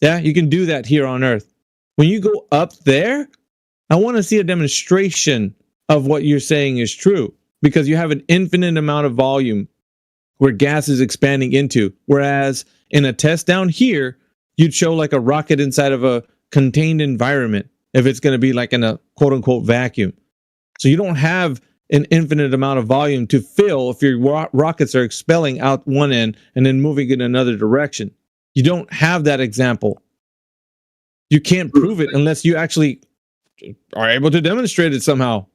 Yeah, you can do that here on Earth. When you go up there, I want to see a demonstration of what you're saying is true, because you have an infinite amount of volume where gas is expanding into. Whereas in a test down here, you'd show like a rocket inside of a contained environment if it's going to be like in a quote unquote vacuum. So you don't have an infinite amount of volume to fill if your rockets are expelling out one end and then moving in another direction. You don't have that example. You can't prove it unless you actually are able to demonstrate it somehow.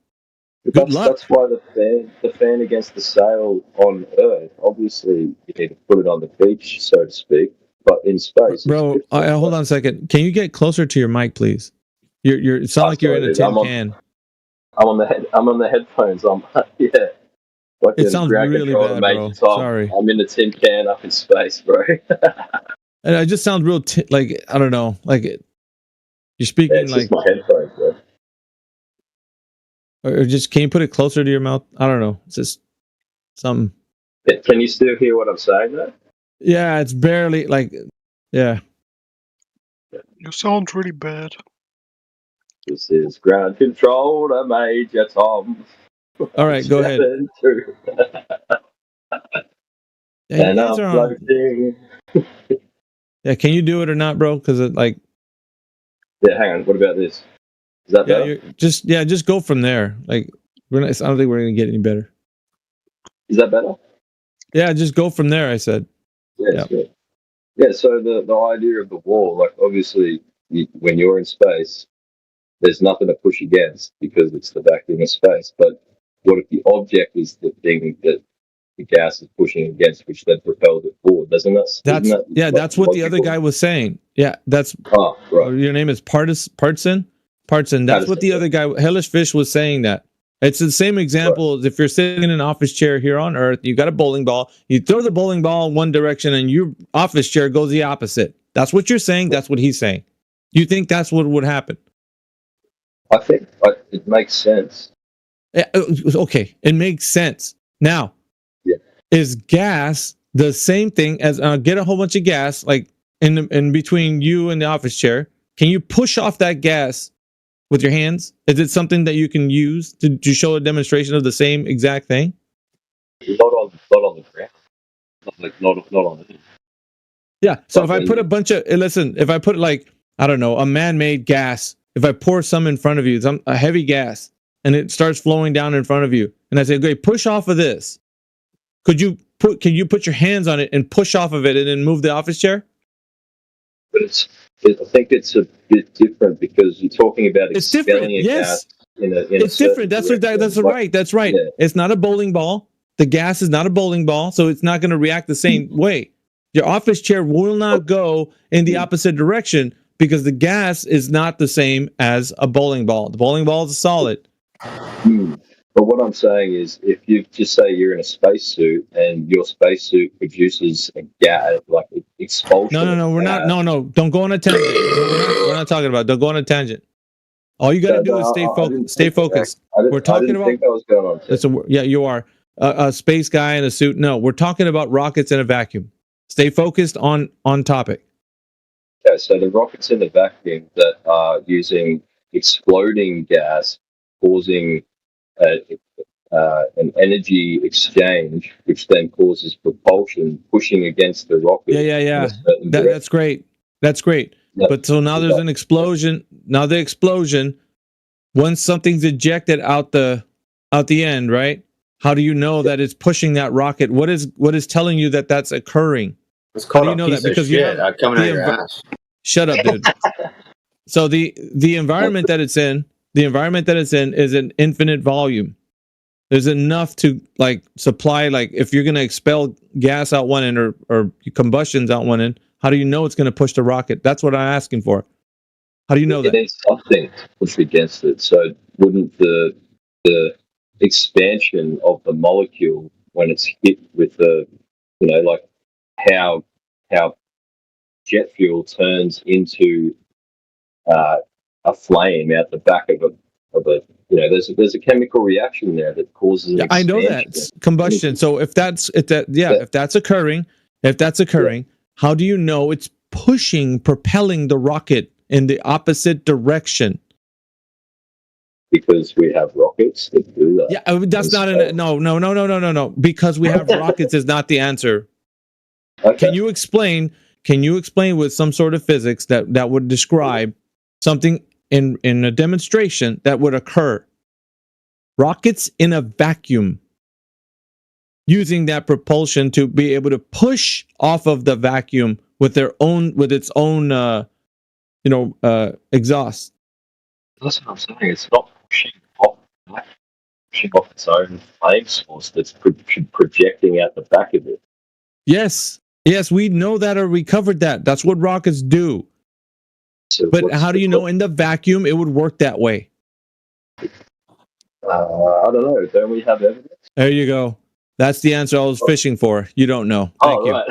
Good luck. That's why the fan against the sail on Earth, obviously you need to put it on the beach, so to speak. But in space, bro, hold on a second. Can you get closer to your mic, please? It sounds like you're in a tin can. I'm on the headphones. Yeah. Like it sounds really bad, bro. Sorry. I'm in the tin can up in space, bro. And it just sounds real, like, I don't know, like you're speaking it's like. Just my headphones, bro. Or just, can you put it closer to your mouth? I don't know. It's just something. Can you still hear what I'm saying, though? Yeah, it's barely like, yeah. You sound really bad. This is ground control to Major Tom. All right, go ahead. And I'm floating. Yeah, can you do it or not, bro? Because it like. Yeah, hang on. What about this? Is that better? Just go from there. Like, I don't think we're gonna get any better. Is that better? Yeah, just go from there. I said. Yeah. Yeah. So the idea of the wall, like obviously, when you're in space, there's nothing to push against because it's the vacuum of space. But what if the object is the thing that the gas is pushing against, which then propels it forward? Doesn't that? That's what the other guy was saying. Yeah, that's. Oh, right. Your name is Partson. That's what the other guy, Hellish Fish, was saying. That it's the same example as if you're sitting in an office chair here on Earth. You got a bowling ball. You throw the bowling ball in one direction, and your office chair goes the opposite. That's what you're saying. That's what he's saying. You think that's what would happen? I think it makes sense. Okay, it makes sense. Now, is gas the same thing as get a whole bunch of gas like in between you and the office chair? Can you push off that gas with your hands? Is it something that you can use to show a demonstration of the same exact thing? Not on the ground. Not on it. Yeah. So if I put a bunch of if I put like, I don't know, a man-made gas, if I pour some in front of you, some a heavy gas, and it starts flowing down in front of you, and I say, "Great, push off of this." Can you put your hands on it and push off of it and then move the office chair? But I think it's a bit different because you're talking about expelling a gas in a it's different. That's right. That's right. Yeah. It's not a bowling ball. The gas is not a bowling ball, so it's not going to react the same way. Your office chair will not go in the opposite direction because the gas is not the same as a bowling ball. The bowling ball is a solid. But what I'm saying is, if you just say you're in a spacesuit and your spacesuit produces a gas, like expulsion. No, we're not. No, don't go on a tangent. We're not talking about. Don't go on a tangent. All you got to do is stay focused. We're talking about. Think I was going on. Yeah, you are a space guy in a suit. No, we're talking about rockets in a vacuum. Stay focused on topic. Okay, so the rockets in the vacuum that are using exploding gas, causing an energy exchange, which then causes propulsion, pushing against the rocket. Yeah. That's great. Yep. But so now there's an explosion. Now the explosion, once something's ejected out the end, right? How do you know that it's pushing that rocket? What is telling you that that's occurring? It's called a piece of shit coming out of your ass. Shut up, dude. So the environment that it's in. The environment that it's in is an infinite volume. There's enough to like supply, like if you're going to expel gas out one end or combustions out one end, how do you know it's going to push the rocket? That's what I'm asking for. How do you know that? There's something to push against it. So wouldn't the expansion of the molecule when it's hit with the, like how jet fuel turns into a flame out the back of a there's a chemical reaction there that causes an I know that it's combustion. So if that's occurring, how do you know it's propelling the rocket in the opposite direction? Because we have rockets that do that. Yeah, that's not no. Because we have rockets is not the answer. Okay. Can you explain with some sort of physics that would describe something in a demonstration that would occur? Rockets in a vacuum, using that propulsion to be able to push off of the vacuum with its own exhaust. That's what I'm saying. It's not pushing off its own flame source that's projecting out the back of it. Yes, we know that, or we covered that. That's what rockets do. So but how do you know in the vacuum it would work that way? I don't know. Don't we have evidence? There you go. That's the answer I was fishing for. You don't know. Thank you. Right.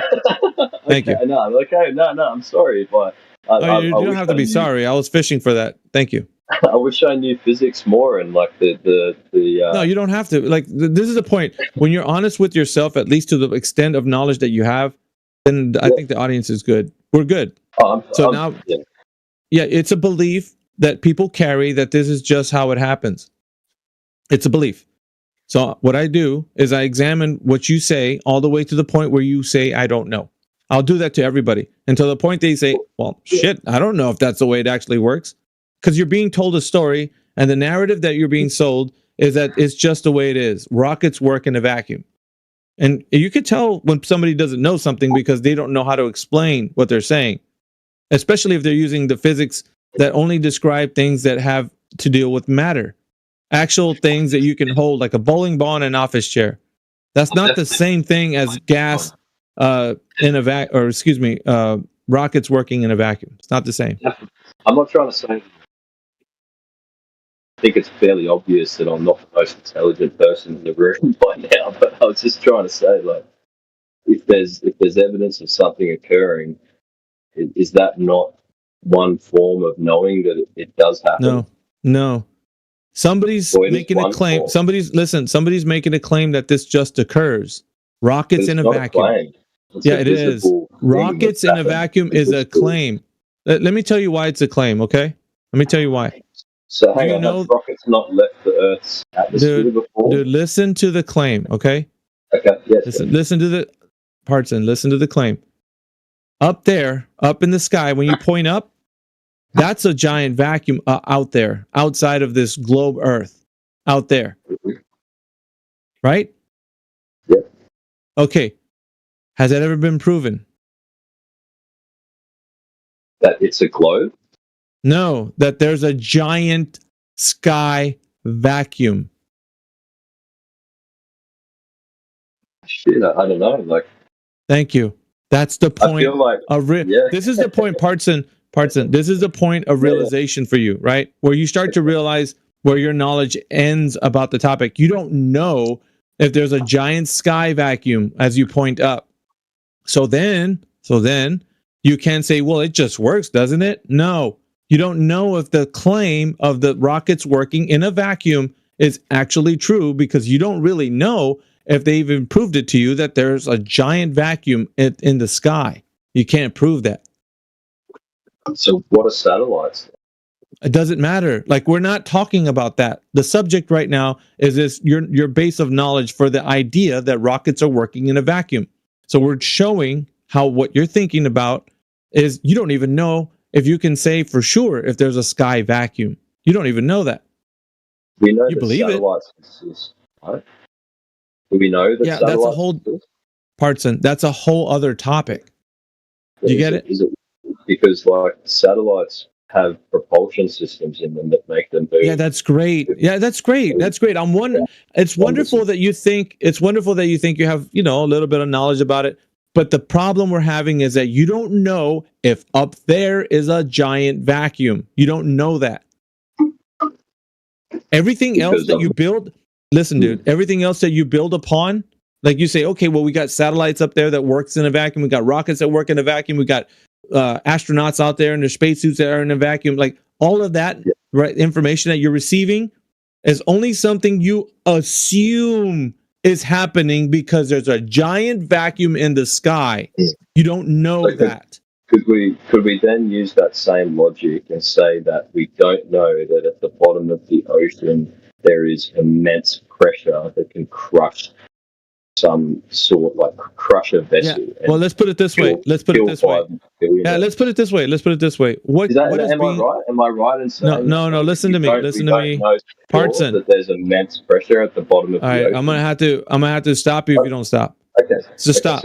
Thank you. No, okay. No, I'm sorry. If you don't have to be sorry. I was fishing for that. Thank you. I wish I knew physics more and like the No, you don't have to. Like this is the point. When you're honest with yourself, at least to the extent of knowledge that you have, then I think the audience is good. We're good. It's a belief that people carry that this is just how it happens. It's a belief. So what I do is I examine what you say all the way to the point where you say, I don't know. I'll do that to everybody until the point they say, well, shit, I don't know if that's the way it actually works. Because you're being told a story and the narrative that you're being sold is that it's just the way it is. Rockets work in a vacuum. And you could tell when somebody doesn't know something because they don't know how to explain what they're saying, especially if they're using the physics that only describe things that have to deal with matter. Actual things that you can hold, like a bowling ball and an office chair. That's not the same thing as gas rockets working in a vacuum. It's not the same. I'm not trying to say. I think it's fairly obvious that I'm not the most intelligent person in the room by now, but I was just trying to say, like, if there's evidence of something occurring, is that not one form of knowing that it does happen? No. Somebody's making a claim. Somebody's making a claim that this just occurs. Rockets in a vacuum. Yeah, it is. Rockets in a vacuum is a claim. Let me tell you why it's a claim, okay? Let me tell you why. So hang on, have rockets not left the Earth's atmosphere before? Dude, listen to the claim, okay? Okay, yes. Listen to the parts and listen to the claim. Up there, up in the sky, when you point up, that's a giant vacuum out there, outside of this globe Earth, out there. Right? Yeah. Okay. Has that ever been proven? That it's a globe? No, that there's a giant sky vacuum. Shit, I don't know. Like, thank you. That's the point. I feel like, this is the point, Partson. This is the point of realization for you, right? Where you start to realize where your knowledge ends about the topic. You don't know if there's a giant sky vacuum as you point up. So then you can say, well, it just works, doesn't it? No, you don't know if the claim of the rockets working in a vacuum is actually true because you don't really know if they even proved it to you that there's a giant vacuum in the sky. You can't prove that. So what are satellites? It doesn't matter. Like, we're not talking about that. The subject right now is this your base of knowledge for the idea that rockets are working in a vacuum. So we're showing how what you're thinking about is you don't even know if you can say for sure if there's a sky vacuum. You don't even know that. We know you that believe satellites exist, right? Do we know that satellites that's a whole Partson. That's a whole other topic. Do you get it? Is it because like satellites have propulsion systems in them that make them move? Yeah, that's great. That's great. It's wonderful that you think you have, a little bit of knowledge about it. But the problem we're having is that you don't know if up there is a giant vacuum. You don't know that. Everything else that you build, listen, dude, everything else that you build upon, like you say, okay, well, we got satellites up there that works in a vacuum. We got rockets that work in a vacuum. We got astronauts out there in their spacesuits that are in a vacuum. Like all of that right, information that you're receiving is only something you assume is happening because there's a giant vacuum in the sky. You don't know that. could we then use that same logic and say that we don't know that at the bottom of the ocean there is immense pressure that can crush some sort, like crush a vessel? Yeah. Well, let's put it this way. Let's put it this way. Yeah, let's put it this way. Let's put it this way. What is that? Am I right? Am I right in saying? No. Listen to me. Listen to me. Partson. That there's immense pressure at the bottom of the ocean. I'm gonna have to stop you if you don't stop. Okay. So stop.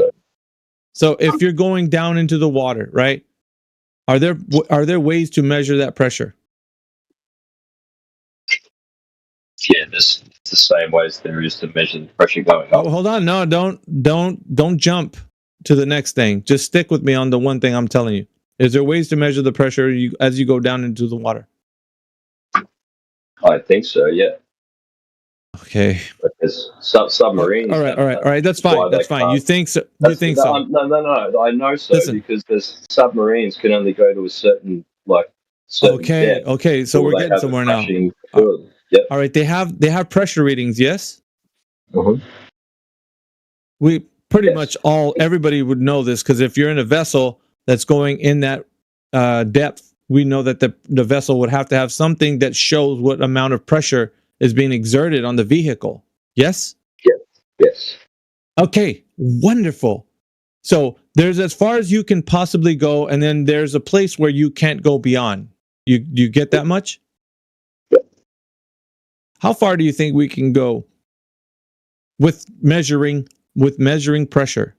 So if you're going down into the water, right? Are there ways to measure that pressure? Yeah, there's the same ways there is to measure the pressure going up. Oh, hold on. No, don't jump to the next thing. Just stick with me on the one thing I'm telling you. Is there ways to measure the pressure as you go down into the water? I think so, yeah. Okay. But there's submarines. All right. That's fine. That's fine. You think so? You think so? No. I know so. Listen. Because there's submarines can only go to a certain depth. Okay. So we're getting somewhere now. Yep. All right. They have pressure readings. Yes. Mm-hmm. We pretty much everybody would know this, because if you're in a vessel that's going in that depth, we know that the vessel would have to have something that shows what amount of pressure is being exerted on the vehicle. Yes? Yes. Okay, wonderful. So there's as far as you can possibly go, and then there's a place where you can't go beyond. You get that much? Yeah. How far do you think we can go with measuring pressure?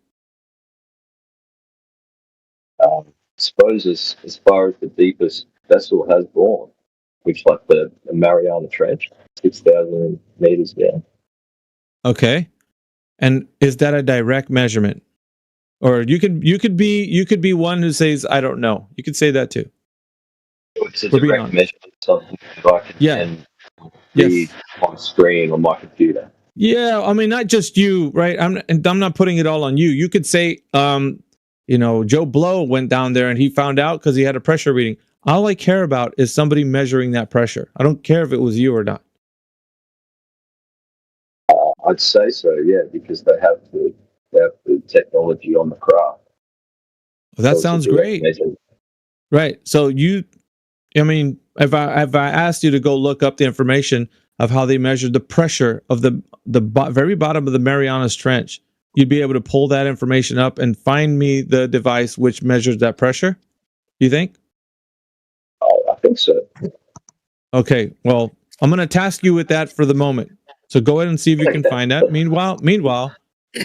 I suppose as far as the deepest vessel has gone, which like the Mariana Trench, 6,000 meters down. Okay, and is that a direct measurement, or you could be one who says I don't know? You could say that too. It's a direct measurement, something that I can read on screen on my computer. Yeah, I mean not just you, right? I'm not putting it all on you. You could say, Joe Blow went down there and he found out because he had a pressure reading. All I care about is somebody measuring that pressure. I don't care if it was you or not. I'd say so, yeah, because they have the technology on the craft. Well, that sounds great. Right. So if I asked you to go look up the information of how they measured the pressure of the very bottom of the Marianas Trench, you'd be able to pull that information up and find me the device which measures that pressure? You think? I think so. Okay. Well, I'm going to task you with that for the moment. So go ahead and see if you can find that. Meanwhile,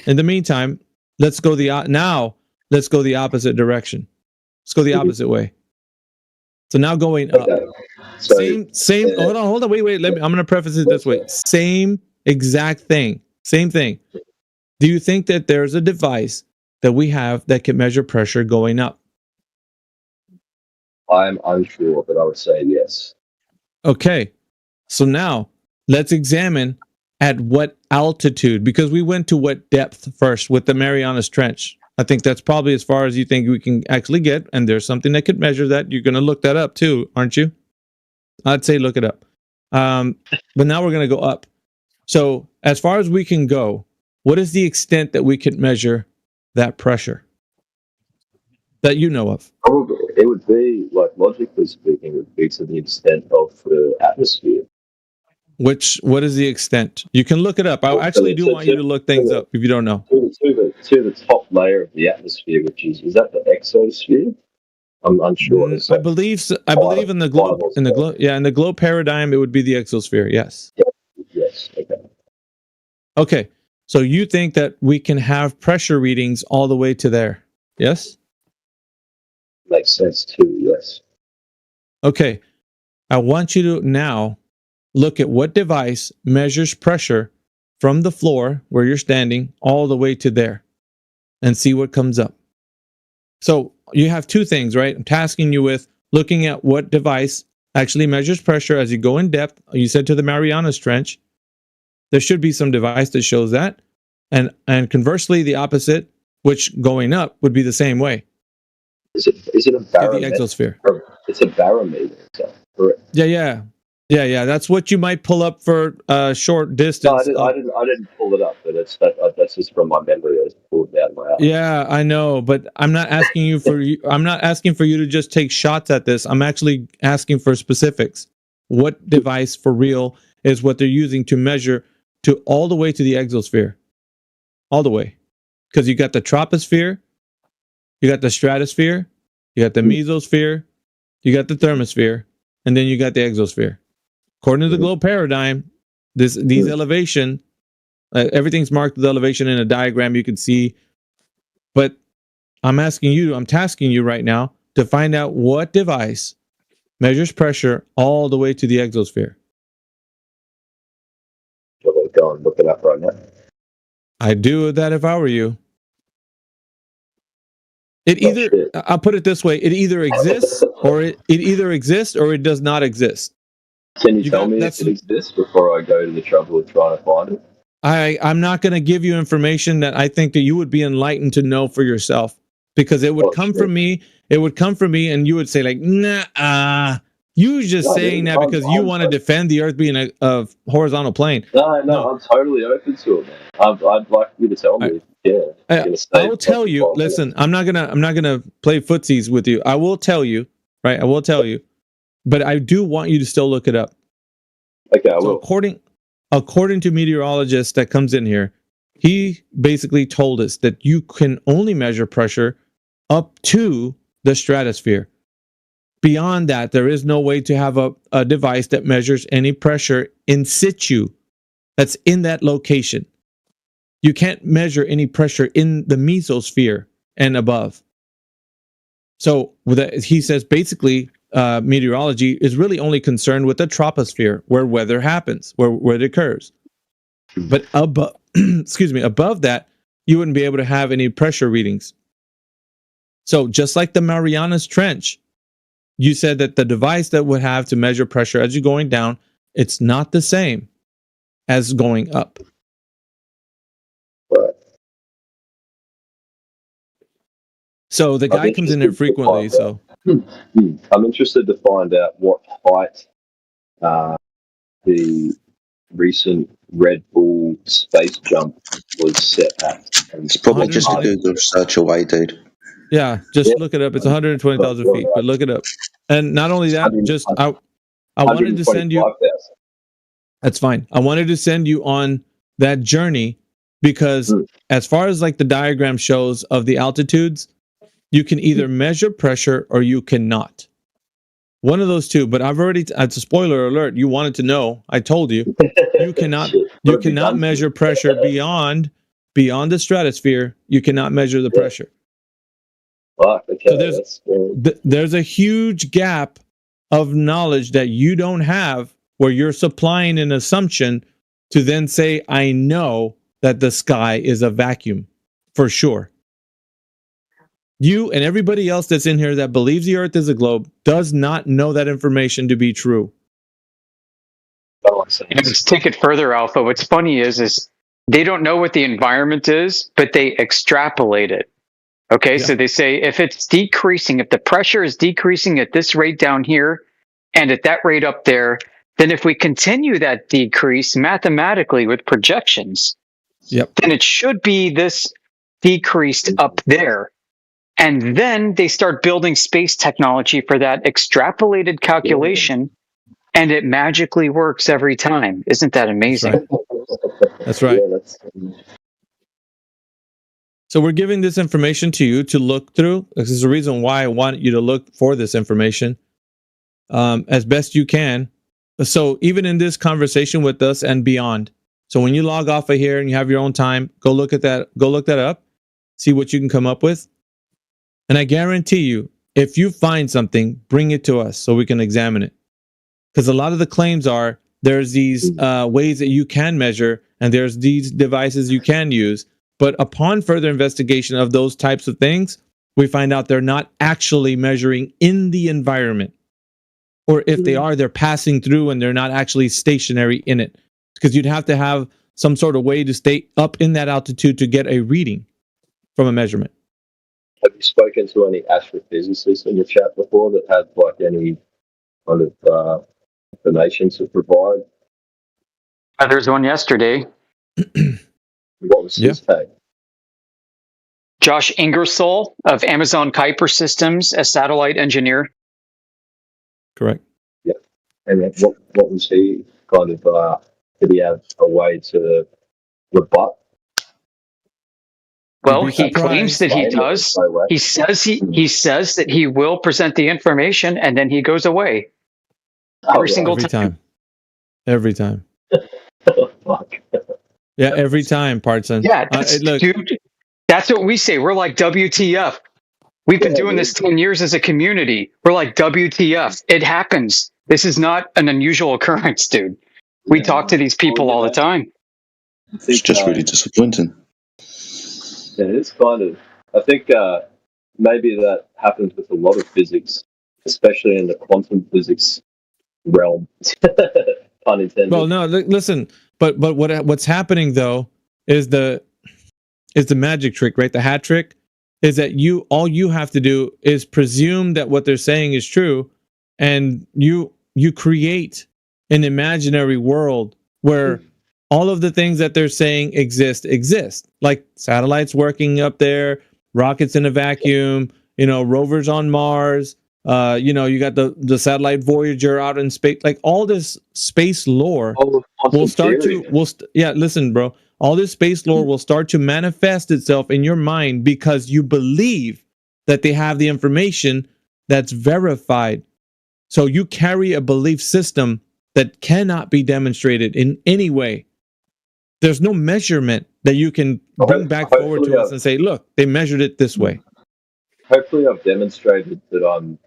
in the meantime, let's go the opposite direction. Let's go the opposite way. So now going up. So, same. Hold on. Wait. I'm going to preface it this way. Same exact thing. Same thing. Do you think that there's a device that we have that can measure pressure going up? I'm unsure, but I would say yes. Okay. So now let's examine at what altitude, because we went to what depth first with the Marianas Trench. I think that's probably as far as you think we can actually get, and there's something that could measure that. You're going to look that up too, aren't you? I'd say look it up. But now we're going to go up. So as far as we can go, what is the extent that we could measure that pressure that you know of? Probably it would be, like logically speaking, it would be to the extent of the atmosphere. What is the extent? You can look it up. I actually do want you to look things up if you don't know. To the top layer of the atmosphere, which is that the exosphere? I'm unsure. I believe in the globe. In the globe paradigm, it would be the exosphere. Yes. Yes. Okay. Okay. So you think that we can have pressure readings all the way to there? Yes. Makes sense too. Yes. Okay. I want you to now look at what device measures pressure from the floor where you're standing all the way to there and see what comes up. So you have two things, right? I'm tasking you with looking at what device actually measures pressure as you go in depth. You said to the Marianas Trench. There should be some device that shows that. And conversely, the opposite, which going up would be the same way. Is it a barometer? The exosphere. It's a barometer. Correct. Yeah. Yeah. That's what you might pull up for a short distance. No, I didn't pull it up, but that's just from my memory. I just pulled it out of my house. Yeah, I know, but I'm not asking you for I'm not asking for you to just take shots at this. I'm actually asking for specifics. What device for real is what they're using to measure to all the way to the exosphere? All the way. Because you got the troposphere, you got the stratosphere, you got the mesosphere, you got the thermosphere, and then you got the exosphere. According to the globe paradigm, these elevation, everything's marked with elevation in a diagram you can see. But I'm tasking you right now to find out what device measures pressure all the way to the exosphere. I'll go and look it up right now. I'd do that if I were you. I'll put it this way, it either exists or it does not exist. Can you tell me if it exists before I go to the trouble of trying to find it? I'm not going to give you information that I think that you would be enlightened to know for yourself, because it would come from me. It would come from me, and you would say like, "Nah, you just saying that because you want to defend the Earth being a horizontal plane." No, I'm totally open to it, man. I'd like you to tell me. I will tell you. Listen, I'm not gonna play footsies with you. I will tell you, right? I will tell you, but I do want you to still look it up. Okay, I will. According to meteorologists that comes in here, he basically told us that you can only measure pressure up to the stratosphere. Beyond that, there is no way to have a device that measures any pressure in situ that's in that location. You can't measure any pressure in the mesosphere and above. So he says basically meteorology is really only concerned with the troposphere, where weather happens, where it occurs. But above, above that, you wouldn't be able to have any pressure readings. So just like the Marianas Trench, you said that the device that would have to measure pressure as you're going down, it's not the same as going up. Right. So the guy comes in here frequently. So I'm interested to find out what height the recent Red Bull space jump was set at. It's probably just a Google search away, dude. Yeah, just look it up. It's 120,000 feet, but look it up. And not only that, just I wanted to send you. That's fine. I wanted to send you on that journey because as far as like the diagram shows of the altitudes, you can either measure pressure or you cannot. One of those two, but it's a spoiler alert. You wanted to know. I told you. You cannot measure pressure beyond the stratosphere. You cannot measure the pressure. Okay. So there's a huge gap of knowledge that you don't have, where you're supplying an assumption to then say, I know that the sky is a vacuum for sure. You and everybody else that's in here that believes the Earth is a globe does not know that information to be true. Let's take it further, Alpha. What's funny is they don't know what the environment is, but they extrapolate it. Okay, so they say if it's decreasing, if the pressure is decreasing at this rate down here and at that rate up there, then if we continue that decrease mathematically with projections, then it should be this decreased up there. And then they start building space technology for that extrapolated calculation, and it magically works every time. Isn't that amazing? That's right. So we're giving this information to you to look through. This is the reason why I want you to look for this information as best you can. So even in this conversation with us and beyond. So when you log off of here and you have your own time, go look at that. Go look that up. See what you can come up with. And I guarantee you, if you find something, bring it to us so we can examine it. Because a lot of the claims are there's these ways that you can measure and there's these devices you can use. But upon further investigation of those types of things, we find out they're not actually measuring in the environment. Or if they are, they're passing through and they're not actually stationary in it. Because you'd have to have some sort of way to stay up in that altitude to get a reading from a measurement. Have you spoken to any astrophysicists in your chat before that had like any kind of information to provide. There's one yesterday. What was his take? Josh Ingersoll of Amazon Kuiper Systems, a satellite engineer. Correct. Yeah. And then what was he kind of, did he have a way to rebut? Well, he claims that he does. He says that he will present the information, and then he goes away. Every time. Every time. Oh, fuck. Yeah, every time, Partson. Yeah, dude, that's what we say. We're like, WTF. We've been doing this 10 years as a community. We're like, WTF. It happens. This is not an unusual occurrence, dude. We talk to these people all the time. It's just really disappointing. Yeah, it's kind of. I think maybe that happens with a lot of physics, especially in the quantum physics realm. Pun intended. Well, no, listen, but what's happening though is the magic trick, right? The hat trick is that all you have to do is presume that what they're saying is true, and you create an imaginary world where all of the things that they're saying exist, like satellites working up there, rockets in a vacuum, rovers on Mars. You got the satellite Voyager out in space, like all this space lore will start to listen, bro. All this space lore will start to manifest itself in your mind because you believe that they have the information that's verified. So you carry a belief system that cannot be demonstrated in any way. There's no measurement that you can bring back forward to us and say, look, they measured it this way. Hopefully I've demonstrated that I'm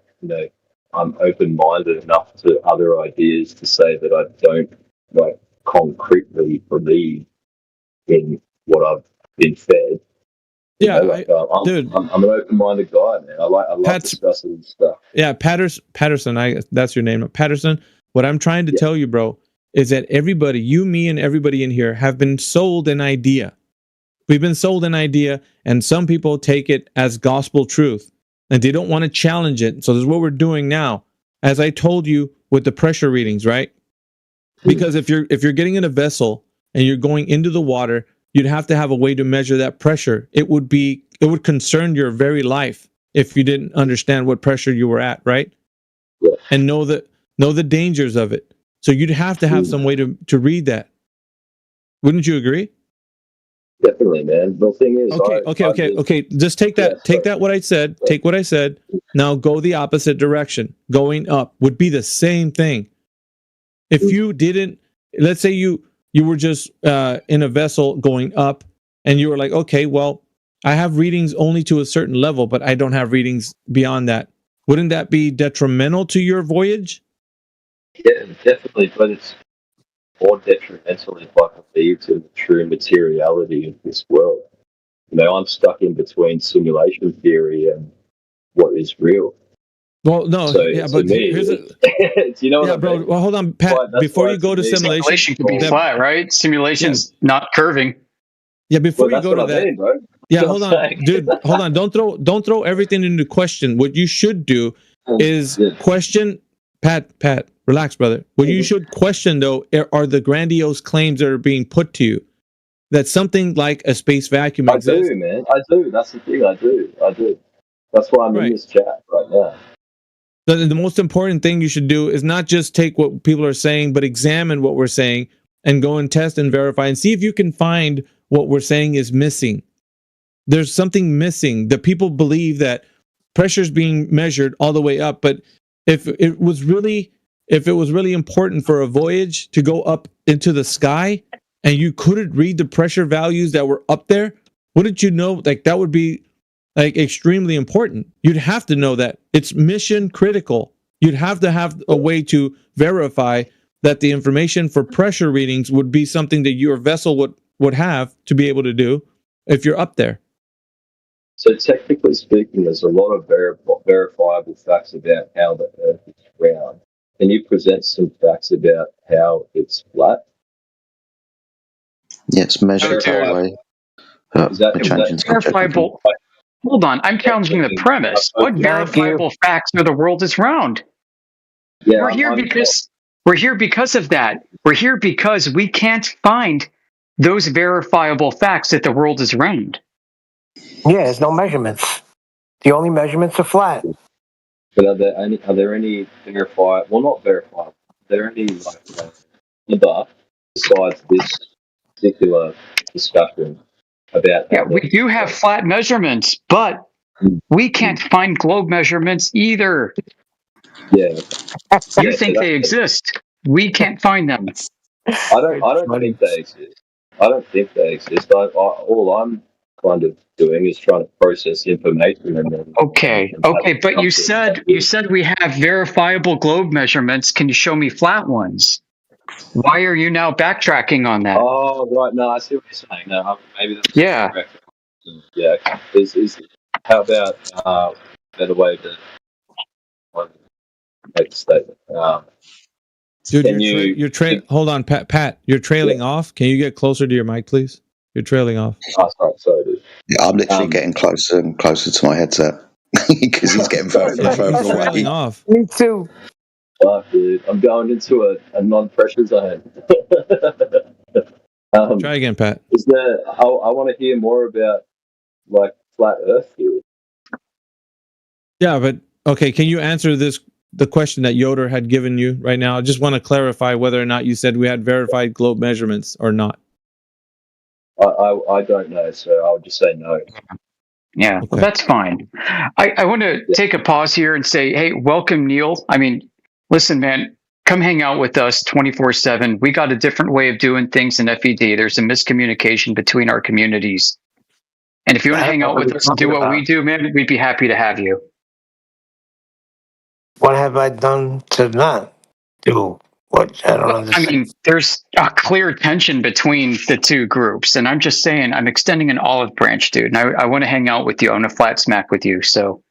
open-minded enough to other ideas to say that I don't concretely believe in what I've been fed. Yeah, dude, I'm an open-minded guy, man. I like discussing stuff. Yeah, Patterson. That's your name, Patterson. What I'm trying to tell you, bro, is that everybody, you, me, and everybody in here have been sold an idea. We've been sold an idea, and some people take it as gospel truth, and they don't want to challenge it. So this is what we're doing now. As I told you with the pressure readings, right? Because if you're getting in a vessel and you're going into the water, you'd have to have a way to measure that pressure. It would concern your very life if you didn't understand what pressure you were at, right? Yeah. And know the dangers of it. So you'd have to have some way to read that. Wouldn't you agree? Definitely, man. The thing is, okay. Just take that. Take that. What I said. Take what I said. Now go the opposite direction. Going up would be the same thing. If you didn't, let's say you were just in a vessel going up, and you were like, okay, well, I have readings only to a certain level, but I don't have readings beyond that. Wouldn't that be detrimental to your voyage? Yeah, definitely, but it's more detrimental if I believe to the true materiality of this world. I'm stuck in between simulation theory and what is real. Well, no, so, but me, here's you know what I mean? Bro. Well, hold on, Pat. Before you go to simulation can be flat, right? Simulation's not curving. Yeah, before you go to that, bro. Yeah, hold on, dude. Hold on. Don't throw everything into question. What you should do is question. Pat, relax, brother. What you should question, though, are the grandiose claims that are being put to you that something like a space vacuum exists. I do, man. I do. That's the thing. I do. That's why I'm in this chat right now. The most important thing you should do is not just take what people are saying, but examine what we're saying and go and test and verify and see if you can find what we're saying is missing. There's something missing. The people believe that pressure is being measured all the way up, but if it was really important for a voyage to go up into the sky and you couldn't read the pressure values that were up there, wouldn't you know, like, that would be like extremely important? You'd have to know that it's mission critical. You'd have to have a way to verify that the information for pressure readings would be something that your vessel would have to be able to do if you're up there. So technically speaking, there's a lot of verifiable facts about how the Earth is round. Can you present some facts about how it's flat? Yes, measured that way. Is that verifiable? Hold on, I'm challenging the premise. What verifiable facts are the world is round? Yeah, We're here because We're here because of that. We're here because we can't find those verifiable facts that the world is round. Yeah, there's no measurements. The only measurements are flat. But are there any verified? Well, not verified. Are there any other besides this particular discussion about? Yeah, we do have flat measurements, but we can't find globe measurements either. Yeah, You think they exist? We can't find them. I don't think they exist. I don't think they exist. All I'm kind of doing is trying to process information and then. Okay, but you said we have verifiable globe measurements. Can you show me flat ones? Why are you now backtracking on that? Oh, right. No, I see what you're saying. No, maybe that's correct. Yeah. Okay. How about better way to make a statement? Dude, hold on, Pat. You're trailing off. Can you get closer to your mic, please? You're trailing off. Oh, sorry, dude. Yeah, I'm literally getting closer and closer to my headset because he's getting further and further away. Off. Me too. Fuck, dude. I'm going into a non-pressure zone. Try again, Pat. I want to hear more about like flat Earth theory. Yeah, but okay. Can you answer the question that Yoder had given you right now? I just want to clarify whether or not you said we had verified globe measurements or not. I don't know, so I'll just say no. Yeah, well, that's fine. I want to take a pause here and say, hey, welcome, Neil. I mean, listen, man, come hang out with us 24/7. We got a different way of doing things in FED. There's a miscommunication between our communities. And if you want to hang out with us and do what we do, man, we'd be happy to have you. What have I done to not do what? I don't understand. I mean, there's a clear tension between the two groups. And I'm just saying, I'm extending an olive branch, dude. And I want to hang out with you. I want to flat smack with you. So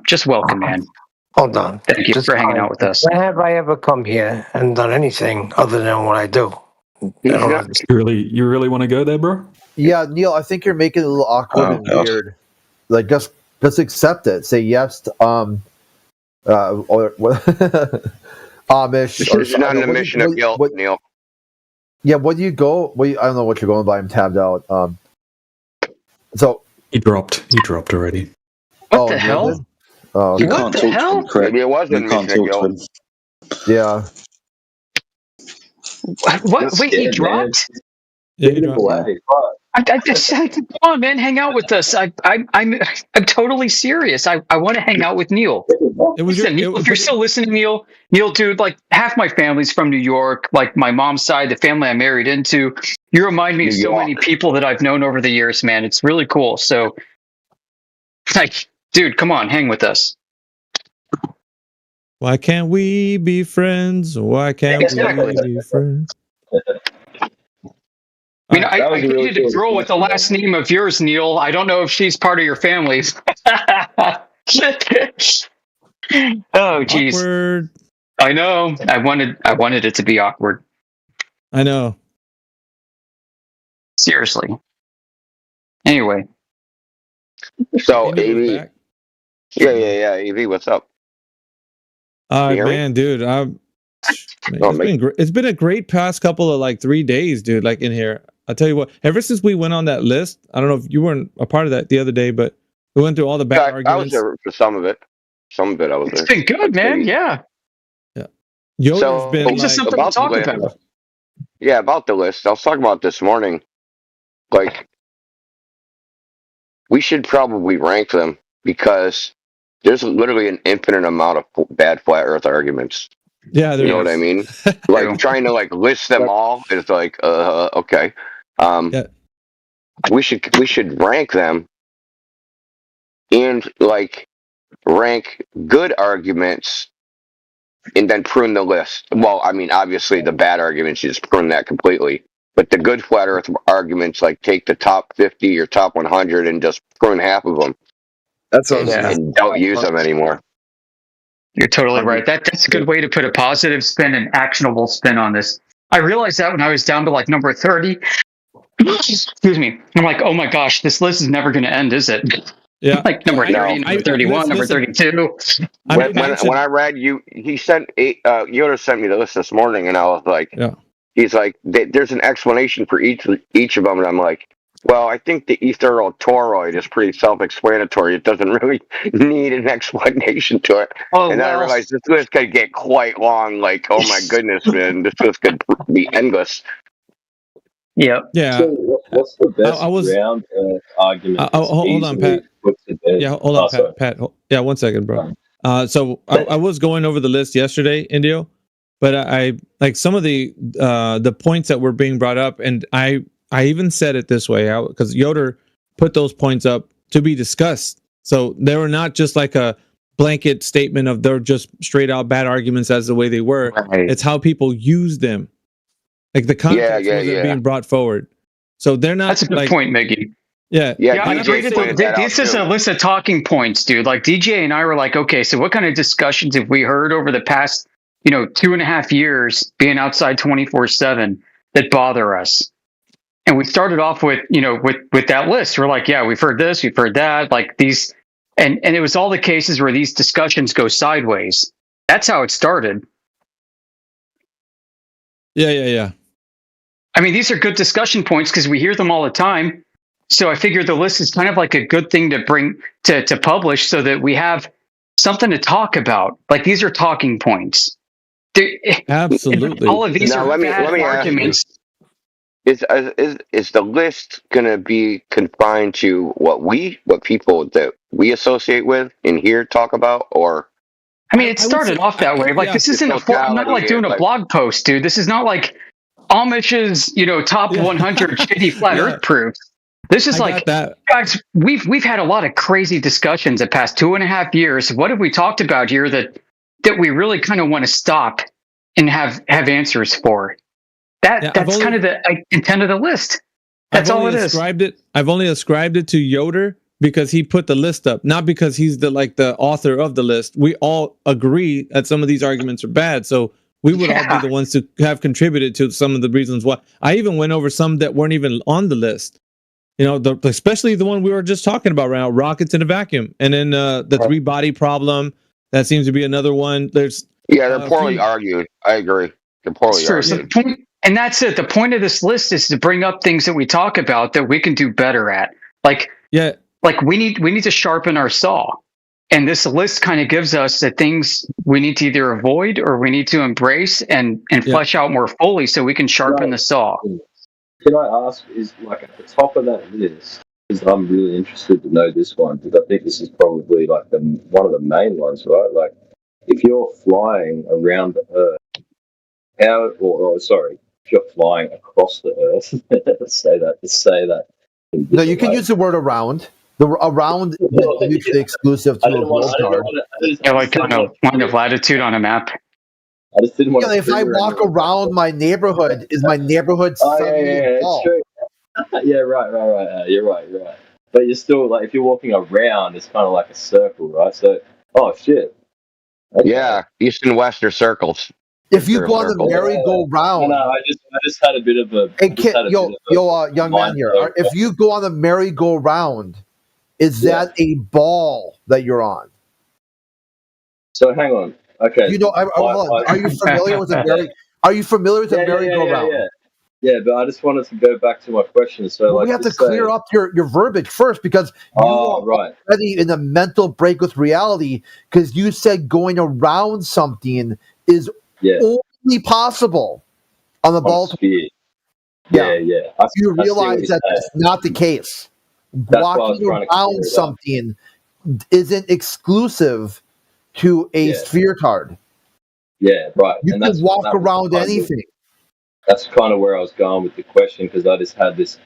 just welcome, man. Hold on. Thank you for hanging out with us. When have I ever come here and done anything other than what I do? You really want to go there, bro? Yeah, Neil, I think you're making it a little awkward and weird. Like, just accept it. Say yes to, or what? Amish. This is not an admission of guilt, Neil. Yeah, what do you go? I don't know what you're going by. I'm tabbed out. So he dropped already. What the hell? Oh, you can't talk to him, Craig. Maybe it was an admission of guilt. Yeah. What? Wait, he dropped? Yeah, he dropped. I just said, come on, man, hang out with us. I'm totally serious. I want to hang out with Neil. If you're still listening, Neil, dude, like half my family's from New York. Like my mom's side, the family I married into. You remind me of so many people that I've known over the years, man. It's really cool. So, like, dude, come on, hang with us. Why can't we be friends? Why can't we be friends? I mean, I dated a girl with the last name of yours, Neil. I don't know if she's part of your family. Oh, geez. Awkward. I know. I wanted it to be awkward. I know. Seriously. Anyway. So, AV. Yeah. AV, what's up? Man, dude, it's been a great past couple of like 3 days, dude. Like in here, I'll tell you what. Ever since we went on that list, I don't know if you weren't a part of that the other day, but we went through all the bad arguments. I was there for some of it. Some of it I was there. It's been good, man. Yeah. Yoda's been it's just something to talk about. Yeah, about the list. I was talking about this morning. Like, we should probably rank them because there's literally an infinite amount of bad flat Earth arguments. Yeah, you know what I mean? Like trying to like list them all is like, okay. We should rank them and like rank good arguments and then prune the list. Well, I mean, obviously the bad arguments, you just prune that completely. But the good flat Earth arguments, like take the top 50 or top 100 and just prune half of them. That's what and don't use them anymore. You're totally right. That's a good way to put a positive spin and actionable spin on this. I realized that when I was down to like number 30. Excuse me. I'm like, oh my gosh, this list is never going to end, is it? Yeah. Like number 30, I- number 31, number listen, 32. I When mentioned- I read he sent Yoda sent me the list this morning, and I was like, Yeah. he's like, there's an explanation for each of them, and I'm like, well, I think the eternal toroid is pretty self-explanatory. It doesn't really need an explanation to it. Oh, And then I realized this list could get quite long. Like, oh my goodness, man, this list could be endless. yeah. Yeah. So what's the best I was- round argument? that's hold on, easily Pat. put to bed? Yeah, hold on, Oh, sorry. Pat. Yeah, 1 second, bro. So I was going over the list yesterday, Indio, but I like some of the points that were being brought up, and I even said it this way because Yoder put those points up to be discussed. So they were not just like a blanket statement of they're just straight out bad arguments as the way they were. Right. It's how people use them, like the context wasn't being brought forward. So they're not. That's a good like, point, Miggy. Yeah, Yeah, I DJ created pointed that out, this is too. a list of talking points, dude. Like DJ and I were like, okay, so what kind of discussions have we heard over the past, 2.5 years being outside 24/7 that bother us? And we started off with, with that list. We're like, yeah, we've heard this, we've heard that, like these, and it was all the cases where these discussions go sideways. That's how it started. Yeah. I mean, these are good discussion points because we hear them all the time. So I figured the list is kind of like a good thing to bring to publish so that we have something to talk about. Like these are talking points. Absolutely. All of these Now, are let me bad ask you. arguments. Is the list gonna be confined to what people that we associate with in here talk about, or? I mean, it I would started say- off that way. Like yeah. this isn't I'm not like doing a blog post, dude. This is not like Amish's, top 100 shitty flat Yeah. Earth proofs. This is I like, got that. guys, we've had a lot of crazy discussions the past 2.5 years. What have we talked about here that we really kind of want to stop and have answers for? That's kind of the intent of the list. That's all it is. I've only ascribed it to Yoder because he put the list up, not because he's the author of the list. We all agree that some of these arguments are bad, so we would all be the ones to have contributed to some of the reasons why. I even went over some that weren't even on the list. Especially the one we were just talking about right now, rockets in a vacuum, and then the 3-body problem. That seems to be another one. They're poorly argued. I agree. They're poorly Sure. So argued. and that's it. The point of this list is to bring up things that we talk about that we can do better at. Like we need to sharpen our saw. And this list kind of gives us the things we need to either avoid or we need to embrace and flesh out more fully so we can sharpen the saw. Can I ask, is like at the top of that list, because I'm really interested to know this one, because I think this is probably like one of the main ones, right? Like if you're flying around the Earth, if you're flying across the Earth, let's say that. No, you can use the word around. The around is mutually exclusive to a world card. Yeah, like kind of point of latitude on a map. I just didn't want to. If I walk around my neighborhood, is my neighborhood suddenly it's true. Yeah, right. You're right. But you're still like, if you're walking around, it's kind of like a circle, right? So, oh shit. Okay. Yeah, east and west are circles. If you go on the merry-go-round, no, I just had a bit of a. Hey, young man here. If you go on the merry-go-round, is that a ball that you're on? So hang on. Okay. Are you familiar with a merry-go-round? Yeah, but I just wanted to go back to my question. So we have to clear up your verbiage first because you are already in a mental break with reality because you said going around something is only possible on the ball. Yeah. You realize that that's not the case. Walking around something isn't exclusive to a sphere card. Yeah, right. You can walk around anything. That's kind of where I was going with the question because I just had this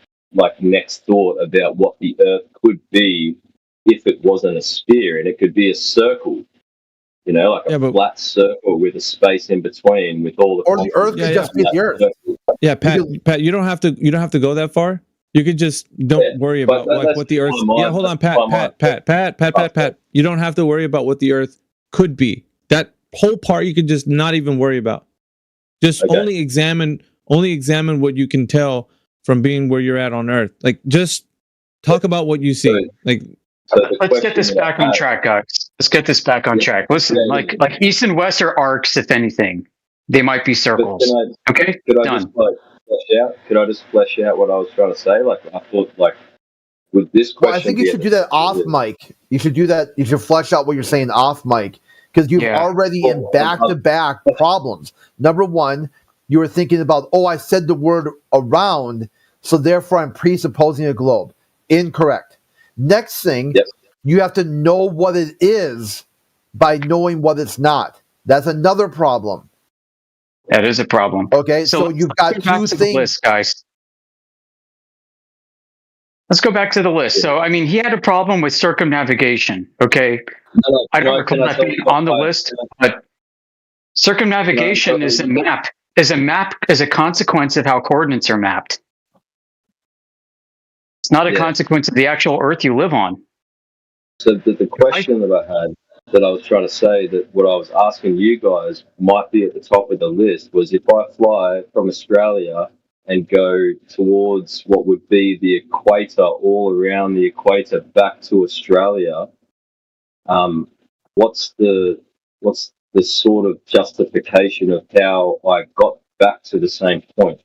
next thought about what the Earth could be if it wasn't a sphere, and it could be a circle. Like a flat circle with a space in between, with all the. Or the Earth could just be the Earth. Yeah, Pat, you don't have to go that far. You could just don't worry about what the Earth. Yeah, hold on, Pat. You don't have to worry about what the Earth could be. That whole part you could just not even worry about. Just only examine what you can tell from being where you're at on Earth. Like just talk about what you see. let's get this back on track, guys. Let's get this back on track. Listen, like east and west are arcs, if anything. They might be circles. Okay, done. Could I just flesh out what I was trying to say? Like, I thought, like, with this question... Well, I think you should do that off mic. You should do that. You should flesh out what you're saying off mic, because you've already in back-to-back problems. Number one, you were thinking about, I said the word around, so therefore I'm presupposing a globe. Incorrect. Next thing, you have to know what it is by knowing what it's not. That's another problem. That is a problem. Okay, so you've got two things. The list, guys. Let's go back to the list. So, I mean, he had a problem with circumnavigation. Okay, I don't recall that being on the list, but circumnavigation is a map. Is a consequence of how coordinates are mapped. It's not a consequence of the actual Earth you live on. So the question that I had, that I was trying to say, that what I was asking you guys might be at the top of the list, was if I fly from Australia and go towards what would be the equator, all around the equator back to Australia, what's the sort of justification of how I got back to the same point?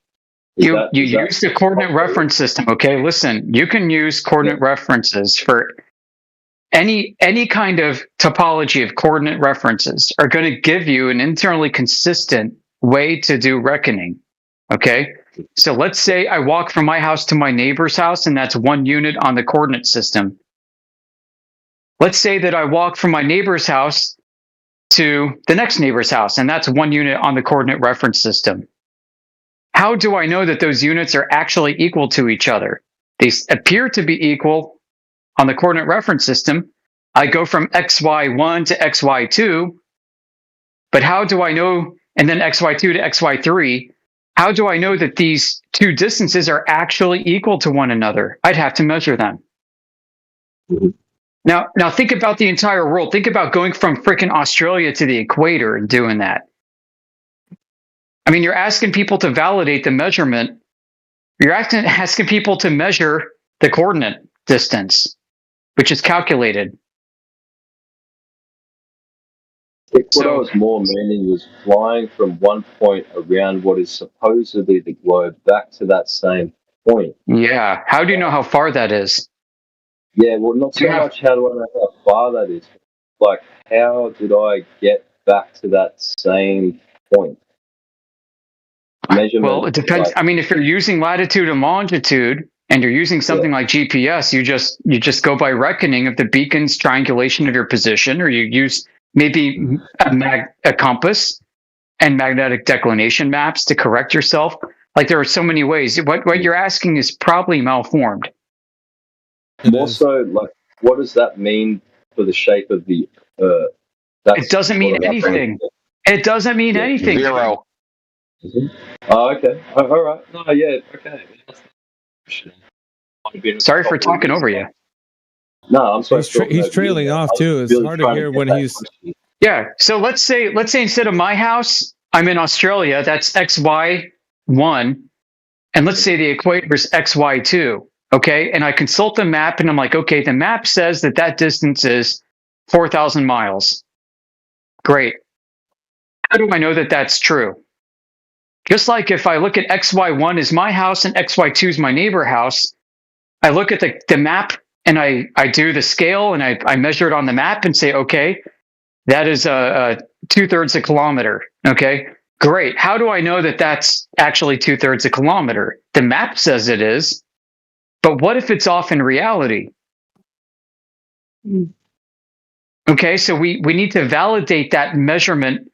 You use the coordinate reference system. Okay, listen, you can use coordinate references for any kind of topology of coordinate references are going to give you an internally consistent way to do reckoning. Okay, so let's say I walk from my house to my neighbor's house, and that's 1 unit on the coordinate system. Let's say that I walk from my neighbor's house to the next neighbor's house, and that's 1 unit on the coordinate reference system. How do I know that those units are actually equal to each other? They appear to be equal on the coordinate reference system. I go from XY1 to XY2, but how do I know, and then XY2 to XY3, how do I know that these two distances are actually equal to one another? I'd have to measure them. Now think about the entire world. Think about going from freaking Australia to the equator and doing that. I mean, you're asking people to validate the measurement. You're asking people to measure the coordinate distance, which is calculated. What I was more meaning was flying from one point around what is supposedly the globe back to that same point. Yeah. How do you know how far that is? Yeah, well, not so much how do I know how far that is. Like, how did I get back to that same point? Measurement. Well, it depends. I mean, if you're using latitude and longitude, and you're using something like GPS, you just go by reckoning of the beacon's triangulation of your position, or you use maybe a compass and magnetic declination maps to correct yourself. Like, there are so many ways. What you're asking is probably malformed. More so, like, what does that mean for the shape of the Earth? It doesn't mean anything. It doesn't mean anything. Zero. Oh, okay. All right. No, yeah, okay. Sorry for talking over you. No, I'm sorry. He's trailing off too. It's hard to hear when he's. Yeah. So let's say instead of my house, I'm in Australia. That's XY1, and let's say the equator is XY2. Okay, and I consult the map, and I'm like, okay, the map says that distance is 4,000 miles. Great. How do I know that that's true? Just like if I look at XY1 is my house and XY2 is my neighbor house, I look at the map and I do the scale and I measure it on the map and say, okay, that is 2/3 a kilometer. Okay, great. How do I know that that's actually 2/3 a kilometer? The map says it is, but what if it's off in reality? Okay, so we need to validate that measurement.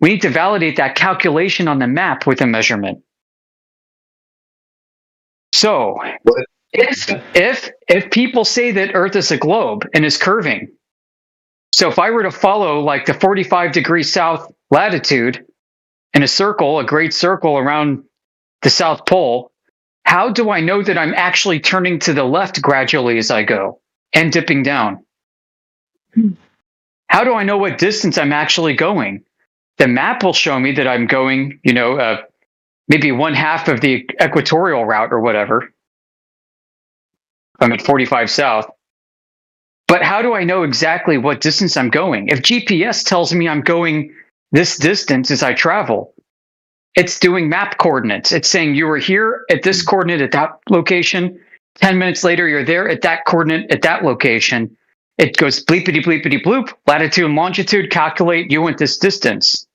We need to validate that calculation on the map with a measurement. So if people say that Earth is a globe and is curving, so if I were to follow like the 45 degrees south latitude in a circle, a great circle around the South Pole, how do I know that I'm actually turning to the left gradually as I go and dipping down? How do I know what distance I'm actually going? The map will show me that I'm going, maybe 1/2 of the equatorial route or whatever. I'm at 45 south. But how do I know exactly what distance I'm going? If GPS tells me I'm going this distance as I travel, it's doing map coordinates. It's saying you were here at this coordinate at that location. 10 minutes later, you're there at that coordinate at that location. It goes bleepity, bleepity, bloop, latitude and longitude, calculate, you went this distance.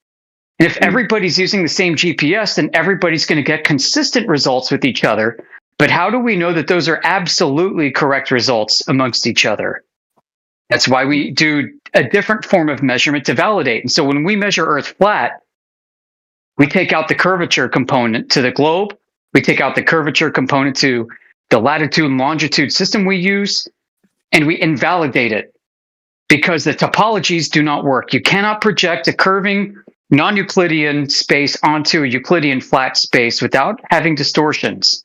And if everybody's using the same GPS, then everybody's going to get consistent results with each other. But how do we know that those are absolutely correct results amongst each other? That's why we do a different form of measurement to validate. And so when we measure Earth flat, we take out the curvature component to the globe. We take out the curvature component to the latitude and longitude system we use, and we invalidate it because the topologies do not work. You cannot project a curving non-Euclidean space onto a Euclidean flat space without having distortions.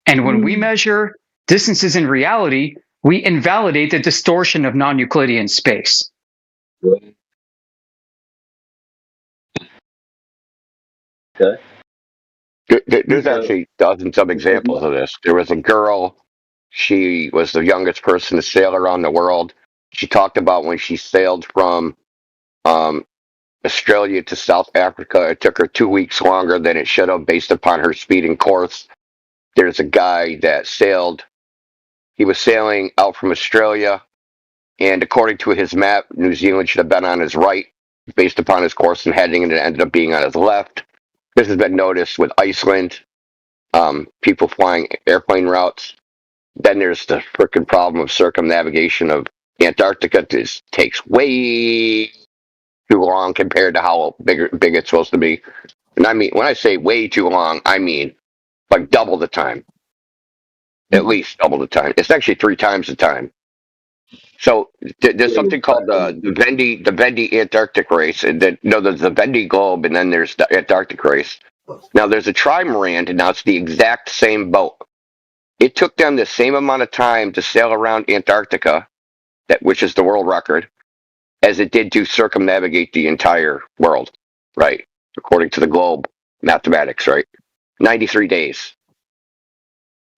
And when we measure distances in reality, we invalidate the distortion of non-Euclidean space. Okay. There's actually dozens of examples of this. There was a girl, she was the youngest person to sail around the world. She talked about when she sailed from Australia to South Africa, it took her 2 weeks longer than it should have based upon her speed and course. There's a guy that sailed, he was sailing out from Australia, and according to his map, New Zealand should have been on his right based upon his course and heading, and it ended up being on his left. This has been noticed with Iceland, people flying airplane routes. Then there's the frickin' problem of circumnavigation of Antarctica. This takes way too long compared to how big it's supposed to be. And I mean, when I say way too long, I mean like double the time. At least double the time. It's actually 3 times the time. So there's something called the Vendy Antarctic race, and then there's the Vendy Globe, and then there's the Antarctic race. Now there's a trimaran, and now it's the exact same boat. It took them the same amount of time to sail around Antarctica, which is the world record, as it did to circumnavigate the entire world, right? According to the Globe mathematics, right? 93 days.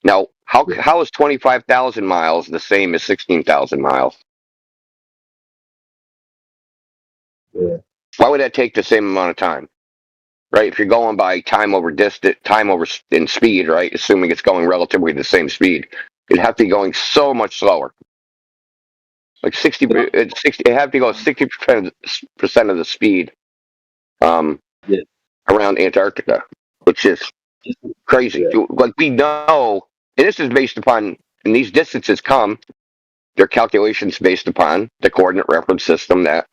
Now, how is 25,000 miles the same as 16,000 miles? Yeah. Why would that take the same amount of time? Right? If you're going by time over in speed, right? Assuming it's going relatively the same speed, it'd have to be going so much slower. Like 60, it have to go 60% of the speed around Antarctica, which is crazy. Like we know, and this is based upon, and these distances they're calculations based upon the coordinate reference system that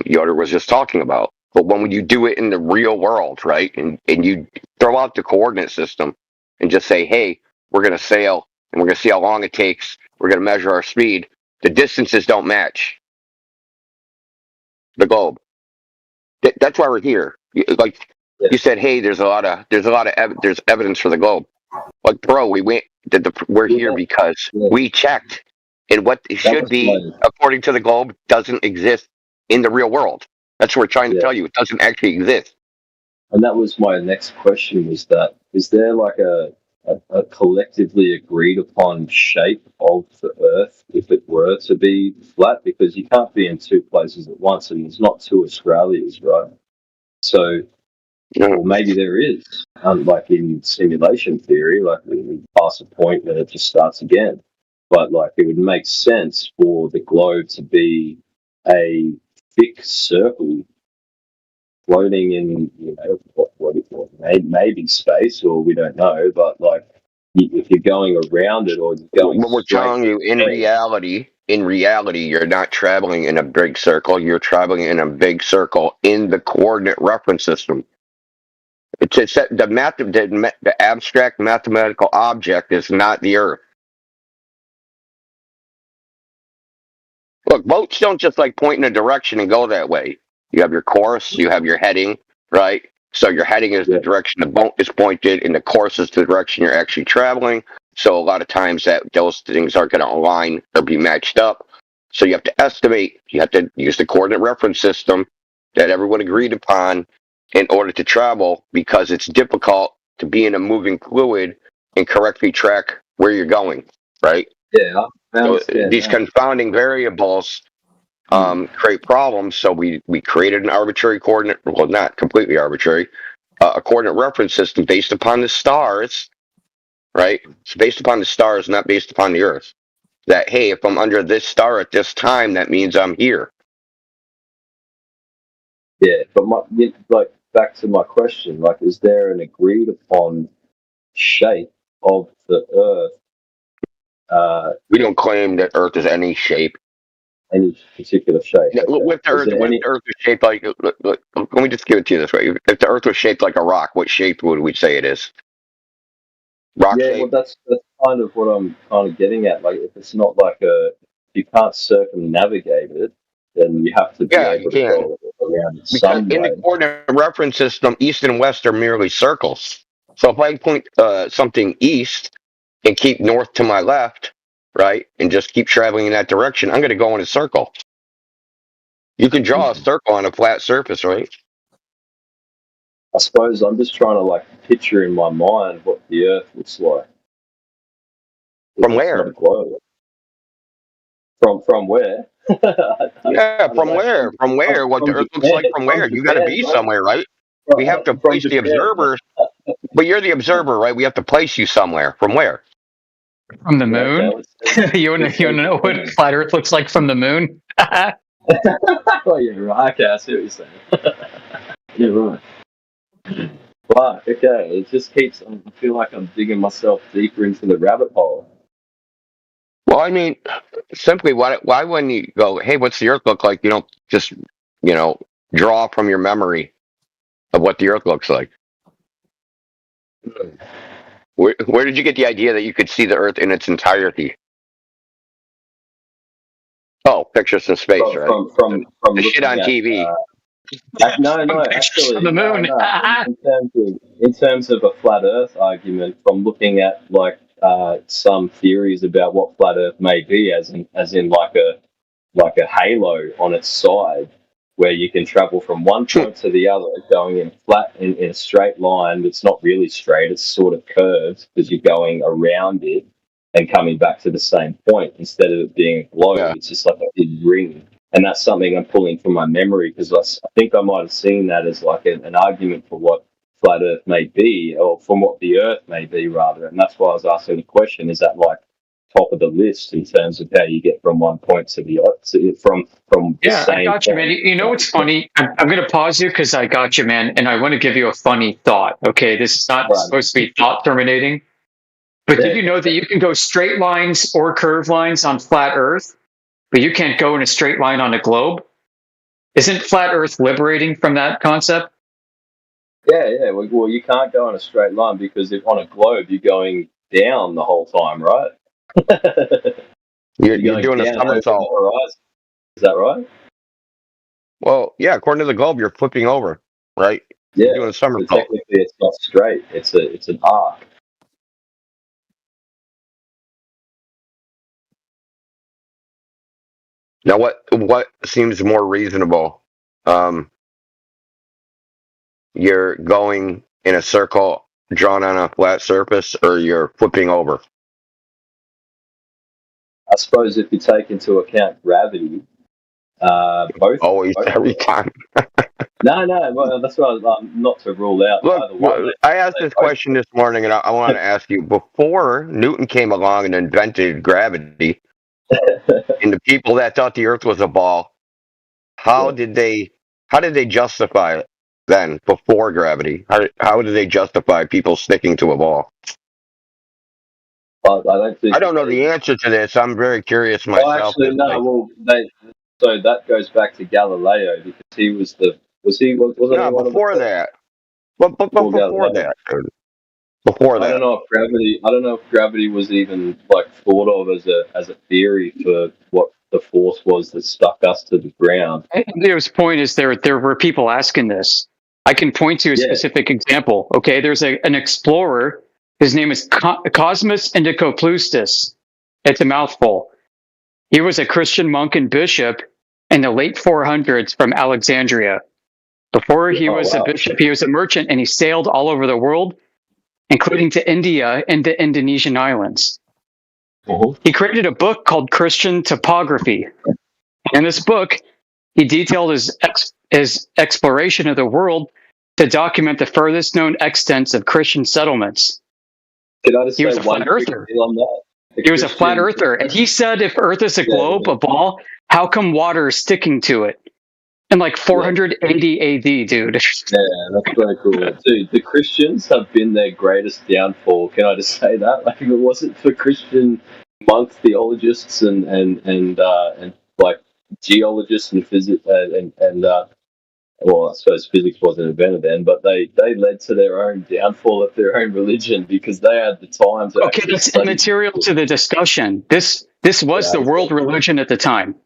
Yoder was just talking about. But when you do it in the real world, right, and you throw out the coordinate system and just say, hey, we're going to sail, and we're going to see how long it takes, we're going to measure our speed, the distances don't match the globe. That's why we're here. You said, hey, there's evidence for the globe. Like, bro, we're here because we checked, and what should be according to the globe doesn't exist in the real world. That's what we're trying to tell you. It doesn't actually exist. And that was my next question: was that is there like a collectively agreed upon shape of the Earth if it were to be flat? Because you can't be in 2 places at once, and there's not 2 Australias, right? So, well, maybe there is, like in simulation theory, like we pass a point and it just starts again. But like it would make sense for the globe to be a thick circle floating in, maybe space, or we don't know, but like if you're going around it or you're going, what we're telling you, in reality, you're not traveling in a big circle. You're traveling in a big circle in the coordinate reference system. It's the abstract mathematical object is not the Earth. Look, boats don't just like point in a direction and go that way. You have your course, you have your heading, right? So your heading is the direction the boat is pointed, and the course is the direction you're actually traveling. So a lot of times those things aren't going to align or be matched up. So you have to estimate, you have to use the coordinate reference system that everyone agreed upon in order to travel, because it's difficult to be in a moving fluid and correctly track where you're going, right? Yeah, So these confounding variables create problems. So we created an arbitrary coordinate, well, not completely arbitrary, a coordinate reference system based upon the stars, right? It's based upon the stars, not based upon the Earth. That, hey, if I'm under this star at this time, that means I'm here. Yeah, but like back to my question, like, is there an agreed upon shape of the Earth? We don't claim that Earth is any shape. Any particular shape. Yeah, Okay. If the Earth was shaped like, let me just give it to you this way: if the Earth was shaped like a rock, what shape would we say it is? Rock shape. Well, that's kind of what I'm kind of getting at. Like, if it's not like you can't circumnavigate it, then you have to be able to go around it some way. In the coordinate reference system, east and west are merely circles. So if I point something east and keep north to my left, right, and just keep traveling in that direction, I'm going to go in a circle. You can draw a circle on a flat surface, right? I suppose I'm just trying to like picture in my mind what the Earth looks like. From where? From where? Yeah, from where? From where? What the Earth looks like from where? You got to be somewhere, right? We have to place the observer. But you're the observer, right? We have to place you somewhere. From where? From the moon? You want to know what flat Earth looks like from the moon? Oh, you're right. Okay, I see what you're saying. You're right. Wow, okay. It just keeps, I feel like I'm digging myself deeper into the rabbit hole. Well, I mean, simply, why wouldn't you go, hey, what's the Earth look like? You don't just, draw from your memory of what the Earth looks like. Where did you get the idea that you could see the Earth in its entirety? Oh, pictures from space, right? From the shit on TV. No, actually, the moon. No. In terms of a flat Earth argument, from looking at like some theories about what flat Earth may be, as in like a halo on its side, where you can travel from one point to the other, going in flat in a straight line. It's not really straight; it's sort of curved because you're going around it and coming back to the same point instead of it being a globe. Yeah. It's just like a big ring. And that's something I'm pulling from my memory because I think I might have seen that as like an argument for what flat Earth may be, or from what the Earth may be, rather. And that's why I was asking the question: is that like top of the list in terms of how you get from one point to the other, from the same? I got you, man. You know what's funny? I'm going to pause you because I got you, man, and I want to give you a funny thought. Okay, this is not supposed to be thought terminating, but did you know that you can go straight lines or curved lines on flat Earth? But you can't go in a straight line on a globe? Isn't flat Earth liberating from that concept? Yeah. Well, you can't go in a straight line because if on a globe, you're going down the whole time, right? you're doing a somersault. Is that right? Well, yeah, according to the globe, you're flipping over, right? Yeah. You're doing a somersault. Technically, it's not straight. It's an arc. Now, what seems more reasonable? You're going in a circle drawn on a flat surface, or you're flipping over? I suppose if you take into account gravity, both. Always, every time. No. Well, that's what not to rule out. Look, I asked this question this morning, and I want to ask you: before Newton came along and invented gravity, and the people that thought the Earth was a ball, how did they justify it then? Before gravity, how did they justify people sticking to a ball? I don't know the answer to this. I'm very curious myself. Well, actually, no. Well, so that goes back to Galileo because he was before that. But before that, dude. Before that, I don't know if gravity was even like thought of as a theory for what the force was that stuck us to the ground. There's point is there were people asking this. I can point to a specific example. Okay, there's an explorer. His name is Cosmas Indicopleustes. It's a mouthful. He was a Christian monk and bishop in the late 400s from Alexandria. Before he was a bishop, he was a merchant, and he sailed all over the world, including to India and the Indonesian islands. He created a book called Christian Topography. In this book, he detailed his exploration of the world to document the furthest known extents of Christian settlements. Can I just He was say a flat one quick earther. thing on that? He was a flat earther, and he said, if Earth is a globe, a ball, how come water is sticking to it? In like 480 AD, dude. Yeah, that's very cool. Dude, the Christians have been their greatest downfall. Can I just say that? Like, if it wasn't for Christian monk theologists and like geologists and physics well, I suppose physics wasn't invented then, but they led to their own downfall of their own religion because they had the time to. Okay, that's immaterial to the discussion. This was the world religion at the time,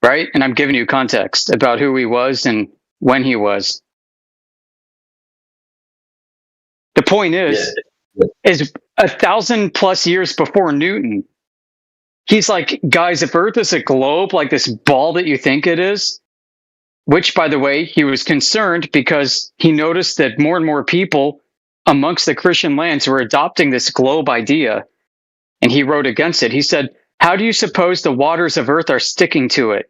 right? And I'm giving you context about who he was and when he was. The point is 1,000+ years before Newton, he's like, guys, if Earth is a globe like this ball that you think it is, which, by the way, he was concerned because he noticed that more and more people amongst the Christian lands were adopting this globe idea, and he wrote against it. He said, how do you suppose the waters of Earth are sticking to it?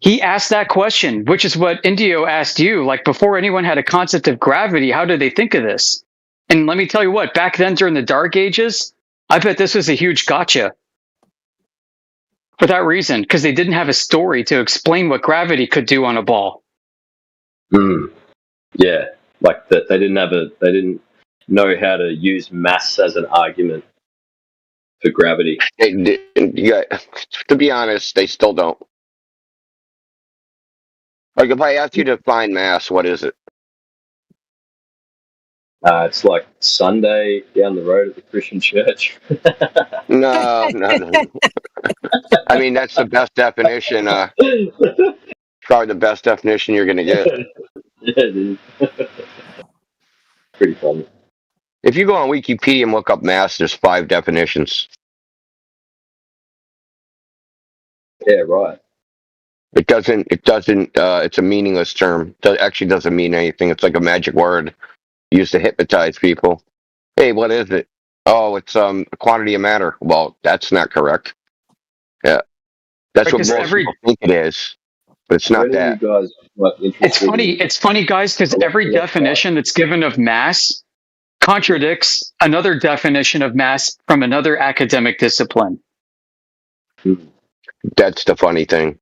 He asked that question, which is what Indio asked you. Like, before anyone had a concept of gravity, how did they think of this? And let me tell you what, back then during the Dark Ages, I bet this was a huge gotcha. For that reason, because they didn't have a story to explain what gravity could do on a ball. Yeah, like that. They didn't know how to use mass as an argument for gravity. Yeah, to be honest, they still don't. Like, if I ask you to define mass, what is it? It's like Sunday down the road at the Christian church. No. I mean, that's the best definition. Probably the best definition you're going to get. Yeah, dude. Pretty funny. If you go on Wikipedia and look up mass, there's 5 definitions. Yeah, right. It doesn't, it's a meaningless term. It actually doesn't mean anything. It's like a magic word used to hypnotize people. Hey, what is it? Oh, it's a quantity of matter. Well, that's not correct. Yeah. That's what most people think it is, but it's not that. It's funny, guys, because every definition that's given of mass contradicts another definition of mass from another academic discipline. That's the funny thing.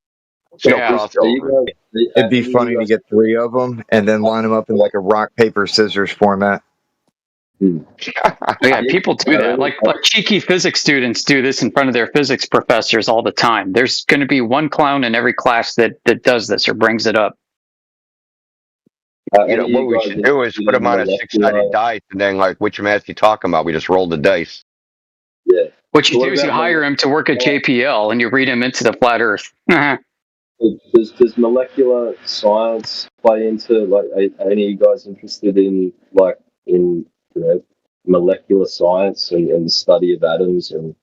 It'd be funny to get 3 of them and then line them up in like a rock, paper, scissors format. Yeah, people do that. Like cheeky physics students do this in front of their physics professors all the time. There's going to be one clown in every class that does this or brings it up. What we should do is put them on a 6-sided dice, and then, like, which math you talking about? We just roll the dice. Yeah. What you do is you hire him to work at JPL, and you read him into the flat Earth. Does molecular science play into, like, are any of you guys interested in molecular science and the study of atoms and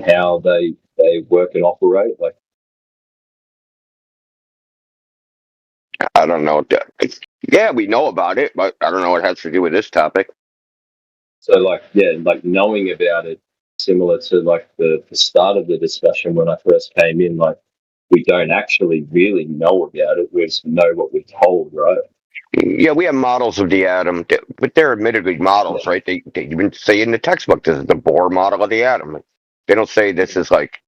how they work and operate? Like, I don't know. Yeah, we know about it, but I don't know what it has to do with this topic. So, like knowing about it, similar to like the start of the discussion when I first came in, like, we don't actually really know about it. We just know what we're told, right? Yeah, we have models of the atom, but they're admittedly models, right? They even say in the textbook, this is the Bohr model of the atom. They don't say this is like...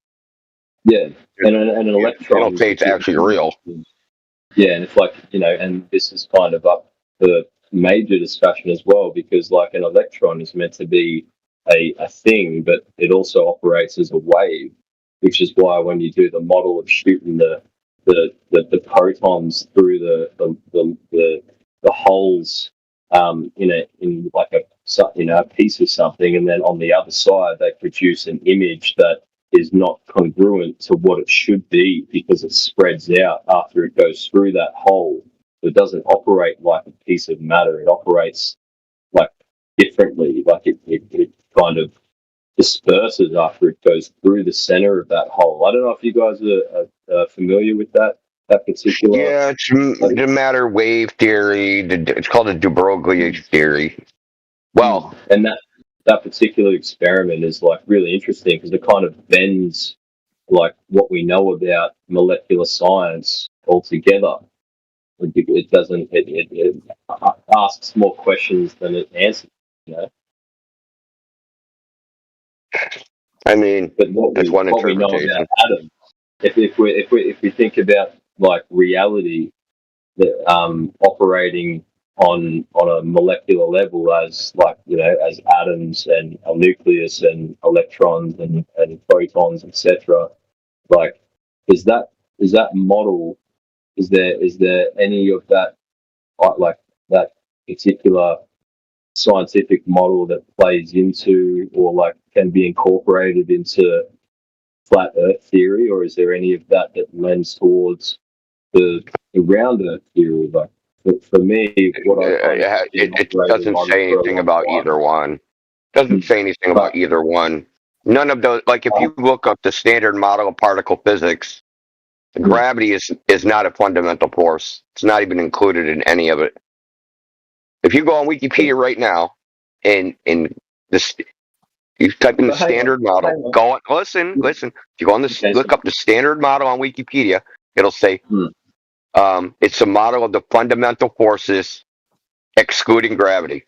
Yeah, and an electron... They don't say it's actually real. Yeah, and it's like, and this is kind of up for major discussion as well, because like an electron is meant to be a thing, but it also operates as a wave, which is why when you do the model of shooting the protons through the holes in a piece of something, and then on the other side they produce an image that is not congruent to what it should be because it spreads out after it goes through that hole. It doesn't operate like a piece of matter. It operates like differently, like it kind of disperses after it goes through the center of that hole. I don't know if you guys are familiar with that particular... Yeah, it's the matter wave theory. It's called the de Broglie theory. Well, and that particular experiment is like really interesting because it kind of bends like what we know about molecular science altogether. It doesn't. It asks more questions than it answers. You know. I mean, but what we know about atoms, if we think about like reality, that operating on a molecular level as like as atoms and a nucleus and electrons and photons, etc. Like, is that model? Is there any of that like that particular scientific model that plays into or like can be incorporated into flat Earth theory, or is there any of that lends towards the round Earth theory? Like for me, what it doesn't say anything about either one. Doesn't say anything about either one. None of those. Like if you look up the standard model of particle physics, gravity is not a fundamental force. It's not even included in any of it. If you go on Wikipedia right now and this, you type in the standard model. Go on, listen. If you go on this, look up the standard model on Wikipedia. It'll say it's a model of the fundamental forces excluding gravity.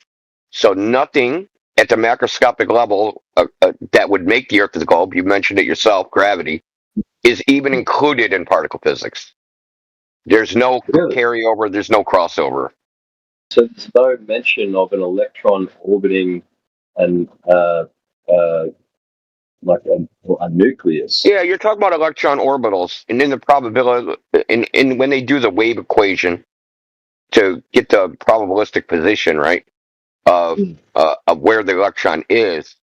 So nothing at the macroscopic level that would make the Earth the globe. You mentioned it yourself. Gravity is even included in particle physics. There's no carryover. There's no crossover. So there's no mention of an electron orbiting and like a nucleus. Yeah, you're talking about electron orbitals, and in the probability, in when they do the wave equation to get the probabilistic position right of where the electron is,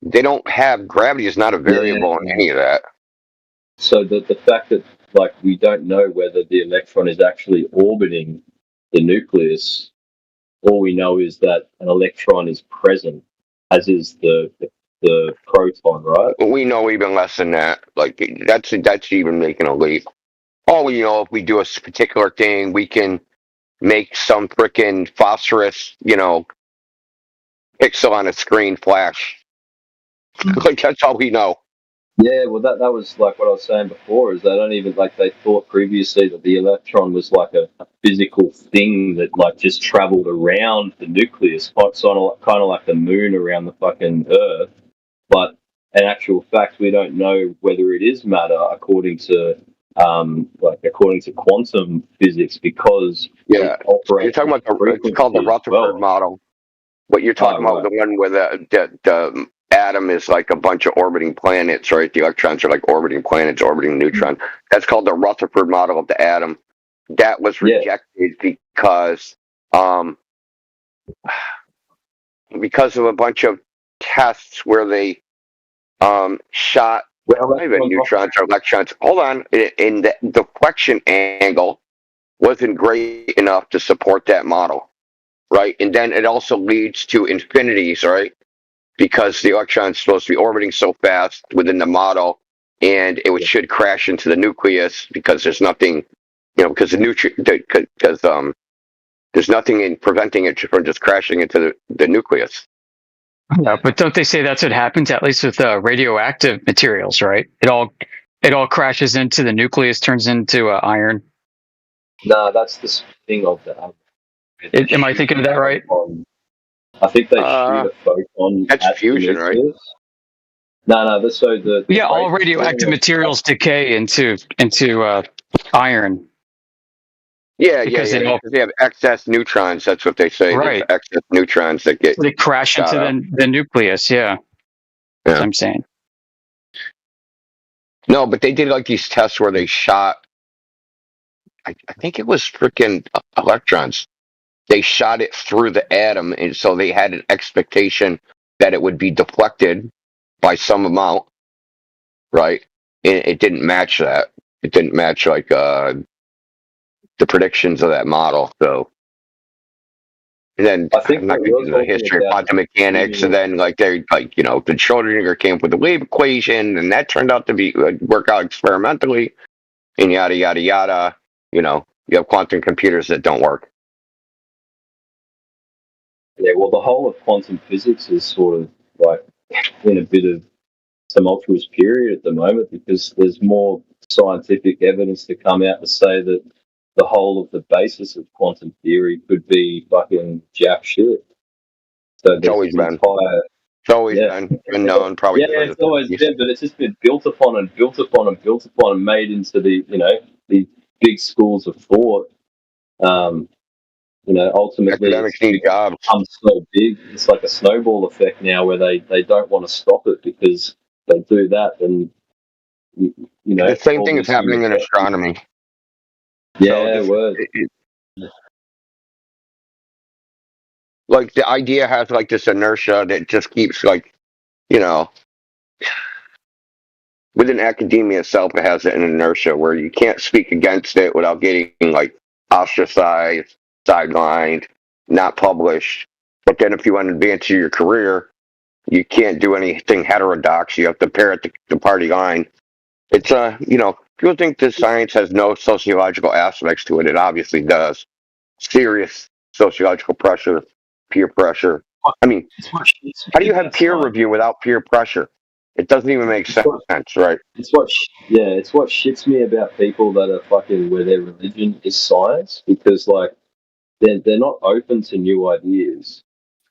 they don't have gravity is not a variable in any of that. So the fact that like we don't know whether the electron is actually orbiting the nucleus, all we know is that an electron is present, as is the proton, right? We know even less than that. Like that's even making a leap. All we know, if we do a particular thing, we can make some frickin' phosphorus, pixel on a screen flash. Like that's all we know. Yeah, well, that was like what I was saying before. Is they don't even like they thought previously that the electron was like a physical thing that like just traveled around the nucleus, kind of like the moon around the fucking Earth. But in actual fact, we don't know whether it is matter according to quantum physics because you're talking about it's called the Rutherford model. What you're talking about, the one where the atom is like a bunch of orbiting planets, right? The electrons are like orbiting planets, orbiting neutron. That's called the Rutherford model of the atom. That was rejected because of a bunch of tests where they shot neutrons or electrons. Hold on, and the deflection angle wasn't great enough to support that model, right? And then it also leads to infinities, right? Because the electron's supposed to be orbiting so fast within the model, and it should crash into the nucleus because there's nothing, because there's nothing in preventing it from just crashing into the nucleus. Yeah, but don't they say that's what happens at least with radioactive materials, right? It all crashes into the nucleus, turns into iron. No, that's the thing of that. Am I thinking of that right? I think they shoot a photon. That's fusion, right? No. So all radioactive materials decay into iron. Yeah, because they have excess neutrons. That's what they say. Right, there's excess neutrons that they crash into the nucleus. Yeah, that's what I'm saying. No, but they did like these tests where they shot. I think it was freaking electrons. They shot it through the atom, and so they had an expectation that it would be deflected by some amount, right? It didn't match that. It didn't match like the predictions of that model. So, and then I think I'm not going to do the history of quantum mechanics, and then the Schrodinger came up with the wave equation, and that turned out to work out experimentally, and yada yada yada. You have quantum computers that don't work. Yeah, well, the whole of quantum physics is sort of like in a bit of tumultuous period at the moment because there's more scientific evidence to come out to say that the whole of the basis of quantum theory could be fucking jack shit. So It's always been. entire, It's always been known, probably. yeah, it's always been, but it's just been built upon and built upon and built upon and made into the, you know, the big schools of thought. You know, ultimately academics need jobs. Becomes so big, it's like a snowball effect now where they don't want to stop it because they do that and you know the same thing is happening in astronomy. Yeah, like the idea has like this inertia that just keeps like, you know, within academia itself, it has an inertia where you can't speak against it without getting like ostracized, sidelined, not published. But then if you want to advance your career, you can't do anything heterodox. You have to parrot the party line. It's you know, people think this science has no sociological aspects to it. It obviously does. Serious sociological pressure, peer pressure. I mean, how do you have peer review without peer pressure? It doesn't even make sense, right? It's what shits me about people that are fucking where their religion is science because like they're not open to new ideas,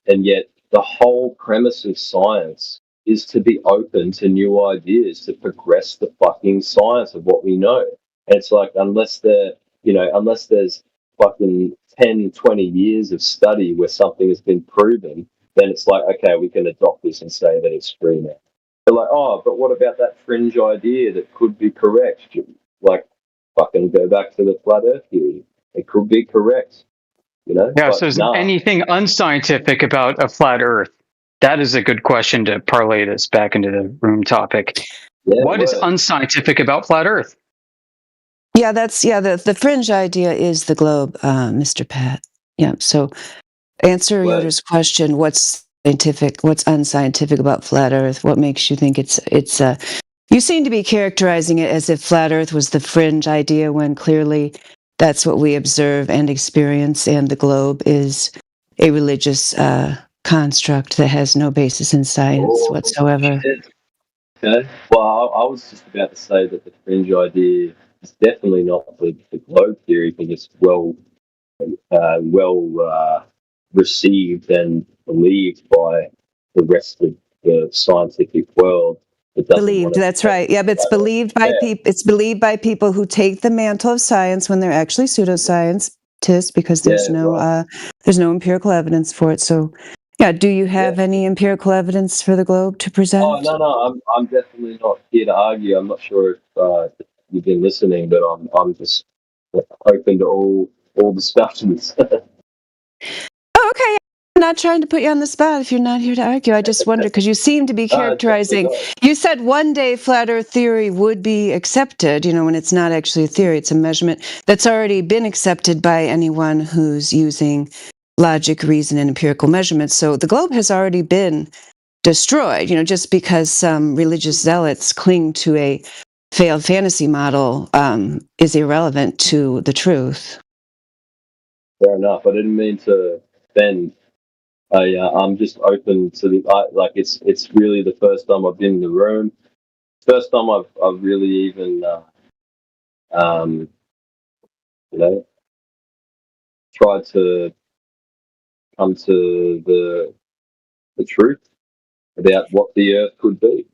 and yet the whole premise of science is to be open to new ideas, to progress the fucking science of what we know. And it's like, unless there's fucking 10, 20 years of study where something has been proven, then it's like, okay, we can adopt this and say that it's free now. They're like, oh, but what about that fringe idea that could be correct? Like, fucking go back to the flat earth theory. It could be correct. You know? Yeah, so is anything unscientific about a flat earth? That is a good question to parlay this back into the room topic. Yeah, what is unscientific about flat earth? Yeah, the fringe idea is the globe, Mr. Pat. Yeah, so answer Yoder's question, what's scientific, what's unscientific about flat earth? What makes you think it's you seem to be characterizing it as if flat earth was the fringe idea when clearly that's what we observe and experience, and the globe is a religious construct that has no basis in science whatsoever. Okay. Well, I was just about to say that the fringe idea is definitely not the globe theory because it's well received and believed by the rest of the scientific world. Believed, that's right. Yeah, but it's believed by people. It's believed by people who take the mantle of science when they're actually pseudoscientists, because there's no empirical evidence for it. So, yeah, do you have any empirical evidence for the globe to present? Oh no, I'm definitely not here to argue. I'm not sure if you've been listening, but I'm just open to all discussions. Oh, okay. I'm not trying to put you on the spot if you're not here to argue. I just wonder, because you seem to be characterizing, you said one day flat earth theory would be accepted, you know, when it's not actually a theory, it's a measurement that's already been accepted by anyone who's using logic, reason, and empirical measurements. So the globe has already been destroyed, you know, just because some religious zealots cling to a failed fantasy model is irrelevant to the truth. Fair enough. I didn't mean to bend. I'm just open to the it's really the first time I've been in the room. First time I've really even you know, tried to come to the truth about what the earth could be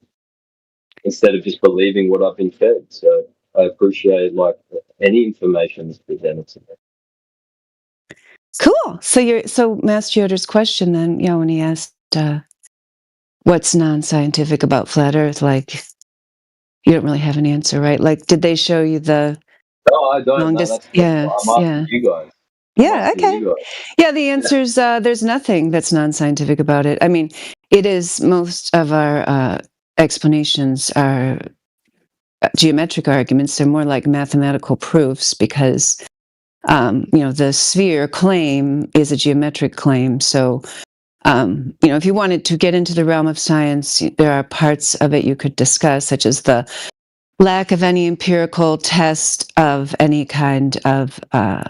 instead of just believing what I've been fed. So I appreciate like any information that's presented to me. Cool. So Master Yoder's question then, you know, when he asked what's non-scientific about flat earth, like you don't really have an answer, right? Like, did they show you the No, I don't. I'm asking you guys. Yeah, okay. Yeah, the answer's there's nothing that's non-scientific about it. I mean, it is, most of our explanations are geometric arguments. They're more like mathematical proofs because you know, the sphere claim is a geometric claim. So, you know, if you wanted to get into the realm of science, there are parts of it you could discuss, such as the lack of any empirical test of any kind of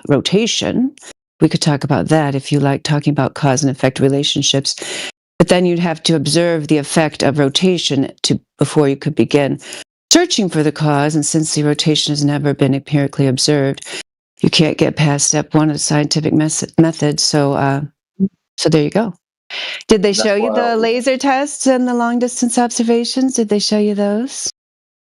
rotation. We could talk about that if you like talking about cause and effect relationships. But then you'd have to observe the effect of rotation before you could begin searching for the cause. And since the rotation has never been empirically observed, you can't get past step one of the scientific method. So there you go. Did they show you the laser tests and the long distance observations? Did they show you those?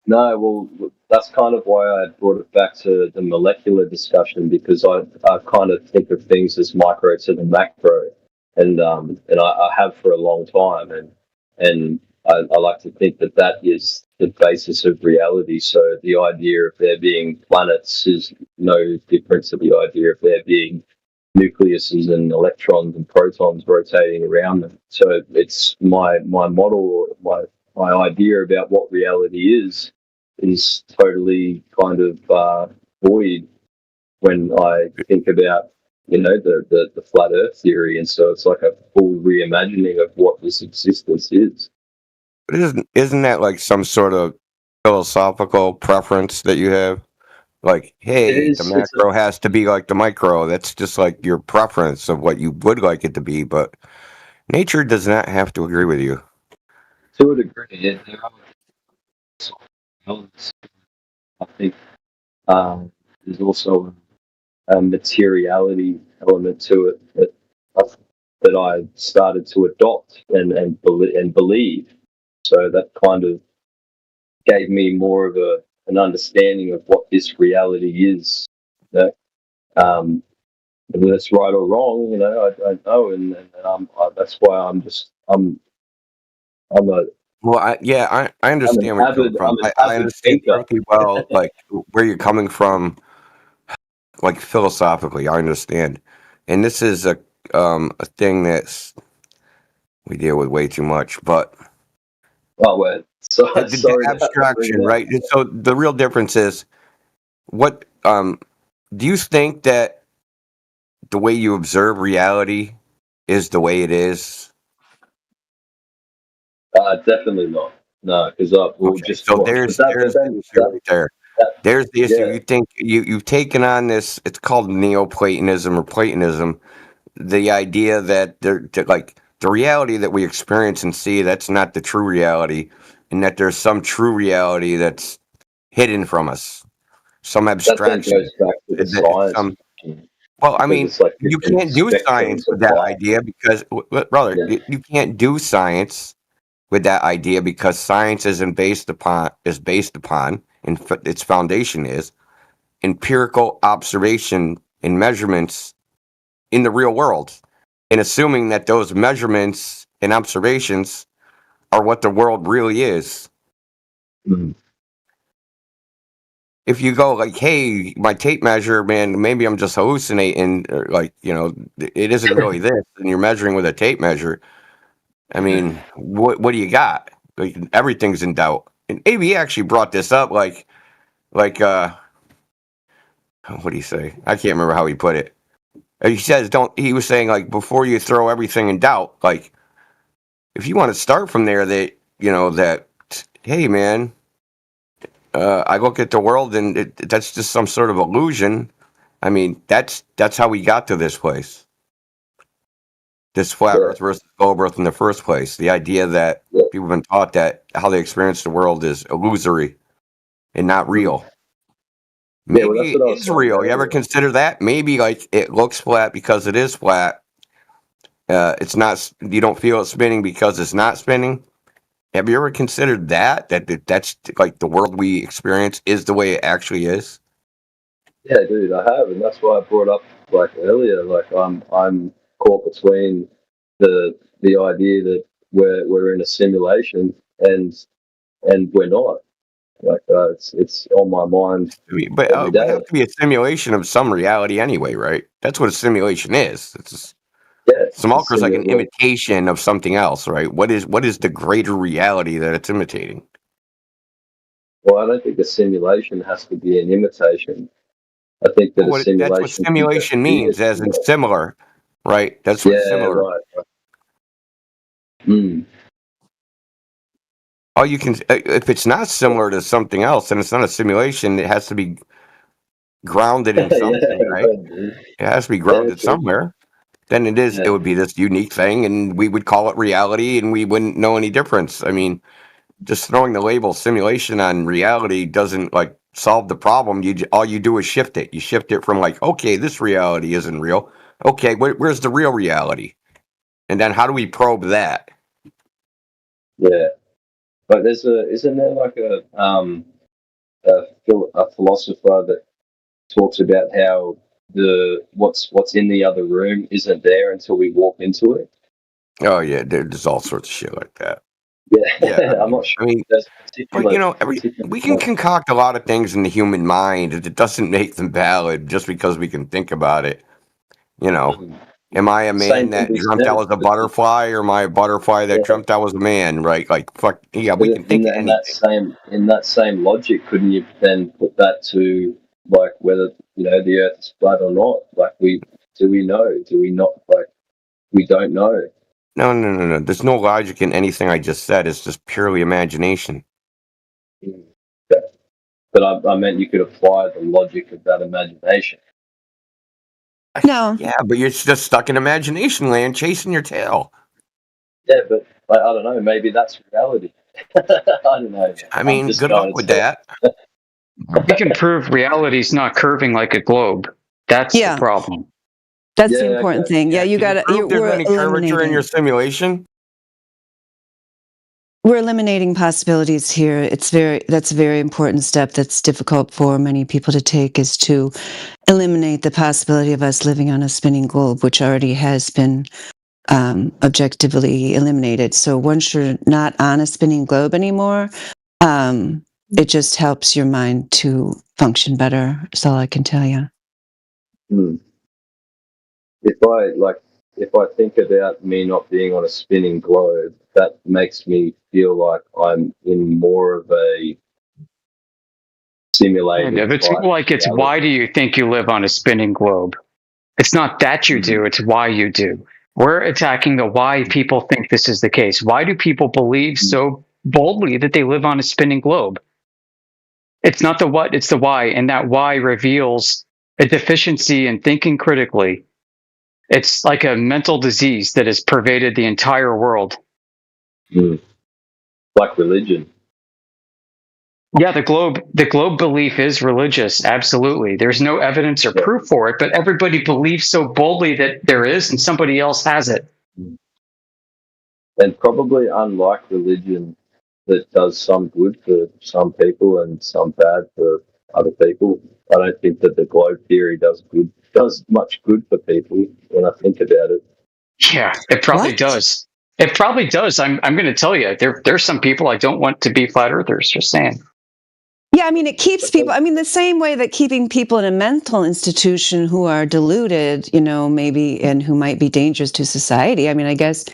No, well, that's kind of why I brought it back to the molecular discussion, because I kind of think of things as micro to the macro, and I have for a long time, and I like to think that is the basis of reality. So the idea of there being planets is no different to the idea of there being nucleuses and electrons and protons rotating around them. So it's my model, my idea about what reality is totally kind of void when I think about the flat Earth theory, and so it's like a full reimagining of what this existence is. But isn't that like some sort of philosophical preference that you have? Like, hey, the macro has to be like the micro. That's just like your preference of what you would like it to be, but nature does not have to agree with you. To a degree, yeah, there are elements. I think there's also a materiality element to it that I started to adopt and believe. So that kind of gave me more of an understanding of what this reality is. Whether that's right or wrong, I don't know, and that's why I'm a Well, I understand where you're coming from. I understand perfectly well, like where you're coming from, like philosophically. I understand, and this is a thing that's we deal with way too much. But the abstraction, right? And so the real difference is what do you think that the way you observe reality is the way it is? Definitely not. No, because there's the issue right there. There's the issue. You think you've taken on this. It's called Neoplatonism or Platonism. The idea that like the reality that we experience and see, that's not the true reality, and that there's some true reality that's hidden from us, some abstraction. Well, I mean, you can't do science with that idea because, brother, you can't do science with that idea because science is based upon, and its foundation is empirical observation and measurements in the real world, and assuming that those measurements and observations are what the world really is. Mm-hmm. If you go like, hey, my tape measure, man, maybe I'm just hallucinating, or like, it isn't really this, and you're measuring with a tape measure. I mean, what do you got? Like, everything's in doubt. And AB actually brought this up, like, what do you say? I can't remember how he put it. He says, he was saying, like, before you throw everything in doubt, like, if you want to start from there, that, hey, man, I look at the world and that's just some sort of illusion. I mean, that's how we got to this place. This flat Earth versus globe Earth in the first place. The idea that people have been taught that how they experience the world is illusory and not real. Maybe it is real. You ever consider that? Maybe like it looks flat because it is flat. It's not. You don't feel it spinning because it's not spinning. Have you ever considered that's like the world we experience is the way it actually is? Yeah, dude, I have, and that's why I brought up like earlier. Like I'm caught between the idea that we're in a simulation and we're not. Like it's on my mind. But it would have to be a simulation of some reality anyway, right? That's what a simulation is. It's simulacra is like an imitation of something else, right? What is the greater reality that it's imitating? Well, I don't think a simulation has to be an imitation. I think that a simulation. That's what simulation means, as in similar, right? That's what similar. Right. Mm. Oh, you can. If it's not similar to something else, then it's not a simulation. It has to be grounded in something, right? It has to be grounded somewhere. then it would be this unique thing, and we would call it reality, and we wouldn't know any difference. I mean, just throwing the label simulation on reality doesn't like solve the problem. All you do is shift it. You shift it from like, okay, this reality isn't real. Okay, where's the real reality? And then how do we probe that? Yeah, but isn't there like a philosopher that talks about how what's in the other room isn't there until we walk into it? Oh yeah, there's all sorts of shit like that. Yeah, I'm not sure. I mean, but we can concoct a lot of things in the human mind. It doesn't make them valid just because we can think about it. You know, am I a man that dreamt I was a butterfly, or am I a butterfly that dreamt I was a man? Right? Like, fuck, yeah, we can think of anything. In that same logic, couldn't you then put that to like whether the Earth is flat or not? Like, do we know? Do we not? Like, we don't know. No. There's no logic in anything I just said. It's just purely imagination. Yeah. But I meant you could apply the logic of that imagination. No. Yeah, but you're just stuck in imagination land chasing your tail. Yeah, but I don't know. Maybe that's reality. I don't know. I mean, good luck with that. We can prove reality's not curving like a globe. That's the problem. That's the important thing. Yeah, you got to. There's any curvature in your simulation? We're eliminating possibilities here. That's a very important step that's difficult for many people to take, is to eliminate the possibility of us living on a spinning globe, which already has been objectively eliminated. So once you're not on a spinning globe anymore, it just helps your mind to function better. That's all I can tell you. If I think about me not being on a spinning globe, that makes me feel like I'm in more of a simulated. Yeah, it's like it's why do you think you live on a spinning globe? It's not that you do, it's why you do. We're attacking the why people think this is the case. Why do people believe so boldly that they live on a spinning globe? It's not the what, it's the why, and that why reveals a deficiency in thinking critically. It's like a mental disease that has pervaded the entire world. Like religion. Yeah, the globe belief is religious. Absolutely. There's no evidence or proof for it, but everybody believes so boldly that there is and somebody else has it. And probably unlike religion, that does some good for some people and some bad for other people. I don't think that the globe theory does much good for people when I think about it. Yeah, it probably does. It probably does. I'm going to tell you, there's some people I don't want to be flat earthers, just saying. Yeah, I mean, it keeps people, the same way that keeping people in a mental institution who are deluded, maybe, and who might be dangerous to society. I mean, I guess,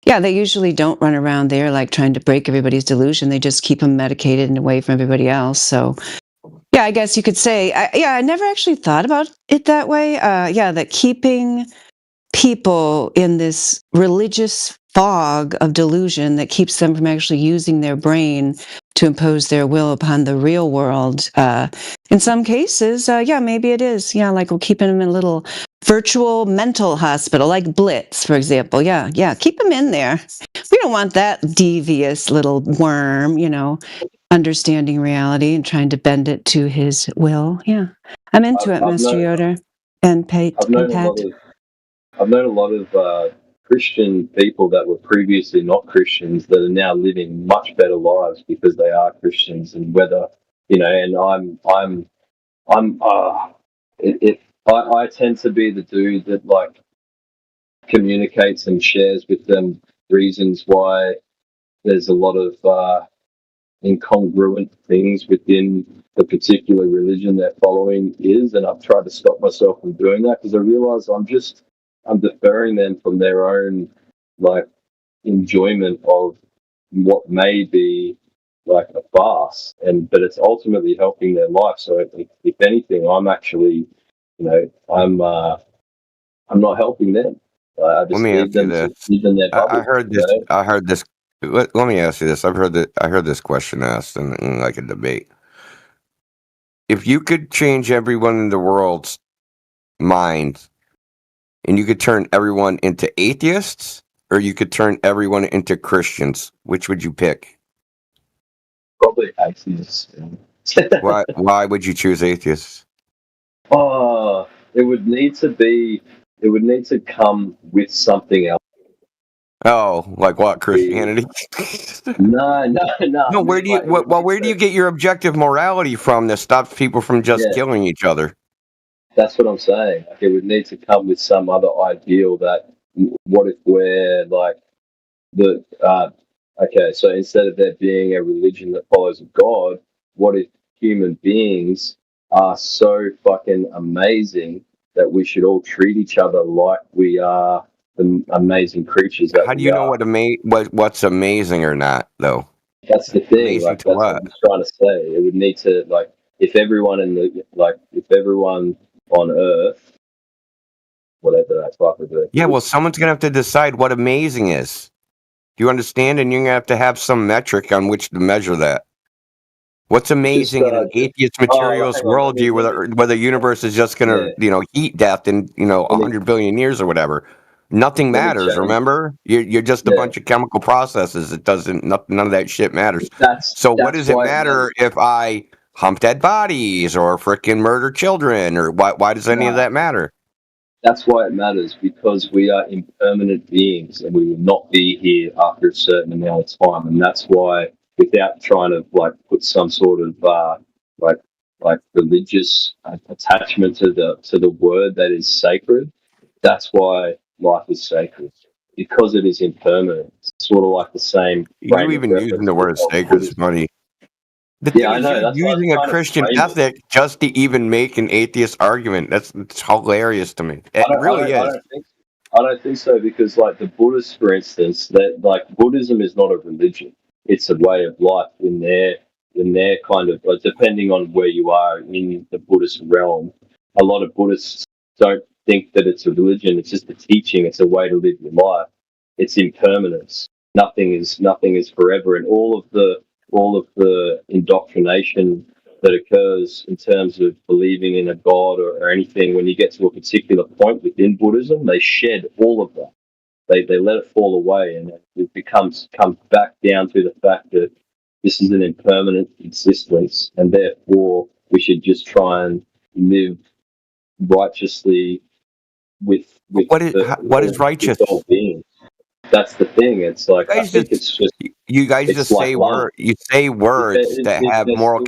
yeah, they usually don't run around there like trying to break everybody's delusion. They just keep them medicated and away from everybody else. So, yeah, I guess you could say, I never actually thought about it that way. That keeping people in this religious fog of delusion that keeps them from actually using their brain to impose their will upon the real world. In some cases, maybe it is. Yeah, like we're keeping them in a little virtual mental hospital, like Blitz, for example. Yeah, keep them in there. We don't want that devious little worm, understanding reality and trying to bend it to his will. Yeah, I'm into it, Mr. Yoder and Pat. I've known a lot of Christian people that were previously not Christians that are now living much better lives because they are Christians, and whether and I tend to be the dude that like communicates and shares with them reasons why there's a lot of incongruent things within the particular religion they're following and I've tried to stop myself from doing that because I realize I'm deferring them from their own like enjoyment of what may be like a farce, but it's ultimately helping their life. So if anything, I'm actually, I'm not helping them. I just need them to live in their bubble. I heard this. Let me ask you this. I heard this question asked in like a debate. If you could change everyone in the world's mind and you could turn everyone into atheists, or you could turn everyone into Christians. Which would you pick? Probably atheists. Why would you choose atheists? Oh, it would need to come with something else. Oh, like what? Christianity? No. No, where do you? Where do you get your objective morality from that stops people from just killing each other? That's what I'm saying. Like, it would need to come with some other ideal that. What if we're like the okay? So instead of there being a religion that follows God, what if human beings are so fucking amazing that we should all treat each other like we are the amazing creatures that How do you know what's amazing or not, though? That's the thing. Amazing like to that's what? what I'm trying to say. It would need to like if everyone if everyone on Earth, whatever that type of Earth. Yeah, well, someone's gonna have to decide what amazing is. Do you understand? And you're gonna have to have some metric on which to measure that. What's amazing in an atheist materialist worldview where the universe is just gonna, heat death in, 100 billion years or whatever? Nothing matters. Remember, you're just a bunch of chemical processes. It doesn't. None of that shit matters. So what does it matter if I hump dead bodies or frickin' murder children or why does any of that matter? That's why it matters, because we are impermanent beings and we will not be here after a certain amount of time, and that's why, without trying to put some sort of religious attachment to the word that is sacred, that's why life is sacred, because it is impermanent. It's sort of like the same. You even using the word sacred is funny. The thing is, you're using a Christian ethic just to even make an atheist argument. It's hilarious to me. It really is. I don't think so, because the Buddhists, for instance, that Buddhism is not a religion; it's a way of life in their kind of depending on where you are in the Buddhist realm. A lot of Buddhists don't think that it's a religion; it's just a teaching. It's a way to live your life. It's impermanence. Nothing is forever, and all of the indoctrination that occurs in terms of believing in a god or anything, when you get to a particular point within Buddhism, they shed all of that. They let it fall away, and it comes back down to the fact that this is an impermanent existence, and therefore we should just try and live righteously with what is righteous? With all beings. That's the thing. It's like I think it's just you guys just say words. You say words that have moral.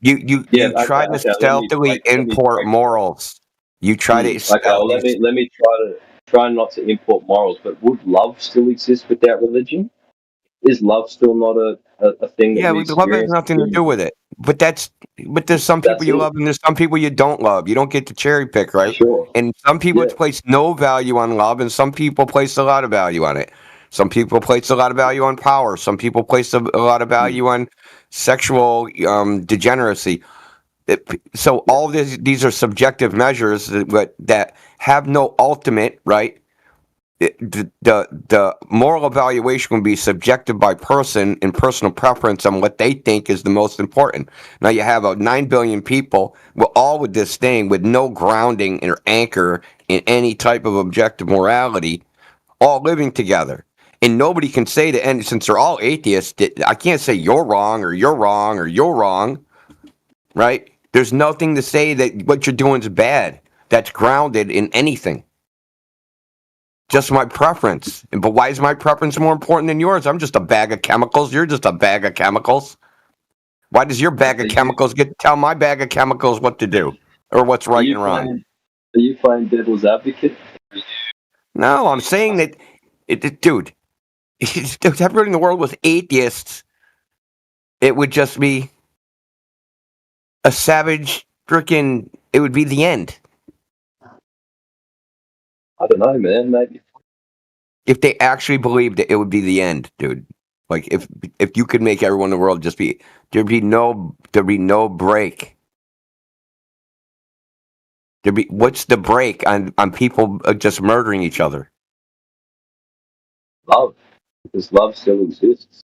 You try to stealthily import morals. You try to. Okay, well, let me try not to import morals. But would love still exist without religion? Is love still not a thing? Yeah, love has nothing to do with it. But there's some people you love and there's some people you don't love. You don't get to cherry pick, right? Sure. And some people place no value on love, and some people place a lot of value on it. Some people place a lot of value on power. Some people place a lot of value on sexual degeneracy. So all these are subjective measures that have no ultimate, right? The moral evaluation will be subjective by person and personal preference on what they think is the most important. Now you have 9 billion people all with this thing with no grounding or anchor in any type of objective morality, all living together. And nobody can say to end, since they're all atheists, I can't say you're wrong or you're wrong or you're wrong, right? There's nothing to say that what you're doing is bad that's grounded in anything. Just my preference. But why is my preference more important than yours? I'm just a bag of chemicals. You're just a bag of chemicals. Why does your bag of chemicals get to tell my bag of chemicals what to do or what's right and wrong? Are you playing devil's advocate? No, I'm saying that, dude, if everybody in the world was atheists, it would just be a savage freaking, it would be the end. I don't know, man. Maybe if they actually believed it would be the end, dude. Like if you could make everyone in the world just be, there'd be no break. What's the break on people just murdering each other? Love, because love still exists.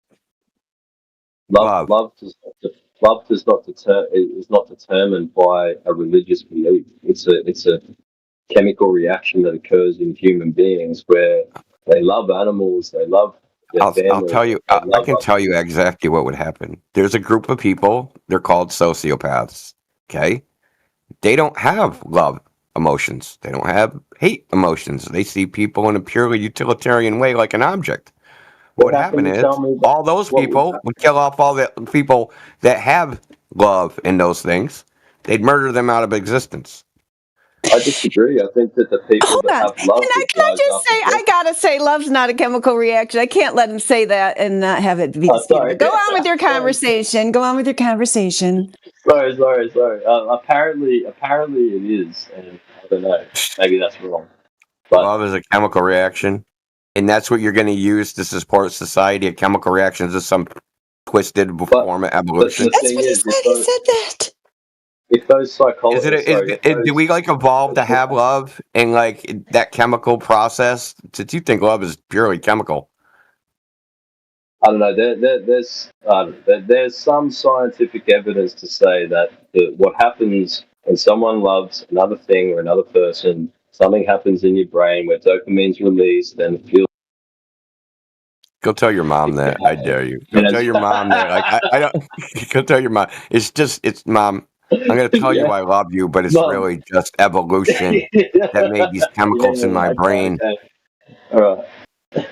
Love is not determined by a religious belief. It's a chemical reaction that occurs in human beings where they love animals, they love their I'll family. tell you. I can tell you exactly what would happen. There's a group of people. They're called sociopaths. Okay, they don't have love emotions. They don't have hate emotions. They see people in a purely utilitarian way, like an object. What would happen is all those people would kill off all the people that have love in those things. They'd murder them out of existence. I disagree. I think that the people that have love. Can I just say, I gotta say, love's not a chemical reaction. I can't let him say that and not have it be. But go on with your conversation. Go on with your conversation. Sorry. Apparently it is, and I don't know. Maybe that's wrong. But love is a chemical reaction, and that's what you're going to use to support society. A chemical reaction is some twisted form of evolution. That's what he said. He said that. If those psychologists, do we like evolve to have love and like that chemical process? Do you think love is purely chemical? I don't know. There's some scientific evidence to say that what happens when someone loves another thing or another person, something happens in your brain where dopamine's released, and it feels. Go tell your mom that. I dare you. Go tell your mom that. Like I don't. Go tell your mom. It's mom. I'm going to tell you I love you, but it's really just evolution that made these chemicals in my brain. All right.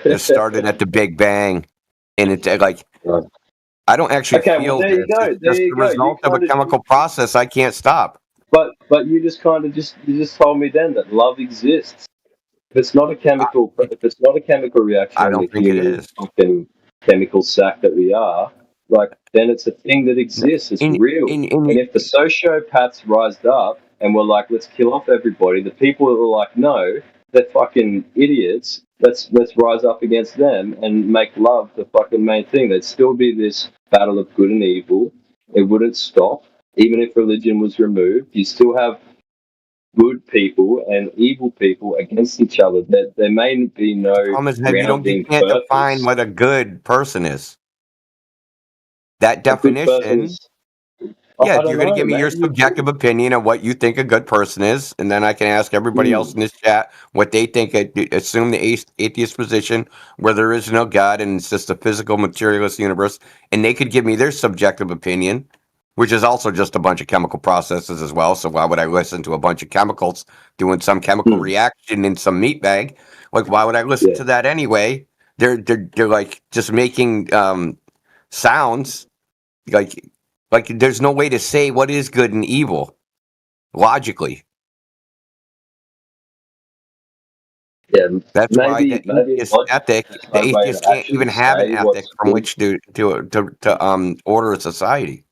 It started at the Big Bang, and it's like I don't actually feel this. It's just the result of a chemical process I can't stop. But you just told me then that love exists. If it's not a chemical, reaction, I don't think it is. Fucking chemical sack that we are. Like, then it's a thing that exists. It's real. And if the sociopaths rised up and were like, let's kill off everybody, the people that were like, no, they're fucking idiots. Let's rise up against them and make love the fucking main thing. There'd still be this battle of good and evil. It wouldn't stop. Even if religion was removed, you still have good people and evil people against each other. There may be no. You can't define what a good person is. That definition, you're going to give me your subjective opinion of what you think a good person is, and then I can ask everybody else in this chat what they think. Assume the atheist position where there is no God and it's just a physical, materialist universe, and they could give me their subjective opinion, which is also just a bunch of chemical processes as well. So why would I listen to a bunch of chemicals doing some chemical reaction in some meat bag? Like, why would I listen to that anyway? They're like just making sounds like there's no way to say what is good and evil logically. Yeah, that's why the atheists can't even have an ethic from which to order a society.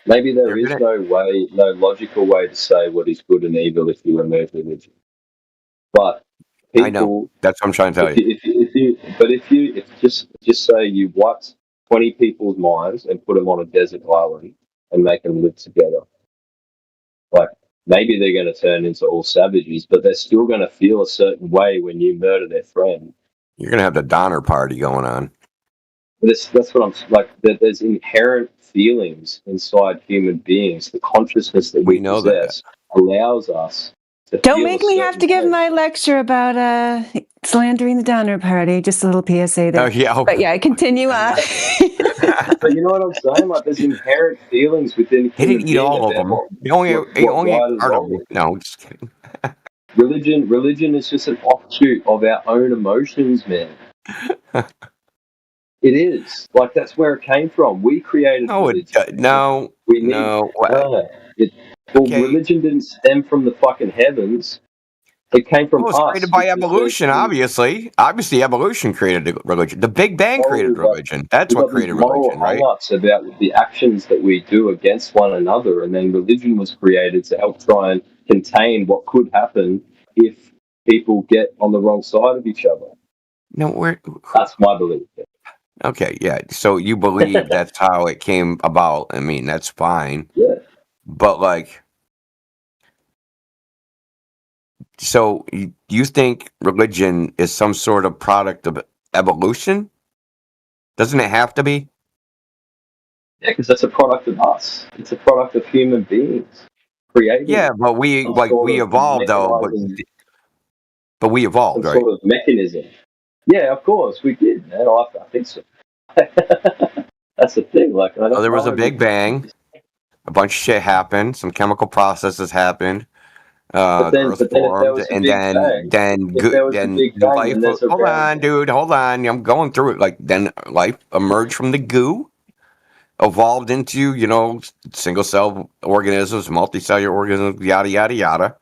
Maybe there is no logical way to say what is good and evil if you remove religion. But people, I know that's what I'm trying to tell you. If you just say you wiped 20 people's minds and put them on a desert island and make them live together, like maybe they're going to turn into all savages, but they're still going to feel a certain way when you murder their friend. You're going to have the Donner Party going on. That's what I'm like. There's inherent feelings inside human beings. The consciousness that we possess allows us to. Don't make me have to give my lecture about slandering the Donner Party. Just a little PSA there. Oh yeah, but yeah, continue on. But you know what I'm saying? Like, there's inherent feelings within. He didn't eat all of them. He only ate part of them. No, just kidding. Religion is just an offshoot of our own emotions, man. It is. Like, that's where it came from. We created religion. Religion didn't stem from the fucking heavens. It came from us. It was created by evolution, obviously. Obviously, evolution created religion. The Big Bang created religion. That's what created religion, right? About the actions that we do against one another, and then religion was created to help try and contain what could happen if people get on the wrong side of each other. No, that's my belief. Okay, yeah. So you believe that's how it came about. I mean, that's fine. Yeah. But like, so you think religion is some sort of product of evolution? Doesn't it have to be? Yeah, because that's a product of us. It's a product of human beings. created. Yeah, but we evolved though. But we evolved, right? Sort of mechanism. Yeah, of course we did, man. I think so. That's the thing. Like, So there was a big bang. A bunch of shit happened. Some chemical processes happened. The Earth formed, and then life. Hold on, dude. Hold on. I'm going through it. Like, then life emerged from the goo, evolved into single cell organisms, multicellular organisms, yada yada yada.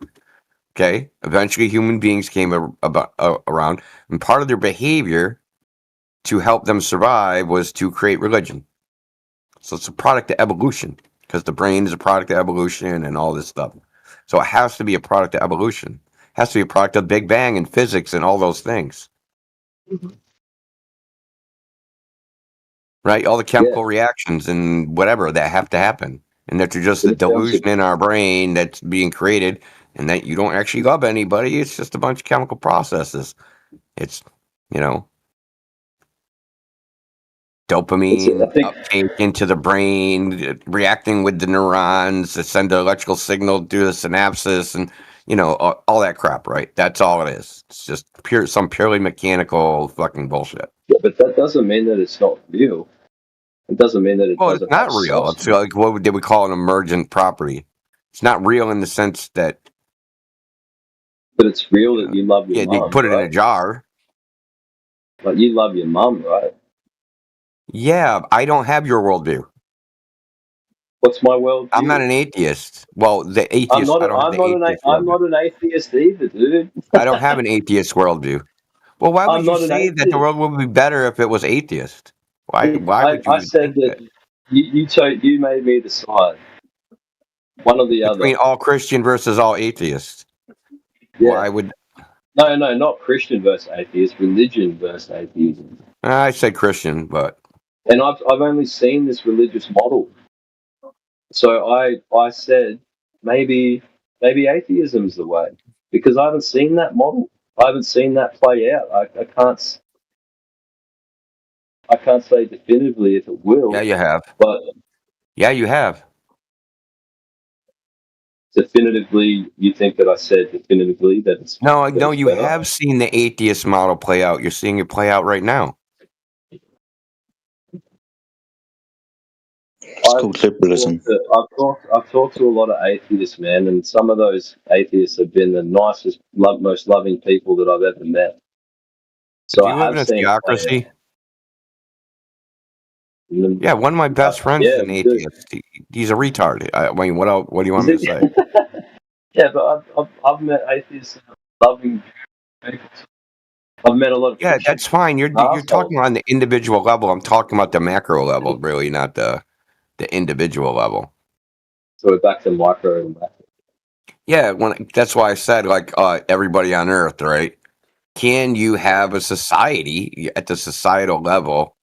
Okay. Eventually, human beings came around, and part of their behavior to help them survive was to create religion. So it's a product of evolution, because the brain is a product of evolution and all this stuff. So it has to be a product of evolution. It has to be a product of Big Bang and physics and all those things. Mm-hmm. Right? All the chemical reactions and whatever that have to happen. And that they're just a delusion in our brain that's being created, and that you don't actually love anybody. It's just a bunch of chemical processes. It's, dopamine uptake into the brain, reacting with the neurons to send the electrical signal through the synapses, and all that crap, right? That's all it is. It's just some purely mechanical fucking bullshit. Yeah, but that doesn't mean that it's not real. It doesn't mean that it doesn't. It's not real. It's like, what did we call an emergent property? It's not real in the sense that. But it's real that you love your mom. Yeah, you put it in a jar. Like, you love your mom, right? Yeah, I don't have your worldview. What's my worldview? I'm not an atheist. Well, the atheist. I'm not an atheist either, dude. I don't have an atheist worldview. Well, why would you say that the world would be better if it was atheist? Why would you? I said that you made me decide one or the other. Between all Christian versus all atheist. Yeah. Well, I would. No, not Christian versus atheist. Religion versus atheism. I said Christian, but. And I've only seen this religious model. So I said maybe atheism's the way, because I haven't seen that model. I haven't seen that play out. I can't say definitively if it will. Yeah, you have. But yeah, you have. Definitively, you think that I said definitively that it's no. You have seen the atheist model play out. You're seeing it play out right now. It's called liberalism. I've talked to a lot of atheists, man, and some of those atheists have been the nicest, most loving people that I've ever met. So do you live in a theocracy? Yeah, one of my best friends is an atheist. He's a retard. I mean, what else? What do you want me to say? Yeah, but I've met atheists, loving people. I've met a lot of. Yeah, that's fine. You're talking on the individual level. I'm talking about the macro level, really, not the individual level. So we're back to micro and macro. Yeah, that's why I said everybody on Earth, right? Can you have a society at the societal level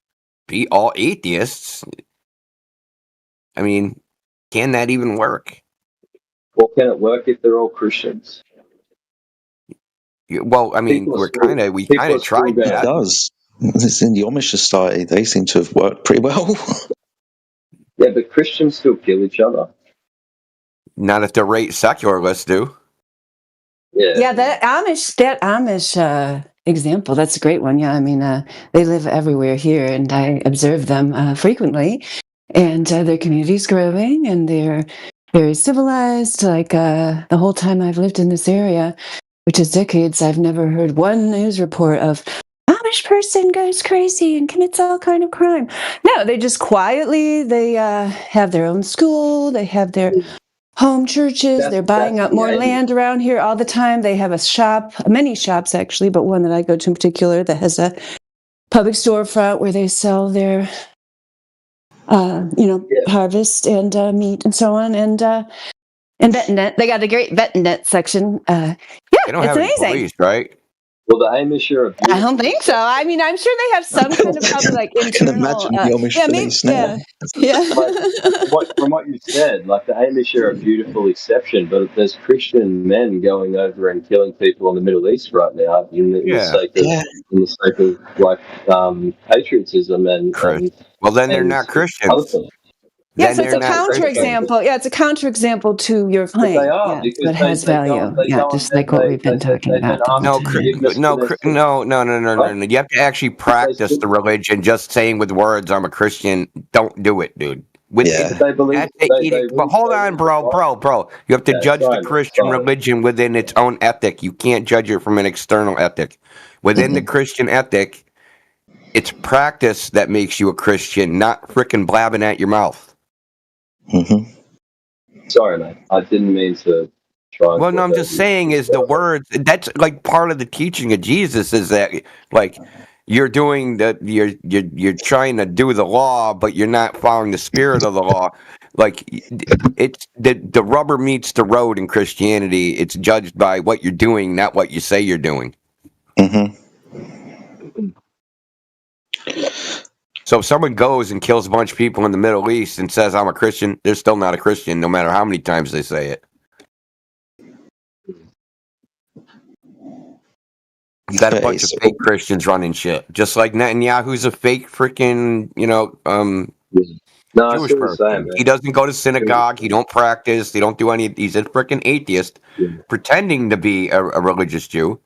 be all atheists? I mean, can that even work? Well, can it work if they're all Christians? Well, I mean, we kind of tried that. It does. It's in the Amish society. They seem to have worked pretty well. Yeah, but Christians still kill each other. Not if the rate secularists do. Yeah, that Amish example, that's a great one. Yeah, I mean, they live everywhere here, and I observe them frequently, and their community's growing, and they're very civilized. Like the whole time I've lived in this area, which is decades, I've never heard one news report of Amish person goes crazy and commits all kind of crime. No, they just quietly, they have their own school, they have their home churches, they're buying up more land around here all the time. They have a shop, many shops actually, but one that I go to in particular that has a public storefront where they sell their, harvest and meat and so on. And VetNet, they got a great VetNet section. They don't have any police, right? Well, the Amish are. I don't think so. I mean, I'm sure they have some kind of probably like internal. I can imagine the Amish police now. From what you said, like the Amish are a beautiful exception, but there's Christian men going over and killing people in the Middle East right now in the sake of like patriotism and. Well, then they're not Christians. Yes, it's a counterexample. Yeah, it's a counterexample to your claim. But they are, yeah, because it has value. Yeah, just like what we've been talking about. No, no. You have to actually practice the religion. Just saying with words, "I'm a Christian," don't do it, dude. But hold on, bro. You have to judge the Christian religion within its own ethic. You can't judge it from an external ethic. Within the Christian ethic, it's practice that makes you a Christian, not frickin' blabbing at your mouth. Sorry, man. I didn't mean to try. Well, no, I'm just saying is the words. That's like part of the teaching of Jesus is that like you're doing that. You're trying to do the law, but you're not following the spirit of the law. Like it's the rubber meets the road in Christianity. It's judged by what you're doing, not what you say you're doing. So if someone goes and kills a bunch of people in the Middle East and says, "I'm a Christian," they're still not a Christian, no matter how many times they say it. You got a bunch of fake Christians running shit. Just like Netanyahu's a fake freaking, Jewish person. He doesn't go to synagogue. He don't practice. He don't do any. He's a freaking atheist, pretending to be a religious Jew.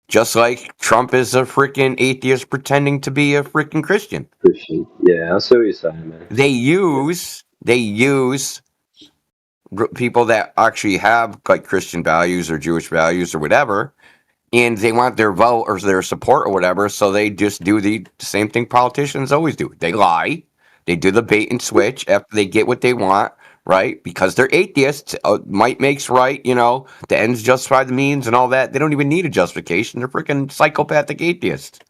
Just like Trump is a freaking atheist pretending to be a freaking Christian. Yeah, I see what you're saying, man. They use people that actually have like Christian values or Jewish values or whatever, and they want their vote or their support or whatever, so they just do the same thing politicians always do. They lie. They do the bait and switch after they get what they want. Right? Because they're atheists. Might makes right, the ends justify the means and all that. They don't even need a justification. They're freaking psychopathic atheists.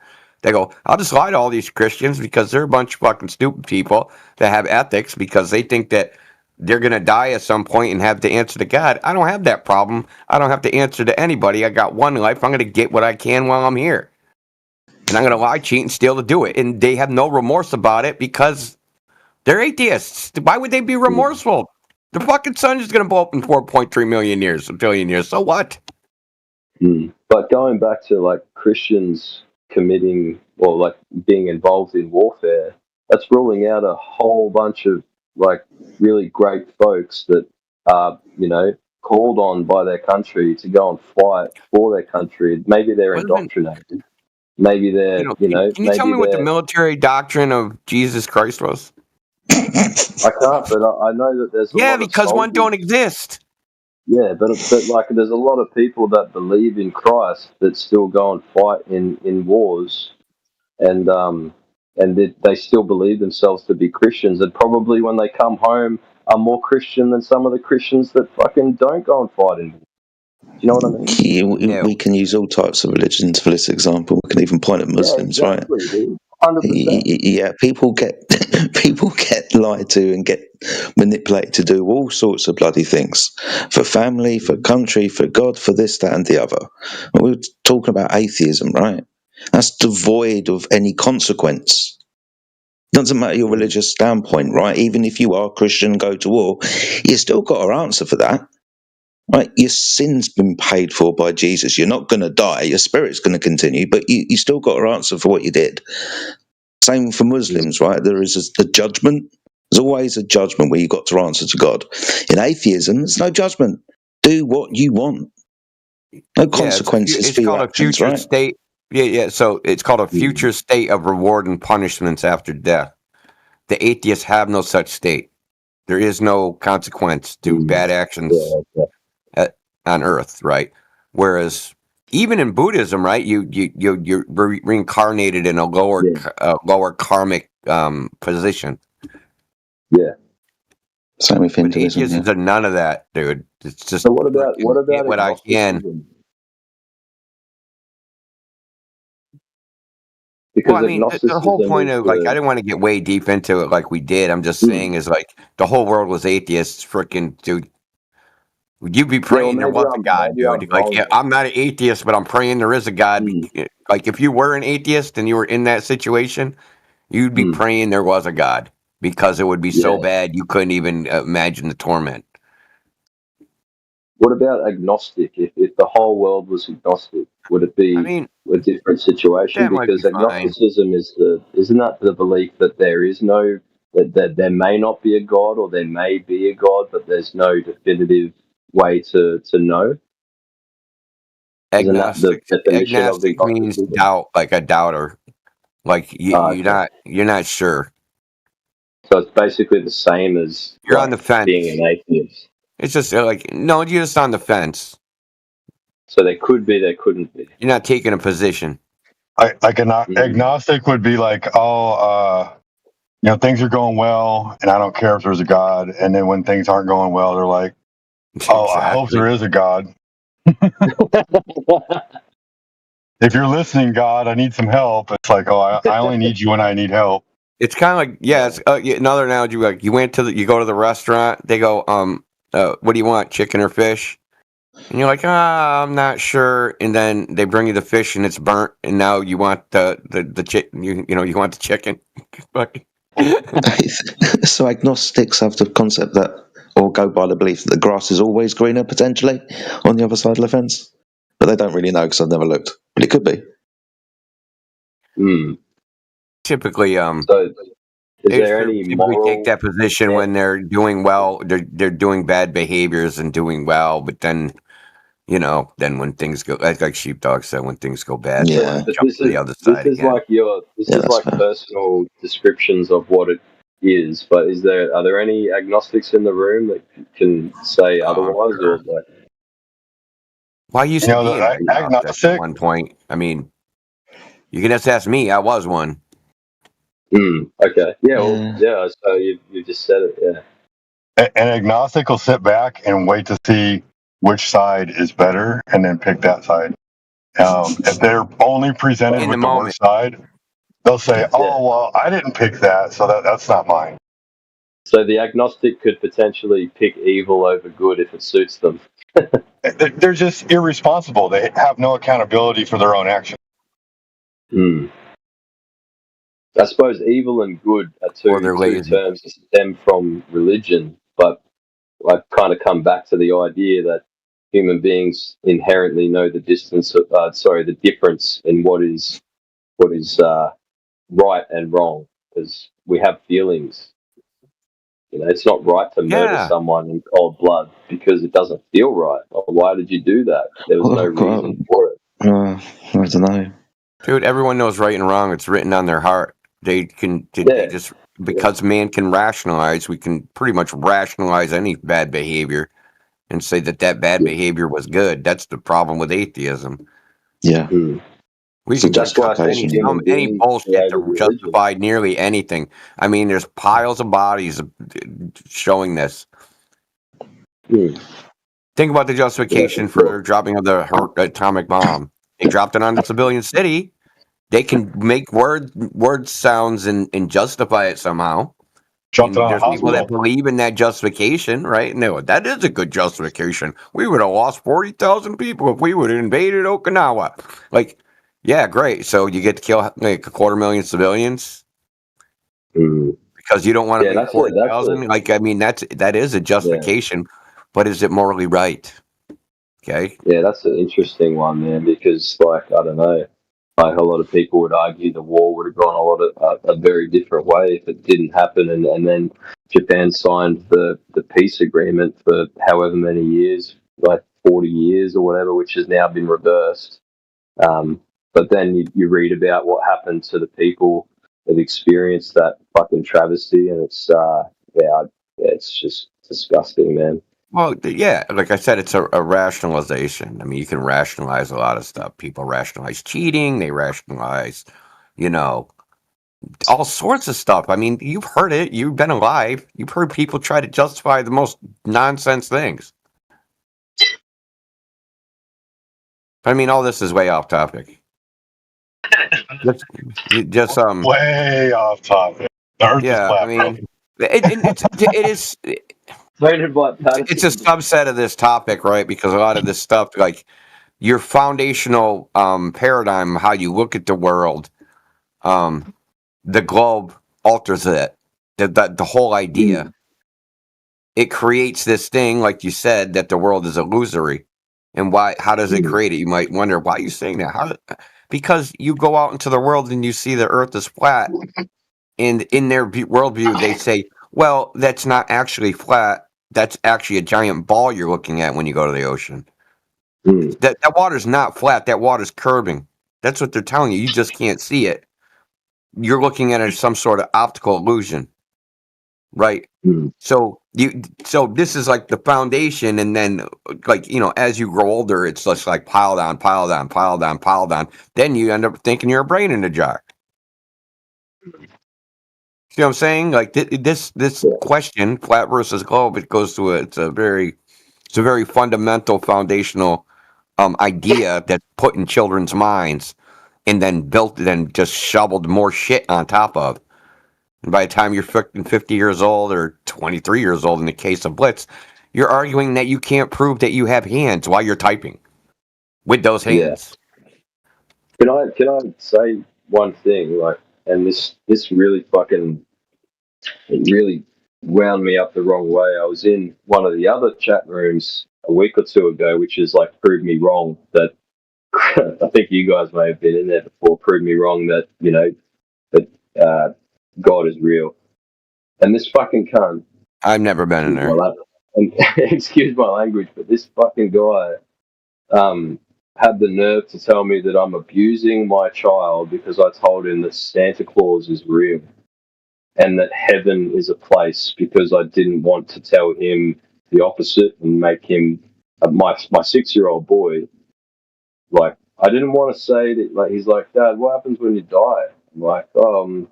They go, I'll just lie to all these Christians because they're a bunch of fucking stupid people that have ethics because they think that they're going to die at some point and have to answer to God. I don't have that problem. I don't have to answer to anybody. I got one life. I'm going to get what I can while I'm here. And I'm going to lie, cheat, and steal to do it. And they have no remorse about it because they're atheists. Why would they be remorseful? The fucking sun is going to blow up in 4.3 million years, a billion years. So what? But going back to like Christians committing or like being involved in warfare, that's ruling out a whole bunch of like really great folks that are, called on by their country to go and fight for their country. Maybe they're indoctrinated. Maybe they're, Can you tell me what the military doctrine of Jesus Christ was? I can't, but I know that there's a lot because of one don't exist. Yeah, but like there's a lot of people that believe in Christ that still go and fight in wars, and they still believe themselves to be Christians, and probably when they come home are more Christian than some of the Christians that fucking don't go and fight in war. Do you know what I mean? We can use all types of religions for this example. We can even point at Muslims, right? Dude. 100%. Yeah, people get lied to and get manipulated to do all sorts of bloody things for family, for country, for God, for this, that, and the other. And we're talking about atheism, right? That's devoid of any consequence. Doesn't matter your religious standpoint, right? Even if you are Christian, go to war, you still got to answer for that. Right, your sin's been paid for by Jesus. You're not going to die. Your spirit's going to continue, but you still got to answer for what you did. Same for Muslims, right? There is a judgment. There's always a judgment where you got to answer to God. In atheism, there's no judgment. Do what you want. No consequences for your actions, right? State. Yeah. So it's called a future state of reward and punishments after death. The atheists have no such state. There is no consequence to bad actions on Earth, right? Whereas even in Buddhism, right, you're reincarnated in a lower karmic position. Yeah. Same with Hinduism. Atheists are none of that, dude. It's just so what about what I can. Because well, I mean, the whole point of I didn't want to get way deep into it like we did. I'm just saying is like the whole world was atheists. Freaking dude, you'd be praying there was a God, dude. Like, yeah, I'm not an atheist, but I'm praying there is a God. Like, if you were an atheist and you were in that situation, you'd be praying there was a God because it would be so bad you couldn't even imagine the torment. What about agnostic? If the whole world was agnostic, would it be a different situation? Because agnosticism isn't that the belief that there is no that there may not be a God or there may be a God, but there's no definitive way to know. Isn't that the definition of Agnostic means doubt, like a doubter, like you're not sure. So it's basically the same as you're on the fence. Being an atheist. It's just like no, you're just on the fence. So there could be, there couldn't be. You're not taking a position. Agnostic would be like, things are going well, and I don't care if there's a God. And then when things aren't going well, they're like, I hope there is a God. If you're listening, God, I need some help. It's like, I only need you when I need help. It's kind of like, it's another analogy. Like you go to the restaurant. They go, what do you want, chicken or fish? And you're like, I'm not sure. And then they bring you the fish and it's burnt, and now you want the chicken. You want the chicken. So agnostics have the concept that, or go by the belief that the grass is always greener potentially on the other side of the fence, but they don't really know because I've never looked. But it could be. Typically, so is there any moral... take that position when they're doing well? They're doing bad behaviors and doing well, but then then when things go like Sheepdog said, when things go bad, jump to the other side. This is like personal descriptions of what it is. But are there any agnostics in the room that can say otherwise? Sure. Or like... Well, I used to be agnostic at one point. I mean, you can just ask me. I was one. Okay. Yeah. So you just said it. Yeah. An agnostic will sit back and wait to see which side is better, and then pick that side. If they're only presented with the worst side, they'll say, well, I didn't pick that, so that's not mine. So the agnostic could potentially pick evil over good if it suits them. They're just irresponsible. They have no accountability for their own actions. I suppose evil and good are two terms that stem from religion, but I kind of come back to the idea that human beings inherently know the the difference in what is right and wrong, because we have feelings. It's not right to murder someone in cold blood because it doesn't feel right. Why did you do that? There was no reason for it. I don't know. Dude, everyone knows right and wrong. It's written on their heart. They just because man can rationalize, we can pretty much rationalize any bad behavior and say that bad behavior was good. That's the problem with atheism. Yeah. We can justify any bullshit to justify nearly anything. I mean, there's piles of bodies showing this. Think about the justification for dropping of the atomic bomb. They dropped it on the civilian city. They can make word sounds and justify it somehow. There's people that believe in that justification, right? No, that is a good justification. We would have lost 40,000 people if we would have invaded Okinawa. Like, yeah, great. So you get to kill like 250,000 civilians because you don't want to make 40,000. Like, I mean, that is a justification, but is it morally right? Okay. Yeah, that's an interesting one, man. Because, like, I don't know. Like a lot of people would argue the war would have gone a very different way if it didn't happen, and then Japan signed the peace agreement for however many years, like 40 years or whatever, which has now been reversed. But then you read about what happened to the people that experienced that fucking travesty, and it's it's just disgusting, man. Well, yeah, like I said, it's a rationalization. I mean, you can rationalize a lot of stuff. People rationalize cheating. They rationalize, all sorts of stuff. I mean, you've heard it. You've been alive. You've heard people try to justify the most nonsense things. I mean, all this is way off topic. Just way off topic. I mean, it is. It's a subset of this topic, right? Because a lot of this stuff, like your foundational paradigm, how you look at the world, the globe alters it. The whole idea. It creates this thing, like you said, that the world is illusory. And why? How does it create it? You might wonder, why are you saying that? Because you go out into the world and you see the earth is flat. And in their worldview, they say, well, that's not actually flat. That's actually a giant ball you're looking at when you go to the ocean. That water's not flat. That water's curving. That's what they're telling you. You just can't see it. You're looking at it as some sort of optical illusion, right? So this is like the foundation, and then like, you know, as you grow older, it's just like piled on, piled on, piled on, piled on. Then you end up thinking you're a brain in a jar. See what I'm saying? Like this question, flat versus globe, it goes to it's a very fundamental, foundational idea that's put in children's minds, and then just shoveled more shit on top of. And by the time you're 50 years old or 23 years old, in the case of Blitz, you're arguing that you can't prove that you have hands while you're typing with those hands. Yeah. Can I say one thing? Like, and this really it really wound me up the wrong way. I was in one of the other chat rooms a week or two ago, which is like, prove me wrong that I think you guys may have been in there before. Prove me wrong that, you know, that God is real. And this fucking cunt. I've never been in there. Excuse my language, but this fucking guy had the nerve to tell me that I'm abusing my child because I told him that Santa Claus is real and that heaven is a place, because I didn't want to tell him the opposite and make him my 6-year-old boy. Like, I didn't want to say that. Like, he's like, Dad, what happens when you die? I'm like, oh,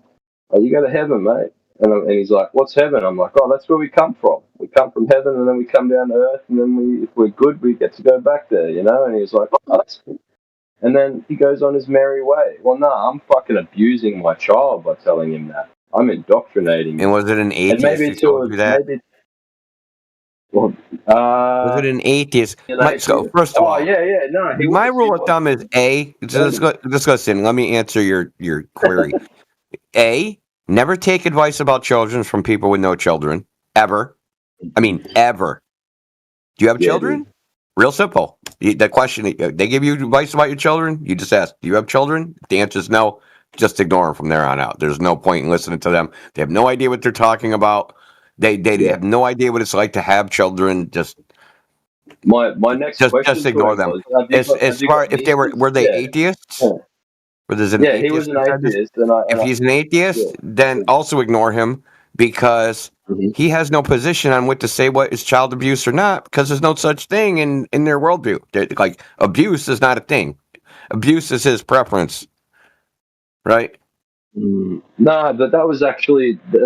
you go to heaven, mate. And he's like, what's heaven? I'm like, oh, that's where we come from. We come from heaven, and then we come down to earth, and then if we're good, we get to go back there, you know? And he's like, oh, that's cool. And then he goes on his merry way. Well, no, I'm fucking abusing my child by telling him that. I'm indoctrinating him. And was it an atheist who told you that? Was it an atheist? So first of all, no. My rule of thumb is let's listen. Let me answer your query. A, never take advice about children from people with no children, ever. I mean, ever. Do you have children? Dude. Real simple. The question, they give you advice about your children, you just ask, do you have children? If the answer is no, just ignore them from there on out. There's no point in listening to them. They have no idea what they're talking about. They have no idea what it's like to have children. Just my next question, just ignore them. As far if they were they atheists? Yeah. He was an atheist. If he's an atheist, then also ignore him, because he has no position on what to say, what is child abuse or not, because there's no such thing in their worldview. Like, abuse is not a thing. Abuse is his preference, right? No, but that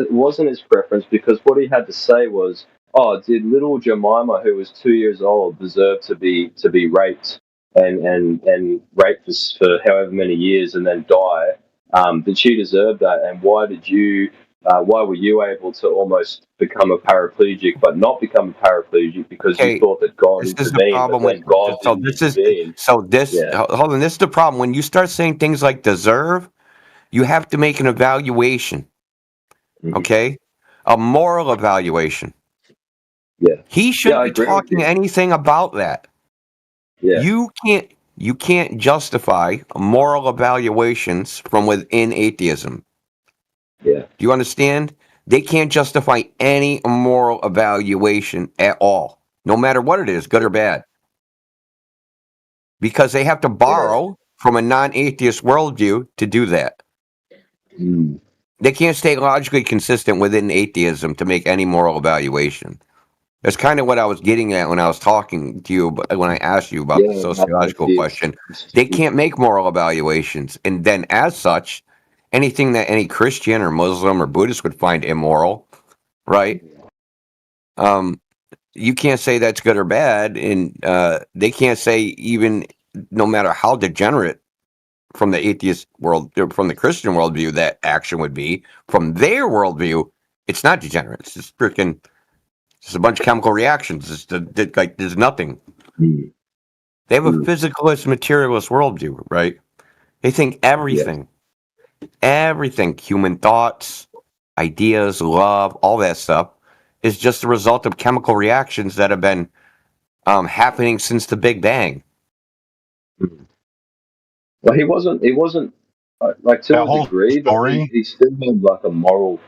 wasn't his preference, because what he had to say was, oh, did little Jemima, who was 2 years old, deserve to be raped and raped for however many years and then die? Did she deserve that? And why were you able to almost become a paraplegic but not become a paraplegic because you thought that God intervened? Hold on, this is the problem. When you start saying things like deserve, you have to make an evaluation, okay? A moral evaluation. Yeah. He shouldn't be talking anything about that. Yeah. You can't justify moral evaluations from within atheism. Yeah. Do you understand? They can't justify any moral evaluation at all, no matter what it is, good or bad. Because they have to borrow from a non-atheist worldview to do that. They can't stay logically consistent within atheism to make any moral evaluation. That's kind of what I was getting at when I was talking to you, when I asked you about the sociological question. They can't make moral evaluations. And then as such, anything that any Christian or Muslim or Buddhist would find immoral, right? You can't say that's good or bad. And they can't say, even no matter how degenerate from the atheist world, or from the Christian worldview, that action would be, from their worldview, it's not degenerate. It's just freaking, just a bunch of chemical reactions. It's like there's nothing. They have a physicalist, materialist worldview, right? They think everything, human thoughts, ideas, love, all that stuff is just the result of chemical reactions that have been happening since the Big Bang. Well, he wasn't like to That a whole degree, but story. he still had like a moral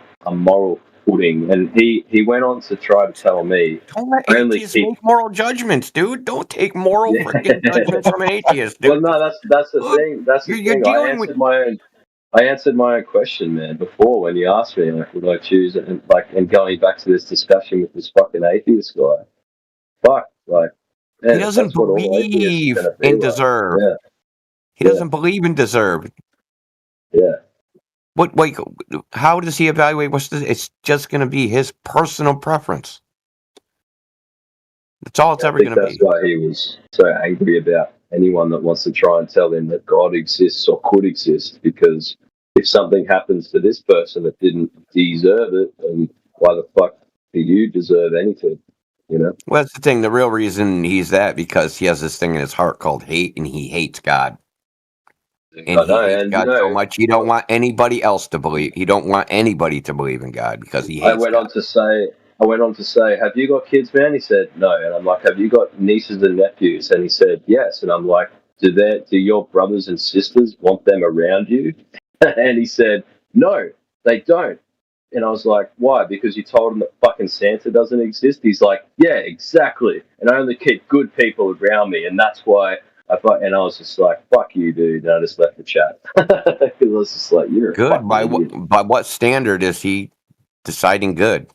footing, and he went on to try to tell me Don't let I only atheists keep. make moral judgments, dude. Don't take moral Yeah. freaking judgments from an atheist, dude. Well, no, that's the Look, thing. That's the you're thing. dealing with. I answered my own question, man, before when you asked me, like, would I choose, and going back to this discussion with this fucking atheist guy. Fuck, like, man, He doesn't that's what all atheists believe are gonna be in like. deserve. Yeah, He doesn't believe in deserve. yeah. What? Wait, how does he evaluate what's this? It's just going to be his personal preference. That's all it's I ever think going to that's be. why he was so angry about anyone that wants to try and tell him that God exists or could exist. Because if something happens to this person that didn't deserve it, then why the fuck do you deserve anything? You know? Well, that's the thing. The real reason he's that because he has this thing in his heart called hate, and he hates God. And he hates God so much he don't want anybody else to believe. He don't want anybody to believe in God because he hates I went on to say, have you got kids, man? He said, no. And I'm like, have you got nieces and nephews? And he said, yes. And I'm like, do your brothers and sisters want them around you? And he said, no, they don't. And I was like, why? Because you told them that fucking Santa doesn't exist? He's like, yeah, exactly. And I only keep good people around me. And that's why and I was just like, fuck you, dude. And I just left the chat. It was just like, you're good. By what standard is he deciding good?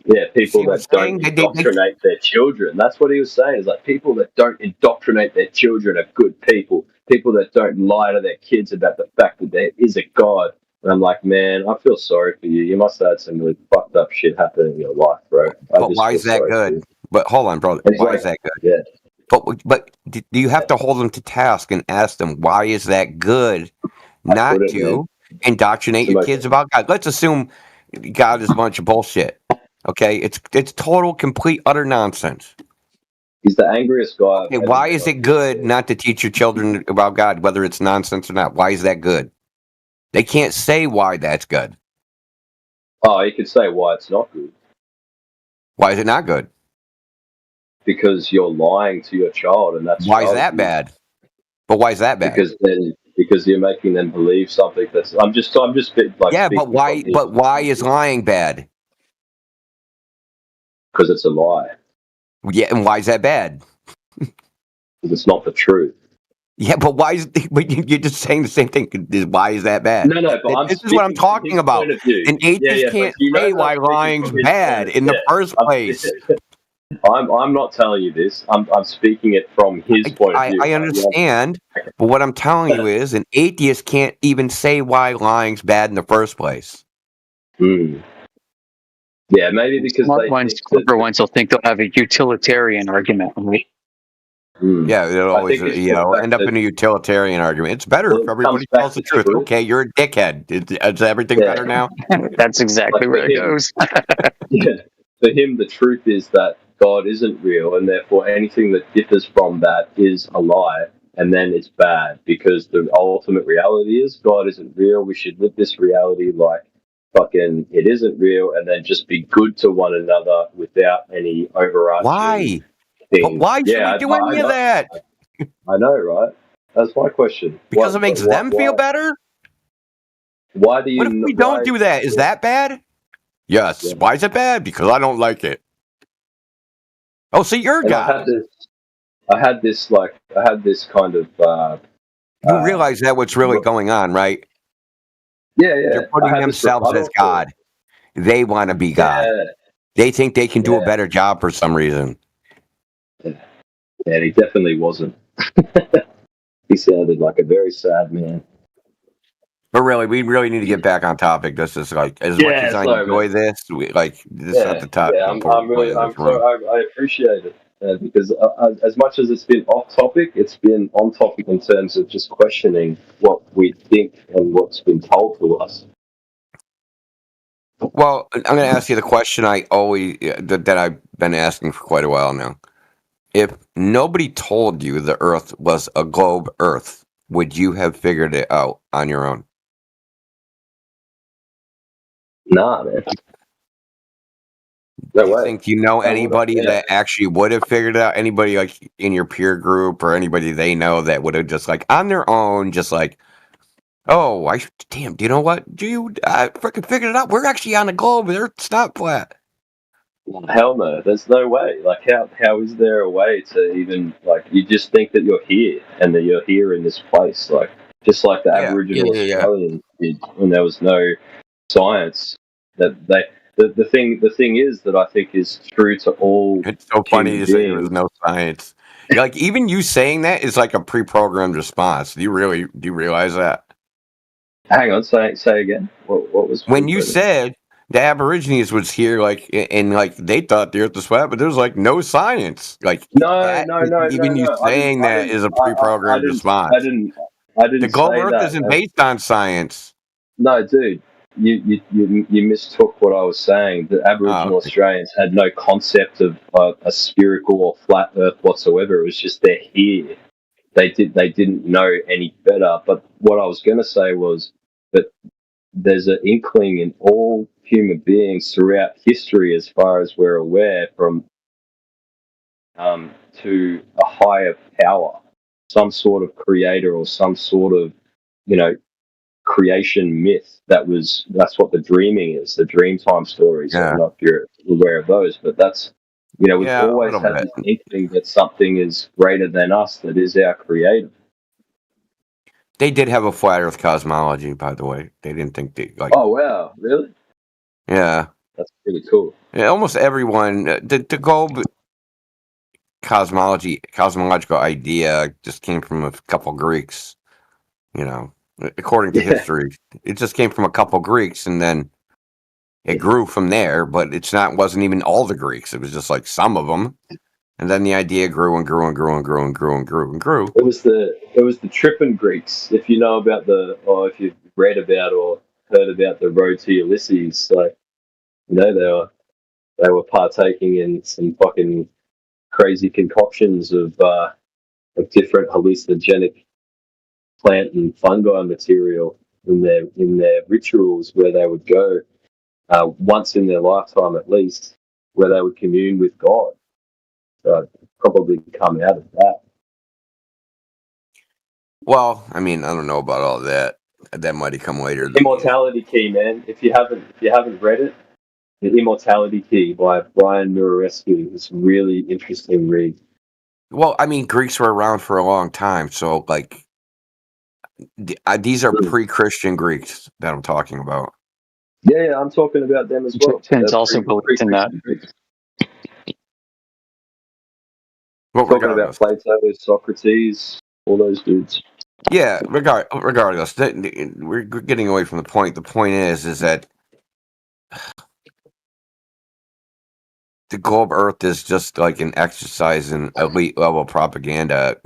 Yeah, people that don't indoctrinate their children. That's what he was saying. Is like people that don't indoctrinate their children are good people. People that don't lie to their kids about the fact that there is a God. And I'm like, man, I feel sorry for you. You must have had some really fucked up shit happen in your life, bro. But why is that good? But hold on, bro. Why is that good? Yeah. But do you have to hold them to task and ask them why is that good not to indoctrinate your kids about God? Let's assume God is a bunch of bullshit. Okay, it's total, complete, utter nonsense. He's the angriest guy. Okay, why is it good not to teach your children about God, whether it's nonsense or not? Why is that good? They can't say why that's good. Oh, you could say why it's not good. Why is it not good? Because you're lying to your child, and that's why is that bad? But why is that bad? Because you're making them believe something that's. I'm just like. Yeah, but why? But why is lying bad? Because it's a lie. Yeah, and why is that bad? Because it's not the truth. Yeah, but why is? But you're just saying the same thing. Why is that bad? No, but this is what I'm talking about. An atheist can't say why lying's bad in the first place. I'm not telling you this. I'm speaking it from his point of view. I understand, but what I'm telling you is an atheist can't even say why lying's bad in the first place. Yeah, maybe because clever ones will think they'll have a utilitarian argument. Right? Yeah, it'll always end up in a utilitarian argument. It's better if everybody tells the truth. Okay, you're a dickhead. Is everything better now? That's exactly where it goes. Yeah. For him, the truth is that God isn't real, and therefore anything that differs from that is a lie, and then it's bad because the ultimate reality is God isn't real. We should live this reality like fucking it isn't real, and then just be good to one another without any overarching. Why? But why should we do any of that? I know, right? That's my question. Because it makes them feel better? Why do you? What if we don't do that? Is that bad? Yes. Yeah. Why is it bad? Because I don't like it. Oh, so you're God. I had this kind of. You realize that what's really going on, right? Yeah. They're putting themselves as God. They want to be God. Yeah. They think they can do a better job for some reason. Yeah, he definitely wasn't. He sounded like a very sad man. But really, we really need to get back on topic. This is like as much as I enjoy this, this is not the topic. Yeah, I appreciate it because as much as it's been off topic, it's been on topic in terms of just questioning what we think and what's been told to us. Well, I'm going to ask you the question I always that I've been asking for quite a while now. If nobody told you the Earth was a globe Earth, would you have figured it out on your own? Nah, man. No way. Think you know anybody that actually would have figured it out? Anybody like in your peer group or anybody they know that would have just like on their own, just like, Oh, damn! Do you know what, dude? I freaking figured it out. We're actually on the globe. It's not flat. Hell no, there's no way. Like, how is there a way to even, like, you just think that you're here and that you're here in this place, like, just like the Aboriginal Australians did when there was no science. That the thing is that I think is true to all. It's so funny to say there was no science. Like, even you saying that is like a pre-programmed response. Do you realize that? Hang on, say again. What was when you said the Aborigines was here, like, and like they thought the Earth was flat, but there's like no science. Like, no. Even you saying that is a pre-programmed response. I didn't. The globe say Earth that. isn't based on science. No, dude, you mistook what I was saying. The Aboriginal Australians had no concept of a spherical or flat Earth whatsoever. It was just they're here. They didn't know any better. But what I was going to say was that there's an inkling in all human beings throughout history, as far as we're aware, from to a higher power, some sort of creator or some sort of, creation myth. That's what the dreaming is, the Dreamtime stories. I don't know if you're aware of those, but that's, we've always had this inkling that something is greater than us, that is our creator. They did have a flat Earth cosmology, by the way. They didn't think they like. Oh wow, really? Yeah, that's pretty cool. Yeah, almost everyone. The globe cosmological idea just came from a couple Greeks. According to history, it just came from a couple Greeks, and then it grew from there. But wasn't even all the Greeks. It was just like some of them. And then the idea grew and grew and grew and grew and grew and grew and grew. It was the Trippin Greeks. If you know about if you've read about or heard about the road to Ulysses, like, they were partaking in some fucking crazy concoctions of different hallucinogenic plant and fungi material in their rituals, where they would go once in their lifetime at least, where they would commune with God. Probably come out of that. Well, I mean, I don't know about all that. That might have come later. Immortality Key, man. If you haven't read it, The Immortality Key by Brian Muraresku is a really interesting read. Well, I mean, Greeks were around for a long time, so like these are pre-Christian Greeks that I'm talking about. Yeah, I'm talking about them as well. It's also believed in that. We're talking about Plato, Socrates, all those dudes. Yeah, regardless, we're getting away from the point. The point is that the globe Earth is just like an exercise in elite level propaganda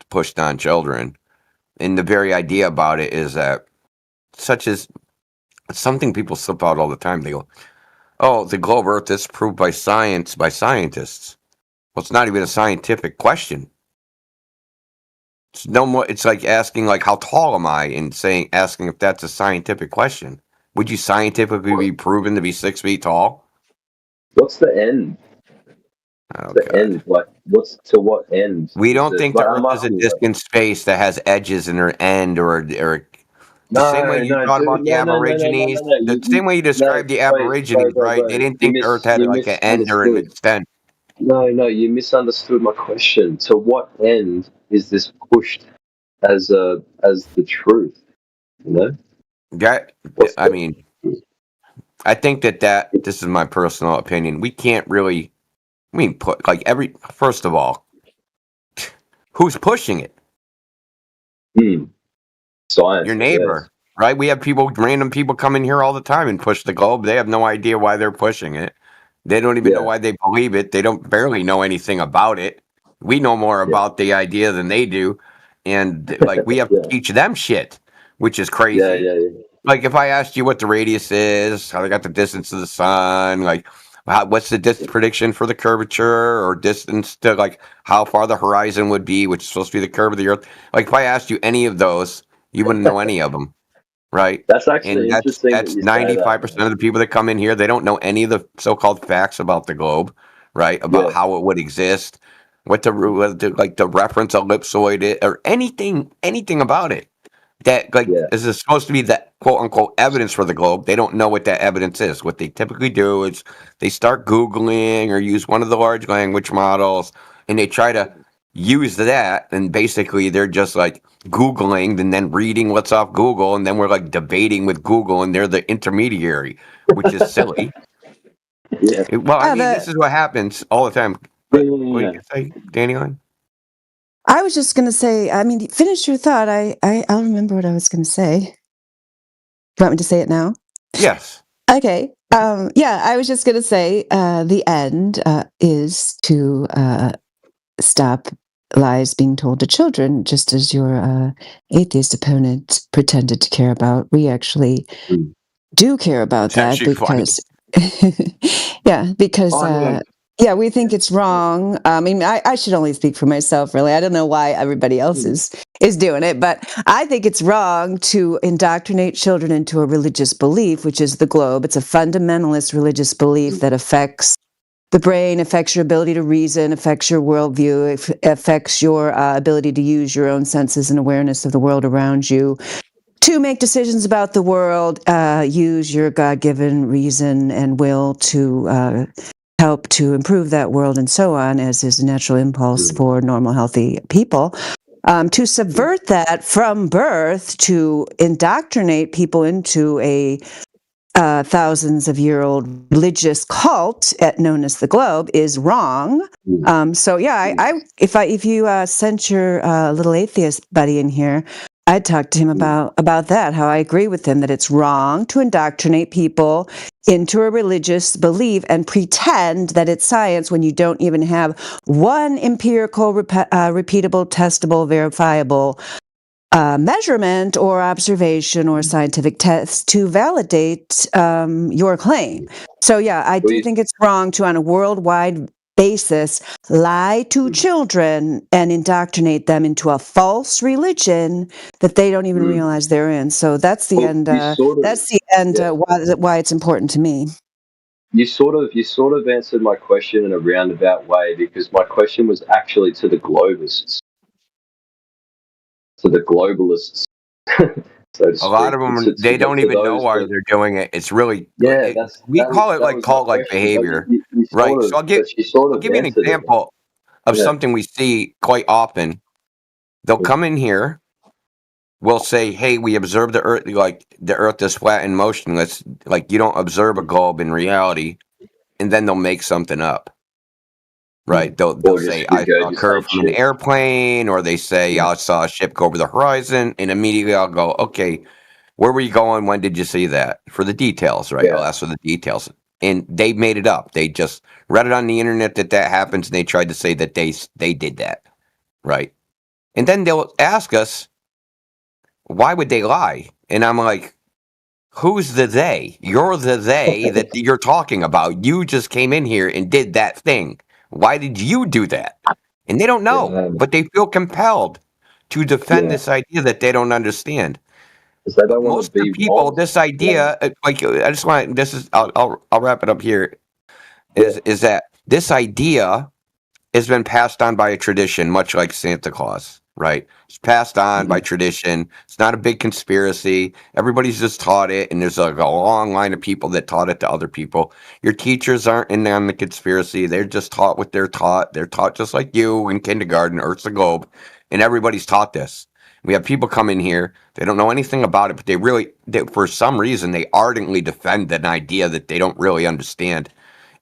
pushed on children. And the very idea about it is that, such as something people slip out all the time. They go, "Oh, the globe Earth is proved by science, by scientists." Well, it's not even a scientific question. It's no more. It's like asking, like, how tall am I, and asking if that's a scientific question. Would you scientifically be proven to be 6 feet tall? What's the end? End, like, to what end? We don't think the Earth is a disc in space that has edges in her end, or the same way you thought about the Aborigines. The same way you described the Aborigines, right? They didn't think the Earth had like an end or an extent. No, you misunderstood my question. To what end is this pushed as the truth? I mean, I think that this is my personal opinion. We can't really, put like first of all, who's pushing it? Science. Your neighbor, right? We have random people come in here all the time and push the globe. They have no idea why they're pushing it. They don't even know why they believe it. They don't barely know anything about it. We know more about the idea than they do. And like, we have to teach them shit, which is crazy. Yeah. Like, if I asked you what the radius is, how they got the distance of the sun, like, what's the distance prediction for the curvature, or distance to like how far the horizon would be, which is supposed to be the curve of the Earth. Like, if I asked you any of those, you wouldn't know any of them. Right. That's actually interesting. That's 95% of the people that come in here. They don't know any of the so-called facts about the globe, right? About how it would exist, what the reference ellipsoid is, or anything about it. that like is this supposed to be the quote unquote evidence for the globe. They don't know what that evidence is. What they typically do is they start Googling or use one of the large language models, and they try to use that, and basically they're just like Googling and then reading what's off Google, and then we're like debating with Google, and they're the intermediary, which is silly. Well, I mean, this is what happens all the time. What did you say, Dandelion? I was just going to say, I mean, finish your thought. I'll remember what I was going to say. You want me to say it now? Yes. Okay. Yeah, I was just going to say the end is to stop lies being told to children, just as your atheist opponent pretended to care about. We actually do care about that because, yeah, we think it's wrong. I mean, I should only speak for myself, really. I don't know why everybody else is doing it, but I think it's wrong to indoctrinate children into a religious belief, which is the globe. It's a fundamentalist religious belief that affects the brain, affects your ability to reason, affects your worldview, affects your ability to use your own senses and awareness of the world around you, to make decisions about the world, use your God-given reason and will to help to improve that world and so on, as is a natural impulse for normal, healthy people. To subvert that from birth, to indoctrinate people into a thousands of year old religious cult known as the globe is wrong. So yeah, if you sent your little atheist buddy in here, I'd talk to him about that, how I agree with him that it's wrong to indoctrinate people into a religious belief and pretend that it's science when you don't even have one empirical, repeatable, testable, verifiable measurement or observation or scientific test to validate your claim. So yeah, I do think it's wrong to, on a worldwide basis, lie to children and indoctrinate them into a false religion that they don't even realize they're in. So that's the end. That's the end. Why it's important to me. You sort of answered my question in a roundabout way, because my question was actually to the globalists. To the globalists. So a lot of them, they don't even know why they're doing it. It's really, we call it like cult-like behavior, right? So I'll give you an example of something we see quite often. They'll come in here, we'll say, hey, we observe the earth, like the earth is flat and motionless, like you don't observe a globe in reality, and then they'll make something up. Right, they'll say, I saw a curve from an airplane, or they say, I saw a ship go over the horizon, and immediately I'll go, okay, where were you going? When did you see that? For the details, right? I'll ask for the details. And they made it up. They just read it on the internet that happens, and they tried to say that they did that, right? And then they'll ask us, why would they lie? And I'm like, who's the they? You're the they that you're talking about. You just came in here and did that thing. Why did you do that? And they don't know, but they feel compelled to defend this idea that they don't understand. Most of the people, this idea, like I just want, this is, I'll wrap it up here. Is that this idea has been passed on by a tradition, much like Santa Claus, right? It's passed on by tradition. It's not a big conspiracy. Everybody's just taught it, and there's like a long line of people that taught it to other people. Your teachers aren't in on the conspiracy. They're just taught what they're taught. They're taught just like you in kindergarten, Earth's a globe, and everybody's taught this. We have people come in here, they don't know anything about it, but they for some reason, they ardently defend an idea that they don't really understand.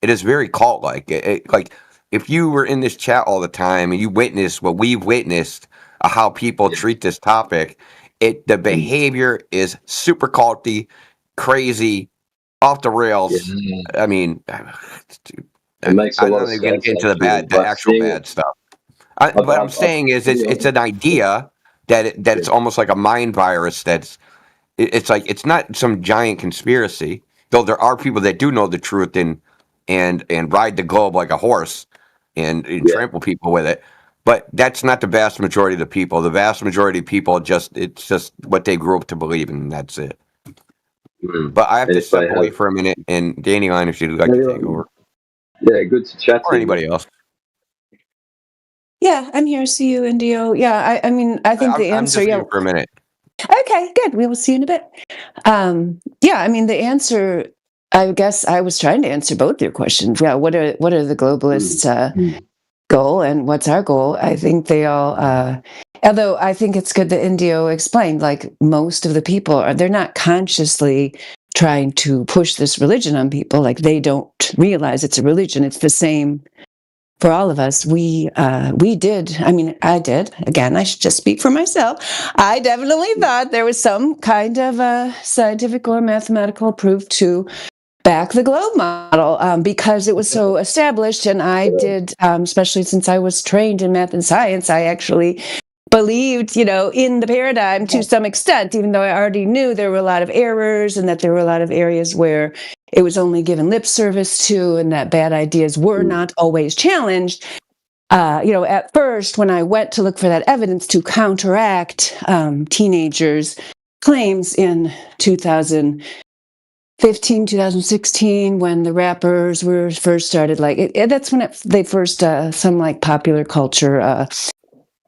It is very cult-like. Like, if you were in this chat all the time and you witnessed what we've witnessed, how people treat this topic, the behavior is super culty, crazy, off the rails. I mean, it makes a lot of sense. I'm not going to get into the actual bad stuff. What I'm saying is, it's an idea that it's almost like a mind virus. It's like, it's not some giant conspiracy, though there are people that do know the truth and ride the globe like a horse and trample people with it. But that's not the vast majority of the people. The vast majority of people, it's just what they grew up to believe, and that's it. But I have to step away for a minute, and Dandelion, if you'd like to take over. Yeah, good to chat to or anybody else. Yeah, I'm here. See you, Indio. Yeah, I mean, I think the answer. I'm just here for a minute. Okay, good. We will see you in a bit. Yeah, I mean, the answer, I guess I was trying to answer both your questions. Yeah, what are the globalists' goal and what's our goal? I think they all, although I think it's good that Indio explained, like most of the people they're not consciously trying to push this religion on people. Like they don't realize it's a religion. It's the same for all of us. We did. I mean, I did. Again, I should just speak for myself. I definitely thought there was some kind of scientific or mathematical proof to back the globe model because it was so established. And I did, especially since I was trained in math and science, I actually believed, in the paradigm to some extent, even though I already knew there were a lot of errors and that there were a lot of areas where it was only given lip service to and that bad ideas were not always challenged. At first, when I went to look for that evidence to counteract teenagers' claims in 2015, 2016, when the rappers were first started, that's when they first, some popular culture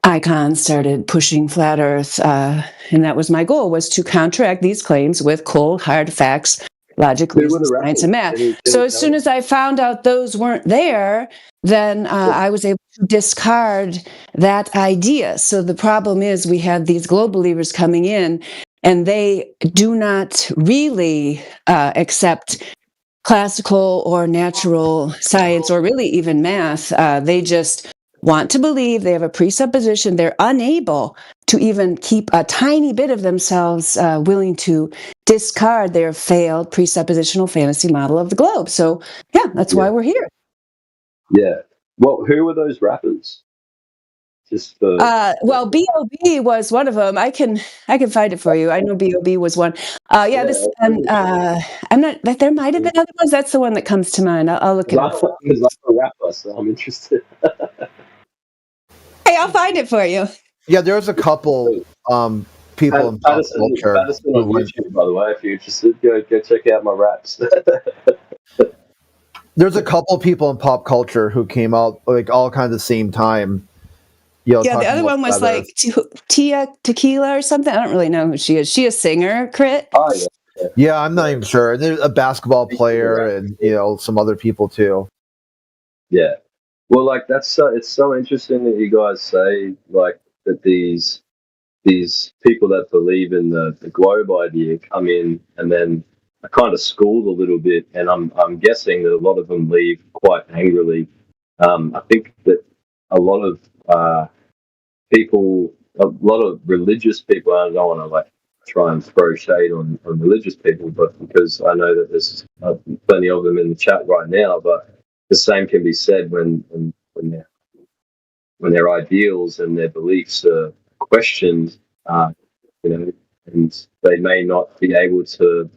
icons started pushing flat earth. And that was my goal, was to counteract these claims with cold, hard facts, logic, reason, science, and math. So as soon as I found out those weren't there, then I was able to discard that idea. So the problem is we have these global believers coming in, and they do not really accept classical or natural science or really even math. They just want to believe. They have a presupposition. They're unable to even keep a tiny bit of themselves willing to discard their failed presuppositional fantasy model of the globe. So, yeah, that's why we're here. Yeah. Well, who were those rappers? Just well, B.O.B. was one of them. I can find it for you. I know B.O.B. was one. I'm not. There might have been other ones. That's the one that comes to mind. I'll look it up. Because I'm a rapper, so I'm interested. Hey, I'll find it for you. Yeah, there's a couple people in pop culture. Patterson on YouTube, by the way, if you're interested, go check out my raps. There's a couple people in pop culture who came out all kind of the same time. The other one was Tia Tequila or something. I don't really know who she is. She a singer, Crit? Oh, yeah. Yeah, I'm not even sure. There's a basketball player and some other people too. Yeah. Well, that's it's so interesting that you guys say that these people that believe in the globe idea come in and then are kind of schooled a little bit, and I'm guessing that a lot of them leave quite angrily. I think that a lot of people, a lot of religious people, I don't want to try and throw shade on religious people, but because I know that there's plenty of them in the chat right now, but the same can be said when their ideals and their beliefs are questioned, and they may not be able to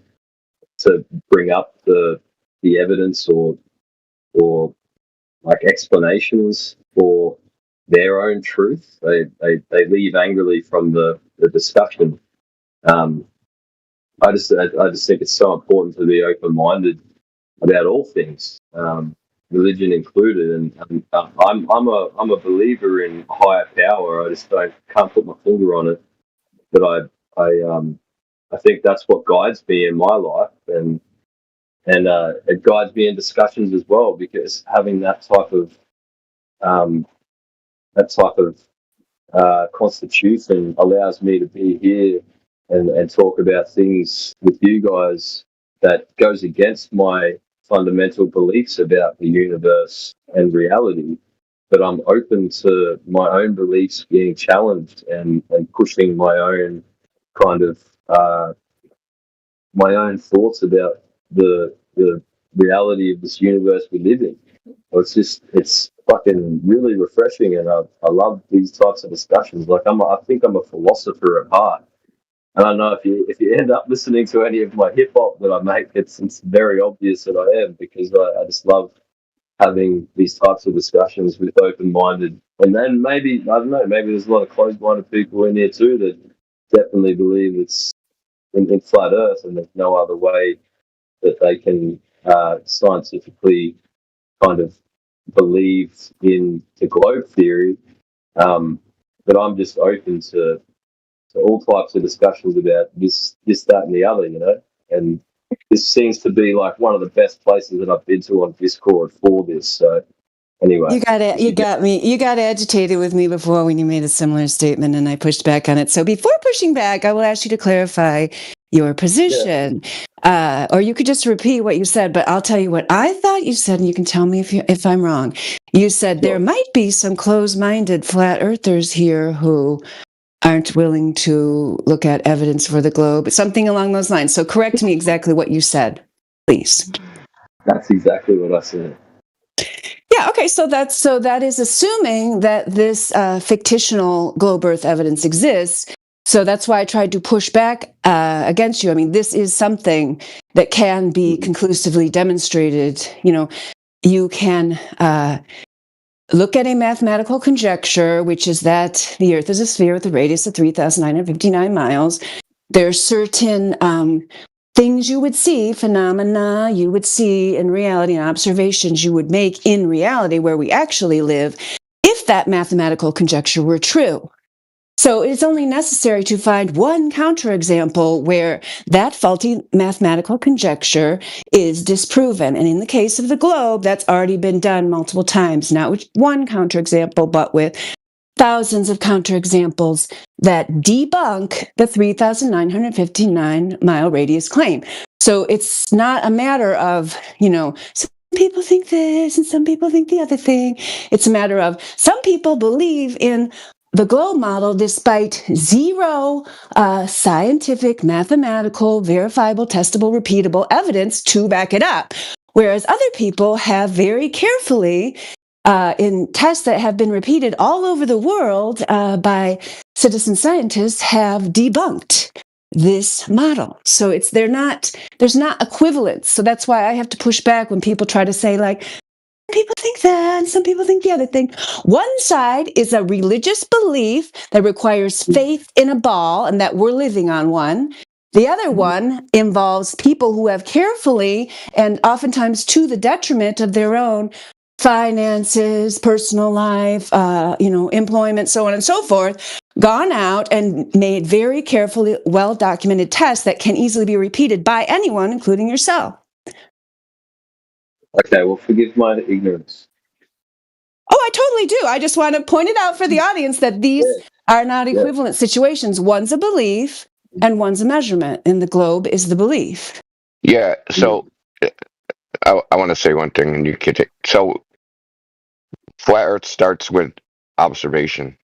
bring up the evidence or explanations for their own truth. They leave angrily from the discussion. I just think it's so important to be open-minded about all things, religion included. And I'm a believer in higher power. I just can't put my finger on it, but I think that's what guides me in my life, and it guides me in discussions as well, because having that type of constitution allows me to be here and talk about things with you guys that goes against my fundamental beliefs about the universe and reality. But I'm open to my own beliefs being challenged and pushing my own kind of my own thoughts about the reality of this universe we live in. It's fucking really refreshing, and I love these types of discussions. I think I'm a philosopher at heart, and I know if you end up listening to any of my hip hop that I make, it's very obvious that I am, because I just love having these types of discussions with open-minded, and then maybe I don't know, maybe there's a lot of closed-minded people in here too that definitely believe it's in flat Earth, and there's no other way that they can scientifically kind of believe in the globe theory. But I'm just open to to all types of discussions about this, that, and the other, you know. And this seems to be like one of the best places that I've been to on Discord for this. So anyway, You got agitated with me before when you made a similar statement, and I pushed back on it. So before pushing back, I will ask you to clarify your position, or you could just repeat what you said. But I'll tell you what I thought you said, and you can tell me if I'm wrong. You said there might be some closed-minded flat earthers here who aren't willing to look at evidence for the globe, something along those lines. So correct me exactly what you said, please. That's exactly what I said. Yeah, okay, so that is assuming that this fictional globe Earth evidence exists. So that's why I tried to push back against you. I mean, this is something that can be conclusively demonstrated. You know, you can look at a mathematical conjecture, which is that the Earth is a sphere with a radius of 3,959 miles. There are certain things you would see, phenomena you would see in reality, and observations you would make in reality where we actually live, if that mathematical conjecture were true. So it's only necessary to find one counterexample where that faulty mathematical conjecture is disproven. And in the case of the globe, that's already been done multiple times, not with one counterexample, but with thousands of counterexamples that debunk the 3,959 mile radius claim. So it's not a matter of, you know, some people think this and some people think the other thing. It's a matter of some people believe in the globe model despite zero scientific, mathematical, verifiable, testable, repeatable evidence to back it up. Whereas other people have very carefully in tests that have been repeated all over the world by citizen scientists have debunked this model. So there's not equivalence. So that's why I have to push back when people try to say, like, people think that and some people think the other thing. One side is a religious belief that requires faith in a ball and that we're living on one. The other one involves people who have carefully, and oftentimes to the detriment of their own finances, personal life, employment, so on and so forth, gone out and made very carefully, well-documented tests that can easily be repeated by anyone, including yourself. Okay, well, forgive my ignorance. Oh, I totally do. I just want to point it out for the audience that these are not equivalent situations. One's a belief and one's a measurement, and the globe is the belief. Yeah, so I want to say one thing, and you can take. So, flat Earth starts with observation,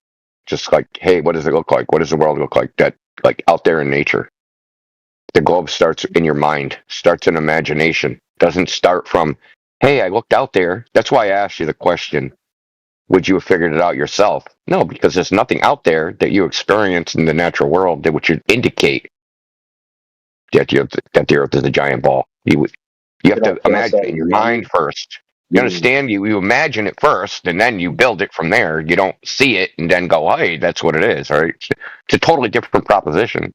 just like, hey, what does it look like? What does the world look like? That, like, out there in nature. The globe starts in your mind, starts in imagination. Doesn't start from, hey, I looked out there. That's why I asked you the question, would you have figured it out yourself? No, because there's nothing out there that you experience in the natural world that would indicate that the Earth is a giant ball. You have to imagine it in your mind first. You understand? You imagine it first, and then you build it from there. You don't see it and then go, hey, that's what it is. All right? It's a totally different proposition.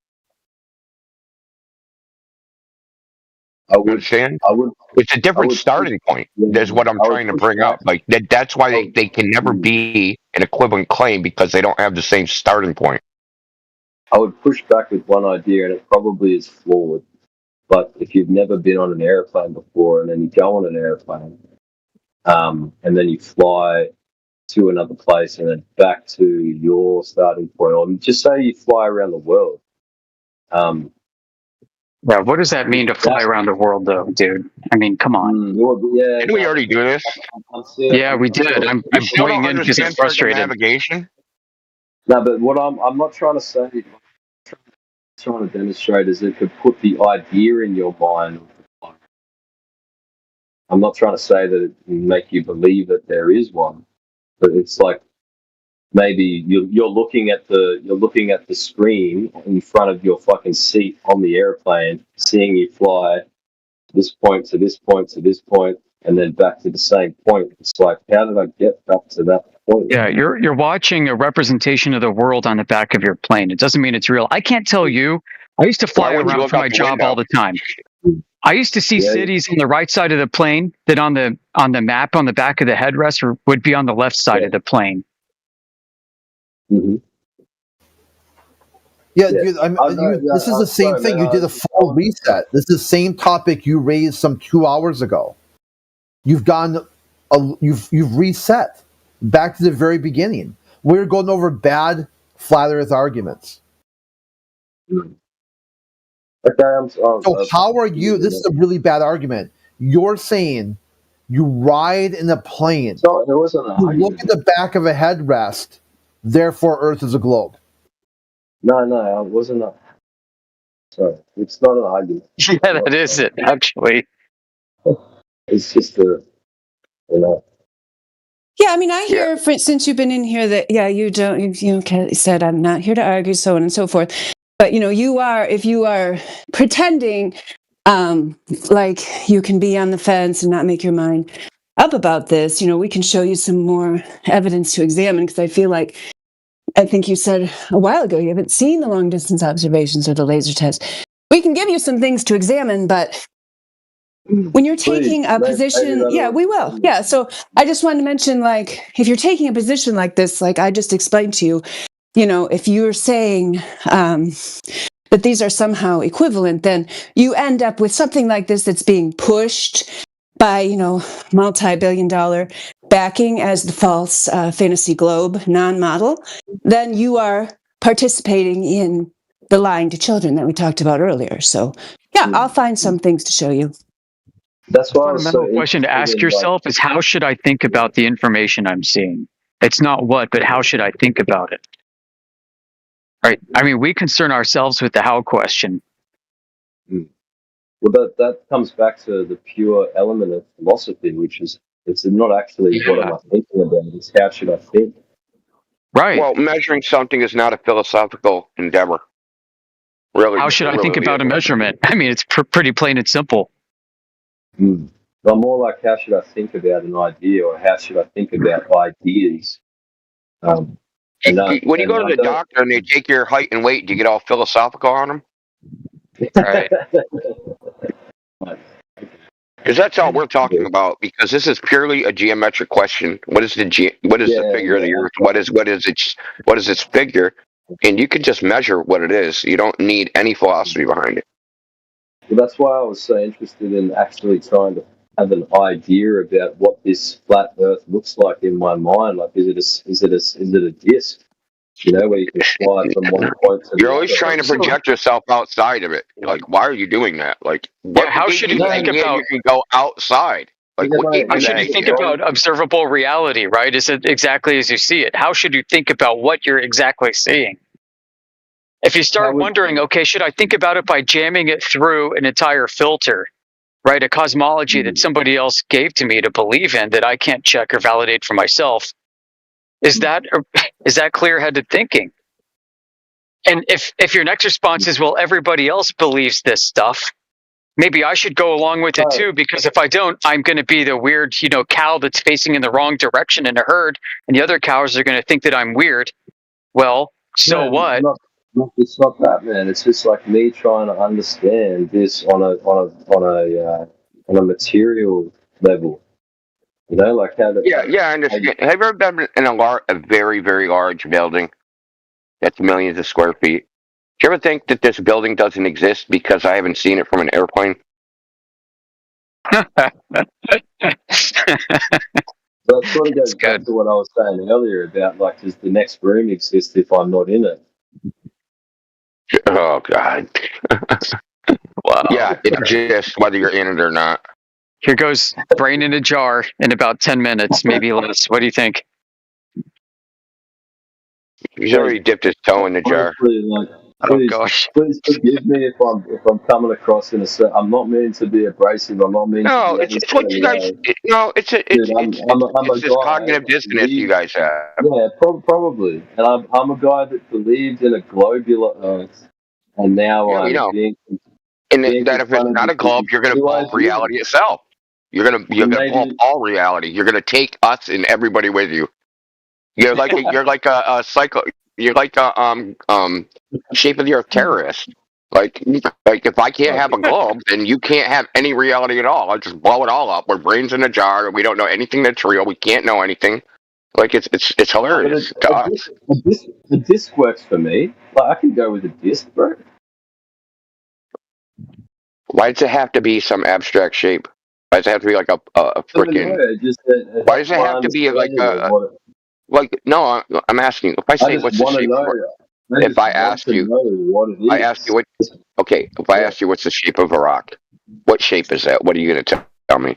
I would understand. It's a different starting point. That's what I'm trying to bring up. Like that's why they can never be an equivalent claim, because they don't have the same starting point. I would push back with one idea, and it probably is flawed. But if you've never been on an airplane before, and then you go on an airplane, and then you fly to another place, and then back to your starting point, or just say you fly around the world. Yeah, what does that mean to fly around the world, though, dude? I mean, come on. Didn't we already do this? Yeah, we did. I'm going in because I'm frustrated. Navigation? No, but what I'm not trying to say, trying to demonstrate is it could put the idea in your mind. I'm not trying to say that it can make you believe that there is one, but it's like maybe you're looking at the screen in front of your fucking seat on the airplane, seeing you fly this point to this point to this point, and then back to the same point. It's like, how did I get back to that point? Yeah, you're watching a representation of the world on the back of your plane. It doesn't mean it's real. I can't tell you. I used to fly around for my job all the time. I used to see cities on the right side of the plane that on the map on the back of the headrest would be on the left side of the plane. Mm-hmm. Yeah, this is the same thing. You did a full reset. This is the same topic you raised some 2 hours ago. You've you've reset back to the very beginning. We're going over bad flat Earth arguments. Okay, so how are you? This is a really bad argument. You're saying you ride in a plane. So it wasn't you look at the back of a headrest. Therefore, Earth is a globe. No, it wasn't. Sorry, it's not an argument. Yeah, that is it. Actually, it's just a, Yeah, I mean, I hear, since you've been in here, that you don't. You said I'm not here to argue, so on and so forth. But you are. If you are pretending, like you can be on the fence and not make your mind up about this, we can show you some more evidence to examine. Because I feel like, I think you said a while ago, you haven't seen the long distance observations or the laser test. We can give you some things to examine, but when you're taking a position, we will. Yeah. So I just wanted to mention, like, if you're taking a position like this, like I just explained to you, if you're saying that these are somehow equivalent, then you end up with something like this that's being pushed by, multi-billion-dollar backing as the false fantasy globe non-model. Then you are participating in the lying to children that we talked about earlier. So, yeah, I'll find some things to show you. That's why the fundamental question to ask yourself is, how should I think about the information I'm seeing? It's not what, but how should I think about it? Right. I mean, we concern ourselves with the how question. Well, that comes back to the pure element of philosophy, which is it's not actually what am I thinking about, it's how should I think. Right. Well, measuring something is not a philosophical endeavor. Really. How should I think about a measurement? I mean, it's pretty plain and simple. I'm more like, how should I think about an idea, or how should I think about ideas? When you go to the doctor and they take your height and weight, do you get all philosophical on them? Right. Because that's all we're talking about. Because this is purely a geometric question. What is the figure of the Earth? What is its figure? And you can just measure what it is. You don't need any philosophy behind it. Well, that's why I was so interested in actually trying to have an idea about what this flat Earth looks like in my mind. Like, is it a disc? Where you can fly from one point to the other. You're always trying to project yourself outside of it. Like, why are you doing that? Like, how should you think about? You can go outside. Like, how should you think about observable reality? Right? Is it exactly as you see it? How should you think about what you're exactly seeing? If you start wondering, okay, should I think about it by jamming it through an entire filter, right? A cosmology that somebody else gave to me to believe in that I can't check or validate for myself. Is that clear-headed thinking? And if your next response is, well, everybody else believes this stuff, maybe I should go along with it too, because if I don't, I'm going to be the weird, cow that's facing in the wrong direction in a herd, and the other cows are going to think that I'm weird. Well, so what? It's not that, man. It's just like me trying to understand this on a material level. Like how. I understand. Have you ever been in a very, very large building that's millions of square feet? Do you ever think that this building doesn't exist because I haven't seen it from an airplane? That sort of goes back to what I was saying earlier about, like, does the next room exist if I'm not in it? Oh, God. Wow. Yeah, it exists whether you're in it or not. Here goes brain in a jar in about 10 minutes, maybe less. What do you think? He's already dipped his toe in the jar. Oh gosh! Please forgive me if I'm coming across in a. I'm not meaning to be abrasive. I'm not meaning. No, it's what you guys. No, it's this cognitive dissonance you guys have. Yeah, probably. And I'm a guy that believed in a globular Earth, and now I'm being. And that if it's not a globe, you're going to blow up reality itself. You're going to blow up all reality. You're going to take us and everybody with you. You're like a cycle. You're like a shape of the earth terrorist. Like if I can't have a globe, then you can't have any reality at all. I'll just blow it all up. We're brains in a jar, and we don't know anything that's real. We can't know anything. Like it's hilarious to us. A disc works for me. Like I can go with a disc, bro. Why does it have to be some abstract shape? Why does it have to be like a freaking? Why does it have to be like a? Like no, I'm asking. If I say what's the shape? If I asked you, I asked you what. Okay, if I asked you what's the shape of a rock, what shape is that? What are you going to tell me?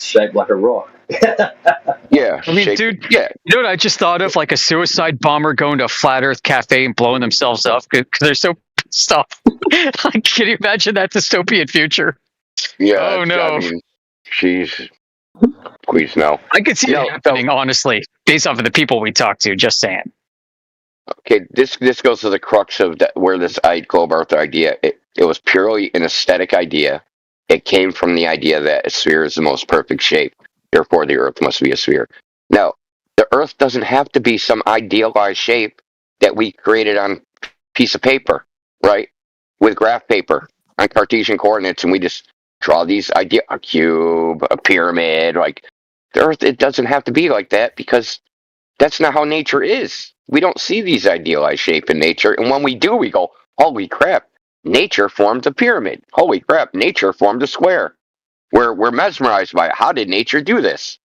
Shaped like a rock. Yeah, I mean, dude. Yeah. You know what I just thought of? Like a suicide bomber going to a flat Earth cafe and blowing themselves up because they're so pissed off. Can you imagine that dystopian future? Yeah. Oh no. I mean, jeez. Please no. I could see it happening, honestly, based off of the people we talk to. Just saying. Okay, this goes to the crux of where this globe Earth idea. It was purely an aesthetic idea. It came from the idea that a sphere is the most perfect shape. Therefore, the Earth must be a sphere. Now, the Earth doesn't have to be some idealized shape that we created on a piece of paper, right? With graph paper on Cartesian coordinates, and we just draw these a cube, a pyramid. Like the Earth, it doesn't have to be like that because that's not how nature is. We don't see these idealized shape in nature, and when we do, we go, "Holy crap! Nature formed a pyramid. Holy crap! Nature formed a square." We're mesmerized by it. How did nature do this?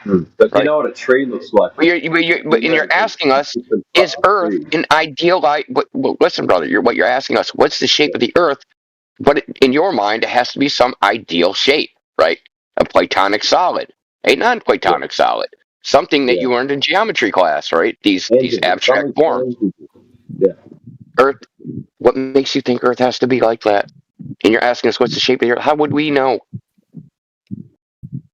But you know what a tree looks like. But you're asking us, is Earth an idealized? Well, listen, brother. What you're asking us, what's the shape of the Earth? But in your mind, it has to be some ideal shape, right? A Platonic solid, a non-Platonic solid. Something that you learned in geometry class, right? These abstract forms. Yeah. Earth. What makes you think Earth has to be like that? And you're asking us what's the shape of the Earth? How would we know?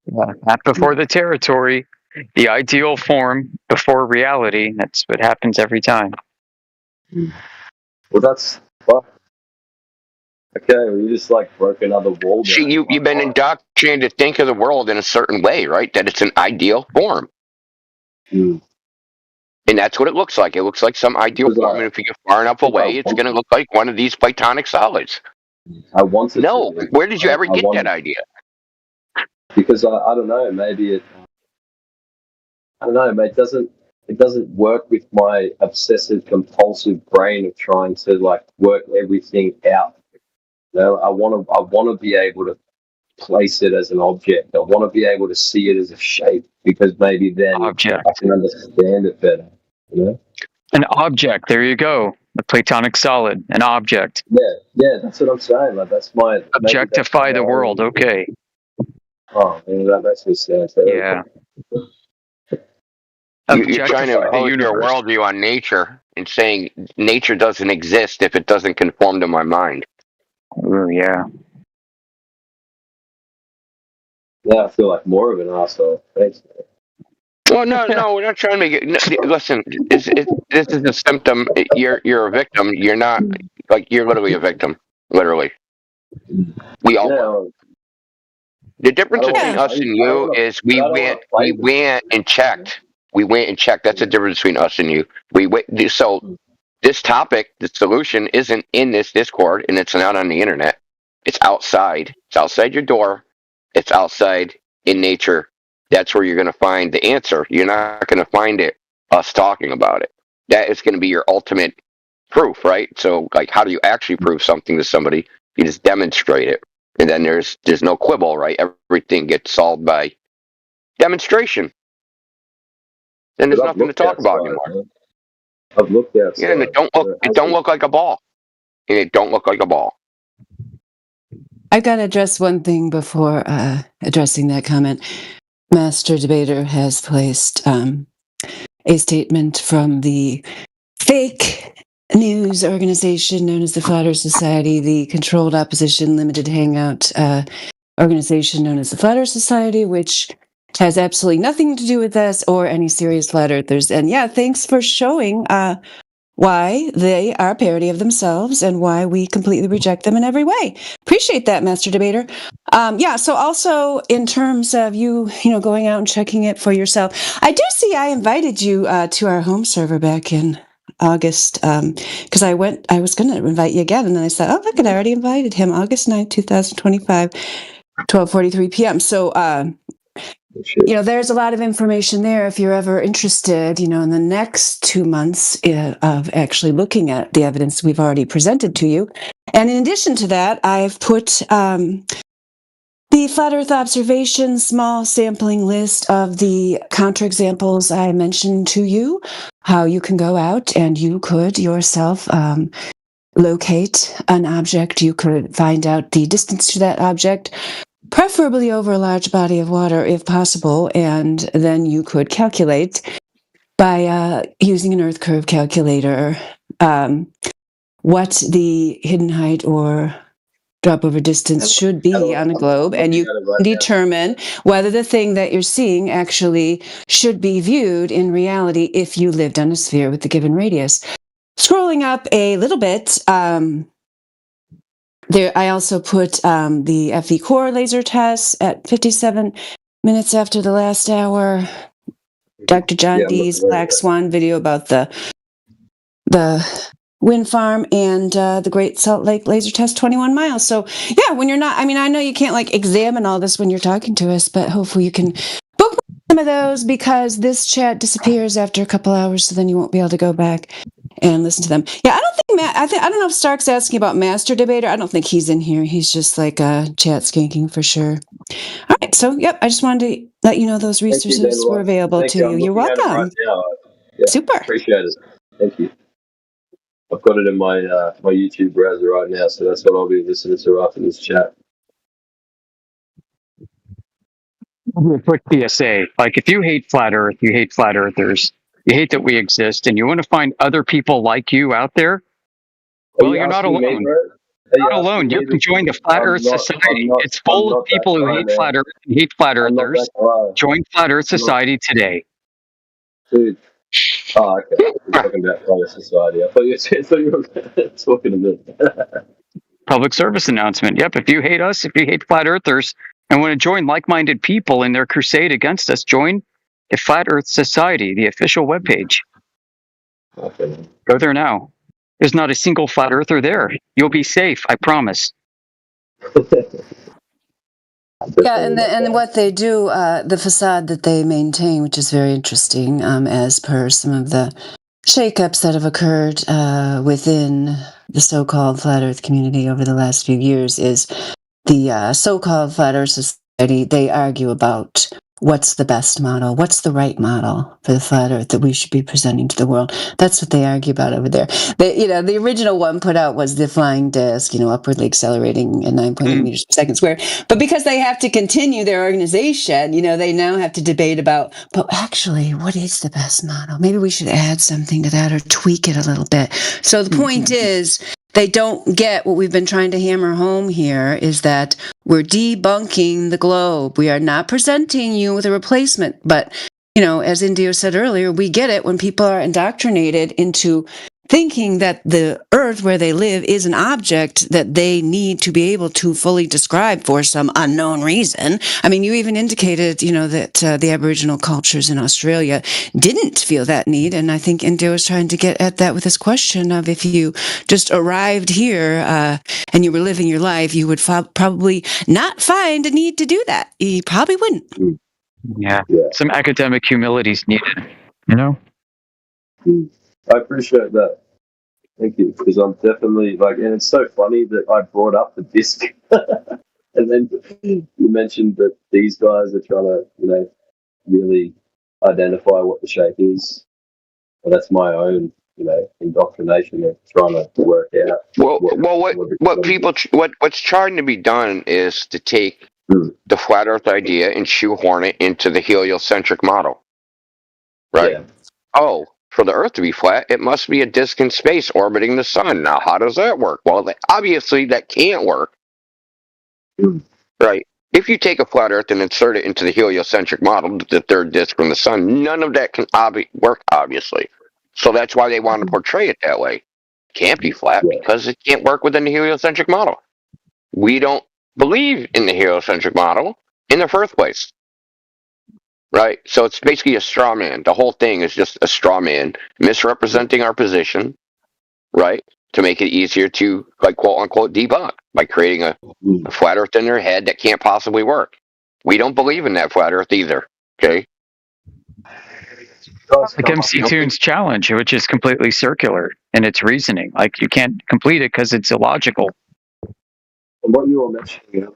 Not before the territory, the ideal form before reality. That's what happens every time. Well, that's fuck. Okay, well, you just like broke another wall. You've been indoctrinated to think of the world in a certain way, right? That it's an ideal form. And that's what it looks like. It looks like some ideal form, and if you get far enough away, it's going to look like one of these Platonic solids. No, where did you ever get that idea? Because I don't know, maybe it. I don't know, mate. It doesn't work with my obsessive compulsive brain of trying to like work everything out. You know, I want to be able to place it as an object. I want to be able to see it as a shape because maybe then I can understand it better. You know, an object. There you go. The Platonic solid, an object. Yeah, that's what I'm saying. Like that's my objectify the world. Okay. Oh, man, that makes me sad. Yeah. You're trying to impose your worldview on nature and saying nature doesn't exist if it doesn't conform to my mind. Oh, yeah. Yeah, I feel like more of an asshole. Thanks, man. Well, no, we're not trying to make it. Listen, this is a symptom. You're a victim. You're not you're literally a victim. Literally, we all are. The difference between us and you is we went and checked. We went and checked. That's the difference between us and you. We went. So this topic, the solution, isn't in this Discord, and it's not on the internet. It's outside. It's outside your door. It's outside in nature. That's where you're going to find the answer. You're not going to find it us talking about it. That is going to be your ultimate proof, right? So, like, how do you actually prove something to somebody? You just demonstrate it, and then there's no quibble, right? Everything gets solved by demonstration. Then there's nothing to talk about anymore. I've looked at yeah, and it don't look like a ball. And it don't look like a ball. I've got to address one thing before addressing that comment. Master Debater has placed a statement from the fake news organization known as the Flat Earth Society, the Controlled Opposition Limited Hangout organization known as the Flat Earth Society, which has absolutely nothing to do with us or any serious flat earthers. And yeah, thanks for showing why they are a parody of themselves and why we completely reject them in every way. Appreciate that, Master Debater. Yeah, so also in terms of you going out and checking it for yourself, I do see I invited you to our home server back in August because I was going to invite you again, and then I said, oh, look, I already invited him, August 9th, 2025, 12:43 p.m. So there's a lot of information there if you're ever interested, in the next 2 months of actually looking at the evidence we've already presented to you. And in addition to that, I've put the Flat Earth Observation small sampling list of the counterexamples I mentioned to you, how you can go out and you could yourself locate an object. You could find out the distance to that object, preferably over a large body of water if possible, and then you could calculate by using an Earth curve calculator what the hidden height or drop over distance should be on a globe, and you can determine whether the thing that you're seeing actually should be viewed in reality if you lived on a sphere with the given radius. Scrolling up a little bit, there I also put the FE core laser test at 57 minutes after the last hour. Dr. John Dee's Black Swan video about the wind farm, and the Great Salt Lake laser test 21 miles. So yeah, when you're not, I know you can't examine all this when you're talking to us, but hopefully you can book some of those, because this chat disappears after a couple hours, so then you won't be able to go back and listen to them. Yeah, I don't think I don't know if Stark's asking about Master Debater. I don't think he's in here. He's just chat skanking for sure. All right, so yep, I just wanted to let you know those resources were available to you. You're welcome. Right now. Yeah, super. Appreciate it. Thank you. I've got it in my my YouTube browser right now, so that's what I'll be listening to after this chat. A quick PSA: if you hate flat Earth, you hate flat Earthers, you hate that we exist, and you want to find other people like you out there, well, you're not alone. You're not alone. You can join the Flat Earth Society. It's full of people who hate flat Earth and hate flat Earthers. Join Flat Earth Society today. Dude. Oh, okay. You're talking about Flat Earth Society. I thought you were talking to me. Public service announcement. Yep. If you hate us, if you hate flat Earthers, and want to join like-minded people in their crusade against us, join the Flat Earth Society, the official webpage. Okay. Go there now. There's not a single flat earther there. You'll be safe, I promise. Yeah, and what they do, the facade that they maintain, which is very interesting, as per some of the shakeups that have occurred within the so-called flat Earth community over the last few years, is the so-called Flat Earth Society. They argue about what's the best model, what's the right model for the flat Earth that we should be presenting to the world. That's what they argue about over there. The original one put out was the flying disc, upwardly accelerating at 9.8 meters per second square. But because they have to continue their organization, they now have to debate about, but actually, what is the best model? Maybe we should add something to that or tweak it a little bit. So the point is, they don't get what we've been trying to hammer home here, is that we're debunking the globe. We are not presenting you with a replacement. But, as Indio said earlier, we get it when people are indoctrinated into thinking that the Earth where they live is an object that they need to be able to fully describe for some unknown reason. You even indicated, that the Aboriginal cultures in Australia didn't feel that need. And I think Indio was trying to get at that with this question of, if you just arrived here and you were living your life, you would probably not find a need to do that. You probably wouldn't. Yeah. Some academic humility is needed, I appreciate that. Thank you, because I'm definitely and it's so funny that I brought up the disc, and then you mentioned that these guys are trying to, really identify what the shape is. Well, that's my own, indoctrination of trying to work out. What's trying to be done is to take the flat Earth idea and shoehorn it into the heliocentric model, right? Yeah. Oh. For the Earth to be flat, it must be a disk in space orbiting the sun. Now, how does that work? Well, obviously, that can't work. Right? If you take a flat Earth and insert it into the heliocentric model, the third disk from the sun, none of that can work, obviously. So that's why they want to portray it that way. It can't be flat because it can't work within the heliocentric model. We don't believe in the heliocentric model in the first place. Right, so it's basically a straw man. The whole thing is just a straw man misrepresenting our position, right, to make it easier to, quote unquote, debunk by creating a flat Earth in their head that can't possibly work. We don't believe in that flat Earth either. Okay. Like MC Toon's challenge, which is completely circular in its reasoning. Like you can't complete it because it's illogical. And what you were mentioning.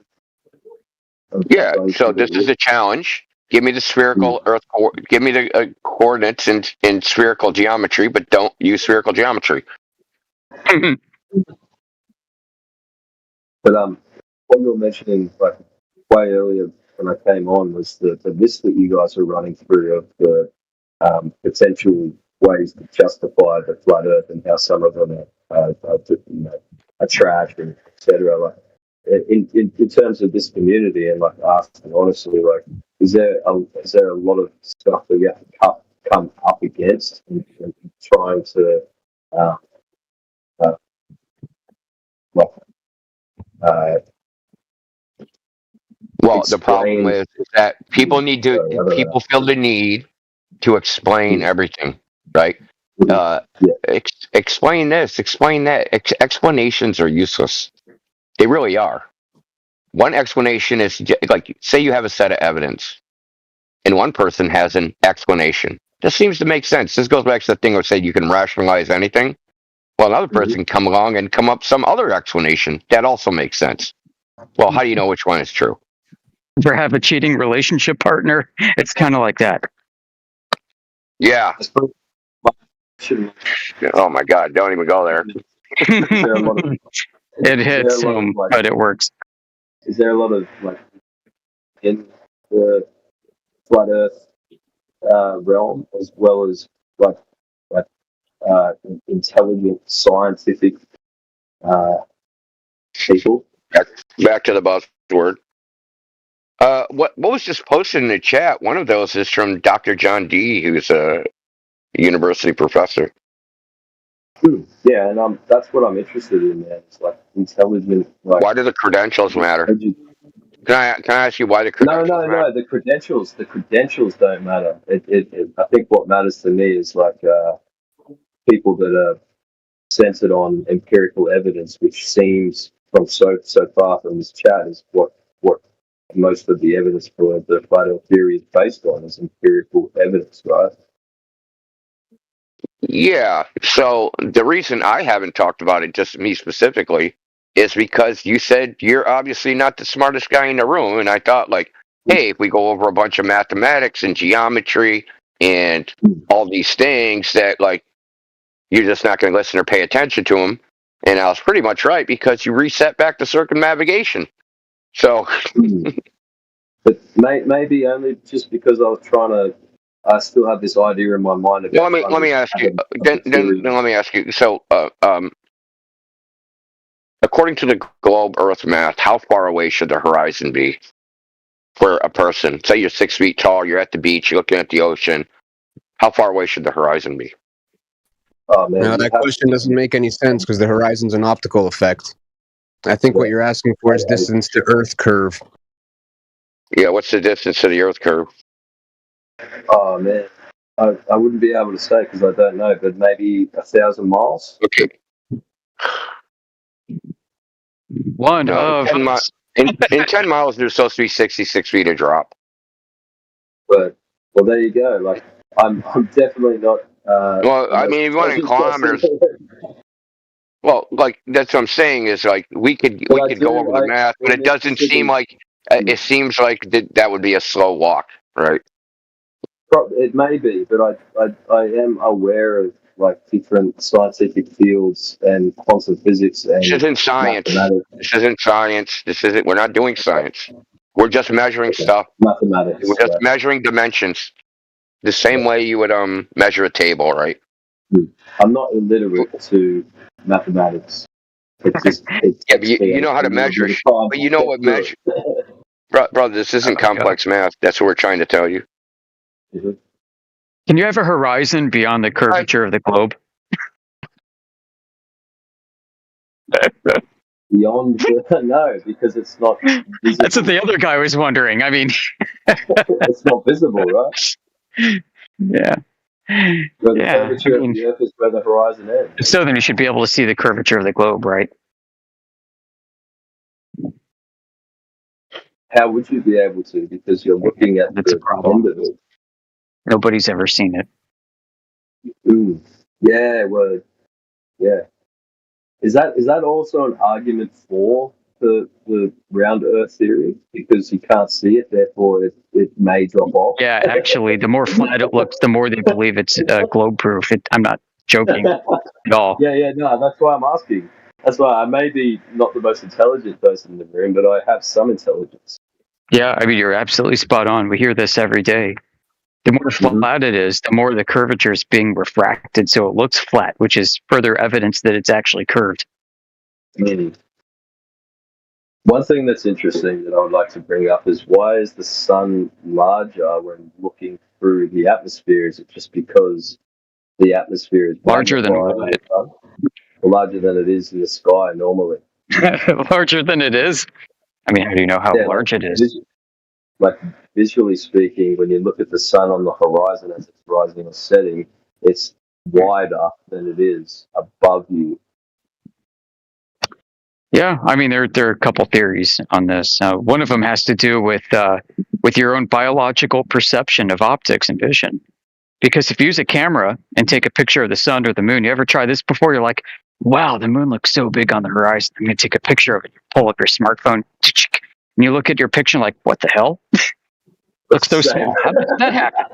Yeah. So this is a challenge. Give me the spherical Earth. Give me the coordinates in spherical geometry, but don't use spherical geometry. But what you were mentioning like way earlier when I came on was the list that you guys are running through of the potential ways to justify the flat Earth and how some of them are trash and etc. Like in terms of this community and like asking honestly, like is there a lot of stuff that you have to come up against and trying to well, the problem is that people feel the need to explain everything, right? Explain this, explain that. Explanations are useless. They really are. One explanation is like, say you have a set of evidence, and one person has an explanation. This seems to make sense. This goes back to the thing where say you can rationalize anything. Well, another person can come along and come up with some other explanation that also makes sense. Well, how do you know which one is true? Ever have a cheating relationship partner? It's kind of like that. Yeah. Oh my God! Don't even go there. It hits home, but it works. Is there a lot of like in the flat Earth realm as well as like intelligent scientific people? Back to the buzzword. What was just posted in the chat? One of those is from Dr. John D., who's a university professor. Yeah, and that's what I'm interested in, man. It's like intelligent. Like, why do the credentials matter? Can I ask you why the credentials matter? No. The credentials don't matter. I think what matters to me is like people that are centered on empirical evidence, which seems from so far from this chat is what most of the evidence for the flat Earth theory is based on, is empirical evidence, right? Yeah. So the reason I haven't talked about it, just me specifically, is because you said you're obviously not the smartest guy in the room, and I thought like, hey, if we go over a bunch of mathematics and geometry and all these things that like you're just not going to listen or pay attention to them. And I was pretty much right because you reset back to circumnavigation. So, but maybe only just because I was trying to. I still have this idea in my mind. Well, let me ask you. Then let me ask you. So, according to the globe Earth math, how far away should the horizon be for a person? Say you're 6 feet tall, you're at the beach, you're looking at the ocean. How far away should the horizon be? Oh, man, now, that question doesn't make any sense because the horizon's an optical effect. I think what you're asking for is distance to Earth curve. Yeah, what's the distance to the Earth curve? Oh, man. I wouldn't be able to say because I don't know, but maybe 1,000 miles? Okay. In 10 miles, there's supposed to be 66 feet of drop. But, well, there you go. Like, I'm definitely not. Well, I mean, if you want in kilometers. Well, like that's what I'm saying is like we could go over the math, but it doesn't seem like it seems like that would be a slow walk, right? It may be, but I am aware of like different scientific fields and quantum physics. And this isn't science. This isn't science. We're not doing science. We're just measuring stuff. Mathematics. We're just measuring dimensions. The same way you would measure a table, right? I'm not illiterate to mathematics. Yeah, but you know how to measure. But you know what measure, brother. This isn't complex math. That's what we're trying to tell you. Can you have a horizon beyond the curvature of the globe? Beyond no, because it's not visible. That's what the other guy was wondering. I mean, it's not visible, right? Yeah. Where the curvature of the Earth is where the horizon ends. So then you should be able to see the curvature of the globe, right? How would you be able to? Because you're looking at That's a the problem. end of it. Nobody's ever seen it. Yeah, well, yeah. Is that also an argument for the round Earth theory? Because you can't see it, therefore it may drop off. Yeah, actually, the more flat it looks, the more they believe it's globe proof. I'm not joking at all. Yeah, no, that's why I'm asking. That's why I may be not the most intelligent person in the room, but I have some intelligence. Yeah, I mean, you're absolutely spot on. We hear this every day. The more flat it is, the more the curvature is being refracted, so it looks flat, which is further evidence that it's actually curved. One thing that's interesting that I would like to bring up is why is the sun larger when looking through the atmosphere? Is it just because the atmosphere is larger than what? Larger than it is in the sky normally? Larger than it is? I mean, how do you know how large it is? Like visually speaking, when you look at the sun on the horizon as it's rising or setting, it's wider than it is above you. Yeah, I mean, there are a couple theories on this. One of them has to do with your own biological perception of optics and vision. Because if you use a camera and take a picture of the sun or the moon, you ever try this before? You're like, wow, the moon looks so big on the horizon. I'm going to take a picture of it. You pull up your smartphone, and you look at your picture like, what the hell? Looks so small. How did that happen?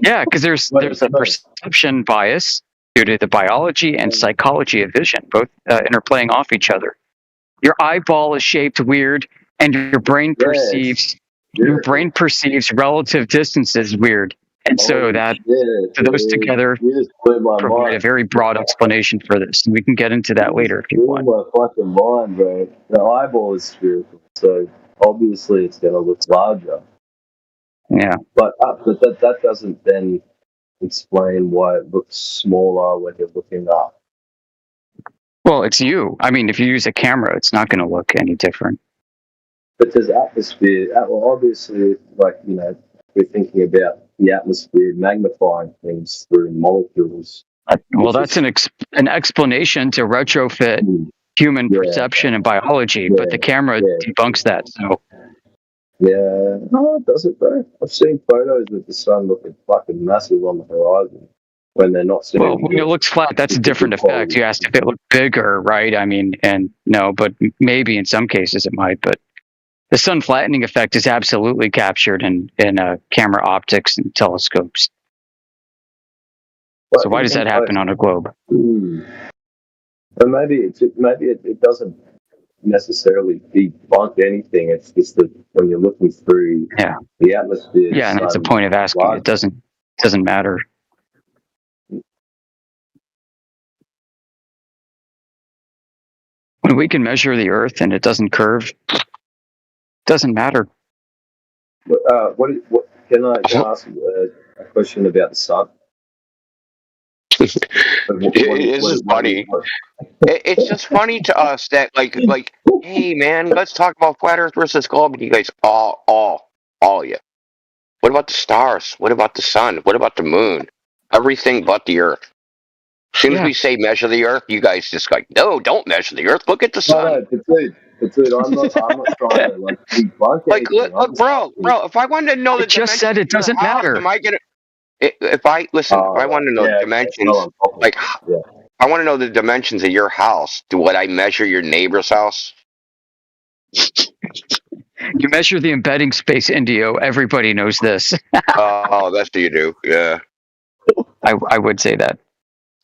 Yeah, because there's a perception bias due to the biology and psychology of vision, both interplaying off each other. Your eyeball is shaped weird, and your brain perceives relative distances weird, and so those together provide a very broad explanation for this. And we can get into that later if you want. My fucking mind, bro. The eyeball is spherical, so obviously it's going to look larger. Yeah, but that doesn't then explain why it looks smaller when you're looking up. Well, it's you. I mean, if you use a camera, it's not going to look any different. But there's atmosphere. Well, obviously, we're thinking about the atmosphere magnifying things through molecules. Well, that's an explanation to retrofit human perception and biology, but the camera debunks that. So. Yeah, no, it doesn't, bro. I've seen photos with the sun looking fucking massive on the horizon when they're not sitting. Well, when it looks flat, that's a different effect. You asked if it looked bigger, right? I mean, and no, but maybe in some cases it might. But the sun flattening effect is absolutely captured in camera optics and telescopes. So why does that happen on a globe? But maybe it doesn't necessarily debunk anything. It's just that when you're looking through the atmosphere. Yeah, and that's the point of asking. It doesn't matter. When we can measure the Earth and it doesn't curve, it doesn't matter. What can I ask a question about the sun? This is funny. It's just funny to us that like, hey man, let's talk about flat Earth versus globe. And you guys all of you. What about the stars? What about the sun? What about the moon? Everything but the Earth. As soon as we say measure the Earth, you guys just like, no, don't measure the Earth. Look at the sun. No, but dude, I'm not trying to debunk anything. Look, bro. If I wanted to know the just said it doesn't matter. Am I gonna? If I want to know the dimensions, I want to know the dimensions of your house. Would I measure your neighbor's house? You measure the embedding space, Indio. Everybody knows this. Oh, that's what you do. Yeah. I would say that.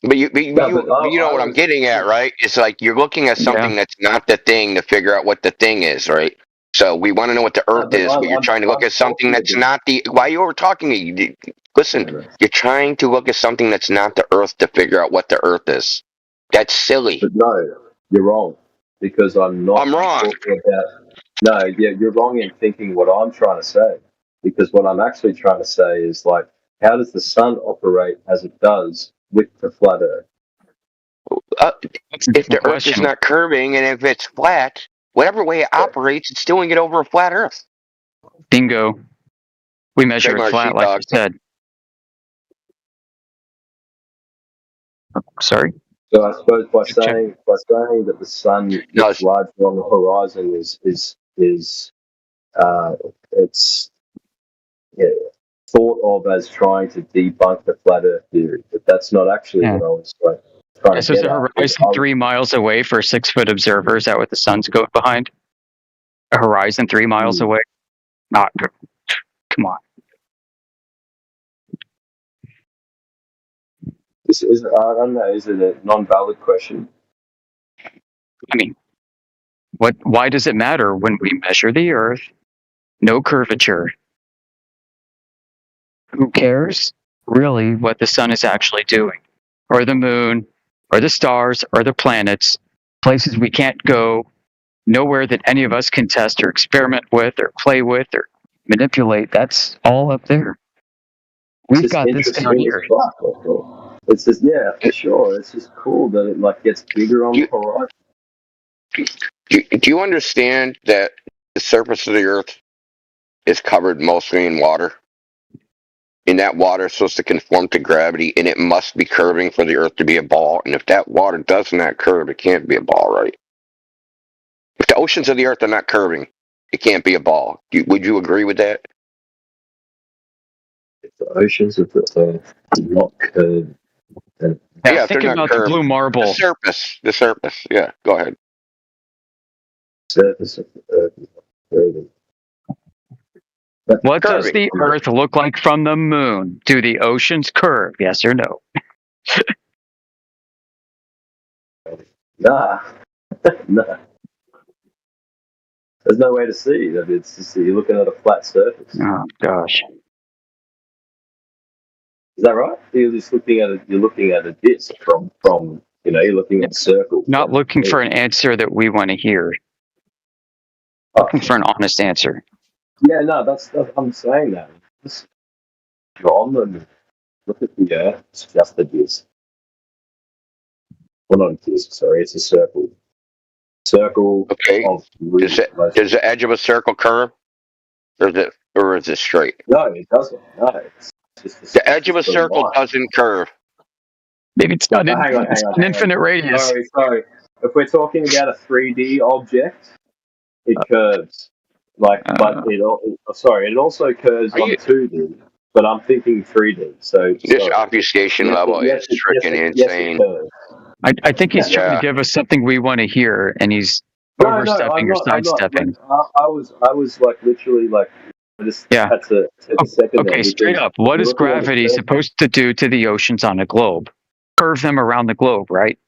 But you know what I'm getting at, right? It's like you're looking at something that's not the thing to figure out what the thing is, right? So we want to know what the Earth is, but you're trying to look at something that's not the. While you were talking, listen, you're trying to look at something that's not the Earth to figure out what the Earth is. That's silly. But no, you're wrong. Because I'm not. I'm wrong. You're wrong in thinking what I'm trying to say. Because what I'm actually trying to say is how does the sun operate as it does with the flat Earth? If the Earth is not curving and if it's flat, whatever way it operates, it's doing it over a flat Earth. Bingo. We measure it flat, like you said. Sorry. So I suppose by saying that the sun is larger on the horizon is is it's thought of as trying to debunk the flat Earth theory, but that's not actually what I was trying So to is get the at. horizon 3 miles away for a 6-foot observer? Is that what the sun's going behind? A horizon 3 miles away? Not. Come on. I don't know. Is it a non-valid question? I mean, why does it matter when we measure the Earth? No curvature. Who cares, really, what the sun is actually doing? Or the moon, or the stars, or the planets, places we can't go, nowhere that any of us can test or experiment with, or play with, or manipulate. That's all up there. We've got this down here. It's just, yeah, for sure. It's just cool that it like gets bigger on the horizon. Do you understand that the surface of the Earth is covered mostly in water? And that water is supposed to conform to gravity, and it must be curving for the Earth to be a ball. And if that water does not curve, it can't be a ball, right? If the oceans of the Earth are not curving, it can't be a ball. Would you agree with that? If the oceans of the Earth do not curve, then yeah, think about the blue marble. The surface. Yeah, go ahead. Surface of the Earth is not curving. What does the Earth look like from the moon? Do the oceans curve? Yes or no? Nah. Nah. There's no way to see that. It's just you're looking at a flat surface. Oh gosh. Is that right? You're just looking at you're looking at a disc from you're looking at a circle. Not looking for an answer that we want to hear. Looking for an honest answer. Yeah, no, that's I'm saying that. Just, you're on the moon. Look at the Earth. It's just a disc. Well, not a disc. Sorry, it's a circle. Circle. Okay. Does the edge of a circle curve, or is it straight? No, it doesn't. No, it's just the edge of a circle doesn't curve. Maybe it's got an infinite radius. Sorry. If we're talking about a 3D object, it curves. But it also curves on 2D. But I'm thinking 3D. So this obfuscation level is freaking insane. I think he's trying to give us something we want to hear, and he's overstepping or sidestepping. I was like literally like. I just had to take a second. Okay, straight up. What is gravity supposed to do to the oceans on a globe? Curve them around the globe, right?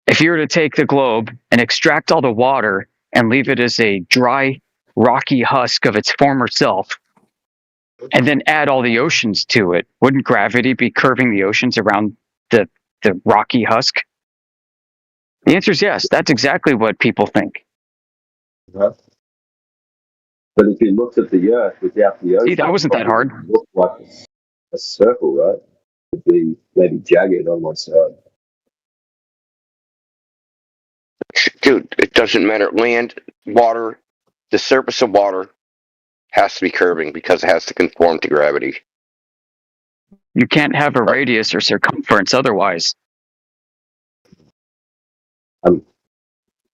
If you were to take the globe and extract all the water and leave it as a dry, rocky husk of its former self, and then add all the oceans to it, wouldn't gravity be curving the oceans around the rocky husk? The answer is yes. That's exactly what people think. But if you looked at the Earth without the ocean, see, that wasn't that hard. It looked like a circle, right? It'd be maybe jagged on one side. Dude, it doesn't matter. Land, water, the surface of water has to be curving because it has to conform to gravity. You can't have a radius or circumference otherwise.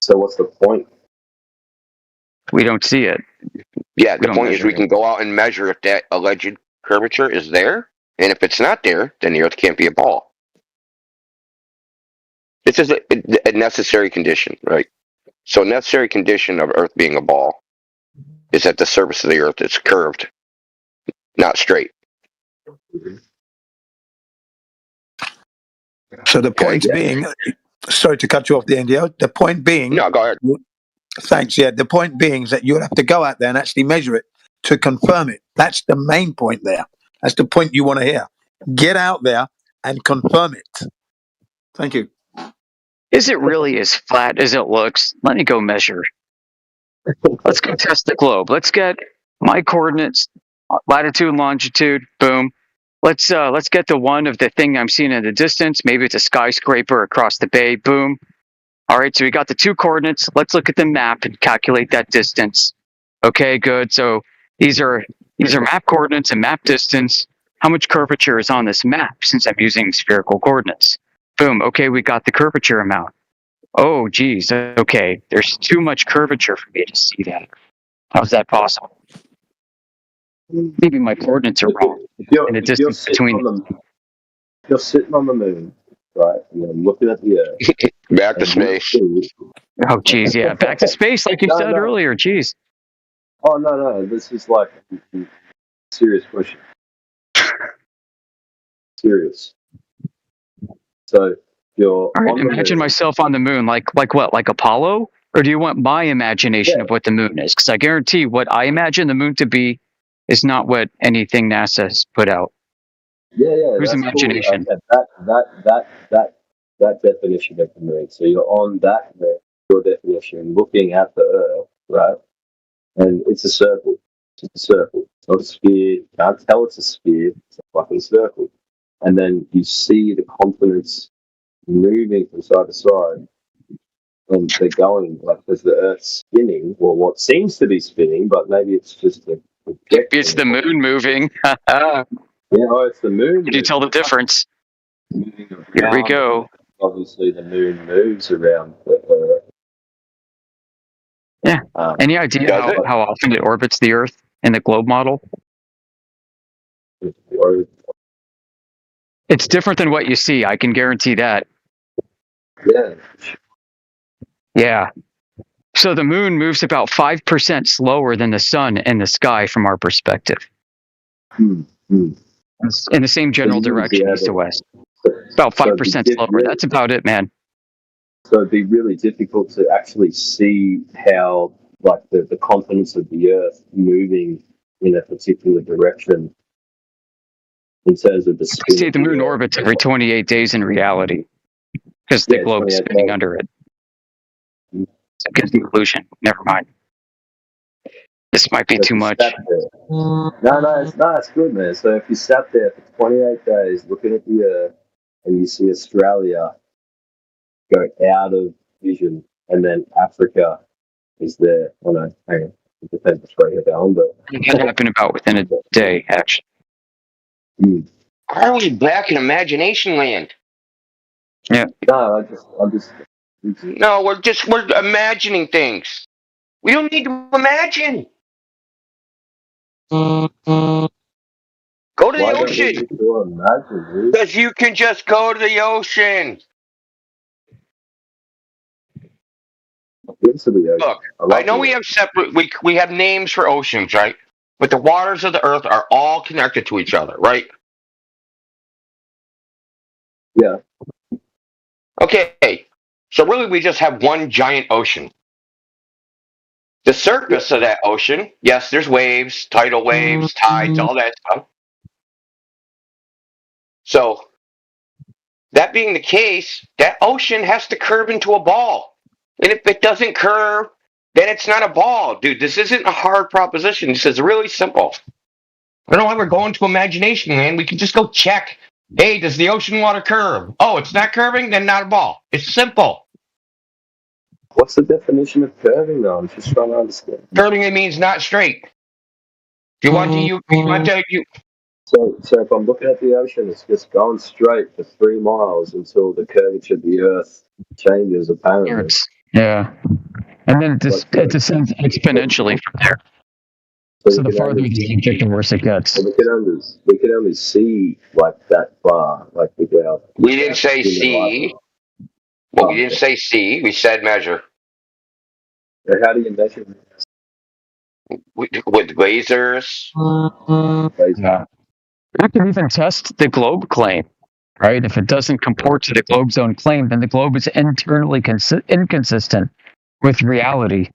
So what's the point? We don't see it. Yeah, the point is we can go out and measure if that alleged curvature is there, and if it's not there, then the Earth can't be a ball. This is a necessary condition, right? So a necessary condition of Earth being a ball is that the surface of the Earth is curved, not straight. So the point being, sorry to cut you off the Indio, the point being... No, go ahead. Thanks, yeah. The point being is that you'll have to go out there and actually measure it to confirm it. That's the main point there. That's the point you want to hear. Get out there and confirm it. Thank you. Is it really as flat as it looks? Let me go measure. Let's go test the globe. Let's get my coordinates, latitude, longitude, boom. Let's get the one of the thing I'm seeing in the distance. Maybe it's a skyscraper across the bay, boom. All right, so we got the 2 coordinates. Let's look at the map and calculate that distance. Okay, good. So these are map coordinates and map distance. How much curvature is on this map since I'm using spherical coordinates? Boom. Okay, we got the curvature amount. Oh, geez. Okay. There's too much curvature for me to see that. How's that possible? Maybe my coordinates are wrong. And the distance between. If you're sitting on the moon, right, and you're looking at the Earth. Back to space. Oh, geez. Yeah. Back to space, like you said earlier. Geez. Oh, no. This is like a serious question. Serious. So you're. All right, imagine myself on the moon, like what? Like Apollo? Or do you want my imagination of what the moon is? Because I guarantee what I imagine the moon to be is not what anything NASA's put out. Yeah. Whose imagination? Cool. That definition of the moon. So you're on that moon, your definition, looking at the Earth, right? And it's a circle. It's a circle. It's not a sphere. You can't tell it's a sphere. It's a fucking circle. And then you see the continents moving from side to side. And they're going like as the Earth's spinning, or what seems to be spinning, but maybe it's just a It's the moon moving. Yeah, it's the moon. Can you tell the difference? Here we go. Obviously, the moon moves around the Earth. Yeah. Any idea how often it orbits the Earth in the globe model? It's different than what you see. I can guarantee that. Yeah. Yeah. So the moon moves about 5% slower than the sun in the sky from our perspective. In the same general direction, east to west. About 5% slower. That's about it, man. So it'd be really difficult to actually see how, like, the continents of the Earth moving in a particular direction in terms of the spin. They say the moon orbits every 28 days in reality because the globe is spinning under it. It's a good conclusion. Never mind. This might be too much. No, it's good, man. So if you sat there for 28 days looking at the Earth and you see Australia go out of vision, and then Africa is there. Oh no, hang on. It depends which way you're going, but it can happen about within a day, actually. Are we back in imagination land? Yeah. No, I'm just. No, we're imagining things. We don't need to imagine. Go to the ocean. Because you can just go to the ocean. Look, I know we have separate. We have names for oceans, right? But the waters of the Earth are all connected to each other, right? Yeah. Okay. So really, we just have one giant ocean. The surface of that ocean, yes, there's waves, tidal waves, tides, all that stuff. So, that being the case, that ocean has to curve into a ball. And if it doesn't curve, then it's not a ball. Dude, this isn't a hard proposition. This is really simple. I don't know why we're going to imagination, man. We can just go check. Hey, does the ocean water curve? Oh, it's not curving? Then not a ball. It's simple. What's the definition of curving, though? I'm just trying to understand. Curving, it means not straight. If you want to, So if I'm looking at the ocean, it's just going straight for 3 miles until the curvature of the Earth changes, apparently. Yeah. And then it descends exponentially from there. So the farther the object, the worse it gets. We can only see like that far, like without. We didn't say see. Well, we didn't say see. We said measure. How do you measure? With lasers. Yeah. You can even test the globe claim, right? If it doesn't comport to the globe's own claim, then the globe is internally inconsistent with reality.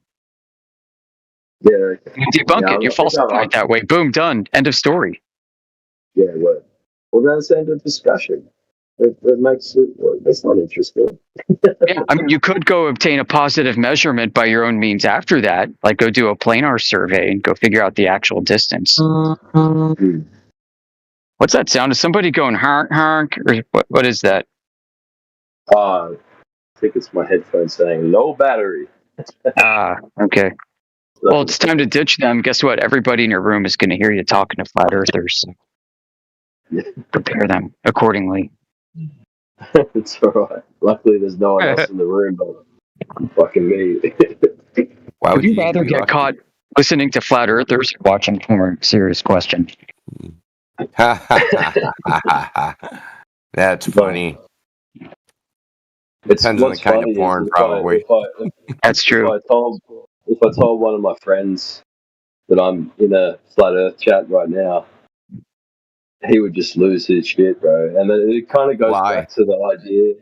Yeah. You debunk it. You falsify it that way. Boom, done. End of story. Yeah, well, that's the end of discussion. It makes it. Well, that's not interesting. Yeah, I mean, you could go obtain a positive measurement by your own means after that, like go do a planar survey and go figure out the actual distance. What's that sound? Is somebody going honk honk, or what is that? I think it's my headphones saying low battery. Okay. Well, it's time to ditch them. Guess what? Everybody in your room is going to hear you talking to flat earthers. Prepare them accordingly. It's all right. Luckily, there's no one else in the room, but Fucking me. Why Would you rather get caught listening to flat earthers or watching porn? Serious question. That's funny. Depends on the kind of porn, probably. That's true. If I told one of my friends that I'm in a flat Earth chat right now, he would just lose his shit, bro. And then it kind of goes back to the idea.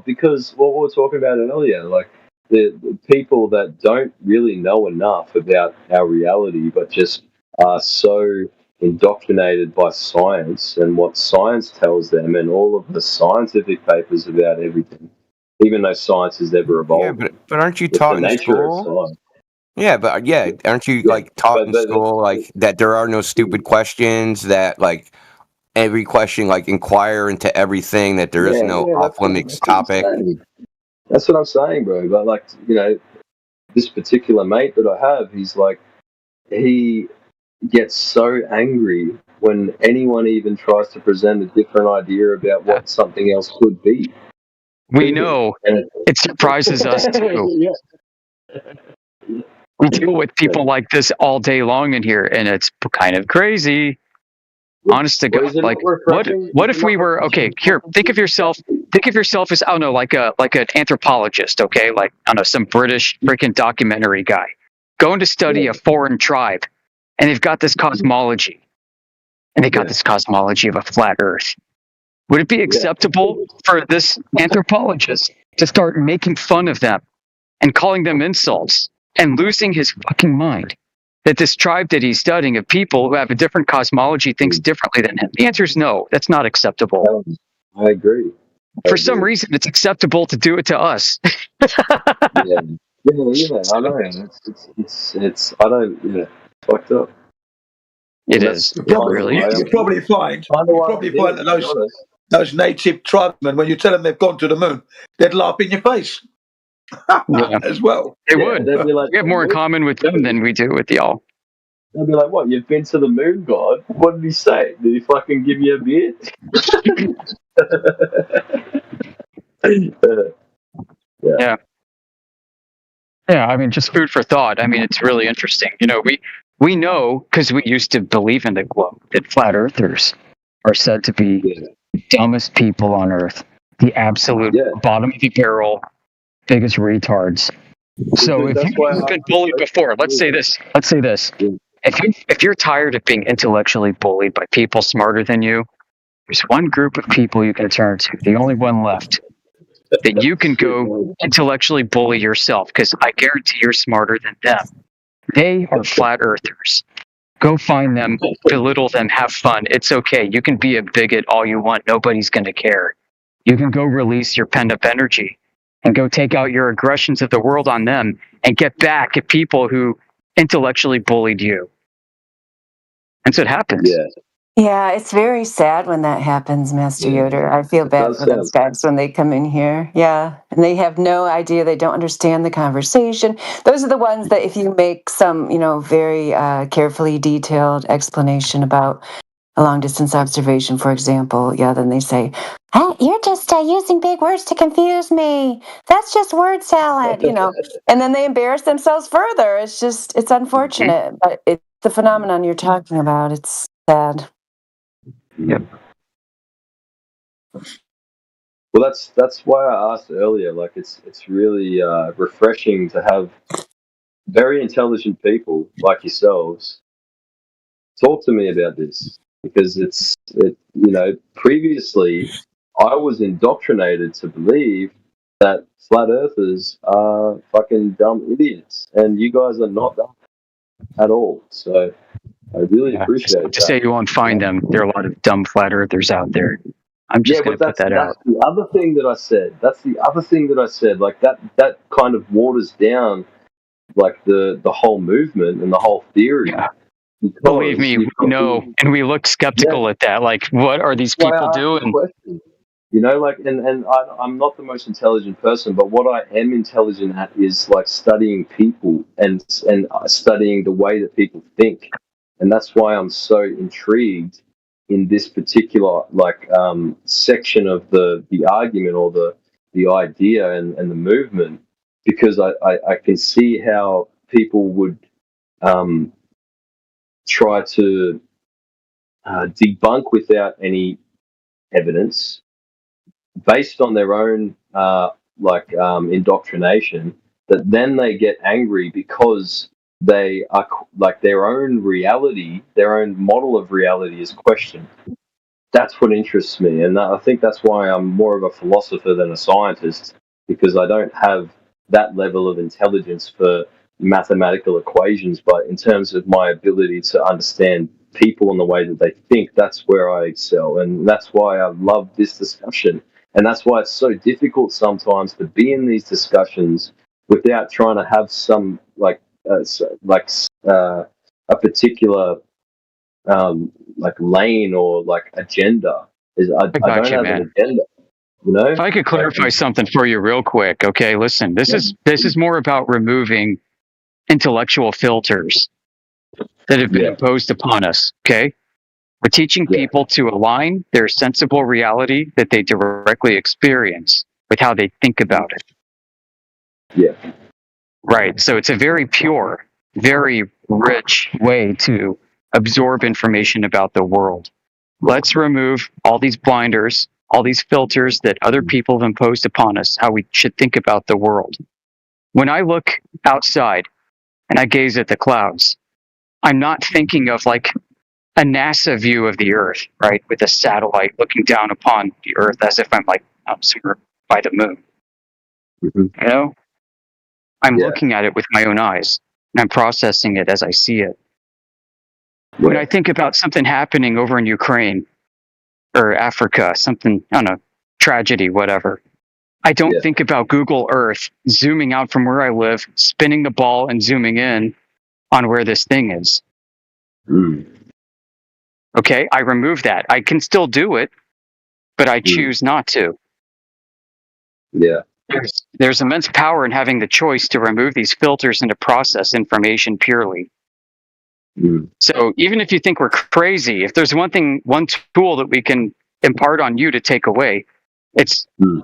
Because what we were talking about earlier, like the people that don't really know enough about our reality, but just are so indoctrinated by science and what science tells them, and all of the scientific papers about everything. Even though science has never evolved. Yeah, but aren't you taught in school? Yeah, but aren't you like taught in school like that there are no stupid questions, that like every question like inquire into everything, that there is no off limits topic? That's what I'm saying, bro. But like, this particular mate that I have, he's like, he gets so angry when anyone even tries to present a different idea about what something else could be. We know. It surprises us too. We deal with people like this all day long in here, and it's kind of crazy. Honest to God, like what if we were here? Think of yourself as, I don't know, like an anthropologist, okay? Like, I don't know, some British freaking documentary guy going to study a foreign tribe, and they've got this cosmology, of a flat Earth. Would it be acceptable for this anthropologist to start making fun of them and calling them insults and losing his fucking mind that this tribe that he's studying of people who have a different cosmology thinks differently than him? The answer is no. That's not acceptable. I agree. For some reason, it's acceptable to do it to us. Yeah, I know. It's fucked up. It is. You probably find that those native tribesmen, when you tell them they've gone to the moon, they'd laugh in your face. As well. They would. We have more in common with them than we do with y'all. They'll be like, "What? You've been to the moon, God? What did he say? Did he fucking give you a beer?" Yeah. Yeah, I mean, just food for thought. I mean, it's really interesting. We know, because we used to believe in the globe, that flat earthers are said to be the dumbest people on Earth, the absolute bottom of the barrel, biggest retards. So if you've been bullied before, let's say this. If you're tired of being intellectually bullied by people smarter than you, there's one group of people you can turn to, the only one left, that you can go intellectually bully yourself, because I guarantee you're smarter than them. They are flat earthers. Go find them, belittle them, have fun. It's okay. You can be a bigot all you want. Nobody's going to care. You can go release your pent-up energy and go take out your aggressions of the world on them and get back at people who intellectually bullied you. And so it happens. Yeah, it's very sad when that happens, Master Yoder. I feel bad for those guys when they come in here. Yeah, and they have no idea. They don't understand the conversation. Those are the ones that if you make some, very carefully detailed explanation about a long-distance observation, for example, then they say, "Hey, you're just using big words to confuse me. That's just word salad," and then they embarrass themselves further. It's unfortunate, but it's the phenomenon you're talking about. It's sad. Yep. Well, that's why I asked earlier. Like, it's really refreshing to have very intelligent people like yourselves talk to me about this, because previously I was indoctrinated to believe that flat earthers are fucking dumb idiots, and you guys are not dumb at all. So I really appreciate it. To say you won't find them, there are a lot of dumb flat earthers out there. I'm just going to put that out. That's the other thing that I said. Like that kind of waters down like the whole movement and the whole theory. Yeah. Believe me, we know, and we look skeptical at that. Like, what are these people doing? And I'm not the most intelligent person, but what I am intelligent at is like studying people and studying the way that people think. And that's why I'm so intrigued in this particular section of the argument or the idea and the movement, because I can see how people would try to debunk without any evidence based on their own indoctrination, that then they get angry because they are like their own reality, their own model of reality is questioned. That's what interests me, and I think that's why I'm more of a philosopher than a scientist, because I don't have that level of intelligence for mathematical equations, but in terms of my ability to understand people and the way that they think, that's where I excel, and that's why I love this discussion. And that's why it's so difficult sometimes to be in these discussions without trying to have some a particular lane or agenda. I don't have an agenda. You know? If I could clarify something for you real quick, okay? Listen, this is more about removing intellectual filters that have been imposed upon us. Okay, we're teaching people to align their sensible reality that they directly experience with how they think about it. Yeah. Right. So it's a very pure, very rich way to absorb information about the world. Let's remove all these blinders, all these filters that other people have imposed upon us, how we should think about the world. When I look outside and I gaze at the clouds, I'm not thinking of like a NASA view of the Earth, right? With a satellite looking down upon the Earth as if I'm like somewhere by the moon. Mm-hmm. You know? I'm looking at it with my own eyes, and I'm processing it as I see it. When I think about something happening over in Ukraine or Africa, something, I don't know, tragedy, whatever, I don't think about Google Earth zooming out from where I live, spinning the ball and zooming in on where this thing is. Okay, I remove that. I can still do it, but I choose not to. Yeah. There's immense power in having the choice to remove these filters and to process information purely. So even if you think we're crazy, if there's one tool that we can impart on you to take away, it's to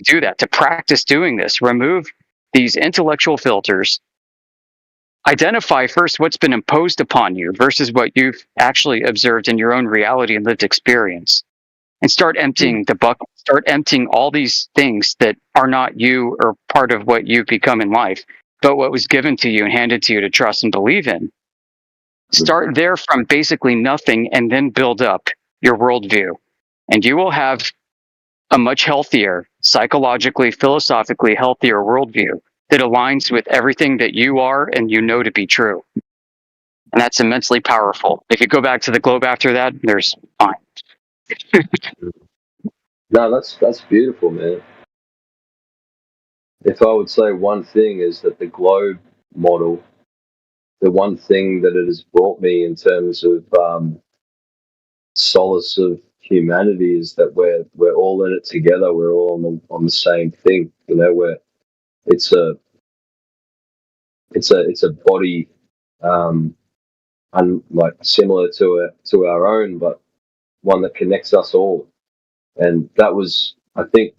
do that, to practice doing this. Remove these intellectual filters. Identify first what's been imposed upon you versus what you've actually observed in your own reality and lived experience. And start emptying the bucket. Start emptying all these things that are not you or part of what you've become in life, but what was given to you and handed to you to trust and believe in. Start there from basically nothing and then build up your worldview. And you will have a much healthier, psychologically, philosophically healthier worldview that aligns with everything that you are and you know to be true. And that's immensely powerful. If you go back to the globe after that, there's fine. No, that's beautiful, man. If I would say one thing is that the globe model, the one thing that it has brought me in terms of solace of humanity is that we're all in it together. We're all on the same thing. You know, it's a body, like similar to our own, but one that connects us all. And that was, I think,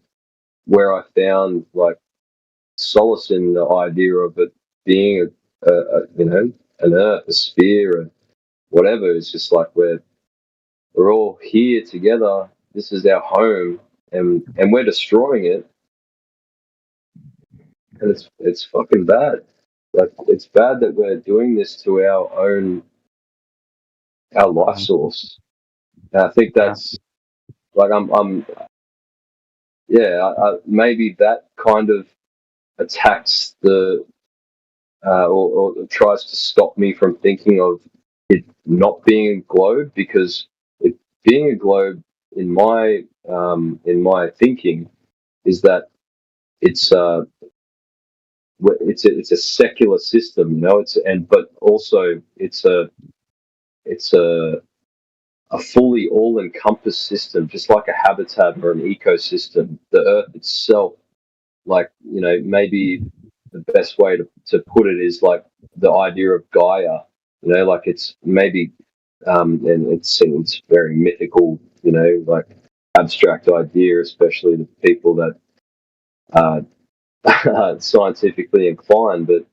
where I found like solace in the idea of it being an earth, a sphere, and whatever. It's just like we're all here together. This is our home, and we're destroying it, and it's fucking bad. Like it's bad that we're doing this to our life source. And I think that's like maybe that kind of attacks the or tries to stop me from thinking of it not being a globe, because it being a globe in my thinking is that it's a secular system, you know. But also it's a fully all-encompassed system, just like a habitat or an ecosystem. The Earth itself, like, you know, maybe the best way to put it is like the idea of Gaia. You know, like it's maybe and it seems very mythical, you know, like abstract idea, especially the people that scientifically inclined, but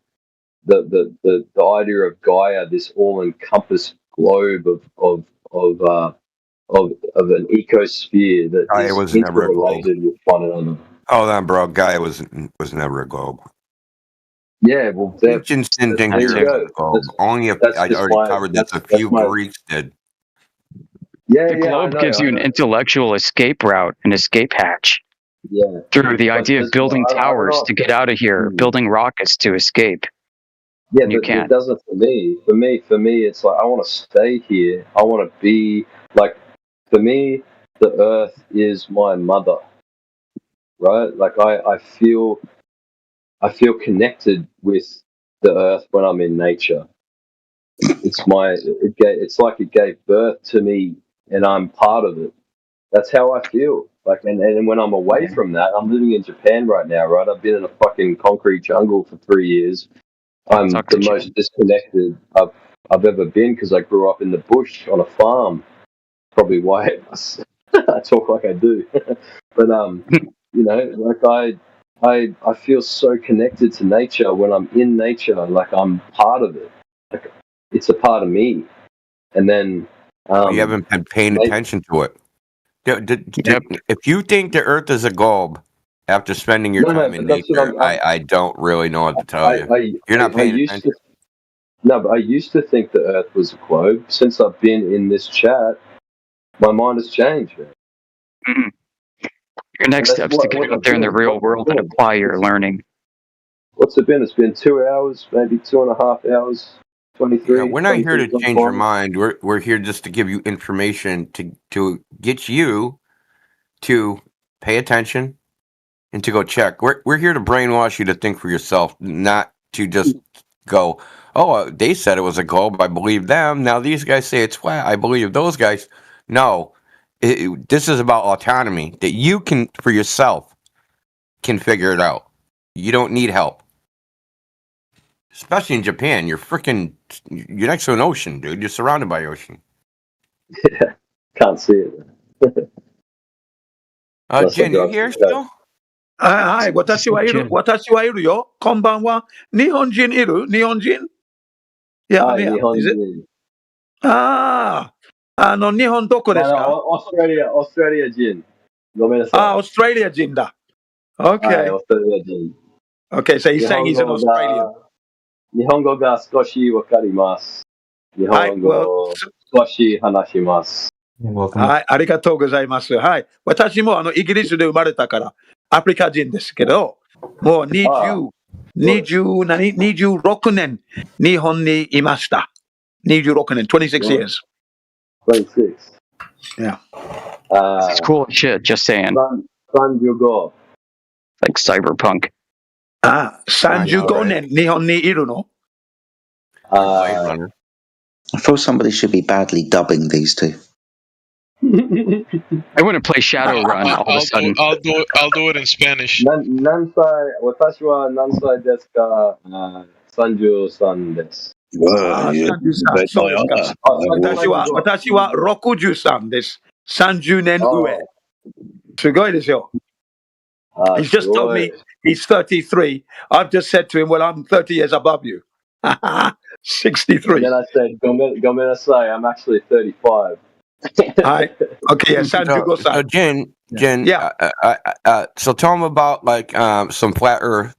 the idea of Gaia, this all-encompassing globe of an ecosphere that Gaia is was never a globe. interrelated with one another. Hold on, bro. Gaia was never a globe. Yeah, well, there Ancients didn't think you the Earth go. was a globe. Only if That's I just already my covered that. A that's few my Greeks did. yeah The yeah. I globe know, gives I you an know. intellectual escape route, an escape hatch Yeah, through the but idea of building I don't towers know. to get out of here, building rockets to escape. Yeah, You but it can. doesn't for me. For me, it's like I want to stay here. I want to be like. For me, the Earth is my mother, right? Like I feel connected with the Earth when I'm in nature. It's like it gave birth to me, and I'm part of it. That's how I feel. Like, and when I'm away from that, I'm living in Japan right now, right? I've been in a fucking concrete jungle for 3 years. I'm Talk the to Jen. most disconnected I've ever been because I grew up in the bush on a farm. Probably why I talk like I do. But like I feel so connected to nature when I'm in nature. Like I'm part of it. Like it's a part of me. And then You haven't been paying attention to it. If you think the Earth is a globe after spending your time in but that's nature, what I don't really know what to tell you. You're not paying attention. But I used to think the Earth was a globe. Since I've been in this chat, my mind has changed. Mm-hmm. Your next step's to get out there in the real world and apply your learning. What's it been? It's been 2 hours, maybe 2.5 hours. 23. Yeah, we're not here to change your mind. We're here just to give you information to get you to pay attention and to go check. We're here to brainwash you to think for yourself, not to just go, oh, they said it was a globe, I believe them. Now these guys say it's flat, I believe those guys. No, this is about autonomy, that you can, for yourself, can figure it out. You don't need help. Especially in Japan, you're next to an ocean, dude. You're surrounded by ocean. Yeah, can't see it. Jen, you here still? はい、私はいる。私はいるよ。こんばんは。日本人いる？日本人？ Yeah, yeah. 日本 Is it? 人。日本どこですか？オーストラリア人。ごめんなさい。オーストラリア人だ。Okay. オーストラリア人。Okay, so he's saying he's an Australian. 日本語が少しわかります。日本語少し話します。はい、ありがとうございます。はい。私もイギリスで生まれたから、アフリカ人ですけど、もう26年、日本にいました。26年、26 years. 26. Yeah. It's cool shit, just saying. 35. Like cyberpunk. 35年、日本にいるの？ I feel somebody should be badly dubbing these two. I wouldn't play Shadowrun all of a sudden. I'll do it in Spanish. 何歳、私は何歳ですか？33です。私は63です。30年上。すごいですよ。He's just told me he's 33. I've just said to him, well, I'm 30 years above you. 63. And then I said, ごめんなさい, I'm actually 35. Okay, so Jen, yeah. So tell him about like some flat Earth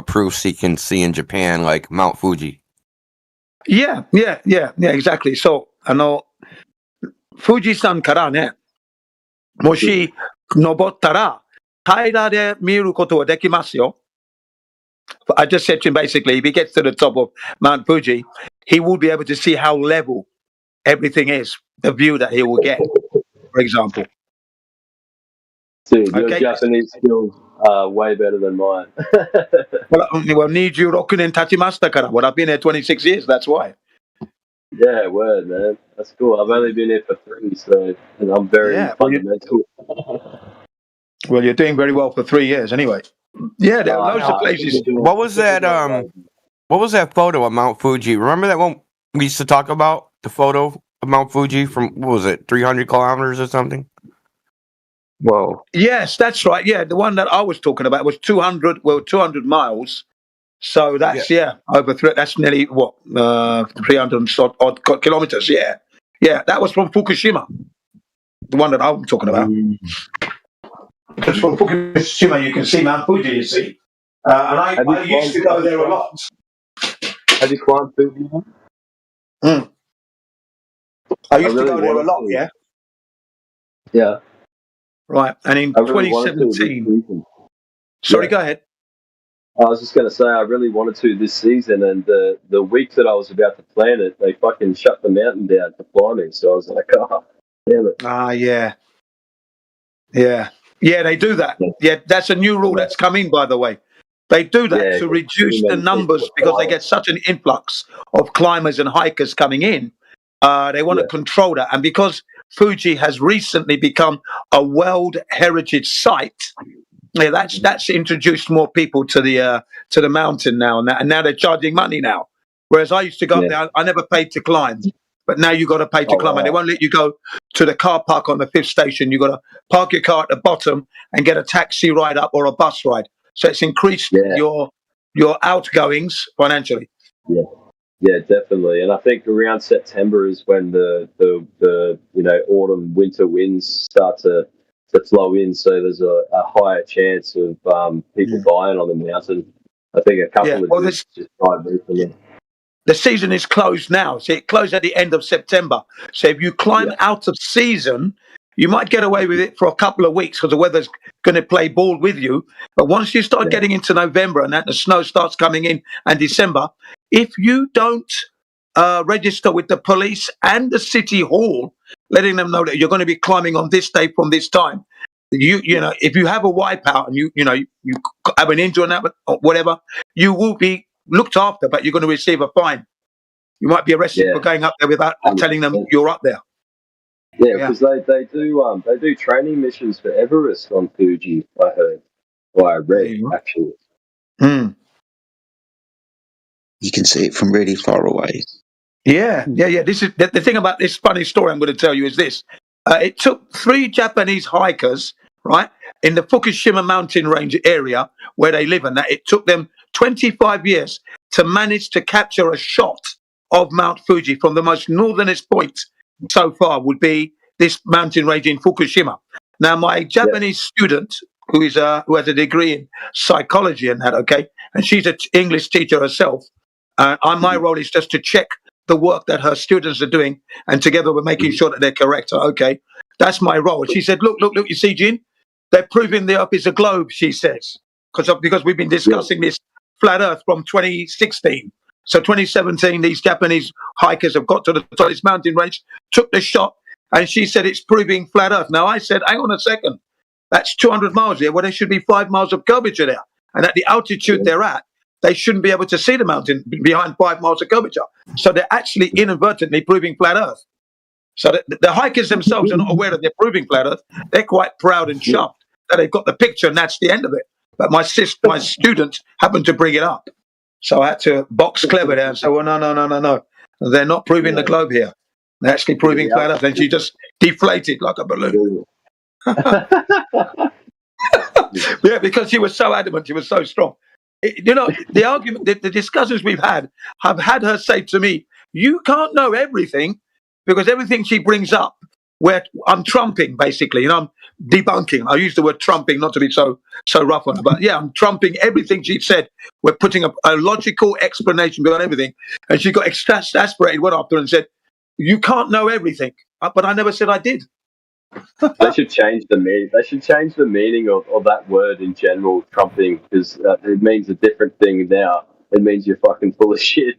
proofs he can see in Japan, like Mount Fuji. Yeah, exactly. So, 富士山からね、もし登ったら平らで見ることはできますよ。I just said to him basically, if he gets to the top of Mount Fuji, he will be able to see how level everything is, the view that he will get, for example. Dude, your Japanese skills are way better than mine. well, 26年経ちましたから。Well, I've been here 26 years, that's why. Yeah, word, man. That's cool. I've only been here for 3, so and I'm very fundamental. Well, you're doing very well for 3 years anyway. Yeah, there are loads of places. What was that? What was that photo of Mount Fuji? Remember that one we used to talk about? The photo of Mount Fuji from, what was it, 300 kilometers or something? Whoa. Yes, that's right. Yeah, the one that I was talking about was 200 miles. So that's over three. That's nearly what 300 odd kilometers. Yeah, that was from Fukushima. The one that I'm talking about. Because from Fukushima you can see Mount Fuji. You see, and I used to go there a lot. Have you climbed Fuji? I used to go there a lot. Yeah. Yeah. Right, and in 2017. Sorry, go ahead. I was just going to say, I really wanted to this season, and the week that I was about to plan it, they fucking shut the mountain down for climbing. So I was like, oh, damn it. Yeah, they do that. Yeah, that's a new rule that's come in, by the way. They do that to reduce the numbers because they get such an influx of climbers and hikers coming in. They want to control that. And because Fuji has recently become a World Heritage Site, that's introduced more people to the mountain now, and now they're charging money now. Whereas I used to go up there, I never paid to climb, but now you got to pay to climb, and they won't let you go to the car park on the 5th station. You got to park your car at the bottom and get a taxi ride up or a bus ride. So it's increased your outgoings financially. Yeah, definitely. And I think around September is when the autumn winter winds start to flow in, so there's a higher chance of people dying on the mountain. I think a couple of just died recently. The season is closed now. So it closed at the end of September. So if you climb out of season, you might get away with it for a couple of weeks because the weather's going to play ball with you. But once you start getting into November and the snow starts coming in and December, if you don't register with the police and the city hall, letting them know that you're going to be climbing on this day from this time, you know, if you have a wipeout and you have an injury or whatever, you will be looked after, but you're going to receive a fine. You might be arrested for going up there without telling them you're up there. Yeah, because they do training missions for Everest on Fuji. I heard, or I read actually. You can see it from really far away. Yeah. This is the thing about this funny story I'm going to tell you is this. It took 3 Japanese hikers, right, in the Fukushima mountain range area where they live, and that it took them 25 years to manage to capture a shot of Mount Fuji from the most northernest point so far would be this mountain range in Fukushima. Now, my Japanese student, who has a degree in psychology and that, okay, and she's an English teacher herself, my role is just to check the work that her students are doing, and together we're making sure that they're correct. Okay, that's my role. She said, look, you see, Jin, they're proving the Earth is a globe, she says, because we've been discussing this flat Earth from 2016. So 2017, these Japanese hikers have got to the top of this mountain range, took the shot, and she said it's proving flat Earth. Now, I said, hang on a second, that's 200 miles here. Well, there should be 5 miles of curvature there. And at the altitude they're at, they shouldn't be able to see the mountain behind 5 miles of curvature. So they're actually inadvertently proving flat Earth. So the hikers themselves are not aware that they're proving flat Earth. They're quite proud and chuffed that they've got the picture and that's the end of it. But my students happened to bring it up. So I had to box clever there and say, well, no. They're not proving the globe here. They're actually proving flat Earth. And she just deflated like a balloon. Yeah, because she was so adamant, she was so strong. You know, the argument, the discussions we've had have had her say to me, you can't know everything, because everything she brings up, where I'm trumping, basically, you know, I'm debunking. I use the word trumping not to be so rough on her, but yeah, I'm trumping everything she said. We're putting a logical explanation behind everything. And she got exasperated, went after her and said, you can't know everything. But I never said I did. They should change the meaning. They should change the meaning of that word in general, trumping, because it means a different thing now. It means you're fucking full of shit.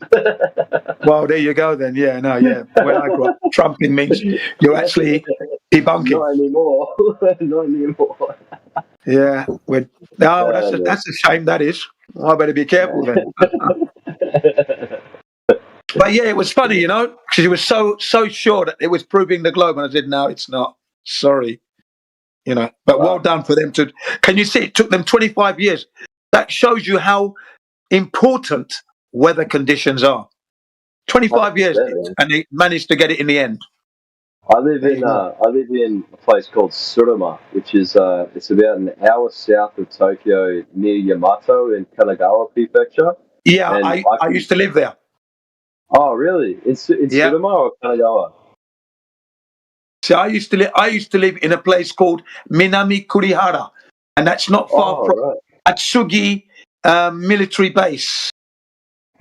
Well, there you go then. Yeah, no, yeah. When I grew up, trumping means you're actually debunking. Not anymore. Not anymore. Yeah. That's a shame, that is. I better be careful then. But yeah, it was funny, you know, because she was so sure that it was proving the globe, and I said, no, it's not. Sorry. You know, but well done for them to. Can you see it took them 25 years? That shows you how important weather conditions are. 25 years, and they managed to get it in the end. I live in a place called Suruma, which is it's about an hour south of Tokyo, near Yamato in Kanagawa Prefecture. Yeah, I used to live there. Oh, really? In Suruma or Kanagawa? So I used to live in a place called Minami Kurihara, and that's not far from Atsugi military base.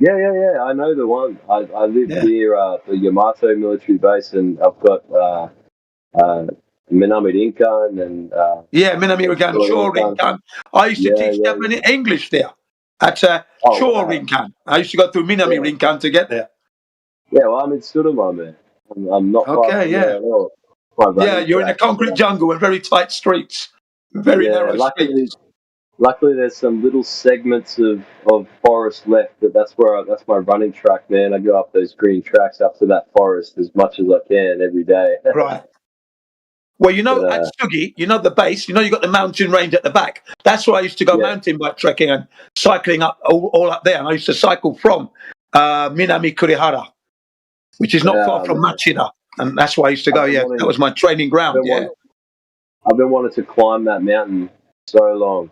Yeah. I know the one. I live near the Yamato military base, and I've got Minami Rinkan and Minami Rinkan, Shorinkan. I used to teach Japanese English there at Shorinkan. I used to go through Minami Rinkan to get there. Yeah, well, I'm in Suruma, man. I'm not far from there at all. Yeah, you're in a concrete jungle and very tight streets, very narrow streets. Luckily, there's some little segments of forest left. That's my running track, man. I go up those green tracks up to that forest as much as I can every day. Right. Well, at Atsugi, the base, you got the mountain range at the back. That's where I used to go mountain bike trekking and cycling up all up there. And I used to cycle from Minami Kurihara, which is not far from Machida. And that's where I used to go. Yeah, that was my training ground. I've been wanting to climb that mountain so long.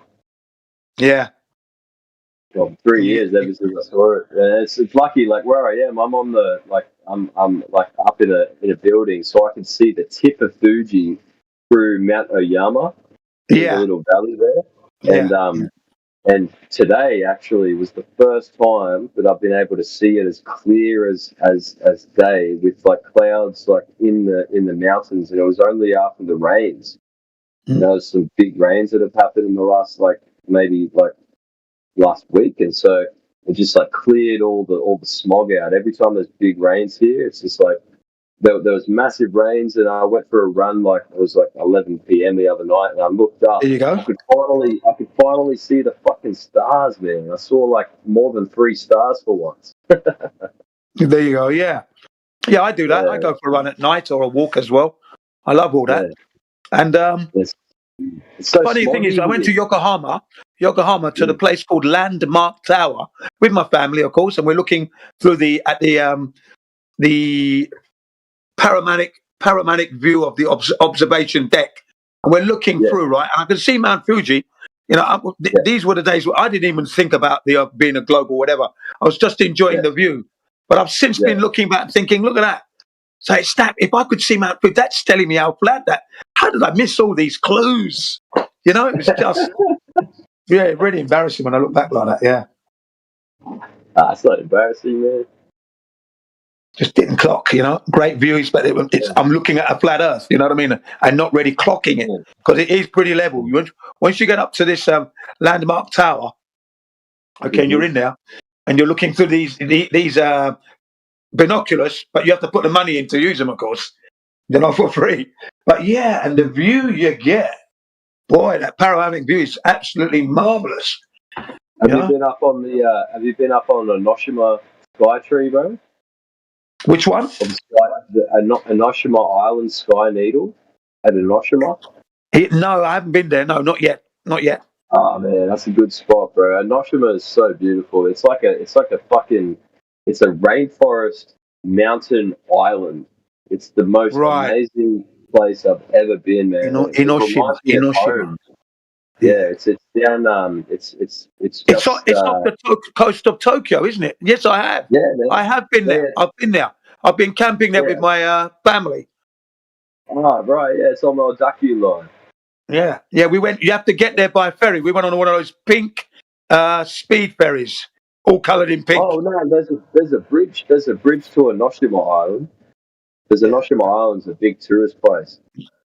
Yeah. Well, 3 years ever since I saw it. It's lucky, like where I am. I'm on the I'm like up in a building, so I can see the tip of Fuji through Mount Oyama. Yeah. The little valley there. And today actually was the first time that I've been able to see it as clear as day, with like clouds like in the mountains, and it was only after the rains. There was some big rains that have happened in the last last week, and so it just like cleared all the smog out. Every time there's big rains here, it's just like there was massive rains, and I went for a run it was 11 p.m. the other night, and I looked up. There you go. I could finally see the fucking stars, man. I saw like more than 3 stars for once. There you go. Yeah, I do that. I go for a run at night or a walk as well. I love all that. And so funny thing is, I went to Yokohama to the place called Landmark Tower with my family, of course, and we're looking through the panoramic view of the observation deck, and we're looking through, right? And I can see Mount Fuji. These were the days where I didn't even think about the being a global whatever. I was just enjoying the view. But I've since been looking back and thinking, look at that. So it's that. If I could see Mount Fuji, that's telling me how flat that. How did I miss all these clues? It was just really embarrassing when I look back like that. Yeah. It's not embarrassing, man. Just didn't clock, great views, but I'm looking at a flat Earth, you know what I mean? And not really clocking it, because it is pretty level. Once you get up to this Landmark Tower, and you're in there, and you're looking through these binoculars, but you have to put the money in to use them, of course. They're not for free. But yeah, and the view you get, boy, that panoramic view is absolutely marvelous. Have you been up on the Enoshima Sky Tree, bro? Which one? Enoshima Island Sky Needle at Enoshima. No, I haven't been there. No, not yet. Oh man, that's a good spot, bro. Enoshima is so beautiful. It's like a rainforest mountain island. It's the most amazing place I've ever been, man. Enoshima. Yeah, it's down. It's just, off the coast of Tokyo, isn't it? Yes, I have. Yeah, man. I have been there. Yeah. I've been there. I've been camping there with my family. Oh, right. Yeah, it's on the Odaku line. Yeah. We went. You have to get there by ferry. We went on one of those pink speed ferries, all coloured in pink. Oh no, there's a bridge. There's a bridge to Enoshima Island. Enoshima Island's a big tourist place.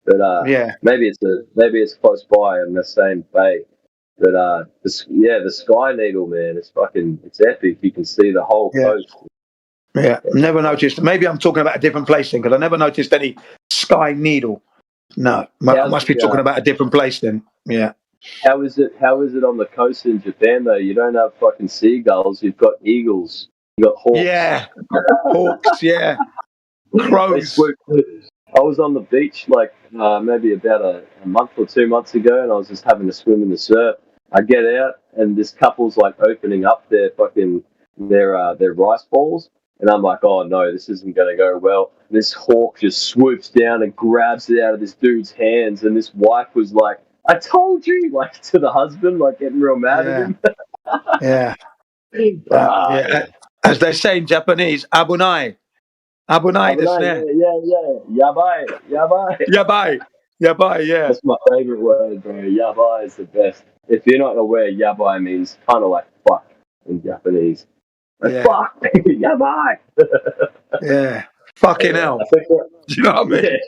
But maybe it's close by in the same bay. But the Sky Needle, man, it's epic. You can see the whole coast. Yeah, never noticed. Maybe I'm talking about a different place then, because I never noticed any Sky Needle. No, I must be talking about a different place then. Yeah. How is it on the coast in Japan though? You don't have fucking seagulls. You've got eagles. You got hawks. Yeah, hawks. Yeah, crows. I was on the beach maybe about a month or 2 months ago, and I was just having a swim in the surf. I get out, and this couple's like opening up their rice balls, And I'm like, oh no, this isn't going to go well. And this hawk just swoops down and grabs it out of this dude's hands. And this wife was like, I told you, like to the husband, like getting real mad at him. Yeah. Yeah. As they say in Japanese, abunai. Abunai desu ne. Yeah. Yabai. Yabai, yeah. That's my favorite word, bro. Yabai is the best. If you're not aware, yabai means kind of like fuck in Japanese. Like, Yeah. fuck, yabai. Yeah. Fucking hell. Do you know what I mean?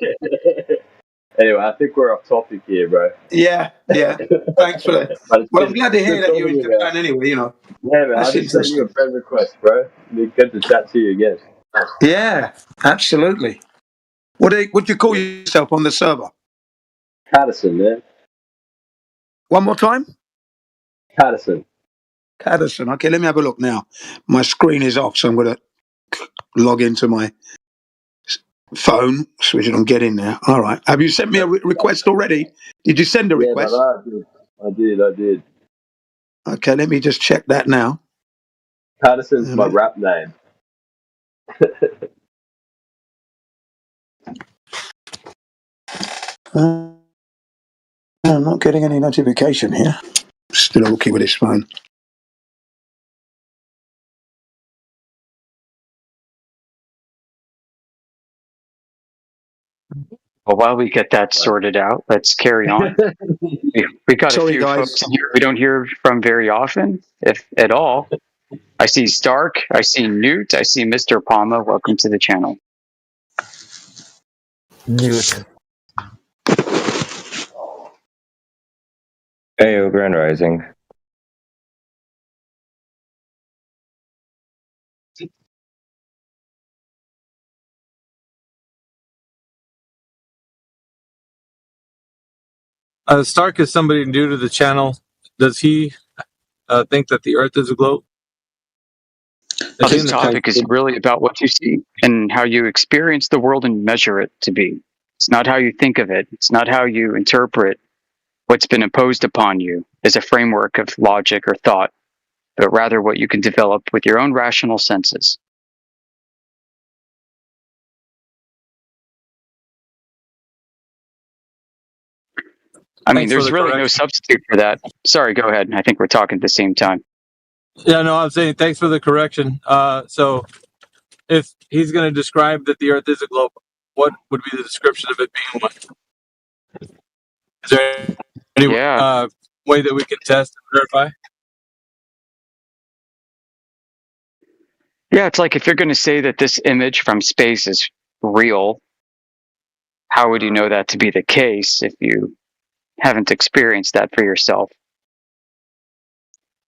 Anyway, I think we're off topic here, bro. Yeah. Thanks for that. Well, I'm glad to hear that you're in Japan anyway, you know. Yeah, man. I just sent you a friend request, bro. It'd be good to chat to you again. Yeah, absolutely. What do you call yourself on the server? Patterson, man. One more time? Patterson. Okay, let me have a look now. My screen is off, so I'm going to log into my phone, switch it on, get in there. All right. Have you sent me a request already? Did you send a request? I did. Okay, let me just check that now. Patterson's my rap name. I'm not getting any notification here. Still okay with this phone. Well, while we get that sorted out, let's carry on. We got a few folks in here we don't hear from very often, if at all. I see Stark, I see Newt, I see Mr. Palma. Welcome to the channel. Newt. Heyo, Grand Rising. Stark is somebody new to the channel. Does he think that the Earth is a globe? Well, this topic is really about what you see and how you experience the world and measure it to be. It's not how you think of it. It's not how you interpret what's been imposed upon you as a framework of logic or thought, but rather what you can develop with your own rational senses. I mean, there's really no substitute for that. Sorry, go ahead. I think we're talking at the same time. Yeah, no, I'm saying thanks for the correction. So if he's going to describe that the Earth is a globe, what would be the description of it being one? Is there any way that we can test and verify? Yeah, it's like if you're going to say that this image from space is real, how would you know that to be the case if you haven't experienced that for yourself?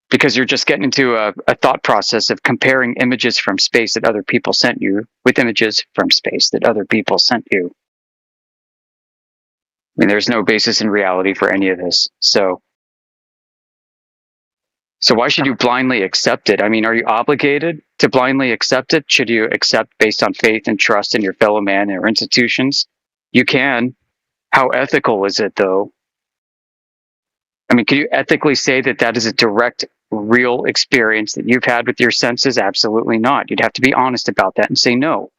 Because you're just getting into a thought process of comparing images from space that other people sent you with images from space that other people sent you. I mean, there's no basis in reality for any of this. So why should you blindly accept it? I mean, are you obligated to blindly accept it? Should you accept based on faith and trust in your fellow man or institutions? You can. How ethical is it, though? I mean, can you ethically say that that is a direct, real experience that you've had with your senses? Absolutely not. You'd have to be honest about that and say no.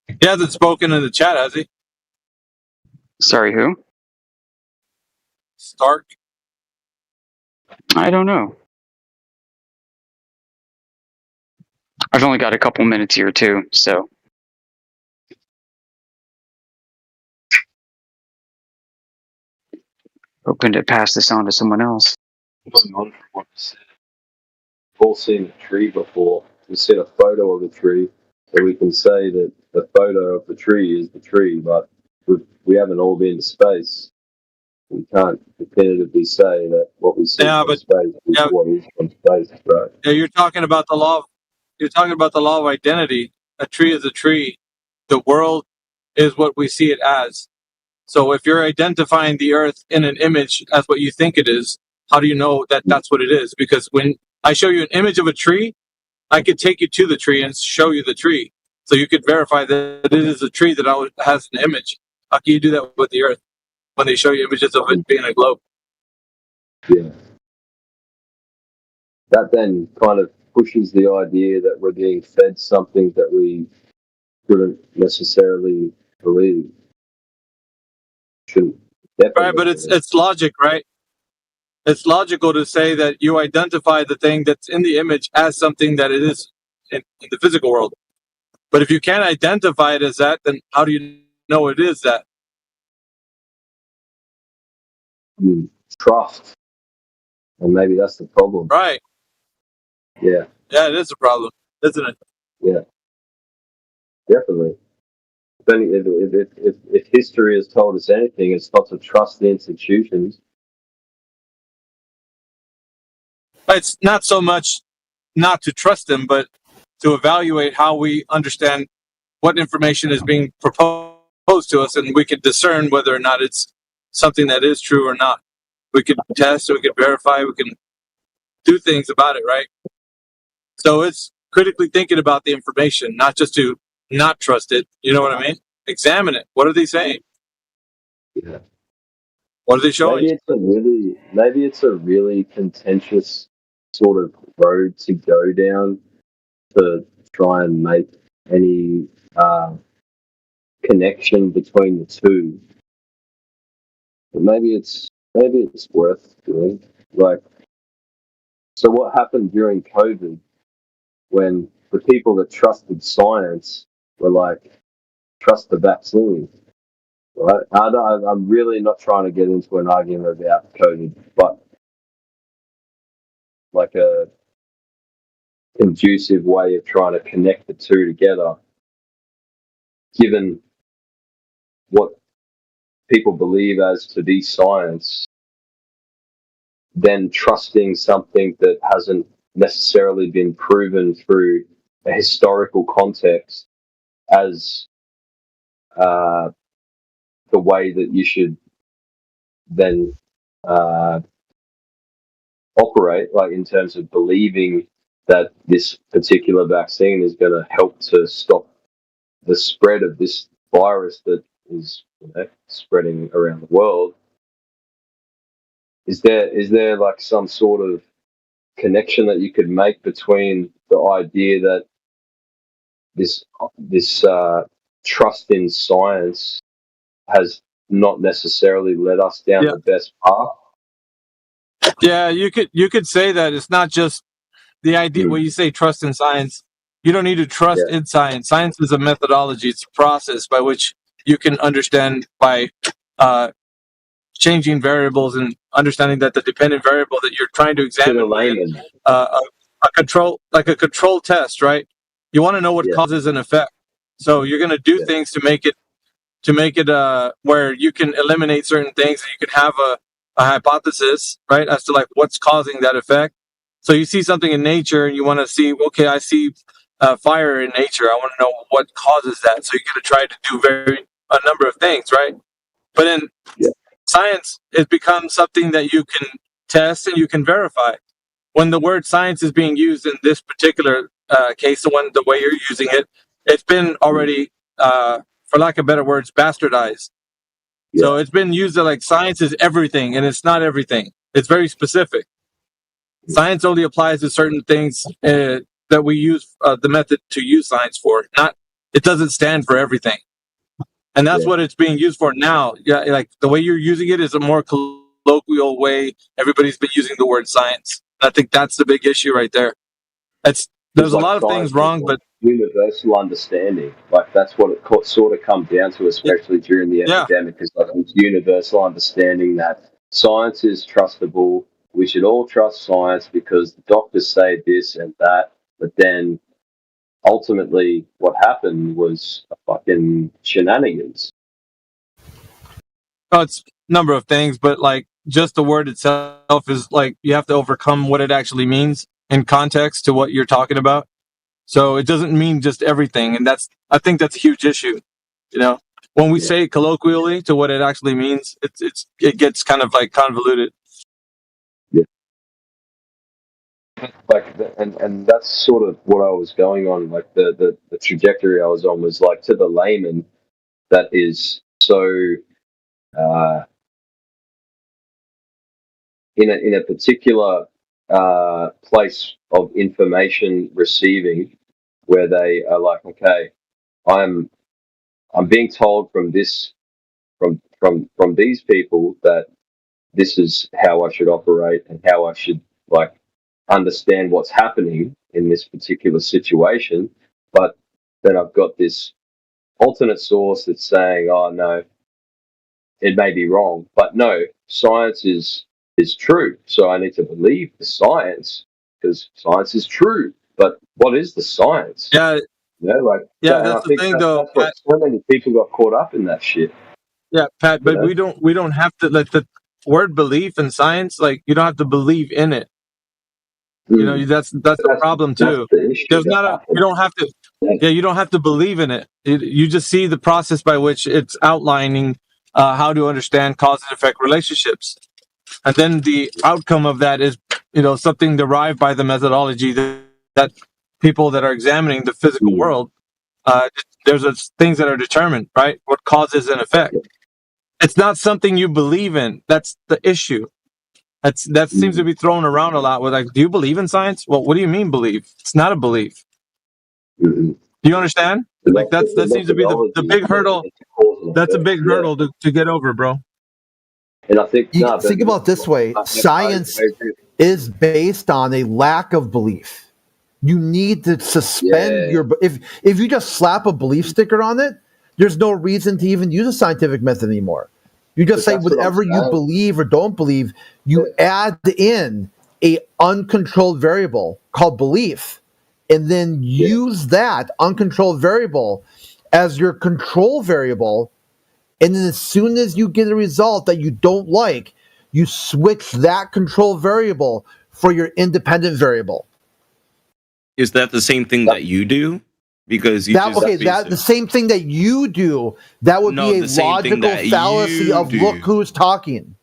He hasn't spoken in the chat, has he? Sorry, who? Stark? I don't know. I've only got a couple minutes here, too, so. Hoping to pass this on to someone else. We've all seen a tree before. We've seen a photo of a tree, so we can say that the photo of the tree is the tree, but we haven't all been to space. We can't definitively say that what we see from space is what is from space, right? Yeah, you're talking about the law. You're talking about the law of identity. A tree is a tree. The world is what we see it as. So if you're identifying the Earth in an image as what you think it is, how do you know that that's what it is? Because when I show you an image of a tree, I could take you to the tree and show you the tree. So you could verify that it is a tree that has an image. How can you do that with the Earth? when they show you images of it being a globe. Yeah. That then kind of pushes the idea that we're being fed something that we couldn't necessarily believe. Shouldn't. Right, but it's logic, right? It's logical to say that you identify the thing that's in the image as something that it is in the physical world. But if you can't identify it as that, then how do you know it is that? Trust. And maybe that's the problem. Right. Yeah. Yeah, it is a problem, isn't it? Yeah. Definitely. If history has told us anything, it's not to trust the institutions. It's not so much not to trust them, but to evaluate how we understand what information is being proposed to us, and we can discern whether or not it's something that is true or not. We can test, we can verify, we can do things about it, right? So it's critically thinking about the information, not just to not trust it. You know what I mean? Examine it. What are they saying? Yeah. What are they showing? Maybe it's a really contentious sort of road to go down to try and make any connection between the two. But maybe it's worth doing. Like, so what happened during COVID when the people that trusted science were like, trust the vaccine? Right? I'm really not trying to get into an argument about COVID, but like a conducive way of trying to connect the two together, given what people believe as to be science, then trusting something that hasn't necessarily been proven through a historical context as the way that you should then operate, like in terms of believing that this particular vaccine is going to help to stop the spread of this virus that is, spreading around the world. Is there like some sort of connection that you could make between the idea that this trust in science has not necessarily led us down the best path? Yeah, you could say that it's not just the idea. When you say trust in science, you don't need to trust in science. Science is a methodology. It's a process by which you can understand by changing variables and understanding that the dependent variable that you're trying to examine a control test, right? You want to know what causes an effect. So you're going to do things to make it where you can eliminate certain things, and you can have a hypothesis, right, as to like what's causing that effect. So you see something in nature and you want to see, okay, I see fire in nature. I want to know what causes that. So you're going to try to do a number of things, right? But in science, it becomes something that you can test and you can verify. When the word science is being used in this particular case, the way you're using it, it's been already, for lack of better words, bastardized. So it's been used as like science is everything, and it's not everything. It's very specific. Science only applies to certain things that we use the method to use science for. It doesn't stand for everything, and that's what it's being used for now. Yeah, like the way you're using it is a more colloquial way. Everybody's been using the word science. I think that's the big issue right there. There's a lot of things wrong, but universal understanding, like that's what it sort of comes down to, especially during the epidemic, is like this universal understanding that science is trustable. We should all trust science because the doctors say this and that, but then ultimately what happened was a fucking shenanigans. Oh, it's a number of things, but like just the word itself is like you have to overcome what it actually means in context to what you're talking about. So it doesn't mean just everything, and I think that's a huge issue. When we say it colloquially to what it actually means, it gets kind of like convoluted. Yeah. Like, and that's sort of what I was going on. Like the trajectory I was on was like, to the layman that is so in a particular place of information receiving, where they are like, okay, I'm being told from this from these people that this is how I should operate and how I should like understand what's happening in this particular situation. But then I've got this alternate source that's saying, oh no, it may be wrong, but no, science is true. So I need to believe the science because science is true. But what is the science? Yeah, You know, like yeah, and I that's the think thing, though. that's what so many people got caught up in that shit. Yeah, Pat, but You know? we don't have to let the word belief in science, like you don't have to believe in it. You know, that's the problem too. the issue There's that not a happens. you don't have to you don't have to believe in it. You just see the process by which it's outlining how to understand cause and effect relationships. And then the outcome of that is, something derived by the methodology that people that are examining the physical world, there's things that are determined, right? What causes and effect. It's not something you believe in. That's the issue. That seems to be thrown around a lot with like, do you believe in science? Well, what do you mean believe? It's not a belief. Do you understand? Like that seems to be the big hurdle. That's a big hurdle to get over, bro. And I think think about it this way: science is based on a lack of belief. You need to suspend your if you just slap a belief sticker on it, there's no reason to even use a scientific method anymore. You just say whatever you believe or don't believe. You add in a uncontrolled variable called belief, and then use that uncontrolled variable as your control variable. And then as soon as you get a result that you don't like, you switch that control variable for your independent variable. Is that the same thing that you do? Because the same thing that you do, that would be a logical fallacy of look who's talking.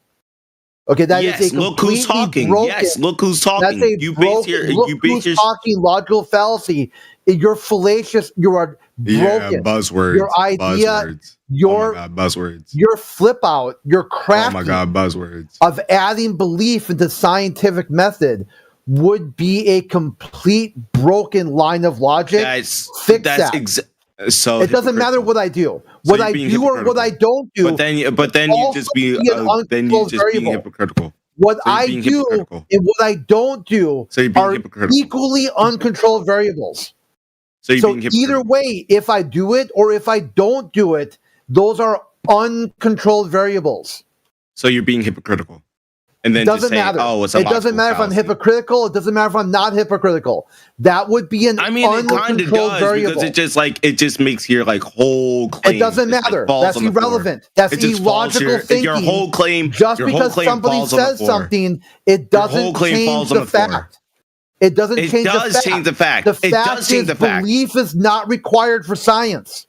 Okay, that is a look who's talking. Broken, yes, look who's talking. That's a talking logical fallacy. You're fallacious. You are broken. Buzzwords. Your idea. Buzzwords. Buzzwords. Your flip out. Your cracking. Oh my God, buzzwords. Of adding belief into scientific method would be a complete broken line of logic. Fix that. So it doesn't matter what I do. What I do or what I don't do. But then you just be being hypocritical. What I do and what I don't do are equally uncontrolled variables. So either way, if I do it or if I don't do it, those are uncontrolled variables. So you're being hypocritical. And then it doesn't matter. It doesn't matter if I'm hypocritical. It doesn't matter if I'm not hypocritical. That would be an uncontrolled variable. Because it just makes your whole claim. It doesn't matter. That's irrelevant. That's illogical thinking. Your whole claim. Just because somebody says something, it doesn't change the fact. It doesn't change the fact. It does change the fact. The fact is belief is not required for science.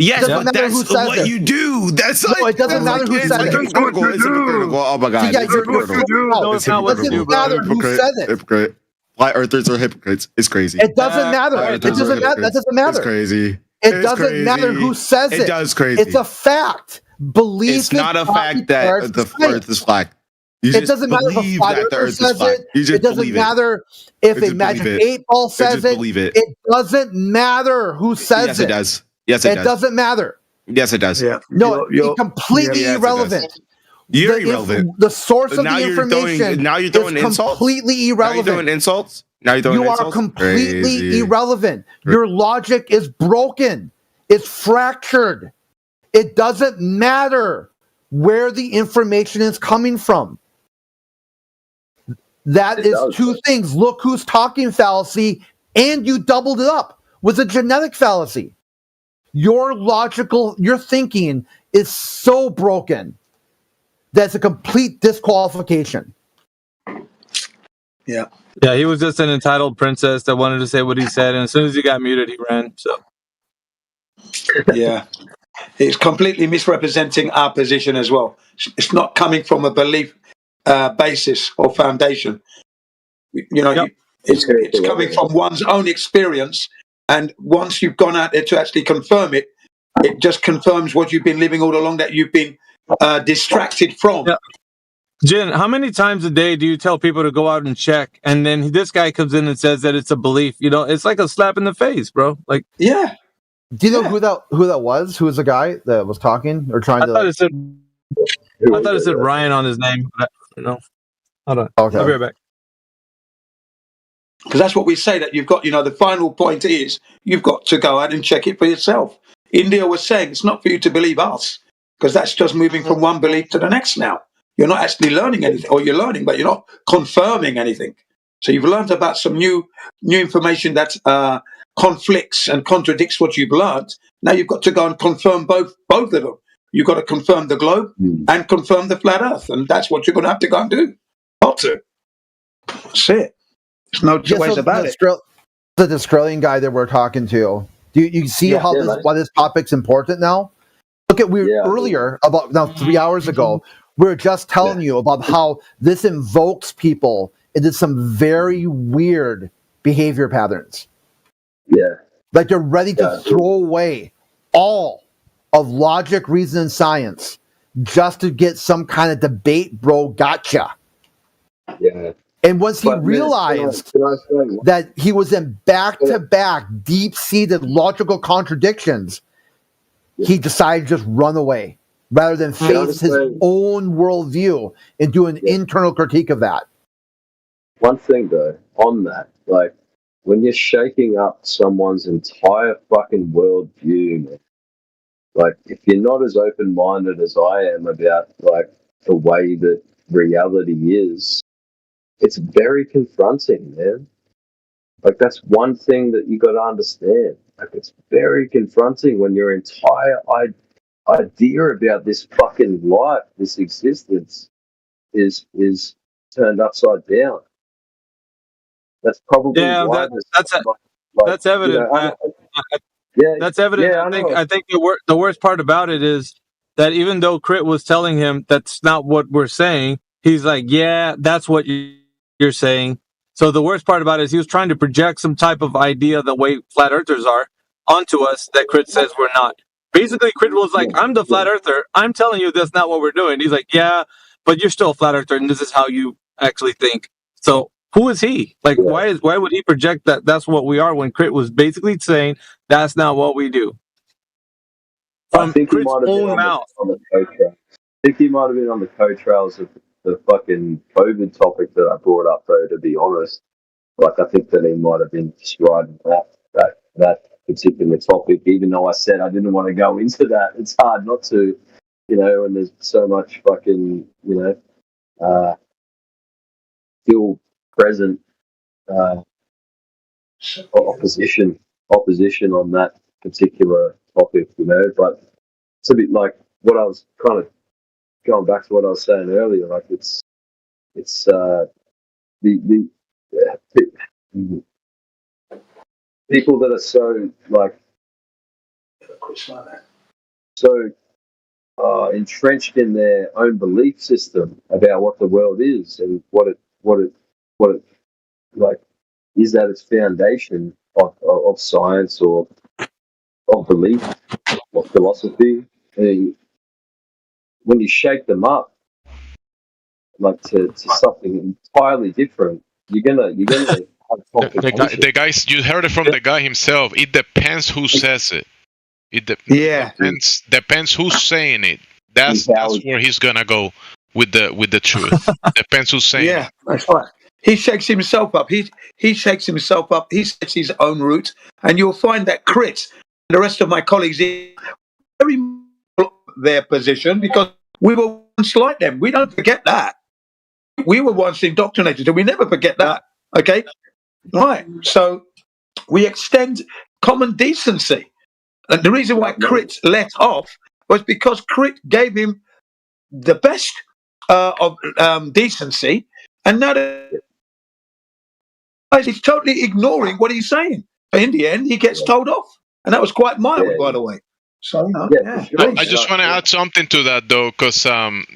Yes, but that's what you do. That's no, it doesn't matter who said it. It's hypocritical. Oh my God. Yeah, it doesn't matter who said it. Hypocrite. Flat earthers are hypocrites. It's crazy. It doesn't matter. It doesn't matter. That doesn't matter. It's crazy. It doesn't matter who says it. It does crazy. It's a fact. Belief. It's not a fact that the earth is flat. It doesn't matter if a flat earther says it. It doesn't matter if a magic 8-ball says it. It doesn't matter who says it. Yes, it does. Yes, it does. It doesn't matter. Yes, it does. Yeah. No, it's completely irrelevant. You're irrelevant. The source of the information now you're throwing is insults? completely irrelevant. Now you're throwing insults? Now you're throwing insults? You are completely Crazy. irrelevant. Your logic is broken. It's fractured. It doesn't matter where the information is coming from. That is two things. Look who's talking fallacy, and you doubled it up with a genetic fallacy. Your thinking is so broken that's a complete disqualification. Yeah. Yeah, he was just an entitled princess that wanted to say what he said, and as soon as he got muted, he ran. So yeah. It's completely misrepresenting our position as well. It's not coming from a belief basis or foundation. It's coming from one's own experience. And once you've gone out there to actually confirm it, it just confirms what you've been living all along that you've been distracted from. Jin, how many times a day do you tell people to go out and check, and then this guy comes in and says that it's a belief? You know, it's like a slap in the face, bro. Like, yeah. Do you know who that was? Who was the guy that was talking or trying to? I thought it said Ryan on his name. But I don't know. Hold on. Okay. I'll be right back. Because that's what we say, that you've got, the final point is you've got to go out and check it for yourself. India was saying it's not for you to believe us, because that's just moving from one belief to the next now. You're not actually learning anything, or you're learning, but you're not confirming anything. So you've learned about some new information that conflicts and contradicts what you've learned. Now you've got to go and confirm both of them. You've got to confirm the globe and confirm the flat earth. And that's what you're going to have to go and do. Got to. That's it. There's no two ways about it. The Australian guy that we're talking to. Do you see why this topic's important now? Look at earlier, about 3 hours ago, we were just telling you about how this invokes people into some very weird behavior patterns. Yeah. Like they're ready to throw away all of logic, reason, and science just to get some kind of debate, bro, gotcha. Yeah. And once he realized that he was in back-to-back, deep-seated logical contradictions, he decided to just run away rather than face his own worldview and do an internal critique of that. One thing, though, on that, like, when you're shaking up someone's entire fucking worldview, man, like, if you're not as open-minded as I am about, like, the way that reality is, it's very confronting, man. Like, that's one thing that you got to understand. Like, it's very confronting when your entire idea about this fucking life, this existence, is turned upside down. That's probably why that's evident. That's evident. I think the worst part about it is that even though Crit was telling him that's not what we're saying, he's like, yeah, that's what you're saying. So the worst part about it is he was trying to project some type of idea the way flat earthers are onto us that Crit says we're not. Basically, Crit was like, I'm the flat earther. I'm telling you that's not what we're doing. He's like, yeah, but you're still a flat earther, and this is how you actually think. So who is he? Like, why would he project that that's what we are when Crit was basically saying that's not what we do? From Crit's own mouth. I think he might have been on the coattails of the fucking COVID topic that I brought up, though, to be honest. Like, I think that he might have been just riding that particular topic, even though I said I didn't want to go into that. It's hard not to, and there's so much fucking, still present opposition on that particular topic, but it's a bit like what I was kind of going back to what I was saying earlier. Like it's the people that are so entrenched in their own belief system about what the world is and what it like is at its foundation of science or of belief or philosophy. And when you shake them up like to something entirely different, you're gonna have confrontation. The guys, you heard it from the guy himself. It depends who says it. Depends who's saying it. That's where he's gonna go with the truth. Depends who's saying it. Yeah, that's right. He shakes himself up. He shakes himself up. He sets his own route, and you'll find that Crit and the rest of my colleagues very their position because we were once like them. We don't forget that. We were once indoctrinated, and we never forget that. Okay, right. So we extend common decency, and the reason why Crit let off was because Crit gave him the best of decency, and now he's totally ignoring what he's saying. In the end, he gets told off, and that was quite mild, by the way. So, I just want to add something to that, though, because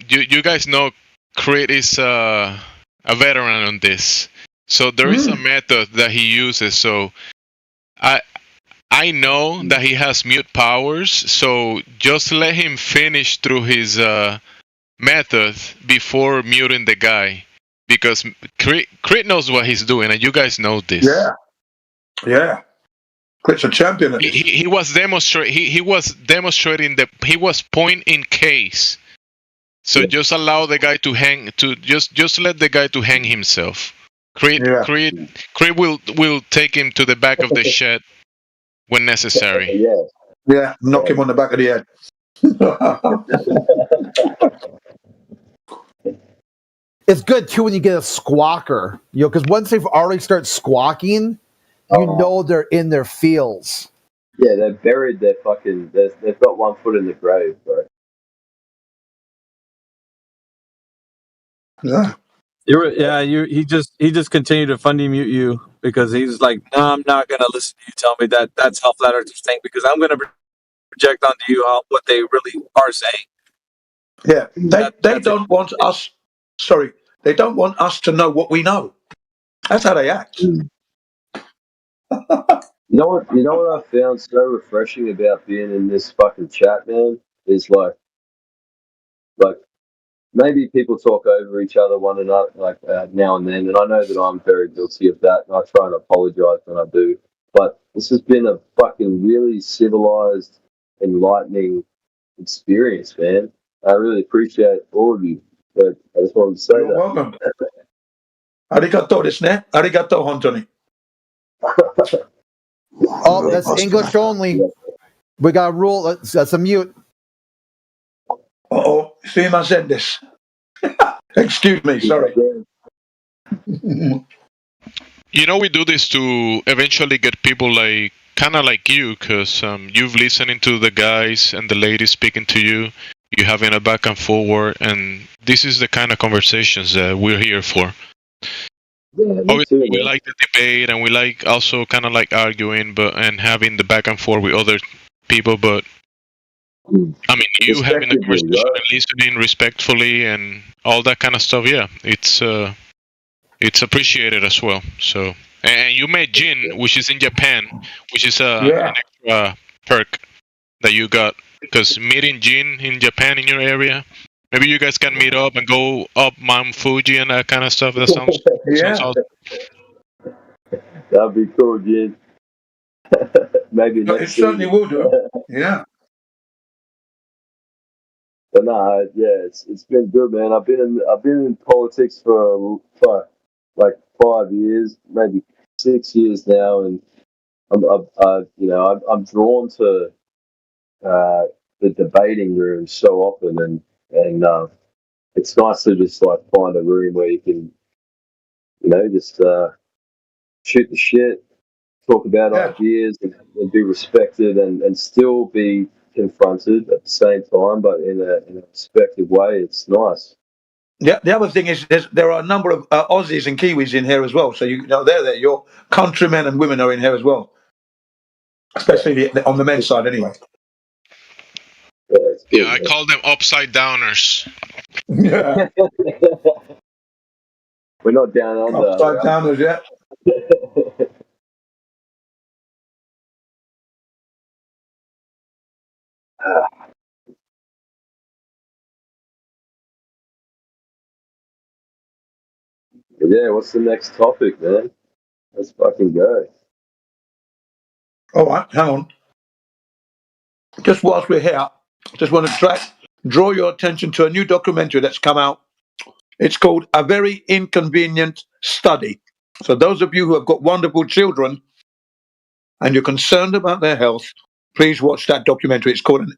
you guys know Crit is a veteran on this. So there is a method that he uses. So I know that he has mute powers. So just let him finish through his method before muting the guy, because Crit knows what he's doing, and you guys know this. Yeah. Crit's a champion at this. He was demonstrating. He was demonstrating that he was point in case. So just allow the guy to hang. Just let the guy to hang himself. Crit will take him to the back of the shed when necessary. Yeah, knock him on the back of the head. It's good too when you get a squawker, because once they've already started squawking, you know they're in their fields. Yeah, they've buried their fucking. They've got 1 foot in the grave, bro. Yeah. He just continued to funny mute you because he's like, no, I'm not gonna listen to you tell me that that's how flat earthers think, because I'm gonna project onto you what they really are saying. Yeah, they don't want us. Sorry, they don't want us to know what we know. That's how they act. You know what I found so refreshing about being in this fucking chat, man, is like maybe people talk over each other, one another, now and then, and I know that I'm very guilty of that, and I try and apologize when I do. But this has been a fucking really civilized, enlightening experience, man. I really appreciate all of you. But I just wanted to say You're welcome. Arigato desu ne. Arigato, Hontoni. Oh, that's English only. We got a rule. That's a mute. Uh-oh. Sumimasen desu. Excuse me, sorry. We do this to eventually get people kind of like you, because you've listening to the guys and the ladies speaking to you. You're having a back and forward, and this is the kind of conversations that we're here for. Yeah, obviously, we like the debate, and we like also kind of like arguing, and having the back and forth with other people. But I mean, you having a conversation and listening respectfully and all that kind of stuff. Yeah, it's appreciated as well. So, and you met Jin, which is in Japan, which is an extra perk that you got. Because meeting Jin in Japan in your area, maybe you guys can meet up and go up Mount Fuji and that kind of stuff. That sounds awesome. That'd be cool, Jin. Maybe next It certainly will do. Yeah. But no, it's been good, man. I've been in politics for like 5 years, maybe 6 years now, and I'm drawn to the debating room so often, and it's nice to just like find a room where you can, just shoot the shit, talk about ideas, and be respected, and still be confronted at the same time, but in a respectful way. It's nice. Yeah. The other thing is, there are a number of Aussies and Kiwis in here as well. So they're there. Your countrymen and women are in here as well, especially on the men's side, anyway. Yeah, I call them upside downers. Yeah. We're not down under. Upside downers, yeah. Yeah, what's the next topic, man? Let's fucking go. All right, hang on. Just whilst we're here, just want to draw your attention to a new documentary that's come out. It's called A Very Inconvenient Study. So those of you who have got wonderful children and you're concerned about their health, please watch that documentary. It's called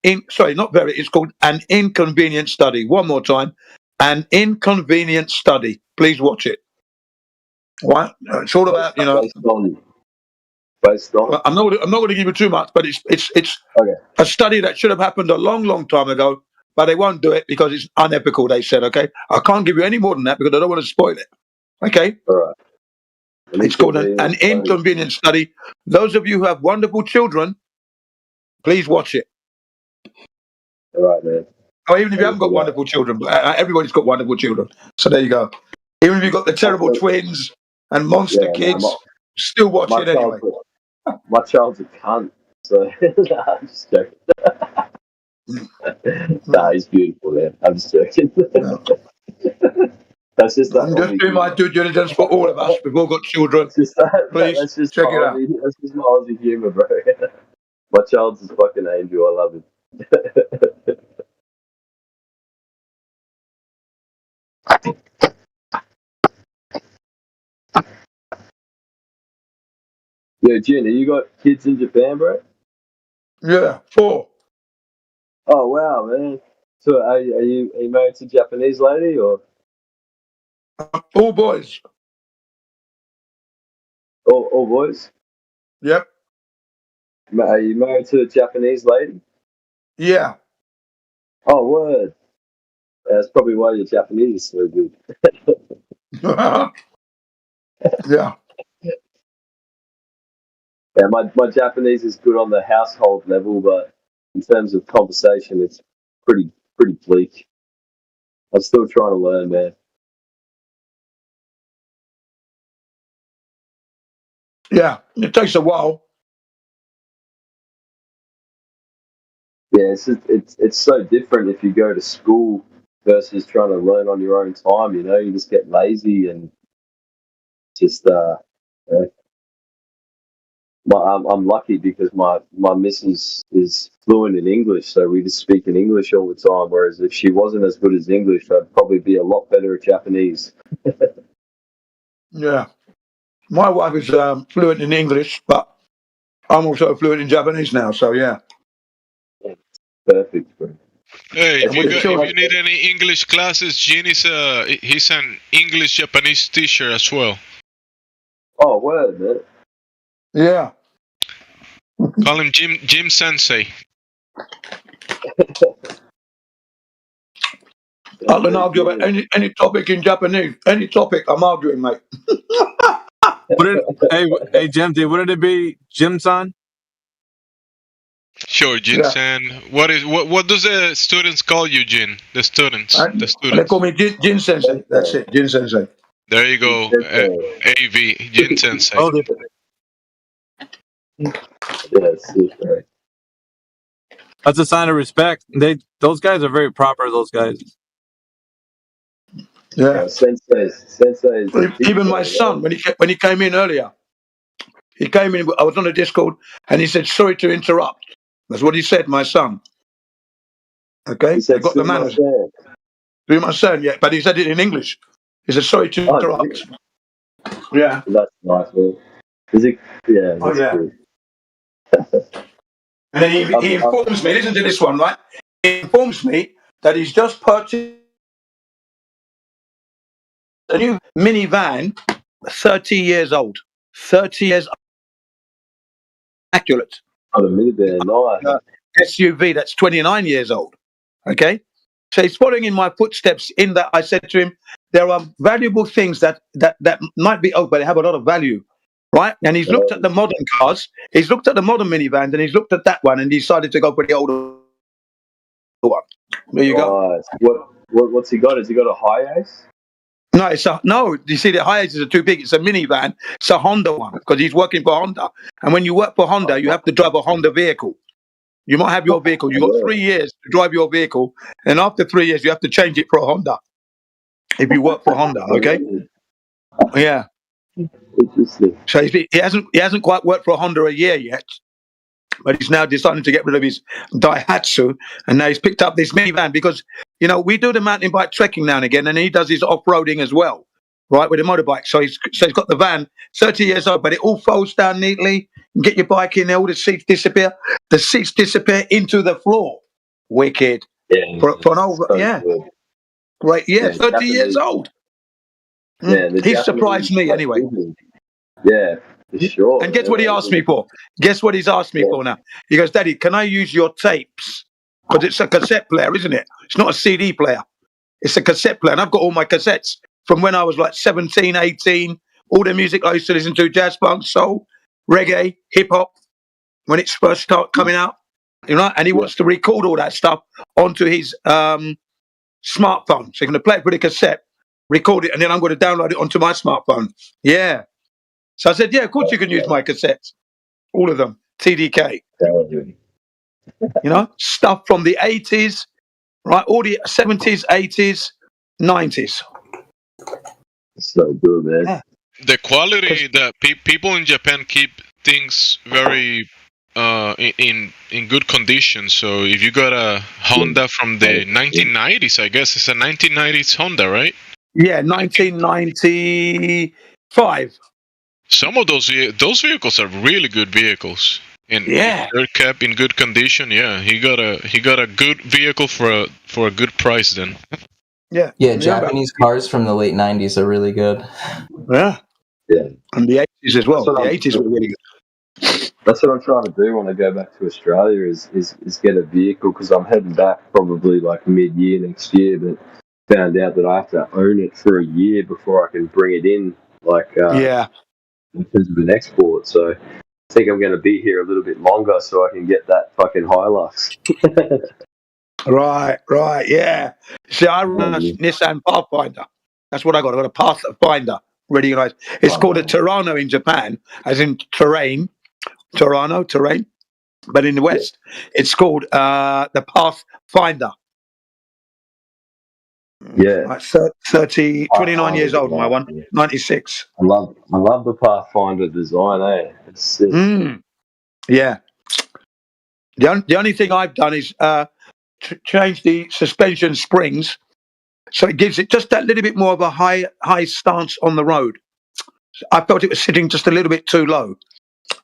it's called An Inconvenient Study. One more time, An Inconvenient Study. Please watch it. Right? It's all about, Based on. I'm not going to give you too much, but it's okay. A study that should have happened a long, long time ago, but they won't do it because it's unethical, they said, okay? I can't give you any more than that because I don't want to spoil it, okay? All right. It's called an Inconvenient Study. Those of you who have wonderful children, please watch it. All right, man. Oh, even if you haven't got wonderful children, everybody's got wonderful children. So there you go. Even if you've got the terrible twins and monster kids, still watch it anyway. My child's a cunt, so I'm just joking. Nah, he's beautiful, man. I'm just joking. That's just that. I'm just doing my due diligence for all of us. We've all got children. Please That's just check it out. That's just my Aussie humor, bro. My child's a fucking angel. I love him. Yo, Gina, you got kids in Japan, bro? Yeah, 4. Oh wow, man. So are you married to a Japanese lady or all boys? All boys? Yep. Are you married to a Japanese lady? Yeah. Oh, word. That's probably why your Japanese is so good. Yeah. Yeah, my Japanese is good on the household level, but in terms of conversation, it's pretty bleak. I'm still trying to learn, man. Yeah, it takes a while. Yeah, it's so different if you go to school versus trying to learn on your own time. You know, you just get lazy and just yeah. I'm lucky because my missus is fluent in English, so we just speak in English all the time. Whereas if she wasn't as good as English, I'd probably be a lot better at Japanese. Yeah. My wife is fluent in English, but I'm also fluent in Japanese now, so yeah. Perfect, bro. Hey, if you need any English classes, Gene is he's an English Japanese teacher as well. Oh, word, man. Yeah. Call him Jim Sensei. I can argue about any topic in Japanese. Any topic, I'm arguing, mate. Hey, Jim, wouldn't it be Jim-san? Sure, Jin-san. What does the students call you, Jin? The students. They call me Jin Sensei. That's it, Jin Sensei. There you go. AV, Jin Sensei. Oh, That's a sign of respect. Those guys are very proper. Those guys. Yeah. Sensei. Even my son, when he came in earlier, he came in. I was on a Discord, and he said, "Sorry to interrupt." That's what he said, my son. Okay, I got the manners. Do my son, yeah, but he said it in English. He said, "Sorry to interrupt." Yeah. That's nice, man. Is it? Yeah. Oh, yeah. Cool. And then he informs me. Listen to this one, right? He informs me that he's just purchased a new minivan, 30 years old. 30 years accurate. Oh, the minivan, nice. SUV that's 29 years old. Okay? So he's following in my footsteps in that I said to him, there are valuable things that might be old, but they have a lot of value. Right? And he's looked at the modern cars, he's looked at the modern minivans, and he's looked at that one and decided to go for the older one. There you go. What's he got? Has he got a Hiace? No, no. You see, the Hiaces are too big. It's a minivan. It's a Honda one because he's working for Honda. And when you work for Honda, you have to drive a Honda vehicle. You might have your vehicle. You've got 3 years to drive your vehicle, and after 3 years, you have to change it for a Honda. If you work for Honda, okay? Yeah. So he hasn't quite worked for a Honda a year yet, but he's now deciding to get rid of his Daihatsu, and now he's picked up this minivan because we do the mountain bike trekking now and again, and he does his off-roading as well, right, with a motorbike. So he's got the van, 30 years old, but it all folds down neatly. You get your bike in there, all the seats disappear. The seats disappear into the floor. Wicked. Yeah. For an over, yeah. Good. Right, yeah, 30 years old. Yeah, he surprised me anyway. Yeah, for sure. And guess what he asked me for? Guess what he's asked me for now? He goes, "Daddy, can I use your tapes? Because it's a cassette player, isn't it? It's not a CD player. It's a cassette player. And I've got all my cassettes from when I was like 17, 18, all the music I used to listen to, jazz, funk, soul, reggae, hip-hop, when it's first started coming out. And he wants to record all that stuff onto his smartphone. So he's going to play it with a cassette, record it, and then I'm going to download it onto my smartphone. Yeah. So I said, yeah, of course you can use my cassettes. All of them. TDK. You know, stuff from the 80s, right? All the 70s, 80s, 90s. So good, man. Yeah. The quality that people in Japan keep things very in good condition. So if you got a Honda from the 1990s, I guess it's a 1990s Honda, right? Yeah, 1995. Some of those vehicles are really good vehicles, and Yeah. they're kept in good condition. Yeah, he got a good vehicle for a good price then. Yeah. Yeah, Japanese cars from the late 90s are really good. Yeah. Yeah. And the 80s as well. That's The what 80s were really good. That's what I'm trying to do when I go back to Australia is get a vehicle, because I'm heading back probably like mid-year next year, but found out that I have to own it for a year before I can bring it in, like Yeah. in terms of an export. So I think I'm going to be here a little bit longer so I can get that fucking Hilux. Right, yeah. See, I run a Nissan Pathfinder. That's what I got. I got a Pathfinder. Ready, guys. It's called a Terrano in Japan, as in terrain. Terrain. But in the West, it's called the Pathfinder. Yeah. Like 29 years old, my one. 96. I love the Pathfinder design, eh? It's sick. Yeah. The only thing I've done is change the suspension springs, so it gives it just that little bit more of a high stance on the road. I felt it was sitting just a little bit too low,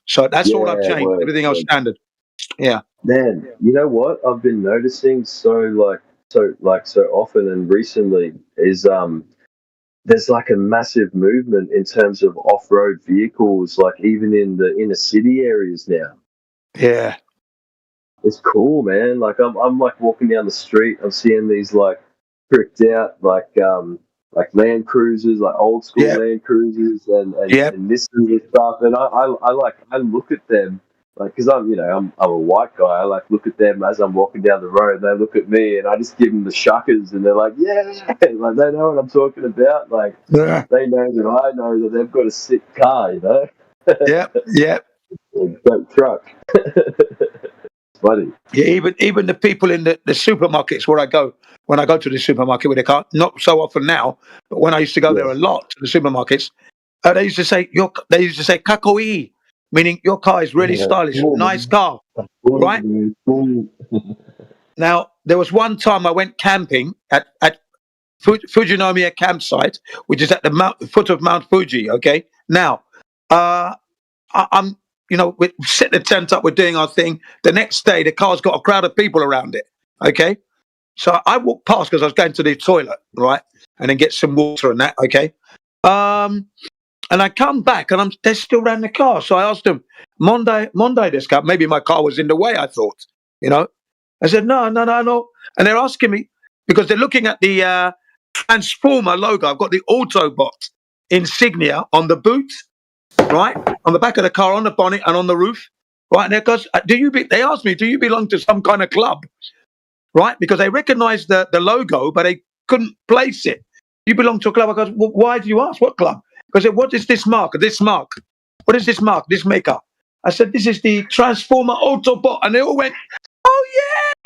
so that's all I've changed. Everything else standard. Yeah, man. You know what I've been noticing so often and recently is there's like a massive movement in terms of off-road vehicles, like even in the inner city areas now. Yeah. It's cool, man. Like I'm like walking down the street, I'm seeing these like tricked out like Land Cruisers, like old school Land Cruisers and Nissans and stuff. And I look at them like, because I'm a white guy. I like look at them as I'm walking down the road. They look at me and I just give them the shuckers, and they're like, yeah, like they know what I'm talking about. Like they know that I know that they've got a sick car, you know. Yep. Great truck. Funny. Yeah, even the people in the supermarkets where I go, when I go to the supermarket with a car, not so often now, but when I used to go there a lot to the supermarkets, they used to say kakoi, meaning your car is really stylish, nice car, right? Now there was one time I went camping at Fujinomiya campsite, which is at the foot of Mount Fuji. Okay, now I'm. We set the tent up, we're doing our thing. The next day, the car's got a crowd of people around it. Okay. So I walked past because I was going to the toilet, right? And then get some water and that. Okay. And I come back and they're still around the car. So I asked them, Monday this car. Maybe my car was in the way, I thought. I said, no. And they're asking me, because they're looking at the Transformer logo. I've got the Autobot insignia on the boot. Right on the back of the car, on the bonnet, and on the roof. Right, and because they asked me, do you belong to some kind of club? Right, because they recognised the logo, but they couldn't place it. You belong to a club? I goes, well, why do you ask? What club? Because what is this mark? What is this mark? This maker? I said, this is the Transformer Autobot, and they all went, oh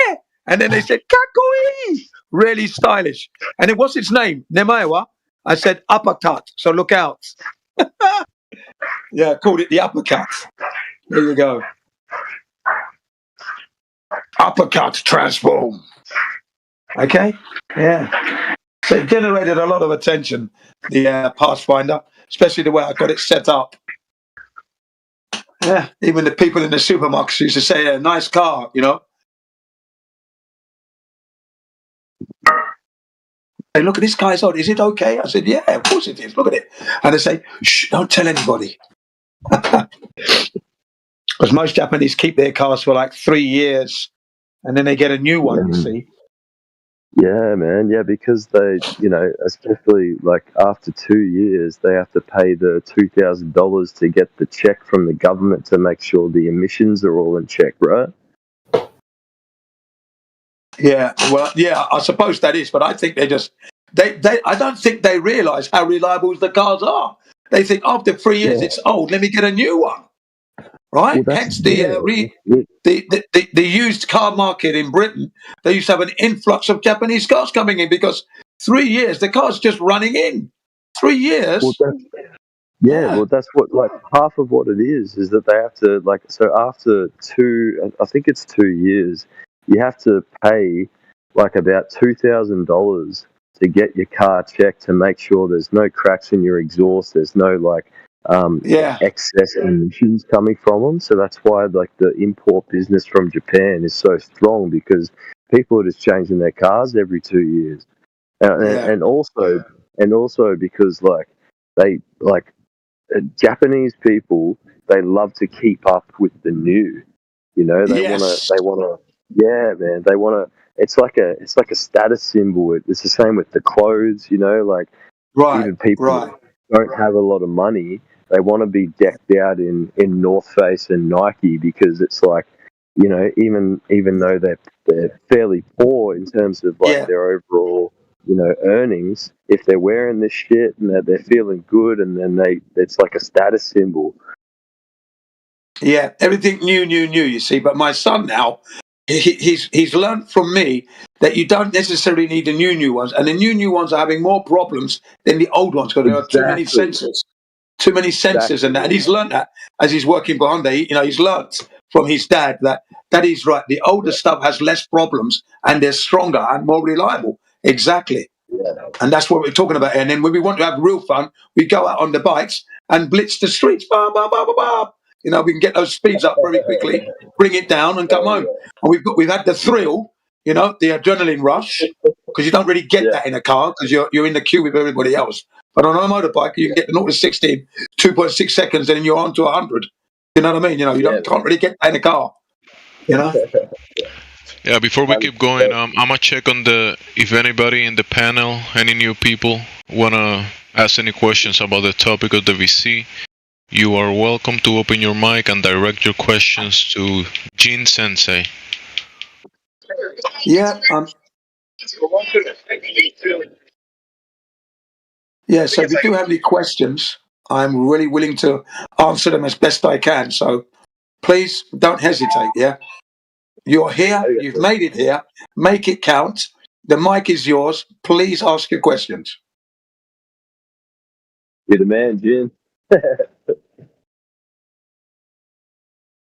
yeah! And then they said, kakoi, really stylish. And then what's its name? Nemaewa? I said, Uppercut. So look out. Yeah, called it the Uppercut. There you go. Uppercut transform. Okay? Yeah. So it generated a lot of attention, the Pathfinder, especially the way I got it set up. Yeah, even the people in the supermarkets used to say, nice car, Hey, look at this guy's on. Is it okay? I said, yeah, of course it is. Look at it. And they say, shh, don't tell anybody. Because most Japanese keep their cars for like 3 years and then they get a new one, you see. Yeah, man. Yeah, because they, especially like after 2 years, they have to pay the $2,000 to get the check from the government to make sure the emissions are all in check, right? Yeah, well, yeah, I suppose that is, but I think I don't think they realise how reliable the cars are. They think after 3 years it's old, let me get a new one. right? Well, Hence the used car market in Britain. They used to have an influx of Japanese cars coming in because 3 years the cars just running in. 3 years. Well, that's what, like, half of what it is that they have to, like, so after I think it's 2 years, you have to pay like about $2,000 to get your car checked to make sure there's no cracks in your exhaust, there's no like excess emissions coming from them. So that's why like the import business from Japan is so strong, because people are just changing their cars every 2 years, and also because like they like Japanese people, they love to keep up with the new. They want to. Yeah, man. They want to. It's like a status symbol. It's the same with the clothes. Like even people that don't have a lot of money, they want to be decked out in North Face and Nike, because it's like, even though they're fairly poor in terms of like their overall earnings, if they're wearing this shit and they're feeling good, and then it's like a status symbol. Yeah, everything new, you see. But my son now, he's learned from me that you don't necessarily need the new ones, and the new ones are having more problems than the old ones because there are too many sensors and that. And he's learned that as he's working for Honda. He's learned from his dad that is right. The older stuff has less problems and they're stronger and more reliable. Exactly. And that's what we're talking about. And then when we want to have real fun, we go out on the bikes and blitz the streets. Bah, bah, bah, bah, bah. We can get those speeds up very quickly, bring it down, and come home. And we've had the thrill, the adrenaline rush, because you don't really get that in a car because you're in the queue with everybody else. But on a motorbike, you can get the 0 to 60 in 2.6 seconds, and then you're on to 100. You know what I mean? You can't really get that in a car. Yeah, before we keep going, I'm gonna check if anybody in the panel, any new people, wanna ask any questions about the topic of the VC. You are welcome to open your mic and direct your questions to Jin Sensei. Yeah. Yeah. So if you do have any questions, I'm really willing to answer them as best I can. So please don't hesitate. Yeah. You're here. You've made it here. Make it count. The mic is yours. Please ask your questions. You're the man, Jin.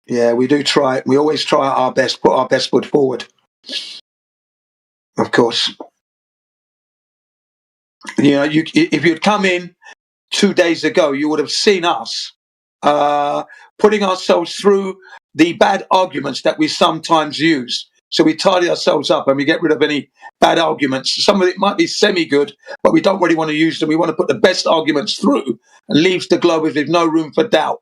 Yeah, we do try. We always try our best, put our best foot forward. Of course. If you'd come in 2 days ago, you would have seen us putting ourselves through the bad arguments that we sometimes use. So we tidy ourselves up and we get rid of any bad arguments. Some of it might be semi-good, but we don't really want to use them. We want to put the best arguments through and leaves the globe with no room for doubt.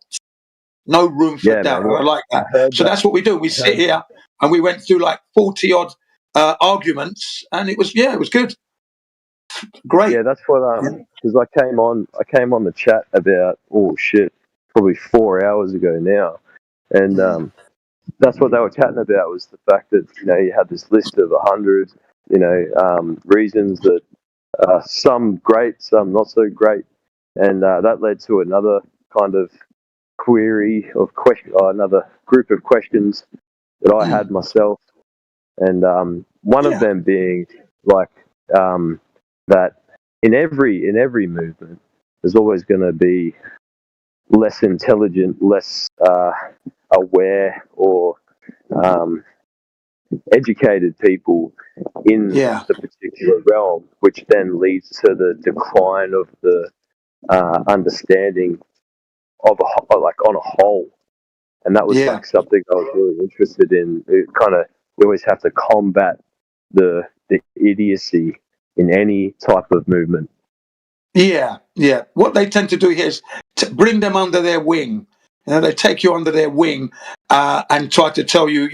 No room for doubt. Man, I like that. So that's what we do. We sit here and we went through like 40-odd arguments, and it was good. Great. Yeah, that's what because I came on the chat about probably 4 hours ago now, and that's what they were chatting about, was the fact that you had this list of 100 reasons that some great, some not so great, and that led to another kind of query of another group of questions that I had myself, and one of them being like that in every movement there's always going to be less intelligent, less aware, or educated people in the particular realm, which then leads to the decline of the understanding of on a whole. And that was like something I was really interested in. You always have to combat the idiocy in any type of movement. Yeah. What they tend to do here is to bring them under their wing. They take you under their wing and try to tell you,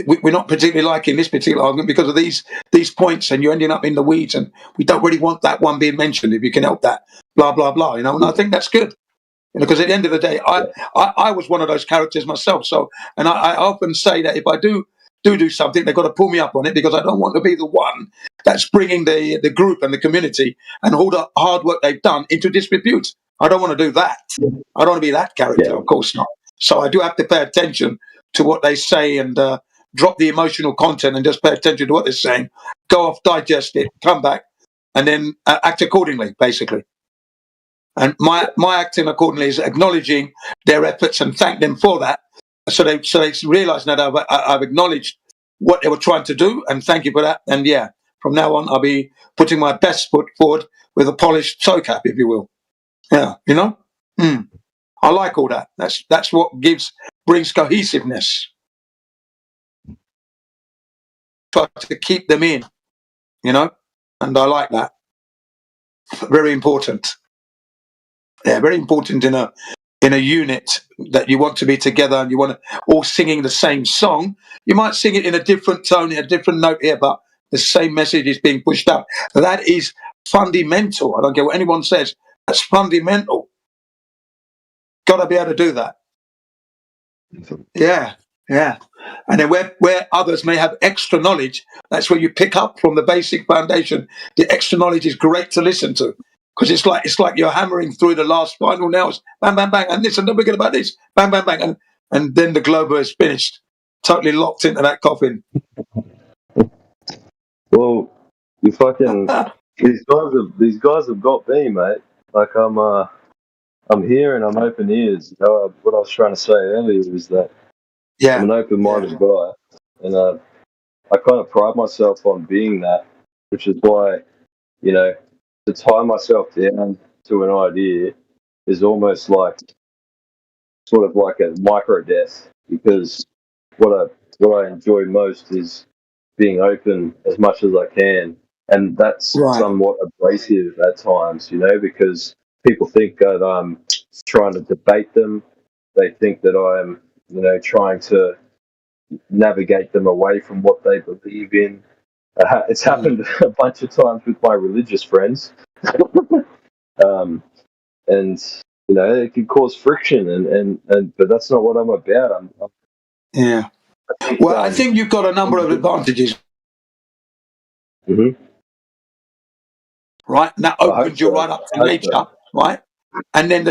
we're not particularly liking this particular argument because of these points, and you're ending up in the weeds, and we don't really want that one being mentioned. If you can help that, blah blah blah. And I think that's good. Because at the end of the day, I was one of those characters myself. So, and I often say that if I do something, they've got to pull me up on it, because I don't want to be the one that's bringing the group and the community and all the hard work they've done into disrepute. I don't want to do that. I don't want to be that character. Of course not. So I do have to pay attention to what they say and drop the emotional content and just pay attention to what they're saying. Go off, digest it, come back, and then act accordingly, basically. And my acting accordingly is acknowledging their efforts and thank them for that. So they realise now that I've acknowledged what they were trying to do, and thank you for that. And yeah, from now on, I'll be putting my best foot forward with a polished toe cap, if you will. Yeah, you know. I like all that. That's what brings cohesiveness. Try to keep them in, you know, and I like that. Very important. Yeah, very important in a unit that you want to be together and you want to all singing the same song. You might sing it in a different tone, in a different note here, but the same message is being pushed out. That is fundamental. I don't care what anyone says. That's fundamental. Got to be able to do that. Yeah. And then where others may have extra knowledge, that's where you pick up from the basic foundation. The extra knowledge is great to listen to. Because it's like you're hammering through the last final nails, bang, bang, bang, and this, and don't forget about this, bang, bang, bang, and then the globe is finished, totally locked into that coffin. Well, you fucking these guys have got me, mate. Like I'm here and I'm open ears. You know, what I was trying to say earlier was that I'm an open-minded guy, and I kind of pride myself on being that, which is why, you know, to tie myself down to an idea is almost like sort of like a micro death, because what I enjoy most is being open as much as I can, and that's somewhat abrasive at times, you know, because people think that I'm trying to debate them. They think that I'm, you know, trying to navigate them away from what they believe in. It's happened a bunch of times with my religious friends. And you know, it can cause friction, and but that's not what I'm about. I think you've got a number of advantages. Right, and that opens you right up to nature, right? And then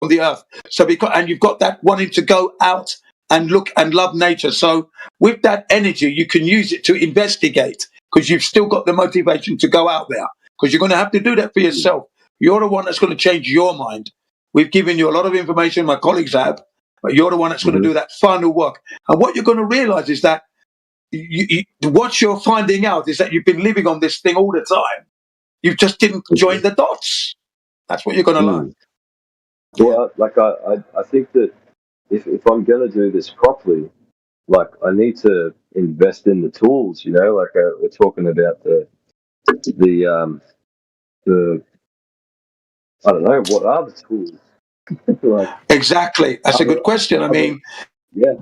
on the earth. So and you've got that wanting to go out and look and love nature. So with that energy, you can use it to investigate, because you've still got the motivation to go out there, because you're going to have to do that for yourself. You're the one that's going to change your mind. We've given you a lot of information, my colleagues have, but you're the one that's going to do that final work. And what you're going to realize is that what you're finding out is that you've been living on this thing all the time. You just didn't join the dots. That's what you're going to learn. Well, like I think that if I'm going to do this properly, like I need to invest in the tools, you know, like we're talking about the I don't know, what are the tools? Like, exactly. That's a good question. I mean,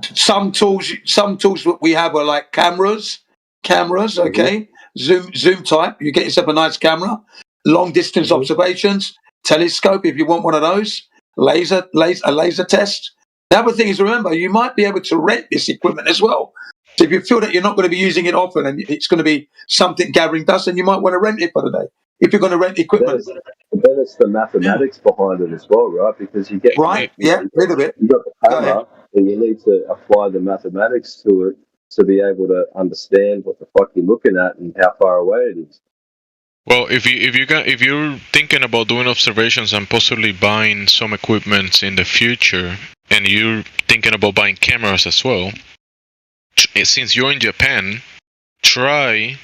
some tools that we have are like cameras, okay? Zoom type. You get yourself a nice camera, long distance observations, telescope if you want one of those, a laser test. The other thing is, remember, you might be able to rent this equipment as well. So if you feel that you're not going to be using it often and it's going to be something gathering dust, then you might want to rent it for the day. If you're going to rent equipment. Then it's the mathematics behind it as well, right? Because you get a little bit. You got the camera, and you need to apply the mathematics to it to be able to understand what the fuck you're looking at and how far away it is. Well, if you're thinking about doing observations and possibly buying some equipment in the future, and you're thinking about buying cameras as well, since you're in Japan, try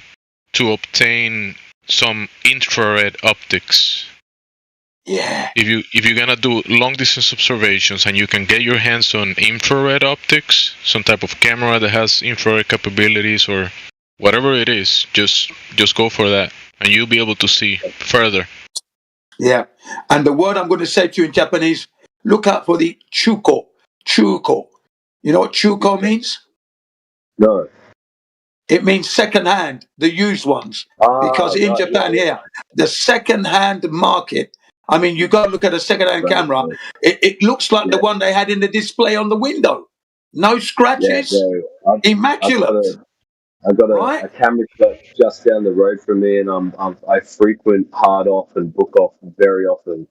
to obtain some infrared optics. Yeah. If you're gonna do long distance observations and you can get your hands on infrared optics, some type of camera that has infrared capabilities or whatever it is, just go for that, and you'll be able to see further. Yeah. And the word I'm going to say to you in Japanese, look out for the chuko. Chuko. You know what chuko means? No. It means second hand, the used ones. Because in Japan here, the second hand market, I mean, you go look at a second hand camera, it looks like the one they had in the display on the window. No scratches, immaculate. I've got a camera shop just down the road from me, and I frequent Hard Off and Book Off very often.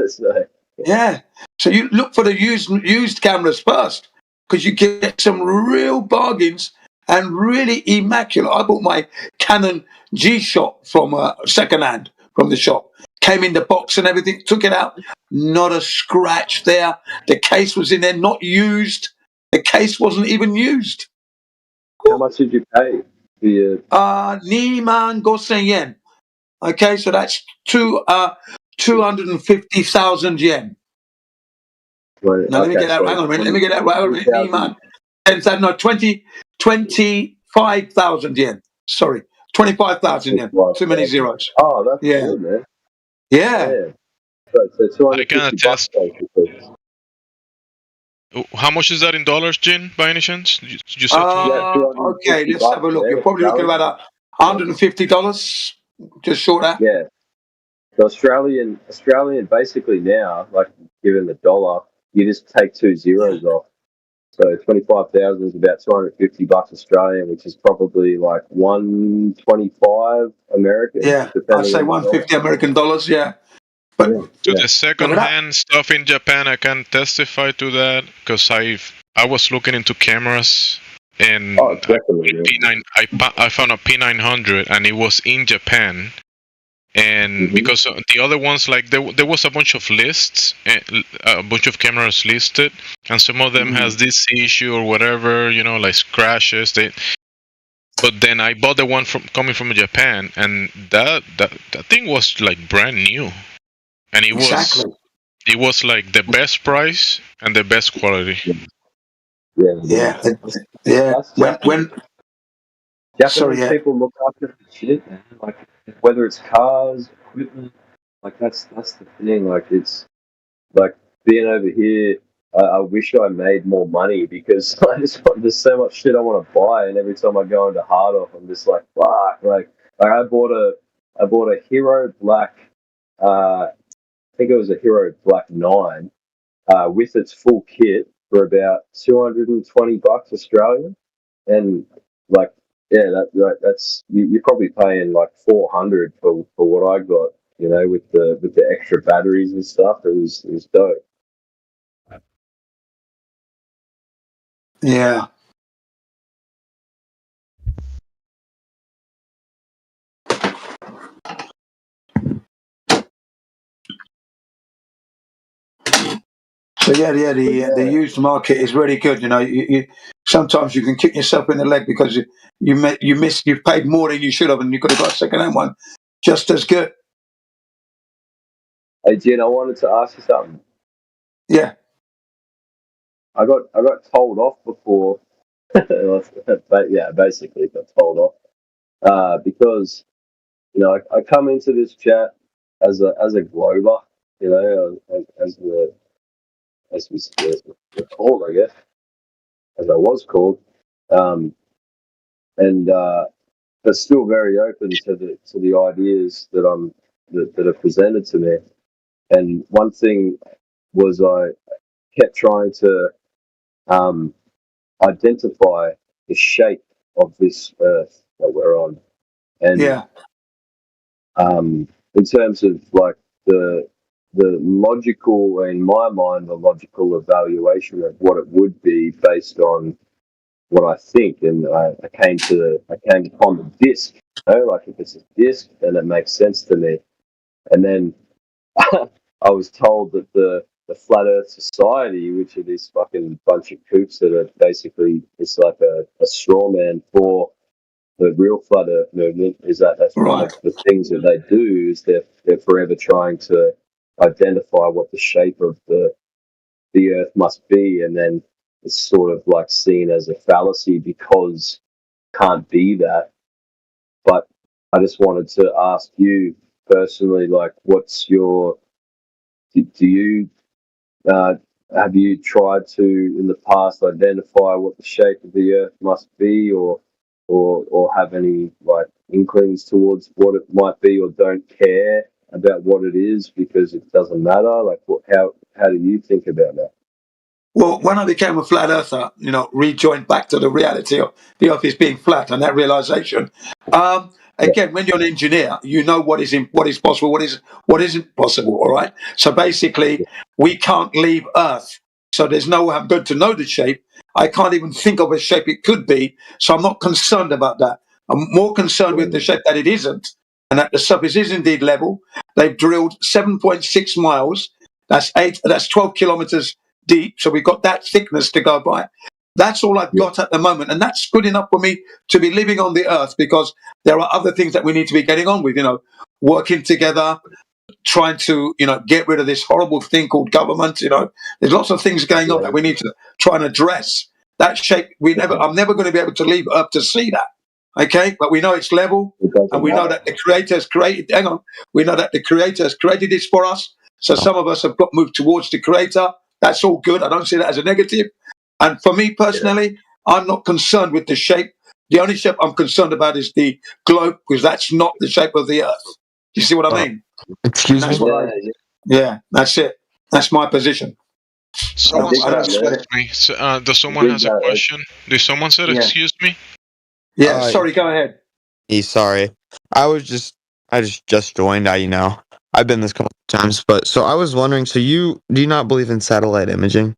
So, yeah. So you look for the used cameras first, because you get some real bargains and really immaculate. I bought my Canon G-Shot from secondhand from the shop. Came in the box and everything. Took it out. Not a scratch there. The case was in there, not used. The case wasn't even used. How much did you pay? Niman Gosen yen. Okay, so that's 250,000 yen. Right. Now let me get that. Hang on a minute. Let me get that right. Niman. 25,000 yen. Sorry, 25,000 yen. Too many zeros. Oh, that's good, man. Yeah. So I can attest. How much is that in dollars, Jin, by any chance? You said okay, let's have a look. You're probably looking at about $150, just short of that. Yeah. So Australian basically now, like given the dollar, you just take 2 zeros off. So 25,000 is about $250 Australian, which is probably like 125 American. Yeah, I'd say 150 American dollars. Yeah. But the second-hand stuff in Japan, I can testify to that because I was looking into cameras and I found a P900 and it was in Japan. And because the other ones, like there was a bunch of lists, a bunch of cameras listed, and some of them has this issue or whatever, like crashes. But then I bought the one coming from Japan, and that thing was like brand new. And it was like the best price and the best quality. Yeah. When Japanese people look after the shit, man. Like whether it's cars, equipment, like that's the thing. Like it's like being over here. I wish I made more money because there's so much shit I want to buy, and every time I go into Hard Off, I'm just like fuck. Like I bought a Hero Black. I think it was a Hero Black 9 with its full kit for about $220 Australian, and like that's you're probably paying like $400 for what I got, with the extra batteries and stuff. It was dope. Yeah. So the used market is really good. You sometimes you can kick yourself in the leg because you've paid more than you should have, and you could have got a second-hand one just as good. Hey, Jen, I wanted to ask you something. Yeah. I got told off before, but yeah, basically got told off because I come into this chat as a Glober, as we're called, I guess, as I was called, and but still very open to the ideas that are presented to me. And one thing was I kept trying to identify the shape of this Earth that we're on, and in terms of like the logical, in my mind, the logical evaluation of what it would be based on what I think, and I came upon the disc. Like if it's a disc, then it makes sense to me. And then I was told that the Flat Earth Society, which are these fucking bunch of kooks that are basically, it's like a straw man for the real Flat Earth movement, that's one of the things that they do is they're forever trying to identify what the shape of the Earth must be, and then it's sort of like seen as a fallacy because it can't be that. But I just wanted to ask you personally, like, what's your do you have you tried to in the past identify what the shape of the Earth must be, or have any like inklings towards what it might be, or don't care about what it is because it doesn't matter? Like, how do you think about that? Well, when I became a flat earther, rejoined back to the reality of the earth is being flat and that realization. Again, when you're an engineer, you know what is possible, what isn't possible. All right. So basically, we can't leave Earth. So there's no way I'm going to know the shape. I can't even think of a shape it could be. So I'm not concerned about that. I'm more concerned with the shape that it isn't, and that the surface is indeed level. They've drilled 7.6 miles. That's 12 kilometers deep. So we've got that thickness to go by. That's all I've got at the moment. And that's good enough for me to be living on the earth, because there are other things that we need to be getting on with, working together, trying to, get rid of this horrible thing called government. There's lots of things going on that we need to try and address. That shape, I'm never going to be able to leave Earth to see that. Okay, but we know it's level, and we know that the Creator has created. Hang on, we know that the Creator has created this for us. So some of us have got moved towards the Creator. That's all good. I don't see that as a negative. And for me personally, I'm not concerned with the shape. The only shape I'm concerned about is the globe, because that's not the shape of the Earth. You see what I mean? Excuse me. Yeah, that's it. That's my position. Someone said excuse me. Does someone has a question? Did someone said excuse me? Yeah, sorry, go ahead. Sorry. I just joined. I've been this couple of times, but so I was wondering, do you not believe in satellite imaging?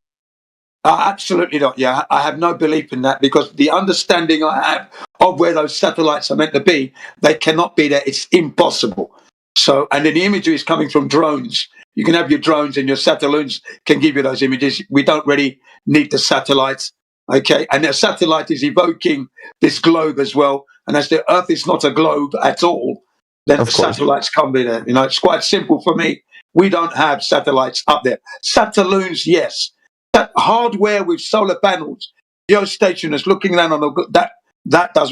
Absolutely not. Yeah, I have no belief in that, because the understanding I have of where those satellites are meant to be, they cannot be there. It's impossible. So, and then the imagery is coming from drones. You can have your drones, and your satellites can give you those images. We don't really need the satellites. Okay, and the satellite is evoking this globe as well. And as the Earth is not a globe at all, then the satellites can't be there. It's quite simple for me. We don't have satellites up there. Satelloons, yes. That hardware with solar panels, geostationers looking down on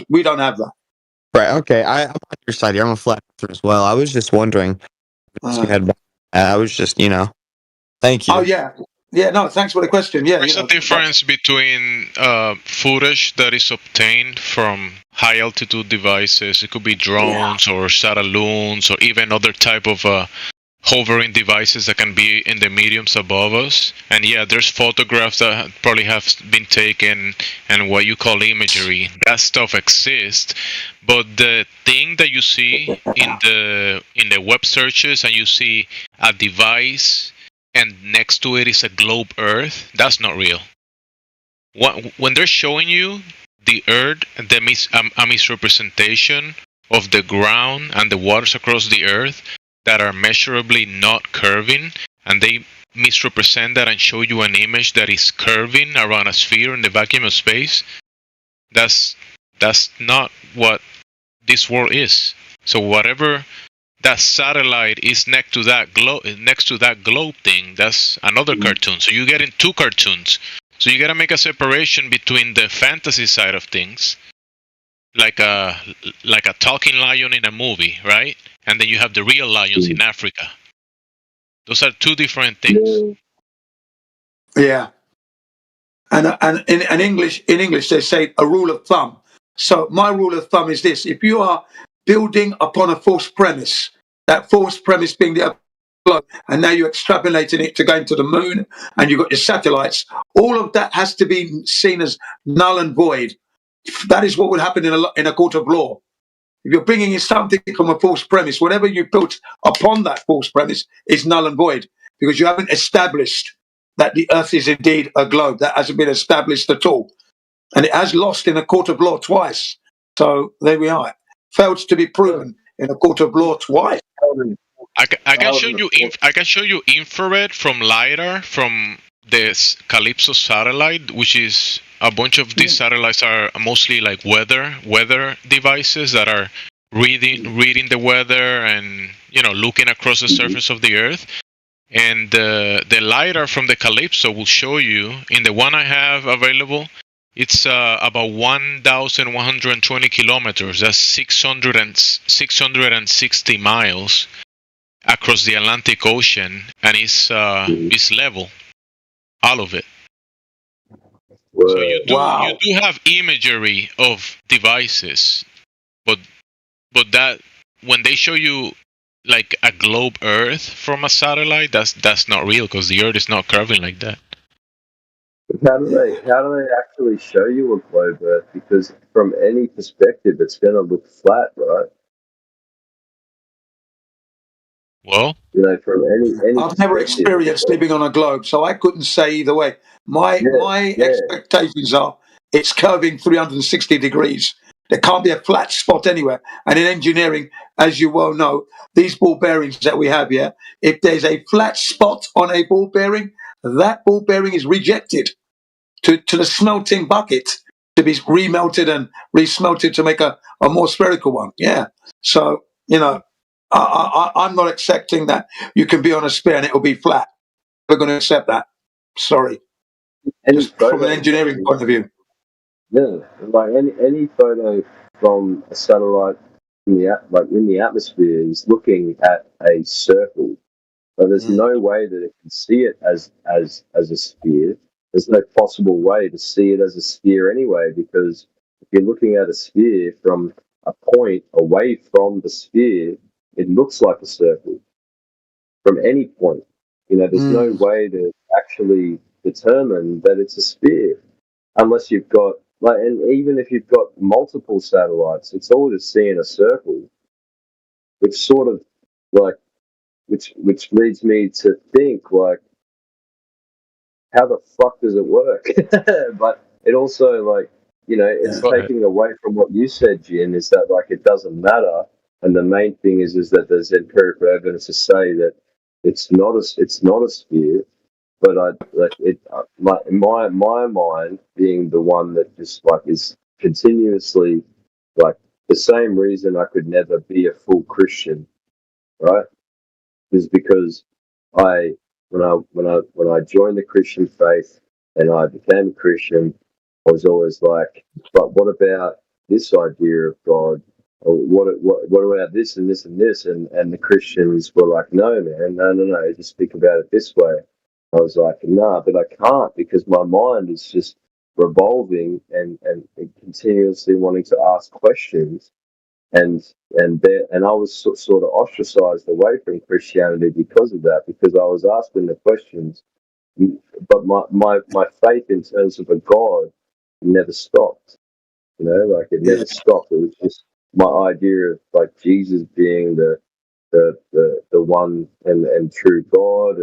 we don't have that. Right. Okay. I'm on your side here. I'm a flat earther as well. I was just wondering. I was just, Thank you. Oh yeah. Yeah, no, thanks for the question. Yeah, there's a difference between footage that is obtained from high altitude devices. It could be drones or satelloons or even other type of hovering devices that can be in the mediums above us. And there's photographs that probably have been taken and what you call imagery. That stuff exists. But the thing that you see in the web searches, and you see a device and next to it is a globe Earth, that's not real. When they're showing you the Earth, a misrepresentation of the ground and the waters across the Earth that are measurably not curving, and they misrepresent that and show you an image that is curving around a sphere in the vacuum of space, that's not what this world is. So whatever that satellite is next to that globe thing, that's another cartoon. So you get in two cartoons. So you gotta make a separation between the fantasy side of things, like a talking lion in a movie, right? And then you have the real lions in Africa. Those are two different things. Yeah. And in English they say a rule of thumb. So my rule of thumb is this: if you are building upon a false premise, that false premise being the globe, and now you're extrapolating it to going to the moon, and you've got your satellites, all of that has to be seen as null and void. That is what would happen in a court of law. If you're bringing in something from a false premise, whatever you built upon that false premise is null and void, because you haven't established that the Earth is indeed a globe. That hasn't been established at all. And it has lost in a court of law twice. So there we are. Failed to be proven in a court of law twice. I can show you infrared from LiDAR from this Calypso satellite, which is a bunch of these satellites are mostly like weather devices that are reading the weather and looking across the surface of the Earth. And the LiDAR from the Calypso will show you, in the one I have available, it's about 1,120 kilometers. That's 660 miles across the Atlantic Ocean, and it's level, all of it. So you do have imagery of devices, but that when they show you like a globe Earth from a satellite, that's not real, because the Earth is not curving like that. How do they actually show you a globe Earth? Because from any perspective, it's going to look flat, right? Well, You know, from any I've never perspective. experienced living on a globe, so I couldn't say either way. My expectations are it's curving 360 degrees. There can't be a flat spot anywhere. And in engineering, as you well know, these ball bearings that we have here, if there's a flat spot on a ball bearing, that ball bearing is rejected to the smelting bucket to be remelted and resmelted to make a more spherical one. Yeah. So, you know, I'm not accepting that you can be on a sphere and it will be flat. We're going to accept that. Sorry. Just from an engineering point of view. Yeah, like any photo from a satellite in the atmosphere is looking at a circle. But there's no way that it can see it as a sphere. There's no possible way to see it as a sphere anyway, because if you're looking at a sphere from a point away from the sphere, it looks like a circle from any point. You know, there's no way to actually determine that it's a sphere unless you've got and even if you've got multiple satellites, it's all just seeing a circle, which sort of like which leads me to think like, how the fuck does it work? But it also like, you know, it's taking away from what you said, Jin, is that like it doesn't matter, and the main thing is that there's empirical evidence to say that it's not a sphere. But I like it. My mind being the one that just like is continuously like the same reason I could never be a full Christian, right? Is because when I joined the Christian faith and I became a Christian, I was always like, but what about this idea of God? Or what about this and this and this? And the Christians were like, no, man, no, just speak about it this way. I was like, nah, but I can't because my mind is just revolving and continuously wanting to ask questions, and I was sort of ostracized away from Christianity because of that, because I was asking the questions, but my faith in terms of a God never stopped. You know, like it never stopped. It was just my idea of like Jesus being the one and true God,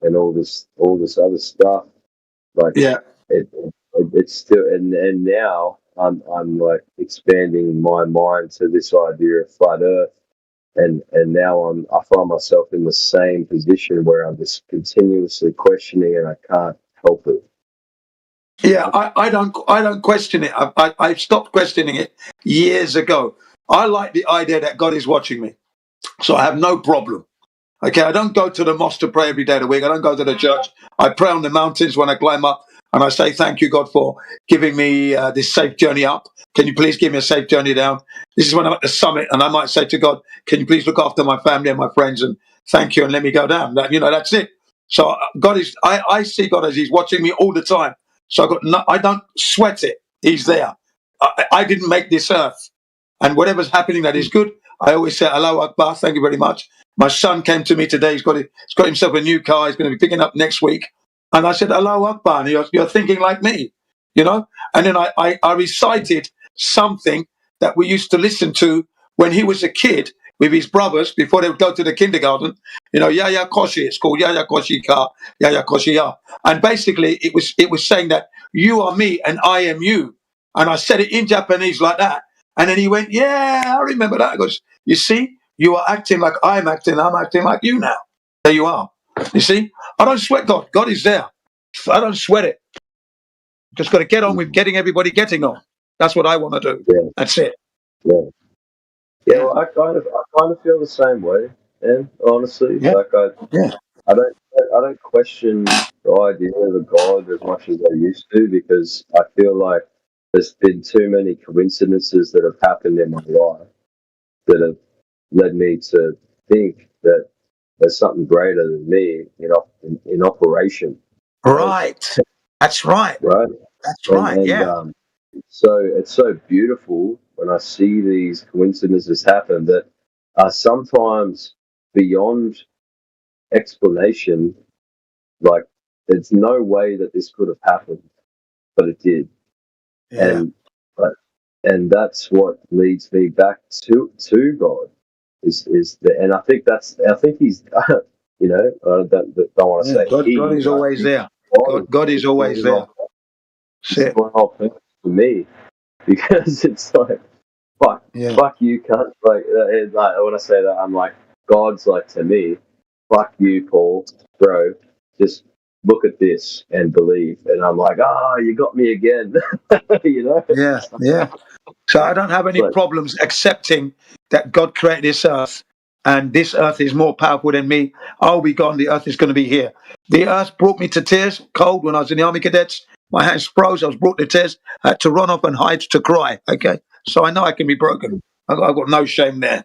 and all this other stuff. Like it's still, and now I'm like expanding my mind to this idea of flat Earth, and now I find myself in the same position where I'm just continuously questioning and I can't help it. Yeah, I don't question it. I stopped questioning it years ago. I like the idea that God is watching me, so I have no problem. Okay, I don't go to the mosque to pray every day of the week. I don't go to the church. I pray on the mountains when I climb up, and I say, thank you, God, for giving me this safe journey up. Can you please give me a safe journey down? This is when I'm at the summit, and I might say to God, can you please look after my family and my friends, and thank you, and let me go down. That's it. So God is, I see God as He's watching me all the time. So I don't sweat it. He's there. I didn't make this earth. And whatever's happening that is good, I always say, Allahu Akbar, thank you very much. My son came to me today. He's got himself a new car. He's going to be picking up next week. And I said, Allahu Akbar. And you're thinking like me, you know? And then I recited something that we used to listen to when he was a kid with his brothers before they would go to the kindergarten. You know, Ya Ya Koshi. It's called Ya Ya Koshi Ka, Ya Ya Koshi Ya. And basically it was saying that you are me and I am you. And I said it in Japanese like that. And then he went, yeah, I remember that. He goes, you see, you are acting like I'm acting like you now. There you are. You see, I don't sweat God. God is there. I don't sweat it. Just got to get on with getting everybody getting on. That's what I want to do. Yeah. That's it. Yeah. Yeah, well, I kind of feel the same way, man. Honestly, like I don't question the idea of a God as much as I used to, because I feel like there's been too many coincidences that have happened in my life that have led me to think that there's something greater than me in operation. Right. That's right. Right. That's right. Yeah. So it's so beautiful when I see these coincidences happen that are sometimes beyond explanation. Like there's no way that this could have happened, but it did. Yeah. And that's what leads me back to God. And I think he's you know, I don't want to say God is always there. God is always there. It's my whole thing for me, because it's like fuck you, cunt. Like when I say that, I'm like, God's like to me, fuck you, Paul, bro. Just look at this and believe. And I'm like, you got me again. You know? Yeah. So I don't have any problems accepting that God created this earth, and this earth is more powerful than me. I'll be gone. The earth is going to be here. The earth brought me to tears, cold, when I was in the Army Cadets. My hands froze. I was brought to tears. I had to run off and hide to cry. Okay, so I know I can be broken. I've got no shame there.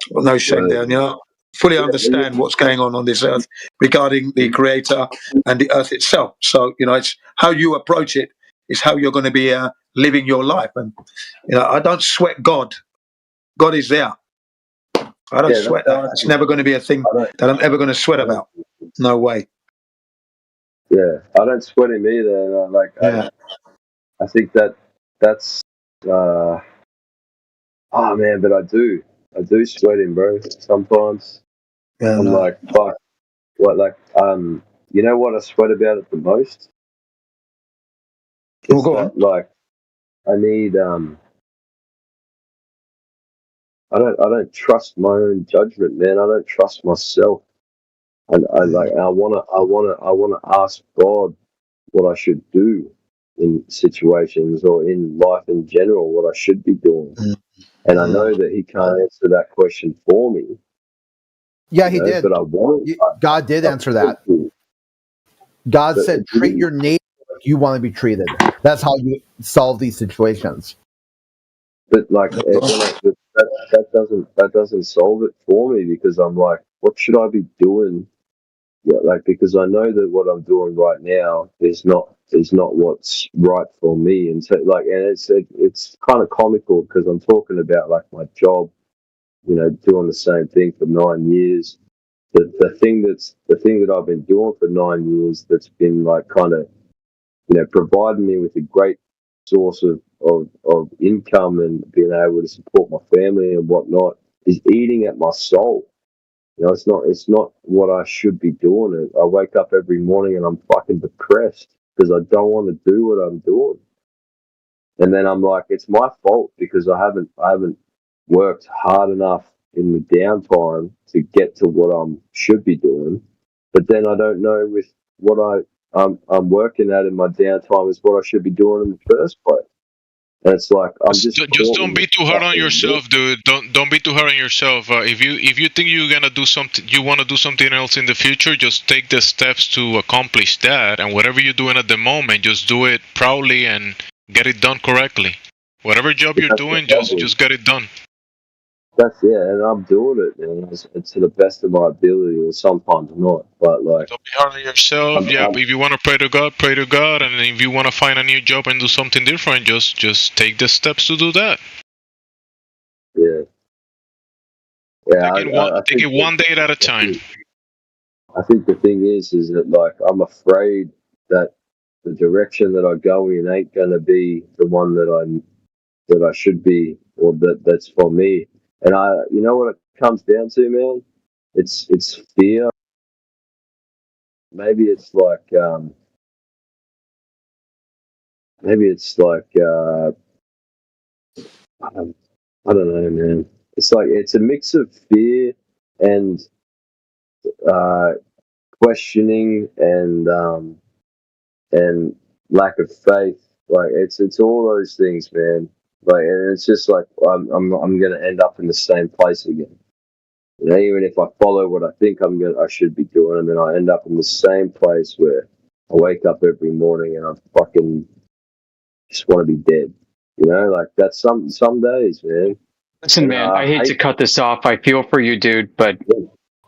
I've got no shame there. And, you know, fully understand what's going on this earth regarding the Creator and the earth itself. So, you know, it's how you approach it is how you're going to be living your life. And, you know, I don't sweat God. God is there. I don't sweat that. It's never going to be a thing that I'm ever going to sweat about. No way. Yeah, I don't sweat him either. I think that's oh man, but I do sweat him, bro. Sometimes I'm like, fuck, what, like, you know what I sweat about it the most? It's that, like, I need I don't trust my own judgment, man. I don't trust myself. And I wanna ask God what I should do in situations or in life in general, what I should be doing. And I know that he can't answer that question for me. Yeah, he did. But I want. God did answer that. God said, treat your neighbor like you want to be treated. That's how you solve these situations. But like that doesn't solve it for me, because I'm like, what should I be doing? Yeah, like, because I know that what I'm doing right now is not what's right for me, and so like, and it's kind of comical because I'm talking about like my job, you know, doing the same thing for 9 years. The thing that I've been doing for 9 years that's been like kind of, you know, providing me with a great source of income and being able to support my family and whatnot is eating at my soul. You know, it's not what I should be doing. I wake up every morning and I'm fucking depressed because I don't want to do what I'm doing. And then I'm like, it's my fault because I haven't worked hard enough in the downtime to get to what I should be doing. But then I don't know with what I'm working at in my downtime is what I should be doing in the first place. And it's like, I'm just don't be too hard on yourself, dude. Don't be too hard on yourself. If you think you're gonna do something, you want to do something else in the future, just take the steps to accomplish that. And whatever you're doing at the moment, just do it proudly and get it done correctly. Whatever job you're doing, just get it done. And I'm doing it, and it's to the best of my ability, or sometimes not. But like, don't be hard on yourself. If you want to pray to God, and if you want to find a new job and do something different, just take the steps to do that. Take it one day at a time. I think the thing is that like I'm afraid that the direction that I go in ain't gonna be the one that I should be, or that's for me. And you know what it comes down to, man? It's fear. Maybe it's like I don't know, man. It's like it's a mix of fear and questioning and lack of faith. Like it's all those things, man. Like, and it's just like I'm gonna end up in the same place again. You know, even if I follow what I think I should be doing, and then I end up in the same place where I wake up every morning and I fucking just want to be dead. You know, like that's some days, man. Listen, man, I hate to cut this off. I feel for you, dude, but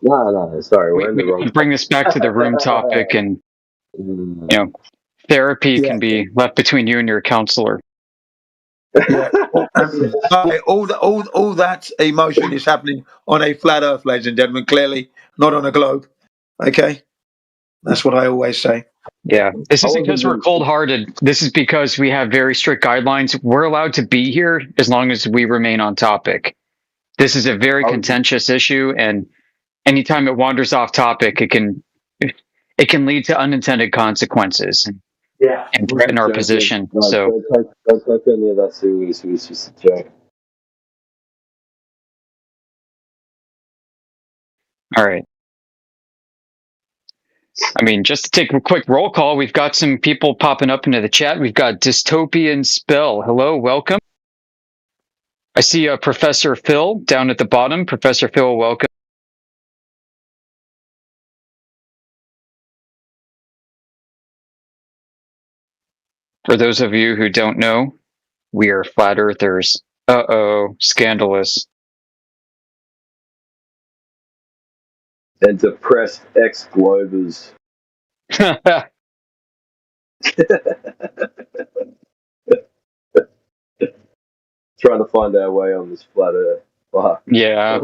no, sorry, we bring this back to the room topic, and you know, therapy can be left between you and your counselor. Yeah. all that emotion is happening on a flat earth, ladies and gentlemen, clearly not on a globe. Okay, That's what I always say. Yeah, this isn't because we're cold-hearted. This is because we have very strict guidelines. We're allowed to be here as long as we remain on topic. This is a very contentious issue, and anytime it wanders off topic, it can lead to unintended consequences. Yeah, and threaten our position. No, So don't take any of that seriously. It's just a joke. all right. I mean, just to take a quick roll call, we've got some people popping up into the chat. We've got Dystopian Spell. Hello, welcome. I see Professor Phil down at the bottom. Professor Phil, welcome. For those of you who don't know, we are flat earthers. Uh-oh, scandalous. And depressed ex-Globers. Trying to find our way on this flat earth. Fuck. Yeah.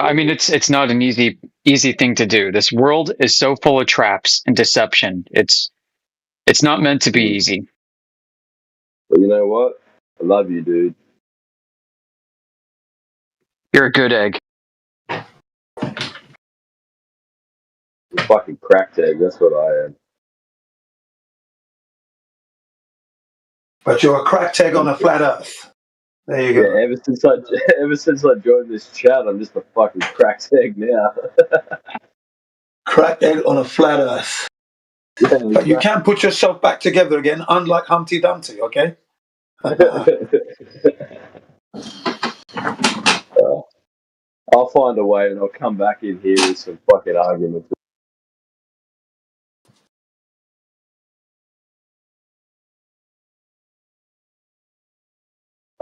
I mean, it's not an easy thing to do. This world is so full of traps and deception. It's not meant to be easy. But you know what? I love you, dude. You're a good egg. You're a fucking cracked egg. That's what I am. But you're a cracked egg on a flat earth. There you go. Yeah, ever since I joined this chat, I'm just a fucking cracked egg now. Cracked egg on a flat earth. Yeah, but you can put yourself back together again, unlike Humpty Dumpty, okay? I'll find a way and I'll come back in here with some fucking arguments.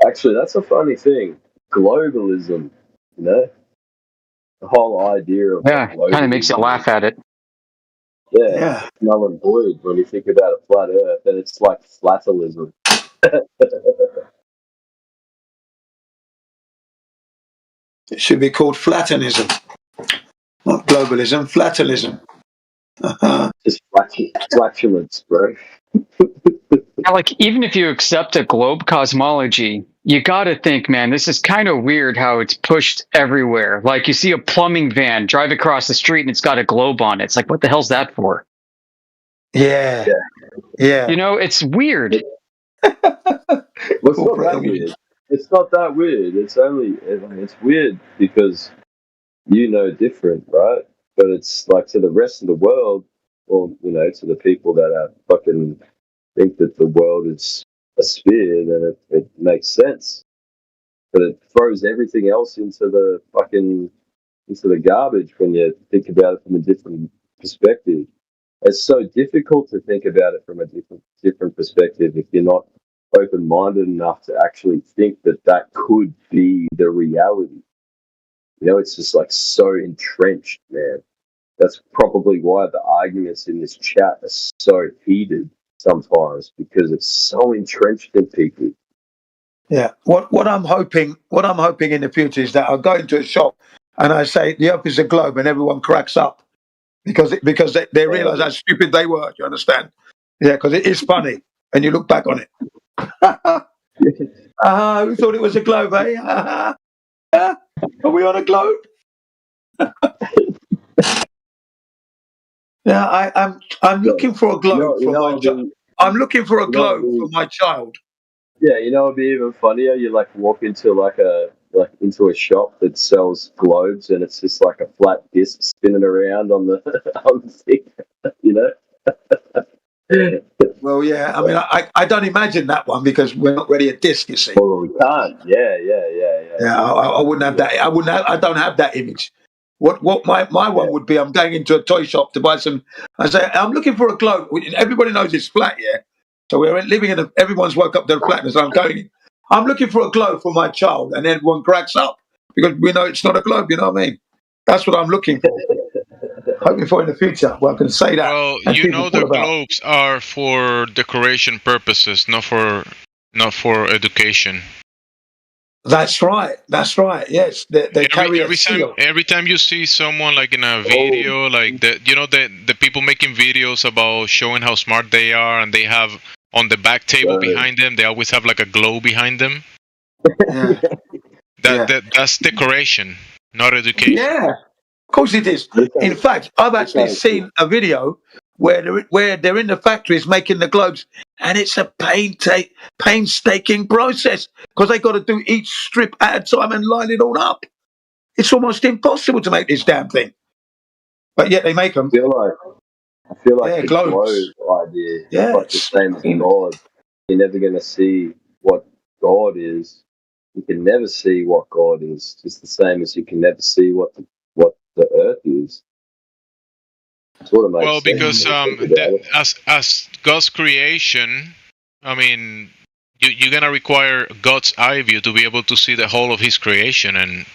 Actually, that's a funny thing. Globalism, you know? The whole idea of kind of makes you laugh at it. Yeah. Null and void when you think about a flat earth, and it's like flatalism. It should be called flatonism. Not globalism, flatonism. Just flatulence, bro. Like, even if you accept a globe cosmology, you got to think, man, this is kind of weird how it's pushed everywhere. Like, you see a plumbing van drive across the street and it's got a globe on it. It's like, what the hell's that for? Yeah. You know, it's weird. Well, it's not that weird. It's not that weird. It's weird because you know different, right? But it's like to the rest of the world, or, you know, to the people that are fucking think that the world is a sphere, then it makes sense. But it throws everything else into the garbage when you think about it from a different perspective. It's so difficult to think about it from a different perspective if you're not open-minded enough to actually think that could be the reality. You know, it's just like so entrenched, man. That's probably why the arguments in this chat are so heated sometimes, because it's so entrenched in people. Yeah. What I'm hoping in the future is that I'll go into a shop and I say the earth is a globe and everyone cracks up because they realize how stupid they were. You understand? Yeah, because it is funny and you look back on it. We thought it was a globe, eh? Are we on a globe? Yeah, I'm looking for a globe for my child. I'm looking for a globe for my child. Yeah, you know, it'd be even funnier. You like walk into into a shop that sells globes, and it's just like a flat disc spinning around on the thing. You know. Well, yeah. I mean, I don't imagine that one because we're not really a disc, you see. Well, we can't. Yeah. Yeah, I wouldn't have that. I don't have that image. What my one would be? I'm going into a toy shop to buy some. I say I'm looking for a globe. Everybody knows it's flat, yeah. So we're living in everyone's woke up to the flatness. I'm looking for a globe for my child, and everyone cracks up because we know it's not a globe. You know what I mean? That's what I'm looking for. Hoping for in the future. Well, I can say that. Well, you know, the globes are for decoration purposes, not for education. That's right. That's right. Yes, they carry a seal. Every time you see someone like in a video, like the people making videos about showing how smart they are, and they have on the back table behind them, they always have like a globe behind them. Yeah. That's decoration, not education. Yeah, of course it is. In fact, I've actually seen a video where they're in the factories making the globes, and it's a painstaking process because they got to do each strip at a time and line it all up. It's almost impossible to make this damn thing, but yet they make them. I feel like the globes globe idea is like the same as God. You're never going to see what God is. You can never see what God is. Just the same as you can never see what the earth is. Sort of makes well, because sense. as God's creation, I mean, you're gonna require God's eye view to be able to see the whole of His creation, and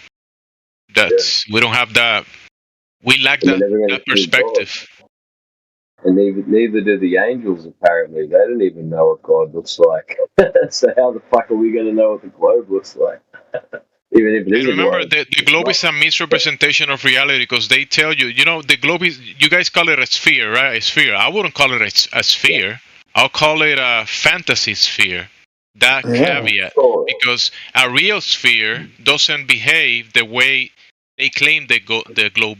we don't have that. We lack that perspective. And neither do the angels. Apparently, they don't even know what God looks like. So how the fuck are we going to know what the globe looks like? Even if it is. And remember, the globe is a misrepresentation of reality because they tell you, the globe is. You guys call it a sphere, right? A sphere. I wouldn't call it a sphere. I'll call it a fantasy sphere. That caveat, because a real sphere doesn't behave the way they claim the globe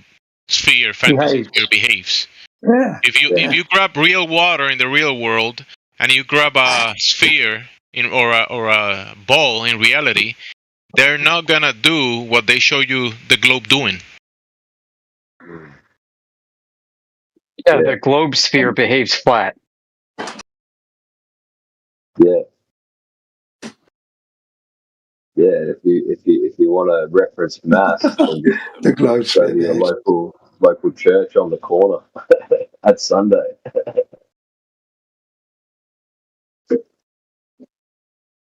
sphere, fantasy sphere behaves. Yeah. If you grab real water in the real world and you grab a sphere or a ball in reality, they're not gonna do what they show you the globe doing. Yeah, the globe sphere behaves flat. Yeah. Yeah, if you want to reference mass, the globe go to your local church on the corner at Sunday.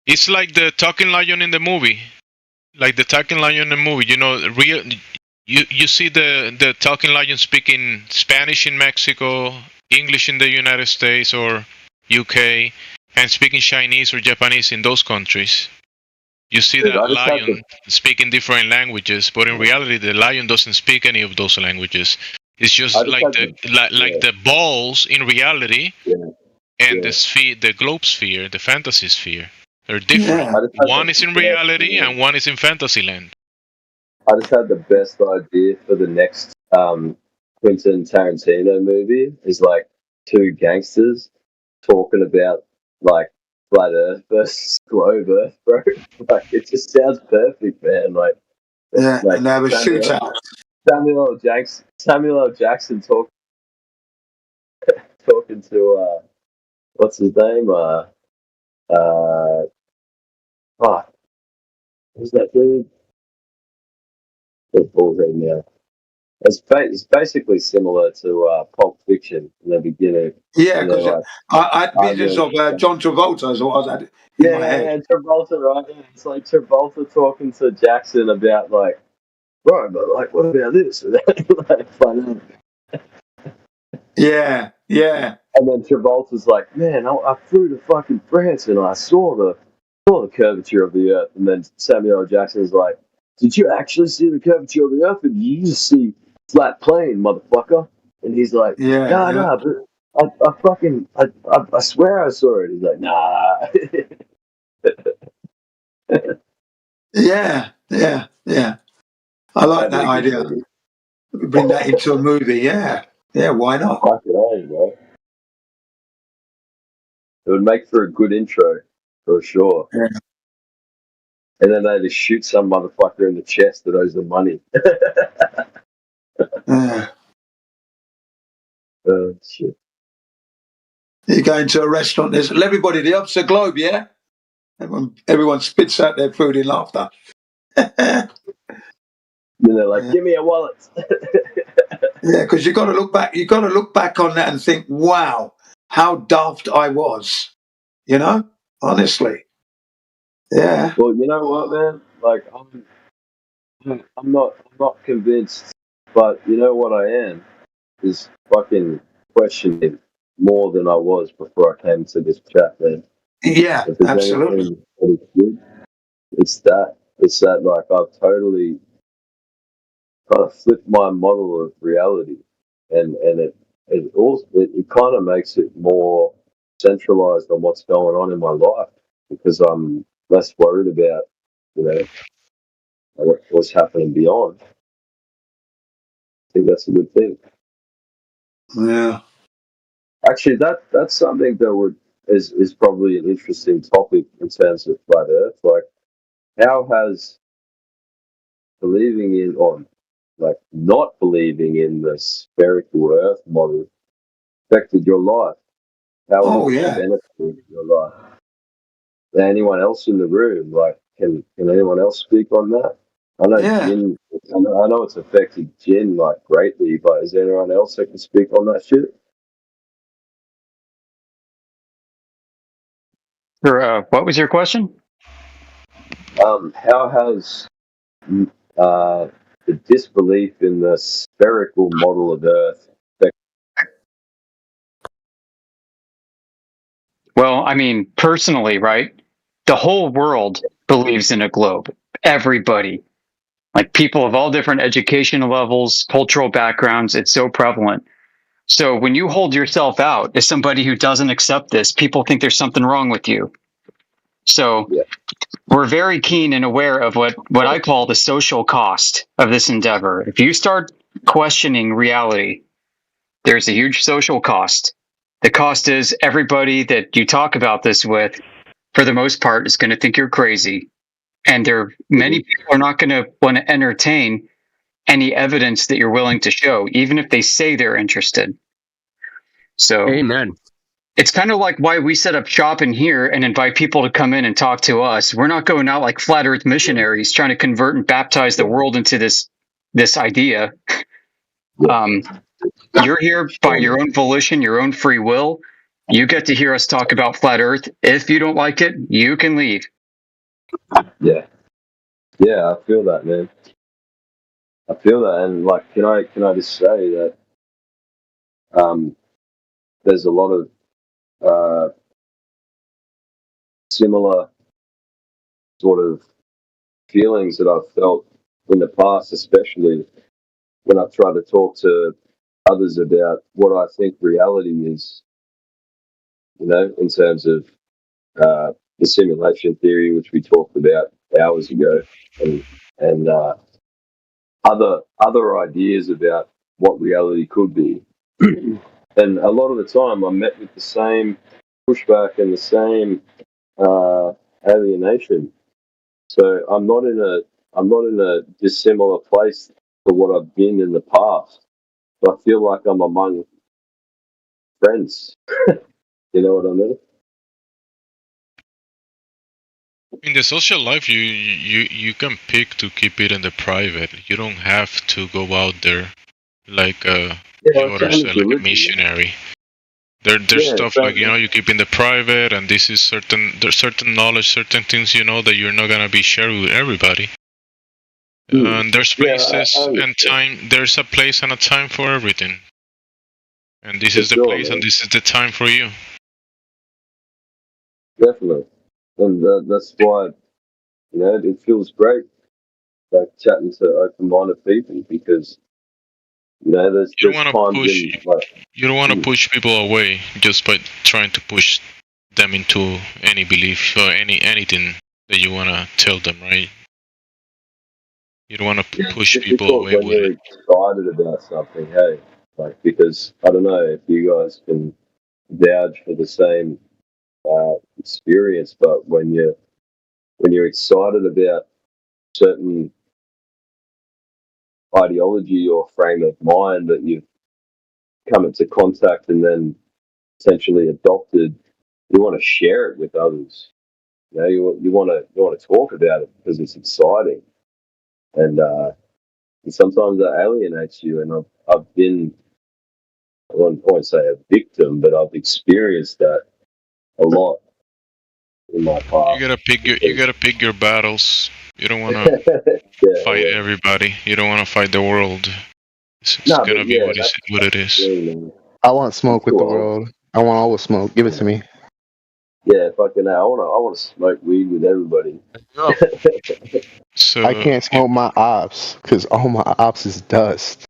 It's like the talking lion in the movie. Like the talking lion in the movie, you see the talking lion speaking Spanish in Mexico, English in the United States or UK, and speaking Chinese or Japanese in those countries. You see that lion speaking different languages, but in reality, the lion doesn't speak any of those languages. It's just like the balls in reality, and the globe sphere, the fantasy sphere. They're different. One is in reality, and one is in fantasy land. I just had the best idea for the next Quentin Tarantino movie. Is like two gangsters talking about like flat Earth versus globe Earth, bro. Like it just sounds perfect, man. Like and have a shootout. Samuel L. Jackson talking to what's his name? Who's that dude? Now. It's basically similar to Pulp Fiction in the beginning. Yeah, because I had visions of John Travolta as well. Yeah, Travolta, right? Yeah, it's like Travolta talking to Jackson about like, bro, but like, what about this? Like, fun. Yeah. And then Travolta's like, man, I flew to fucking France and I saw the curvature of the Earth. And then Samuel L. Jackson's like, did you actually see the curvature of the Earth? And you just see flat plane, motherfucker. And he's like, nah, but I swear I saw it. He's like, nah. Yeah. I like that idea. Bring that into a movie. Yeah, why not? Bro. It would make for a good intro, for sure. Yeah. And then they just shoot some motherfucker in the chest that owes them money. Oh, shit. You go into a restaurant, there's everybody, the opposite globe, yeah? Everyone spits out their food in laughter. And they're like, give me a wallet. Yeah, because you got to look back on that and think, wow, how daft I was. Honestly. Yeah. Well, you know what, man? Like, I'm not convinced, but you know what I am is fucking questioning more than I was before I came to this chat, man. Yeah, absolutely. Good, it's that. It's that like I've totally kind of flipped my model of reality, and it kind of makes it more centralized on what's going on in my life because I'm less worried about what's happening beyond. I think that's a good thing. Yeah. Actually, that's something that is probably an interesting topic in terms of flat Earth. Like, how has believing in or like not believing in the spherical Earth model affected your life? How has it benefited your life? Anyone else in the room? Like, can anyone else speak on that? I know Jin. I know it's affected Jin like greatly, but is there anyone else that can speak on that shit? What was your question? How has the disbelief in the spherical model of Earth affected? Well, I mean, personally, right? The whole world believes in a globe. Everybody. Like people of all different educational levels, cultural backgrounds, it's so prevalent. So when you hold yourself out as somebody who doesn't accept this, people think there's something wrong with you. So we're very keen and aware of what I call the social cost of this endeavor. If you start questioning reality, there's a huge social cost. The cost is everybody that you talk about this with, for the most part, is going to think you're crazy. And many people are not going to want to entertain any evidence that you're willing to show, even if they say they're interested. So, amen. It's kind of like why we set up shop in here and invite people to come in and talk to us. We're not going out like flat Earth missionaries trying to convert and baptize the world into this idea. You're here by your own volition, your own free will. You get to hear us talk about flat Earth. If you don't like it, you can leave. Yeah, I feel that, man. I feel that, and like, can I just say that there's a lot of similar sort of feelings that I've felt in the past, especially when I've tried to talk to others about what I think reality is, in terms of the simulation theory, which we talked about hours ago, and other ideas about what reality could be. And a lot of the time I'm met with the same pushback and the same alienation. So I'm not in a dissimilar place to what I've been in the past. So I feel like I'm among friends. You know what I mean? In the social life, you can pick to keep it in the private. You don't have to go out there like others, like a missionary. There's stuff like you keep in the private, and this is there's certain knowledge, certain things that you're not gonna be sharing with everybody. And there's places and time. There's a place and a time for everything. And this is the place, and this is the time for you. Definitely, and that's why it feels great, like chatting to open-minded people, because there's you don't want to push. You don't want to Hmm. push people away just by trying to push them into any belief or anything that you want to tell them, right? You don't want to push Just people because away when with you're it. excited about something, hey, like, because I don't know if you guys can vouch for the same experience, but when you're excited about certain ideology or frame of mind that you've come into contact and then essentially adopted, you want to share it with others. You want to talk about it because it's exciting, and sometimes that alienates you. And I've been, I won't say a victim, but I've experienced that a lot in my past. You gotta pick your battles. You don't want to fight everybody. You don't want to fight the world. It's gonna be what it is. I want smoke with the world. I want all the smoke. Give it to me. Yeah, fucking hell. I want to smoke weed with everybody. So I can't smoke my ops because all my ops is dust.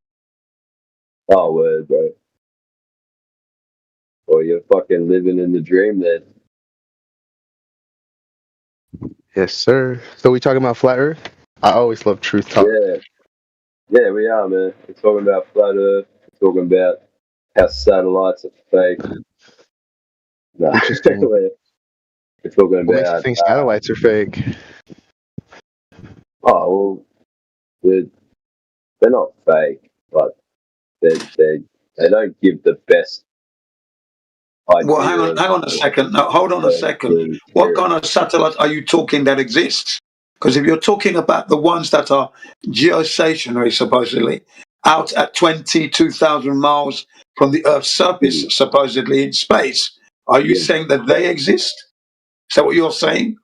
Oh, word, bro. Or you're fucking living in the dream then. Yes, sir. So we talking about flat Earth? I always love truth talk. Yeah, we are, man. We're talking about flat Earth. We're talking about how satellites are fake. No, Interesting. we're talking What makes you about. think satellites are fake? Oh well, they're not fake, but they don't give the best idea. Well, hang on a second. No, hold on a second. What kind of satellites are you talking that exists? Because if you're talking about the ones that are geostationary, supposedly, out at 22,000 miles from the Earth's surface, supposedly in space, are you saying that they exist? Is that what you're saying?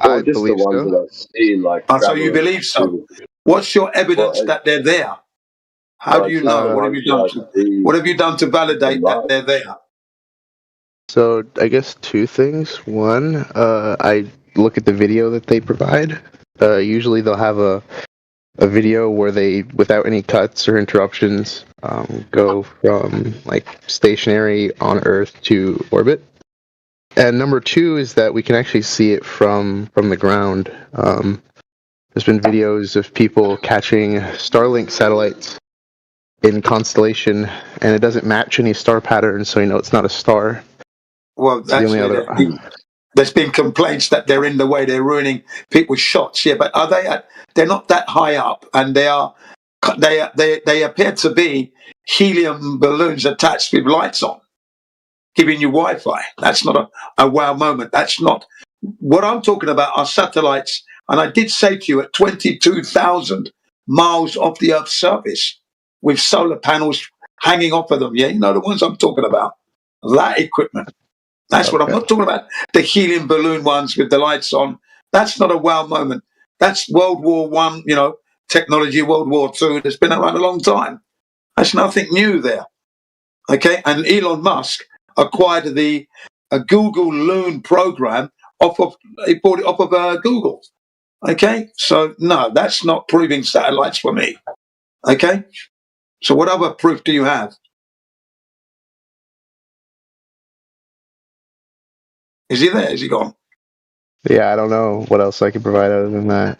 Or just the ones that I've seen, like. So you believe so? What's your evidence that they're there? How do you know? What have you done to validate that they're there? So I guess two things. One, I look at the video that they provide. Usually they'll have a video where they, without any cuts or interruptions, go from like stationary on Earth to orbit. And number two is that we can actually see it from the ground. There's been videos of people catching Starlink satellites in constellation, and it doesn't match any star pattern, so you know it's not a star. Well, actually, there's been complaints that they're in the way, they're ruining people's shots. Yeah, but are they? They're not that high up, and they appear to be helium balloons attached with lights on, giving you Wi-Fi. That's not a wow moment. That's not what I'm talking about. Are satellites, and I did say to you, at 22,000 miles off the Earth's surface, with solar panels hanging off of them. Yeah, you know the ones I'm talking about. That equipment. That's what I'm not talking about. The helium balloon ones with the lights on. That's not a wow moment. That's World War I, technology, World War II. That's been around a long time. That's nothing new there. Okay? And Elon Musk acquired the Google Loon program he bought it off of Google. Okay? So, no, that's not proving satellites for me. Okay? So what other proof do you have? Is he there? Is he gone? Yeah, I don't know what else I could provide other than that.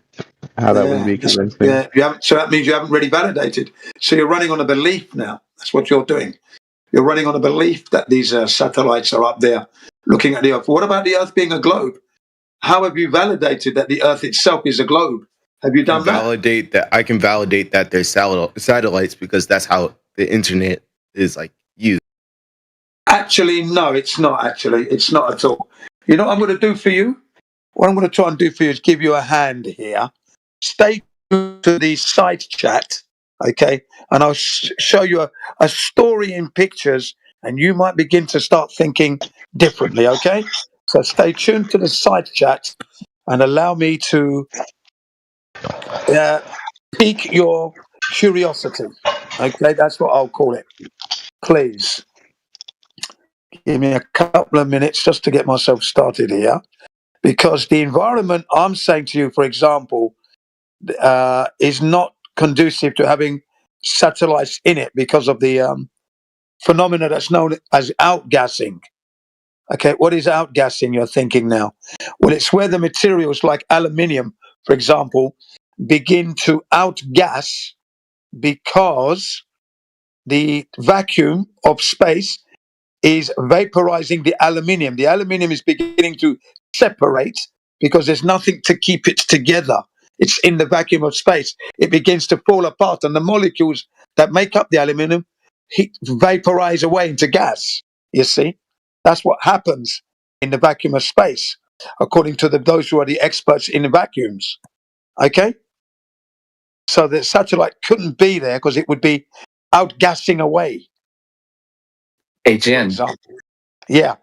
How that wouldn't be convincing. Yeah, so that means you haven't really validated. So you're running on a belief now. That's what you're doing. You're running on a belief that these satellites are up there looking at the Earth. What about the Earth being a globe? How have you validated that the Earth itself is a globe? Have you done that? I can validate that they're satellites because that's how the internet is used. Actually, no, it's not. Actually, it's not at all. You know what I'm going to do for you? What I'm going to try and do for you is give you a hand here. Stay tuned to the side chat, okay? And I'll show you a story in pictures, and you might begin to start thinking differently, okay? So stay tuned to the side chat and allow me to pique your curiosity, okay? That's what I'll call it. Please give me a couple of minutes just to get myself started here, because the environment I'm saying to you, for example, is not conducive to having satellites in it because of the phenomena that's known as outgassing. Okay, what is outgassing, you're thinking now? Well, it's where the materials like aluminium, for example, begin to outgas because the vacuum of space is vaporizing the aluminium. The aluminium is beginning to separate because there's nothing to keep it together. It's in the vacuum of space. It begins to fall apart, and the molecules that make up the aluminium vaporize away into gas. You see? That's what happens in the vacuum of space, according to those who are the experts in the vacuums. Okay? So the satellite couldn't be there because it would be outgassing away. Hey, Jen. Yeah.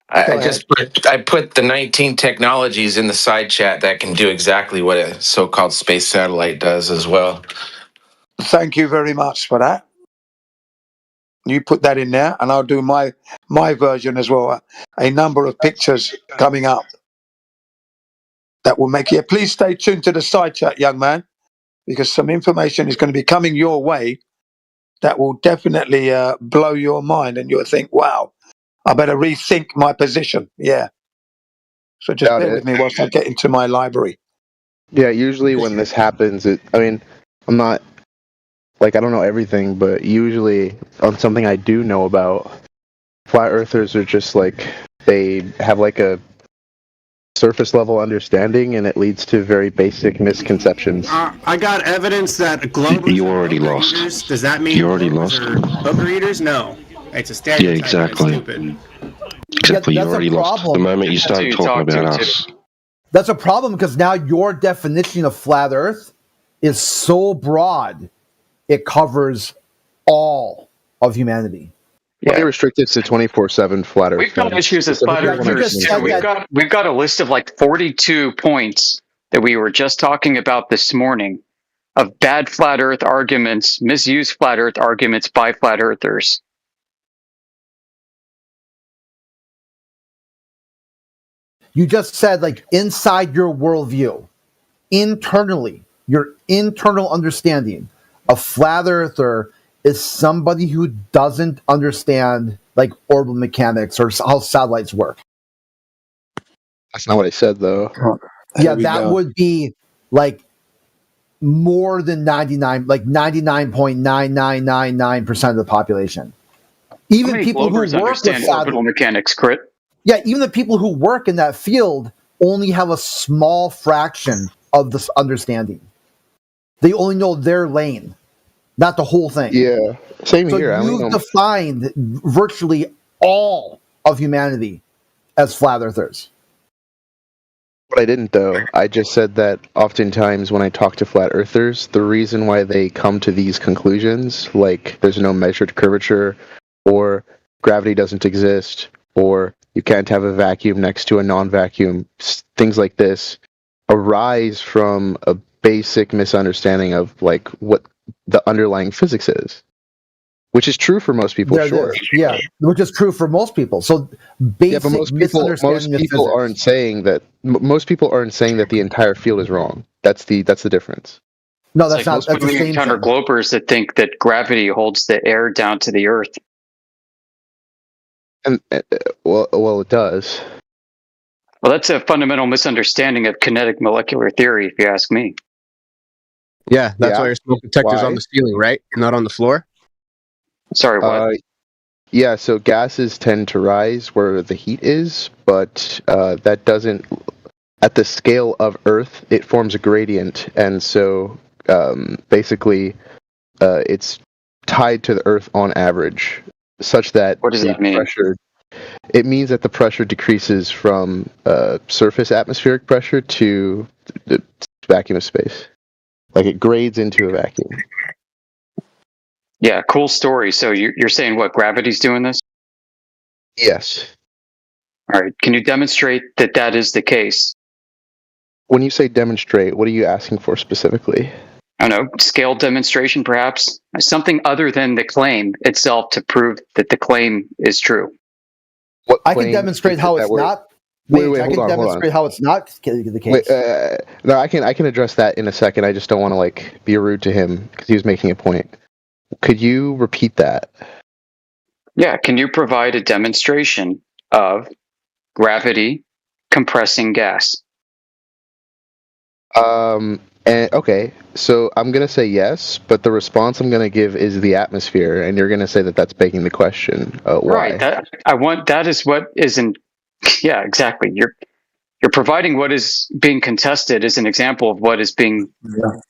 I put the 19 technologies in the side chat that can do exactly what a so-called space satellite does as well. Thank you very much for that. You put that in there, and I'll do my version as well. A number of pictures coming up that will make you. Please stay tuned to the side chat, young man, because some information is going to be coming your way that will definitely blow your mind, and you'll think, "Wow, I better rethink my position." Yeah. So just bear with me whilst I get into my library. Yeah, usually when this happens, I'm not, like, I don't know everything, but usually on something I do know about, flat earthers are just like, they have like a surface level understanding, and it leads to very basic misconceptions. I got evidence that globers you already are lost. Eaters. Does that mean you already lost. Overeaters? No. It's a stereotype. Yeah, exactly. Exactly, you already lost the moment you started talking about us. That's a problem because now your definition of flat Earth is so broad, it covers all of humanity. Yeah. They restrict it to 24/7 flat Earth. We've got issues as flat earthers too. We've got a list of like 42 points that we were just talking about this morning of bad flat Earth arguments, misused flat Earth arguments by flat earthers. You just said, like, inside your worldview, internally, your internal understanding of flat earther is somebody who doesn't understand, like, orbital mechanics or how satellites work. That's not what I said, though. Yeah, that would be, like, more than 99.9999% of the population. Even people who work understand orbital mechanics, Crit. Yeah, even the people who work in that field only have a small fraction of this understanding. They only know their lane, not the whole thing. Yeah, same here. So you've defined virtually all of humanity as flat earthers. But I didn't, though. I just said that oftentimes when I talk to flat earthers, the reason why they come to these conclusions, like there's no measured curvature, or gravity doesn't exist, or you can't have a vacuum next to a non-vacuum, things like this, arise from a basic misunderstanding of like what the underlying physics is, which is true for most people, sure. Yeah, which is true for most people. So basic but most people aren't saying that. Most people aren't saying that the entire field is wrong. That's the difference. No, that's not. That's the same encounter globers that think that gravity holds the air down to the Earth. And well, it does. Well, that's a fundamental misunderstanding of kinetic molecular theory, if you ask me. Yeah, that's why your smoke detector's on the ceiling, right? Not on the floor? Sorry, what? Yeah, so gases tend to rise where the heat is, but that doesn't... At the scale of Earth, it forms a gradient, and so basically it's tied to the Earth on average, such that what does that mean? Pressure, it means that the pressure decreases from surface atmospheric pressure to the vacuum of space. Like it grades into a vacuum. Yeah, cool story. So you're saying what, gravity's doing this? Yes. All right. Can you demonstrate that that is the case? When you say demonstrate, what are you asking for specifically? I don't know, scale demonstration perhaps? Something other than the claim itself to prove that the claim is true. I can demonstrate how it's not. I can demonstrate how it's not the case. No, I can address that in a second. I just don't want to like be rude to him because he was making a point. Could you repeat that? Yeah, can you provide a demonstration of gravity compressing gas? Okay, so I'm gonna say yes, but the response I'm gonna give is the atmosphere, and you're gonna say that that's begging the question. Why? Right. That is what isn't. Yeah, exactly. You're providing what is being contested as an example of what is being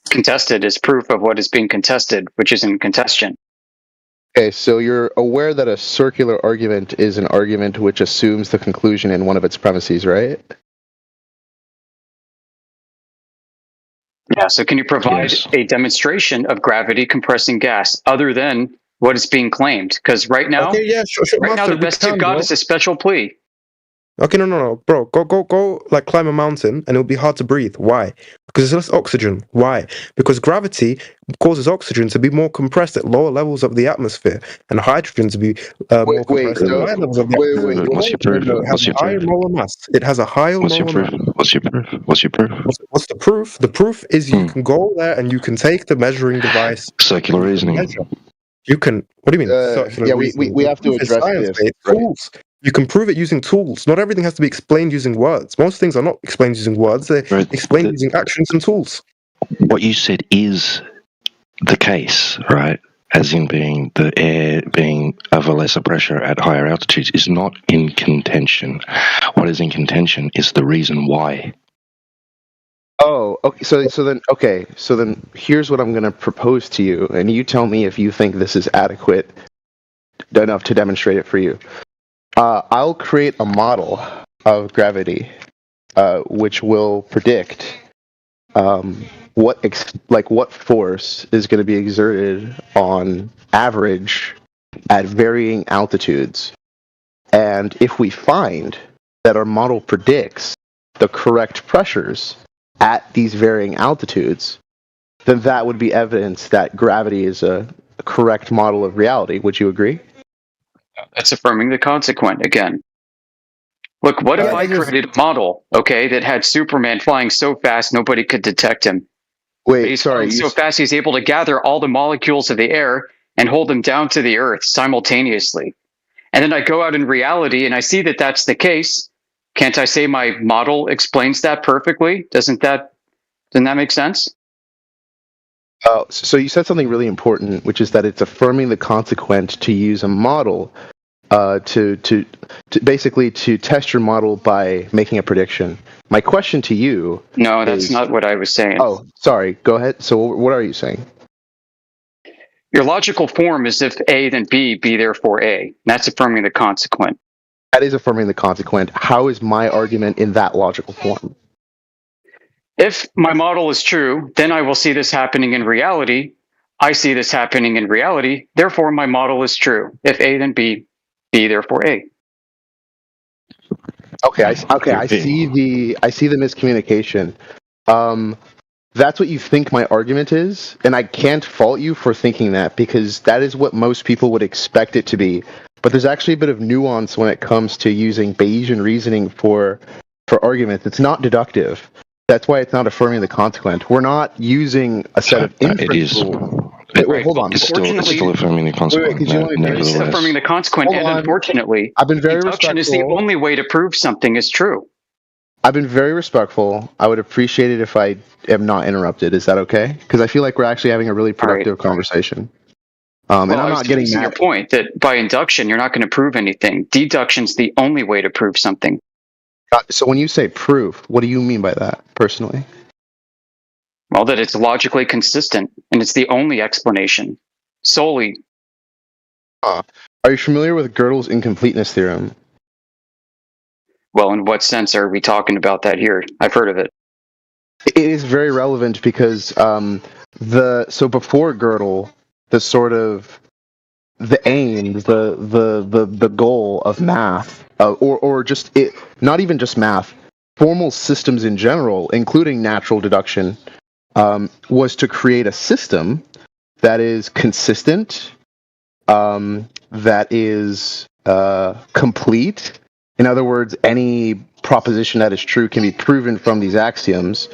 contested as proof of what is being contested, which is in contention. Okay, so you're aware that a circular argument is an argument which assumes the conclusion in one of its premises, right? Yeah, so can you provide a demonstration of gravity compressing gas other than what is being claimed? Because right now, okay, yeah, sure, right now the best you've got is a special plea. Okay, no, bro. Go, like climb a mountain, and it'll be hard to breathe. Why? Because there's less oxygen. Why? Because gravity causes oxygen to be more compressed at lower levels of the atmosphere, and hydrogen to be more compressed at higher levels of the atmosphere. What's your proof? It has a higher molar mass. It has a higher molar mass. What's your proof? What's your proof? What's the proof? The proof is you can go there and you can take the measuring device. Circular reasoning. You can. What do you mean? Circular Yeah, reasoning? we have to Proof is address science-based. this. Right? Tools. You can prove it using tools. Not everything has to be explained using words. Most things are not explained using words. They're explained using actions and tools. What you said is the case, right? As in being the air being of a lesser pressure at higher altitudes is not in contention. What is in contention is the reason why. Oh, okay. So then here's what I'm going to propose to you, and you tell me if you think this is adequate enough to demonstrate it for you. I'll create a model of gravity, which will predict what force is going to be exerted on average at varying altitudes. And if we find that our model predicts the correct pressures at these varying altitudes, then that would be evidence that gravity is a correct model of reality. Would you agree? That's affirming the consequent again. Look, what if I created a model, okay, that had Superman flying so fast nobody could detect him? Wait, he's flying so fast he's able to gather all the molecules of the air and hold them down to the Earth simultaneously. And then I go out in reality and I see that that's the case. Can't I say my model explains that perfectly? Doesn't that make sense? So you said something really important, which is that it's affirming the consequent to use a model to basically to test your model by making a prediction. My question to you. No, that's not what I was saying. Oh, sorry. Go ahead. So what are you saying? Your logical form is if A then B, B therefore A. That's affirming the consequent. That is affirming the consequent. How is my argument in that logical form? If my model is true, then I will see this happening in reality. I see this happening in reality. Therefore, my model is true. If A, then B, B therefore A. Okay, I see the miscommunication. That's what you think my argument is, and I can't fault you for thinking that because that is what most people would expect it to be. But there's actually a bit of nuance when it comes to using Bayesian reasoning for arguments. It's not deductive. That's why it's not affirming the consequent. We're not using a set of inference rules. Wait, hold on. It's still affirming the consequent. It's affirming the consequent, and unfortunately, I've been very deduction respectful. is the only way to prove something is true. I've been very respectful. I would appreciate it if I am not interrupted. Is that okay? Because I feel like we're actually having a really productive conversation. And I'm not getting your point that by induction you're not going to prove anything. Deduction's the only way to prove something. So when you say proof, what do you mean by that, personally? Well, that it's logically consistent, and it's the only explanation. Solely. Are you familiar with Gödel's incompleteness theorem? Well, in what sense are we talking about that here? I've heard of it. It is very relevant because so before Gödel, the aim, the goal of math, or just it, not even just math, formal systems in general, including natural deduction, was to create a system that is consistent, that is complete. In other words, any proposition that is true can be proven from these axioms.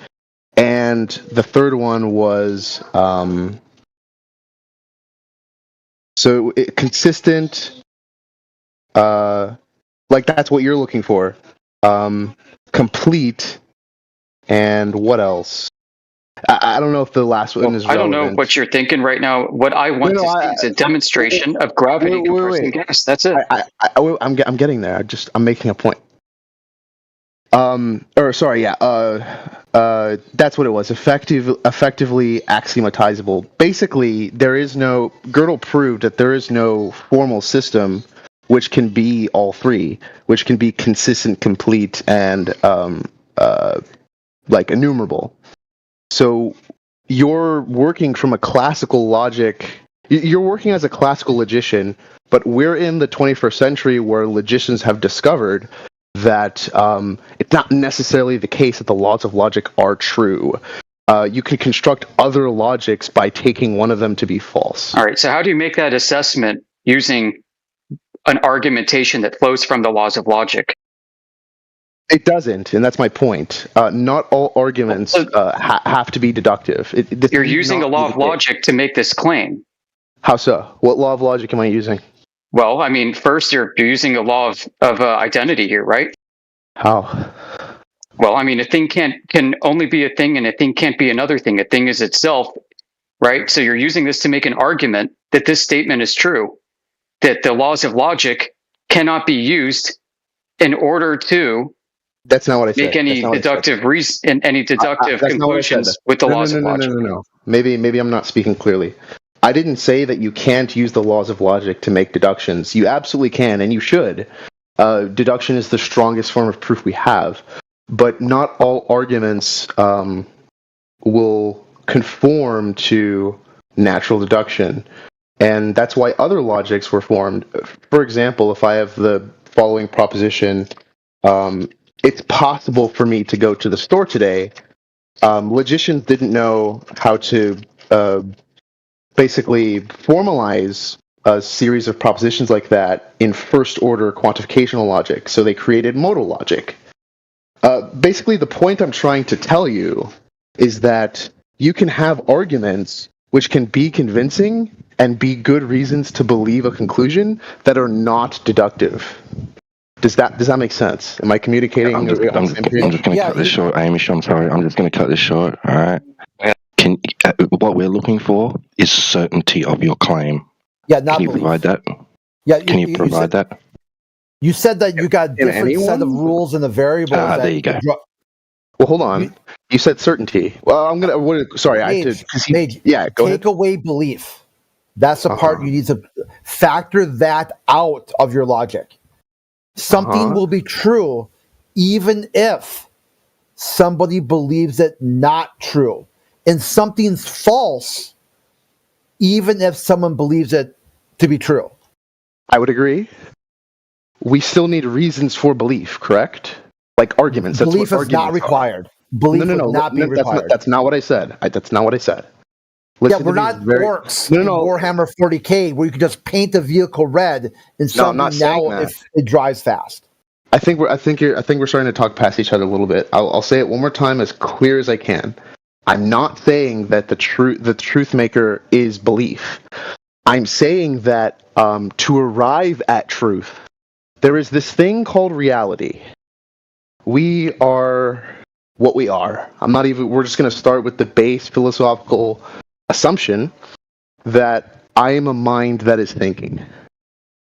And the third one was consistent, like that's what you're looking for. Complete, and what else? I don't know if the last one is relevant. I don't know what you're thinking right now. What I want to see is a demonstration of gravity compressing gas. That's it. I'm getting there. I'm making a point. That's what it was. Effectively axiomatizable. Basically, Gödel proved that there is no formal system which can be all three, which can be consistent, complete, and like enumerable. So you're working from a classical logic. You're working as a classical logician, but we're in the 21st century where logicians have discovered that it's not necessarily the case that the laws of logic are true. You can construct other logics by taking one of them to be false. All right, so how do you make that assessment using an argumentation that flows from the laws of logic? It doesn't, and that's my point. Not all arguments have to be deductive. You're using a law of logic to make this claim. How so? What law of logic am I using? Well, I mean, first you're using a law of identity here, right? How? Well, I mean, a thing can only be a thing, and a thing can't be another thing. A thing is itself, right? So you're using this to make an argument that this statement is true, that the laws of logic cannot be used in order to That's not what I said. make any deductive conclusions with the laws of logic. No. Maybe I'm not speaking clearly. I didn't say that you can't use the laws of logic to make deductions. You absolutely can, and you should. Deduction is the strongest form of proof we have, but not all arguments will conform to natural deduction, and that's why other logics were formed. For example, if I have the following proposition, it's possible for me to go to the store today. Logicians didn't know how to basically formalize a series of propositions like that in first-order quantificational logic, so they created modal logic. Basically, the point I'm trying to tell you is that you can have arguments which can be convincing and be good reasons to believe a conclusion that are not deductive. Does that make sense? Am I communicating? I'm just going to cut this short, Amish. I'm sorry. I'm just going to cut this short. All right. What we're looking for is certainty of your claim. Yeah, not Can you belief. provide that? Yeah, Can you provide that? You said that you got different set of rules and the variables. There you go. Well, hold on. You said certainty. Well, I'm gonna. Sorry, Mage, yeah, go ahead. Take away belief. That's the part you need to factor that out of your logic. Something will be true, even if somebody believes it not true, and something's false, even if someone believes it to be true. I would agree. We still need reasons for belief, correct? Like arguments. That's Belief what is not arguments required. Belief no, would not be required. That's not what I said. That's not what I said. Yeah, we're not orcs in Warhammer 40k where you can just paint a vehicle red and something now if it drives fast. I think we're starting to talk past each other a little bit. I'll say it one more time as clear as I can. I'm not saying that the truth maker is belief. I'm saying that to arrive at truth, there is this thing called reality. We are what we are. We're just going to start with the base philosophical assumption that I am a mind that is thinking.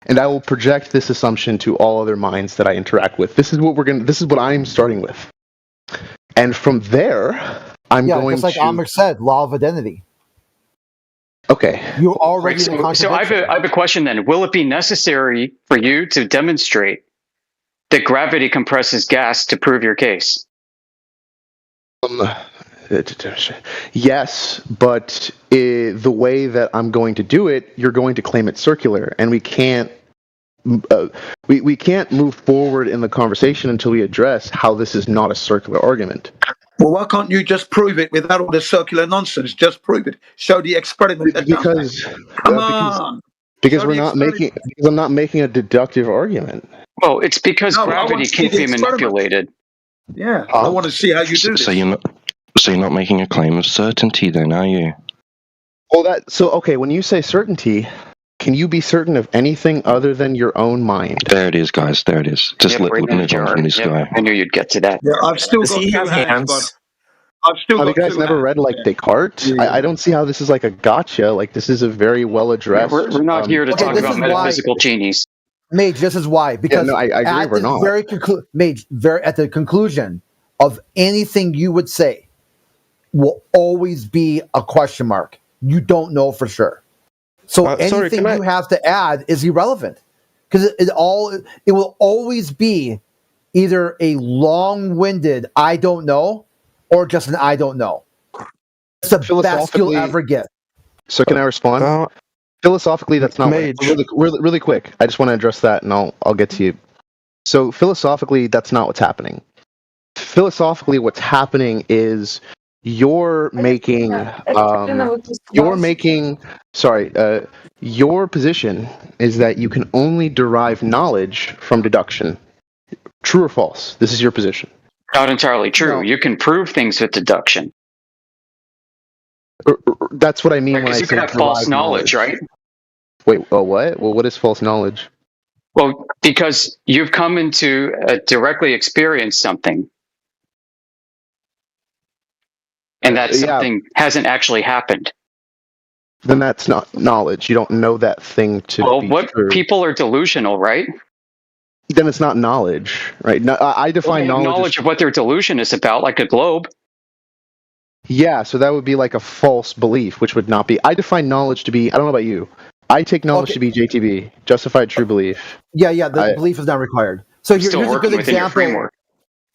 And I will project this assumption to all other minds that I interact with. This is what I'm starting with. And from there, I'm going just like to... Amr said, law of identity. Okay. You already... So I have a question then. Will it be necessary for you to demonstrate that gravity compresses gas to prove your case? Yes, but the way that I'm going to do it, you're going to claim it's circular, and we can't move forward in the conversation until we address how this is not a circular argument. Well, why can't you just prove it without all the circular nonsense? Just prove it. Show the experiment. Because I'm not making a deductive argument. Well, it's because gravity can't be manipulated. Yeah, I want to see how you do this. So you're not making a claim of certainty then, are you? Well, okay, when you say certainty, can you be certain of anything other than your own mind? There it is, guys. There it is. Just move on from this guy. I knew you'd get to that. Yeah, I've still got two hands, but I've still got you guys never read like Descartes? Yeah. I don't see how this is like a gotcha. Like this is a very well addressed. We're not here to talk about metaphysical genies. Mage, this is why. Because I agree, we're not. At the conclusion of anything you would say will always be a question mark. You don't know for sure. So anything you have to add is irrelevant. Because it will always be either a long-winded I don't know or just an I don't know. It's the best you'll ever get. So can I respond? Philosophically, that's not really quick. I just want to address that, and I'll get to you. So philosophically, that's not what's happening. Philosophically, what's happening is you're making your position is that you can only derive knowledge from deduction. True or false? This is your position. Not entirely true. No. You can prove things with deduction. That's what I mean when I say you can have false knowledge, right? Wait, what? Well, what is false knowledge? Well, because you've come into directly experience something, and that something hasn't actually happened. Then that's not knowledge. You don't know that thing to be true. People are delusional, right? Then it's not knowledge, right? No, I define knowledge of what their delusion is about, like a globe. Yeah, so that would be like a false belief, which would not be. I define knowledge to be. I don't know about you. I take knowledge to be JTB, justified true belief. Yeah, the belief is not required. So here's a good example.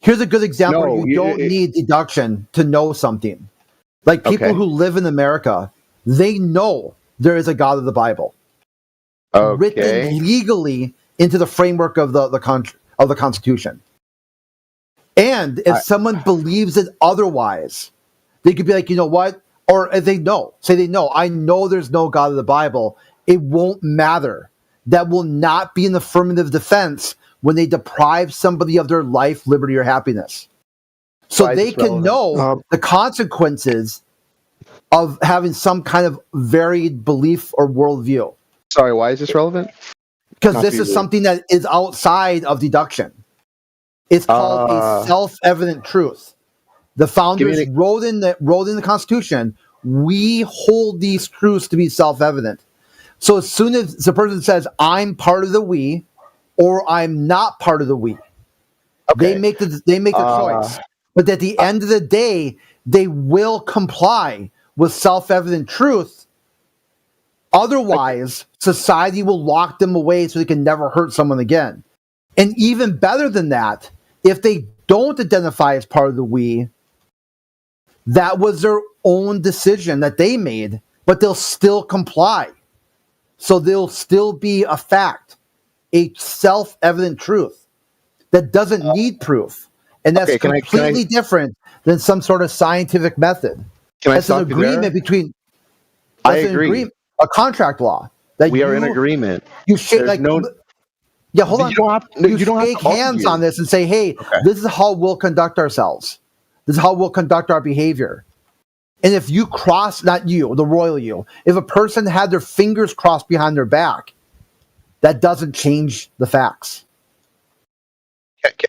Here's a good example. No, you don't need deduction to know something. Like people who live in America, they know there is a God of the Bible, written legally into the framework of the Constitution. And if someone believes it otherwise, they could be like, you know what? Or if they know, I know there's no God of the Bible. It won't matter. That will not be an affirmative defense when they deprive somebody of their life, liberty, or happiness. So they can know the consequences of having some kind of varied belief or worldview. Sorry, why is this relevant? Because this is something that is outside of deduction. It's called a self-evident truth. The founders wrote in the Constitution, we hold these truths to be self-evident. So as soon as the person says, I'm part of the we, or I'm not part of the we, they make the choice. But at the end of the day, they will comply with self-evident truth. Otherwise, society will lock them away so they can never hurt someone again. And even better than that, if they don't identify as part of the we, that was their own decision that they made, but they'll still comply. So they'll still be a fact, a self-evident truth that doesn't need proof. And that's completely different than some sort of scientific method. That's an agreement between... I agree. A contract law. That we are in agreement. You shake hold on. You don't shake hands on this and say, hey, this is how we'll conduct ourselves. This is how we'll conduct our behavior. And if you cross, not you, the royal you, if a person had their fingers crossed behind their back, that doesn't change the facts.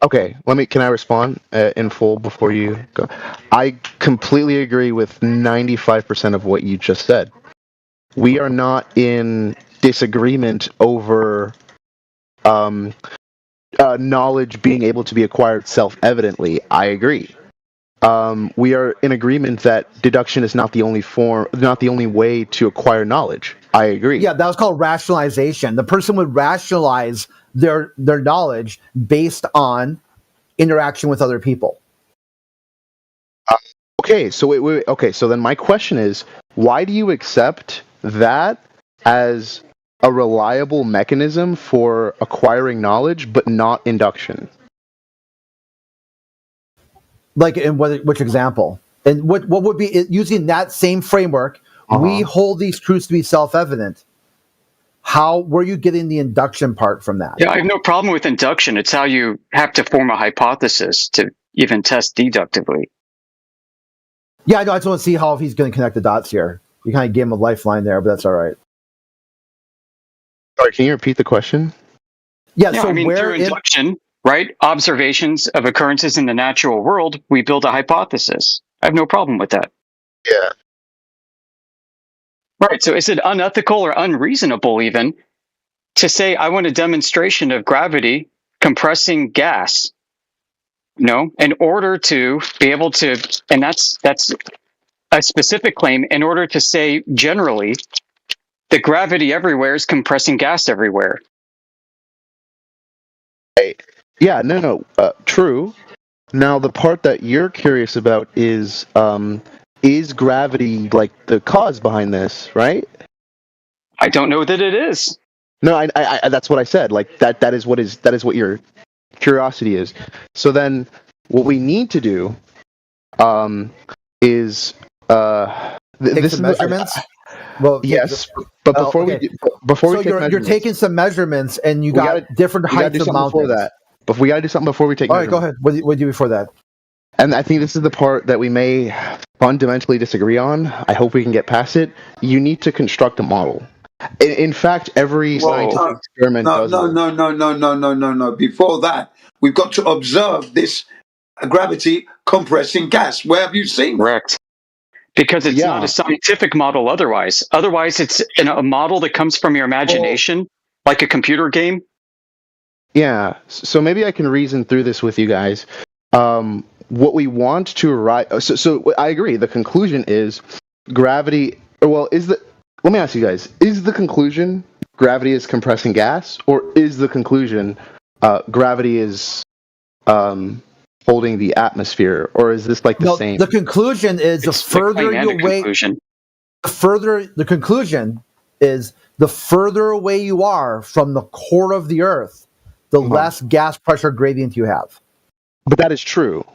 Okay, can I respond in full before you go? I completely agree with 95% of what you just said. We are not in disagreement over knowledge being able to be acquired self-evidently. I agree. We are in agreement that deduction is not the only way to acquire knowledge. I agree. Yeah, that was called rationalization. The person would rationalize their knowledge based on interaction with other people. Okay, so wait. Okay, so then my question is, why do you accept that as a reliable mechanism for acquiring knowledge, but not induction? Like in which example? And what would be using that same framework? We hold these truths to be self-evident. How were you getting the induction part from that? Yeah, I have no problem with induction. It's how you have to form a hypothesis to even test deductively. Yeah, I know. I just want to see how he's going to connect the dots here. You kind of gave him a lifeline there, but that's all right. Sorry, can you repeat the question? Yeah, so through induction, right? Observations of occurrences in the natural world, we build a hypothesis. I have no problem with that. Yeah. Right. So is it unethical or unreasonable even to say I want a demonstration of gravity compressing gas? In order to be able to, and that's a specific claim, in order to say generally that gravity everywhere is compressing gas everywhere. Yeah, no, true. Now, the part that you're curious about is gravity like the cause behind this, right? I don't know that it is. No, I that's what I said. Like that is what you're Curiosity is. So then, what we need to do is take some measurements. Well, yes, but before okay. we take you're taking some measurements, and you got different heights of mountains. Before that, but we got to do something before we take. All right, go ahead. What do you do before that? And I think this is the part that we may fundamentally disagree on. I hope we can get past it. You need to construct a model. In fact, every scientific experiment does. No. Before that, we've got to observe this gravity compressing gas. Where have you seen? Correct. Because it's not a scientific model otherwise. Otherwise, it's a model that comes from your imagination, like a computer game. Yeah. So maybe I can reason through this with you guys. What we want to arrive... So I agree. The conclusion is gravity... Well, let me ask you guys. Is the conclusion gravity is compressing gas? Or is the conclusion gravity is holding the atmosphere? Or is this like the same? The conclusion is the further away you are from the core of the Earth, the less gas pressure gradient you have. But that is true.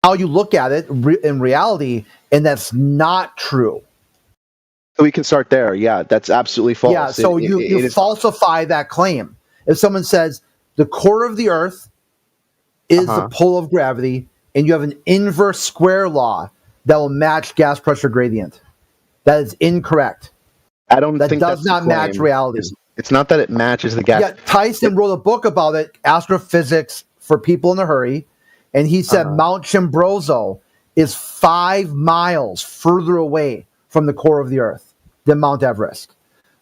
How you look at it in reality, and that's not true. So we can start there. Yeah, that's absolutely false. Yeah, so you falsify that claim. If someone says the core of the Earth is the pull of gravity, and you have an inverse square law that will match gas pressure gradient, that is incorrect. I don't think that does not match reality. It's not that it matches the gas. Yeah, Tyson wrote a book about it, Astrophysics for People in a Hurry, and he said Mount Chimborazo is 5 miles further away from the core of the Earth than Mount Everest.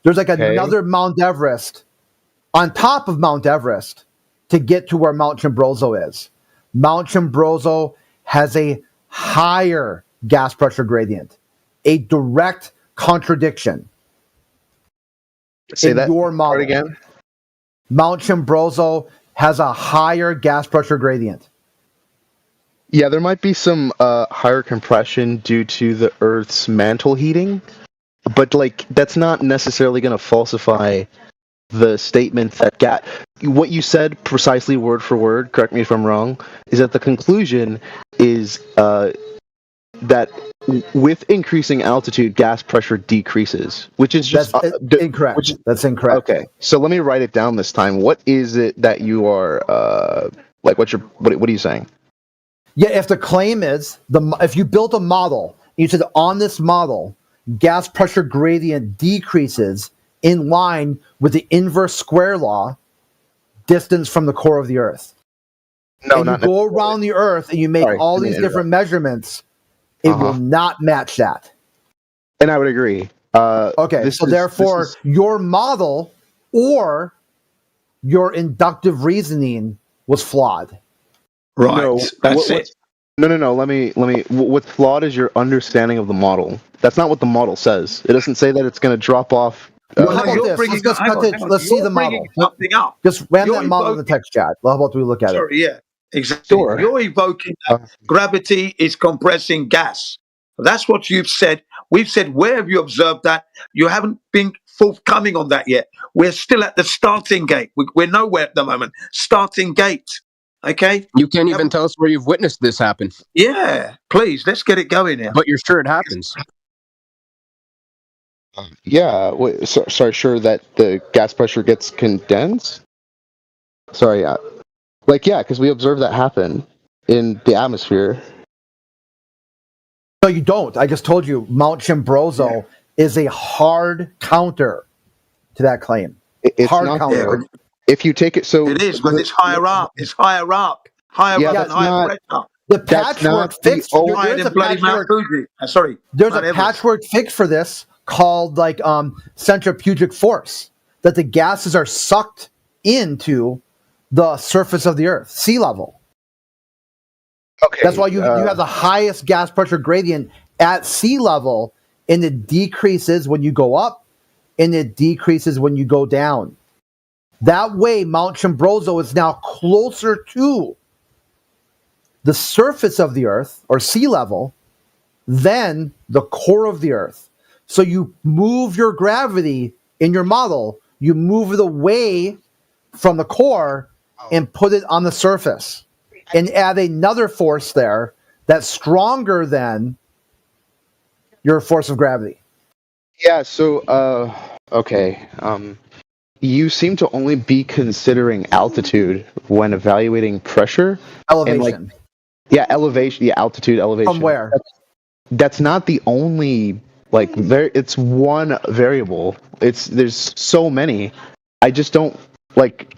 There's like another Mount Everest on top of Mount Everest to get to where Mount Chimborazo is. Mount Chimborazo has a higher gas pressure gradient, a direct contradiction. Say that your model again. Mount Chimborazo has a higher gas pressure gradient. Yeah, there might be some higher compression due to the Earth's mantle heating, but like that's not necessarily going to falsify the statement that what you said precisely word for word, correct me if I'm wrong, is that the conclusion is that with increasing altitude, gas pressure decreases, which is just incorrect. That's incorrect. Okay, so let me write it down this time. What is it that you are like? What are you saying? Yeah, if the claim is if you built a model, you said on this model, gas pressure gradient decreases in line with the inverse square law, distance from the core of the Earth. No, and you go around the Earth and you make all these different measurements, it will not match that. And I would agree. Okay, so therefore, your model or your inductive reasoning was flawed. Right. No, That's it. No. Let me. What's flawed is your understanding of the model. That's not what the model says. It doesn't say that it's going to drop off. How about this? Let's see the model. Just ram that model in the text chat. How about we look at it? Sorry, yeah, exactly. Sure. You're evoking that gravity is compressing gas. That's what you've said. We've said, where have you observed that? You haven't been forthcoming on that yet. We're still at the starting gate. We're nowhere at the moment. Starting gate. Okay? You can't even tell us where you've witnessed this happen. Yeah, please, let's get it going here. But you're sure it happens. Yeah, sure that the gas pressure gets condensed? Sorry, because we observed that happen in the atmosphere. No, you don't. I just told you Mount Chimborazo is a hard counter to that claim. It's hard not counter. There. If you take it, so it is, but it's higher up. It's higher up. Higher up and higher pressure. The patchwork fix. There's a patchwork. Sorry. There's a patchwork fix for this called centrifugal force. That the gases are sucked into the surface of the Earth, sea level. Okay. That's why you have the highest gas pressure gradient at sea level, and it decreases when you go up, and it decreases when you go down. That way, Mount Chimborazo is now closer to the surface of the Earth, or sea level, than the core of the Earth. So you move your gravity in your model, you move it away from the core, and put it on the surface and add another force there that's stronger than your force of gravity. Yeah, so okay. You seem to only be considering altitude when evaluating pressure. Elevation. Elevation. Yeah, altitude, elevation. From where? That's not the only it's one variable. There's so many. I just don't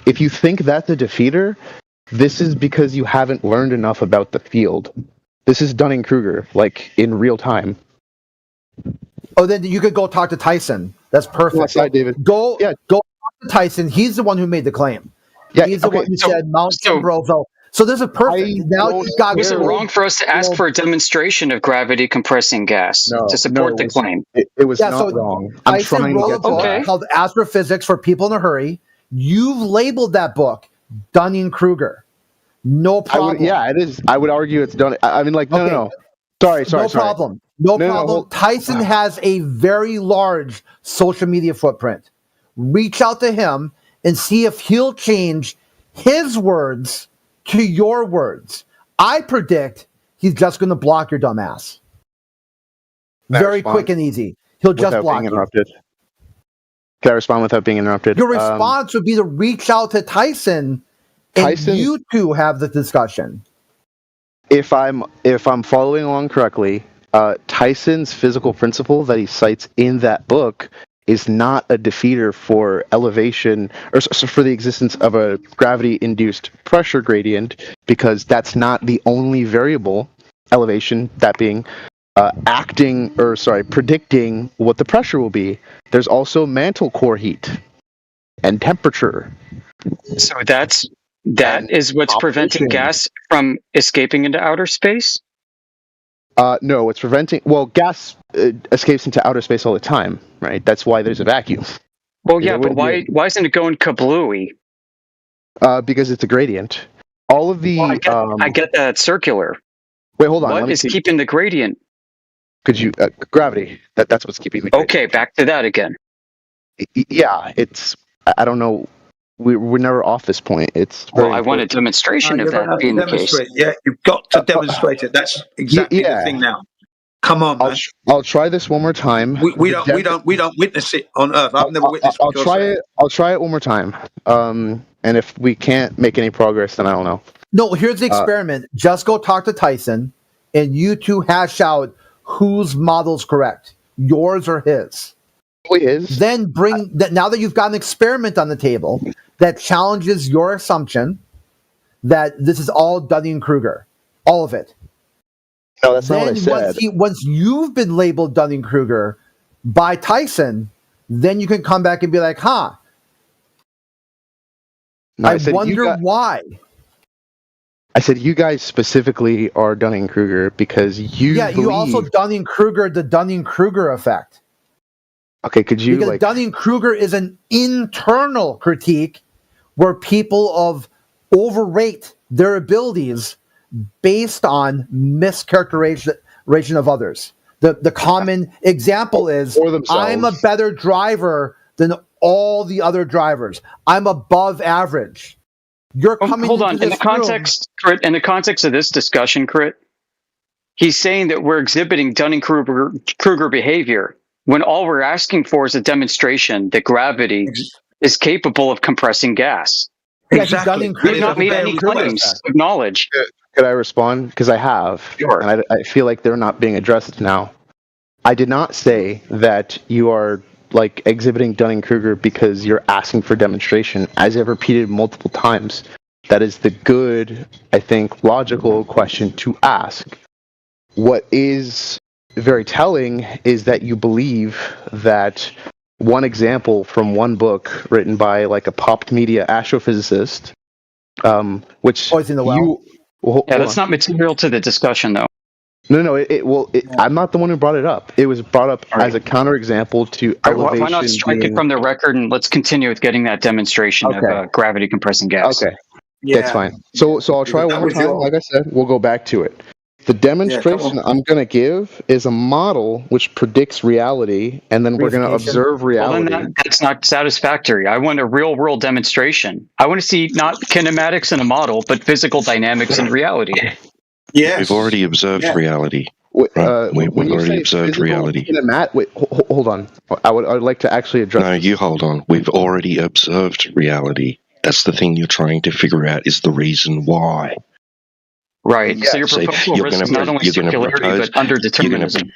if you think that's a defeater, this is because you haven't learned enough about the field. This is Dunning-Kruger, in real time. Oh, then you could go talk to Tyson. That's perfect. What's that, David? Go talk to Tyson. He's the one who made the claim. Yeah, he's the one who said Mount Brozo. So this is perfect. Now you've got. Was it wrong for us to ask for a demonstration of gravity compressing gas to support the claim? It was not wrong. Tyson wrote a book called Astrophysics for People in a Hurry. You've labeled that book Dunning-Kruger. No problem. It is. I would argue it's done. I mean, no. Sorry. No problem. No problem. Tyson has a very large social media footprint. Reach out to him and see if he'll change his words to your words. I predict he's just going to block your dumb ass. Very quick and easy. He'll just block you. Can I respond without being interrupted? Your response would be to reach out to Tyson and you two have the discussion. If I'm following along correctly, Tyson's physical principle that he cites in that book is not a defeater for elevation or for the existence of a gravity-induced pressure gradient, because that's not the only variable, elevation, that being predicting what the pressure will be. There's also mantle core heat and temperature. So that is what's preventing gas from escaping into outer space? No, it's preventing. Well, gas escapes into outer space all the time, right? That's why there's a vacuum. Well, yeah, but why isn't it going kablooey? Because it's a gradient. All of the. I get that it's circular. Wait, hold on. What is keeping the gradient? Could you gravity? That's what's keeping the gradient. Okay, back to that again. Yeah, it's. I don't know. We're never off this point. I want a demonstration of that being the case. Yeah, you've got to demonstrate it. That's exactly the thing now. Come on, man. I'll try this one more time. We don't witness it on Earth. I've never witnessed it. I'll try it one more time. And if we can't make any progress, then I don't know. No, here's the experiment. Just go talk to Tyson, and you two hash out whose model's correct, yours or his. His. Then bring that. Now that you've got an experiment on the table that challenges your assumption that this is all Dunning-Kruger, all of it. No, that's not what I said. Once you've been labeled Dunning-Kruger by Tyson, then you can come back and be like, no, I wonder why. I said you guys specifically are Dunning-Kruger because you you also Dunning-Kruger the Dunning-Kruger effect. Okay, could you because Dunning-Kruger is an internal critique where people overrate their abilities based on mischaracterization of others. The common example is I'm a better driver than all the other drivers. I'm above average. You're coming hold on. In the context of this discussion, Crit, he's saying that we're exhibiting Dunning-Kruger behavior when all we're asking for is a demonstration that gravity is capable of compressing gas. Exactly. We've not made any claims of knowledge. Could I respond? Because I have. Sure. And I feel like they're not being addressed now. I did not say that you are exhibiting Dunning-Kruger because you're asking for demonstration. As I've repeated multiple times, that is the good, I think, logical question to ask. What is very telling is that you believe that one example from one book written by a pop media astrophysicist, which Poison the well. That's not material to the discussion, though. No. I'm not the one who brought it up. It was brought up as a counterexample to elevation. Why not strike it from the record and let's continue with getting that demonstration of gravity compressing gas? Okay, that's fine. So I'll try one more time. Like I said, we'll go back to it. The demonstration I'm going to give is a model which predicts reality, and then we're going to observe reality. Well, then that's not satisfactory. I want a real-world demonstration. I want to see not kinematics in a model, but physical dynamics in reality. Yes. We've already observed reality. Right? We've already observed reality. Wait, hold on. I would like to actually address. No, you hold on. We've already observed reality. That's the thing you're trying to figure out is the reason why. Right. So your proposal risks not only circularity, but underdeterminism.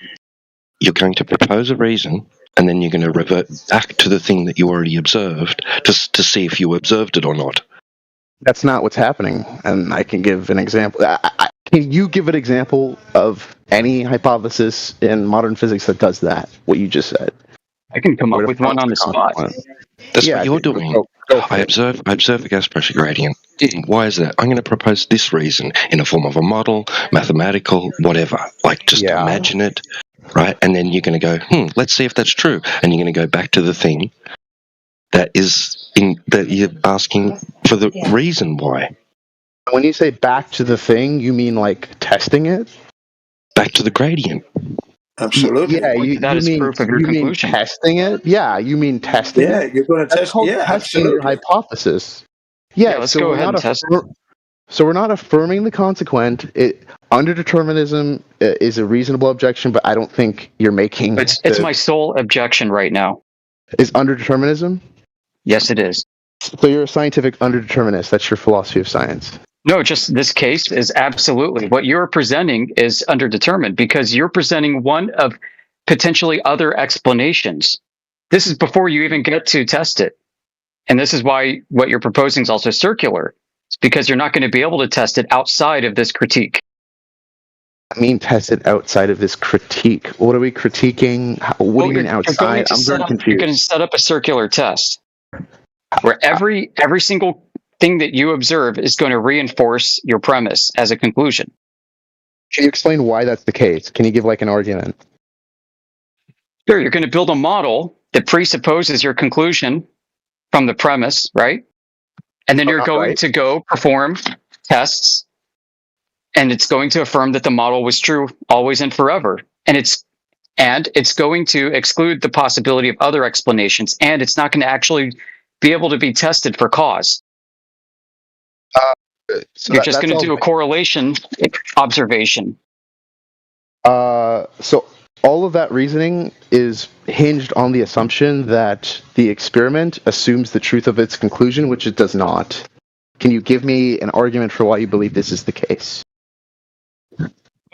You're going to propose a reason, and then you're going to revert back to the thing that you already observed to see if you observed it or not. That's not what's happening, and I can give an example. Can you give an example of any hypothesis in modern physics that does that, what you just said? I can come up with one on the spot. That's what you're doing. I observe the gas pressure gradient. Why is that? I'm going to propose this reason in a form of a model, mathematical, whatever. Like, just imagine it, right? And then you're going to go, let's see if that's true. And you're going to go back to the thing that you're asking for the reason why. When you say back to the thing, you mean like testing it? Back to the gradient. Absolutely. Yeah, you mean proof of your conclusion. Mean testing it? Yeah, you mean testing it? Yeah, you're going to test. Yeah, testing your hypothesis. Yeah, let's go ahead and test it. So we're not affirming the consequent. Underdeterminism is a reasonable objection, but I don't think you're making. It's my sole objection right now. Is underdeterminism? Yes, it is. So you're a scientific underdeterminist. That's your philosophy of science. No, just this case is absolutely what you're presenting is underdetermined because you're presenting one of potentially other explanations. This is before you even get to test it. And this is why what you're proposing is also circular. It's because you're not going to be able to test it outside of this critique. I mean, test it outside of this critique. What are we critiquing? What do you mean outside? I'm very confused. You're going to set up a circular test where every single thing that you observe is going to reinforce your premise as a conclusion. Can you explain why that's the case? Can you give like an argument? Sure, you're going to build a model that presupposes your conclusion from the premise, right? And then you're going to go perform tests, and it's going to affirm that the model was true always and forever. And it's going to exclude the possibility of other explanations, and it's not going to actually be able to be tested for cause. So you're just going to do a correlation observation. So all of that reasoning is hinged on the assumption that the experiment assumes the truth of its conclusion, which it does not. Can you give me an argument for why you believe this is the case?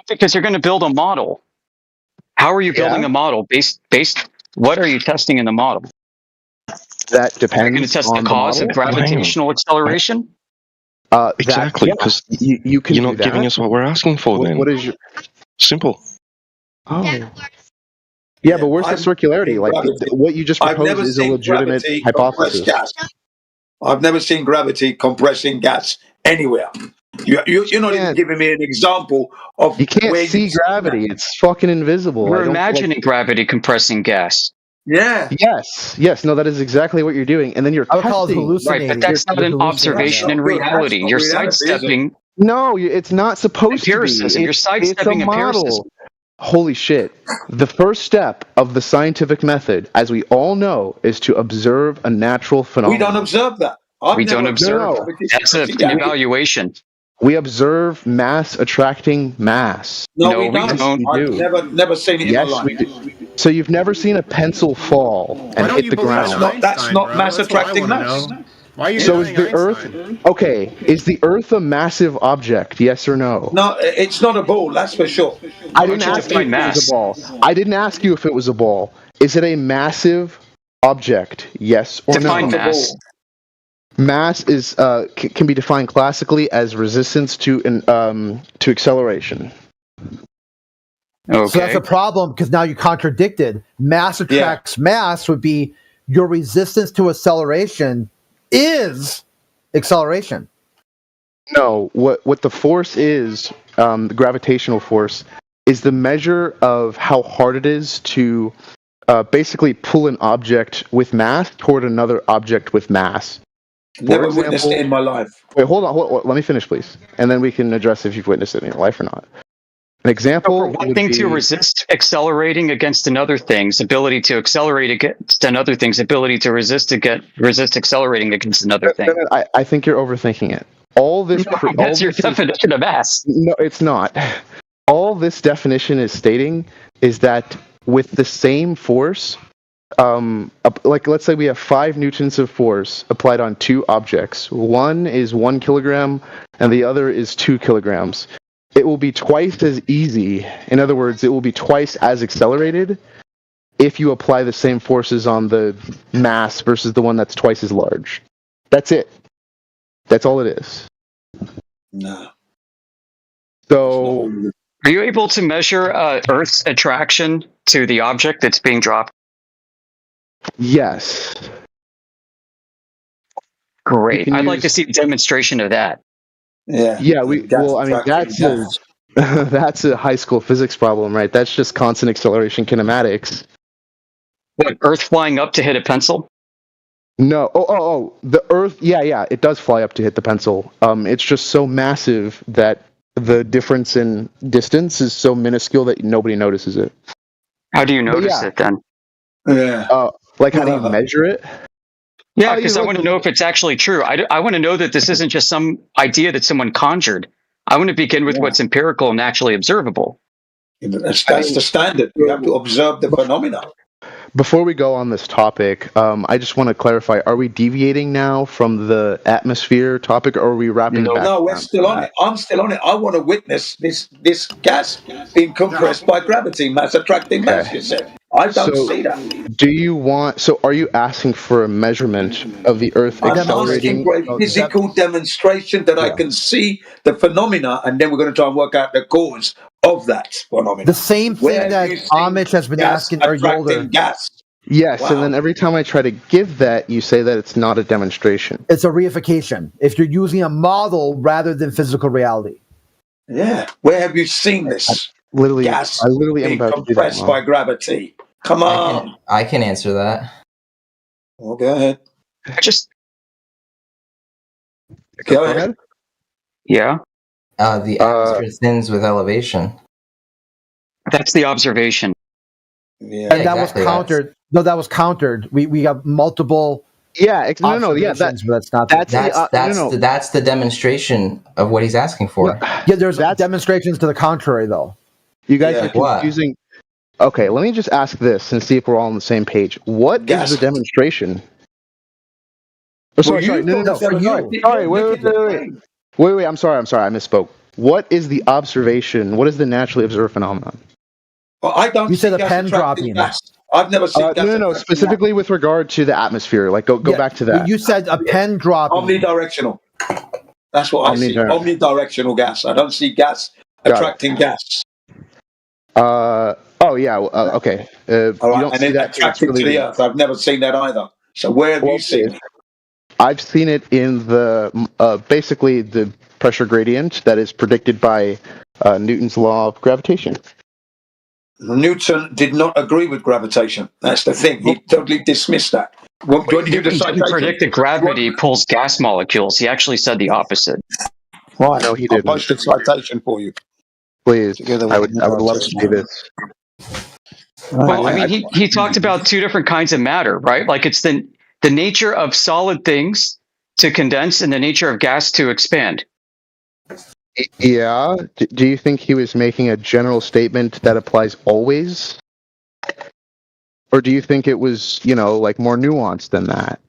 Because you're going to build a model. How are you building a model? Based, what are you testing in the model? That depends. You're going to test the cause of gravitational acceleration? Exactly, because you're not giving us what we're asking for. Then what is your simple? Oh, yeah, but where's the circularity? Like what you just proposed is a legitimate hypothesis. I've never seen gravity compressing gas anywhere. You're not even giving me an example of. You can't see gravity; it's fucking invisible. We're imagining gravity compressing gas. Yeah. Yes. No, that is exactly what you're doing, and then you're testing. Right, but that's not an observation in reality. You're sidestepping. No, it's not supposed to be. You're sidestepping empiricism. Holy shit! The first step of the scientific method, as we all know, is to observe a natural phenomenon. We don't observe that. We don't observe. That's an evaluation. We observe mass attracting mass. No, we don't. I've never seen it in my life. So you've never seen a pencil fall and hit the ground? That's not mass attracting mass. Why are you so is the Earth okay? Is the Earth a massive object? Yes or no? No, it's not a ball. That's for sure. I didn't ask you if it was a ball. I didn't ask you if it was a ball. Is it a massive object? Yes or no? Define mass. Mass is can be defined classically as resistance to acceleration. Okay. So that's a problem because now you contradicted. Mass attracts mass would be your resistance to acceleration is acceleration. No, what the force is, the gravitational force, is the measure of how hard it is to basically pull an object with mass toward another object with mass. Never witnessed it in my life. Wait, hold on. Let me finish, please. And then we can address if you've witnessed it in your life or not. An example for one thing to resist accelerating against another thing's ability to accelerate against another thing's ability to resist accelerating against another thing. I think you're overthinking it. All this. That's your definition of mass. No, it's not. All this definition is stating is that with the same force, like let's say we have 5 newtons of force applied on 2 objects. One is 1 kilogram and the other is 2 kilograms. It will be twice as easy. In other words, it will be twice as accelerated if you apply the same forces on the mass versus the one that's twice as large. That's it. That's all it is. No. So, are you able to measure Earth's attraction to the object that's being dropped? Yes. Great. I'd like to see a demonstration of that. Yeah. Yeah. Well, I mean, that's a high school physics problem, right? That's just constant acceleration kinematics. What, Earth flying up to hit a pencil? No. Oh. The Earth. Yeah. It does fly up to hit the pencil. It's just so massive that the difference in distance is so minuscule that nobody notices it. How do you notice it then? Yeah. Like how do you measure it? Yeah, because I want to know if it's actually true. I want to know that this isn't just some idea that someone conjured. I want to begin with what's empirical and actually observable. That's the standard. You have to observe the phenomena. Before we go on this topic, I just want to clarify, are we deviating now from the atmosphere topic, or are we wrapping back? No, we're still on it. I'm still on it. I want to witness this gas being compressed by gravity, mass attracting mass, you said. I don't see that. Do you want, so are you asking for a measurement of the Earth accelerating? I'm asking for a physical demonstration that I can see the phenomena, and then we're going to try and work out the cause of that phenomenon. The same thing that Amish has been asking Yolder. Gas. Yes, Wow. And then every time I try to give that, you say that it's not a demonstration. It's a reification. If you're using a model rather than physical reality. Yeah. Where have you seen this? Literally, Gas I literally am being about to do that. compressed by gravity. Come on. I can answer that. Well, go ahead. Go ahead. Yeah. The atmosphere thins with elevation. That's the observation. Yeah. And that was countered. No, that was countered. We have multiple. Yeah, no, yeah, but that's not. That's the demonstration of what he's asking for. Yeah, there's demonstrations to the contrary, though. You guys are confusing. Okay, let me just ask this and see if we're all on the same page. What is the demonstration? Oh, sorry, wait, I'm sorry, I misspoke. What is the observation? What is the naturally observed phenomenon? Well, I don't. You said a pen dropping. I've never seen. No. Specifically with regard to the atmosphere, like go back to that. You said a pen dropping. Omnidirectional. That's what I see. Omnidirectional gas. I don't see gas attracting gas. Okay. You don't and see then that attracted to the Earth. I've never seen that either. So where have you seen it? I've seen it in the basically the pressure gradient that is predicted by Newton's law of gravitation. Newton did not agree with gravitation. That's the thing. He totally dismissed that. What did you He didn't predict that gravity pulls gas molecules. He actually said the opposite. Right. No, he I'll didn't. post a citation for you. Please, I would love to see this. Well, I mean, he talked about 2 different kinds of matter, right? Like it's the nature of solid things to condense and the nature of gas to expand. Yeah. Do you think he was making a general statement that applies always? Or do you think it was, like more nuanced than that?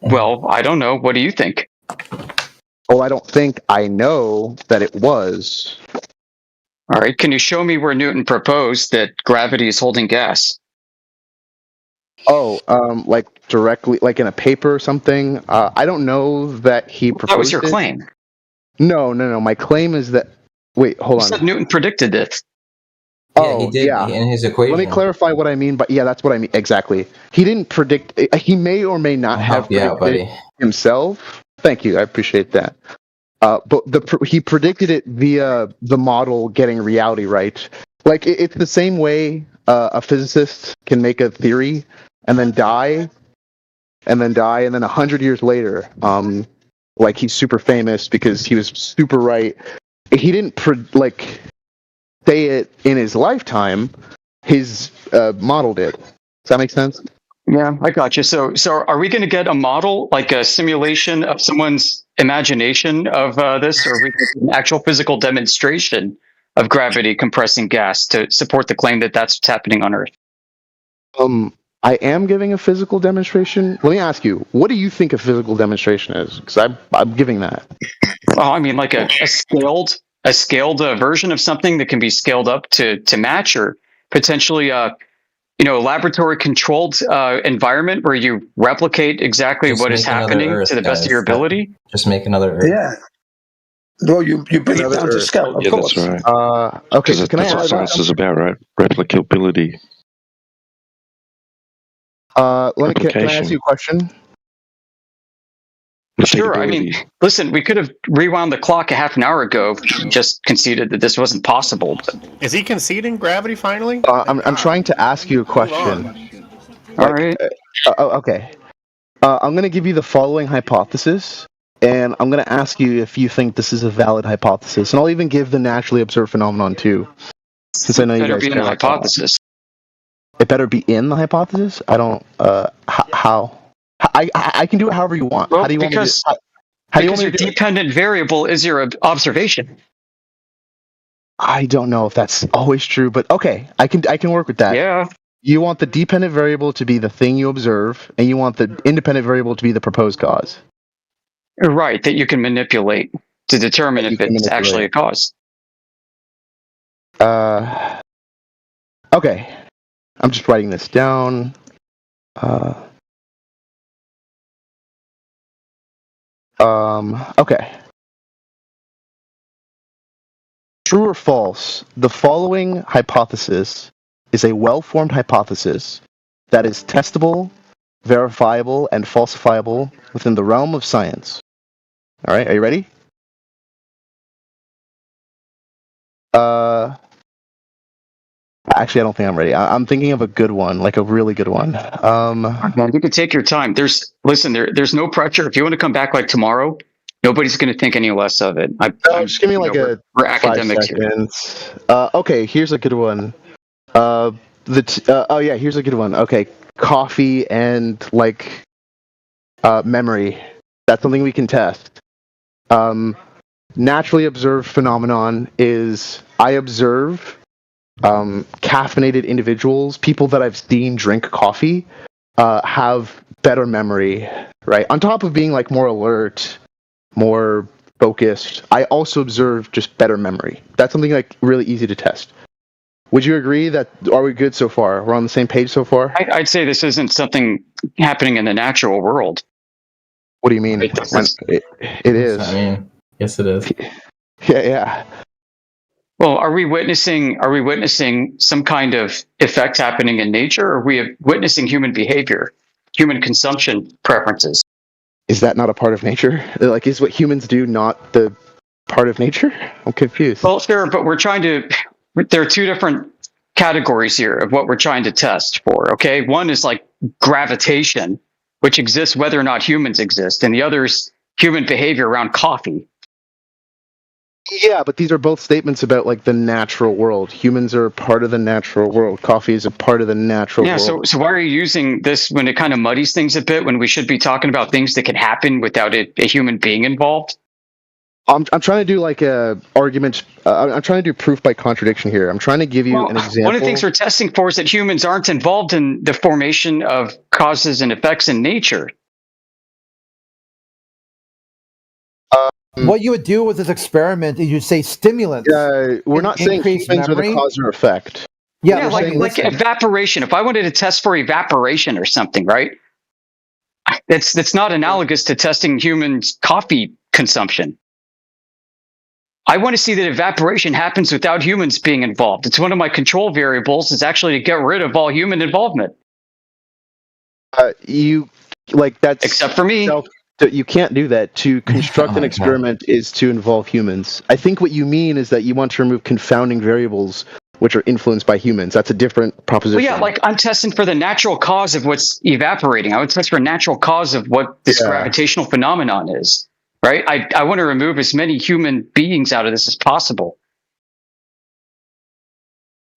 Well, I don't know. What do you think? Well, I don't think I know that it was. All right. Can you show me where Newton proposed that gravity is holding gas? Like directly, like in a paper or something? I don't know that he proposed it. That was your claim. No. My claim is that... Wait, hold on. You said Newton predicted this. He did in his equation. Let me clarify what I mean, but yeah, that's what I mean. Exactly. He didn't predict... He may or may not have predicted himself. Thank you. I appreciate that. But he predicted it via the model getting reality right. Like, it's the same way a physicist can make a theory and then die, and then 100 years later, like he's super famous because he was super right. He didn't say it in his lifetime. His model did. Does that make sense? Yeah, I got you. So are we going to get a model, like a simulation of someone's imagination of this, or are we going to get an actual physical demonstration of gravity compressing gas to support the claim that that's what's happening on Earth? I am giving a physical demonstration. Let me ask you, what do you think a physical demonstration is? Because I'm giving that. Well, I mean, like a scaled version of something that can be scaled up to match, or potentially a laboratory controlled environment where you replicate exactly what is happening Earth, to the best of your ability. Just make another Earth. Yeah. Well, you bring it down to scale, of course. That's right. Okay, Because can that's I what add science is about, right? Replicability. Can I ask you a question? Sure. I mean, listen, we could have rewound the clock a half an hour ago, just conceded that this wasn't possible. But... Is he conceding gravity finally? I'm trying to ask you a question. All right. Okay. I'm going to give you the following hypothesis, and I'm going to ask you if you think this is a valid hypothesis. And I'll even give the naturally observed phenomenon too, since I know you guys be in the hypothesis. It better be in the hypothesis? I don't. How? I can do it however you want. Well, how do you because want me to, how do you want me your to do it? dependent variable is your observation. I don't know if that's always true, but okay, I can work with that. Yeah. You want the dependent variable to be the thing you observe, and you want the independent variable to be the proposed cause. Right, that you can manipulate to determine if it's actually a cause. Okay. I'm just writing this down. Okay. True or false, the following hypothesis is a well-formed hypothesis that is testable, verifiable, and falsifiable within the realm of science. All right, are you ready? Actually, I don't think I'm ready. I'm thinking of a good one, like a really good one. Man, you can take your time. There's no pressure. If you want to come back like tomorrow, nobody's going to think any less of it. Just give me like we're academics 5 seconds. Okay, here's a good one. Here's a good one. Okay, coffee and like memory. That's something we can test. Naturally observed phenomenon is I observe caffeinated individuals, people that I've seen drink coffee, have better memory, right? On top of being like more alert, more focused, I also observe just better memory. That's something like really easy to test. Would you agree that, are we good so far? We're on the same page so far? I'd say this isn't something happening in the natural world. What do you mean? It is. I mean, yes, it is. Yeah. Well, are we witnessing some kind of effect happening in nature, or are we witnessing human behavior, human consumption preferences? Is that not a part of nature? Like, is what humans do not the part of nature? I'm confused. Well, sure, but there are two different categories here of what we're trying to test for, okay? One is like gravitation, which exists whether or not humans exist, and the other is human behavior around coffee. Yeah, but these are both statements about like the natural world. Humans are part of the natural world. Coffee is a part of the natural world. Yeah, so why are you using this when it kind of muddies things a bit, when we should be talking about things that can happen without a human being involved? I'm trying to do like a argument. I'm trying to do proof by contradiction here. I'm trying to give you an example. One of the things we're testing for is that humans aren't involved in the formation of causes and effects in nature. What you would do with this experiment is you say stimulants. We're not saying humans are the cause or effect. Yeah, like evaporation. If I wanted to test for evaporation or something, right? It's not analogous to testing human coffee consumption. I want to see that evaporation happens without humans being involved. It's one of my control variables is actually to get rid of all human involvement. That's except for me. You can't do that. To construct an experiment is to involve humans. I think what you mean is that you want to remove confounding variables which are influenced by humans. That's a different proposition. Well, yeah, like I'm testing for the natural cause of what's evaporating. I would test for a natural cause of what this gravitational phenomenon is, right? I want to remove as many human beings out of this as possible.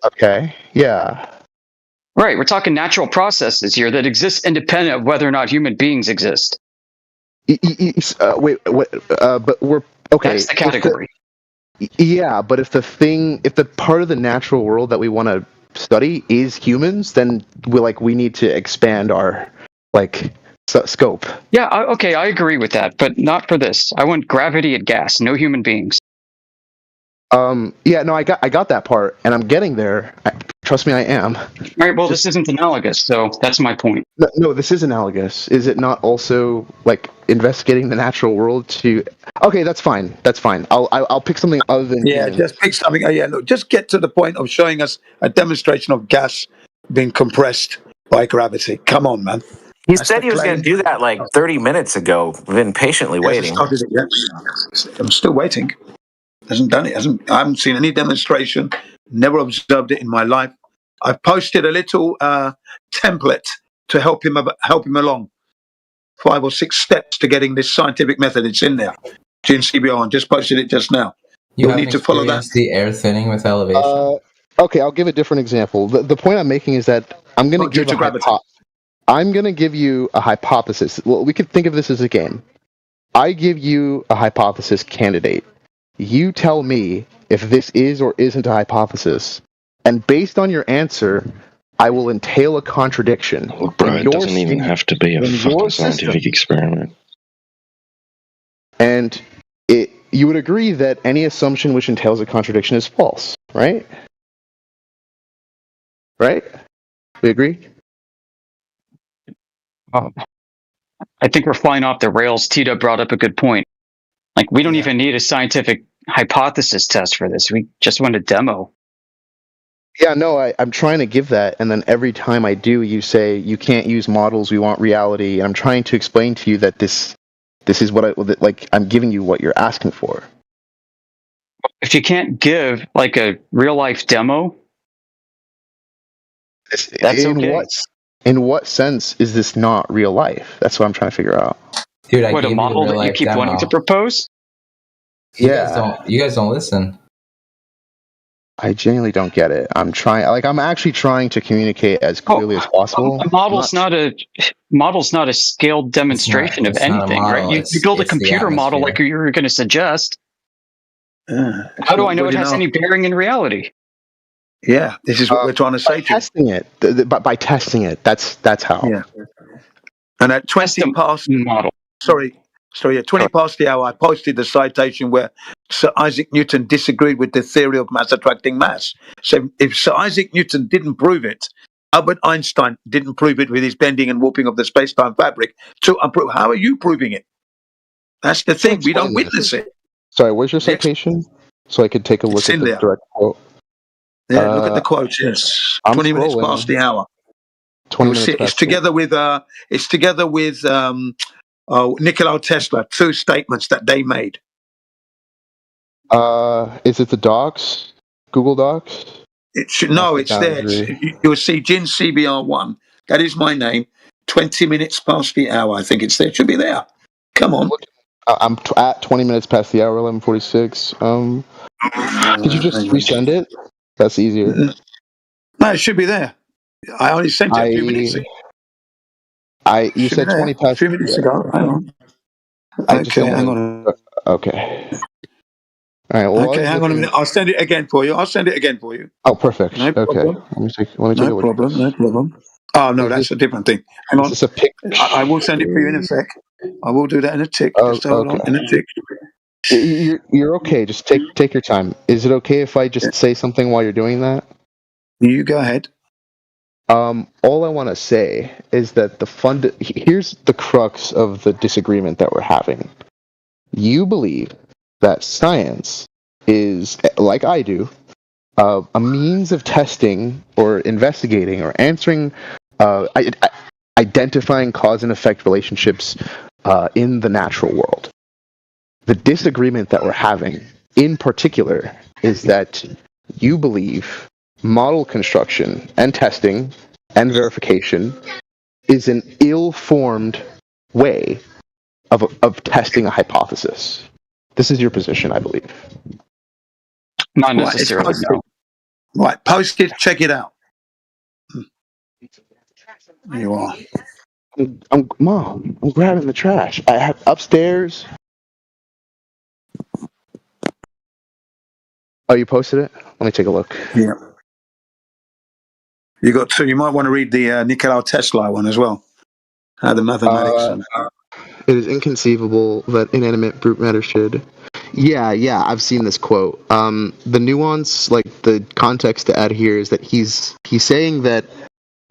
Okay. Yeah. Right. We're talking natural processes here that exist independent of whether or not human beings exist. Wait. But we're okay. That's the category. Yeah, but if the part of the natural world that we want to study is humans, then we need to expand our scope. Yeah. Okay. I agree with that, but not for this. I want gravity and gas, no human beings. Yeah, no, I got that part, and I'm getting there. Trust me, I am. All right, well, this isn't analogous, so that's my point. No, this is analogous. Is it not also investigating the natural world to? Okay, that's fine. That's fine. I'll pick something other than humans. Just pick something. Look, just get to the point of showing us a demonstration of gas being compressed by gravity. Come on, man. He said he was going to do that 30 minutes ago. We've been patiently waiting. I'm still waiting. Hasn't done it. I haven't seen any demonstration. Never observed it in my life. I've posted a little template to help him along. 5 or 6 steps to getting this scientific method. It's in there. GNCBR, just posted it just now. You'll need to follow that. The air thinning with elevation. Okay, I'll give a different example. The point I'm making is that I'm going to give you a hypothesis. Well, we could think of this as a game. I give you a hypothesis candidate. You tell me if this is or isn't a hypothesis, and based on your answer, I will entail a contradiction. Look, bro, it doesn't even have to be a fucking scientific experiment. And you would agree that any assumption which entails a contradiction is false, right? Right? We agree? I think we're flying off the rails. Tito brought up a good point. We don't even need a scientific hypothesis test for this. We just want a demo. Yeah, no, I'm trying to give that, and then every time I do, you say you can't use models. We want reality, and I'm trying to explain to you that this is what I'm giving you what you're asking for. If you can't give a real life demo, that's okay. In what sense is this not real life? That's what I'm trying to figure out. Dude, what, a model that you keep wanting to propose? You guys don't listen. I genuinely don't get it. I'm actually trying to communicate as clearly as possible. A model's not a scaled demonstration of anything, right? You build a computer model like you're going to suggest. How do I know it has any bearing in reality? Yeah, this is what we're trying to say. Testing it, by testing it. That's how. Yeah. And at 20 past model. Sorry, 20 past the hour, I posted the citation where Sir Isaac Newton disagreed with the theory of mass attracting mass. So if Sir Isaac Newton didn't prove it, Albert Einstein didn't prove it with his bending and warping of the space-time fabric. So how are you proving it? That's the thing. We don't witness it. Sorry, where's your citation? So I could take a look at the direct quote. Yeah, look at the quotes. Yes, 20 minutes past the hour. 20 minutes past it's together with Nikola Tesla. 2 statements that they made. Is it the docs? Google Docs? It's there. You'll see Gin CBR1. That is my name. 20 minutes past the hour. I think it's there. It should be there. Come on. I'm at 20 minutes past the hour, 11:46. Could you just resend it? That's easier. No, it should be there. I only sent it a few minutes ago. You said 20 past. A few minutes ago. Hang on. Hang on. Okay. All right. Well, hang on a minute. I'll send it again for you. Oh, perfect. No problem. Let me take a look. No problem. Oh, no, that's a different thing. Hang on. I will send it for you in a sec. I will do that in a tick. Just hold on in a tick. You're okay. Just take your time. Is it okay if I just say something while you're doing that? You go ahead. All I want to say is that here's the crux of the disagreement that we're having. You believe that science is, like I do, a means of testing or investigating or answering, identifying cause and effect relationships in the natural world. The disagreement that we're having, in particular, is that you believe model construction and testing and verification is an ill-formed way of testing a hypothesis. This is your position, I believe. Not necessarily. No. Right, post it. Check it out. There you are. Mom, I'm grabbing the trash. I have upstairs. Oh, you posted it? Let me take a look. Yeah. You got two. You might want to read the Nikola Tesla one as well. The mathematics. It is inconceivable that inanimate brute matter should. Yeah, I've seen this quote. The nuance, like the context to add here, is that he's saying that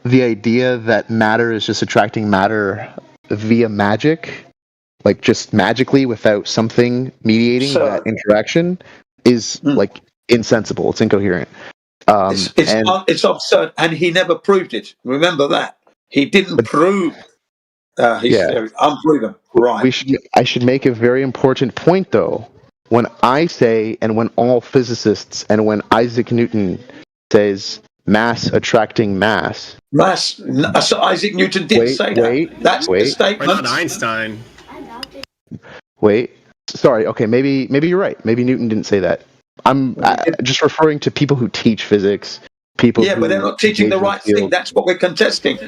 the idea that matter is just attracting matter via magic, like just magically without something mediating that interaction, is like insensible. It's incoherent. It's absurd, and he never proved it. Remember that he didn't prove his theory. Unproven. Right. I should make a very important point, though. When I say, and when all physicists, and when Isaac Newton says mass attracting mass. So Isaac Newton didn't say that. That's the statement. Not Einstein. Wait. Sorry. Okay. Maybe you're right. Maybe Newton didn't say that. I'm just referring to people who teach physics. People. Yeah, but they're not teaching the right thing. That's what we're contesting.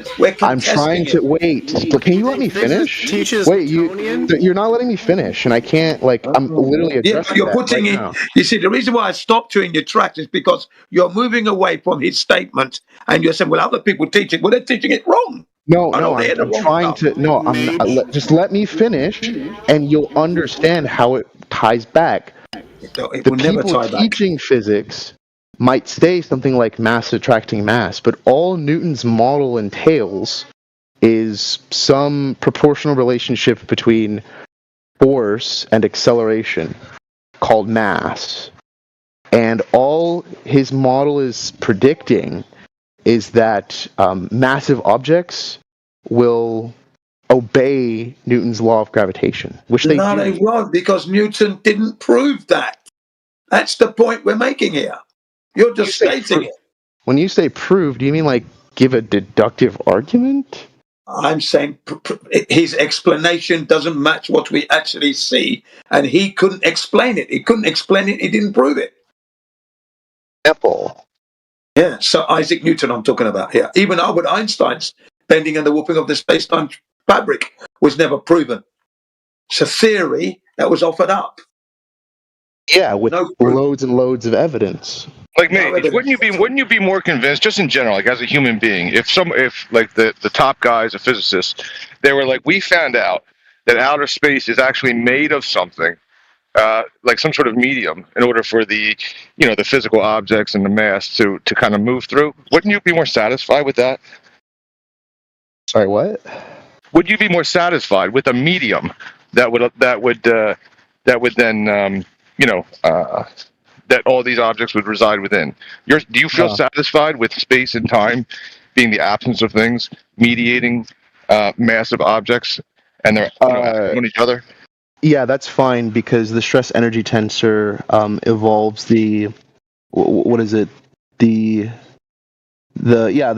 I'm trying to wait. Can you let me finish? Wait, you're not letting me finish, and I can't. I'm literally addressing you're putting in. now. You see, the reason why I stopped you in your tracks is because you're moving away from his statement, and you're saying, "Well, other people teach it. Well, they're teaching it wrong." I'm trying to. No, I'm not. Just let me finish, and you'll understand how it ties back. It will never tie back. Teaching physics might say something like mass attracting mass, but all Newton's model entails is some proportional relationship between force and acceleration called mass. And all his model is predicting is that massive objects will obey Newton's law of gravitation, which they do. They won't, because Newton didn't prove that. That's the point we're making here. You're just stating it. When you say prove, do you mean give a deductive argument? I'm saying his explanation doesn't match what we actually see, and he couldn't explain it. He couldn't explain it. He didn't prove it. Apple. Yeah, so Isaac Newton I'm talking about here. Even Albert Einstein's bending and the warping of the space-time fabric was never proven. It's a theory that was offered up. Yeah, with loads and loads of evidence. Wouldn't you be more convinced, just in general, as a human being, if the top guys, a physicist, they were we found out that outer space is actually made of something, like some sort of medium, in order for the physical objects and the mass to kind of move through. Wouldn't you be more satisfied with that? Sorry, what? Would you be more satisfied with a medium that would then that all these objects would reside within? Do you feel satisfied with space and time being the absence of things mediating massive objects and they're on each other? Yeah, that's fine, because the stress energy tensor evolves the the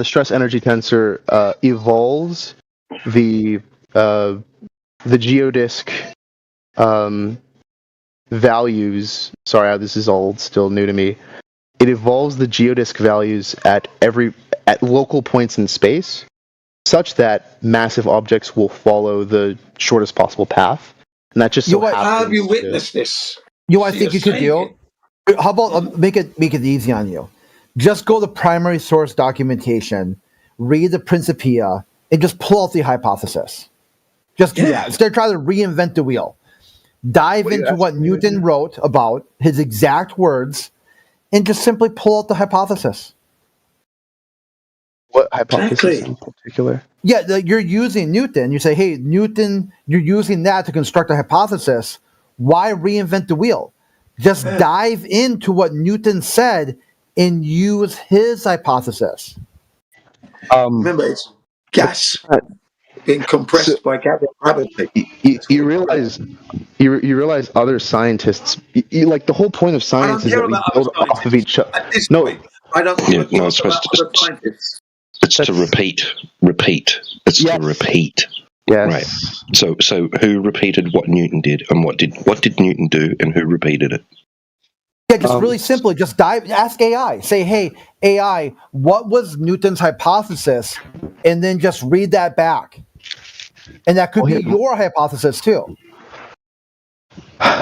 stress energy tensor evolves the geodisk values. Sorry, this is all still new to me. It evolves the geodisk values at local points in space, such that massive objects will follow the shortest possible path, and that just how have you witnessed this? I think you could do. How about make it easy on you? Just go to primary source documentation, read the Principia, and just pull out the hypothesis. Just do that. Instead of trying to reinvent the wheel. Dive into what Newton wrote about his exact words, and just simply pull out the hypothesis. What hypothesis in particular? Yeah, you're using Newton. You say, hey, Newton, you're using that to construct a hypothesis. Why reinvent the wheel? Just dive into what Newton said and use his hypothesis. Remember, it's gas being compressed by gravity. You realize other scientists, the whole point of science is that we build off of each other. It's to repeat. It's to repeat. Yes. Right. So who repeated what Newton did, and what did Newton do, and who repeated it? Yeah, just really simply, just ask AI. Say, hey, AI, what was Newton's hypothesis? And then just read that back. And that could be your hypothesis too.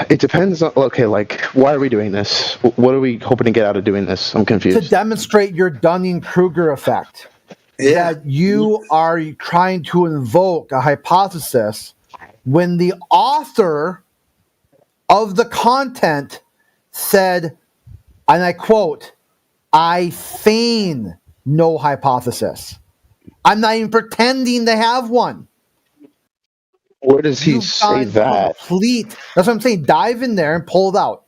It depends on, okay, like, why are we doing this? What are we hoping to get out of doing this? I'm confused. To demonstrate your Dunning-Kruger effect. Yeah. That you are trying to invoke a hypothesis when the author of the content said, and I quote, I feign no hypothesis. I'm not even pretending to have one. Where does he say that? That's what I'm saying. Dive in there and pull it out.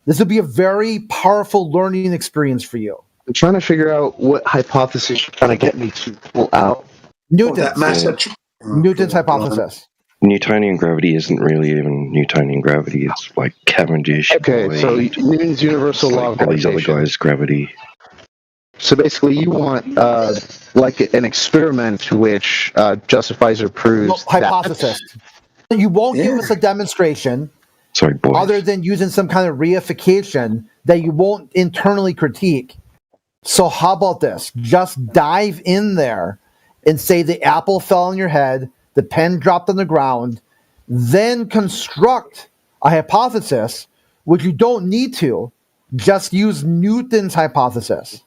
This would be a very powerful learning experience for you. I'm trying to figure out what hypothesis you're trying to get me to pull out. Newton's hypothesis. Newtonian gravity isn't really even Newtonian gravity. It's like Cavendish. Okay, so Newton's universal law of all these other gravitation. guys' gravity. So basically, you want like an experiment which justifies or proves hypothesis. You won't give us a demonstration. Sorry, boys. Other than using some kind of reification that you won't internally critique. So how about this? Just dive in there and say the apple fell on your head, the pen dropped on the ground, then construct a hypothesis, which you don't need to. Just use Newton's hypothesis.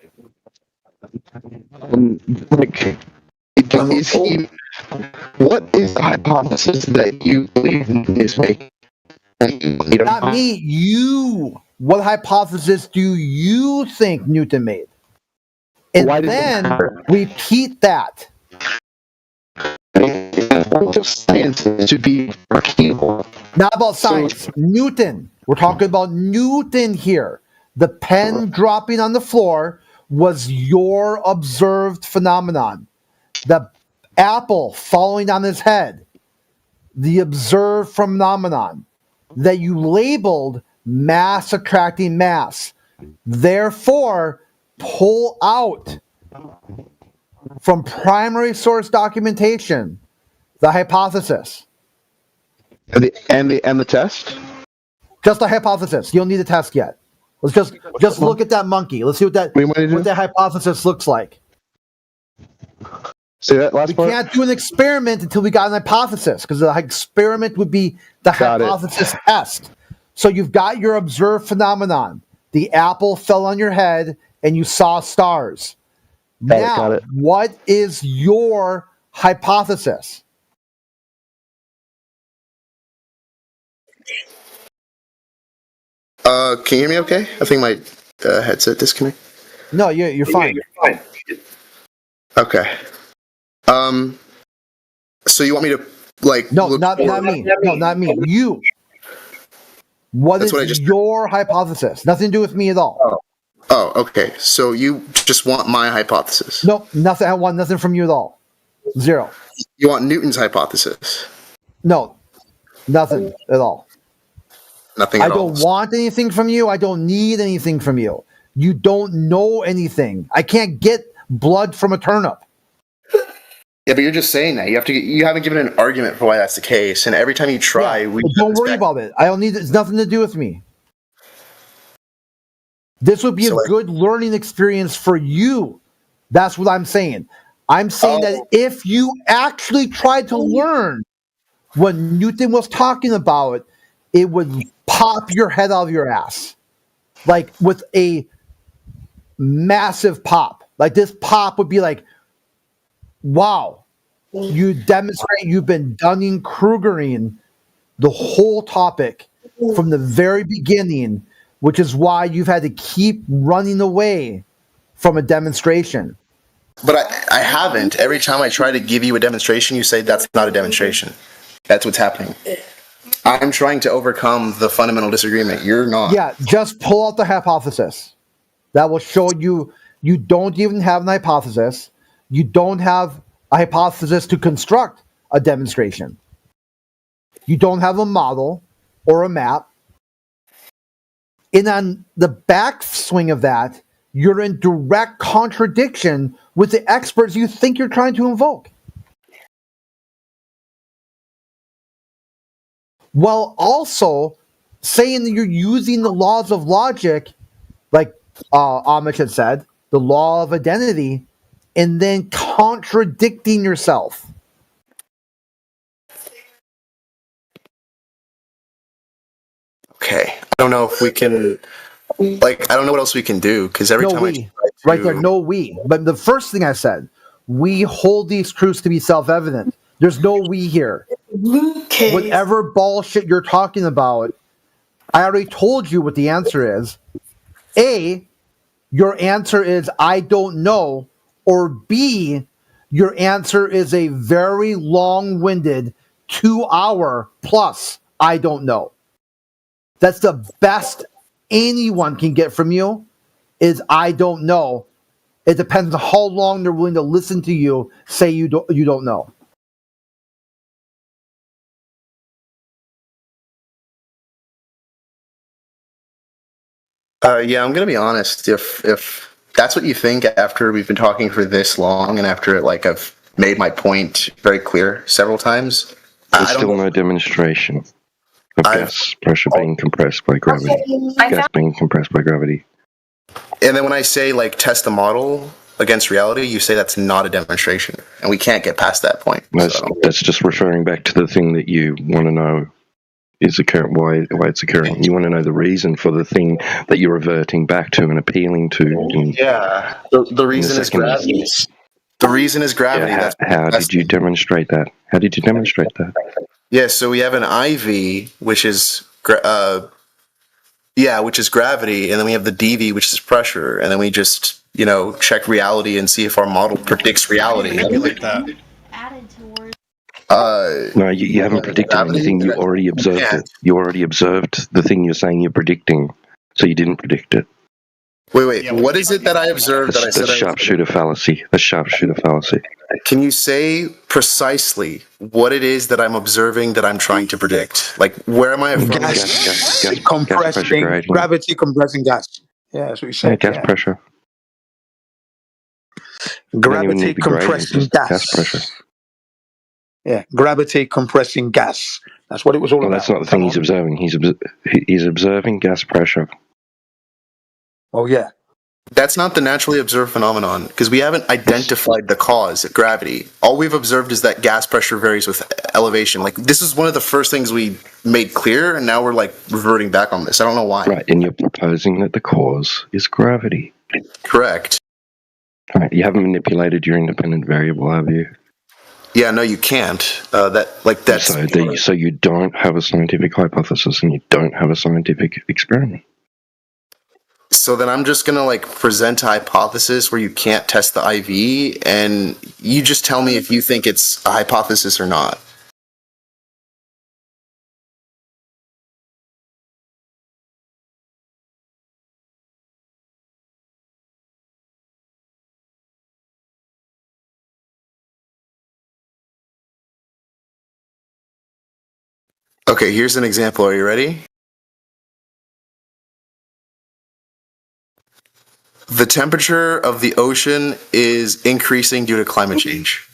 What is the hypothesis that you believe Newton is making? Not me, you. What hypothesis do you think Newton made? And then repeat that. Science to be repeatable. Not about science. Newton. We're talking about Newton here. The pen dropping on the floor was your observed phenomenon. The apple falling on his head, the observed phenomenon that you labeled mass attracting mass. Therefore, pull out from primary source documentation the hypothesis. And the test? Just a hypothesis. You don't need a test yet. Let's just look at that monkey. Let's see what that hypothesis looks like. See that last part? We can't do an experiment until we got an hypothesis, because the experiment would be the hypothesis test. So you've got your observed phenomenon. The apple fell on your head and you saw stars. Now, what is your hypothesis? Can you hear me okay? I think my headset disconnected. No, you're fine. You're fine. Okay. So you want me to No, not me. No, not me. You. What is your hypothesis? Nothing to do with me at all. Oh, okay. So you just want my hypothesis? Nope, nothing. I want nothing from you at all. Zero. You want Newton's hypothesis? No, nothing at all. Nothing at all. I don't want anything from you. I don't need anything from you. You don't know anything. I can't get blood from a turnip. Yeah, but you're just saying that. You haven't given an argument for why that's the case, and every time you try, don't worry about it. I don't need it. It's nothing to do with me. This would be a good learning experience for you. That's what I'm saying. I'm saying that if you actually tried to learn what Newton was talking about, it would pop your head out of your ass. Like with a massive pop. Like this pop would be like, wow, you demonstrate you've been Dunning-Krugering the whole topic from the very beginning, which is why you've had to keep running away from a demonstration. But I haven't. Every time I try to give you a demonstration, you say that's not a demonstration. That's what's happening. I'm trying to overcome the fundamental disagreement. You're not. Yeah, just pull out the hypothesis. That will show you don't even have an hypothesis. You don't have a hypothesis to construct a demonstration. You don't have a model or a map. And on the backswing of that, you're in direct contradiction with the experts you think you're trying to invoke. While also saying that you're using the laws of logic, like Amish had said, the law of identity, and then contradicting yourself. Okay, I don't know if we can. Like, I don't know what else we can do because every time I try to, right there, no we. But the first thing I said, we hold these truths to be self-evident. There's no we here. Whatever bullshit you're talking about, I already told you what the answer is. A, your answer is I don't know, or B, your answer is a very long-winded 2-hour plus I don't know. That's the best anyone can get from you is I don't know. It depends on how long they're willing to listen to you say you don't know. Yeah, I'm gonna be honest. If that's what you think after we've been talking for this long, and after like I've made my point very clear several times, There's still no demonstration of gas pressure being compressed by gravity. Gas being compressed by gravity. And then when I say like test the model against reality, you say that's not a demonstration, and we can't get past that point. That's just referring back to the thing that you want to know is occurring, why it's occurring. You want to know the reason for the thing that you're reverting back to and appealing to. The reason is gravity. The reason is gravity. Yeah, how did you demonstrate that? How did you demonstrate that? Yeah, so we have an IV, which is which is gravity, and then we have the DV, which is pressure, and then we just check reality and see if our model predicts reality. No, you haven't predicted anything. You already observed it. You already observed the thing you're saying you're predicting, so you didn't predict it. Wait. What is it that I observed that I said? The sharpshooter fallacy. The sharpshooter fallacy. Can you say precisely what it is that I'm observing that I'm trying to predict? Like, where am I? Gas compressing, gravity compressing gas. Yeah, that's what you said. Gas pressure. Gravity compressing gas. Gas pressure. Yeah, gravity compressing gas. That's what it was all about. That's not the thing he's observing. He's observing gas pressure. Oh, yeah. That's not the naturally observed phenomenon, because we haven't identified the cause, gravity. All we've observed is that gas pressure varies with elevation. Like, this is one of the first things we made clear, and now we're, like, reverting back on this. I don't know why. Right, and you're proposing that the cause is gravity. Correct. Right, you haven't manipulated your independent variable, have you? Yeah, no, you can't. So you don't have a scientific hypothesis, and you don't have a scientific experiment. So then I'm just gonna present a hypothesis where you can't test the IV, and you just tell me if you think it's a hypothesis or not. Okay, here's an example. Are you ready? The temperature of the ocean is increasing due to climate change.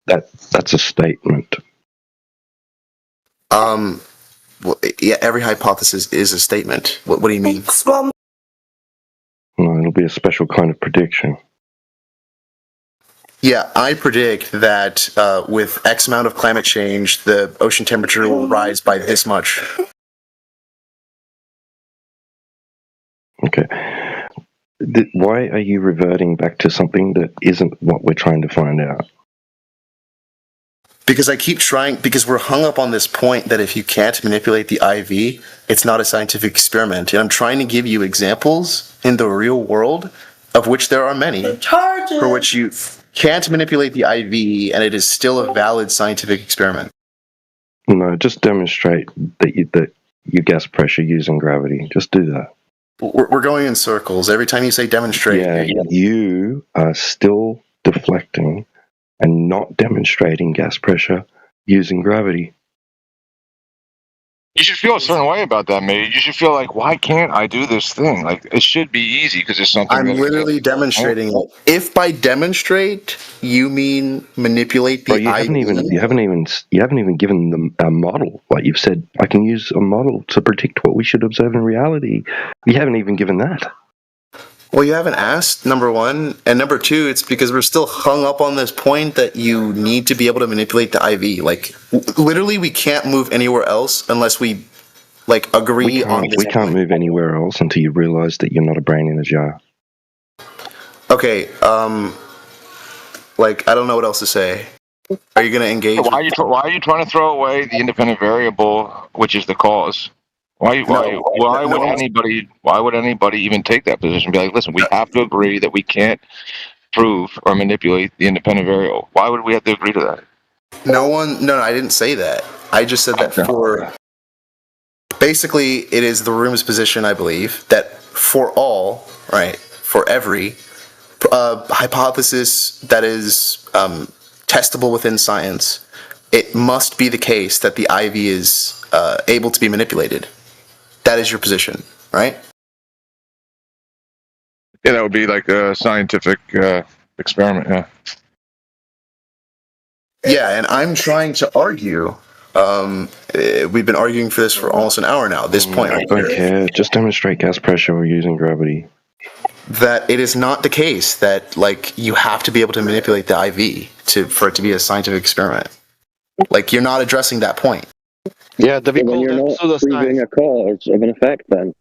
That's a statement. Well, yeah, every hypothesis is a statement. What do you mean? Well, it'll be a special kind of prediction. Yeah, I predict that with X amount of climate change, the ocean temperature will rise by this much. Okay. Why are you reverting back to something that isn't what we're trying to find out? Because I keep trying, because we're hung up on this point that if you can't manipulate the IV, it's not a scientific experiment. And I'm trying to give you examples in the real world, of which there are many, for which you can't manipulate the IV and it is still a valid scientific experiment. No, just demonstrate that you gas pressure using gravity. Just do that. We're going in circles. Every time you say demonstrate. Yeah, you are still deflecting and not demonstrating gas pressure using gravity. You should feel a certain way about that, mate. You should feel like, why can't I do this thing? Like, it should be easy because it's something. I'm literally demonstrating it. If by demonstrate you mean manipulate the you haven't even given them a model. Like you've said, I can use a model to predict what we should observe in reality. You haven't even given that. Well, you haven't asked, number one. And number two, it's because we're still hung up on this point that you need to be able to manipulate the IV. Like, literally, we can't move anywhere else unless we, like, agree on this. We can't move anywhere else until you realize that you're not a brain in a jar. Okay, like, I don't know what else to say. Are you going to engage? Why are you trying to throw away the independent variable, which is the cause? Why would anybody even take that position? Be like, listen, we have to agree that we can't prove or manipulate the independent variable. Why would we have to agree to that? No, I didn't say that. I just said that for basically it is the room's position, I believe, that for all, right, for every hypothesis that is testable within science, it must be the case that the IV is able to be manipulated. That is your position, right? Yeah, that would be like a scientific experiment, yeah. Yeah, and I'm trying to argue. We've been arguing for this for almost an hour now, at this point right here. Okay, just demonstrate gas pressure or using gravity. That it is not the case that, like, you have to be able to manipulate the IV for it to be a scientific experiment. Like, you're not addressing that point. Yeah, we call that pseudoscience. A cause of an effect, then.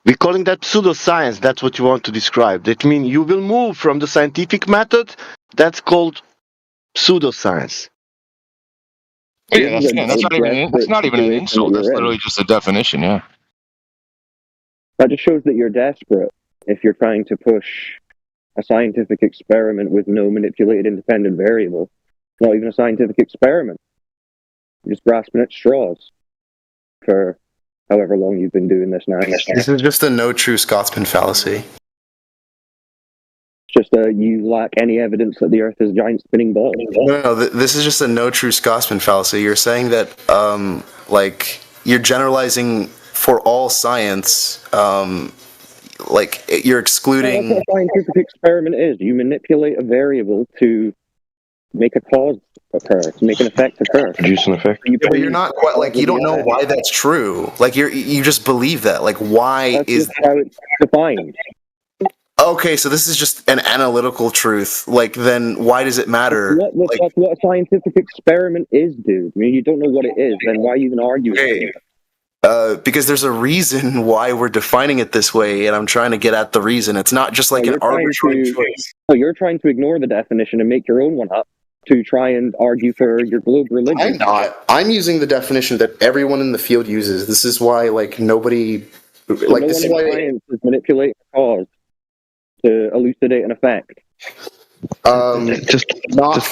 We're calling that pseudoscience. That's what you want to describe. That means you will move from the scientific method. That's called pseudoscience. Yeah, that's not even an insult. That's literally just a definition, yeah. That just shows that you're desperate if you're trying to push a scientific experiment with no manipulated independent variable. Not even a scientific experiment. You're just grasping at straws for however long you've been doing this now. This is just a no true Scotsman fallacy. Just you lack any evidence that the Earth is a giant spinning ball. No, this is just a no true Scotsman fallacy. You're saying that, like, you're generalizing for all science, like, you're excluding... That's what a scientific experiment is. You manipulate a variable to make a cause occur, to make an effect occur. Produce an effect. But you're not quite, like, you don't know why that's true. Like, you just believe that. Like, why that's is... Just how it's defined. Okay, so this is just an analytical truth. Like, then why does it matter? That's what a scientific experiment is, dude. I mean, you don't know what it is, then why even argue it? Because there's a reason why we're defining it this way, and I'm trying to get at the reason. It's not just like an arbitrary choice. So you're trying to ignore the definition and make your own one up to try and argue for your globe religion. I'm not. I'm using the definition that everyone in the field uses. This is why, like, nobody... So like, this is why science is manipulating a cause to elucidate an effect. Just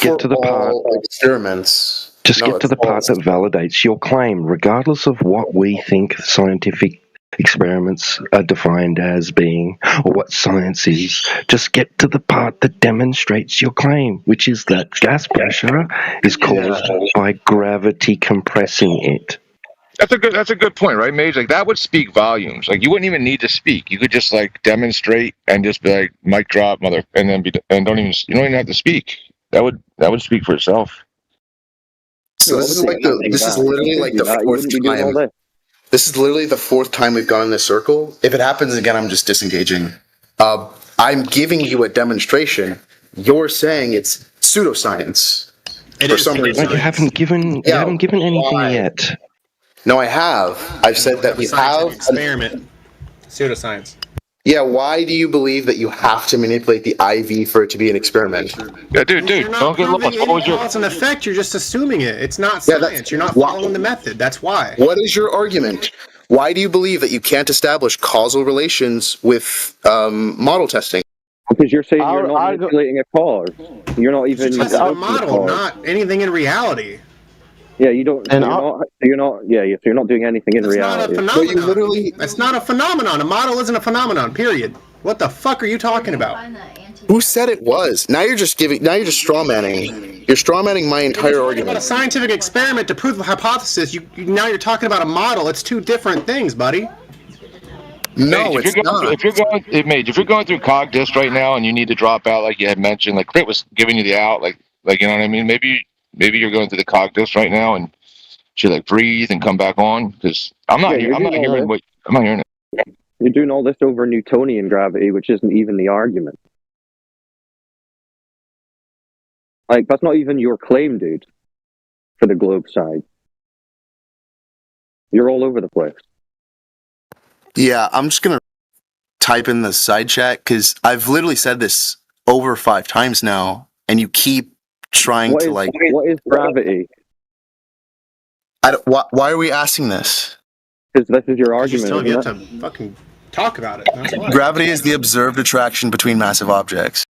get to the part. Experiments. Just get to the part that validates your claim, regardless of what we think scientific experiments are defined as being, or what science is. Just get to the part that demonstrates your claim, which is that gas pressure is caused by gravity compressing it. That's a good point, right, Mage? Like, that would speak volumes. Like, you wouldn't even need to speak. You could just, like, demonstrate and just be like, mic drop, you don't even have to speak. That would speak for itself. So this is literally like the fourth time. This is literally the fourth time we've gone in this circle. If it happens again, I'm just disengaging. I'm giving you a demonstration. You're saying it's pseudoscience for some reason. You haven't given anything yet. No, I have. I've said that we have experiment. Pseudoscience. Yeah, why do you believe that you have to manipulate the IV for it to be an experiment? Yeah, dude, don't get lost. Cause and effect, you're just assuming it. It's not science. You're not following the method. That's why. What is your argument? Why do you believe that you can't establish causal relations with model testing? Because you're saying you're not manipulating a cause. You're not even... It's just a model, not anything in reality. Yeah, you don't. You're not doing anything in reality. Not a phenomenon. That's not a phenomenon. A model isn't a phenomenon. Period. What the fuck are you talking about? Who said it was? Now you're just strawmanning. You're strawmanning my entire About a argument. scientific experiment to prove a hypothesis. Now you're talking about a model. It's two different things, buddy. No, Mage, if you're going through CogDisc right now and you need to drop out, like you had mentioned, like Crit was giving you the out, like you know what I mean. Maybe you're going through the CogDisc right now and should like breathe and come back on, because I'm not hearing it. You're doing all this over Newtonian gravity, which isn't even the argument. Like, that's not even your claim, dude, for the globe side. You're all over the place. Yeah, I'm just gonna type in the side chat because I've literally said this over 5 times now, and you keep trying What to is- what is gravity? Why are we asking this? Because this is your Just argument. tell you have isn't to fucking talk about it. That's why. Gravity is the observed attraction between massive objects.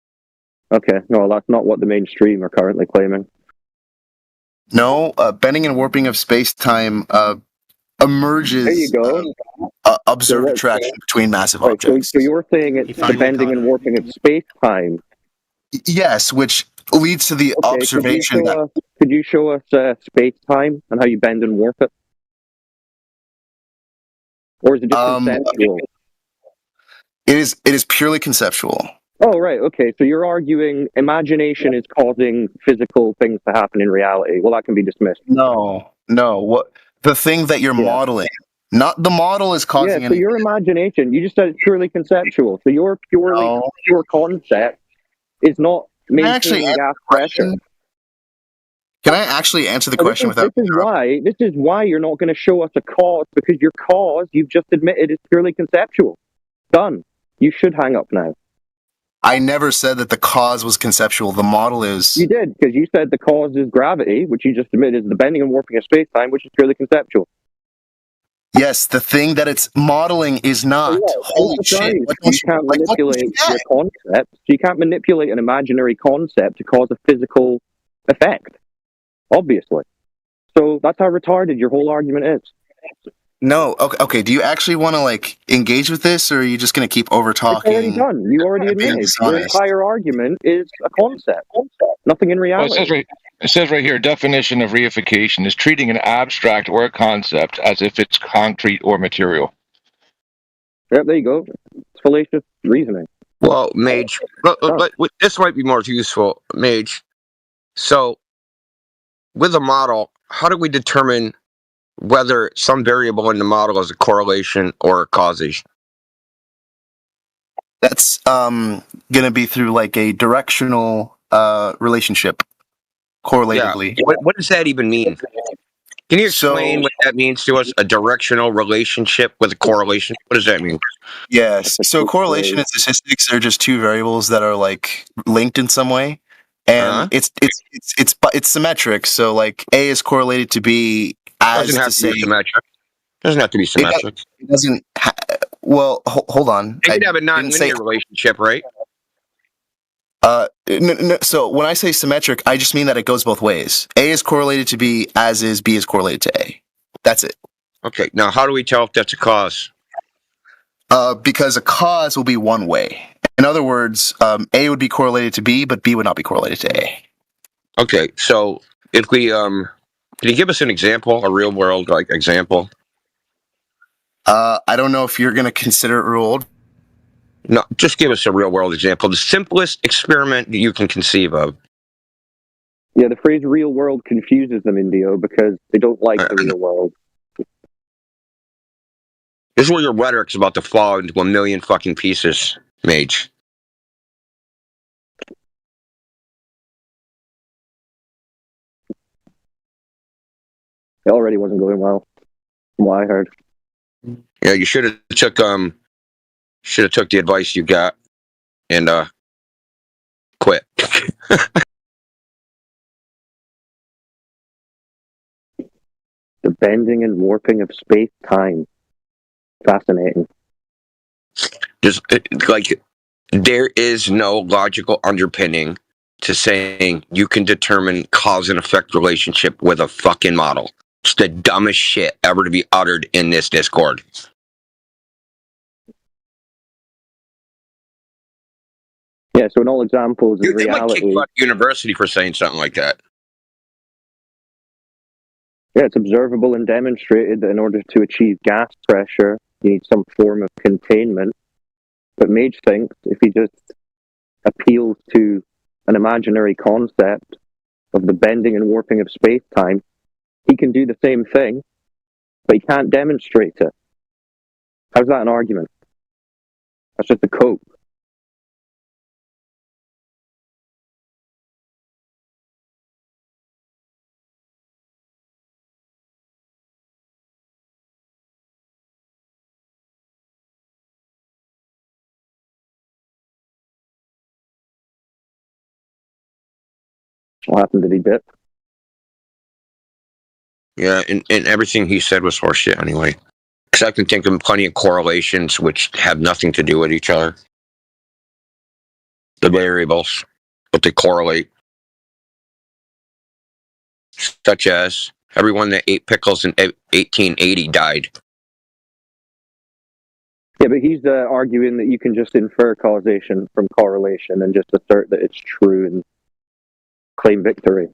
it? Okay, no, that's not what the mainstream are currently claiming. No, bending and warping of space-time emerges. There you go. Observed attraction between massive Right, objects. so you're saying it's the bending and warping of space-time. Yes, which leads to the observation that Could you show us space-time and how you bend and warp it? Or is it just conceptual? it is purely conceptual. Oh, right, okay. So you're arguing imagination is causing physical things to happen in reality. Well, that can be dismissed. No. What the thing that you're modeling, not the model is causing. Yeah, so your imagination, you just said it's purely conceptual. So your pure concept is not maintaining gas pressure. Can I actually answer the So question without? This is why you're not going to show us a cause, because your cause, you've just admitted, is purely conceptual. Done. You should hang up now. I never said that the cause was conceptual. The model is. You did, because you said the cause is gravity, which you just admitted is the bending and warping of space-time, which is purely conceptual. Yes, the thing that it's modeling is not. Holy shit! You can't manipulate your concept. So you can't manipulate an imaginary concept to cause a physical effect. Obviously. So that's how retarded your whole argument is. No. Okay. Do you actually want to engage with this, or are you just going to keep over talking? It's already done. You already admitted your entire argument is a concept. Nothing in reality. It says right here, definition of reification is treating an abstract or a concept as if it's concrete or material. Yeah, there you go. It's fallacious reasoning. Well, Mage, this might be more useful, Mage. So, with a model, how do we determine whether some variable in the model is a correlation or a causation? That's going to be through a directional relationship, correlatively. Yeah. What does that even mean? Can you explain what that means to us? A directional relationship with a correlation? What does that mean? Yes. So correlation and statistics are just two variables that are linked in some way, and it's symmetric. So A is correlated to B as doesn't have to be symmetric. Doesn't have to be symmetric. It doesn't. Well, hold on. You can have a non-linear relationship, right? No, so when I say symmetric, I just mean that it goes both ways. A is correlated to B, as is B is correlated to A. That's it. Okay. Now, how do we tell if that's a cause? Because a cause will be one way. In other words, A would be correlated to B, but B would not be correlated to A. Okay. So if we, can you give us an example, a real world example? I don't know if you're going to consider it real world. No, just give us a real world example. The simplest experiment you can conceive of. Yeah, the phrase real world confuses them, Indio, because they don't like the real world. This is where your rhetoric's about to fall into a million fucking pieces, Mage. It already wasn't going well, from what I heard. Yeah, you should have took the advice you got and quit. The bending and warping of space-time. Fascinating. Just there is no logical underpinning to saying you can determine cause and effect relationship with a fucking model. It's the dumbest shit ever to be uttered in this Discord. Yeah, so in all examples, in Dude, they might kick reality, you out of university for saying something like that. yeah, it's observable and demonstrated that in order to achieve gas pressure, you need some form of containment. But Mage thinks if he just appeals to an imaginary concept of the bending and warping of space-time, he can do the same thing, but he can't demonstrate it. How's that an argument? That's just a cope. What happened to the bit? Yeah, and everything he said was horseshit anyway. Because I can think of plenty of correlations which have nothing to do with each other. The variables, but they correlate. Such as everyone that ate pickles in 1880 died. Yeah, but he's arguing that you can just infer causation from correlation and just assert that it's true and claim victory.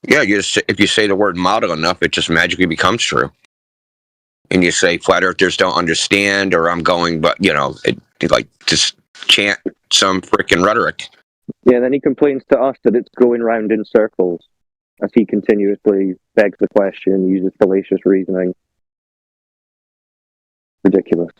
Yeah, if you say the word model enough, it just magically becomes true. And you say flat earthers don't understand, or I'm going, but like just chant some freaking rhetoric. Yeah, then he complains to us that it's going round in circles as he continuously begs the question, uses fallacious reasoning. Ridiculous.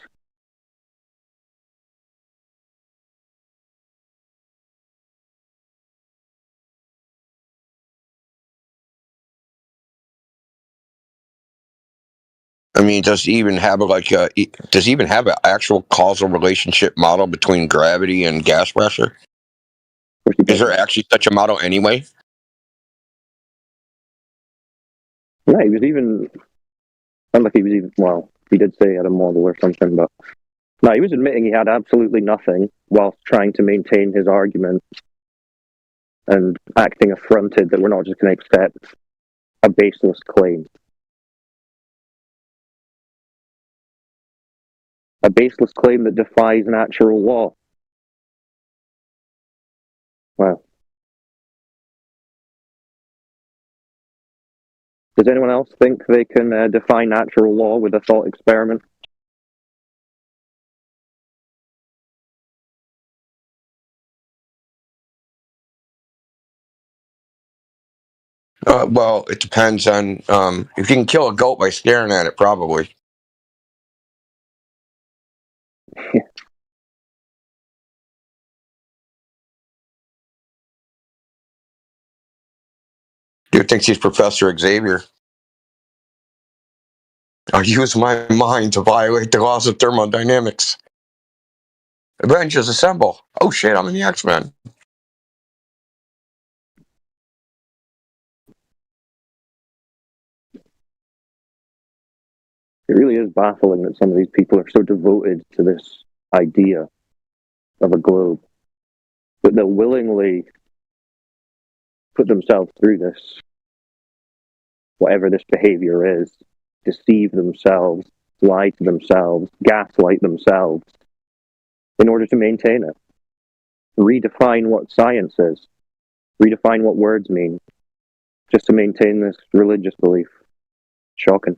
I mean, does he even have an actual causal relationship model between gravity and gas pressure? Is there actually such a model anyway? Yeah, he was even, he did say he had a model or something, but no, he was admitting he had absolutely nothing whilst trying to maintain his argument and acting affronted that we're not just going to accept a baseless claim. A baseless claim that defies natural law. Wow. Does anyone else think they can defy natural law with a thought experiment? Well, it depends on if you can kill a goat by staring at it, probably. Dude thinks he's Professor Xavier. I use my mind to violate the laws of thermodynamics. Avengers assemble. Oh shit, I'm in the X-Men. It really is baffling that some of these people are so devoted to this idea of a globe that they'll willingly put themselves through this, whatever this behavior is, deceive themselves, lie to themselves, gaslight themselves, in order to maintain it. Redefine what science is, redefine what words mean, just to maintain this religious belief. Shocking.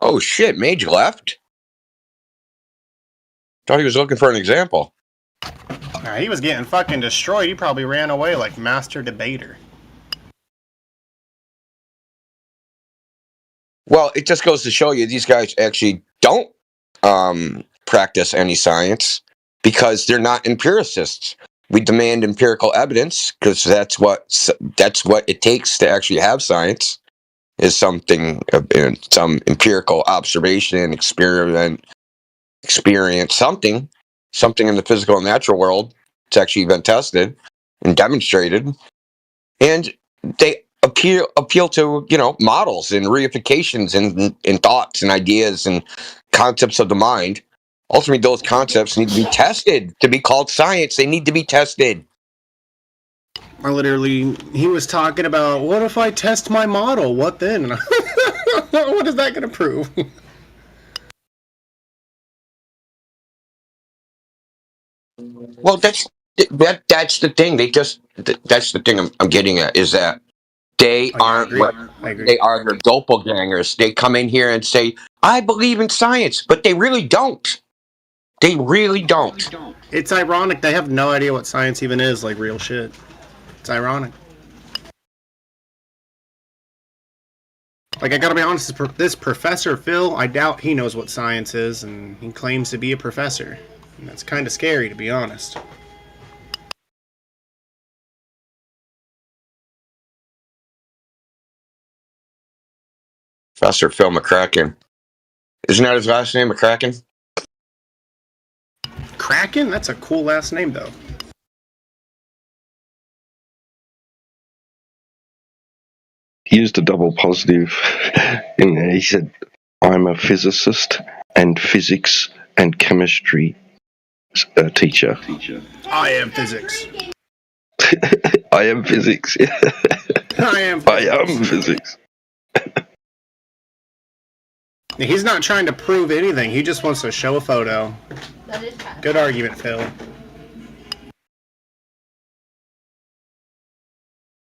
Oh shit, Mage left? Thought he was looking for an example. He was getting fucking destroyed. He probably ran away like master debater. Well, it just goes to show you these guys actually don't practice any science because they're not empiricists. We demand empirical evidence because that's what it takes to actually have science. Is some empirical observation, experiment, experience, something in the physical and natural world. It's actually been tested and demonstrated, and they appeal to models and reifications and thoughts and ideas and concepts of the mind. Ultimately, those concepts need to be tested to be called science. They need to be tested. He was talking about, what if I test my model? What then? What is that going to prove? Well, that's the thing. That's the thing I'm getting at is that they aren't what I agree. they are. Their doppelgangers. They come in here and say, "I believe in science," but they really don't. They really don't. It's ironic. They have no idea what science even is, like real shit. It's ironic. Like, I gotta be honest, this Professor Phil, I doubt he knows what science is, and he claims to be a professor. And that's kind of scary, to be honest. Professor Phil McCracken. Isn't that his last name, McCracken? Kraken? That's a cool last name, though. He used a double positive in there. He said, I'm a physicist and physics and chemistry teacher. I am physics. I am physics. I am physics. He's not trying to prove anything. He just wants to show a photo. Good argument, Phil.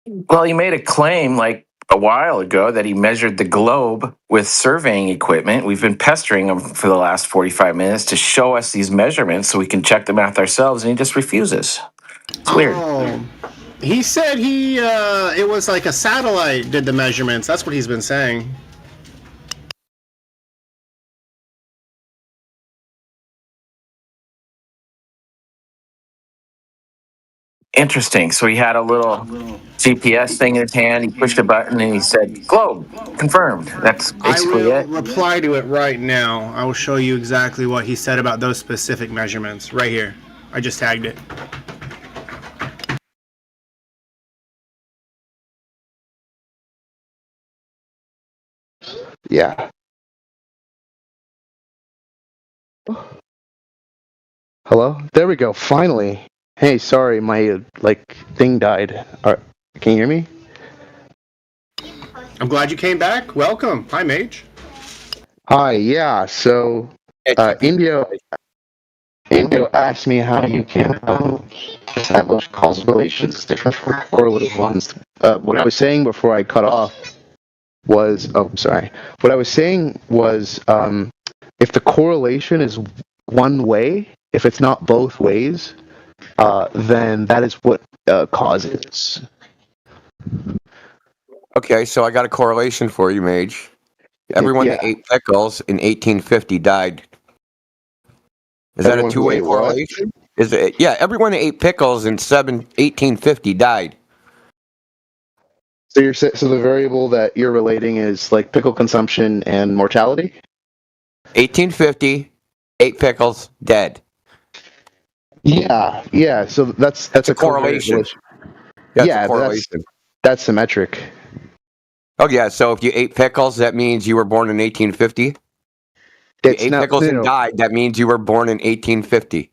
Well, he made a claim like a while ago that he measured the globe with surveying equipment. We've been pestering him for the last 45 minutes to show us these measurements so we can check the math ourselves, and he just refuses. It's weird. Oh, he said it was like a satellite did the measurements. That's what he's been saying. Interesting. So he had a little GPS thing in his hand. He pushed a button and he said, "Globe, confirmed." That's basically I it. will reply to it right now. I will show you exactly what he said about those specific measurements right here. I just tagged it. Yeah. Hello? There we go. Finally. Hey, sorry, my thing died. Can you hear me? I'm glad you came back. Welcome. Hi, Mage. Hi. Yeah. So, Indio asked me how you can establish causal relations different from correlative ones. What I was saying before I cut off was, What I was saying was, if the correlation is one way, if it's not both ways, then that is what causes. Okay, so I got a correlation for you, Mage. Everyone that ate pickles in 1850 died. Is that a two-way correlation? Is it? Yeah, everyone that ate pickles in 1850 died. So the variable that you're relating is like pickle consumption and mortality? 1850, ate pickles, dead. Yeah. So that's a correlation. That's a correlation. That's symmetric. Oh yeah. So if you ate pickles, that means you were born in 1850. If you ate pickles and died, that means you were born in 1850.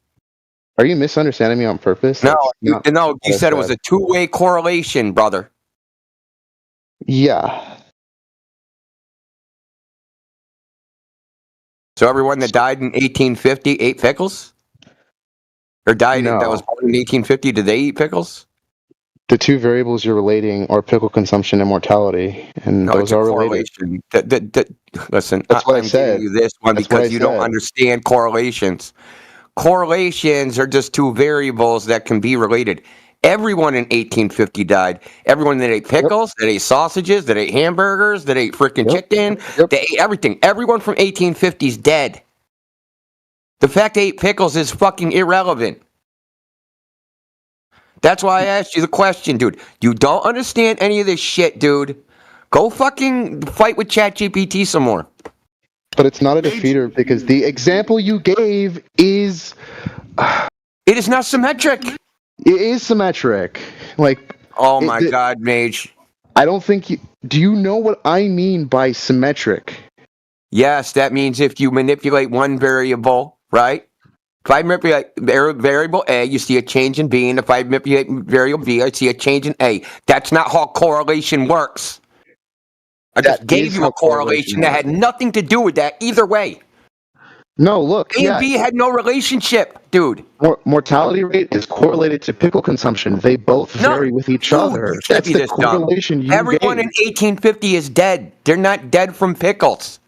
Are you misunderstanding me on purpose? No, you said it was a two-way correlation, brother. Yeah. So everyone that died in 1850 ate pickles? Or died that was born in 1850, did they eat pickles? The two variables you're relating are pickle consumption and mortality, and those are related. Listen, that's what I'm giving you this one because you don't understand correlations. Correlations are just two variables that can be related. Everyone in 1850 died. Everyone that ate pickles, that ate sausages, that ate hamburgers, that ate freaking chicken, that ate everything. Everyone from 1850 is dead. The fact they ate pickles is fucking irrelevant. That's why I asked you the question, dude. You don't understand any of this shit, dude. Go fucking fight with ChatGPT some more. But it's not a defeater because the example you gave is... it is not symmetric. It is symmetric. Oh my God, Mage. I don't think you... Do you know what I mean by symmetric? Yes, that means if you manipulate one variable, right? If I manipulate variable A, you see a change in B, and if I manipulate variable B, I see a change in A. That's not how correlation works. I just gave you a correlation that had nothing to do with that either way. No, look. A and B had no relationship, dude. Mortality rate is correlated to pickle consumption. They both vary with each other. That's the correlation you Everyone gave. in 1850 is dead. They're not dead from pickles.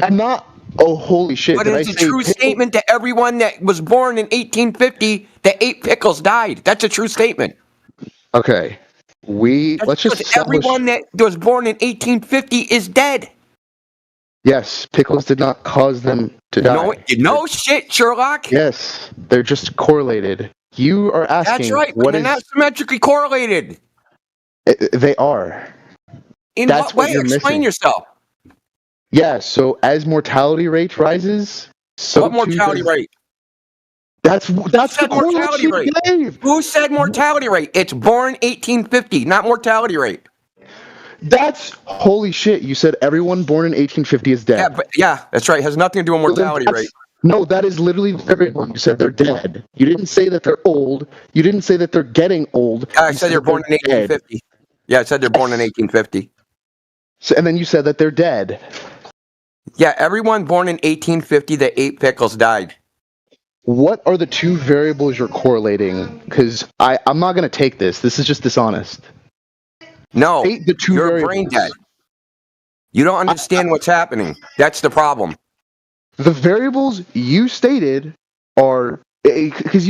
I'm not. Oh, holy shit! But Did it's I a say true pickle? statement that everyone that was born in 1850 that ate pickles died. That's a true statement. Okay, let's just establish. Everyone that was born in 1850 is dead. Yes, pickles did not cause them to die. No shit, Sherlock. Yes, they're just correlated. You are asking. That's right, but they're not symmetrically correlated. They are. In That's what way? you're Explain missing. yourself. Yeah, so as mortality rate rises, so what mortality too does, rate? That's the mortality rate. Who said mortality rate? It's born 1850, not mortality rate. That's holy shit. You said everyone born in 1850 is dead. Yeah, that's right. It has nothing to do with mortality rate. No, that is literally everyone. You said they're dead. You didn't say that they're old. You didn't say that they're getting old. I said they're born in 1850. Yeah, I said they're born in 1850. So, and then you said that they're dead. Yeah, everyone born in 1850 that ate pickles died. What are the two variables you're correlating? Because I'm not going to take this. This is just dishonest. No, the two you're variables. brain dead. You don't understand what's happening. That's the problem. The variables you stated are because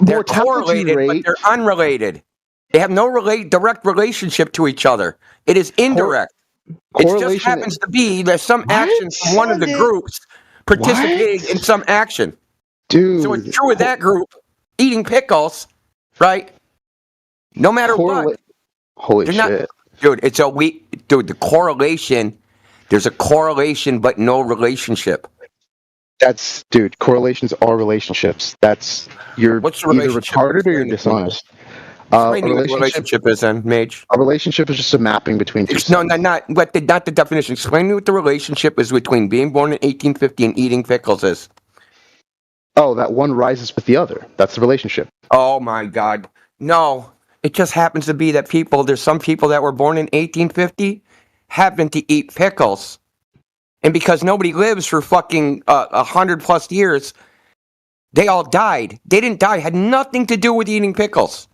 they're correlated, but they're unrelated. They have no direct relationship to each other. It is indirect. It just happens to be there's some action from one of the groups participating in some action. Dude. So it's true with that group eating pickles, right? No matter what. Holy shit. Dude, the correlation, there's a correlation but no relationship. Correlations are relationships. You're What's the either relationship? retarded or you're dishonest. Explain to me what the relationship is then, Mage. A relationship is just a mapping between two. Not the definition. Explain to me what the relationship is between being born in 1850 and eating pickles is. Oh, that one rises with the other. That's the relationship. Oh my God. No. It just happens to be that there's some people that were born in 1850 happen to eat pickles. And because nobody lives for fucking 100+ years, they all died. They didn't die. It had nothing to do with eating pickles.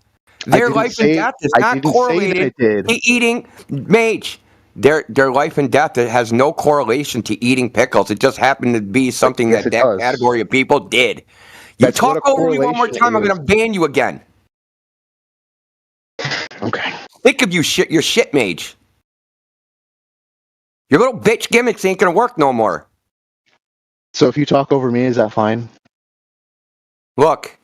Their life and death is not correlated to eating Mage. Their life and death has no correlation to eating pickles. It just happened to be something that category of people did. You talk over me one more time, I'm going to ban you again. Okay. Think of your shit, Mage. Your little bitch gimmicks ain't going to work no more. So if you talk over me, is that fine? Look.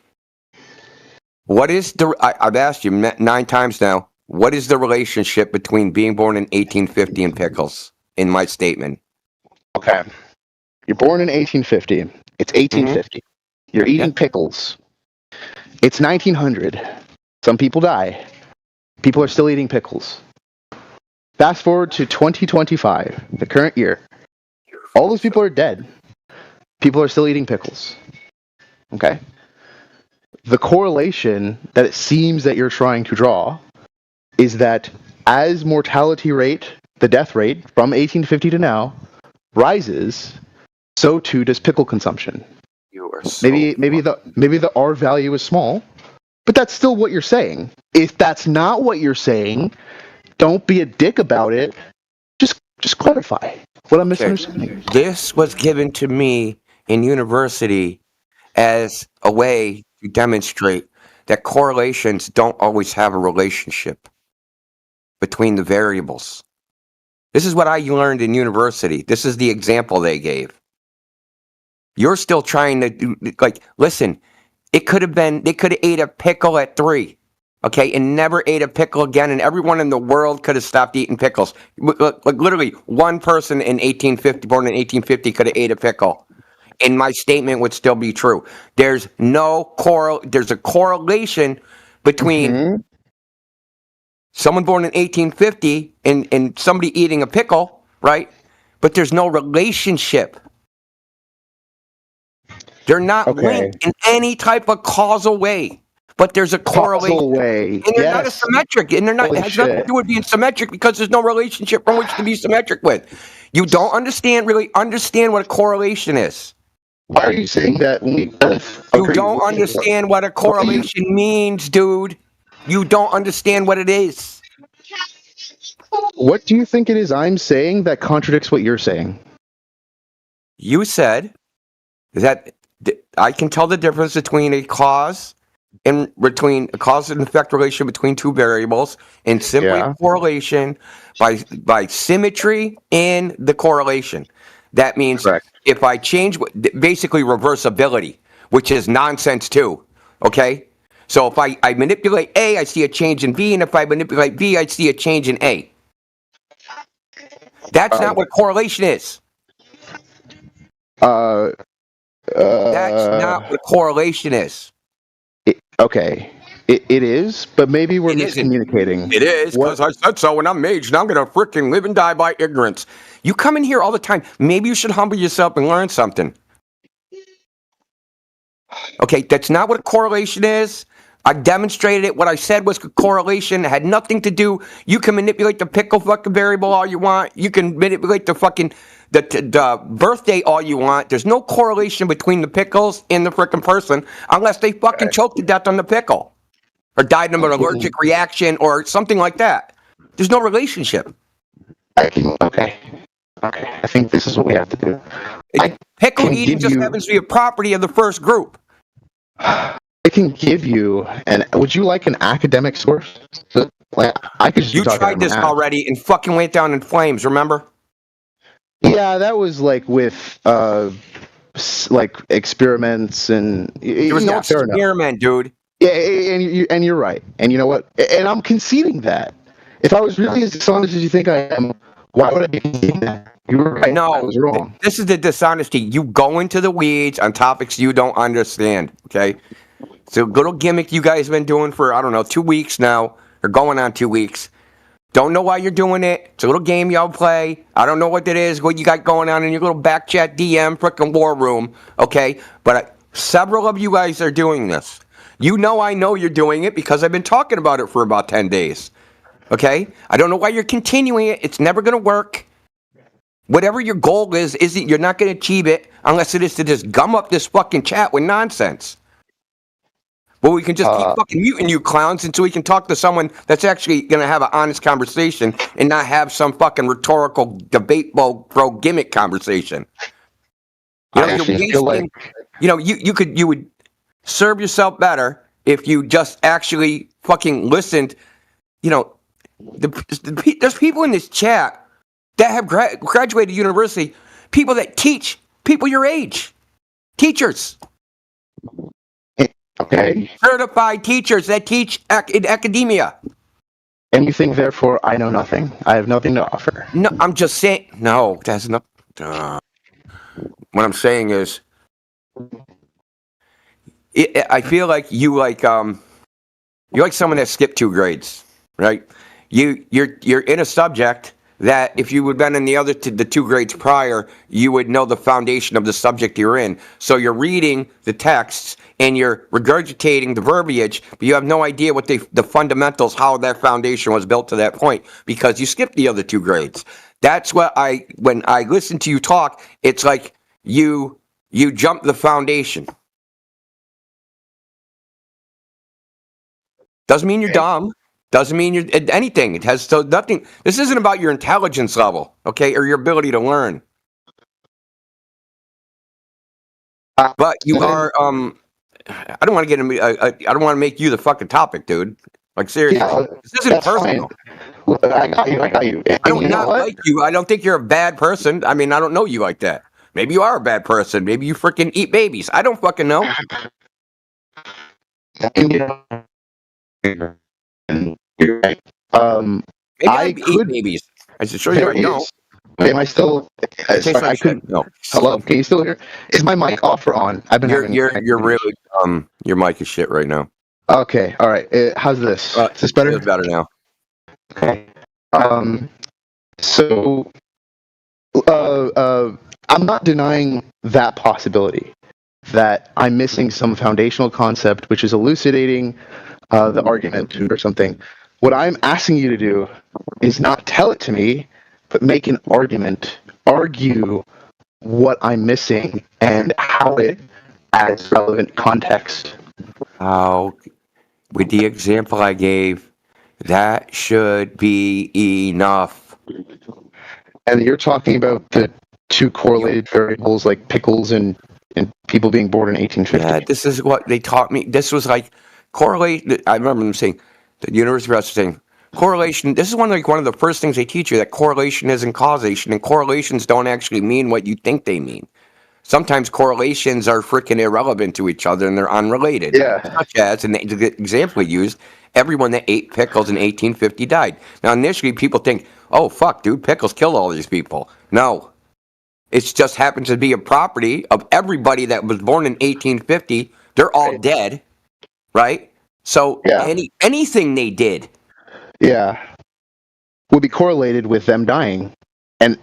What is I've asked you 9 times now. What is the relationship between being born in 1850 and pickles? In my statement. Okay. You're born in 1850. It's 1850. You're eating pickles. It's 1900. Some people die. People are still eating pickles. Fast forward to 2025, the current year. All those people are dead. People are still eating pickles. Okay? The correlation that it seems that you're trying to draw is that as mortality rate, the death rate from 1850 to now rises, so too does pickle consumption. Maybe the R value is small, but that's still what you're saying. If that's not what you're saying, don't be a dick about it. Just clarify what I'm misunderstanding. This was given to me in university as a way to demonstrate that correlations don't always have a relationship between the variables. This is what I learned in university. This is the example they gave. You're still trying to listen, it could have been, they could have ate a pickle at 3, okay, and never ate a pickle again, and everyone in the world could have stopped eating pickles. Literally, one person in 1850, born in 1850, could have ate a pickle. And my statement would still be true. There's a correlation between someone born in 1850 and somebody eating a pickle, right? But there's no relationship. They're not linked in any type of causal way. But there's a correlation. Causal way. And they're not a symmetric. And they're not, it has nothing to do with being symmetric because there's no relationship from which to be symmetric with. You don't really understand what a correlation is. Why are you saying that when we both You agree don't with understand what a correlation means, dude. You don't understand what it is. What do you think it is I'm saying that contradicts what you're saying? You said that I can tell the difference between a cause and effect relation between two variables, and simply correlation by symmetry in the correlation. That means if I change, basically reversibility, which is nonsense too. Okay, so if I manipulate A, I see a change in B, and if I manipulate B, I see a change in A. That's not what correlation is. That's not what correlation is. Okay. It is, but maybe we're miscommunicating. It is, because I said so, and I'm Mage, and I'm going to freaking live and die by ignorance. You come in here all the time. Maybe you should humble yourself and learn something. Okay, that's not what a correlation is. I demonstrated it. What I said was correlation. It had nothing to do. You can manipulate the pickle fucking variable all you want. You can manipulate the fucking the birthday all you want. There's no correlation between the pickles and the freaking person unless they fucking choked to death on the pickle or died of an allergic reaction or something like that. There's no relationship. Okay. I think this is what we have to do. Pickle eating just happens to be a property of the first group. I can give you would you like an academic source? I could just You tried this already and fucking went down in flames, remember? Yeah, that was like with like experiments and there was no experiment, dude. Yeah, and you're right. And you know what? And I'm conceding that. If I was really as dishonest as you think I am, why would I be conceding that? You were right. No, I was wrong. This is the dishonesty. You go into the weeds on topics you don't understand. Okay, so little gimmick you guys have been doing for 2 weeks now, or going on 2 weeks. Don't know why you're doing it. It's a little game y'all play. I don't know what it is, what you got going on in your little back chat DM frickin' war room. Okay, but several of you guys are doing this. You know I know you're doing it because I've been talking about it for about 10 days. Okay? I don't know why you're continuing it. It's never going to work. Whatever your goal is, you're not going to achieve it unless it is to just gum up this fucking chat with nonsense. But we can just keep fucking muting you clowns until we can talk to someone that's actually going to have an honest conversation and not have some fucking rhetorical debate bro gimmick conversation. You know, you would serve yourself better if you just actually fucking listened. You know, there's people in this chat that have graduated university, people that teach people your age, teachers. Okay. Certified teachers that teach in academia. And you think, therefore, I know nothing. I have nothing to offer. No, I'm just saying. No, that's not. What I'm saying is, I feel like you're like someone that skipped 2 grades, right? You're in a subject that if you would have been in the 2 grades prior, you would know the foundation of the subject you're in. So you're reading the texts and you're regurgitating the verbiage, but you have no idea what the fundamentals, how that foundation was built to that point, because you skipped the other 2 grades. That's what when I listen to you talk, it's like you jump the foundation. Doesn't mean you're dumb. Doesn't mean you're anything. It has nothing. This isn't about your intelligence level, okay, or your ability to learn. But you are. I don't want to get into. I don't want to make you the fucking topic, dude. Like seriously, this isn't personal. I got you. I don't not like you. I don't think you're a bad person. I mean, I don't know you like that. Maybe you are a bad person. Maybe you freaking eat babies. I don't fucking know. You're right. Maybe I eat babies. I should show you right now. Am I still? Sorry, I couldn't. No. Hello. Can you still hear? Is my mic off or on? I've been. You're really your mic is shit right now. Okay. All right. How's this? Is this better? It's better now. Okay. So, I'm not denying that possibility that I'm missing some foundational concept, which is elucidating the argument or something. What I'm asking you to do is not tell it to me, but make an argument, argue what I'm missing and how how it adds relevant context. Oh, with the example I gave, that should be enough. And you're talking about the two correlated variables like pickles and people being born in 1850. Yeah, this is what they taught me. This was like correlate. I remember them saying, the University of Rochester saying, correlation. This is one of the first things they teach you, that correlation isn't causation, and correlations don't actually mean what you think they mean. Sometimes correlations are freaking irrelevant to each other and they're unrelated. Yeah. Such as, and the example we used, everyone that ate pickles in 1850 died. Now, initially, people think, oh, fuck, dude, pickles killed all these people. No. It just happens to be a property of everybody that was born in 1850. They're all dead, right? So anything they did. Yeah. Would be correlated with them dying. And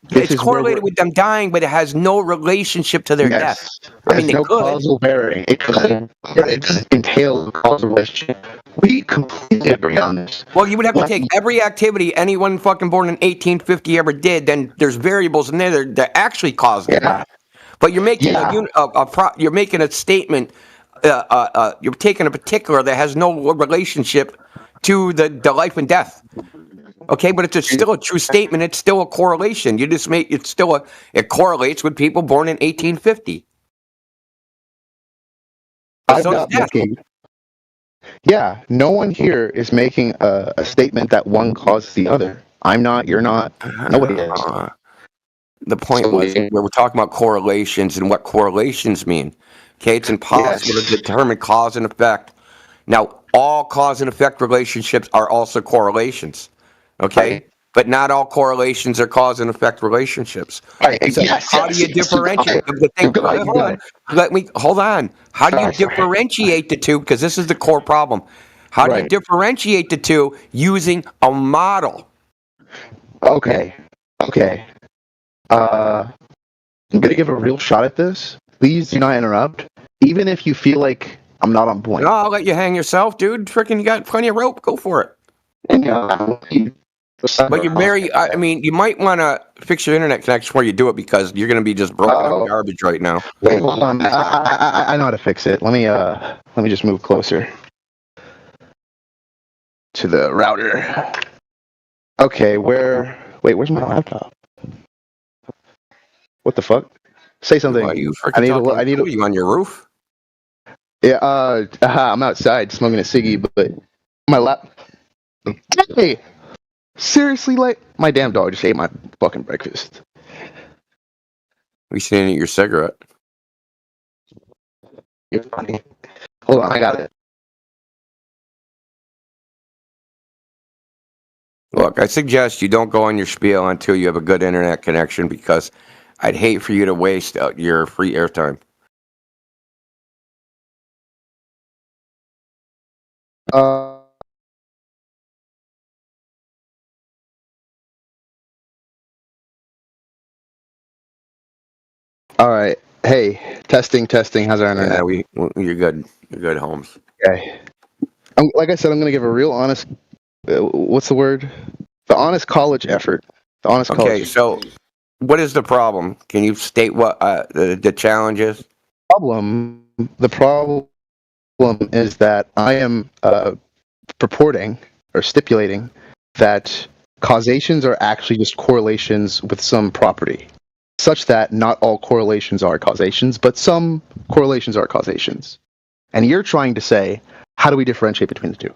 it's correlated with them dying, but it has no relationship to their death. I mean, no causal bearing. It doesn't entail a causal relationship. We completely agree on this. Well, you would have to take every activity anyone fucking born in 1850 ever did. Then there's variables in there that actually cause death. But you're making you're making a statement. You're taking a particular that has no relationship to the life and death. Okay, but it's still a true statement. It's still a correlation. You just make it correlates with people born in 1850. No one here is making a statement that one causes the other. I'm not. You're not. Nobody is. The point was we were talking about correlations and what correlations mean. Okay, it's impossible to determine cause and effect. Now, all cause and effect relationships are also correlations. Okay, but not all correlations are cause and effect relationships. So how do you differentiate the thing? Hold on. How do you differentiate the two? Because this is the core problem. How do you differentiate the two using a model? Okay. I'm gonna give a real shot at this. Please do not interrupt, even if you feel like I'm not on point. No, I'll let you hang yourself, dude. Freaking, you got plenty of rope. Go for it. But you're very, I mean, you might want to fix your internet connection before you do it, because you're going to be just broken up garbage right now. Wait, hold on. I know how to fix it. Let me just move closer to the router. Okay, where's my laptop? What the fuck? Say something. Are you you on your roof? Yeah, I'm outside smoking a ciggy, but my Hey! Seriously, like, my damn dog just ate my fucking breakfast. We seen your cigarette. You're funny. Hold on, I got it. Look, I suggest you don't go on your spiel until you have a good internet connection, because I'd hate for you to waste your free airtime. All right. Hey, testing. How's our internet? Yeah, you're good. You're good, Holmes. Okay. Like I said, I'm going to give a real honest. What's the word? The honest college effort. The honest college. Okay, so what is the problem? Can you state what the challenge is? The problem is that I am purporting or stipulating that causations are actually just correlations with some property, such that not all correlations are causations, but some correlations are causations. And you're trying to say, how do we differentiate between the two?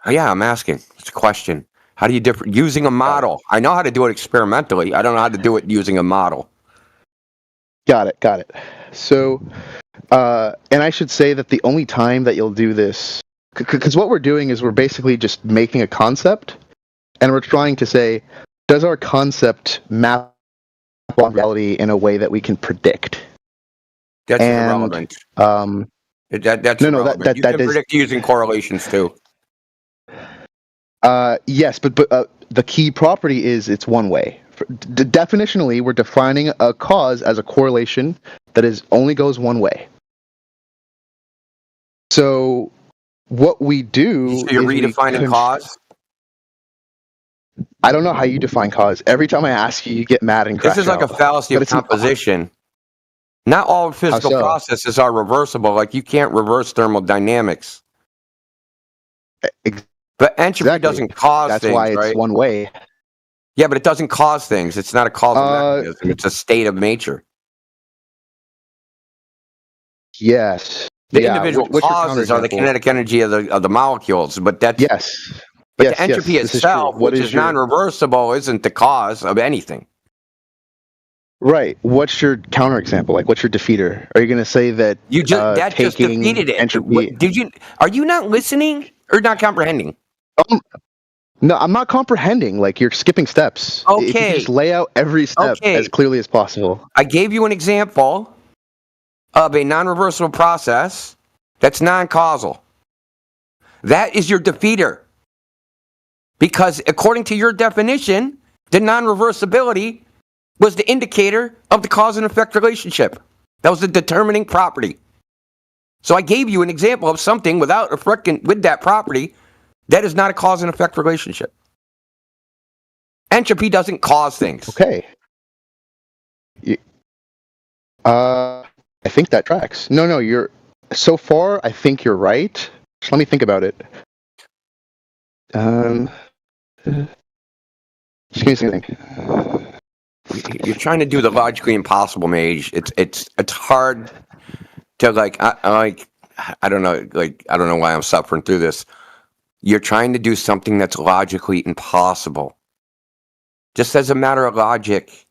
Yeah, I'm asking. It's a question. How do you using a model? I know how to do it experimentally. I don't know how to do it using a model. Got it. So, and I should say that the only time that you'll do this, because what we're doing is we're basically just making a concept, and we're trying to say, does our concept map on reality in a way that we can predict? That's irrelevant. That's irrelevant. You can predict using correlations too. Yes, but the key property is it's one way. Definitionally, we're defining a cause as a correlation that only goes one way. So what we do so you're redefining cause? I don't know how you define cause. Every time I ask you, you get mad and crash This is like out. a fallacy of composition. Not all physical so? processes are reversible. Like you can't reverse thermodynamics. But entropy Exactly. doesn't cause That's things, why it's right? one way. Yeah, but it doesn't cause things. It's not a causal mechanism. It's a state of nature. Yes. The Yeah. individual What's your causes are the counterexample? kinetic energy of the molecules, but that's Yes. but Yes. the entropy Yes. This is true. itself, What which is is your non-reversible, isn't the cause of anything. right? What's your counterexample? Like, what's your defeater? Are you going to say that You just that just taking defeated it. entropy? Did you? Are you not listening or not comprehending? No, I'm not comprehending. Like, you're skipping steps. If you could Okay. just lay out every step as clearly as possible. I gave you an example of a non-reversible process that's non-causal. That is your defeater. Because according to your definition, the non-reversibility was the indicator of the cause and effect relationship. That was the determining property. So I gave you an example of something with that property that is not a cause and effect relationship. Entropy doesn't cause things. Okay. I think that tracks. No, you're so far. I think you're right. Just let me think about it. Just give me a second. You're trying to do the logically impossible, Mage. It's hard to I don't know why I'm suffering through this. You're trying to do something that's logically impossible. Just as a matter of logic.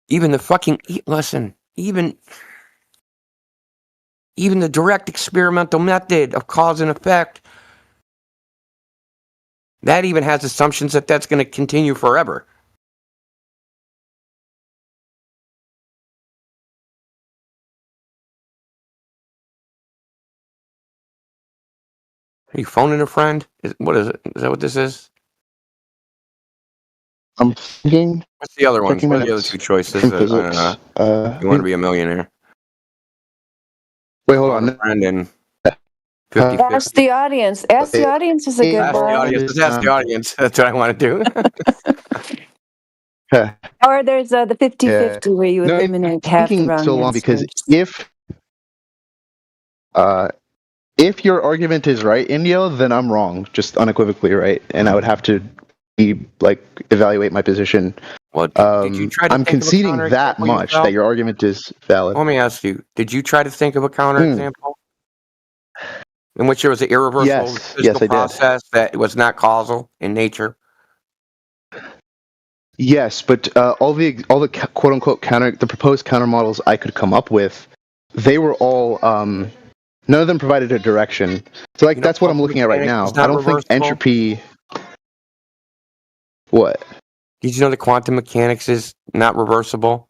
Even the fucking even the direct experimental method of cause and effect, that even has assumptions that that's going to continue forever. Are you phoning a friend? What is it? Is that what this is? I'm thinking. What's the other one? Checking What my are the other notes two choices? from physics. You want to be a millionaire. Wait, hold on. Brandon. 50-50. Ask the audience. Ask the audience is a good Ask the one. audience. Just ask the audience. That's what I want to do. Or there's the 50-50 where you No, eliminate half the thinking wrong so long because answers. if your argument is right, Indio, then I'm wrong, just unequivocally right, and I would have to evaluate my position. Well, did you try to I'm think of a conceding that counterexample much yourself? that your argument is valid. Let me ask you, did you try to think of a counterexample in which there was an irreversible Yes, physical I did. process that was not causal in nature? Yes, but all the quote unquote the proposed counter models I could come up with, they were all none of them provided a direction. So that's what I'm looking at right now. I don't think entropy. What? Did you know that quantum mechanics is not reversible?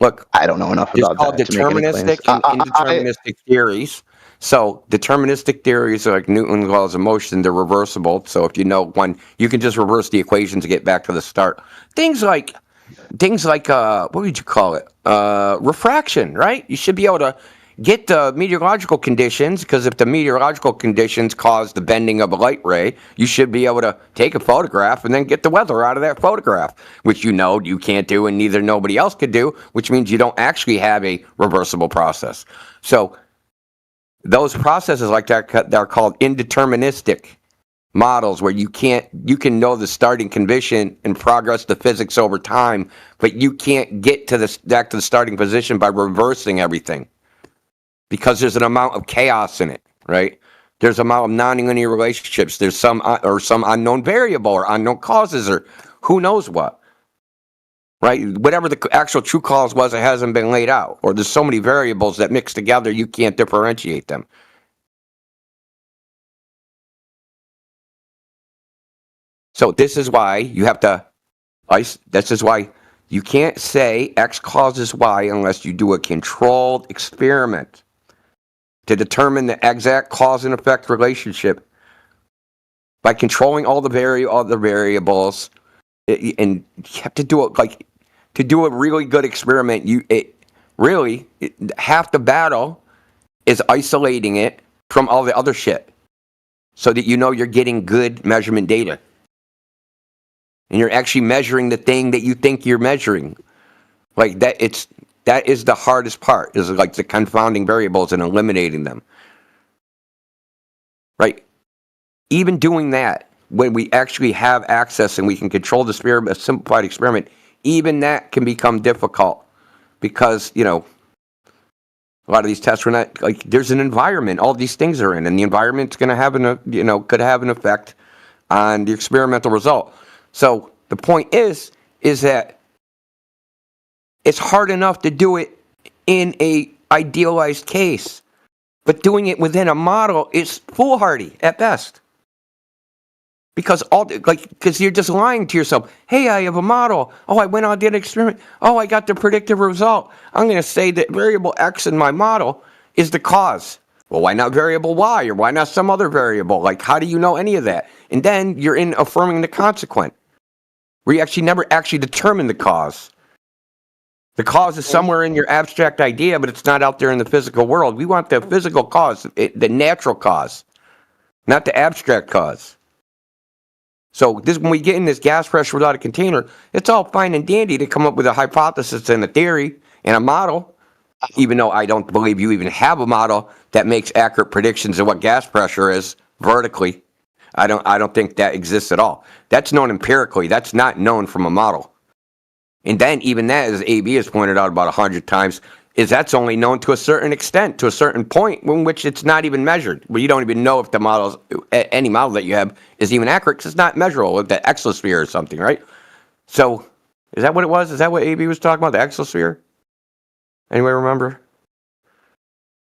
Look, I don't know enough about that. It's called deterministic and indeterministic theories. So deterministic theories are like Newton's laws of motion. They're reversible. So if you know one, you can just reverse the equation to get back to the start. Things like what would you call it? Refraction, right? You should be able to get the meteorological conditions, because if the meteorological conditions cause the bending of a light ray, you should be able to take a photograph and then get the weather out of that photograph, which you can't do and neither nobody else could do, which means you don't actually have a reversible process. So those processes like that are called indeterministic models, where you can know the starting condition and progress the physics over time, but you can't get back to the starting position by reversing everything. Because there's an amount of chaos in it, right? There's an amount of nonlinear relationships. There's some unknown variable or unknown causes or who knows what, right? Whatever the actual true cause was, it hasn't been laid out. Or there's so many variables that mix together, you can't differentiate them. So this is why you have to, this is why you can't say X causes Y unless you do a controlled experiment to determine the exact cause and effect relationship by controlling all the variables. And you have to do it to do a really good experiment. Half the battle is isolating it from all the other shit so that you're getting good measurement data. and you're actually measuring the thing that you think you're measuring. Like that is the hardest part, is like the confounding variables and eliminating them. Right? Even doing that, when we actually have access and we can control the sphere, a simplified experiment, even that can become difficult because, you know, a lot of these tests, we're not, like, there's an environment all these things are in, and the environment's going to have could have an effect on the experimental result. So the point is that it's hard enough to do it in a idealized case, but doing it within a model is foolhardy at best. Because you're just lying to yourself. Hey, I have a model. Oh, I went on, did an experiment. Oh, I got the predictive result. I'm going to say that variable X in my model is the cause. Well, why not variable Y, or why not some other variable? Like, how do you know any of that? And then you're in affirming the consequent, where you actually never actually determine the cause. The cause is somewhere in your abstract idea, but it's not out there in the physical world. We want the physical cause, the natural cause, not the abstract cause. So this, when we get in this gas pressure without a container, it's all fine and dandy to come up with a hypothesis and a theory and a model, even though I don't believe you even have a model that makes accurate predictions of what gas pressure is vertically. I don't think that exists at all. That's known empirically. That's not known from a model. And then even that, as AB has pointed out about 100 times, is that's only known to a certain extent, to a certain point in which it's not even measured. Where you don't even know if the models, any model that you have, is even accurate because it's not measurable with the exosphere or something, right? So, is that what it was? Is that what AB was talking about, the exosphere? Anybody remember?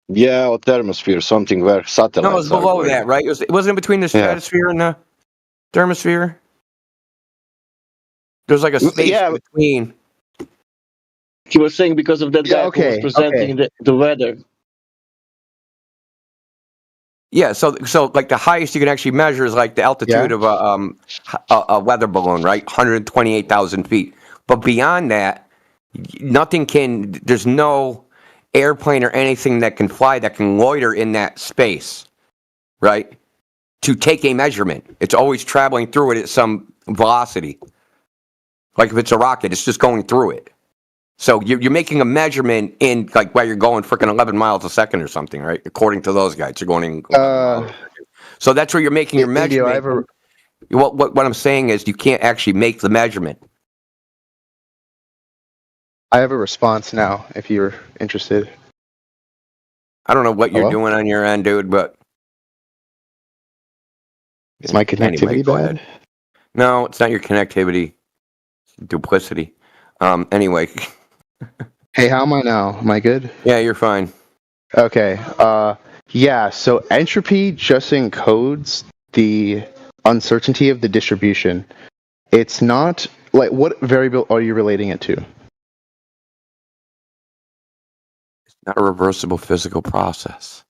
Yeah, or thermosphere, something where satellites. No, it was below that, right? It wasn't between the stratosphere and the thermosphere. There's like a space between. He was saying because of that guy who was presenting the weather. Yeah, so like the highest you can actually measure is like the altitude of a weather balloon, right? 128,000 feet. But beyond that, nothing can. There's no airplane or anything that can fly that can loiter in that space, right? To take a measurement, it's always traveling through it at some velocity. Like if it's a rocket, it's just going through it. So you're making a measurement in like where you're going freaking 11 miles a second or something, right? According to those guys, you're going. So that's where you're making your measurement. What I'm saying is you can't actually make the measurement. I have a response now, if you're interested. I don't know what you're doing on your end, dude, but is my connectivity bad? No, it's not your connectivity. It's duplicity. Anyway. Hey, how am I now? Am I good? Yeah, you're fine. Okay. Yeah, so entropy just encodes the uncertainty of the distribution. It's not, like, what variable are you relating it to? It's not a reversible physical process.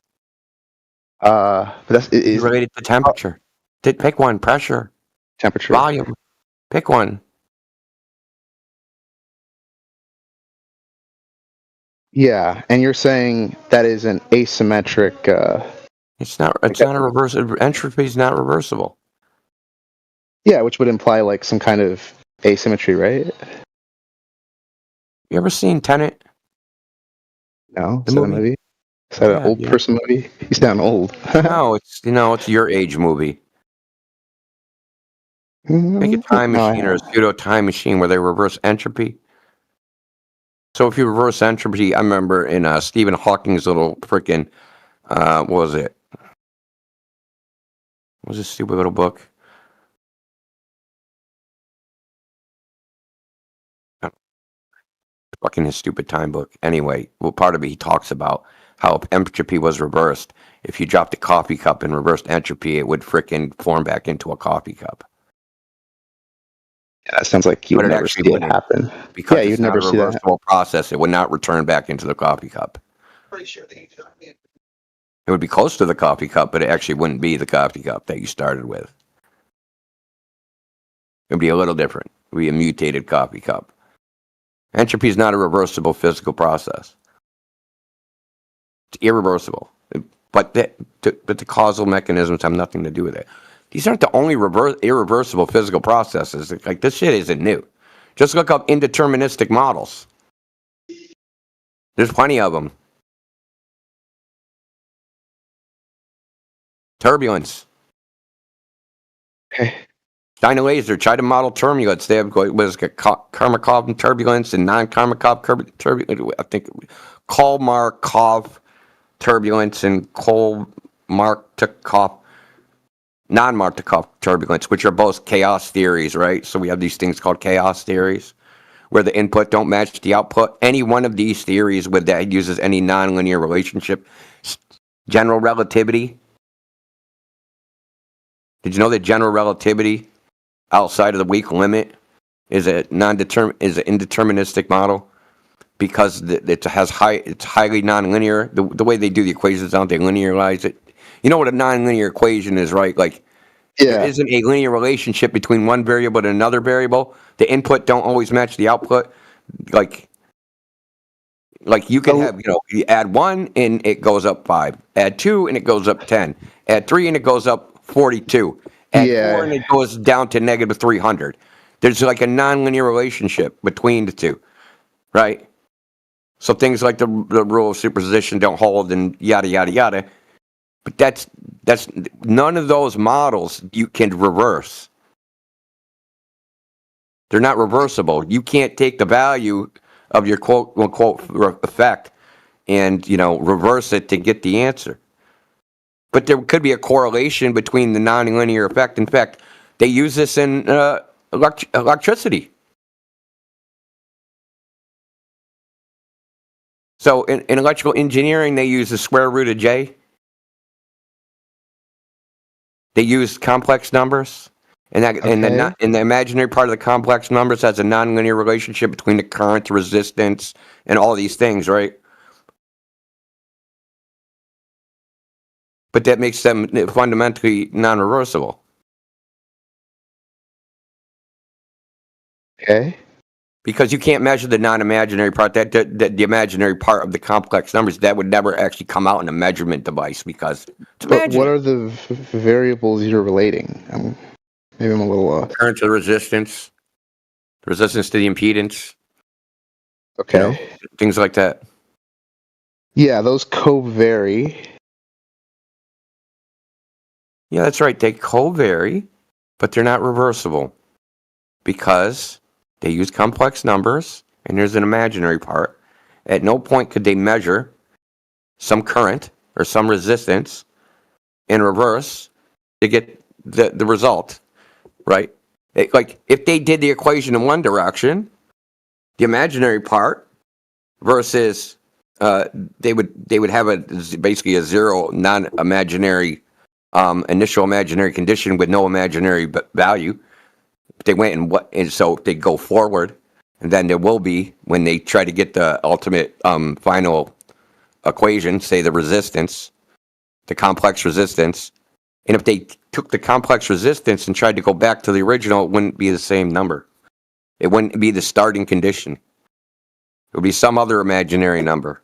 But that's it's related to temperature. Pick one. Pressure. Temperature. Volume. Pick one. Yeah, and you're saying that is an asymmetric. It's not. It's not a reversible. Entropy is not reversible. Yeah, which would imply like some kind of asymmetry, right? You ever seen Tenet? No, is that a movie? Is that an old person movie? He's down old. No, it's your age movie. Make a time machine or a pseudo time machine where they reverse entropy. So if you reverse entropy, I remember in Stephen Hawking's little freaking, what was it? What was this stupid little book? Fucking his stupid time book. Anyway, well, part of it he talks about how if entropy was reversed, if you dropped a coffee cup and reversed entropy, it would freaking form back into a coffee cup. Yeah, that sounds like you would never see that happen. Because you'd never see that reversible process. It would not return back into the coffee cup. Pretty sure that it would be close to the coffee cup, but it actually wouldn't be the coffee cup that you started with. It would be a little different. It would be a mutated coffee cup. Entropy is not a reversible physical process. It's irreversible. But the causal mechanisms have nothing to do with it. These aren't the only irreversible physical processes. Like, this shit isn't new. Just look up indeterministic models. There's plenty of them. Turbulence. China Laser tried to model turbulence. They have Karmakov turbulence and non-Karmakov turbulence. I think Kolmarkov turbulence and Kolmartikov, non-Martikov turbulence, which are both chaos theories, right? So we have these things called chaos theories, where the input don't match the output. Any one of these theories that uses any nonlinear relationship. General relativity. Did you know that general relativity outside of the weak limit is an indeterministic model because it's highly nonlinear. The way they do the equations, don't they linearize it? You know what a nonlinear equation is, right? Like, there isn't a linear relationship between one variable and another variable. The input don't always match the output. Like you can have, you add 1 and it goes up 5. Add 2 and it goes up 10. Add 3 and it goes up 42. Add 4 and it goes down to negative 300. There's like a nonlinear relationship between the two, right? So things like the rule of superposition don't hold and yada, yada, yada. But that's none of those models you can reverse. They're not reversible. You can't take the value of your quote unquote effect and reverse it to get the answer. But there could be a correlation between the nonlinear effect. In fact, they use this in electricity. So in electrical engineering, they use the square root of J. They use complex numbers. And the imaginary part of the complex numbers has a nonlinear relationship between the current, the resistance, and all these things, right? But that makes them fundamentally non-reversible. Okay. Because you can't measure the non-imaginary part, the imaginary part of the complex numbers. That would never actually come out in a measurement device because it's But what are the variables you're relating? Maybe I'm a little current to the resistance to the impedance. Okay. Things like that. Yeah, those co-vary. Yeah, that's right. They co-vary, but they're not reversible because they use complex numbers and there's an imaginary part. At no point could they measure some current or some resistance in reverse to get the result, right? Like if they did the equation in one direction, the imaginary part versus they would have basically a zero non-imaginary initial imaginary condition with no imaginary value. They went and so they go forward, and then there will be when they try to get the ultimate final equation, say the resistance, the complex resistance, and if they took the complex resistance and tried to go back to the original, it wouldn't be the same number. It wouldn't be the starting condition. It would be some other imaginary number.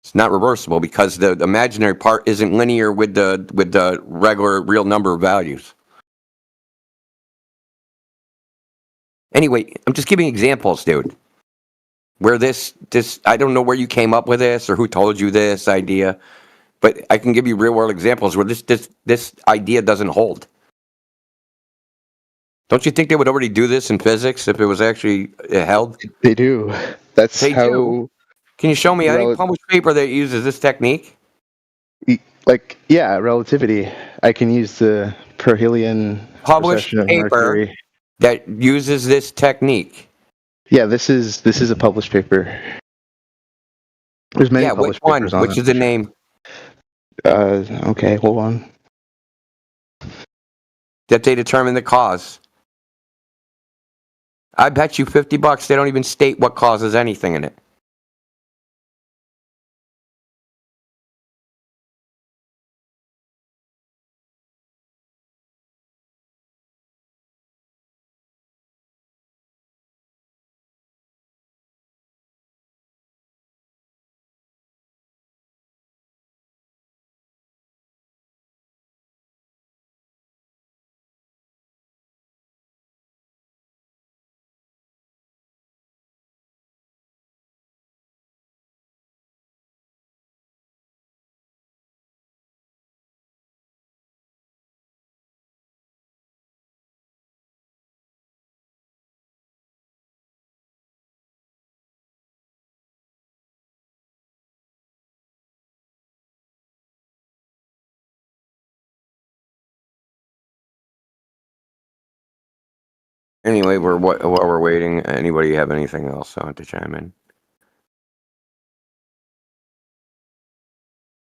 It's not reversible because the imaginary part isn't linear with the regular real number of values. Anyway, I'm just giving examples, dude. Where this I don't know where you came up with this or who told you this idea, but I can give you real world examples where this idea doesn't hold. Don't you think they would already do this in physics if it was actually held? They do. That's they how. Do. Can you show me any published paper that uses this technique? Like, yeah, relativity. I can use the Perhelion published paper that uses this technique. Yeah, this is a published paper. There's many published papers on it. Which is the name? Okay, hold on. That they determine the cause. I bet you $50 they don't even state what causes anything in it. Anyway, while we're waiting, anybody have anything else I want to chime in?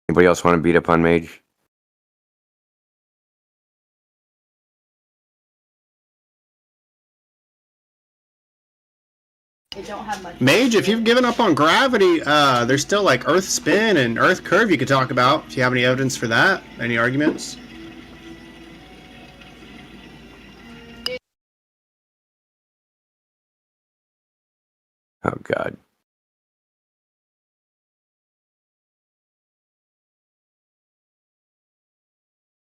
Anybody else want to beat up on Mage? Mage, if you've given up on gravity, there's still like Earth spin and Earth curve you could talk about. If you have any evidence for that, any arguments? Oh God.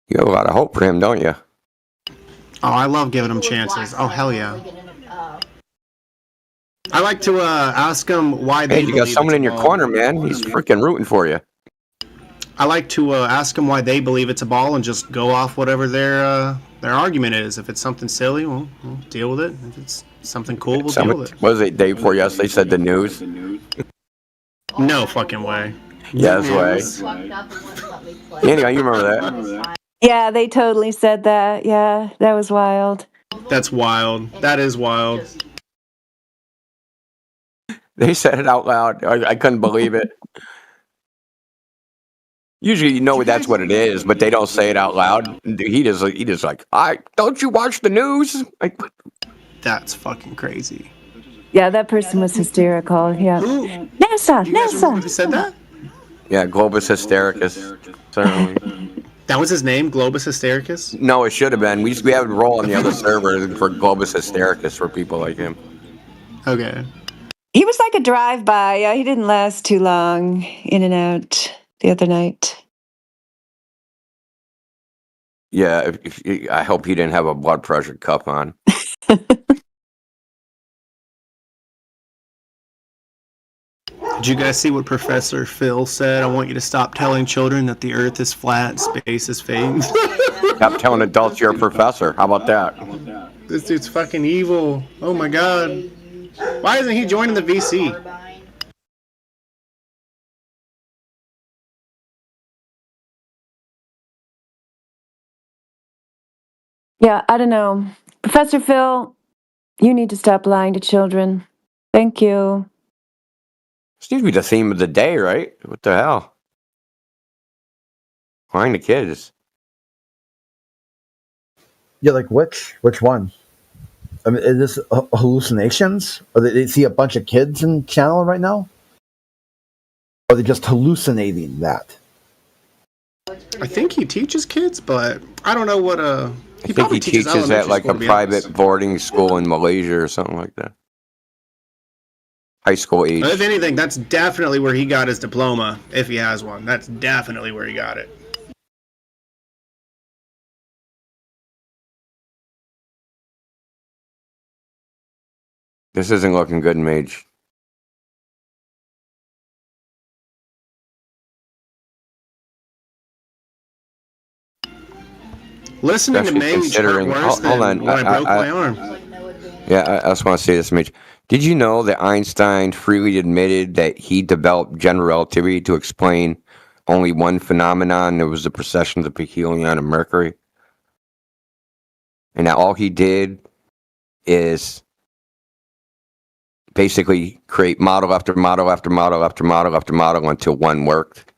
You have a lot of hope for him, don't you? Oh, I love giving him chances. Oh, hell yeah. I like to ask them why they. Hey, you got someone in your corner, man. He's freaking rooting for you. I like to ask them why they believe it's a ball and just go off whatever their argument is. If it's something silly, we'll deal with it. If it's something cool, we'll deal with it. What was it, day before yesterday? Said the news. No fucking way. Yes way. Anyway, you remember that? Yeah, they totally said that. Yeah, that was wild. That's wild. That is wild. They said it out loud. I couldn't believe it. Usually, you know that's what it is, but they don't say it out loud. He just like, don't you watch the news? Like, that's fucking crazy. Yeah, that person was hysterical. Yeah. Who? NASA. Who said that? Yeah, Globus Hystericus. Certainly. That was his name, Globus Hystericus? No, it should have been. We have a role on the other server for Globus Hystericus for people like him. Okay. He was like a drive-by. Yeah, he didn't last too long. In and out the other night. Yeah, I hope he didn't have a blood pressure cuff on. Did you guys see what Professor Phil said? I want you to stop telling children that the Earth is flat, space is fake. Stop telling adults you're a professor. How about that? This dude's fucking evil. Oh my god. Why isn't he joining the VC? Yeah, I don't know. Professor Phil, you need to stop lying to children. Thank you. Seems to be the theme of the day, right? What the hell? Lying to kids. Yeah, like which one? I mean, is this hallucinations? Or they see a bunch of kids in channel right now? Or are they just hallucinating that? I think he teaches kids, but I don't know what I think he teaches at like a private boarding school in Malaysia or something like that. High school age. If anything, that's definitely where he got his diploma, if he has one. That's definitely where he got it. This isn't looking good, Mage. Listening to Mage hurt worse than when I broke my arm. Yeah, I just want to say this, Mage. Did you know that Einstein freely admitted that he developed general relativity to explain only one phenomenon? It was the precession of the perihelion of Mercury. And that all he did is basically create model after model after model after model after model until one worked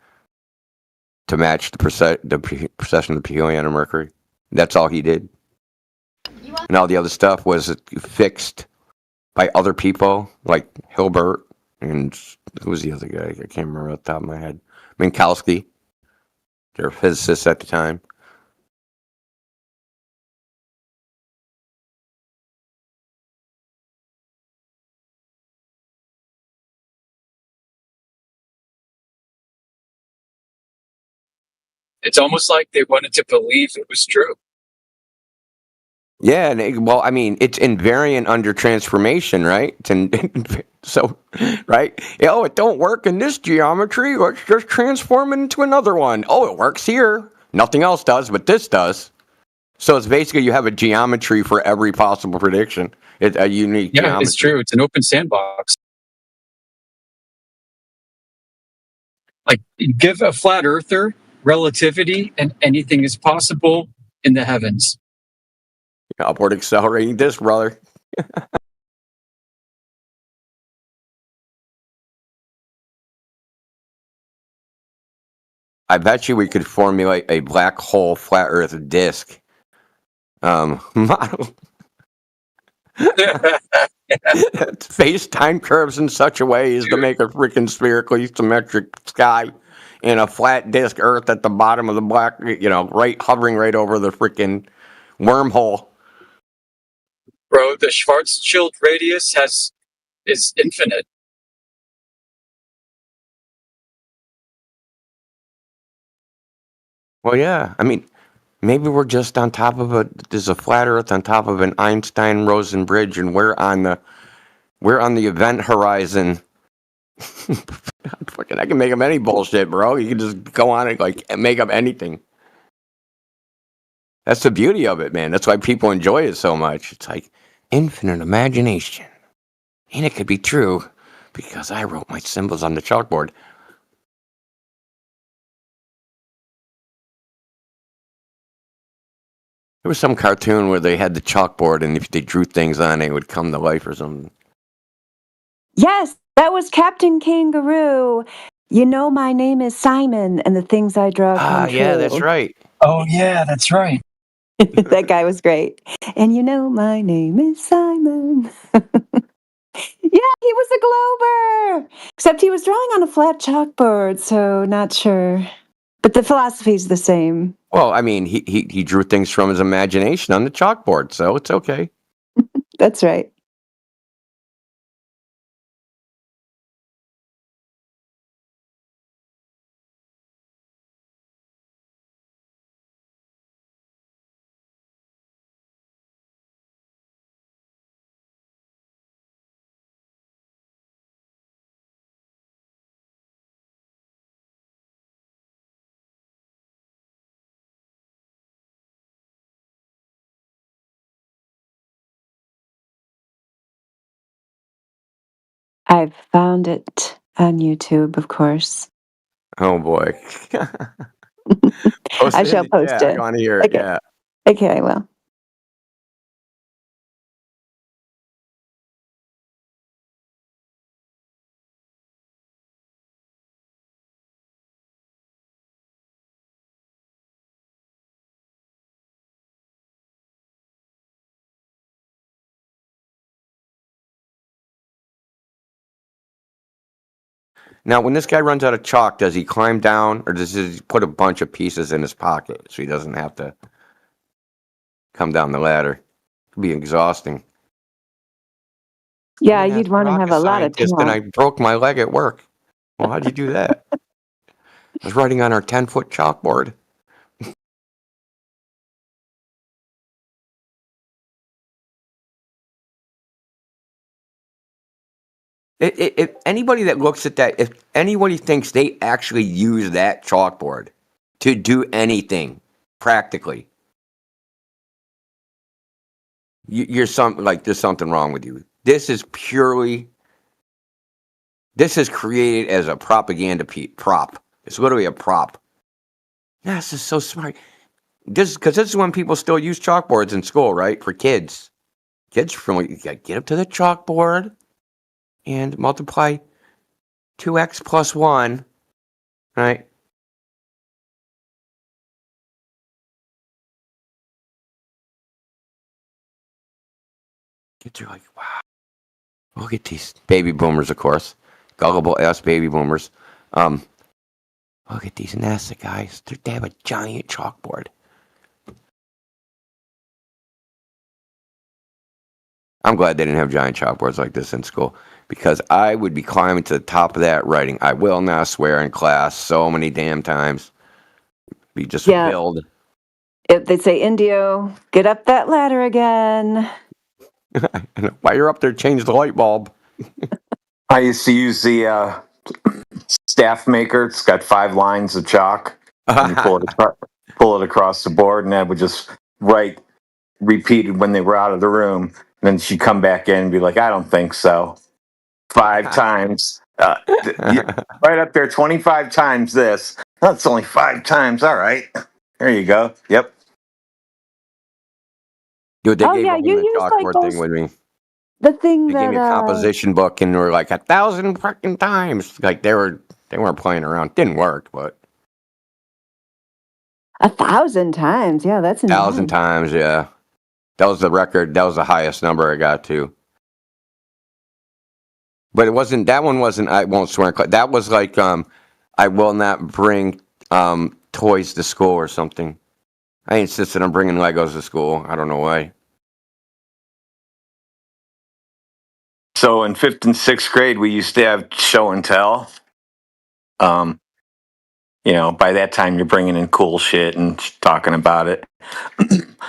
to match the precession of the perihelion of Mercury. That's all he did. And all the other stuff was fixed by other people, like Hilbert, and who was the other guy? I can't remember off the top of my head. Minkowski. They're physicists at the time. It's almost like they wanted to believe it was true. Yeah, well, I mean, it's invariant under transformation, right? So, right? Oh, it don't work in this geometry. Let's just transform it into another one. Oh, it works here. Nothing else does, but this does. So it's basically you have a geometry for every possible prediction. It's a unique geometry. It's true. It's an open sandbox. Like, give a flat earther relativity and anything is possible in the heavens. Upward accelerating disc, brother. I bet you we could formulate a black hole flat Earth disk model. Face time curves in such a way as to make a freaking spherically symmetric sky and a flat disk Earth at the bottom of the black, right hovering right over the freaking wormhole. Bro, the Schwarzschild radius is infinite. Well, yeah. I mean, maybe we're just on top of there's a flat Earth on top of an Einstein-Rosen bridge, and we're on the event horizon. Fucking, I can make up any bullshit, bro. You can just go on it, like, and make up anything. That's the beauty of it, man. That's why people enjoy it so much. It's like infinite imagination. And it could be true because I wrote my symbols on the chalkboard. There was some cartoon where they had the chalkboard, and if they drew things on it, it would come to life or something. Yes, that was Captain Kangaroo. You know my name is Simon, and the things I draw come true. Yeah, that's right. Oh, yeah, that's right. That guy was great. And you know my name is Simon. Yeah, he was a Glober. Except he was drawing on a flat chalkboard, so not sure. But the philosophy's the same. Well, I mean, he drew things from his imagination on the chalkboard, so it's okay. That's right. I've found it on YouTube, of course. Oh boy. I shall post it. I want to hear it. Okay. Yeah. Okay, I will. Now, when this guy runs out of chalk, does he climb down, or does he put a bunch of pieces in his pocket so he doesn't have to come down the ladder? It'd be exhausting. Yeah, you'd want to have a lot of Just then I broke my leg at work. Well, how'd you do that? I was writing on our 10-foot chalkboard. If anybody that looks at that, if anybody thinks they actually use that chalkboard to do anything practically, you're there's something wrong with you. This is created as a propaganda prop. It's literally a prop. This is so smart. This is when people still use chalkboards in school, right? For kids. Kids you gotta get up to the chalkboard and multiply 2x plus 1, right? Kids are like, wow. Look at these baby boomers, of course. Gullible ass baby boomers. Look at these NASA guys. They have a giant chalkboard. I'm glad they didn't have giant chalkboards like this in school, because I would be climbing to the top of that writing, "I will not swear in class," so many damn times. Be just filled. If they say, Indio, get up that ladder again. While you're up there, change the light bulb. I used to use the staff maker. It's got 5 lines of chalk. And you pull it across the board, and I would just write repeated when they were out of the room. And then she'd come back in and be like, "I don't think so." 5 times. Right up there, 25 times this. That's only 5 times. All right. There you go. Yep. Dude, they Oh gave yeah, over you the use like chalkboard thing those with me. the thing They gave that me a composition book, and they were like 1,000 fucking times. Like they weren't playing around. Didn't work, but 1,000 times. Yeah, that's 1,000 intense. times, yeah. That was the record. That was the highest number I got to. But it wasn't. That one wasn't. I won't swear. That was like I will not bring toys to school or something. I insisted on bringing Legos to school. I don't know why. So in 5th and 6th grade, we used to have show and tell. By that time, you're bringing in cool shit and talking about it.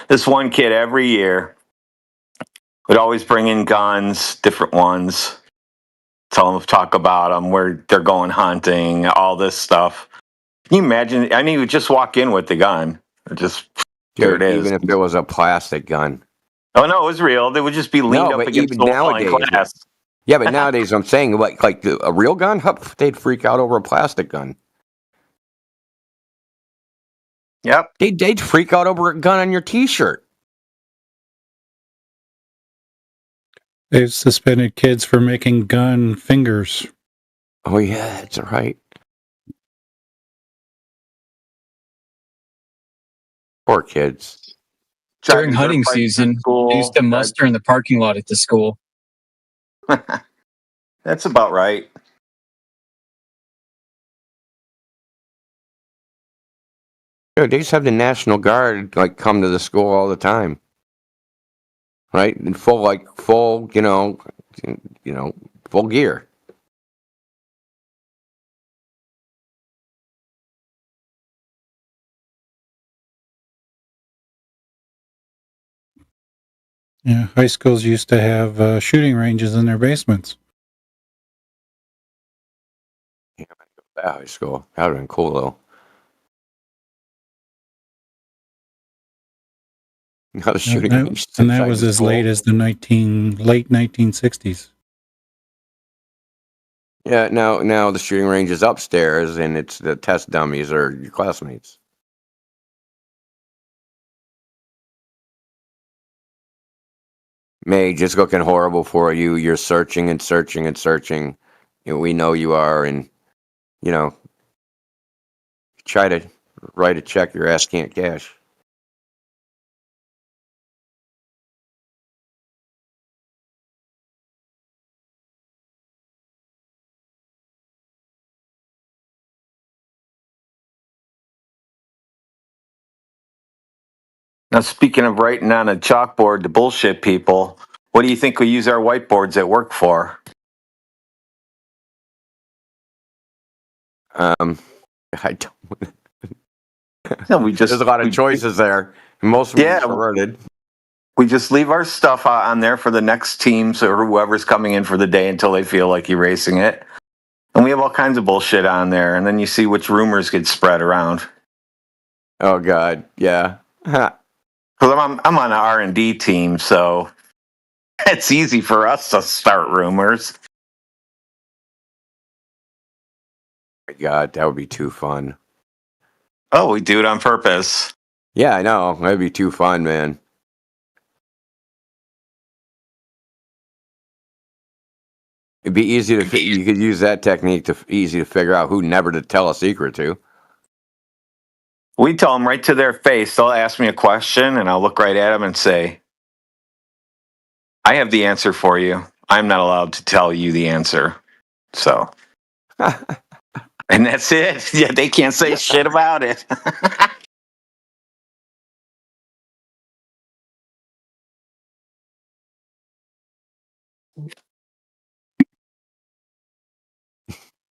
This one kid every year would always bring in guns, different ones, talk about them, where they're going hunting, all this stuff. Can you imagine? I mean, he would just walk in with the gun. Or just, here it is. Even if it was a plastic gun. Oh, no, it was real. They would just be leaned up against the wall in class. Yeah, but nowadays, I'm saying, like a real gun, they'd freak out over a plastic gun. Yep. They'd freak out over a gun on your T-shirt. They've suspended kids for making gun fingers. Oh, yeah, that's right. Poor kids. During hunting season, they used to muster in the parking lot at the school. That's about right. Dude, they just have the National Guard come to the school all the time, right? In full, full gear. Yeah, high schools used to have shooting ranges in their basements. Yeah, high school. That would have been cool, though. Not a shooting range. And that was as late as the late 1960s. Yeah, now the shooting range is upstairs, and it's the test dummies or your classmates. May, just looking horrible for you. You're searching and searching and searching. We know you are, and try to write a check your ass can't cash. Now, speaking of writing on a chalkboard to bullshit people, what do you think we use our whiteboards at work for? I don't. No, There's a lot of choices there. Most of them are perverted. We just leave our stuff on there for the next teams or whoever's coming in for the day until they feel like erasing it. And we have all kinds of bullshit on there, and then you see which rumors get spread around. Oh God, yeah. Because I'm on an R&D team, so it's easy for us to start rumors. My God, that would be too fun. Oh, we do it on purpose. Yeah, I know. That'd be too fun, man. It'd be easy to. You could use that technique easy to figure out who never to tell a secret to. We tell them right to their face. They'll ask me a question, and I'll look right at them and say, I have the answer for you. I'm not allowed to tell you the answer. So, and that's it. Yeah, they can't say shit about it.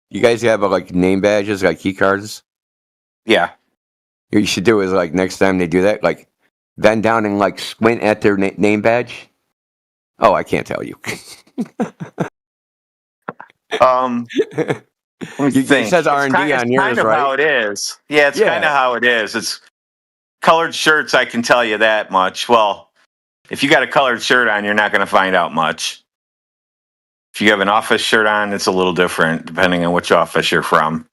You guys have name badges, key cards? Yeah. What you should do is next time they do that, bend down and squint at their name badge. Oh, I can't tell you. It says R&D on yours, kind of right? how it is. Yeah, it's kind of how it is. It's colored shirts, I can tell you that much. Well, if you got a colored shirt on, you're not going to find out much. If you have an office shirt on, it's a little different depending on which office you're from.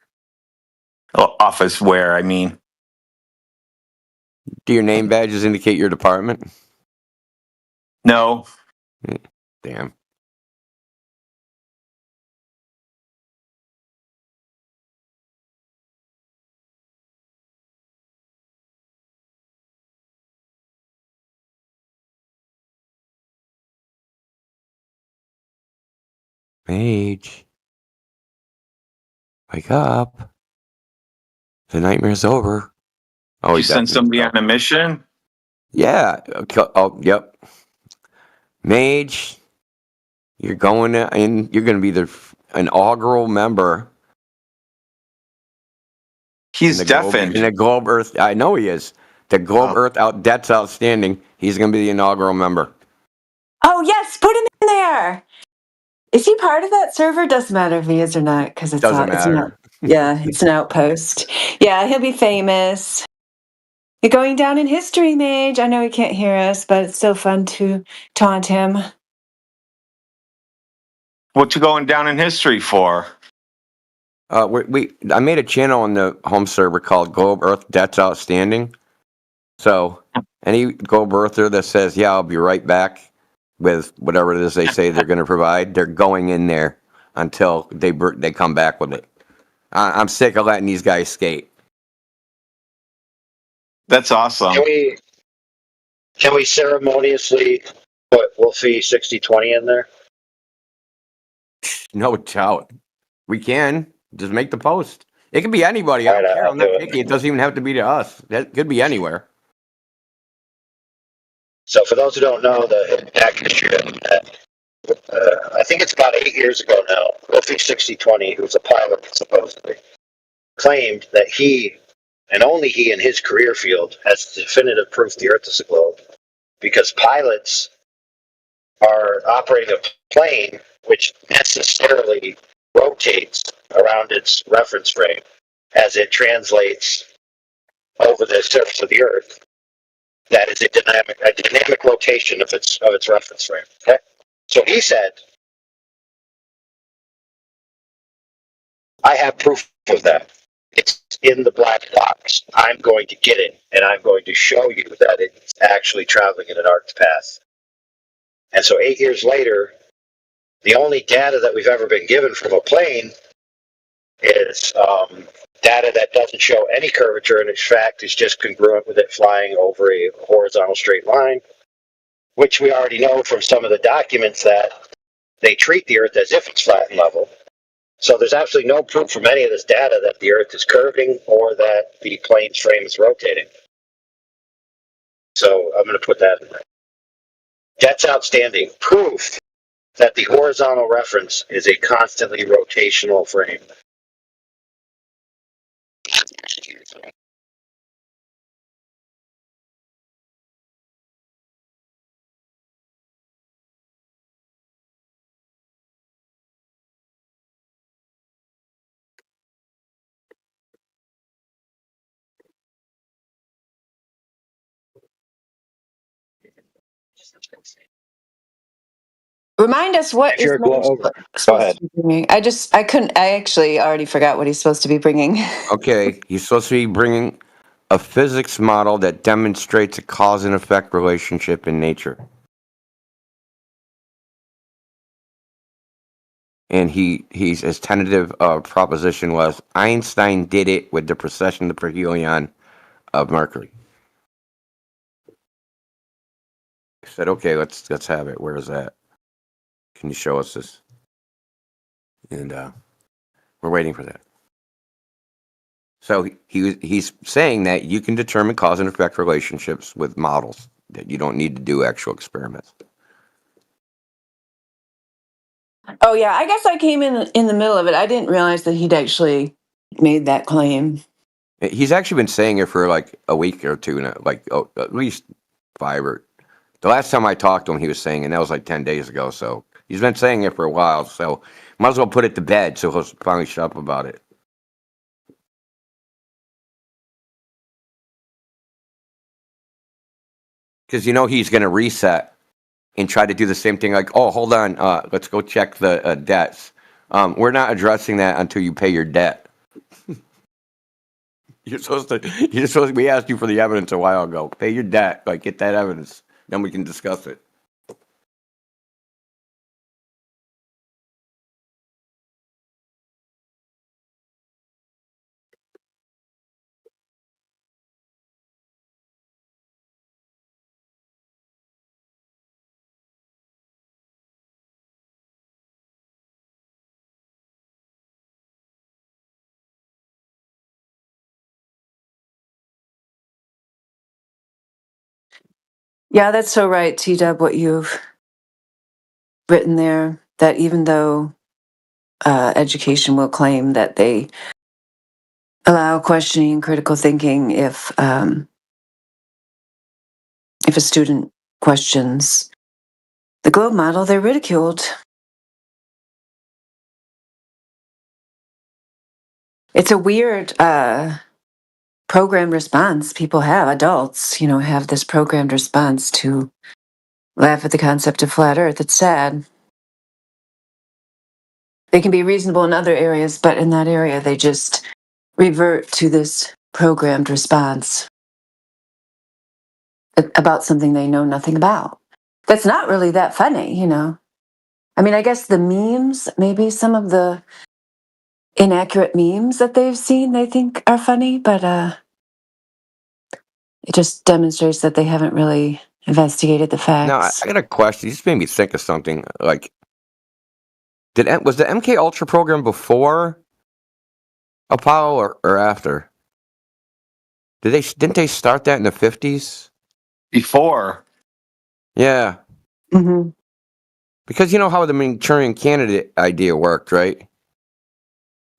Office wear, I mean. Do your name badges indicate your department? No. Damn. Mage, wake up. The nightmare's over. Oh, You he send definitely somebody fell. on a mission? Yeah. Oh, yep. Mage, you're going to, and you're going to be an inaugural member. He's deafened. In the Globe Earth. I know he is. The Globe Earth Debt's Outstanding. He's going to be the inaugural member. Oh, yes, put him in there. Is he part of that server? Doesn't matter if he is or not, because it's Doesn't it's not. matter. Yeah, it's an outpost. Yeah, he'll be famous. You're going down in history, Mage. I know he can't hear us, but it's still fun to taunt him. What you going down in history for? I made a channel on the home server called Globe Earth Debt's Outstanding. So any Globe Earther that says, yeah, I'll be right back with whatever it is they say they're going to provide, they're going in there until they come back with it. I'm sick of letting these guys skate. That's awesome. Can we ceremoniously put Wolfie 6020 in there? No doubt. We can. Just make the post. It can be anybody. I don't care. I'm not picky. It doesn't even have to be to us. That could be anywhere. So for those who don't know the back history of that, I think it's about 8 years ago now, Wolfie 6020, who's a pilot supposedly, claimed that he, and only he in his career field, has definitive proof the Earth is a globe. Because pilots are operating a plane which necessarily rotates around its reference frame as it translates over the surface of the Earth. That is a dynamic rotation of its reference frame. Okay, so he said, "I have proof of that. It's in the black box. I'm going to get it, and I'm going to show you that it's actually traveling in an arced path." And so 8 years later, the only data that we've ever been given from a plane is data that doesn't show any curvature, and in fact is just congruent with it flying over a horizontal straight line, which we already know from some of the documents that they treat the Earth as if it's flat and level. So there's absolutely no proof from any of this data that the Earth is curving or that the plane's frame is rotating. So I'm going to put that in there. That's outstanding. Proof that the horizontal reference is a constantly rotational frame. Remind us what is supposed to be bringing. I actually already forgot what he's supposed to be bringing. Okay, he's supposed to be bringing a physics model that demonstrates a cause and effect relationship in nature. And his tentative proposition was Einstein did it with the precession of the perihelion of Mercury. I said, okay, let's have it. Where is that? Can you show us this? And we're waiting for that. So he's saying that you can determine cause and effect relationships with models, that you don't need to do actual experiments. Oh yeah, I guess I came in the middle of it. I didn't realize that he'd actually made that claim. He's actually been saying it for like a week or two now, like at least 5 or. The last time I talked to him, he was saying, and that was like 10 days ago. So he's been saying it for a while. So might as well put it to bed so he'll finally shut up about it. Because he's going to reset and try to do the same thing. Like, oh, hold on, let's go check the debts. We're not addressing that until you pay your debt. You're supposed to. We asked you for the evidence a while ago. Pay your debt. Like, get that evidence. Then we can discuss it. Yeah, that's so right, T-Dub, what you've written there, that even though education will claim that they allow questioning and critical thinking if a student questions the globe model, they're ridiculed. It's a weird programmed response people have. Adults, have this programmed response to laugh at the concept of flat Earth. It's sad. They can be reasonable in other areas, but in that area, they just revert to this programmed response about something they know nothing about. That's not really that funny, I mean, I guess the memes, maybe some of the inaccurate memes that they've seen, they think are funny, but it just demonstrates that they haven't really investigated the Now, facts. I got a question. You just made me think of something. Like, was the MK Ultra program before Apollo or after? Didn't they start that in the 50s? Before. Yeah. Mm-hmm. Because you know how the Manchurian Candidate idea worked, right?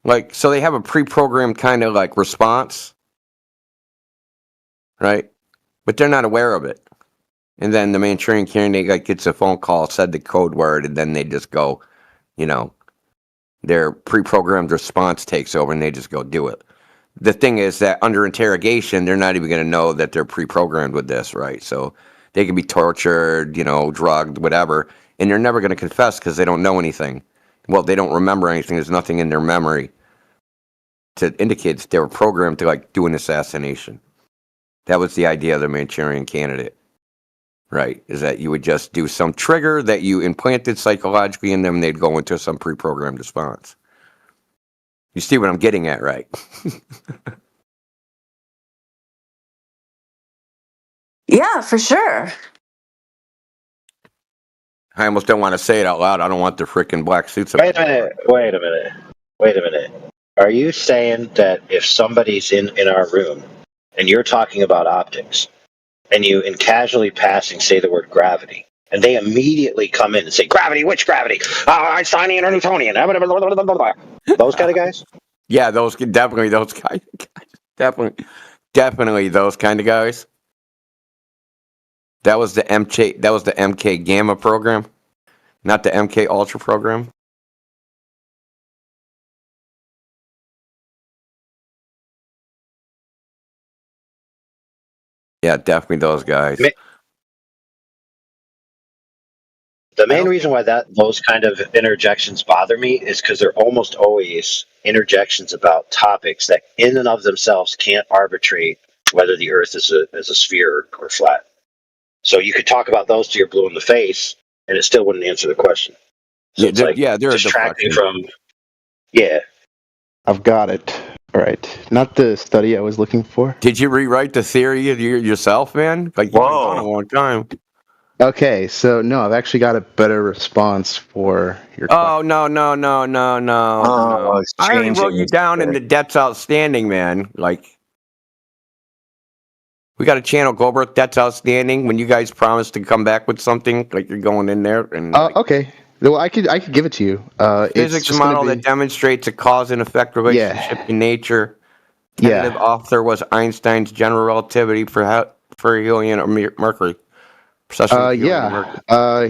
Like, so they have a pre-programmed kind of like response, right? But they're not aware of it. And then the Manchurian Candidate gets a phone call, said the code word, and then they just go, their pre-programmed response takes over and they just go do it. The thing is that under interrogation, they're not even going to know that they're pre-programmed with this, right? So they can be tortured, drugged, whatever, and they're never going to confess because they don't know anything. Well, they don't remember anything. There's nothing in their memory to indicate that they were programmed to do an assassination. That was the idea of the Manchurian Candidate, right? Is that you would just do some trigger that you implanted psychologically in them, and they'd go into some pre-programmed response. You see what I'm getting at, right? Yeah, for sure. I almost don't want to say it out loud. I don't want the freaking black suits. Wait a minute. Are you saying that if somebody's in our room and you're talking about optics and you in casually passing say the word gravity and they immediately come in and say gravity, which gravity? Einsteinian or Newtonian? Those kind of guys? Yeah, definitely those kind of guys. Definitely those kind of guys. That was the MK Gamma program, not the MK Ultra program. Yeah, definitely those guys. The main reason why those kind of interjections bother me is because they're almost always interjections about topics that in and of themselves can't arbitrate whether the Earth is a sphere or flat. So you could talk about those till you're blue in the face, and it still wouldn't answer the question. So it's they're distracting from. Yeah. I've got it. All right. Not the study I was looking for. Did you rewrite the theory yourself, man? You've been gone a long time. Okay, so no, I've actually got a better response for your question. No. I already wrote you down in the debts outstanding, man. We got a channel, Goldberg, debts outstanding. When you guys promised to come back with something, you're going in there and. Okay. Well, I could give it to you. Physics model that demonstrates a cause and effect relationship in nature. Tentative author was Einstein's general relativity for helium or mercury.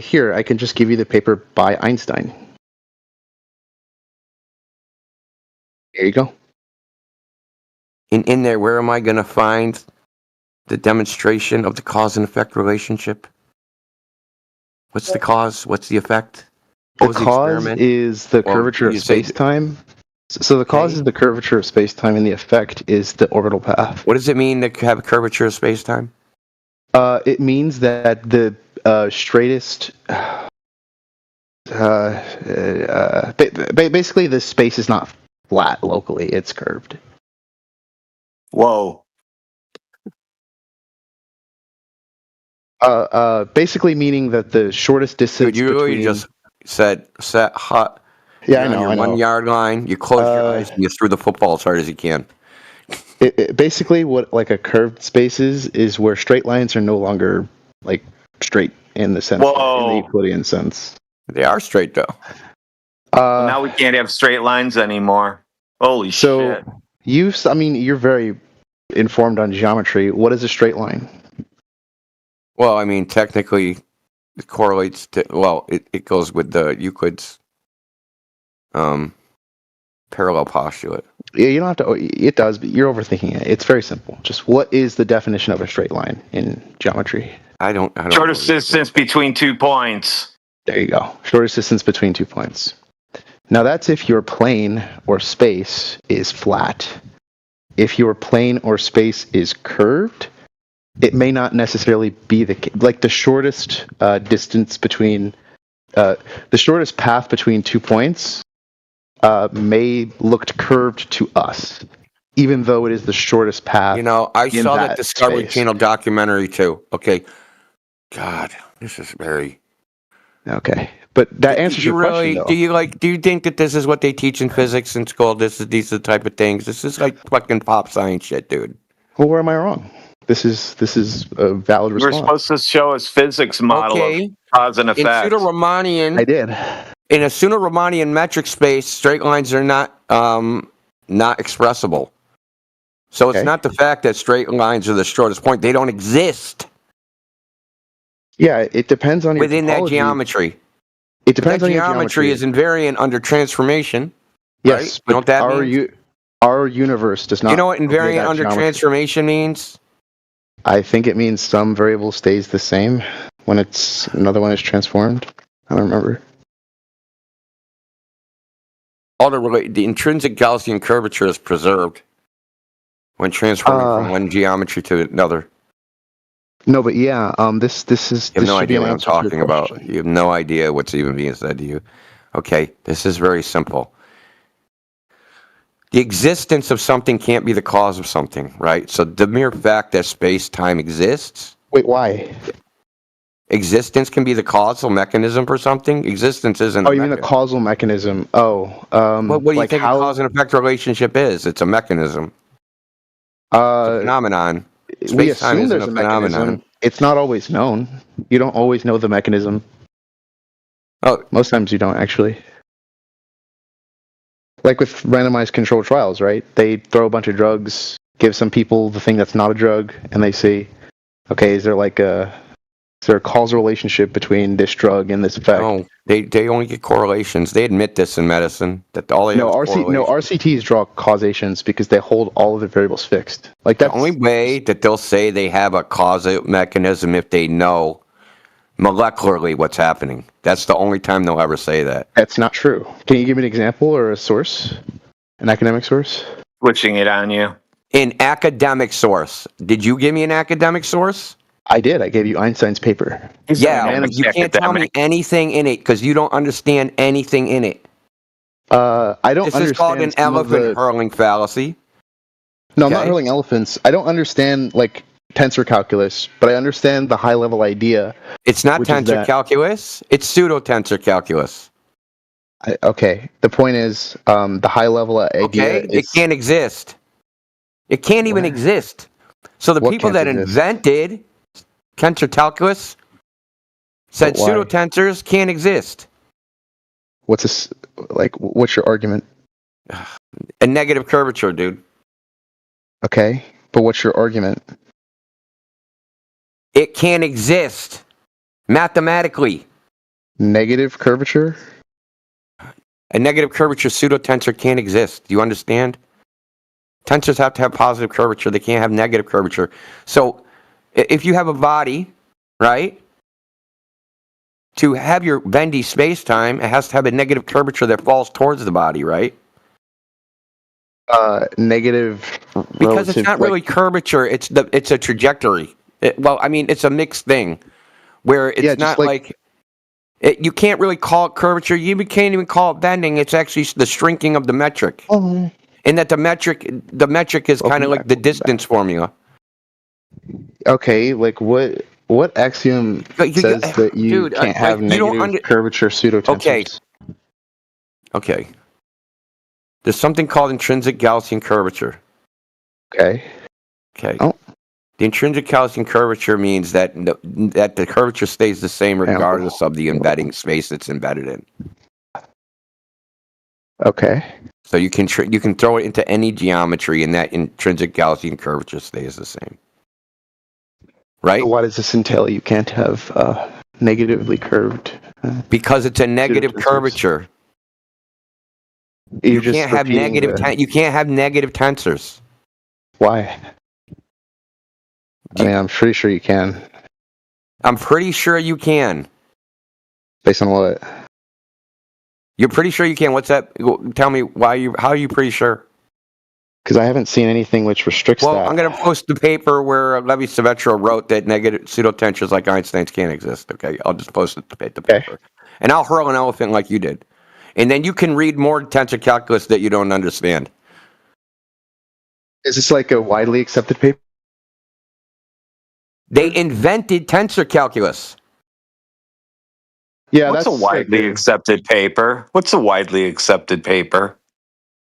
Here, I can just give you the paper by Einstein. Here you go. In there, where am I going to find the demonstration of the cause and effect relationship? What's the cause? What's the effect? The cause is the curvature of space-time. So the cause is the curvature of space-time, and the effect is the orbital path. What does it mean to have a curvature of space-time? It means that the straightest... basically, the space is not flat locally; it's curved. Whoa. Basically meaning that the shortest distance you between... really just set hot. Yeah, I know. 1 yard line. You close your eyes and you threw the football as hard as you can. Basically, what a curved space is where straight lines are no longer straight in the sense, in the Euclidean sense. They are straight though. Now we can't have straight lines anymore. Holy shit. You're very informed on geometry. What is a straight line? Well, I mean, technically, it correlates to. Well, it goes with the Euclid's parallel postulate. Yeah, you don't have to. It does, but you're overthinking it. It's very simple. Just what is the definition of a straight line in geometry? I don't. Shortest distance between 2 points. There you go. Shortest distance between 2 points. Now that's if your plane or space is flat. If your plane or space is curved, it may not necessarily be the shortest distance between the shortest path between 2 points may look curved to us, even though it is the shortest path. You know, I saw that Discovery space. Channel documentary too. Okay, God, this is very okay. But that answers your question, though. Do you think that this is what they teach in physics in school? These are the type of things. This is like fucking pop science shit, dude. Well, where am I wrong? This is a valid response. You're supposed to show us physics model of cause and effect. In pseudo-Riemannian, I did. In a pseudo-Riemannian metric space, straight lines are not expressible. So it's not the fact that straight lines are the shortest point; they don't exist. Yeah, it depends on your within topology. That geometry. It depends on your your geometry. Is invariant under transformation. Yes, right? You know what that means? Our universe does not. You know what invariant under transformation means? I think it means some variable stays the same when another one is transformed. I don't remember. All the intrinsic Gaussian curvature is preserved when transforming from one geometry to another. No, but yeah, this is. You have no idea what I'm talking about. You have no idea what's even being said to you. Okay, this is very simple. The existence of something can't be the cause of something, right? So the mere fact that space-time exists. Wait, why? Existence can be the causal mechanism for something. Existence isn't. Oh, you mean the causal mechanism? Oh, what do you think a cause and effect relationship is? It's a mechanism. It's a phenomenon. We assume there's a mechanism. It's not always known. You don't always know the mechanism. Oh, most times you don't actually. Like with randomized controlled trials, right? They throw a bunch of drugs, give some people the thing that's not a drug, and they see, okay, is there a causal relationship between this drug and this effect? No, they only get correlations. They admit this in medicine that all they have is RCTs draw causations because they hold all of the variables fixed. Like that's the only way that they'll say they have a causal mechanism if they know molecularly what's happening. That's the only time they'll ever say that. That's not true. Can you give me an example or a source? An academic source? Switching it on you. An academic source. Did you give me an academic source? I did. I gave you Einstein's paper. Yeah, you can't tell me anything in it because you don't understand anything in it. I don't understand. This is called an elephant hurling fallacy. No, I'm not hurling elephants. I don't understand tensor calculus, but I understand the high level idea. It's not tensor calculus. It's pseudo tensor calculus. Okay. The point is, the high level idea. Okay, it can't exist. It can't even exist. So the people that invented tensor calculus said pseudo tensors can't exist. What's this? What's your argument? A negative curvature, dude. Okay, but what's your argument? It can't exist mathematically. Negative curvature? A negative curvature pseudotensor can't exist. Do you understand? Tensors have to have positive curvature. They can't have negative curvature. So if you have a body, right, to have your bendy space-time, it has to have a negative curvature that falls towards the body, right? Negative. Because it's not really curvature. It's a trajectory. It's a mixed thing where it's not you can't really call it curvature. You can't even call it bending. It's actually the shrinking of the metric. Oh. And that the metric is kind of like the distance formula. Okay, what axiom says that you can't have negative curvature pseudotensors? Okay. There's something called intrinsic Gaussian curvature. Okay. Okay. Oh. The intrinsic Gaussian curvature means that that the curvature stays the same regardless of the embedding space it's embedded in. Okay. So you can throw it into any geometry, and that intrinsic Gaussian curvature stays the same. Right? So why does this entail you can't have negatively curved? Because it's a negative curvature. You can't have negative. You can't have negative tensors. Why? I mean, I'm pretty sure you can. I'm pretty sure you can. Based on what? You're pretty sure you can. What's that? Tell me why you. How are you pretty sure? Because I haven't seen anything which restricts that. Well, I'm going to post the paper where Levi-Civetro wrote that negative pseudotensors like Einstein's can't exist. Okay, I'll just post it to the paper, and I'll hurl an elephant like you did, and then you can read more tensor calculus that you don't understand. Is this like a widely accepted paper? They invented tensor calculus. Yeah, What's a widely accepted paper? What's a widely accepted paper?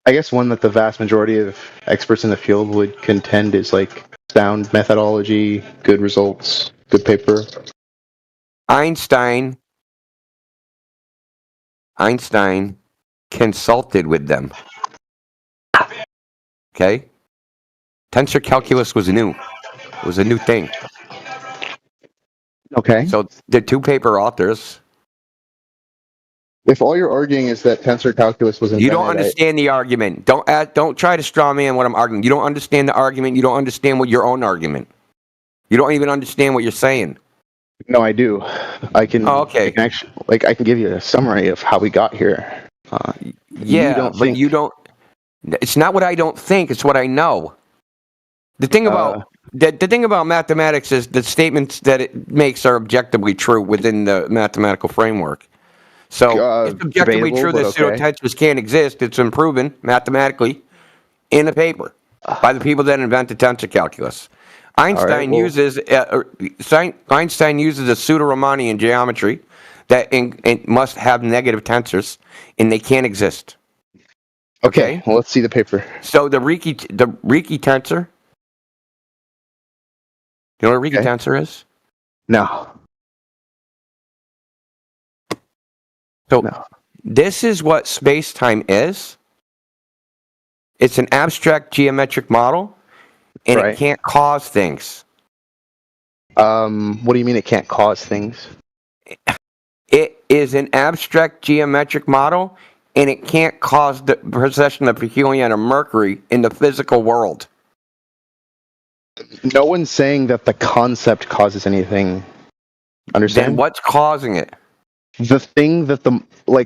I guess one that the vast majority of experts in the field would contend is like sound methodology, good results, good paper. Einstein consulted with them. Okay? Tensor calculus was new. It was a new thing. Okay. So the two paper authors. If all you're arguing is that tensor calculus was invented, You don't understand the argument. Don't try to straw man what I'm arguing. You don't understand the argument. You don't understand what your own argument. You don't even understand what you're saying. No, I do. I can. Oh, okay. I can give you a summary of how we got here. Yeah, you don't. It's not what I don't think. It's what I know. The thing about the thing about mathematics is the statements that it makes are objectively true within the mathematical framework. So it's objectively true that pseudotensors can't exist. It's been proven mathematically in a paper by the people that invented tensor calculus. Einstein uses a pseudo-Riemannian geometry that must have negative tensors, and they can't exist. Okay, well, let's see the paper. So the Ricci tensor. You know what a Ricci tensor is? No. So this is what space-time is. It's an abstract geometric model, and it can't cause things. What do you mean it can't cause things? It is an abstract geometric model, and it can't cause the precession of helium or mercury in the physical world. No one's saying that the concept causes anything. Understand? Then what's causing it? The thing that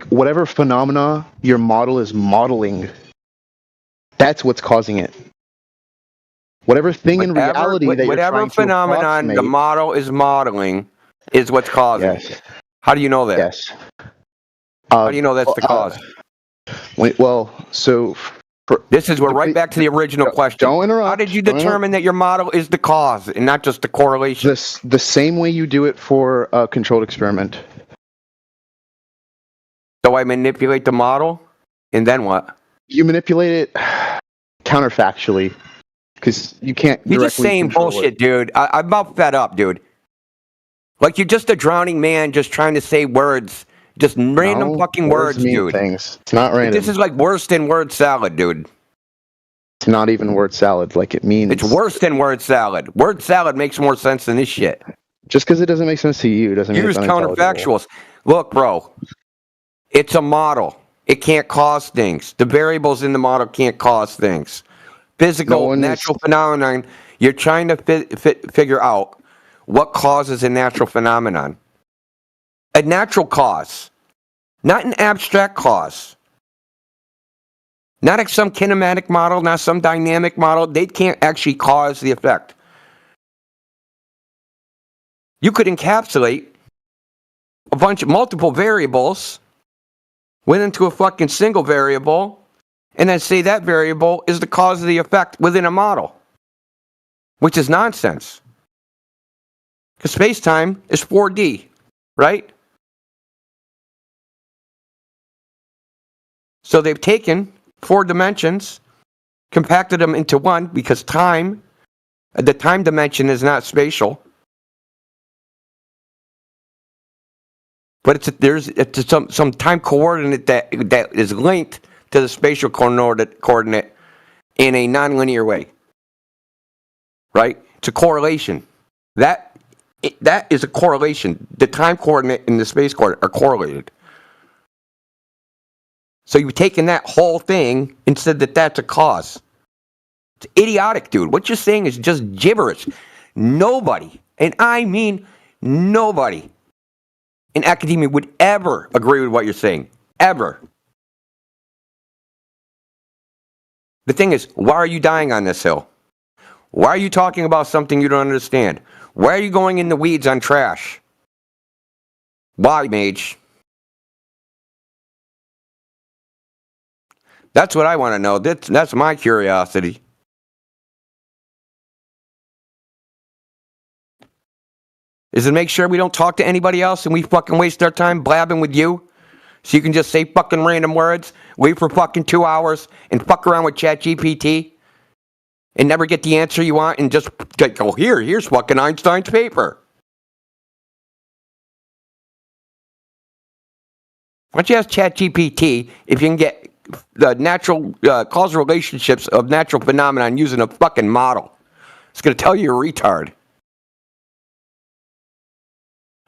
whatever phenomena your model is modeling, that's what's causing it. Whatever thing in reality that you're trying to phenomenon the model is modeling is what's causing it. How do you know that? Yes. How do you know that's the cause? We're right back to the original question. Don't interrupt. How did you determine that your model is the cause and not just the correlation? The same way you do it for a controlled experiment. So I manipulate the model, and then what? You manipulate it counterfactually, because you can't. You're just saying bullshit, dude. I'm about fed up, dude. Like you're just a drowning man, just trying to say words, just random fucking words, dude. Things. It's not random. This is like worse than word salad, dude. It's not even word salad, like it means. It's worse than word salad. Word salad makes more sense than this shit. Just because it doesn't make sense to you doesn't mean it's counterfactuals. Look, bro. It's a model. It can't cause things. The variables in the model can't cause things. Physical, natural phenomenon. You're trying to figure out what causes a natural phenomenon. A natural cause. Not an abstract cause. Not some kinematic model, not some dynamic model. They can't actually cause the effect. You could encapsulate multiple variables went into a fucking single variable, and then say that variable is the cause of the effect within a model, which is nonsense. Because space-time is 4D, right? So they've taken 4 dimensions, compacted them into one, because time The time dimension is not spatial. But it's some time coordinate that is linked to the spatial coordinate in a nonlinear way. Right? It's a correlation. That is a correlation. The time coordinate and the space coordinate are correlated. So you've taken that whole thing and said that that's a cause. It's idiotic, dude. What you're saying is just gibberish. Nobody, and I mean nobody, in academia would ever agree with what you're saying. Ever. The thing is, why are you dying on this hill? Why are you talking about something you don't understand? Why are you going in the weeds on trash? Why, Mage? That's what I want to know. That's my curiosity. Is to make sure we don't talk to anybody else and we fucking waste our time blabbing with you? So you can just say fucking random words, wait for fucking 2 hours, and fuck around with ChatGPT? And never get the answer you want and just go, here's fucking Einstein's paper. Why don't you ask ChatGPT if you can get the natural causal relationships of natural phenomenon using a fucking model? It's going to tell you you're a retard.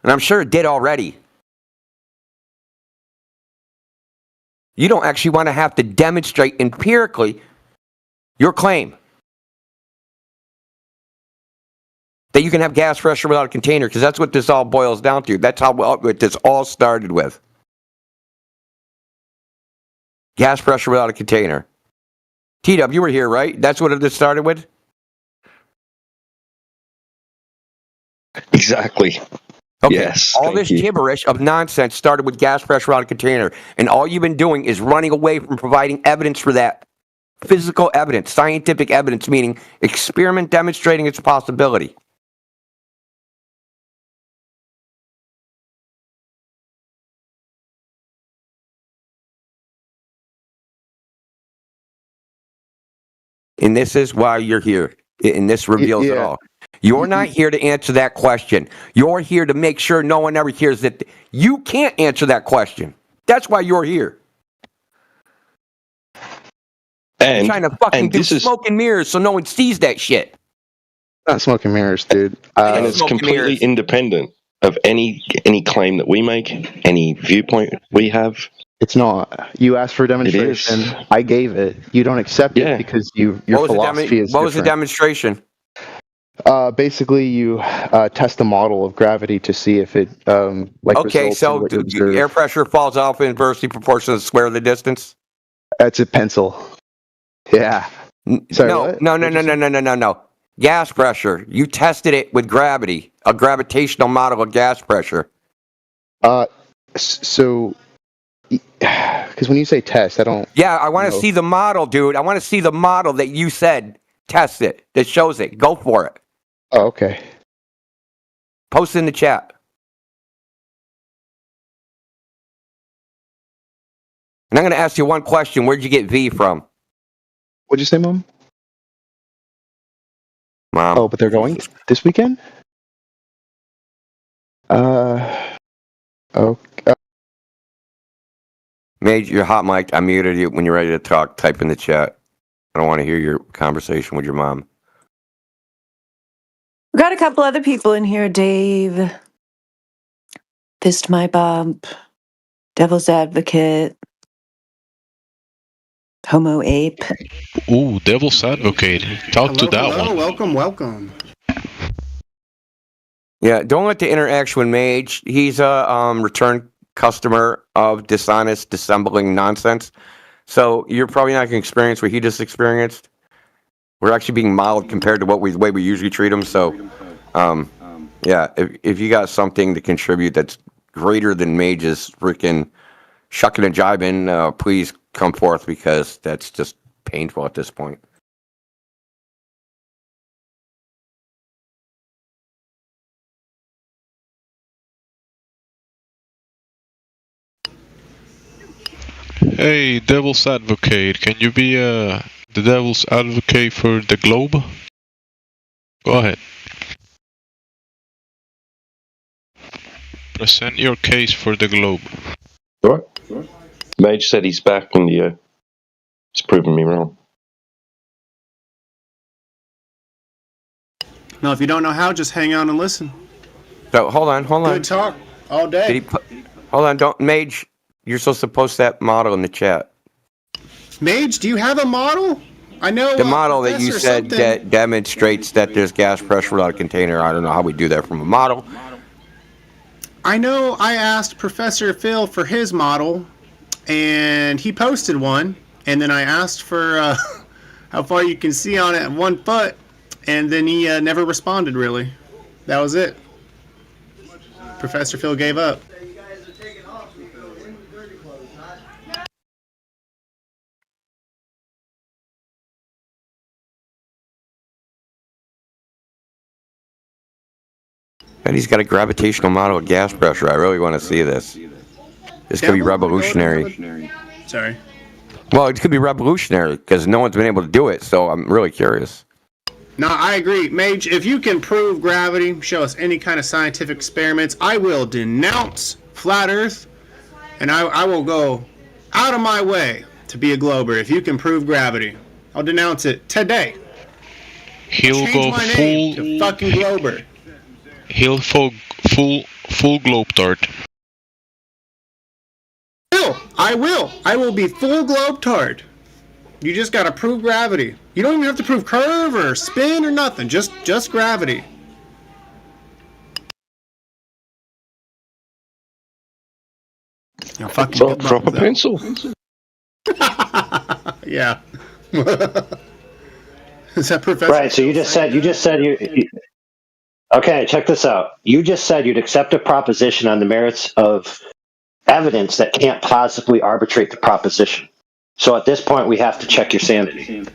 And I'm sure it did already. You don't actually want to have to demonstrate empirically your claim that you can have gas pressure without a container, because that's what this all boils down to. That's how what this all started with. Gas pressure without a container. T-Dub, you were here, right? That's what this started with? Exactly. Okay. Yes. All this gibberish of nonsense started with gas pressure without a container. And all you've been doing is running away from providing evidence for that. Physical evidence, scientific evidence, meaning experiment demonstrating its possibility. And this is why you're here. And this reveals it all. You're not here to answer that question. You're here to make sure no one ever hears that you can't answer that question. That's why you're here. And you're trying to fucking do smoke and mirrors so no one sees that shit. Not smoke and mirrors, dude. And it's completely independent of any claim that we make, any viewpoint we have. It's not. You asked for a demonstration. I gave it. You don't accept it because your philosophy is What was the demonstration? Basically, you test the model of gravity to see if it okay, so air pressure falls off inversely proportional to the square of the distance? That's a pencil. Yeah. Sorry, No. Gas pressure. You tested it with gravity, a gravitational model of gas pressure. So, because when you say test, I don't. Yeah, I want to see the model, dude. I want to see the model that you said test it, that shows it. Go for it. Oh, okay. Post in the chat. And I'm going to ask you one question. Where'd you get V from? What'd you say, Mom? Mom. Oh, but they're going this weekend? Okay. Mage, you're hot mic'd. I muted you. When you're ready to talk, type in the chat. I don't want to hear your conversation with your mom. We got a couple other people in here. Dave, Fist My Bump, Devil's Advocate, Homo Ape. Ooh, Devil's Advocate. Talk to that one. Welcome. Yeah, don't let the interaction with Mage. He's a return customer of dishonest, dissembling nonsense. So you're probably not going to experience what he just experienced. We're actually being mild compared to the way we usually treat him. So, yeah, if you got something to contribute that's greater than Mage's freaking shucking and jibing, please come forth, because that's just painful at this point. Hey, Devil's Advocate, can you be the Devil's Advocate for the globe? Go ahead. Present your case for the globe. Right. Mage said he's back and he's proven me wrong. No, if you don't know how, just hang out and listen. So hold on. Good talk all day. Hold on, don't Mage. You're supposed to post that model in the chat. Mage, do you have a model? I know the model that you Professor said that demonstrates that there's gas pressure without a container. I don't know how we do that from a model. I know I asked Professor Phil for his model, and he posted one. And then I asked for how far you can see on it at 1 foot, and then he never responded, really. That was it. Professor Phil gave up. And he's got a gravitational model of gas pressure. I really want to see this. This could be revolutionary. Sorry. Well, it could be revolutionary because no one's been able to do it, so I'm really curious. No, I agree. Mage, if you can prove gravity, show us any kind of scientific experiments, I will denounce flat Earth, and I will go out of my way to be a glober. If you can prove gravity, I'll denounce it today. He'll go my name to fucking glober. He'll full globe-tart. I will. I will be full globe-tart. You just gotta prove gravity. You don't even have to prove curve or spin or nothing. Just gravity. Drop a pencil. Yeah. Is that Professor? Right. So you just said you. Okay, check this out. You just said you'd accept a proposition on the merits of evidence that can't possibly arbitrate the proposition. So at this point, we have to check your sanity.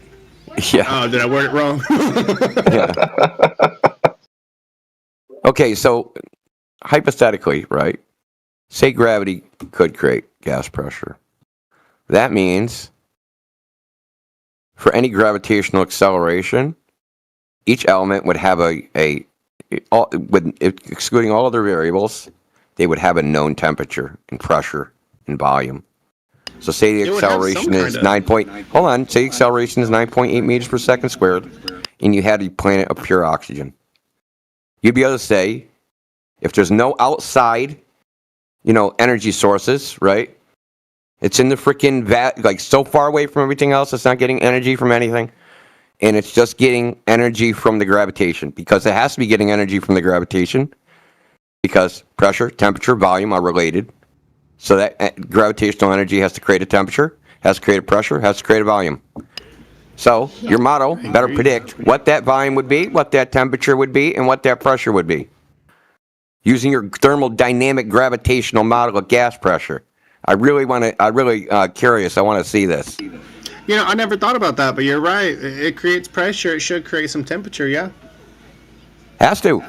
Yeah. Oh, did I word it wrong? Okay, so hypothetically, right? Say gravity could create gas pressure. That means for any gravitational acceleration, each element would have excluding all other variables, they would have a known temperature and pressure and volume. So say the acceleration is 9.8 meters per second squared, and you had a planet of pure oxygen. You'd be able to say, if there's no outside, energy sources, right? It's in the freaking like so far away from everything else, it's not getting energy from anything. And it's just getting energy from the gravitation, because it has to be getting energy from the gravitation because pressure, temperature, volume are related. So that gravitational energy has to create a temperature, has to create a pressure, has to create a volume. So your model better predict what that volume would be, what that temperature would be, and what that pressure would be. Using your thermodynamic gravitational model of gas pressure. I'm really curious. I want to see this. I never thought about that, but you're right. It creates pressure. It should create some temperature, yeah. Has to.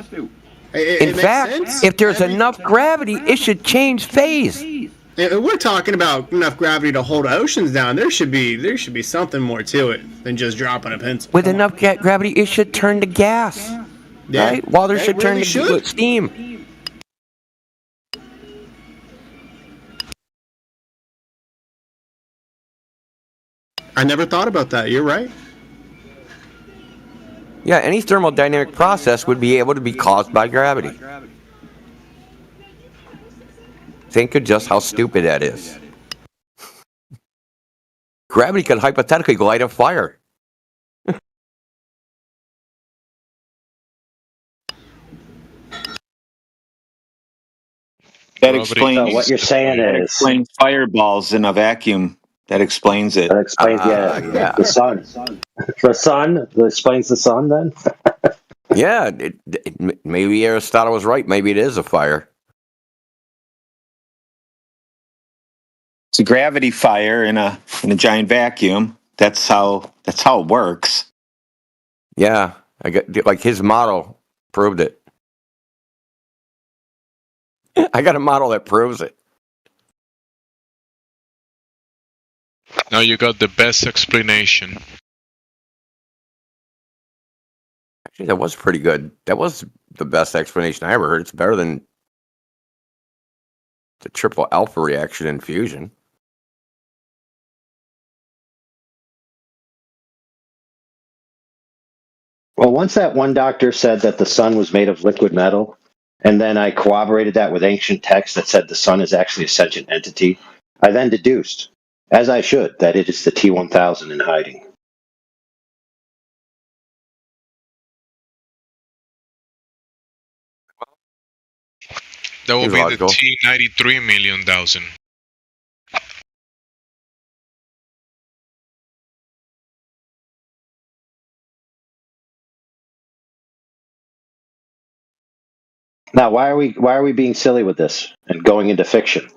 In fact, if there's enough gravity, it should change phase. We're talking about enough gravity to hold oceans down. There should be something more to it than just dropping a pencil. With enough gravity, it should turn to gas. Yeah, right? Water should turn to steam. I never thought about that. You're right. Yeah, any thermodynamic process would be able to be caused by gravity. Think of just how stupid that is. Gravity could hypothetically light a fire. That explains what you're saying that explains fireballs in a vacuum. That explains it. That explains, the sun. The sun? That explains the sun, then? Yeah, maybe Aristotle was right. Maybe it is a fire. It's a gravity fire in a giant vacuum. That's how it works. Yeah, like his model proved it. I got a model that proves it. Now you got the best explanation. Actually, that was pretty good. That was the best explanation I ever heard. It's better than the triple alpha reaction in fusion. Well, once that one doctor said that the sun was made of liquid metal, and then I corroborated that with ancient texts that said the sun is actually a sentient entity, I then deduced, as I should, that it is the T-1000 in hiding. That will Seems be the logical. T-93 million thousand. Now, why are we being silly with this and going into fiction?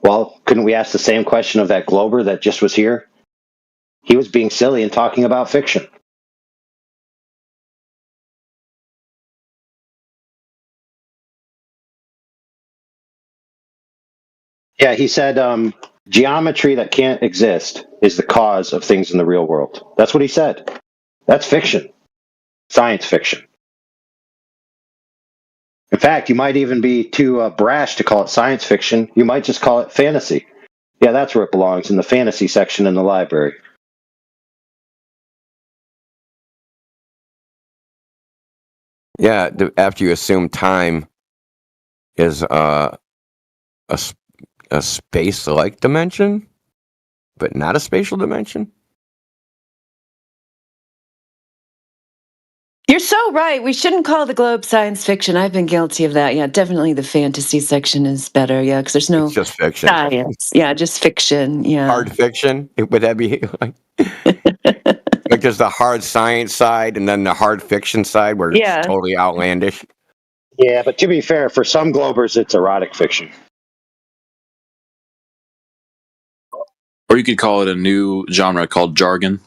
Well, couldn't we ask the same question of that Glober that just was here? He was being silly and talking about fiction. Yeah, he said geometry that can't exist is the cause of things in the real world. That's what he said. That's fiction, science fiction. In fact, you might even be too brash to call it science fiction. You might just call it fantasy. Yeah, that's where it belongs, in the fantasy section in the library. Yeah, after you assume time is a space-like dimension, but not a spatial dimension. You're so right. We shouldn't call the globe science fiction. I've been guilty of that. Yeah, definitely the fantasy section is better. Yeah, because there's no It's just fiction. science. Yeah, just fiction. Yeah. Hard fiction? Would that be like, like there's the hard science side and then the hard fiction side where Yeah. it's totally outlandish? Yeah, but to be fair, for some Globers, it's erotic fiction. Or you could call it a new genre called jargon.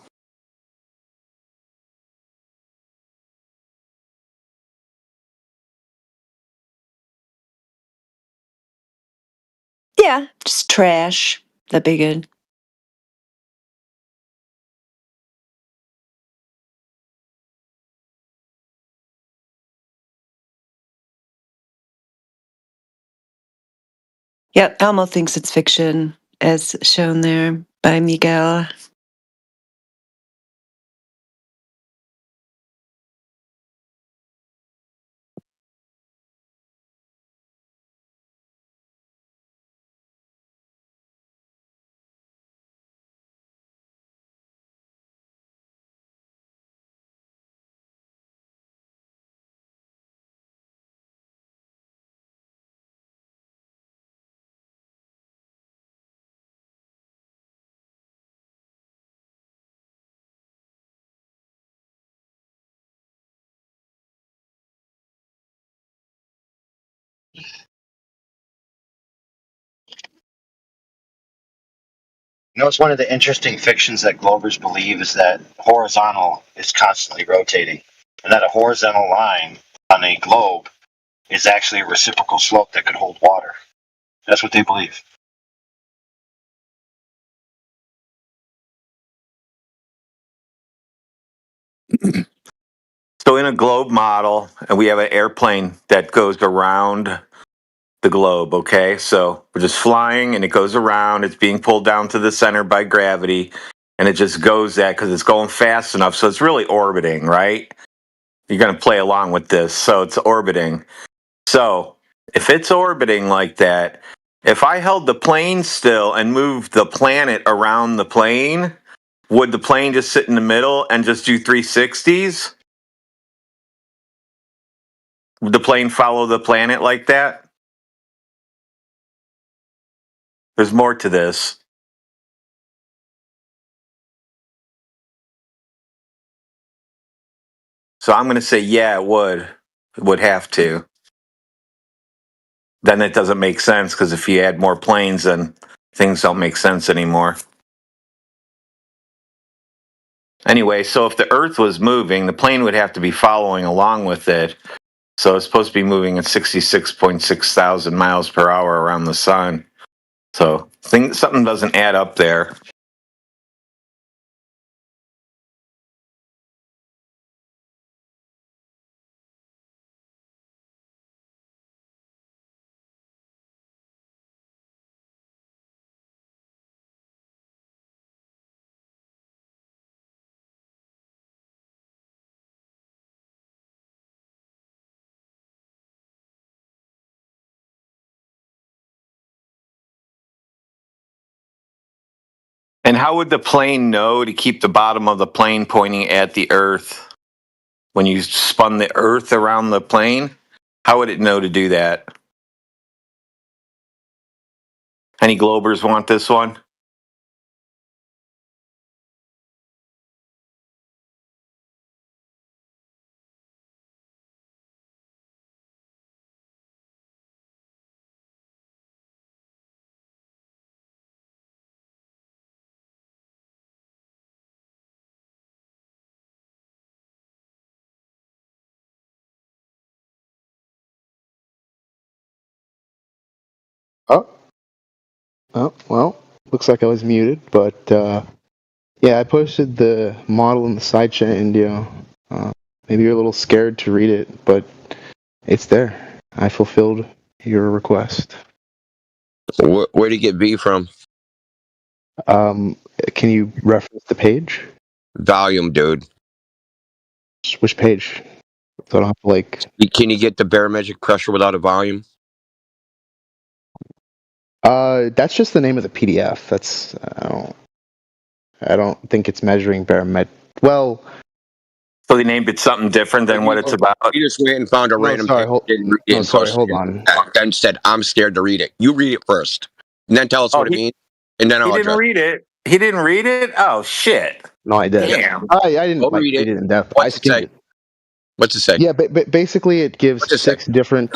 Yeah, just trash. That'd be good. Yep, Elmo thinks it's fiction, as shown there by Miguel. You know, it's one of the interesting fictions that Globers believe is that horizontal is constantly rotating, and that a horizontal line on a globe is actually a reciprocal slope that could hold water. That's what they believe. So in a globe model, and we have an airplane that goes around the globe, okay? So we're just flying and it goes around, it's being pulled down to the center by gravity, and it just goes that because it's going fast enough. So it's really orbiting, right? You're going to play along with this. So it's orbiting. So if it's orbiting like that, if I held the plane still and moved the planet around the plane, would the plane just sit in the middle and just do 360s? Would the plane follow the planet like that? There's more to this. So I'm going to say, yeah, it would. It would have to. Then it doesn't make sense because if you add more planes, then things don't make sense anymore. Anyway, so if the Earth was moving, the plane would have to be following along with it. So it's supposed to be moving at 66.6 thousand miles per hour around the sun. So something doesn't add up there. And how would the plane know to keep the bottom of the plane pointing at the Earth? When you spun the Earth around the plane, how would it know to do that? Any Globers want this one? Oh, well, looks like I was muted, but yeah, I posted the model in the sidechat, Indio. Maybe you're a little scared to read it, but it's there. I fulfilled your request. Where do you get V from? Can you reference the page? Volume, dude. Which page? So I don't have to, like... Can you get the barometric pressure without a volume? That's just the name of the PDF. That's I don't think it's measuring barometric. Well, so they named it something different than what it's about. You just went and found a random page and hold on. Then said, "I'm scared to read it." You read it first, and then tell us what it means, and then I'll didn't read it. He didn't read it. Oh shit! No, I did. Damn. I didn't read it in depth. I skimmed it. What's it say? Yeah, but basically it gives 6 different...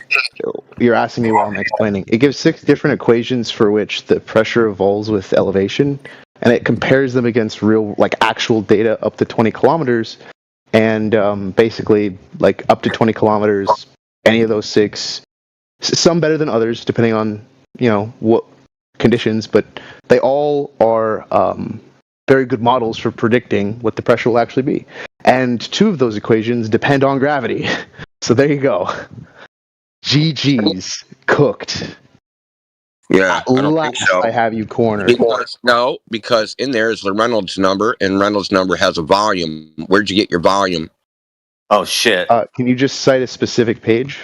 You're asking me while I'm explaining. It gives 6 different equations for which the pressure evolves with elevation, and it compares them against real, like, actual data up to 20 kilometers, and basically, like, up to 20 kilometers, any of those 6, some better than others, depending on, what conditions, but they all are very good models for predicting what the pressure will actually be. And 2 of those equations depend on gravity. So there you go. GG's cooked. Yeah, I don't think so. I have you cornered. Because in there is the Reynolds number, and Reynolds number has a volume. Where'd you get your volume? Oh shit! Can you just cite a specific page?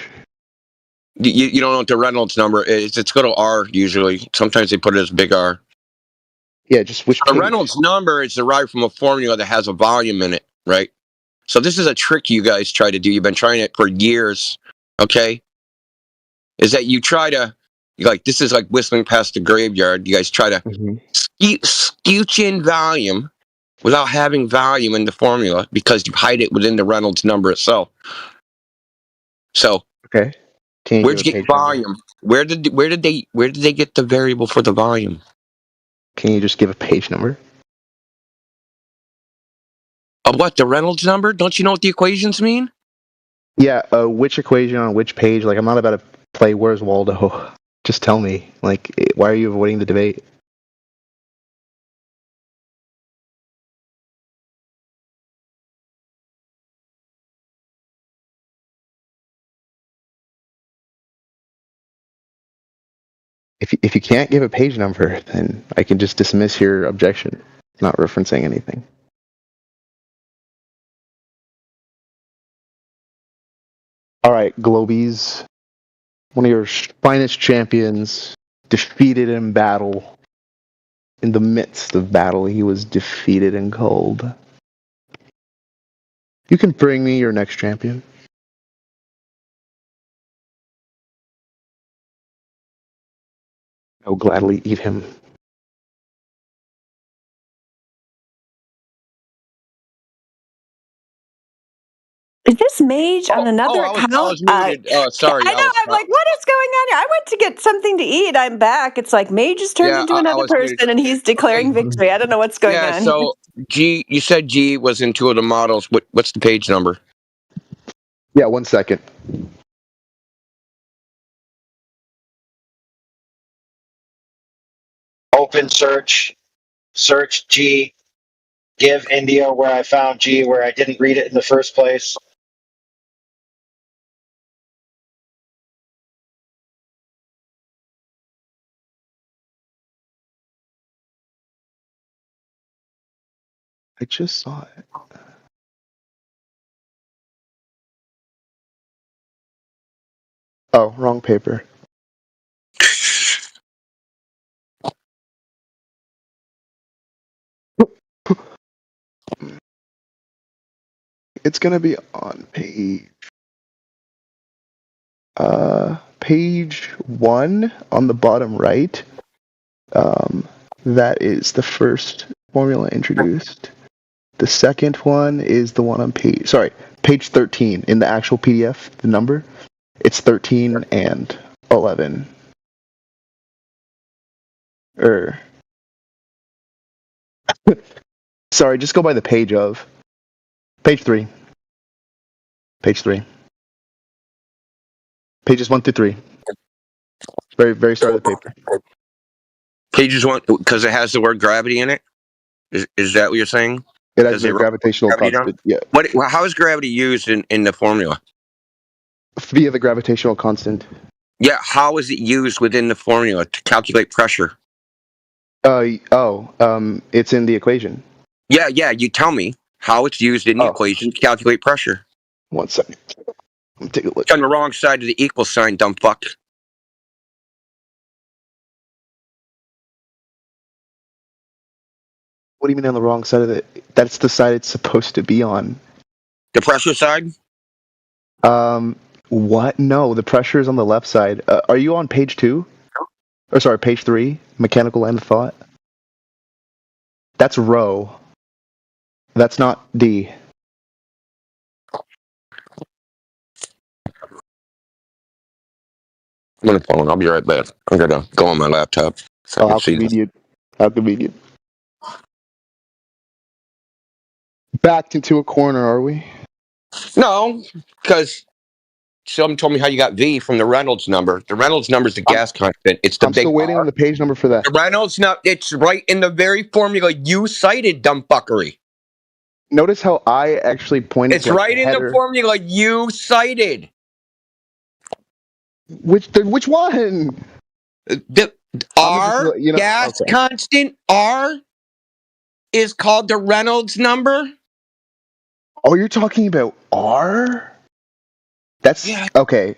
You don't know what the Reynolds number is. It's got an R usually. Sometimes they put it as big R. Yeah, just which The page? Reynolds number is derived from a formula that has a volume in it, right? So this is a trick you guys try to do. You've been trying it for years, okay? Is that you try to, like, this is like whistling past the graveyard. You guys try to scooch in volume without having volume in the formula because you hide it within the Reynolds number itself. So, okay, where'd you get volume? Where did they get the variable for the volume? Can you just give a page number? Of what, the Reynolds number? Don't you know what the equations mean? Yeah, which equation on which page? Like, I'm not about to play Where's Waldo. Just tell me. Like, why are you avoiding the debate? If you can't give a page number, then I can just dismiss your objection. Not referencing anything. All right, Globies. One of your finest champions, defeated in battle. In the midst of battle, he was defeated in cold. You can bring me your next champion. I will gladly eat him. Is this Mage on another account? I was muted. Sorry. I know. I'm like, what is going on here? I went to get something to eat. I'm back. It's like Mage has turned into another person and he's declaring victory. I don't know what's going on. So G, you said G was in 2 of the models. What's the page number? Yeah, 1 second. Open search G, give India where I found G, where I didn't read it in the first place. I just saw it. Oh, wrong paper. It's gonna be on page 1 on the bottom right. That is the first formula introduced. The second one is the one on page 13 in the actual PDF. The number, it's 13 and 11. Sorry, just go by the page of page 3. Page 3. Pages 1 through 3. Very, very start of the paper. Pages 1 because it has the word gravity in it. Is that what you're saying? It has the gravitational constant. Yeah. How is gravity used in the formula? Via the gravitational constant. Yeah, how is it used within the formula to calculate pressure? It's in the equation. Yeah, you tell me how it's used in the equation to calculate pressure. 1 second. Let me take a look. It's on the wrong side of the equal sign, dumb fuck. What do you mean on the wrong side of it? That's the side it's supposed to be on. The pressure side? What? No, the pressure is on the left side. Are you on page 2? Or sorry, page 3? Mechanical end of thought? That's rho. That's not D. I'm on the phone. I'll be right back. I'm gonna go on my laptop. So How convenient. How convenient. Backed into a corner, are we? No, because someone told me how you got V from the Reynolds number. The Reynolds number is the gas constant. It's the I'm big still waiting on the page number for that. The Reynolds number. It's right in the very formula you cited, dumb fuckery. Notice how I actually pointed. It's right in the formula you cited. Which one? The R gas constant R is called the Reynolds number. Oh, you're talking about R? That's okay.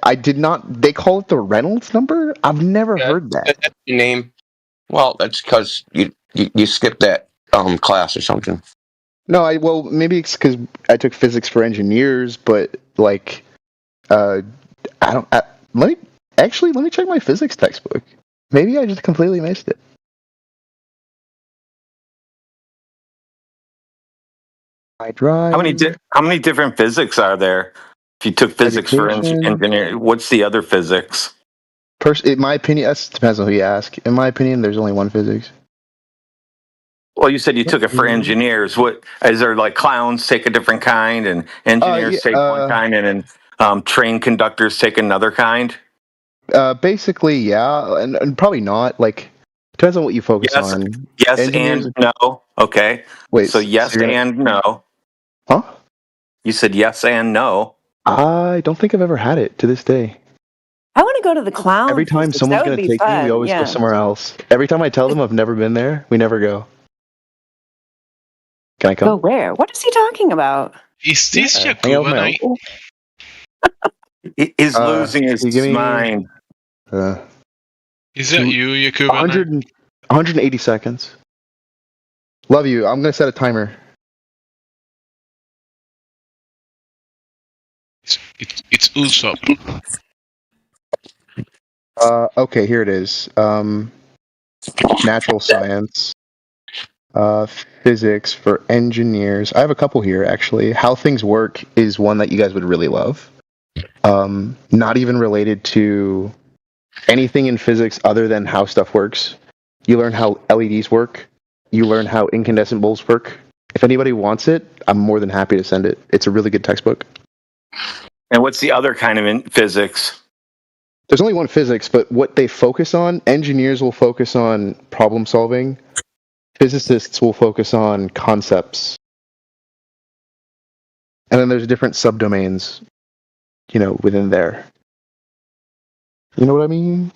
I did not. They call it the Reynolds number. I've never heard that. That's the name. Well, that's because you skipped that class or something. No, maybe it's because I took physics for engineers, but like, I don't. Let me check my physics textbook. Maybe I just completely missed it. I drive. How many different physics are there? If you took physics for engineering, what's the other physics? In my opinion, that depends on who you ask. In my opinion, there's only one physics. Well, you said you took it for engineers. What is there, like clowns take a different kind and engineers take one kind and then train conductors take another kind? Basically, yeah, and probably not. Like, depends on what you focus on. Yes and no. Okay. Wait. So yes and no. Huh? You said yes and no. I don't think I've ever had it to this day. I want to go to the clown. Every time someone's going to take me, we always go somewhere else. Every time I tell them I've never been there, we never go. Can I come? Go where? What is he talking about? Is this Yakuba night? He's losing his mind. Is that you, Yakuba? 180 seconds. Love you. I'm going to set a timer. It's Usopp. Okay, here it is. Natural science. Physics for engineers. I have a couple here, actually. How things work is one that you guys would really love. Not even related to anything in physics other than how stuff works. You learn how LEDs work. You learn how incandescent bulbs work. If anybody wants it, I'm more than happy to send it. It's a really good textbook. And what's the other kind of physics? There's only one physics, but what they focus on, engineers will focus on problem solving. Physicists will focus on concepts. And then there's different subdomains, within there. You know what I mean?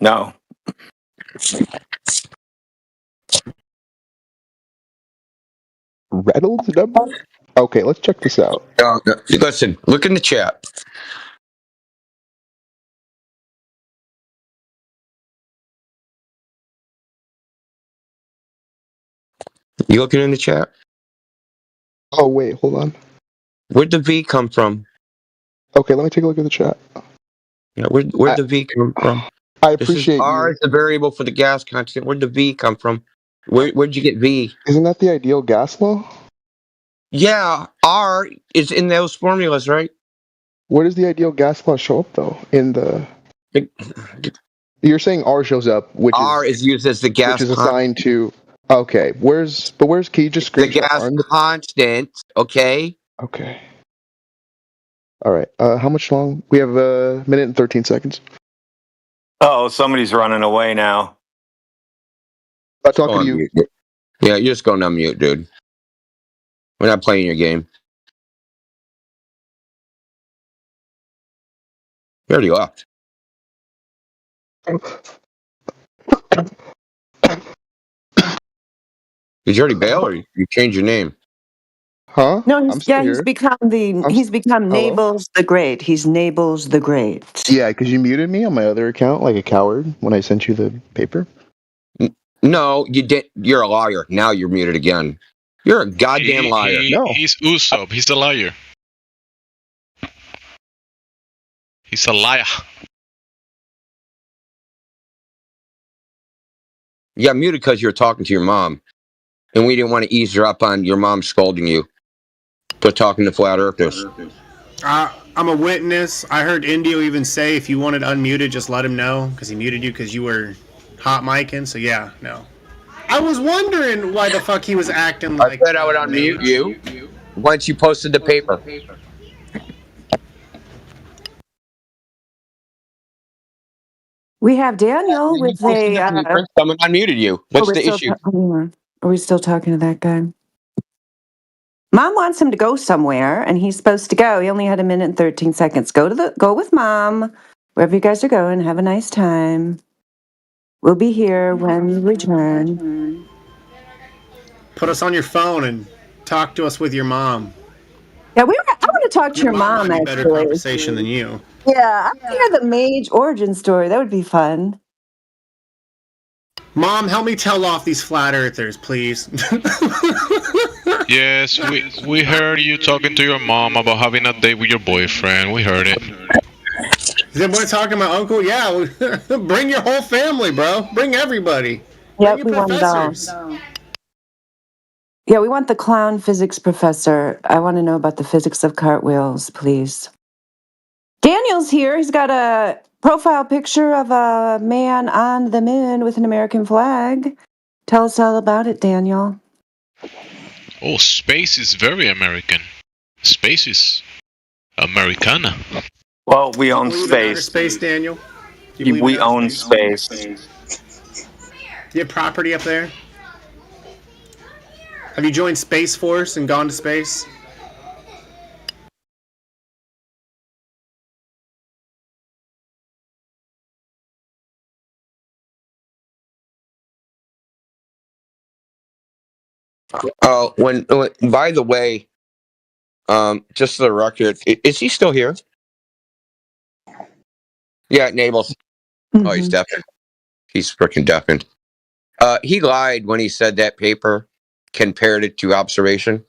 No. Reynolds number? Okay, let's check this out. Listen, look in the chat. You looking in the chat? Oh wait, hold on. Where'd the V come from? Okay, let me take a look at the chat. Yeah, where'd the V come from? I This is appreciate R you. is the variable for the gas constant. Where'd the V come from? Where'd you get V? Isn't that the ideal gas law? Yeah, R is in those formulas, right? Where does the ideal gas law show up though? In the You're saying R shows up, which R is used as the gas which is constant. assigned to. Okay, where's can you just The screenshot gas R? constant, okay? Okay. All right. How much long? We have a minute and 13 seconds. Oh, somebody's running away now. I'm talking to you. Mute. Yeah, you're just going on mute, dude. We're not playing your game. You already left. Did you already bail, or you changed your name? Huh? No, I'm still he's here. become Hello? Nables the Great. He's Nables the Great. Yeah, because you muted me on my other account like a coward when I sent you the paper. No, you did. You're a liar. Now you're muted again. You're a goddamn liar. He's Usopp. He's a liar. He's a liar. You got muted because you were talking to your mom, and we didn't want to eavesdrop on your mom scolding you for talking to flat earthers. I'm a witness. I heard Indio even say if you wanted unmuted, just let him know because he muted you because you were hot micing. So yeah, no. I was wondering why the fuck he was acting like. I said I would unmute you once you posted the paper. We have Daniel with a. Someone unmuted you. What's the issue? Are we still talking to that guy? Mom wants him to go somewhere, and he's supposed to go. He only had a minute and 13 seconds. Go with Mom, wherever you guys are going. Have a nice time. We'll be here when you return. Put us on your phone and talk to us with your mom. Yeah, I want to talk to your mom. Might be better Actually, conversation than you. yeah, I want to hear the Mage origin story. That would be fun. Mom, help me tell off these flat earthers, please. Yes, we heard you talking to your mom about having a date with your boyfriend. We heard it. Is everybody talking to my uncle? Yeah, bring your whole family, bro. Bring everybody. Yep, bring your professors. Yeah, we want the clown physics professor. I want to know about the physics of cartwheels, please. Daniel's here. He's got a profile picture of a man on the moon with an American flag. Tell us all about it, Daniel. Oh, space is very American. Space is Americana. Well, we own Do you believe in outer space. space, Daniel? Do you believe We in outer own space. Do you have property up there? Have you joined Space Force and gone to space? Oh, by the way, just for the record, is he still here? Yeah, Nables. Mm-hmm. Oh, he's deafened. He's freaking deafened. He lied when he said that paper compared it to observation.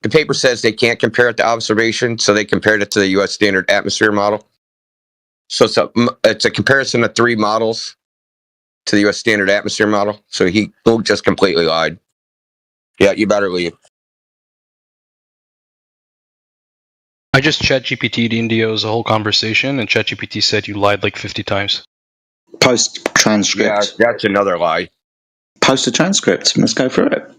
The paper says they can't compare it to observation, so they compared it to the U.S. Standard Atmosphere Model. So it's a comparison of 3 models to the U.S. Standard Atmosphere Model. So he just completely lied. Yeah, you better leave. I just ChatGPT'd Indio's whole conversation, and ChatGPT said you lied like 50 times. Post transcript. Yeah, that's another lie. Post a transcript. Let's go through it.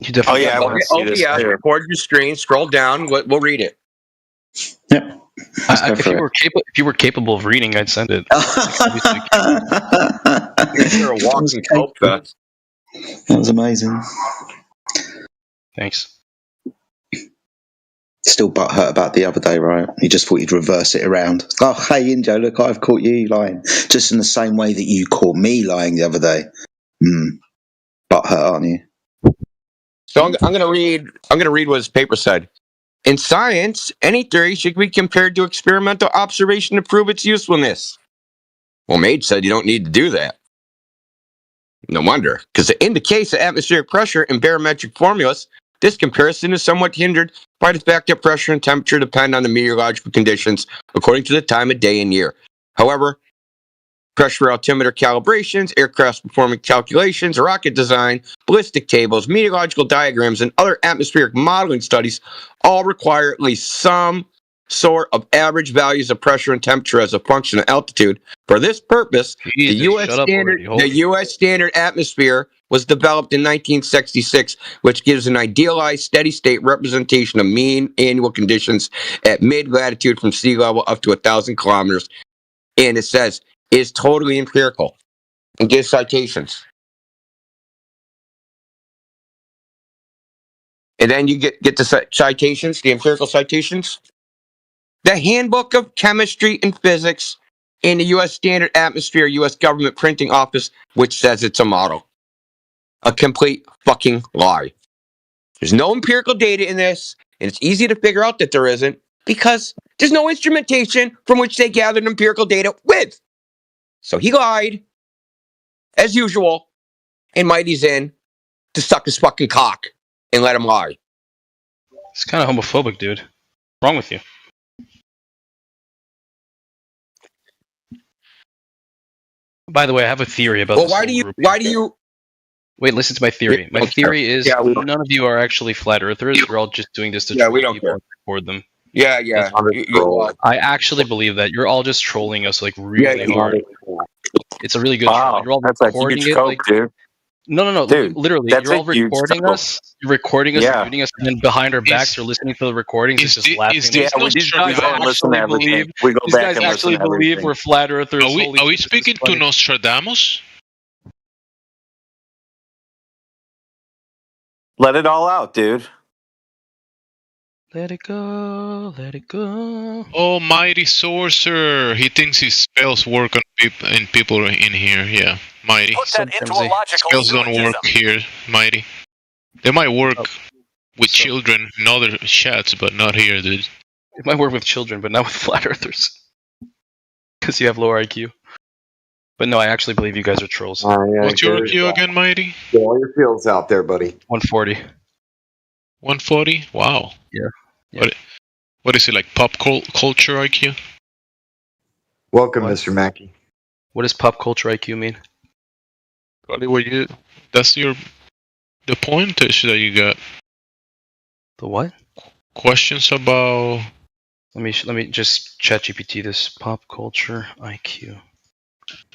You definitely I want to see this. Yeah, record your screen, scroll down, we'll read it. Yeah. If you were capable of reading, I'd send it. You're a walking coke fest. That was amazing. Thanks. Still butthurt about the other day, right? You just thought you'd reverse it around. Oh, hey, Injo, look, I've caught you lying. Just in the same way that you caught me lying the other day. Butthurt, aren't you? So I'm going to read what his paper said. In science, any theory should be compared to experimental observation to prove its usefulness. Well, Mage said you don't need to do that. No wonder, because in the case of atmospheric pressure and barometric formulas, this comparison is somewhat hindered by the fact that pressure and temperature depend on the meteorological conditions according to the time of day and year. However, pressure altimeter calibrations, aircraft performance calculations, rocket design, ballistic tables, meteorological diagrams, and other atmospheric modeling studies all require at least some sort of average values of pressure and temperature as a function of altitude. For this purpose, the U.S. standard atmosphere was developed in 1966, which gives an idealized steady-state representation of mean annual conditions at mid-latitude from sea level up to 1,000 kilometers. And it says, is totally empirical. And gives citations. And then you get the citations, the empirical citations. The Handbook of Chemistry and Physics in the U.S. Standard Atmosphere U.S. Government Printing Office, which says it's a model. A complete fucking lie. There's no empirical data in this, and it's easy to figure out that there isn't because there's no instrumentation from which they gathered empirical data with. So he lied, as usual, and Mighty's in to suck his fucking cock and let him lie. It's kind of homophobic, dude. What's wrong with you? By the way, I have a theory about this. Why do you Wait, listen to my theory. My theory is none of you are actually flat earthers. You're all just doing this to troll people and record them. Yeah. I actually believe that you're all just trolling us like really hard. It's a really good troll. You're all recording it like dude. No, Dude, literally, you're all recording us. You're recording us, Yeah. muting us, and then behind our backs, you're listening to the recordings. It's just laughing. These guys actually believe. These guys actually believe we're flat earthers. Are we speaking to Nostradamus? Let it all out, dude. Let it go, let it go. Oh, Mighty Sorcerer. He thinks his spells work on people in here. Yeah, Mighty. Spells don't work here, Mighty. They might work with children in other chats, but not here, dude. It might work with children, but not with flat earthers. Because you have lower IQ. But no, I actually believe you guys are trolls. What's your IQ again, Mighty? Get all your fields out there, buddy. 140. 140? Wow. Yeah. What is it, like pop culture IQ? Welcome, Mr. Mackey. What does pop culture IQ mean? Probably that's the pointers that you got. The what? Questions about. Let me just ChatGPT this pop culture IQ.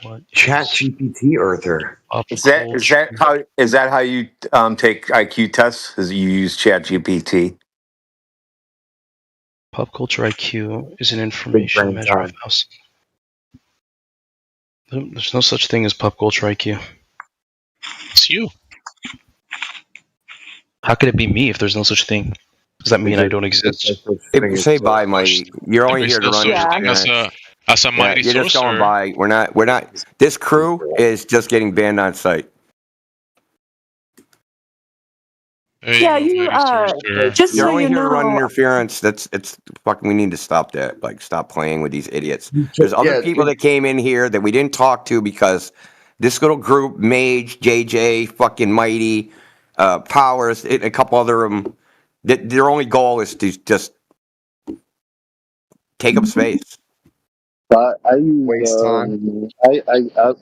What? ChatGPT Earther. Is that how you take IQ tests? Is you use ChatGPT? Pop culture IQ is an information measure of how. There's no such thing as pop culture IQ. It's you. How could it be me if there's no such thing? Does that mean I don't exist? Say bye, Mighty. You're only here to run as a Mighty You're just going Sorcerer. by. We're not. This crew is just getting banned on site. Yeah, you just You're so only you here to run know. interference. It's fucking. We need to stop that. Like, stop playing with these idiots. There's other people that came in here that we didn't talk to because this little group, Mage, JJ, fucking Mighty, Powers, and a couple other of them. Their only goal is to just take up space. I use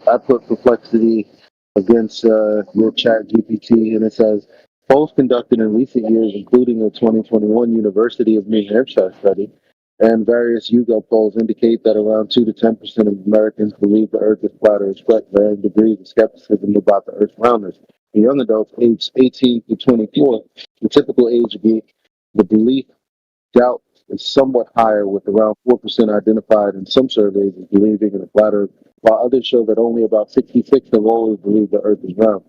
I put Perplexity against your Chat GPT, and it says polls conducted in recent years, including a 2021 University of New Hampshire study and various YouGov polls, indicate that around 2 to 10% of Americans believe the Earth is flat or express varying degrees of skepticism about the Earth's roundness. In young adults aged 18 to 24, the typical age group, the belief doubt is somewhat higher, with around 4% identified in some surveys as believing in a flat Earth, while others show that only about 66 have always believed the Earth is round.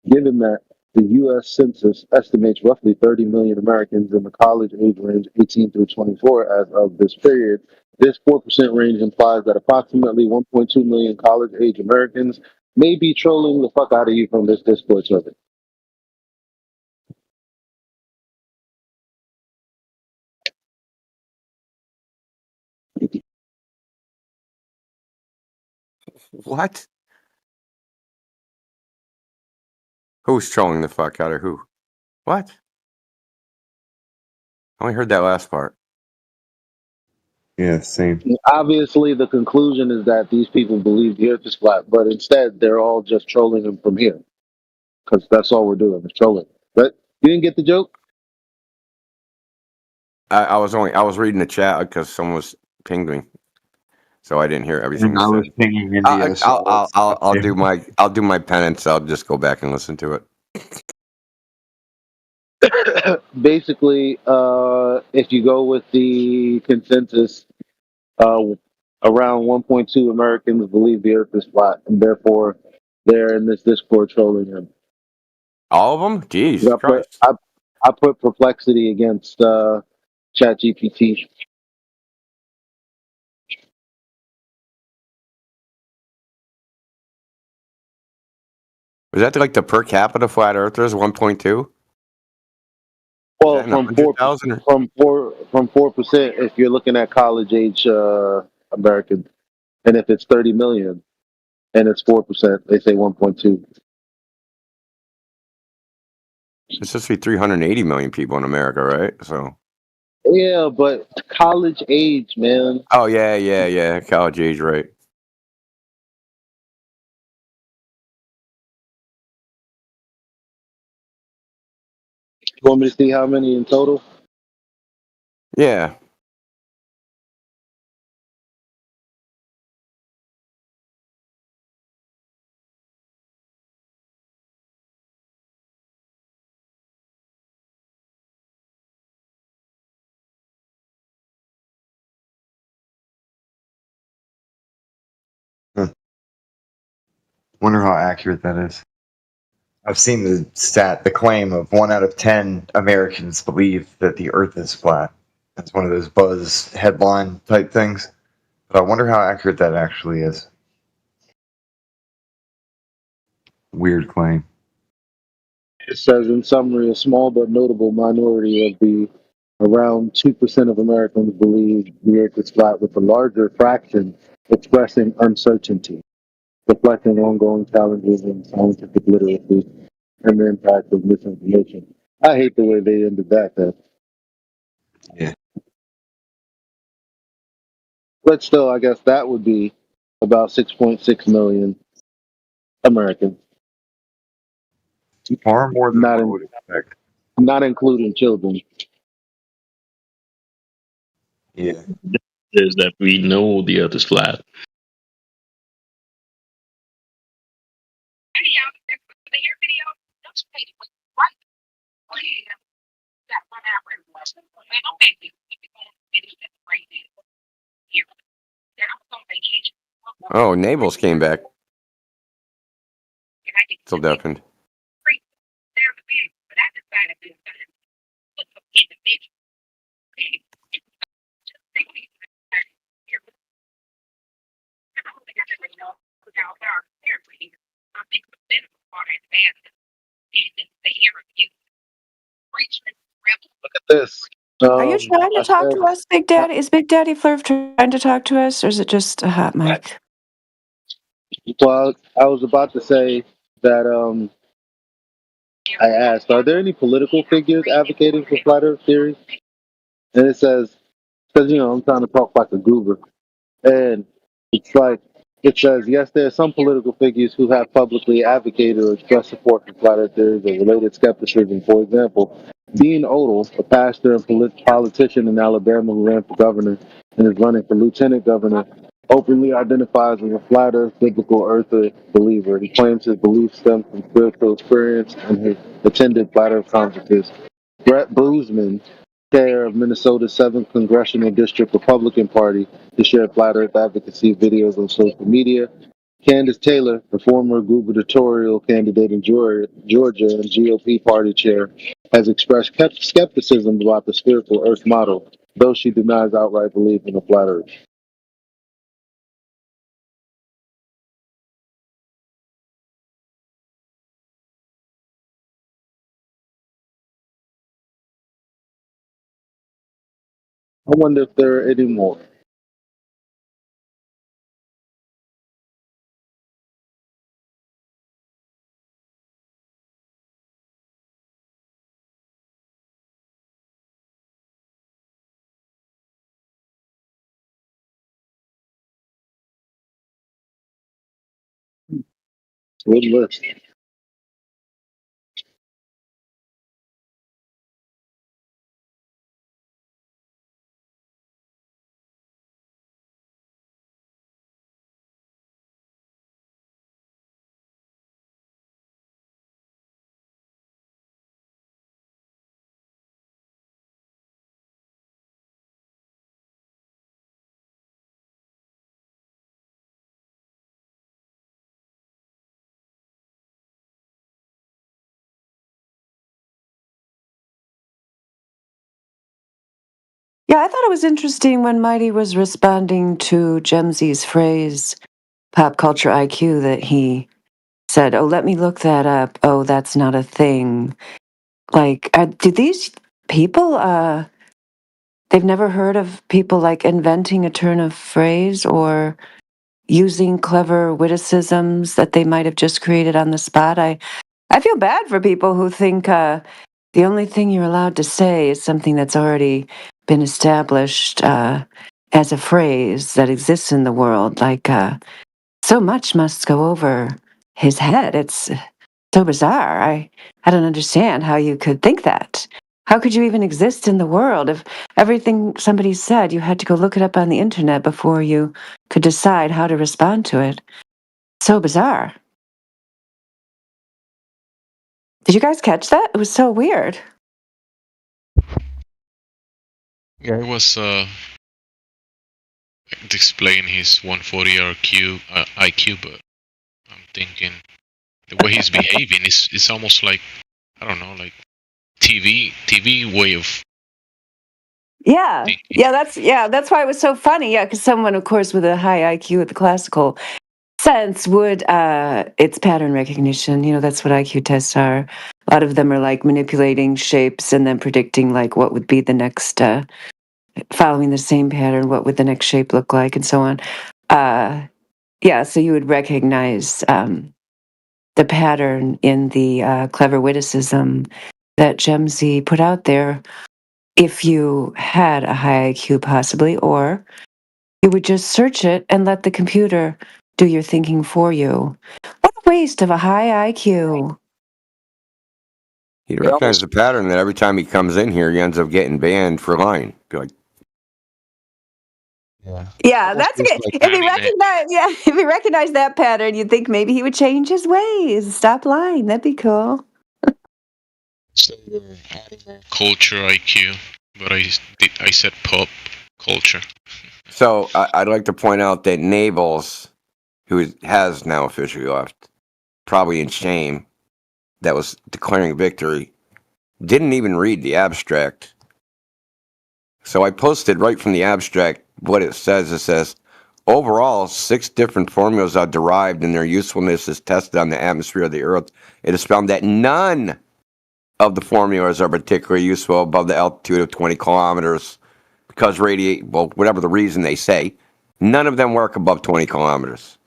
Given that the U.S. Census estimates roughly 30 million Americans in the college age range 18 through 24 as of this period, this 4% range implies that approximately 1.2 million college-age Americans may be trolling the fuck out of you from this Discord server. What? Who's trolling the fuck out of who? What? I only heard that last part. Yeah, same. Obviously, the conclusion is that these people believe the Earth is flat, but instead they're all just trolling him from here, because that's all we're doing is trolling. But you didn't get the joke. I was reading the chat because someone was pinging me, so I didn't hear everything And he I said. was pinging India. I'll do my penance. I'll just go back and listen to it. Basically, if you go with the consensus, around 1.2 Americans believe the Earth is flat, and therefore they're in this Discord trolling him. All of them? Jeez, Christ. I put Perplexity against ChatGPT. Was that like the per capita flat earthers, 1.2? Well, from 4%, if you're looking at college age Americans, and if it's 30 million and it's 4%, they say 1.2. It's supposed to be 380 million people in America, right? So. Yeah, but college age, man. Oh yeah. College age, right? You want me to see how many in total? Yeah. Wonder how accurate that is. I've seen the claim of 1 out of 10 Americans believe that the Earth is flat. That's one of those buzz headline type things. But I wonder how accurate that actually is. Weird claim. It says, in summary, a small but notable minority of the around 2% of Americans believe the Earth is flat, with a larger fraction expressing uncertainty, reflecting ongoing challenges in scientific literacy and the impact of misinformation. I hate the way they ended that. Yeah. But still, I guess that would be about 6.6 million Americans. Far more than I would expect. Not including children. Yeah. Is that we know the Earth is flat. Oh, Nables came back. Still deafened. Look at this. Are you trying to talk to us, Big Daddy? Is Big Daddy Flurf trying to talk to us, or is it just a hot mic? Well, I was about to say that I asked, are there any political figures advocating for flat Earth theory? And it says, because I'm trying to talk like a goober, and it's like it says, yes, there are some political figures who have publicly advocated or expressed support for flat Earth theories or related skepticism. For example, Dean Odle, a pastor and politician in Alabama who ran for governor and is running for lieutenant governor, openly identifies as a flat Earth biblical earther believer. He claims his belief stems from spiritual experience and has attended flat Earth conferences. Brett Boozman, chair of Minnesota's 7th Congressional District Republican Party, to share flat Earth advocacy videos on social media. Candace Taylor, the former gubernatorial candidate in Georgia and GOP party chair, has expressed skepticism about the spherical Earth model, though she denies outright belief in a flat Earth. I wonder if there are any more. Good list. Yeah, I thought it was interesting when Mighty was responding to Gemsy's phrase, pop culture IQ, that he said, "Oh, let me look that up. Oh, that's not a thing." Like, do these people, they've never heard of people like inventing a turn of phrase or using clever witticisms that they might have just created on the spot? I feel bad for people who think the only thing you're allowed to say is something that's already been established as a phrase that exists in the world. Like, so much must go over his head. It's so bizarre. I don't understand how you could think that. How could you even exist in the world if everything somebody said, you had to go look it up on the internet before you could decide how to respond to it? So bizarre. Did you guys catch that? It was so weird. Yeah, it was displaying his 140 IQ, but I'm thinking the way he's behaving is almost like, I don't know, like TV way of thinking. That's why it was so funny. Yeah, because someone, of course, with a high IQ at the classical sense would it's pattern recognition. You know, that's what IQ tests are. A lot of them are like manipulating shapes and then predicting like what would be the next following the same pattern, what would the next shape look like, and so on. So you would recognize the pattern in the clever witticism that Gemsy put out there if you had a high IQ, possibly, or you would just search it and let the computer do your thinking for you. What a waste of a high IQ. He recognizes the pattern that every time he comes in here, he ends up getting banned for lying. Be like, Yeah, that's good. If he recognized that pattern, you'd think maybe he would change his ways, stop lying. That'd be cool. Culture IQ, but I said pop culture. So I'd like to point out that Nables, who has now officially left, probably in shame, that was declaring victory, didn't even read the abstract. So I posted right from the abstract what it says. It says, overall, 6 different formulas are derived and their usefulness is tested on the atmosphere of the Earth. It is found that none of the formulas are particularly useful above the altitude of 20 kilometers because whatever the reason they say, none of them work above 20 kilometers.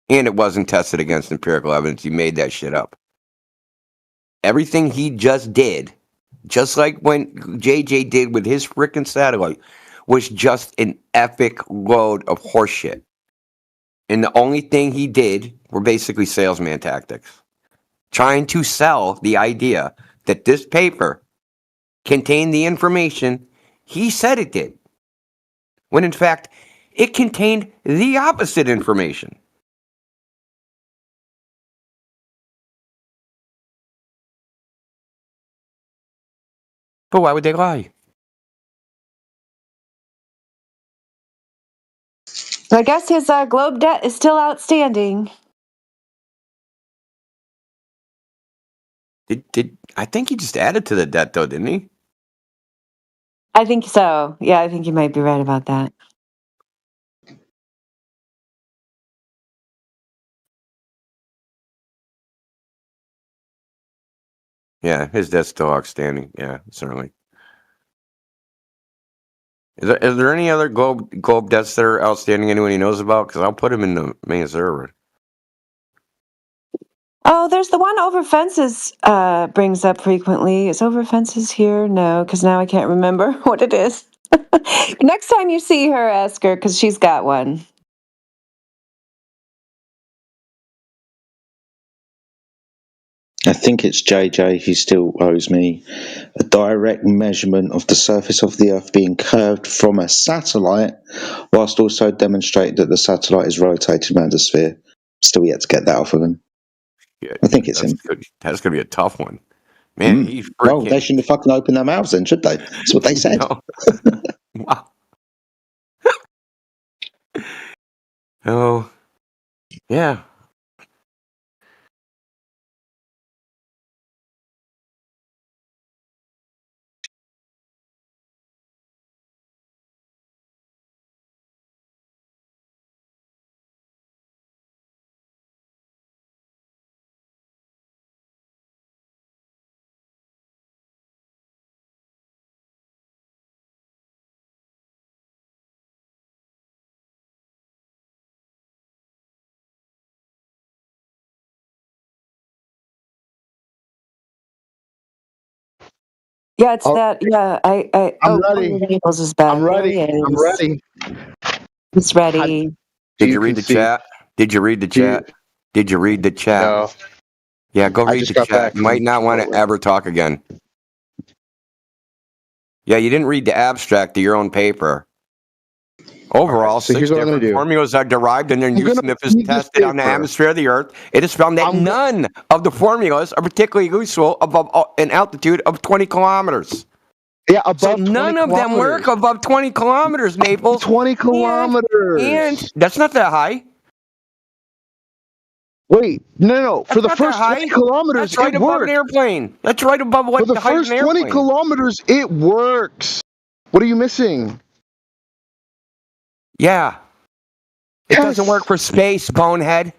And it wasn't tested against empirical evidence. He made that shit up. Everything he just did, just like when JJ did with his frickin' satellite, was just an epic load of horseshit. And the only thing he did were basically salesman tactics. Trying to sell the idea that this paper contained the information he said it did. When in fact, it contained the opposite information. But why would they lie? So I guess his globe debt is still outstanding. I think he just added to the debt, though, didn't he? I think so. Yeah, I think you might be right about that. Yeah, his debt's still outstanding. Yeah, certainly. Is there any other globe debts that are outstanding anyone knows about? Because I'll put them in the main server. Oh, there's the one Over Fences brings up frequently. Is Over Fences here? No, because now I can't remember what it is. Next time you see her, ask her, because she's got one. I think it's JJ who still owes me a direct measurement of the surface of the Earth being curved from a satellite, whilst also demonstrate that the satellite is rotating around the sphere. Still yet to get that off of him. Yeah, I think it's him. That's gonna be a tough one, man. He's Well, they freaking. shouldn't have fucking opened their mouths then, should they? That's what they said. No. Wow. Oh, yeah. Yeah, it's that. Yeah, I'm oh, ready. Labels is back. I'm There he ready. I'm is. ready. He's ready. Did you read the chat? Did you read the chat? Did you read the chat? No. Yeah, go I read just the got chat. back You might from not want to Portland. ever talk again. Yeah, you didn't read the abstract of your own paper. Overall, so here's 6 what I'm gonna different do. formulas are derived and their I'm gonna useness is read this tested on the paper. atmosphere of the Earth. It is found that none of the formulas are particularly useful above an altitude of 20 kilometers. Yeah, above so 20 none of them work kilometers. above 20 kilometers, Naples. 20 kilometers. And that's not that high. Wait, no. For That's the not first that 20 high. kilometers, That's right it above an works. airplane. That's right above what For the the height of first an 20 airplane. kilometers, it works. What are you missing? Yeah. It Yes. doesn't work for space, bonehead.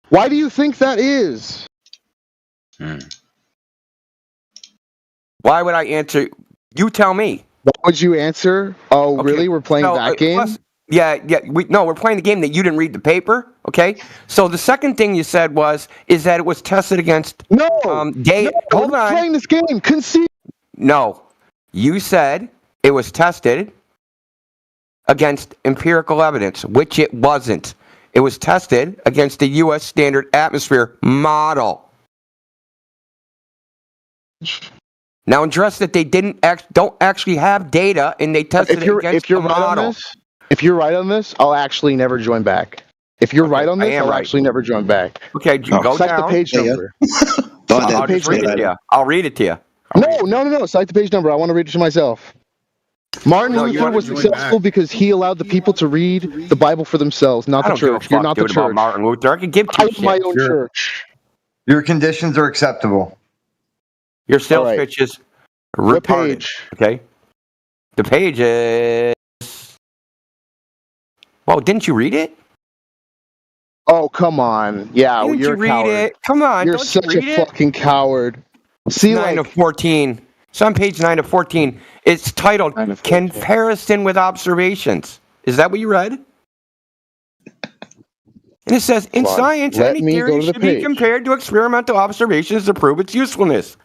Why do you think that is? Why would I answer? You tell me. What would you answer? Oh, Okay, really? We're playing so, that game? plus- yeah. We're playing the game that you didn't read the paper. Okay. So the second thing you said is that it was tested against no data. No, Hold we're on. playing this game. Concede. No, you said it was tested against empirical evidence, which it wasn't. It was tested against the U.S. Standard Atmosphere model. Now, address that they don't actually have data, and they tested it against a model. If you're right on this, I'll actually never join back. If you're right on I this, am I'll right. actually never join back. Okay, go Cite down. the page number. I'll just read it to you. I'll read it to you. No. Cite the page number. I want to read it to myself. Martin No, you Luther want was to join successful back. because he allowed the people to read the Bible for themselves, not I the don't give a church. You're fuck, not the dude, about church. Martin Luther. I can give I two have my shits. own church. Your conditions are acceptable. Your sales All right. pitch is What retarded. page? Okay. The page is. Well, didn't you read it? Oh, come on. Yeah, Didn't you're you a read coward. it? Come on, You're don't such you a read it? fucking coward. It's See, 9 like, of 14. It's on page 9 of 14. It's titled 9 of 14. Comparison with Observations. Is that what you read? And it says, in Hold on. science, Let any me go theory to the should be page. compared to experimental observations to prove its usefulness.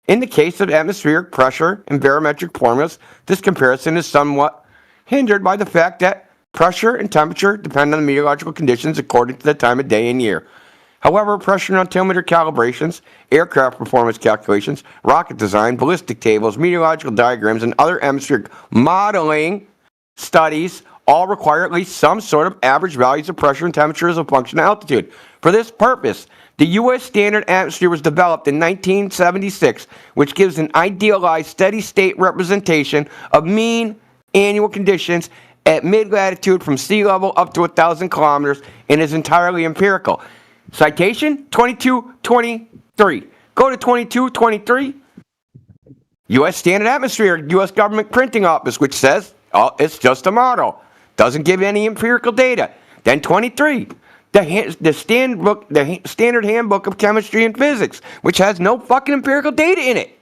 In the case of atmospheric pressure and barometric formulas, this comparison is somewhat hindered by the fact that pressure and temperature depend on the meteorological conditions according to the time of day and year. However, pressure and altimeter calibrations, aircraft performance calculations, rocket design, ballistic tables, meteorological diagrams, and other atmospheric modeling studies all require at least some sort of average values of pressure and temperature as a function of altitude. For this purpose, the U.S. Standard Atmosphere was developed in 1976, which gives an idealized steady-state representation of mean annual conditions at mid-latitude from sea level up to 1,000 kilometers and is entirely empirical. Citation 2223. Go to 2223. U.S. Standard Atmosphere, U.S. Government Printing Office, which says, oh, it's just a model. Doesn't give any empirical data. Then 23. The Standard Handbook of Chemistry and Physics, which has no fucking empirical data in it.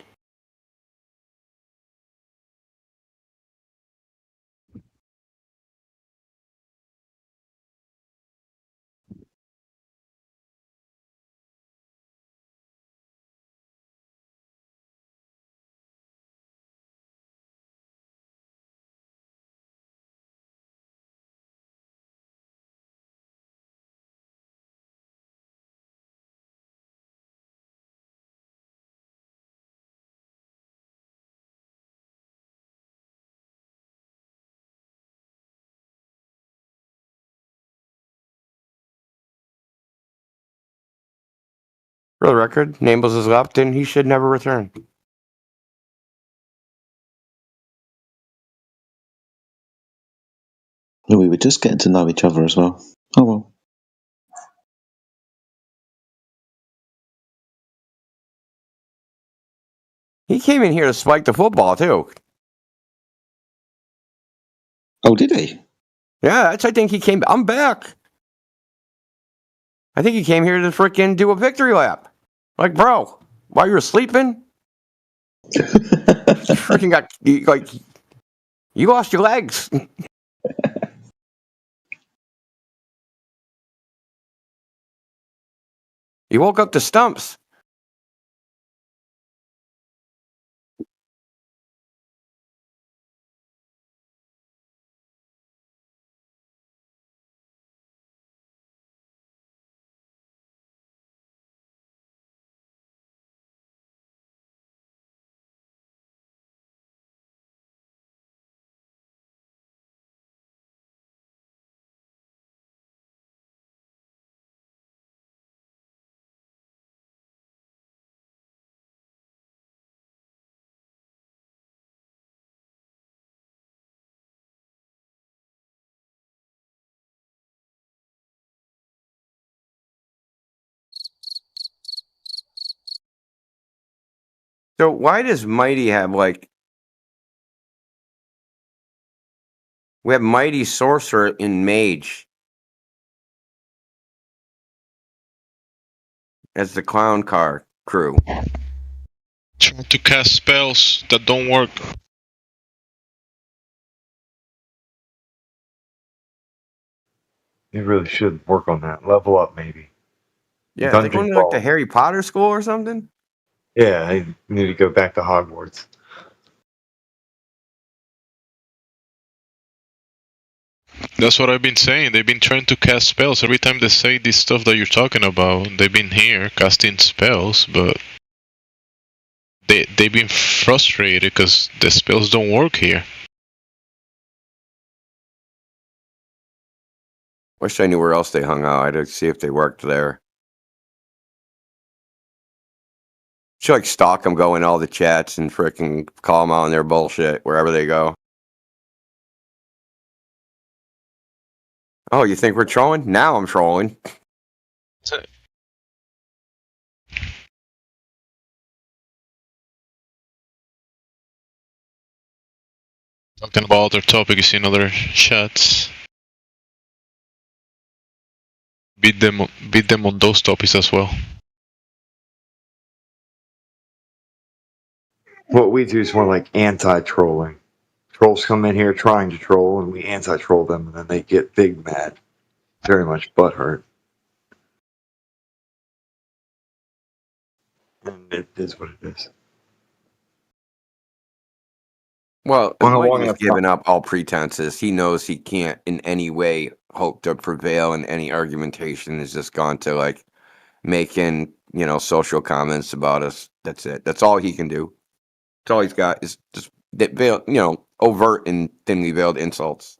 For the record, Nables has left and he should never return. We were just getting to know each other as well. Oh well. He came in here to spike the football, too. Oh, did he? Yeah, I think he came. I'm back. I think he came here to freaking do a victory lap. Like, bro, while you were sleeping, you freaking got, you lost your legs. You woke up to stumps. So why does Mighty have, like... We have Mighty Sorcerer and Mage as the clown car crew. Trying to cast spells that don't work. You really should work on that. Level up, maybe. Yeah, Dungeon they're going to crawl. like the Harry Potter school or something? Yeah, I need to go back to Hogwarts. That's what I've been saying. They've been trying to cast spells. Every time they say this stuff that you're talking about, they've been here casting spells, but they've been frustrated because the spells don't work here. Wish I knew where else they hung out. I'd see if they worked there. Should like stalk them, go in all the chats, and freaking call them out on their bullshit wherever they go. Oh, you think we're trolling? Now I'm trolling. Talking about other topics in other chats. Beat them on those topics as well. What we do is more like anti-trolling. Trolls come in here trying to troll, and we anti-troll them, and then they get big mad. Very much butthurt. And it is what it is. Well, On a Mike long has enough given up all pretenses. He knows he can't in any way hope to prevail in any argumentation. He's just gone to like making, social comments about us. That's it. That's all he can do. That's all he's got is just overt and thinly veiled insults.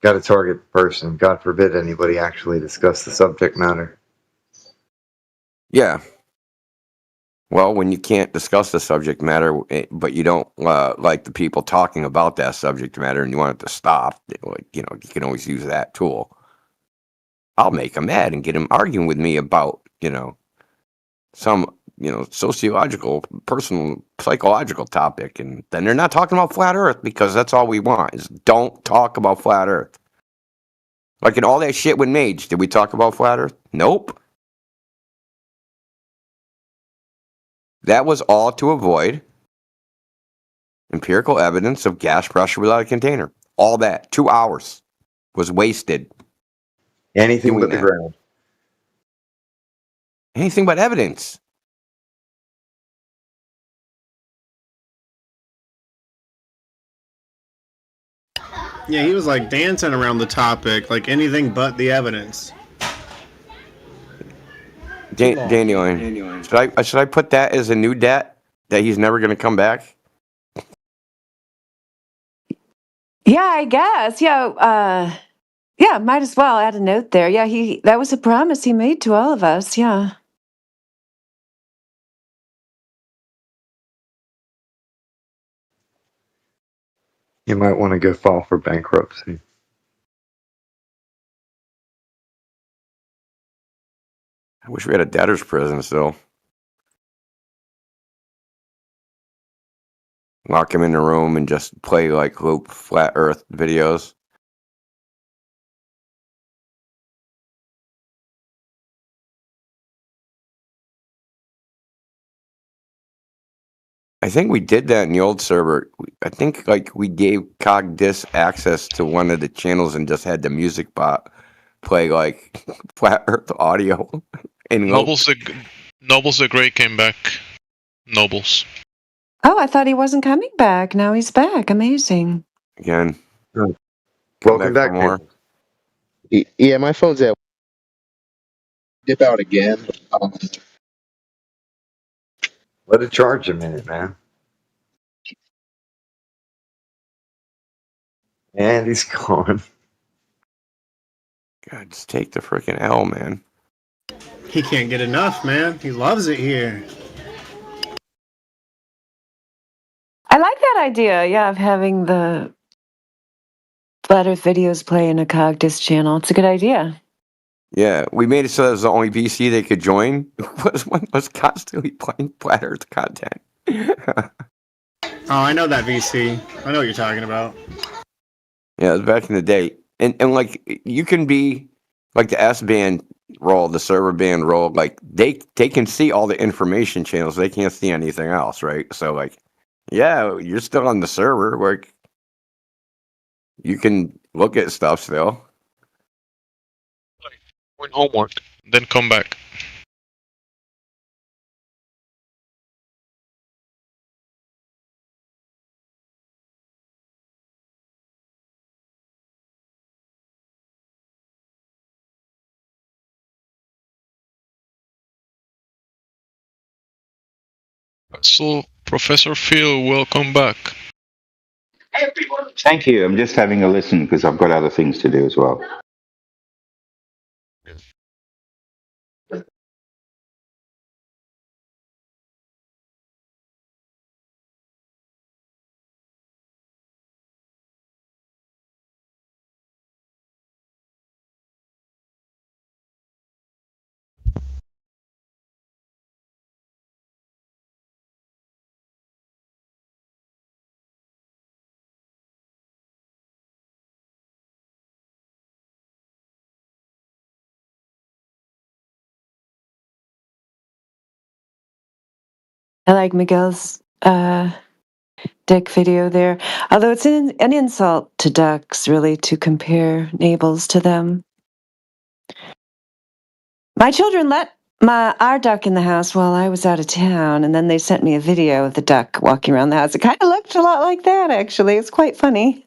Got to target the person. God forbid anybody actually discuss the subject matter. Yeah. Well, when you can't discuss the subject matter, but you don't like the people talking about that subject matter and you want it to stop, you can always use that tool. I'll make him mad and get him arguing with me about, some, sociological, personal, psychological topic. And then they're not talking about flat earth because that's all we want is don't talk about flat earth. Like in all that shit with Mage, did we talk about flat earth? Nope. That was all to avoid empirical evidence of gas pressure without a container. All that, 2 hours, was wasted. Anything but the ground. Anything but evidence. Yeah, he was like dancing around the topic, like anything but the evidence. Dandelion. Should I put that as a new debt that he's never going to come back? Yeah, I guess. Yeah. Yeah, might as well add a note there. Yeah, that was a promise he made to all of us. Yeah. You might want to go file for bankruptcy. I wish we had a debtor's prison still. Lock him in the room and just play like loop flat Earth videos. I think we did that in the old server. I think like we gave CogDis access to one of the channels and just had the music bot play like flat Earth audio. And Nobles the Great came back. Nobles. Oh, I thought he wasn't coming back. Now he's back. Amazing. Again. Welcome back, more. Yeah, my phone's at. Dip out again. Let it charge a minute, man. And he's gone. God, just take the freaking L, man. He can't get enough, man. He loves it here. I like that idea, yeah, of having the Flat Earth videos play in a CogDis channel. It's a good idea. Yeah, we made it so that was the only VC they could join was constantly playing Flat Earth content. Oh, I know that VC. I know what you're talking about. Yeah, it was back in the day. And like you can be like the S band role, the server band role, like they can see all the information channels. They can't see anything else, right? So like, yeah, you're still on the server, like you can look at stuff still. Doing homework, then come back. So, Professor Phil, welcome back. Thank you. I'm just having a listen because I've got other things to do as well. I like Miguel's Dick video there. Although it's an insult to ducks, really, to compare navels to them. My children let our duck in the house while I was out of town, and then they sent me a video of the duck walking around the house. It kind of looked a lot like that, actually. It's quite funny.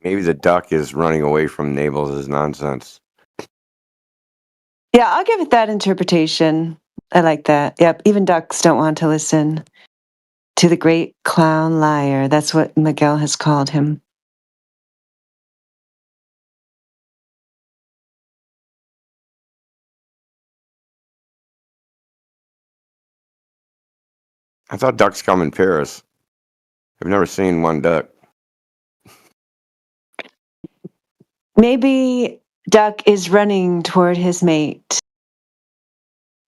Maybe the duck is running away from Nables' nonsense. Yeah, I'll give it that interpretation. I like that. Yep, even ducks don't want to listen to the great clown liar. That's what Miguel has called him. I thought ducks come in pairs. I've never seen one duck. Maybe Duck is running toward his mate.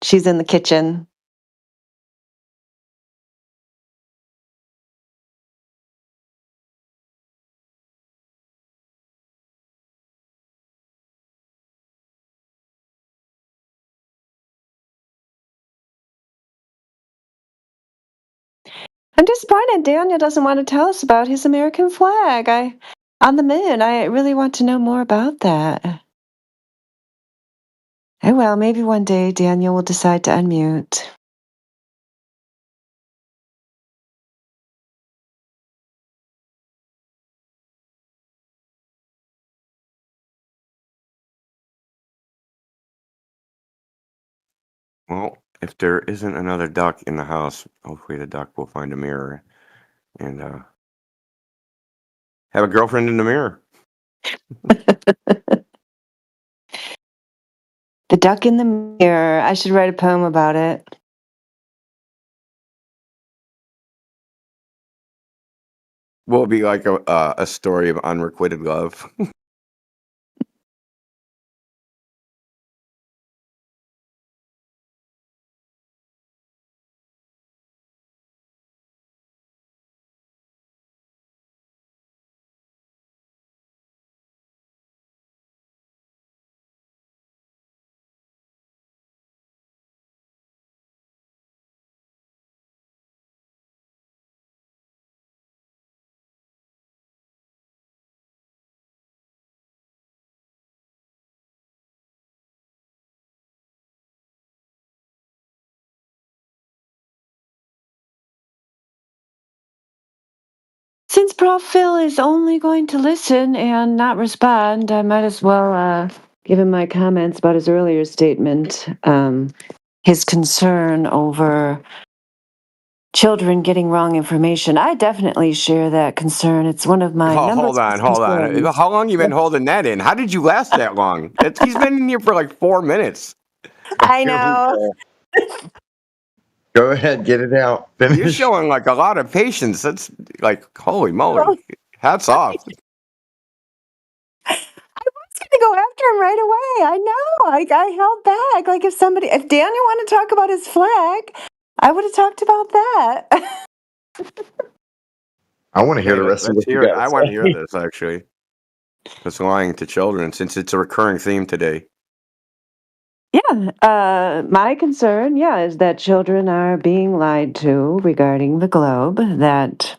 She's in the kitchen. I'm disappointed Daniel doesn't want to tell us about his American flag. On the moon. I really want to know more about that. Oh well, maybe one day Daniel will decide to unmute. Well, if there isn't another duck in the house, hopefully the duck will find a mirror and Have a girlfriend in the mirror. The duck in the mirror. I should write a poem about it. Will it be like a story of unrequited love? Since Prof. Phil is only going to listen and not respond, I might as well give him my comments about his earlier statement. His concern over children getting wrong information. I definitely share that concern. It's one of my Hold on. concerns. How long you been holding that in? How did you last that long? He's been in here for like 4 minutes. I know. Go ahead, get it out. Finish. You're showing like a lot of patience. That's like, holy moly. Hats off. I was going to go after him right away. I know. I held back. Like if Daniel wanted to talk about his flag, I would have talked about that. I want to hear the rest of what you got. I want to hear this actually. It's lying to children, since it's a recurring theme today. Yeah, my concern, is that children are being lied to regarding the globe, that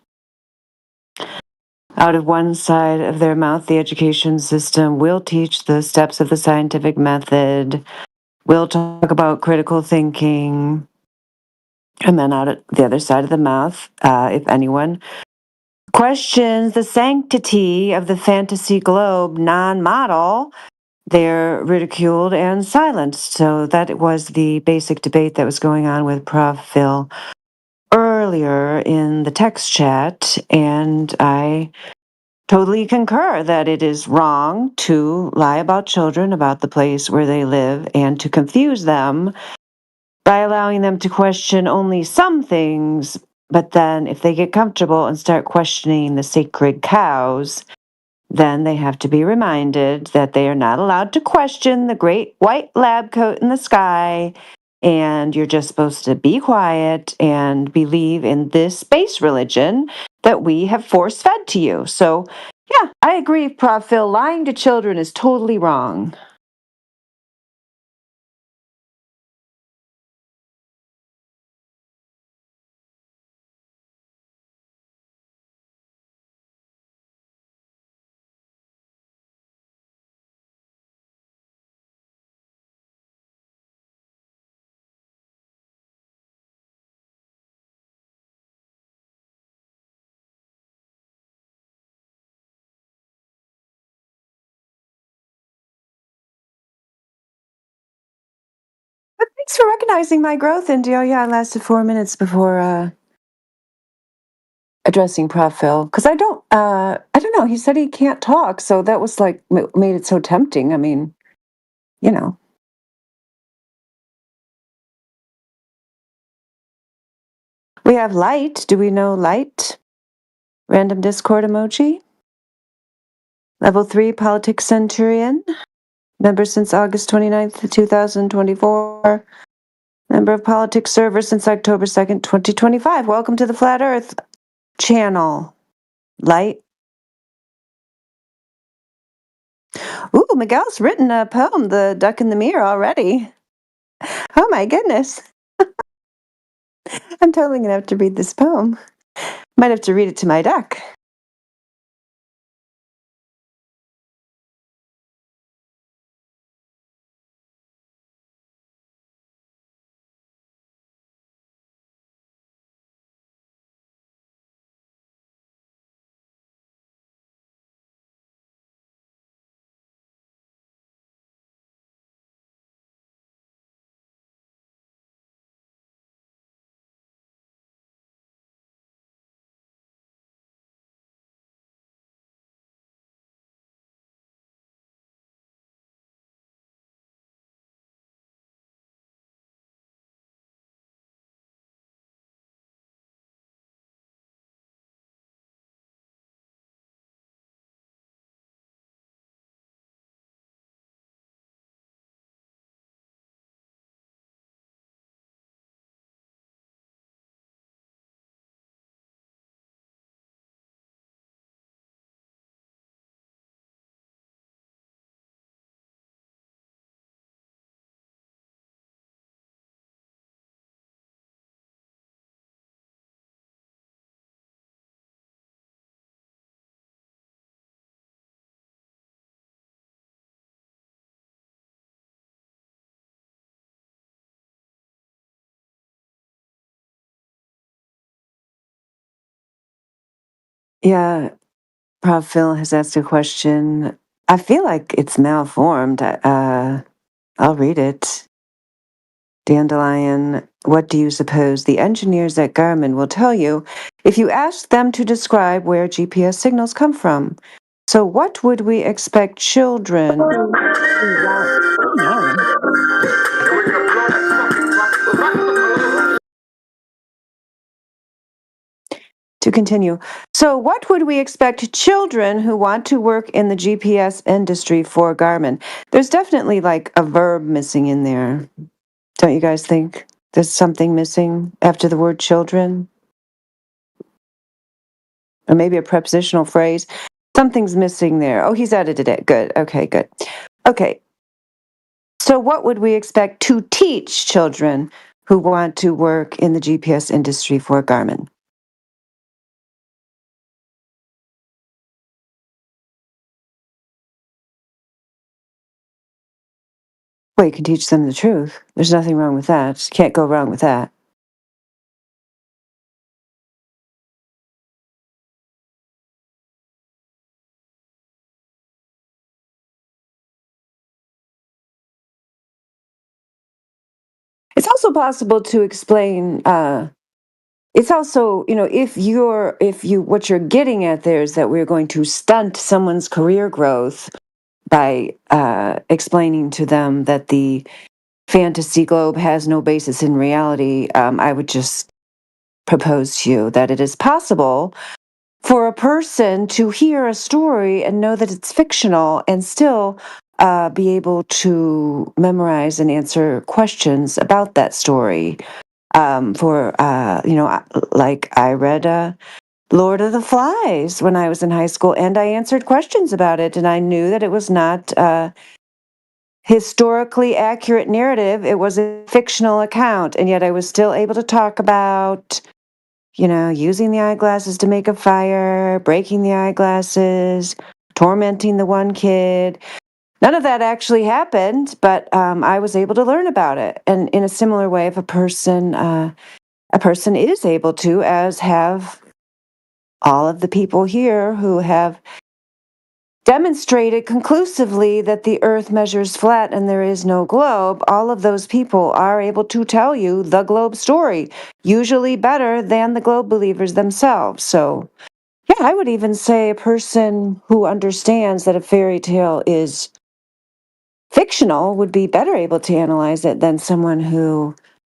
out of one side of their mouth, the education system will teach the steps of the scientific method, will talk about critical thinking, and then out of the other side of the mouth, if anyone questions the sanctity of the fantasy globe non-model, they're ridiculed and silenced. So that was the basic debate that was going on with Prof. Phil earlier in the text chat, and I totally concur that it is wrong to lie about children about the place where they live and to confuse them by allowing them to question only some things, but then if they get comfortable and start questioning the sacred cows, then they have to be reminded that they are not allowed to question the great white lab coat in the sky, and you're just supposed to be quiet and believe in this space religion that we have force-fed to you. So, yeah, I agree, Prof. Phil. Lying to children is totally wrong. But thanks for recognizing my growth, Indio. Yeah, I lasted 4 minutes before addressing Prof. Phil, because I don't know. He said he can't talk, so that was like made it so tempting. I mean, you know. We have Light. Do we know Light? Random Discord emoji. Level 3 Politics Centurion. Member since August 29th, 2024. Member of Politics Server since October 2nd, 2025. Welcome to the Flat Earth channel. Light. Ooh, Miguel's written a poem, The Duck in the Mirror, already. Oh my goodness. I'm totally going to have to read this poem. Might have to read it to my duck. Yeah, Prof. Phil has asked a question. I feel like it's malformed. I'll read it. Dandelion, what do you suppose the engineers at Garmin will tell you if you ask them to describe where GPS signals come from? So, what would we expect children to continue? So, what would we expect children who want to work in the GPS industry for Garmin? There's definitely like a verb missing in there. Don't you guys think there's something missing after the word children? Or maybe a prepositional phrase. Something's missing there. Oh, he's edited it. Good. Okay, good. Okay. So, what would we expect to teach children who want to work in the GPS industry for Garmin? Well, you can teach them the truth. There's nothing wrong with that. Can't go wrong with that. It's also possible to explain. It's also, if what you're getting at there is that we're going to stunt someone's career growth by explaining to them that the fantasy globe has no basis in reality, I would just propose to you that it is possible for a person to hear a story and know that it's fictional and still be able to memorize and answer questions about that story. Like I read Lord of the Flies when I was in high school, and I answered questions about it, and I knew that it was not historically accurate narrative. It was a fictional account, and yet I was still able to talk about, using the eyeglasses to make a fire, breaking the eyeglasses, tormenting the one kid. None of that actually happened, but I was able to learn about it. And in a similar way, if a person is able to, as have all of the people here who have demonstrated conclusively that the earth measures flat and there is no globe, all of those people are able to tell you the globe story, usually better than the globe believers themselves. So, yeah, I would even say a person who understands that a fairy tale is fictional would be better able to analyze it than someone who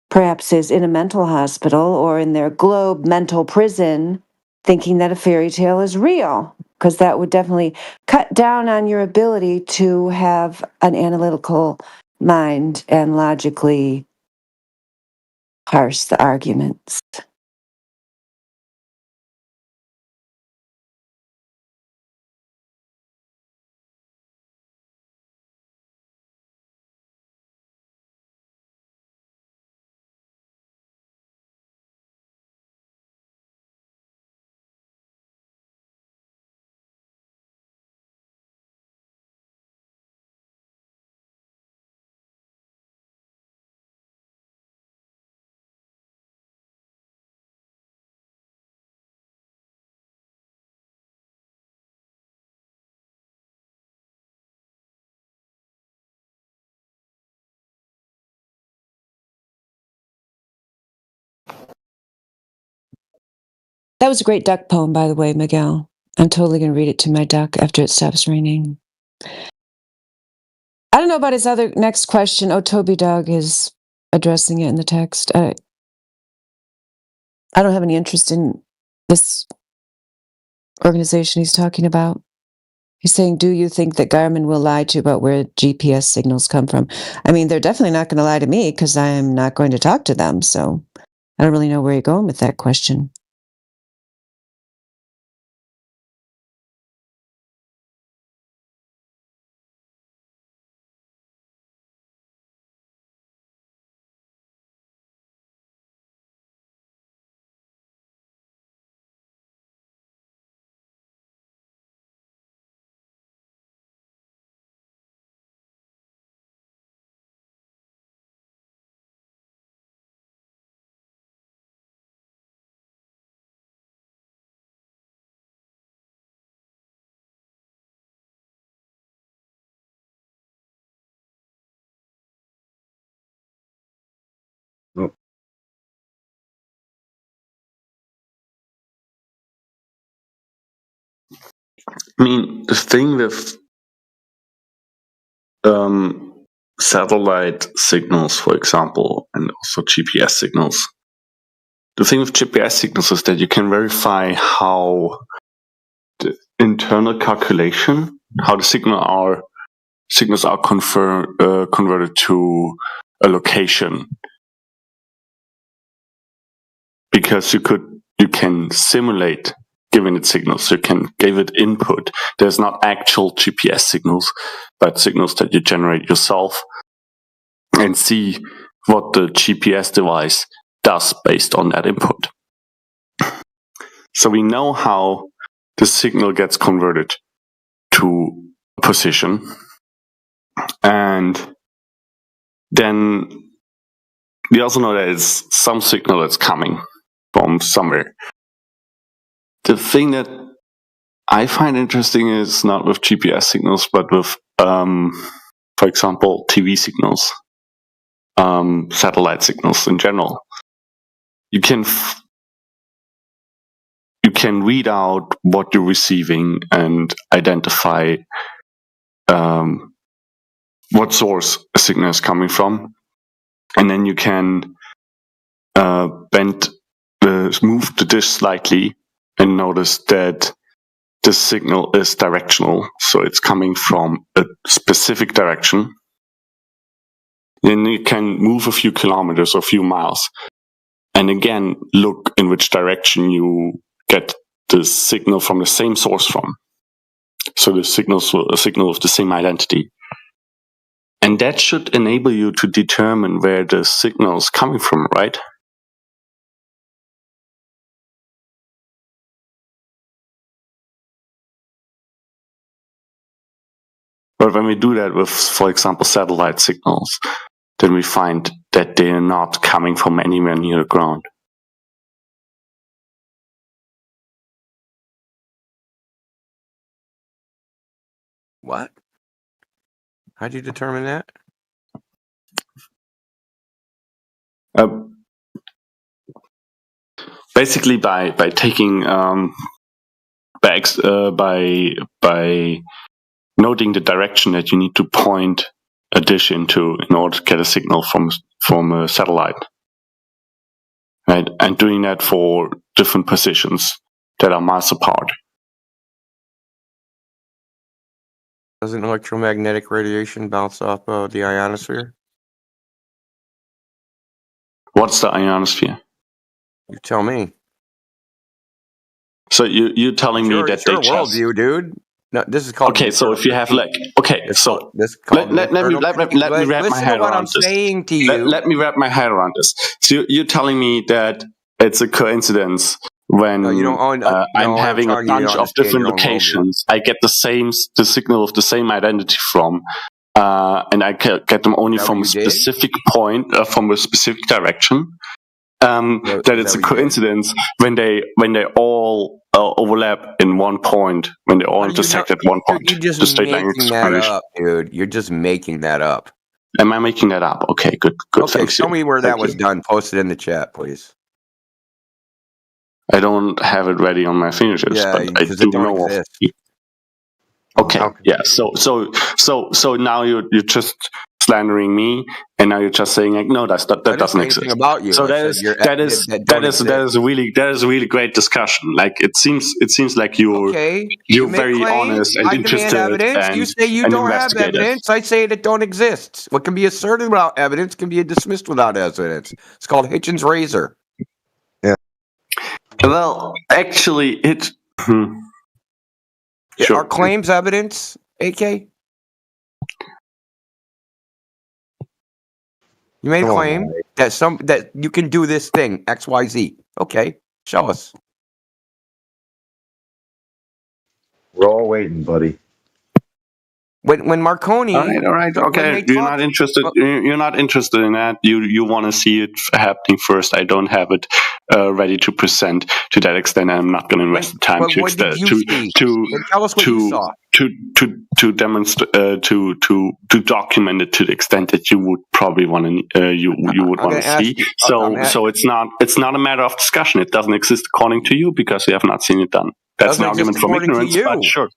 perhaps is in a mental hospital or in their globe mental prison thinking that a fairy tale is real, because that would definitely cut down on your ability to have an analytical mind and logically parse the arguments. That was a great duck poem, by the way, Miguel. I'm totally going to read it to my duck after it stops raining. I don't know about his other next question. Oh, Toby Dog is addressing it in the text. I don't have any interest in this organization he's talking about. He's saying, do you think that Garmin will lie to you about where GPS signals come from? I mean, they're definitely not going to lie to me because I'm not going to talk to them. So I don't really know where you're going with that question. I mean, the thing with satellite signals, for example, and also GPS signals. The thing with GPS signals is that you can verify how the internal calculation, how the signals are converted to a location, because you can simulate giving it signals. You can give it input. There's not actual GPS signals, but signals that you generate yourself and see what the GPS device does based on that input. So we know how the signal gets converted to position, and then we also know that it's some signal that's coming from somewhere. The thing that I find interesting is not with GPS signals, but with, for example, TV signals, satellite signals in general. You can read out what you're receiving and identify what source a signal is coming from, and then you can move the dish slightly and notice that the signal is directional, so it's coming from a specific direction. Then you can move a few kilometers or a few miles, and again look in which direction you get the signal from the same source from. So the signal's a signal of the same identity. And that should enable you to determine where the signal is coming from, right? But when we do that with, for example, satellite signals, then we find that they are not coming from anywhere near the ground. What? How do you determine that? Basically, by taking by noting the direction that you need to point a dish into in order to get a signal from a satellite, right? And doing that for different positions that are miles apart. Doesn't electromagnetic radiation bounce off the ionosphere? What's the ionosphere? You tell me. So you're telling me that it's your worldview, dude. No, this is called. Okay, so if you have let me wrap my head around this. Saying to you. Let me wrap my head around this. So you're telling me that it's a coincidence when I'm having a bunch of different locations, I get the signal of the same identity from, and I get them only from a specific point, from a specific direction. That it's a coincidence when they all overlap in one point, when they all intersect at one point. You're just making that up, dude. You're just making that up. Am I making that up? Okay, good. Okay, thanks. Show me where that was done. Post it in the chat, please. I don't have it ready on my fingertips, but I do know of it. Okay, yeah. So now you're just slandering me, and now you're just saying like, no, that doesn't exist. About you. So that is a really great discussion. Like it seems like you're very honest and interested. Evidence. You say you don't have evidence. I say it don't exist. What can be asserted without evidence can be dismissed without evidence. It's called Hitchens' razor. Yeah. Well, actually, it. Sure. Are claims evidence, AK? You made a claim that you can do this thing, XYZ. Okay, show us. We're all waiting, buddy. When Marconi, all right, okay. You're not interested. You're not interested in that. You want to see it happening first. I don't have it ready to present to that extent. I'm not going to invest the time to demonstrate to document it to the extent that you would probably want to you would want to see. So it's not a matter of discussion. It doesn't exist according to you because you have not seen it done. That's an Doesn't argument exist from according to ignorance, you. but sure.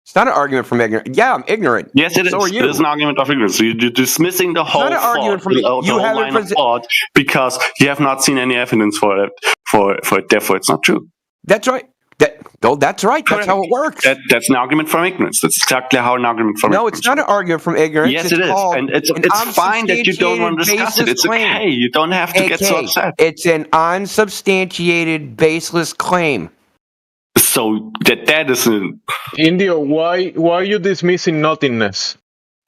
It's not an argument from ignorance. Yeah, I'm ignorant. Yes, it is. So are you. It is an argument of ignorance. You're dismissing the whole not an argument thought, from the you whole haven't line of thought, because you have not seen any evidence for it. For it, therefore, it's not true. That's right. That's right. That's how it works. That's an argument from ignorance. That's exactly how an argument from ignorance. No, it's not an argument from ignorance. Yes, it's it is, called and it's an fine that you don't want to discuss it. unsubstantiated It's baseless okay. You don't have to get so claim. upset. It's an unsubstantiated, baseless claim. So that is an Indio. Why are you dismissing nothingness?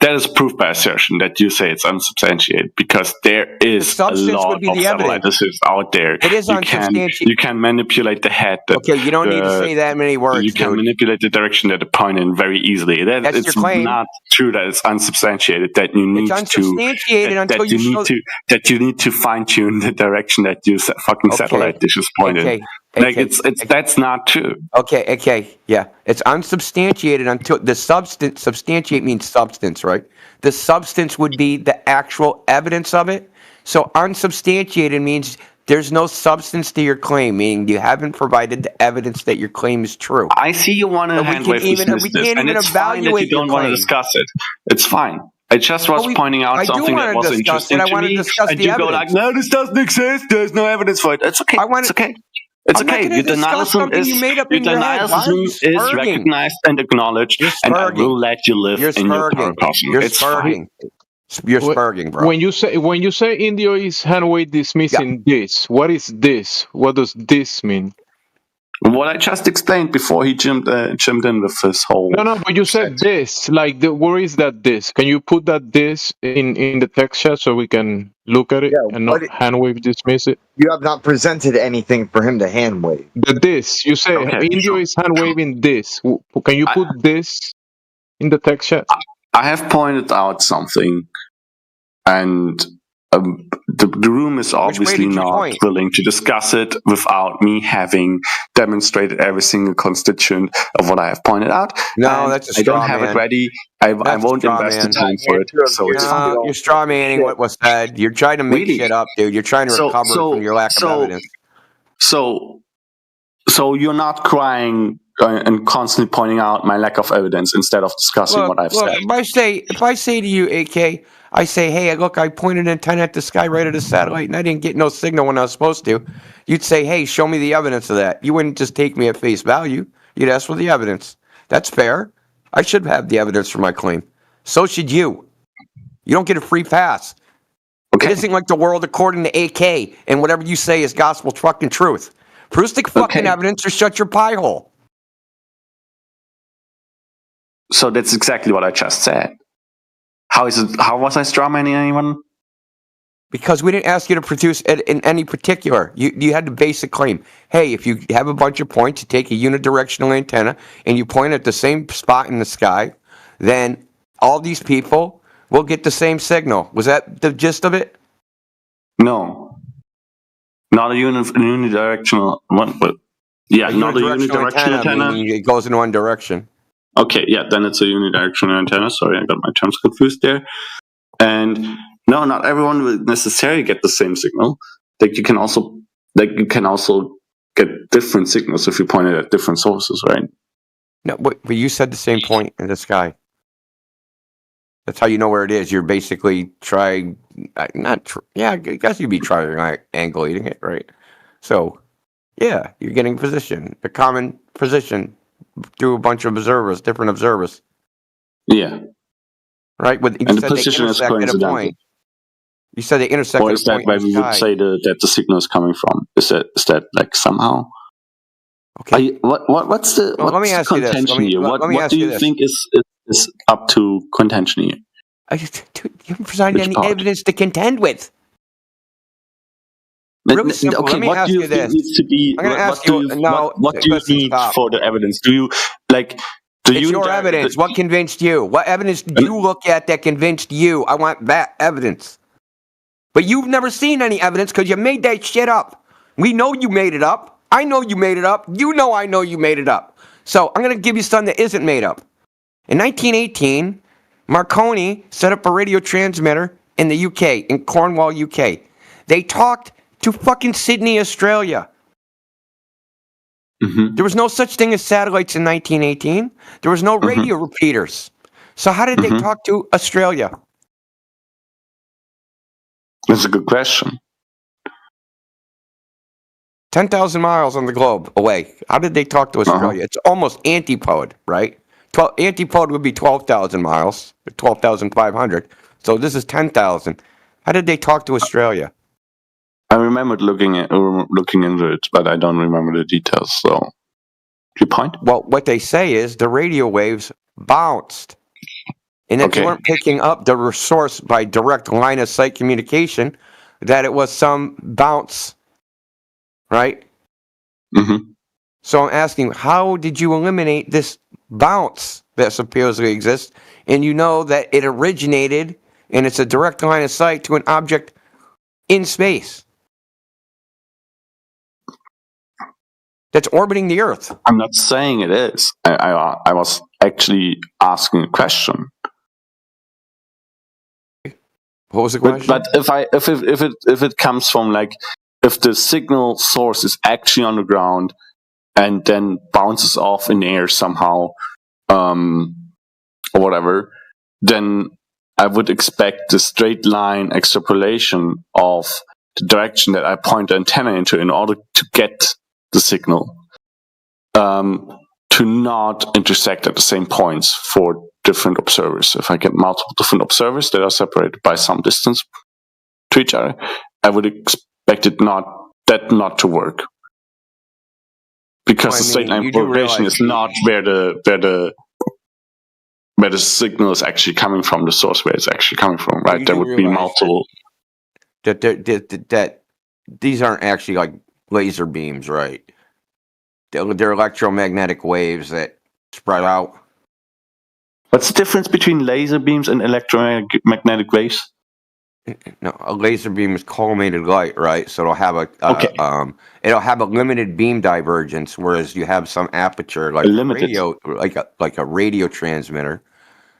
that is proof by assertion that you say it's unsubstantiated, because there is a lot would be of the evidence. evidence out there. It is unsubstantiated. You can manipulate the head. Okay, you don't need to say that many words. You can manipulate the direction that the point in very easily. That's it's your claim. not true that it's unsubstantiated. That you need unsubstantiated until you show that you need to fine tune the direction that your fucking satellite dishes point in. That's not true. Okay, yeah. It's unsubstantiated until the substance. Substantiate means substance, right? The substance would be the actual evidence of it. So unsubstantiated means there's no substance to your claim, meaning you haven't provided the evidence that your claim is true. I see you want to hand wave dismiss this, and it's fine that you don't want to discuss it. It's fine. I just was pointing out something that was interesting to me, and you go like, "No, this doesn't exist. There's no evidence for it." It's okay. It's okay. It's okay. Your denialism is recognized and acknowledged, and I will let you live in your microcosm. It's fine. You're spurging, bro. When you say Indio is hand-wave dismissing this, what is this? What does this mean? What I just explained before he chimed in with his whole. No, but you said this. Like, where is that this? Can you put that this in the text chat so we can look at it and not hand-wave dismiss it? You have not presented anything for him to hand-wave. The this. You say Indio is hand-waving this. Can you put this in the text chat? I have pointed out something, and the room is obviously not willing to discuss it without me having demonstrated every single constituent of what I have pointed out. No, that's a straw I don't have man. it ready. I won't invest the time for it. So it's fine. You're straw manning what was said. You're trying to make shit up, dude. You're trying to recover from your lack of evidence. So you're not crying and constantly pointing out my lack of evidence instead of discussing what I've said. If I say to you, AK, I say, hey, look, I pointed an antenna at the sky right at a satellite, and I didn't get no signal when I was supposed to. You'd say, hey, show me the evidence of that. You wouldn't just take me at face value. You'd ask for the evidence. That's fair. I should have the evidence for my claim. So should you. You don't get a free pass. Okay. It isn't like the world according to AK, and whatever you say is gospel fucking truth. Produce the fucking evidence or shut your pie hole. So that's exactly what I just said. How was I strawmanning anyone? Because we didn't ask you to produce it in any particular. You had the basic claim. Hey, if you have a bunch of points, you take a unidirectional antenna and you point at the same spot in the sky, then all these people will get the same signal. Was that the gist of it? No. Not a unidirectional one, but yeah, not a unidirectional antenna. It goes in one direction. Okay, yeah, then it's a unidirectional antenna. Sorry, I got my terms confused there. And no, not everyone will necessarily get the same signal. You can also get different signals if you point it at different sources, right? No, but you said the same point in the sky. That's how you know where it is. You're basically I guess you'd be triangulating it, right? So, yeah, you're getting position, a common position through a bunch of observers, different observers. Yeah. Right? And the position is coincidental. You said they intersect or is that where we would say that the signal is coming from? Is that like somehow? Okay. What's the contention here? What do you think is up to contention here? You haven't presented any evidence to contend with. Really simple. Okay, Let me ask you this. What do you need for the evidence? Do you like? It's your evidence. What convinced you? What evidence did you look at that convinced you? I want that evidence. But you've never seen any evidence because you made that shit up. We know you made it up. I know you made it up. You know I know you made it up. So I'm going to give you something that isn't made up. In 1918, Marconi set up a radio transmitter in the UK, in Cornwall, UK. They talked to fucking Sydney, Australia. There was no such thing as satellites in 1918. There was no radio repeaters. So how did they talk to Australia? That's a good question. 10,000 miles on the globe away. How did they talk to Australia? It's almost antipode, right? Antipode would be 12,000 miles, 12,500. So this is 10,000. How did they talk to Australia? I remembered looking into it, but I don't remember the details. So, your point? Well, what they say is the radio waves bounced, and if you weren't picking up the source by direct line of sight communication, that it was some bounce, right? So I'm asking, how did you eliminate this bounce that supposedly exists, and you know that it originated and it's a direct line of sight to an object in space that's orbiting the Earth? I'm not saying it is. I was actually asking a question. What was the question? But if it comes from if the signal source is actually on the ground and then bounces off in the air somehow, or whatever, then I would expect the straight line extrapolation of the direction that I point the antenna into in order to get the signal to not intersect at the same points for different observers. If I get multiple different observers that are separated by some distance to each other, I would expect it not to work. Because the straight line propagation is not where the signal is actually coming from, the source where it's actually coming from, right? There would be multiple. That these aren't actually like laser beams, right? They're electromagnetic waves that spread out. What's the difference between laser beams and electromagnetic waves? No, a laser beam is collimated light, right? So it'll have a limited beam divergence, whereas you have some aperture, like a radio transmitter.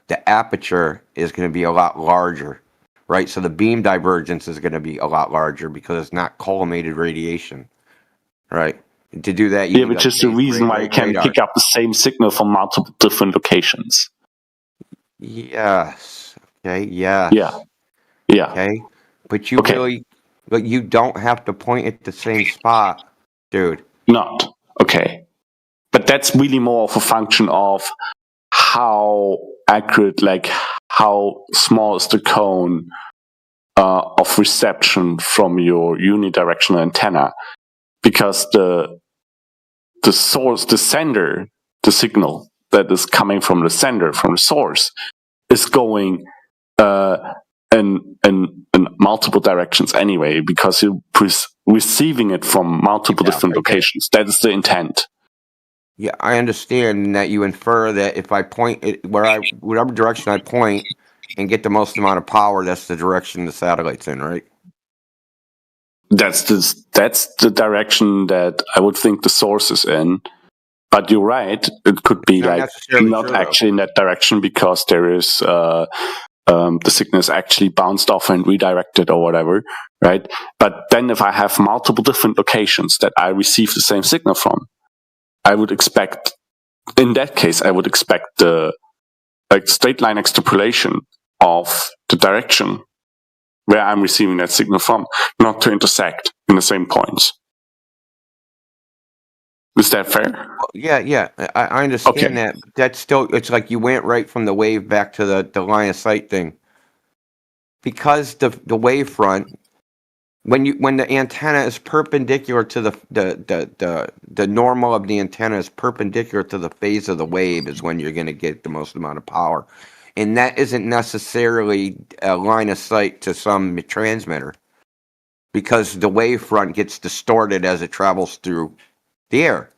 The aperture is going to be a lot larger, right? So the beam divergence is going to be a lot larger because it's not collimated radiation, right? To do that, you which is the reason why you can pick up the same signal from multiple different locations. Yes. Okay. Yeah. Yeah. Okay. But you don't have to point at the same spot, dude. Not. Okay. But that's really more of a function of how accurate, how small is the cone of reception from your unidirectional antenna. Because the source, the sender, the signal that is coming from the sender, from the source, is going in multiple directions anyway, because you're receiving it from multiple different locations. That is the intent. Yeah, I understand that you infer that if I point it whatever direction I point and get the most amount of power, that's the direction the satellite's in, right? That's the direction that I would think the source is in. But you're right; it could be not actually in that direction because there is the signal is actually bounced off and redirected or whatever, right? But then, if I have multiple different locations that I receive the same signal from, I would expect, in that case, the straight line extrapolation of the direction where I'm receiving that signal from, not to intersect in the same points. Is that fair? Yeah. I understand that. But that's still, it's like you went right from the wave back to the line of sight thing. Because the wavefront, when the antenna is perpendicular to the normal of the antenna is perpendicular to the phase of the wave is when you're going to get the most amount of power. And that isn't necessarily a line of sight to some transmitter because the wavefront gets distorted as it travels through the air,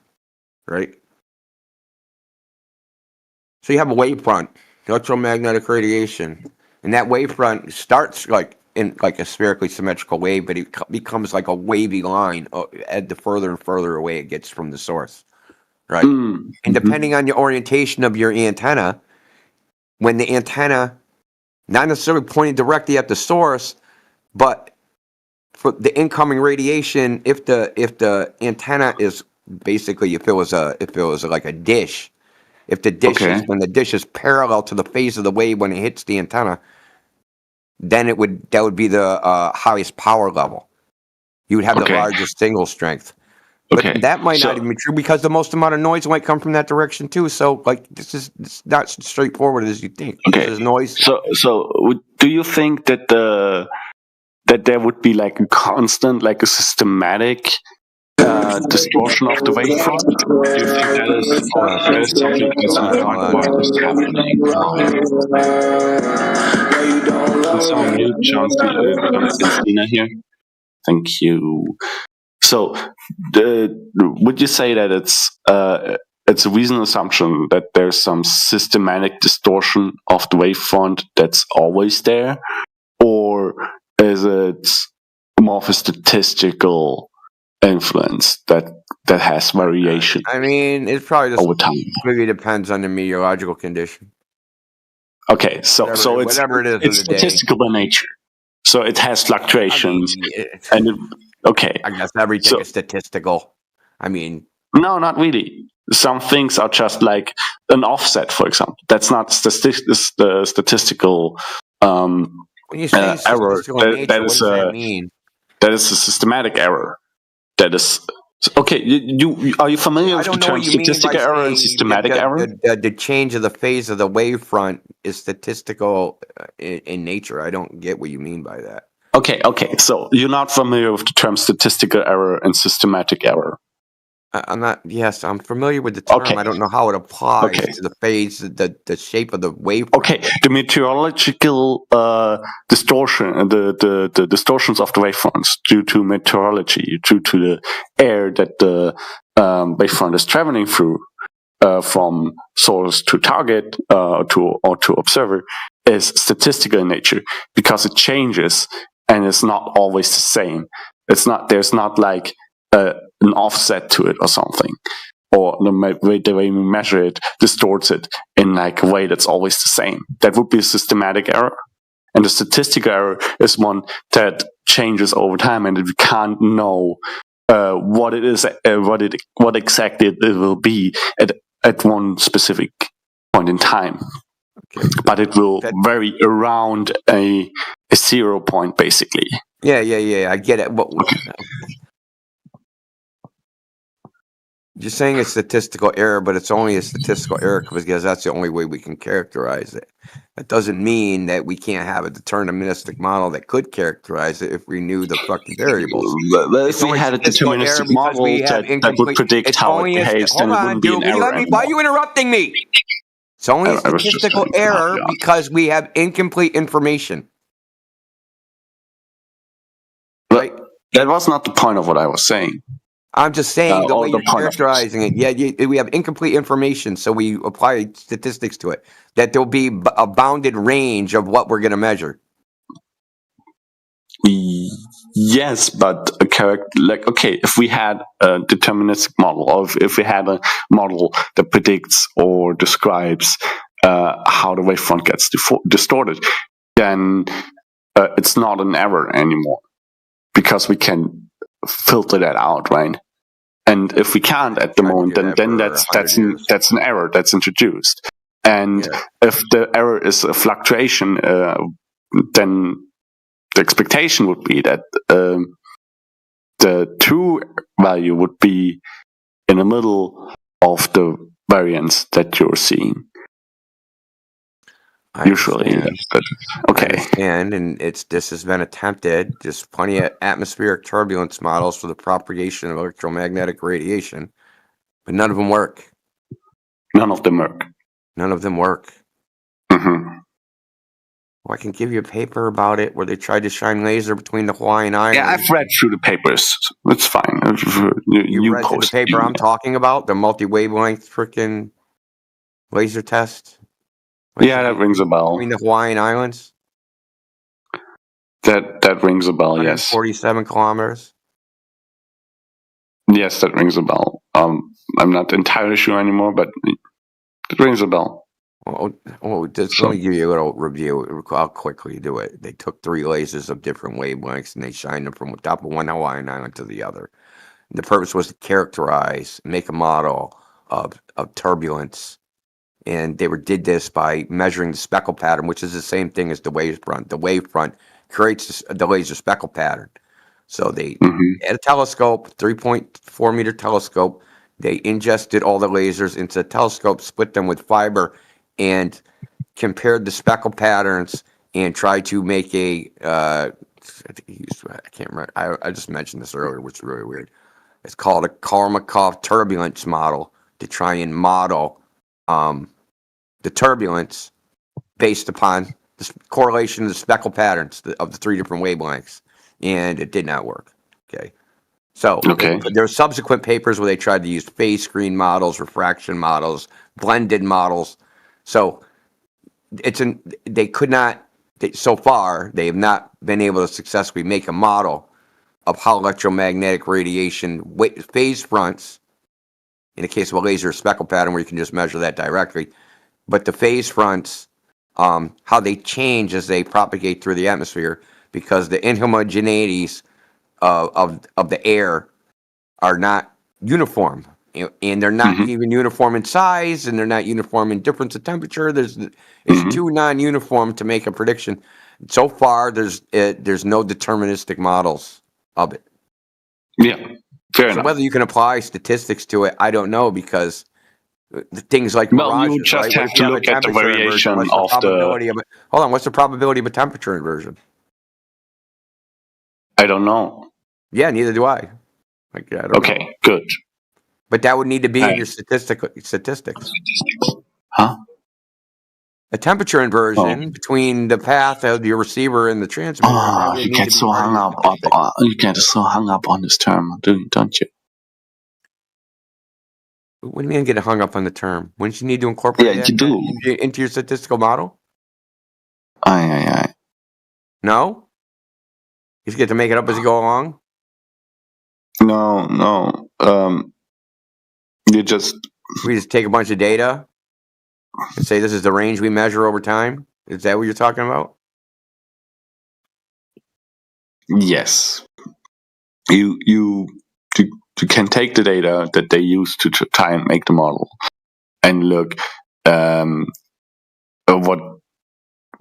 right? So you have a wavefront, electromagnetic radiation, and that wavefront starts in a spherically symmetrical wave, but it becomes like a wavy line the further and further away it gets from the source, right? And depending on your orientation of your antenna, when the antenna, not necessarily pointing directly at the source, but for the incoming radiation, if the antenna is basically if it was like a dish, if the dish is when the dish is parallel to the phase of the wave when it hits the antenna, then that would be the highest power level. You would have the largest signal strength. But that might not even be true because the most amount of noise might come from that direction too. So like it's not straightforward as you think. This is noise. So do you think that that there would be like a constant, like a systematic distortion of the wavefront? Do you think that is something that's not what is happening? It's on mute, John Cena here. Thank you. So, would you say that it's a reasonable assumption that there's some systematic distortion of the wavefront that's always there, or is it more of a statistical influence that has variation? I mean, it probably just over time. Maybe depends on the meteorological condition. Okay, so whatever it is, it's statistical by nature. So it has fluctuations, I guess everything is statistical. I mean, no, not really. Some things are just like an offset, for example. That's not the statistical when you say error. statistical nature, That what is does that mean? That is a systematic error. That is okay. You are you familiar with the term statistical error and systematic error? The change of the phase of the wavefront is statistical in nature. I don't get what you mean by that. Okay. So you're not familiar with the term statistical error and systematic error? I'm not. Yes, I'm familiar with the term. I don't know how it applies to the phase, the shape of the wavefront. Okay, the meteorological distortion, the distortions of the wavefronts due to meteorology, due to the air that the wavefront is traveling through from source to target to observer, is statistical in nature because it changes and it's not always the same. There's not like an offset to it or something, or the way we measure it distorts it in like a way that's always the same. That would be a systematic error, and the statistical error is one that changes over time, and we can't know what it is, what exactly it will be at one specific point in time. But it will vary around a 0 point, basically. Yeah. I get it. You're saying it's statistical error, but it's only a statistical error because that's the only way we can characterize it. That doesn't mean that we can't have a deterministic model that could characterize it if we knew the fucking variables. But if we had a deterministic model that would predict how it behaves, then it wouldn't be an error anymore. Why are you interrupting me? It's only a statistical error because we have incomplete information. Right? That was not the point of what I was saying. I'm just saying the way you're characterizing it. Yeah, we have incomplete information, so we apply statistics to it. That there'll be a bounded range of what we're going to measure. Yes, but if we had a deterministic model, or if we had a model that predicts or describes how the wavefront gets distorted, then it's not an error anymore because we can filter that out, right? And if we can't at the moment, then that's an error that's introduced. And if the error is a fluctuation, then the expectation would be that the true value would be in the middle of the variance that you're seeing. Usually, okay. And this has been attempted. There's plenty of atmospheric turbulence models for the propagation of electromagnetic radiation, but none of them work. None of them work. Mm-hmm. Well, I can give you a paper about it where they tried to shine laser between the Hawaiian Islands. Yeah, I've read through the papers. It's fine. You read through the paper I'm talking about? The multi-wavelength freaking laser test? Yeah, that rings a bell. Between the Hawaiian Islands? That rings a bell, yes. 47 kilometers? Yes, that rings a bell. I'm not entirely sure anymore, but it rings a bell. Let me give you a little review. I'll quickly do it. They took 3 lasers of different wavelengths and they shined them from the top of one Hawaiian island to the other. The purpose was to characterize, make a model of turbulence. And they did this by measuring the speckle pattern, which is the same thing as the wavefront. The wavefront creates the laser speckle pattern. So they had a telescope, 3.4 meter telescope. They ingested all the lasers into the telescope, split them with fiber, and compared the speckle patterns and tried to make a I can't remember. I just mentioned this earlier, which is really weird. It's called a Kolmogorov turbulence model to try and model the turbulence based upon the correlation of the speckle patterns of the three different wavelengths, and it did not work. Okay, so there are subsequent papers where they tried to use phase screen models, refraction models, blended models. So they could not. So far, they have not been able to successfully make a model of how electromagnetic radiation phase fronts, in the case of a laser speckle pattern where you can just measure that directly, but the phase fronts, how they change as they propagate through the atmosphere, because the inhomogeneities of the air are not uniform, and they're not even uniform in size, and they're not uniform in difference of temperature. It's too non-uniform to make a prediction. So far, there's no deterministic models of it. Yeah, fair enough. Whether you can apply statistics to it, I don't know, because things like mirages, you just right? have to look at the variation What's of probability hold on, what's the probability of a temperature inversion? I don't know. Yeah, neither do I. I don't know. Good. But that would need to be in your statistics. Huh? A temperature inversion between the path of your receiver and the transmitter. You get so hung up. You get so hung up on this term, don't you? What do you mean get hung up on the term? Wouldn't you need to incorporate that into your statistical model? Aye. No? You just get to make it up as you go along? No. We just take a bunch of data and say this is the range we measure over time? Is that what you're talking about? Yes. You can take the data that they use to try and make the model and look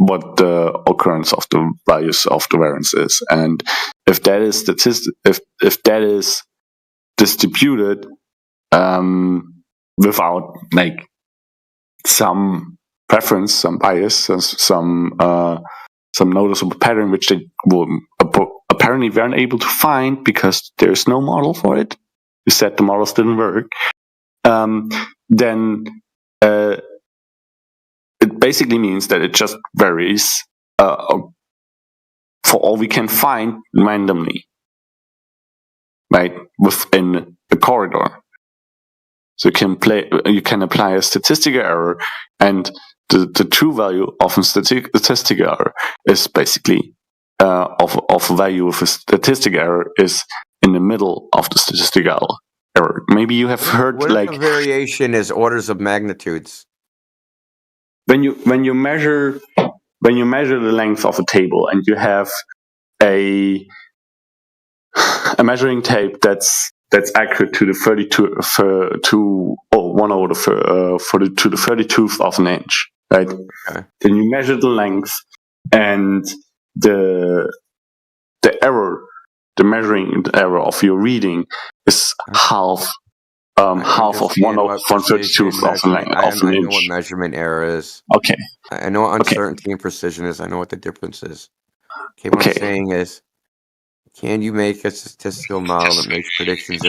what the occurrence of the values of the variance is, and if that is if that is distributed without like some preference, some bias, some noticeable pattern which they apparently weren't able to find because there's no model for it. You said the models didn't work. Then it basically means that it just varies for all we can find randomly, right, within the corridor. So you can apply a statistical error, and the true value of a statistical error is basically of value of a statistical error is in the middle of the statistical error. Maybe you have heard what if the variation is orders of magnitudes? When you measure the length of a table and you have a measuring tape that's accurate to the 32 to 1 over to the 32th of an inch, right? Okay. Then you measure the length and the error, the measuring error of your reading is half of 1/32 of an inch. I know what measurement error is. Okay. I know what uncertainty and precision is. I know what the difference is. Okay, what I'm saying is, can you make a statistical model that makes predictions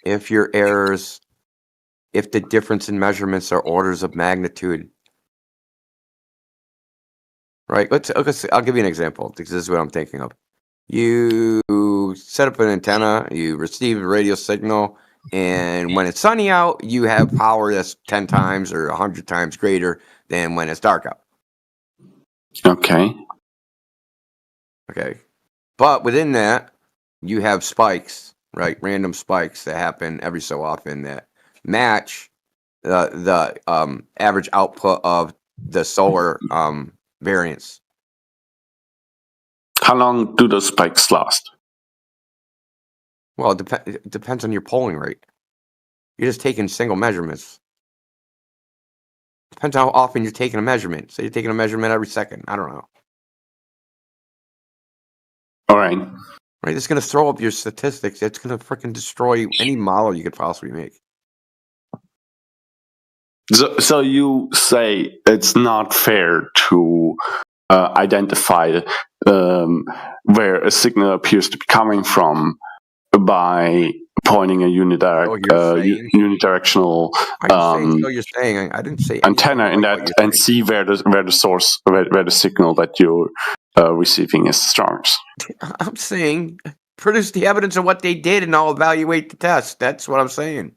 if your errors, if the difference in measurements are orders of magnitude? Right. I'll give you an example, because this is what I'm thinking of. You set up an antenna, you receive a radio signal, and when it's sunny out, you have power that's 10 times or 100 times greater than when it's dark out. Okay. But within that, you have spikes, right? Random spikes that happen every so often that match the average output of the solar variance. How long do those spikes last? Well, it depends on your polling rate. You're just taking single measurements. Depends on how often you're taking a measurement. So you're taking a measurement every second. I don't know. All right. Right? It's going to throw up your statistics. It's going to freaking destroy any model you could possibly make. So you say it's not fair to identify where a signal appears to be coming from by pointing a unidirectional You're saying I didn't say antenna in that, and see where the source, where the signal that you're receiving is strongest. I'm saying produce the evidence of what they did, and I'll evaluate the test. That's what I'm saying.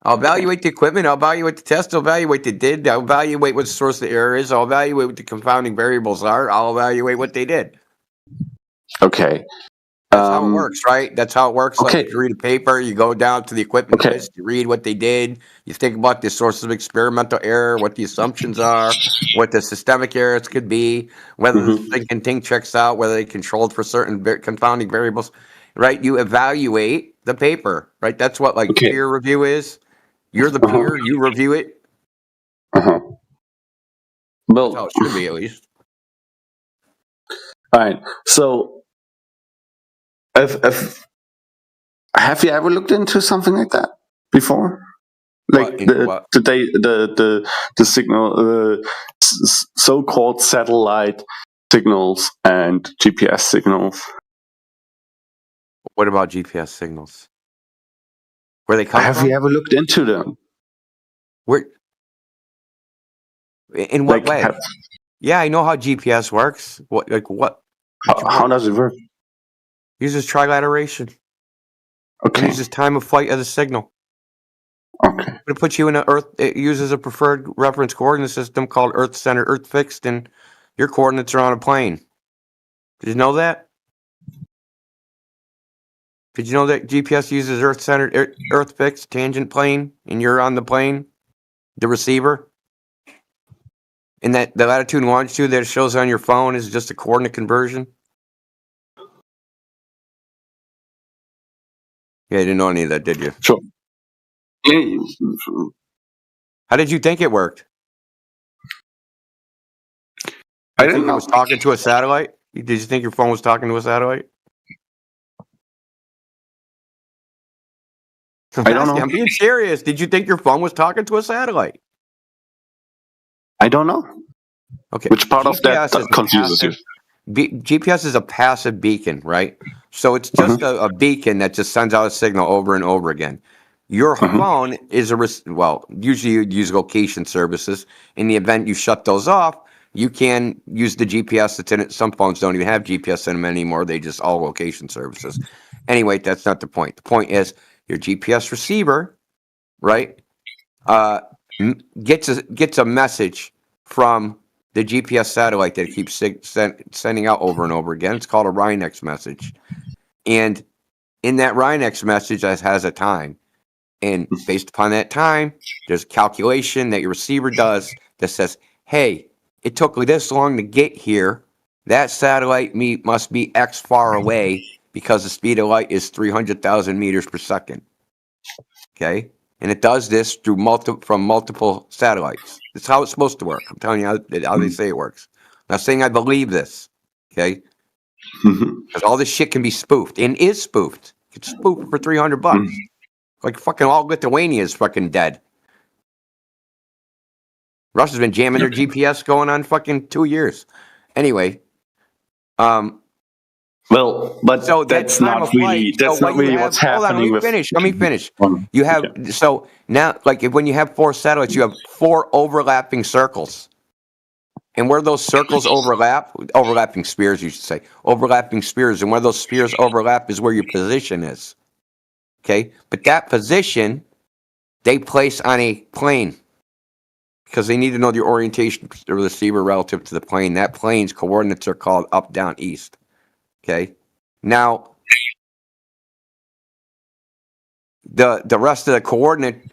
I'll evaluate the equipment. I'll evaluate the test. I'll evaluate the did. I'll evaluate what the source of the error is. I'll evaluate what the confounding variables are. I'll evaluate what they did. Okay. That's how it works, right? That's how it works. Okay. Like you read a paper, you go down to the equipment list, you read what they did, you think about the sources of experimental error, what the assumptions are, what the systemic errors could be, whether the thinking thing checks out, whether they controlled for certain confounding variables, right? You evaluate the paper, right? That's what peer review is. You're the peer, you review it. Well, that's how it should be, at least. All right. So, have you ever looked into something like that before? Like the signal, so-called satellite signals and GPS signals. What about GPS signals? Where they come from? Have you ever looked into them? Where? In what way? Yeah, I know how GPS works. What? How does it work? Uses trilateration. Okay. It uses time of flight of the signal. Okay. It puts you in it uses a preferred reference coordinate system called Earth centered, Earth fixed, and your coordinates are on a plane. Did you know that? Did you know that GPS uses Earth centered, Earth fixed, tangent plane, and you're on the plane, the receiver? And that the latitude and longitude that it shows on your phone is just a coordinate conversion? Yeah, you didn't know any of that, did you? Sure. How did you think it worked? I didn't know. It was talking to a satellite? Did you think your phone was talking to a satellite? I don't know. I'm being serious. Did you think your phone was talking to a satellite? I don't know. Okay. Which part of that confuses you? GPS is a passive beacon, right? So it's just a beacon that just sends out a signal over and over again. Your phone is usually you'd use location services. In the event you shut those off, you can use the GPS that's in it. Some phones don't even have GPS in them anymore. They just all location services. Anyway, that's not the point. The point is your GPS receiver, right, gets a message from the GPS satellite that it keeps sending out over and over again. It's called a RINEX message. And in that RINEX message, that has a time. And based upon that time, there's a calculation that your receiver does that says, hey, it took this long to get here. That satellite must be X far away because the speed of light is 300,000 meters per second. Okay? And it does this through from multiple satellites. That's how it's supposed to work. I'm telling you how they say it works. I'm not saying I believe this. Okay? Because all this shit can be spoofed and is spoofed. It's spoofed for $300. Like fucking all Lithuania is fucking dead. Russia's been jamming their GPS going on fucking 2 years. Anyway, well, but so that's not really what's happening. Let me finish. You have so now, like when you have 4 satellites, you have 4 overlapping circles, and where those circles overlapping spheres, you should say, overlapping spheres, and where those spheres overlap is where your position is. Okay, but that position they place on a plane because they need to know the orientation of the receiver relative to the plane. That plane's coordinates are called up, down, east. Okay, now the rest of the coordinate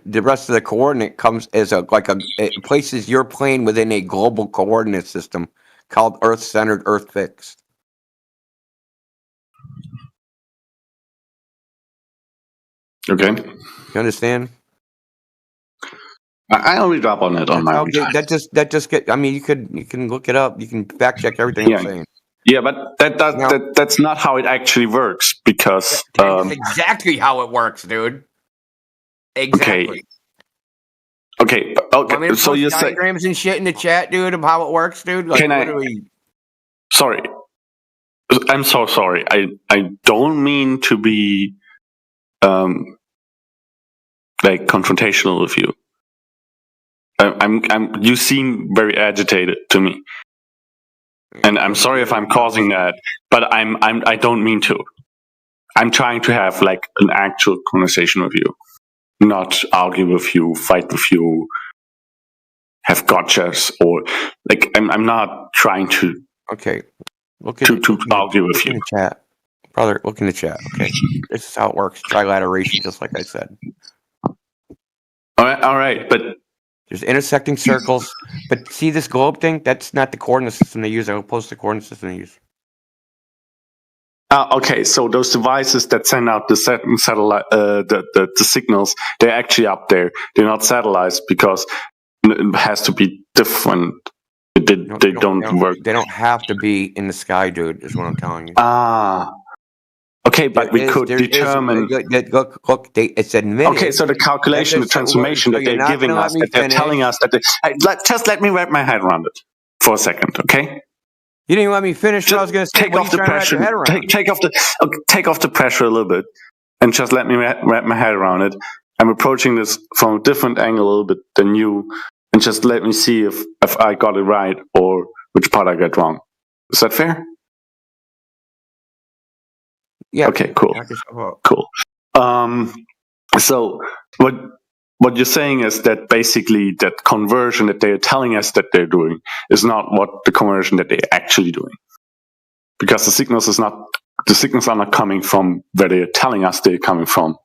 comes as it places your plane within a global coordinate system called Earth centered, Earth fixed. Okay. You understand? I'll read up on it on my own time. That just get. I mean, you can look it up. You can fact check everything I'm saying. Yeah, but that's not how it actually works because That's exactly how it works, dude. Exactly. Okay. Want me to So post you say? diagrams and shit in the chat, dude, of how it works, dude? Like, Can I? literally. Sorry, I'm so sorry. I don't mean to be like confrontational with you. You seem very agitated to me, and I'm sorry if I'm causing that. But I don't mean to. I'm trying to have like an actual conversation with you, not argue with you, fight with you, have gotchas, or like I'm not trying to. Okay. To argue with you. In the chat, brother. Look in the chat. Okay, this is how it works. Trilateration, just like I said. All right, but there's intersecting circles. But see this globe thing? That's not the coordinate system they use. I'll post the coordinate system they use. Okay, so those devices that send out the satellite, the signals, they're actually up there. They're not satellites because it has to be different. They don't work. They don't have to be in the sky, dude. Is what I'm telling you. Okay, but we could determine. Look, it's admitted. Okay, so the calculation, the transformation that they're giving us, that they're telling us that just let me wrap my head around it for a second, okay? You didn't let me finish what I was going to say. Take off the pressure. Take off the pressure a little bit, and just let me wrap my head around it. I'm approaching this from a different angle a little bit than you, and just let me see if I got it right or which part I got wrong. Is that fair? Yeah. Okay. Cool. Cool. So what you're saying is that basically that conversion that they're telling us that they're doing is not what the conversion that they're actually doing, because the signals are not coming from where they're telling us they're coming from,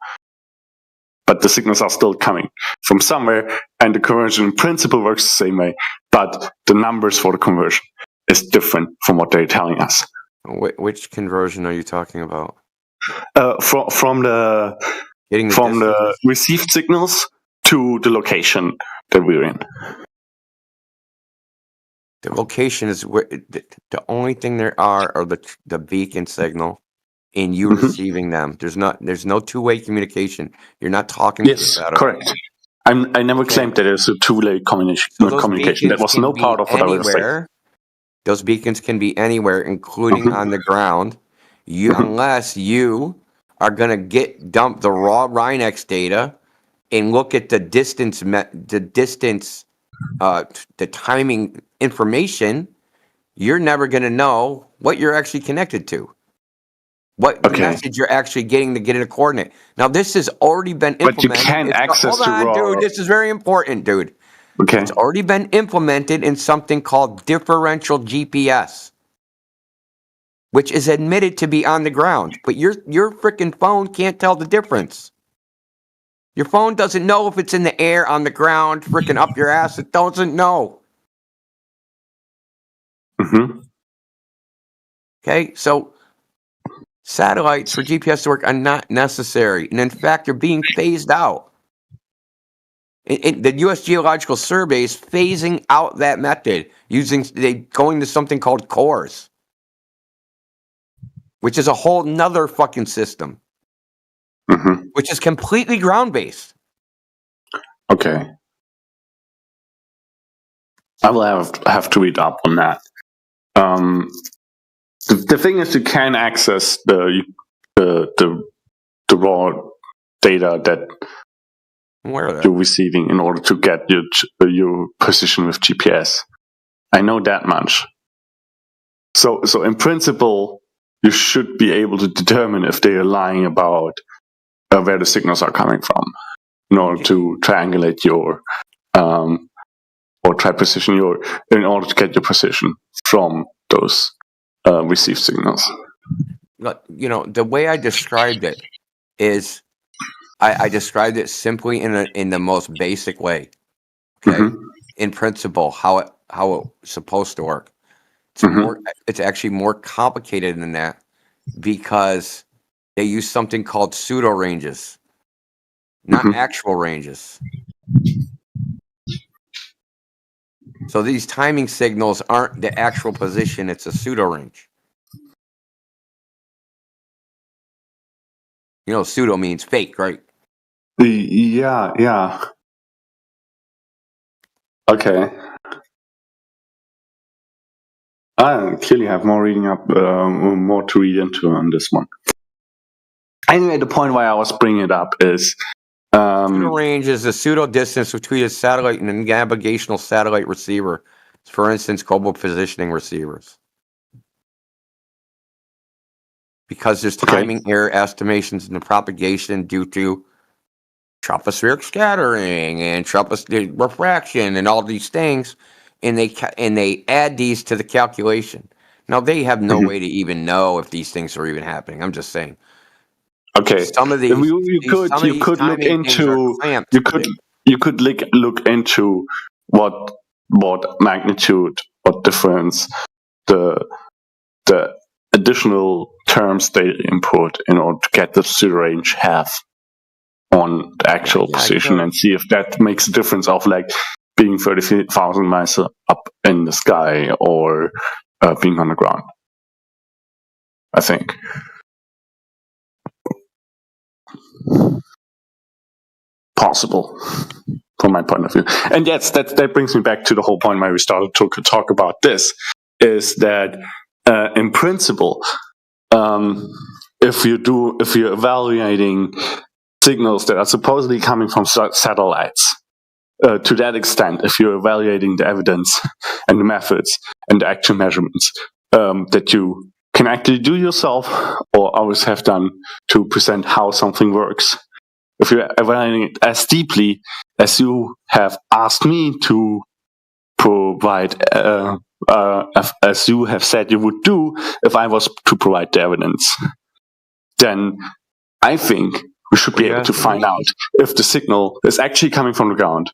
but the signals are still coming from somewhere, and the conversion in principle works the same way, but the numbers for the conversion is different from what they're telling us. Which conversion are you talking about? From the received signals to the location that we're in. The location is where the only thing there are the beacon signal, and you receiving them. There's no two-way communication. You're not talking to the satellite. Correct. I never claimed that there's a two-way communication. That was no part of what I was saying. Those beacons can be anywhere, including on the ground. Unless you are gonna dump the raw Rhinex data and look at the timing information, you're never gonna know what you're actually connected to. What message you're actually getting to get in a coordinate. Now this has already been implemented. But you can't access hold on, dude. This is very important, dude. Okay. It's already been implemented in something called differential GPS, which is admitted to be on the ground, but your freaking phone can't tell the difference. Your phone doesn't know if it's in the air, on the ground, freaking up your ass. It doesn't know. Okay, so satellites for GPS to work are not necessary, and in fact, they're being phased out. The U.S. Geological Survey is phasing out that method, going to something called CORS, which is a whole nother fucking system, which is completely ground-based. Okay. I will have to read up on that. The thing is, you can access the raw data that you're receiving in order to get your position with GPS. I know that much. So in principle, you should be able to determine if they are lying about where the signals are coming from, in order to triangulate your or try position in order to get your position from those received signals. You know, the way I described it is, I described it simply in the most basic way. Okay, in principle, how it's supposed to work. It's actually more complicated than that, because they use something called pseudo ranges. not actual ranges. So these timing signals aren't the actual position, it's a pseudo range. You know, pseudo means fake, right? Yeah. Okay. I clearly have more reading up, more to read into on this one. Anyway, the point why I was bringing it up is pseudo range is the pseudo distance between a satellite and a navigational satellite receiver. For instance, global positioning receivers. Because there's timing error estimations in the propagation due to tropospheric scattering and tropospheric refraction and all these things, and they add these to the calculation. Now they have no way to even know if these things are even happening. I'm just saying. Okay. Some of these you could look into look into what magnitude, what difference the additional terms they import in order to get the pseudo range have on the actual position, and see if that makes a difference of like being 30,000 miles up in the sky or being on the ground. I think. Possible from my point of view. And yes, that brings me back to the whole point where we started to talk about this, is that in principle, if you're evaluating signals that are supposedly coming from satellites, to that extent, if you're evaluating the evidence and the methods and the actual measurements that you can actually do yourself or always have done to present how something works, if you're evaluating it as deeply as you have asked me to provide, as you have said you would do if I was to provide the evidence, then I think we should be able to find out if the signal is actually coming from the ground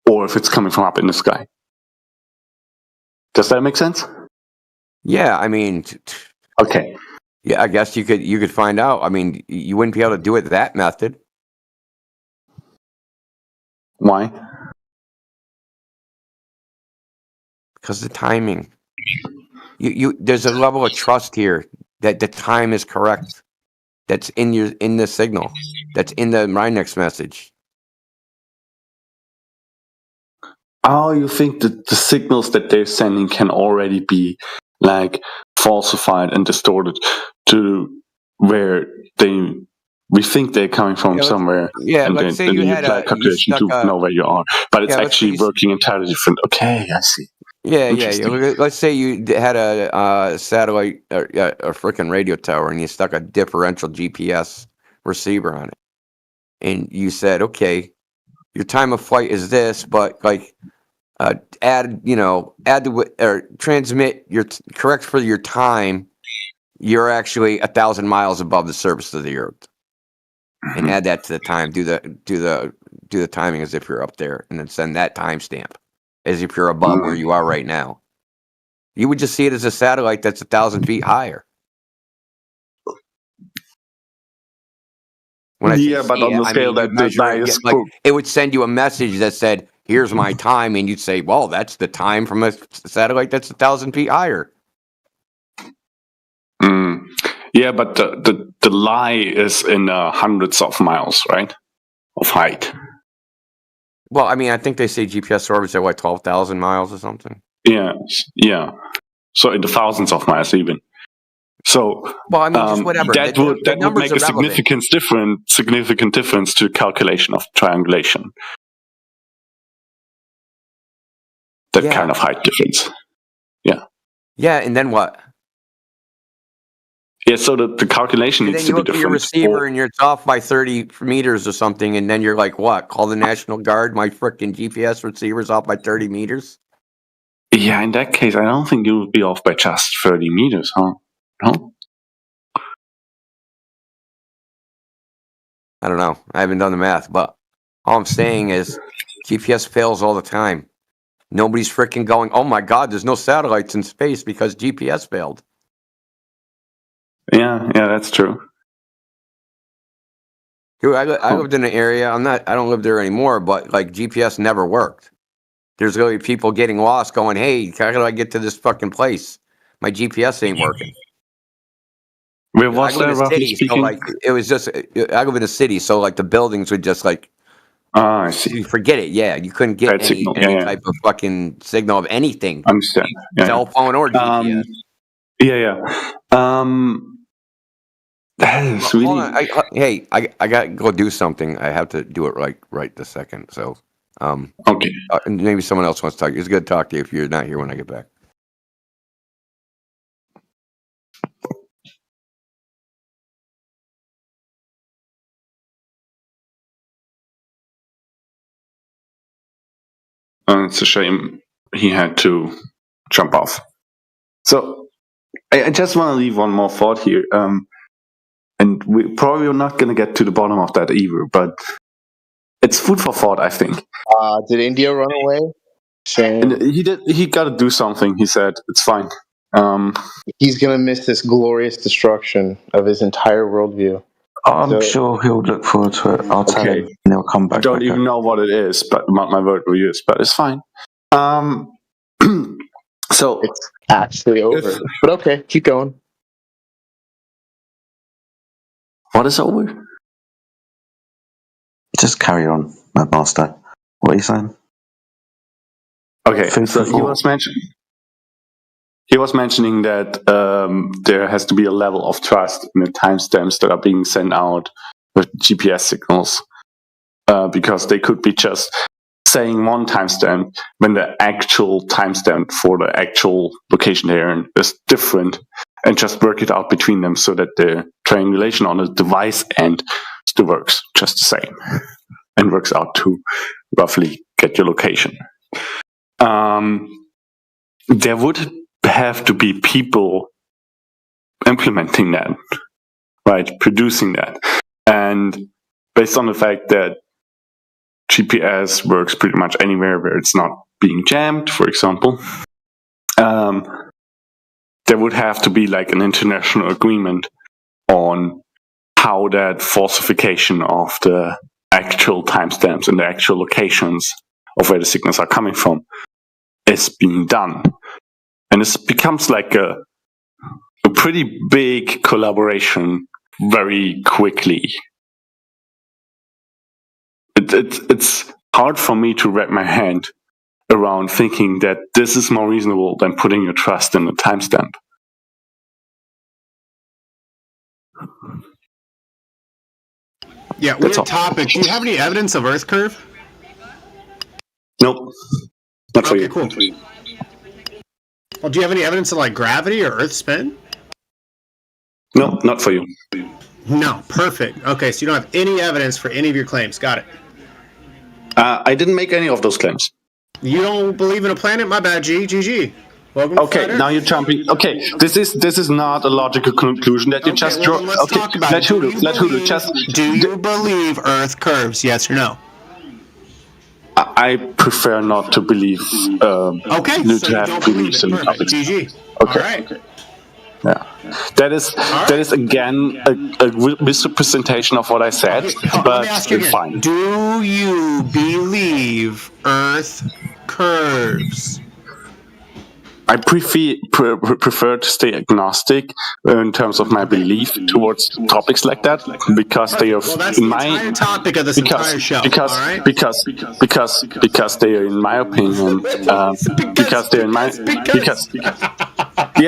or if it's coming from up in the sky. Does that make sense? Yeah, I mean, okay. Yeah, I guess you could find out. I mean, you wouldn't be able to do it that method. Why? Because the timing. There's a level of trust here that the time is correct. That's in the signal. That's in the Rhinex message. Oh, you think that the signals that they're sending can already be like falsified and distorted to where we think they're coming from somewhere. Yeah, and let's say then you you had apply calculation to know where you are, but it's actually working entirely different. Okay, I see. Yeah. Let's say you had a satellite or a freaking radio tower, and you stuck a differential GPS receiver on it, and you said, okay, your time of flight is this, but like add or transmit correct for your time. You're actually 1,000 miles above the surface of the Earth, and add that to the time. Do the timing as if you're up there, and then send that timestamp as if you're above where you are right now. You would just see it as a satellite that's 1,000 feet higher. When but on the scale that it would send you a message that said, "Here's my time," and you'd say, "Well, that's the time from a satellite that's 1,000 feet higher." Yeah, but the lie is in hundreds of miles, right, of height. Well, I mean, I think they say GPS orbits at 12,000 miles or something. Yeah. So in the thousands of miles even. So well, I mean, just whatever. That would make a significant difference to the calculation of triangulation. That kind of height difference. Yeah. Yeah, and then what? Yeah, so the calculation needs to be different. And then you look at your receiver and it's off by 30 meters or something, and then you're like, what? Call the National Guard? My frickin' GPS receiver's off by 30 meters? Yeah, in that case, I don't think you would be off by just 30 meters, huh? No? I don't know. I haven't done the math, but all I'm saying is GPS fails all the time. Nobody's frickin' going, oh my God, there's no satellites in space because GPS failed. Yeah, that's true. Dude, I lived in an area. I don't live there anymore, but like GPS never worked. There's literally people getting lost going, hey, how do I get to this fucking place? My GPS ain't working. Where I was live that, in a roughly city, so speaking? like it was just, I live in a city, so like the buildings would just like, I see. you forget it. Yeah, you couldn't get Bad signal. any Yeah. type of fucking signal of anything, Understand. Yeah. cell phone or GPS. Yeah. That is Hold really. on, hey, I got to go do something. I have to do it right this second. So, okay. Maybe someone else wants to talk. It's good to talk to you if you're not here when I get back. It's a shame he had to jump off. So I just want to leave one more thought here. And we probably are not going to get to the bottom of that either, but it's food for thought, I think. Did India run away? Shame. And he got to do something. He said it's fine. He's gonna miss this glorious destruction of his entire worldview. I'm sure he'll look forward to it. I'll tell him, and he'll come back. I don't even know what it is, but my word will use, but it's fine. So it's actually over. But okay, keep going. What is over? Just carry on, my master. What are you saying? Okay, so he was mentioning that there has to be a level of trust in the timestamps that are being sent out with GPS signals, because they could be just saying one timestamp when the actual timestamp for the actual location they're in is different, and just work it out between them so that the triangulation on the device end still works just the same and works out to roughly get your location. There would have to be people implementing that, right? Producing that. And based on the fact that GPS works pretty much anywhere where it's not being jammed, for example, there would have to be like an international agreement on how that falsification of the actual timestamps and the actual locations of where the signals are coming from is being done. And it becomes like a pretty big collaboration very quickly. It's hard for me to wrap my hand around thinking that this is more reasonable than putting your trust in a timestamp. Yeah, weird topic. Do you have any evidence of Earth curve? Nope. Not for you. Cool. Well, do you have any evidence of like gravity or Earth spin? No, not for you. No, perfect. Okay, so you don't have any evidence for any of your claims. Got it. I didn't make any of those claims. You don't believe in a planet? My bad, GG. Welcome okay, now you're jumping. Okay, this is not a logical conclusion that you just draw. Let's talk about let Hulu just. Do you believe Earth curves? Yes or no? I prefer not to believe. Okay, to so you have don't believe beliefs it. in Perfect. topics. GG. Okay. All right. Yeah, that is again a misrepresentation of what I said, Let but me ask you again. fine. Do you believe Earth curves? I prefer to stay agnostic in terms of my belief towards topics like that, because they are that's in the my entire topic of this entire show. because they are in my opinion because they're in my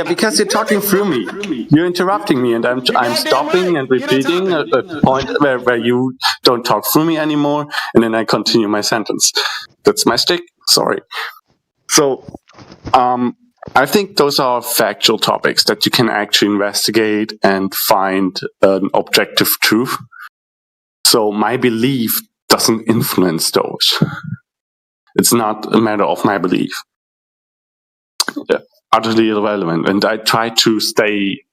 because you're talking through me. You're interrupting me, and I'm stopping and repeating a point where you don't talk through me anymore, and then I continue my sentence. That's my stick. Sorry. So, I think those are factual topics that you can actually investigate and find an objective truth. So my belief doesn't influence those. It's not a matter of my belief. Utterly irrelevant. And I try to stay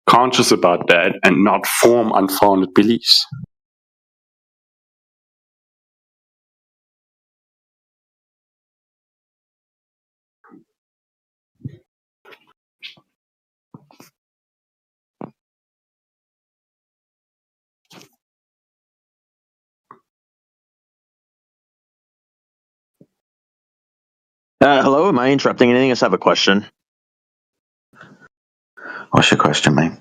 conscious about that and not form unfounded beliefs. Hello, am I interrupting anything? I just have a question. What's your question, mate?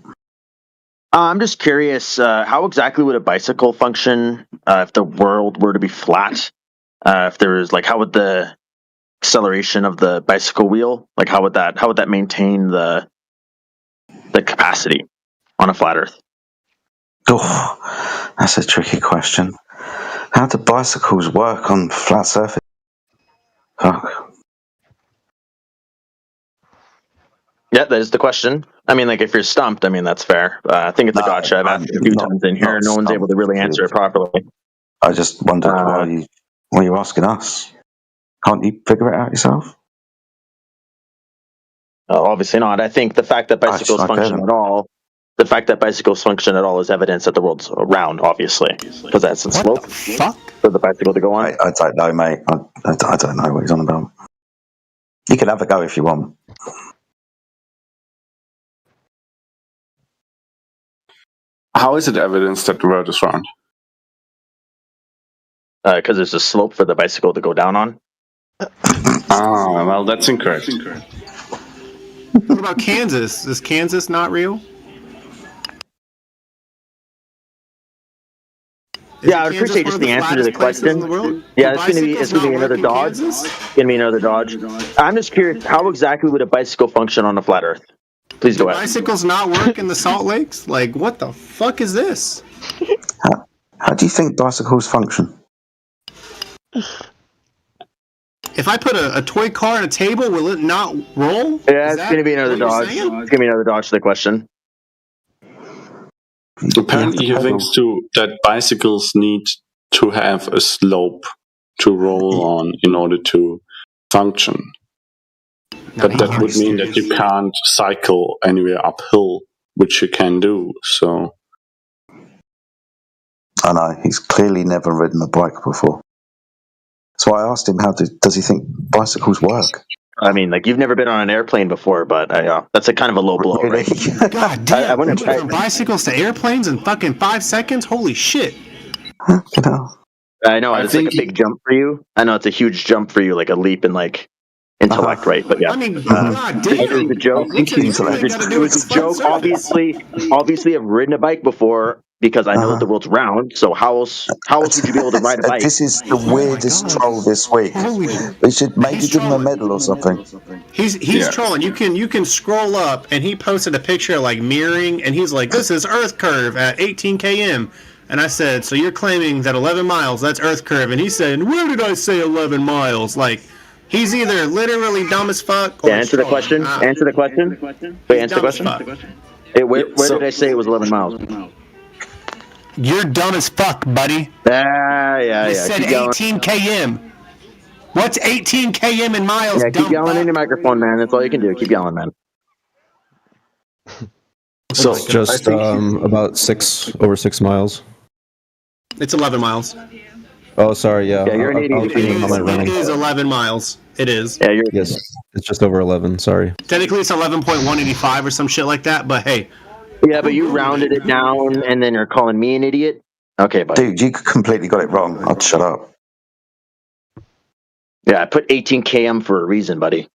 I'm just curious, how exactly would a bicycle function if the world were to be flat? If there was how would the acceleration of the bicycle wheel, how would that maintain the capacity on a flat Earth? Oh, that's a tricky question. How do bicycles work on flat surface? Fuck. Yeah, that is the question. I mean, if you're stumped, I mean, that's fair. I think it's a gotcha. I've asked it a few times in here. No one's able to really answer it properly. I just wondered why you're asking us. Can't you figure it out yourself? Obviously not. I think the fact that bicycles function at all, is evidence that the world's round, obviously, because that's a slope for the bicycle to go on. I don't know, mate. I don't know what he's on about. You can have a go if you want. How is it evidence that the world is round? Because there's a slope for the bicycle to go down on. Well, that's incorrect. What about Kansas? Is Kansas not real? I would appreciate just the answer to the question. Yeah, it's going to be another Dodge. It's going to be another Dodge. I'm just curious, how exactly would a bicycle function on a flat Earth? Please go ahead. Bicycles not work in the Salt Lakes? What the fuck is this? How do you think bicycles function? If I put a toy car on a table, will it not roll? Yeah, it's going to be another Dodge. It's going to be another Dodge to the question. Apparently, he thinks that bicycles need to have a slope to roll on in order to function. But that would mean that you can't cycle anywhere uphill, which you can do. So, I know he's clearly never ridden a bike before. So I asked him, does he think bicycles work? I mean, you've never been on an airplane before, but that's a kind of a low blow, right? God damn, I went from bicycles to airplanes in fucking 5 seconds? Holy shit. I know, it's a big jump for you. I know it's a huge jump for you, a leap in intellect, right? But yeah. I mean, God damn. It was a joke. It was a joke. Obviously, I've ridden a bike before because I know that the world's round. So how else would you be able to ride a bike? This is the weirdest troll this week. We should maybe give him a medal or something. He's trolling. You can scroll up, and he posted a picture mirroring, and he's like, "This is Earth curve at 18 km." And I said, "So you're claiming that 11 miles that's Earth curve?" And he said, "Where did I say 11 miles?" He's either literally dumb as fuck or answer the question. Answer the question. Wait, answer the question. Hey, where did I say it was 11 miles? You're dumb as fuck, buddy. Yeah. You said 18 km. What's 18 km in miles? Yeah, keep yelling in your microphone, man. That's all you can do. Keep yelling, man. So it's just about over 6 miles. It's 11 miles. Oh, sorry. Yeah. Yeah, you're an idiot. It is 11 miles. It is. Yeah, yes. It's just over 11. Sorry. Technically, it's 11.185 or some shit like that. But hey. Yeah, but you rounded it down, and then you're calling me an idiot. Okay, buddy. Dude, you completely got it wrong. I'd shut up. Yeah, I put 18 km for a reason, buddy.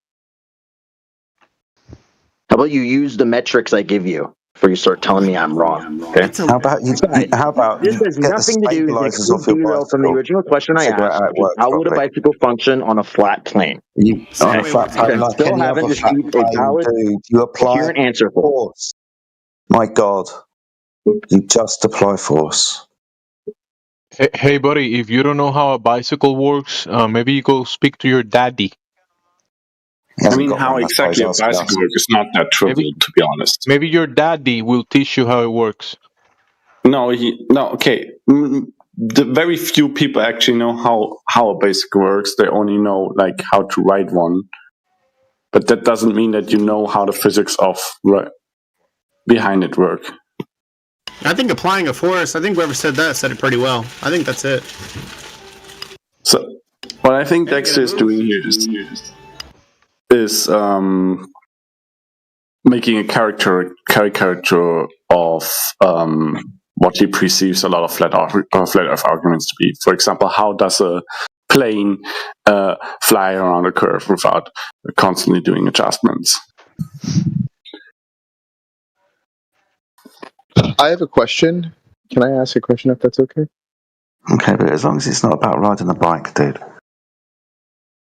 How about you use the metrics I give you before you start telling me I'm wrong? Okay. How about this has nothing to do with from the original question I asked. How would a bicycle function on a flat plane? On a flat plane, like still any haven't other flat received a valid plane, you apply coherent answer for. Force. My God, you just apply force. Hey, buddy, if you don't know how a bicycle works, maybe you go speak to your daddy. I mean, how exactly a bicycle works is not that trivial, to be honest. Maybe your daddy will teach you how it works. No, okay. The very few people actually know how a bicycle works. They only know how to ride one, but that doesn't mean that you know how the physics of behind it work. I think applying a force. I think whoever said that said it pretty well. I think that's it. So, what I think Dexter is doing here is making a caricature of what he perceives a lot of flat Earth arguments to be. For example, how does a plane fly around a curve without constantly doing adjustments. I have a question. Can I ask a question if that's okay? Okay, but as long as it's not about riding a bike, dude.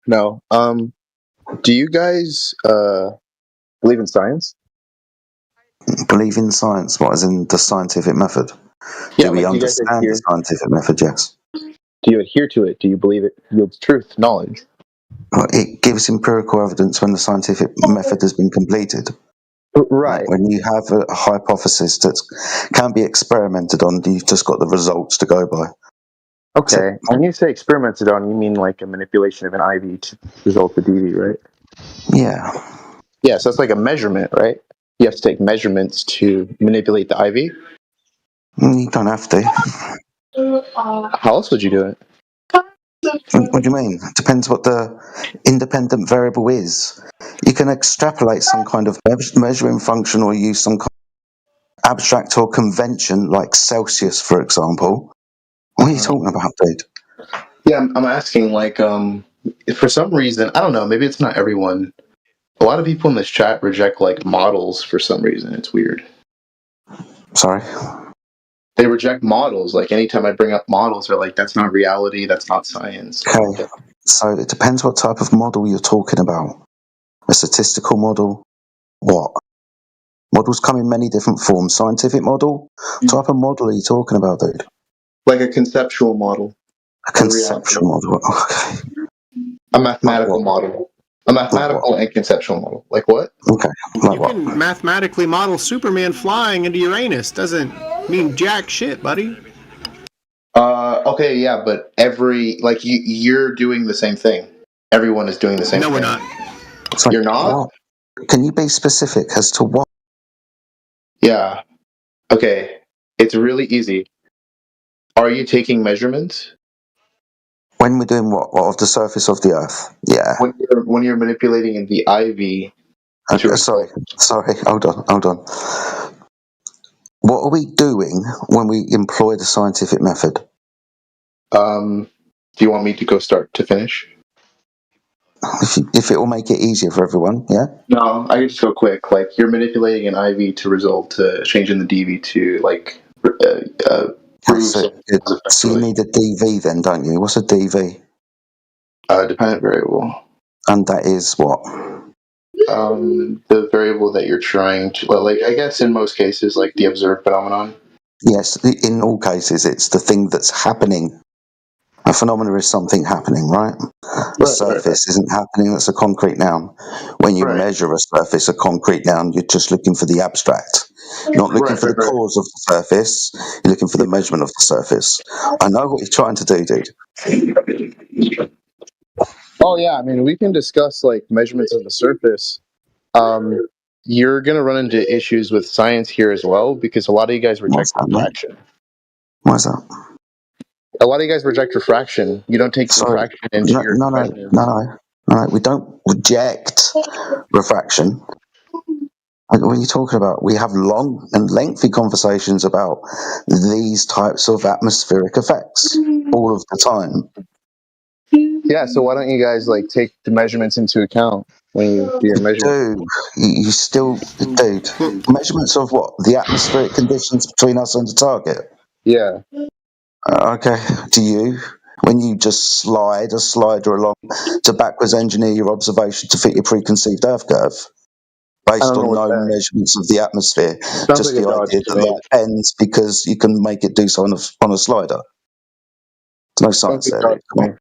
No. Do you guys believe in science? Believe in science, what, as in the scientific method? Yeah, Do we like, do you guys understand adhere? the scientific method? Yes. Do you adhere to it? Do you believe it yields truth, knowledge? Well, it gives empirical evidence when the scientific method has been completed. Right. Like when you have a hypothesis that can be experimented on, you've just got the results to go by. Okay. When you say experimented on, you mean like a manipulation of an IV to result the DV, right? Yeah. Yeah, so it's like a measurement, right? You have to take measurements to manipulate the IV? You don't have to. How else would you do it? What do you mean? It depends what the independent variable is. You can extrapolate some kind of measuring function or use some kind of abstract or convention like Celsius, for example. What are you talking about, dude? Yeah, I'm asking, like, for some reason, I don't know, maybe it's not everyone. A lot of people in this chat reject, like, models for some reason. It's weird. Sorry? They reject models. Like, anytime I bring up models, they're like, that's not reality, that's not science. Okay, so it depends what type of model you're talking about. A statistical model? What? Models come in many different forms. Scientific model? What type of model are you talking about, dude? Like a conceptual model. A conceptual model? Okay. A mathematical model. A mathematical and conceptual model. Like what? Okay. Like You can mathematically model Superman flying into Uranus. Doesn't mean jack shit, buddy. Okay, yeah, but you're doing the same thing. Everyone is doing the same thing. No, we're not. So You're not? what? Can you be specific as to what? Yeah. Okay. It's really easy. Are you taking measurements? When we're doing what? What, of the surface of the Earth? Yeah. When you're manipulating in the IV. Sorry, hold on. What are we doing when we employ the scientific method? Do you want me to go start to finish? If it will make it easier for everyone, yeah? No, I can just go quick. Like, you're manipulating an IV to result to changing the DV to, like, prove so you need a DV then, don't you? What's a DV? Dependent variable. And that is what? The variable that you're trying to, like, I guess in most cases, like the observed phenomenon. Yes, in all cases, it's the thing that's happening. A phenomena is something happening, right? A surface isn't happening, that's a concrete noun. When you measure a surface, a concrete noun, you're just looking for the abstract. You're not looking for the cause of the surface, you're looking for the measurement of the surface. I know what you're trying to do, dude. Oh, yeah, I mean, we can discuss, like, measurements of the surface. You're going to run into issues with science here as well, because a lot of you guys reject refraction. Why is that? A lot of you guys reject refraction. You don't take refraction into your measurements. No, we don't reject refraction. What are you talking about? We have long and lengthy conversations about these types of atmospheric effects all of the time. Yeah, so why don't you guys, like, take the measurements into account when you do your measurements? Dude, measurements of what? The atmospheric conditions between us and the target? Yeah. Okay, do you? When you just slide a slider along to backwards engineer your observation to fit your preconceived Earth curve? Based on known measurements of the atmosphere. Just the idea that light bends because you can make it do so on a slider. There's no science there. Come on.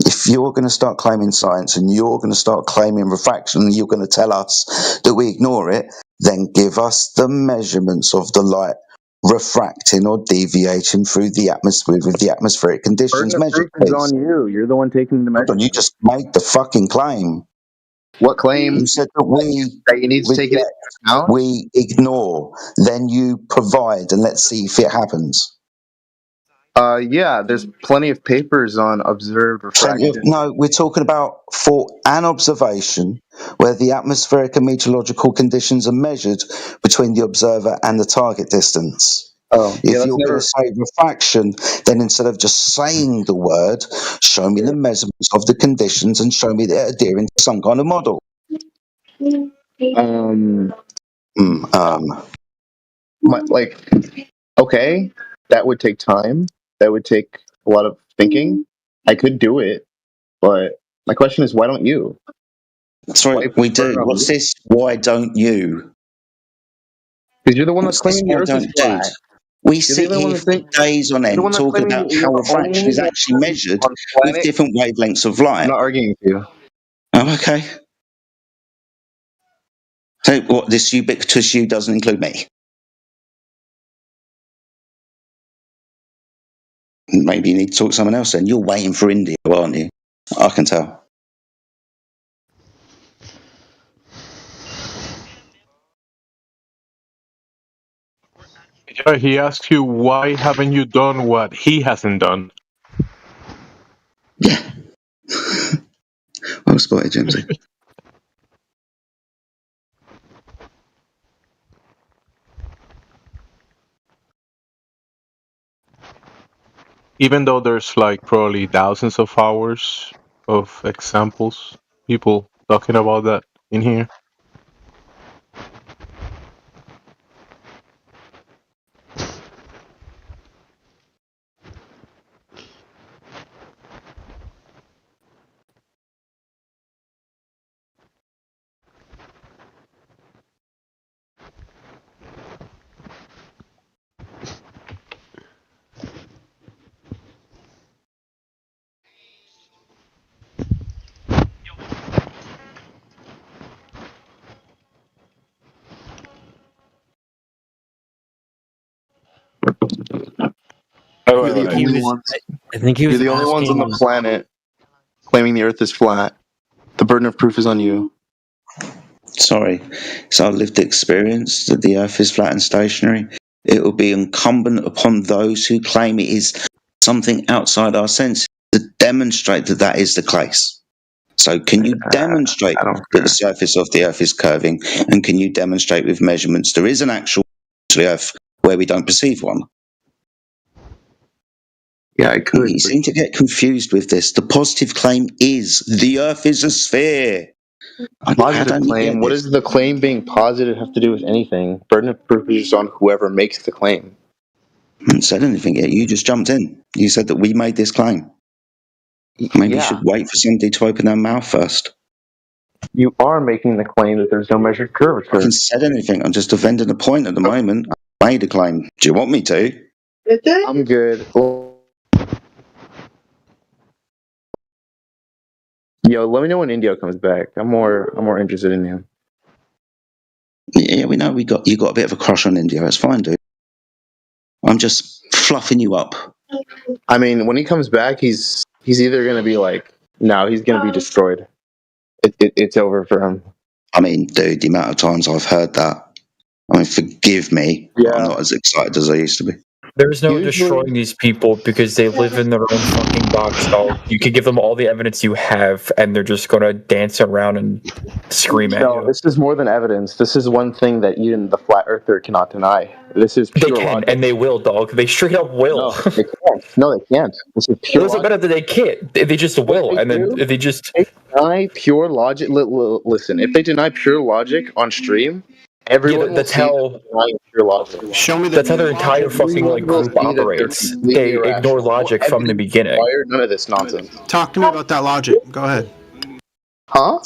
If you're going to start claiming science and you're going to start claiming refraction and you're going to tell us that we ignore it, then give us the measurements of the light refracting or deviating through the atmosphere with the atmospheric conditions measured. Proof is on you. You're the one taking the measurements. You just made the fucking claim. What claim? You said that you need to take it into account? We ignore. Then you provide, and let's see if it happens. Yeah, there's plenty of papers on observed refraction. No, we're talking about for an observation where the atmospheric and meteorological conditions are measured between the observer and the target distance. If you're going to say refraction, then instead of just saying the word, show me the measurements of the conditions and show me they're adhering to some kind of model. Okay, that would take time. That would take a lot of thinking. I could do it, but my question is, why don't you? Sorry, we do. What's this? Why don't you? Because you're the one that's claiming the Earth is flat. We sit here for days on end talking about how refraction is actually measured with different wavelengths of light. I'm not arguing with you. Oh, okay. So what, this ubiquitous you doesn't include me? Maybe you need to talk to someone else then. You're waiting for India, aren't you? I can tell. Yeah, he asks you, why haven't you done what he hasn't done? Well spotted, Jamesy. Even though there's like probably thousands of hours of examples, people talking about that in here. You're the only ones. I think he was. You're the only ones on the asking- planet claiming the Earth is flat. The burden of proof is on you. Sorry, it's our lived experience that the Earth is flat and stationary. It will be incumbent upon those who claim it is something outside our senses to demonstrate that that is the case. So can you demonstrate that the surface of the Earth is curving, and can you demonstrate with measurements there is an actual Earth where we don't perceive one? Yeah, I could. You seem to get confused with this. The positive claim is the Earth is a sphere. Positive claim. What does the claim being positive have to do with anything? Burden of proof is on whoever makes the claim. I haven't said anything yet. You just jumped in. You said that we made this claim. Maybe you should wait for somebody to open their mouth first. You are making the claim that there's no measured curvature. I haven't said anything. I'm just defending a point at the moment. I made a claim. Do you want me to? I'm good. Yo, let me know when Indio comes back. I'm more interested in him. Yeah, we know you got a bit of a crush on India. That's fine, dude. I'm just fluffing you up. I mean, when he comes back, he's either gonna be like, no, he's gonna be destroyed. It's over for him. I mean, dude, the amount of times I've heard that. I mean, forgive me, but I'm not as excited as I used to be. There's no destroying these people because they live in their own fucking box, dog. You can give them all the evidence you have, and they're just gonna dance around and scream at you. This is more than evidence. This is one thing that even the flat earther cannot deny. This is pure They can, logic. and they will, dog. They straight up will. No, they can't. No, they can't. This is pure It doesn't matter that they can't. They just will, and then they just deny pure logic. Listen, if they deny pure logic on stream, everyone that's will how denying pure logic. Show me that's how their entire fucking like group operates. They ignore logic from the beginning. None of this nonsense. Talk to me about that logic. Go ahead. Huh?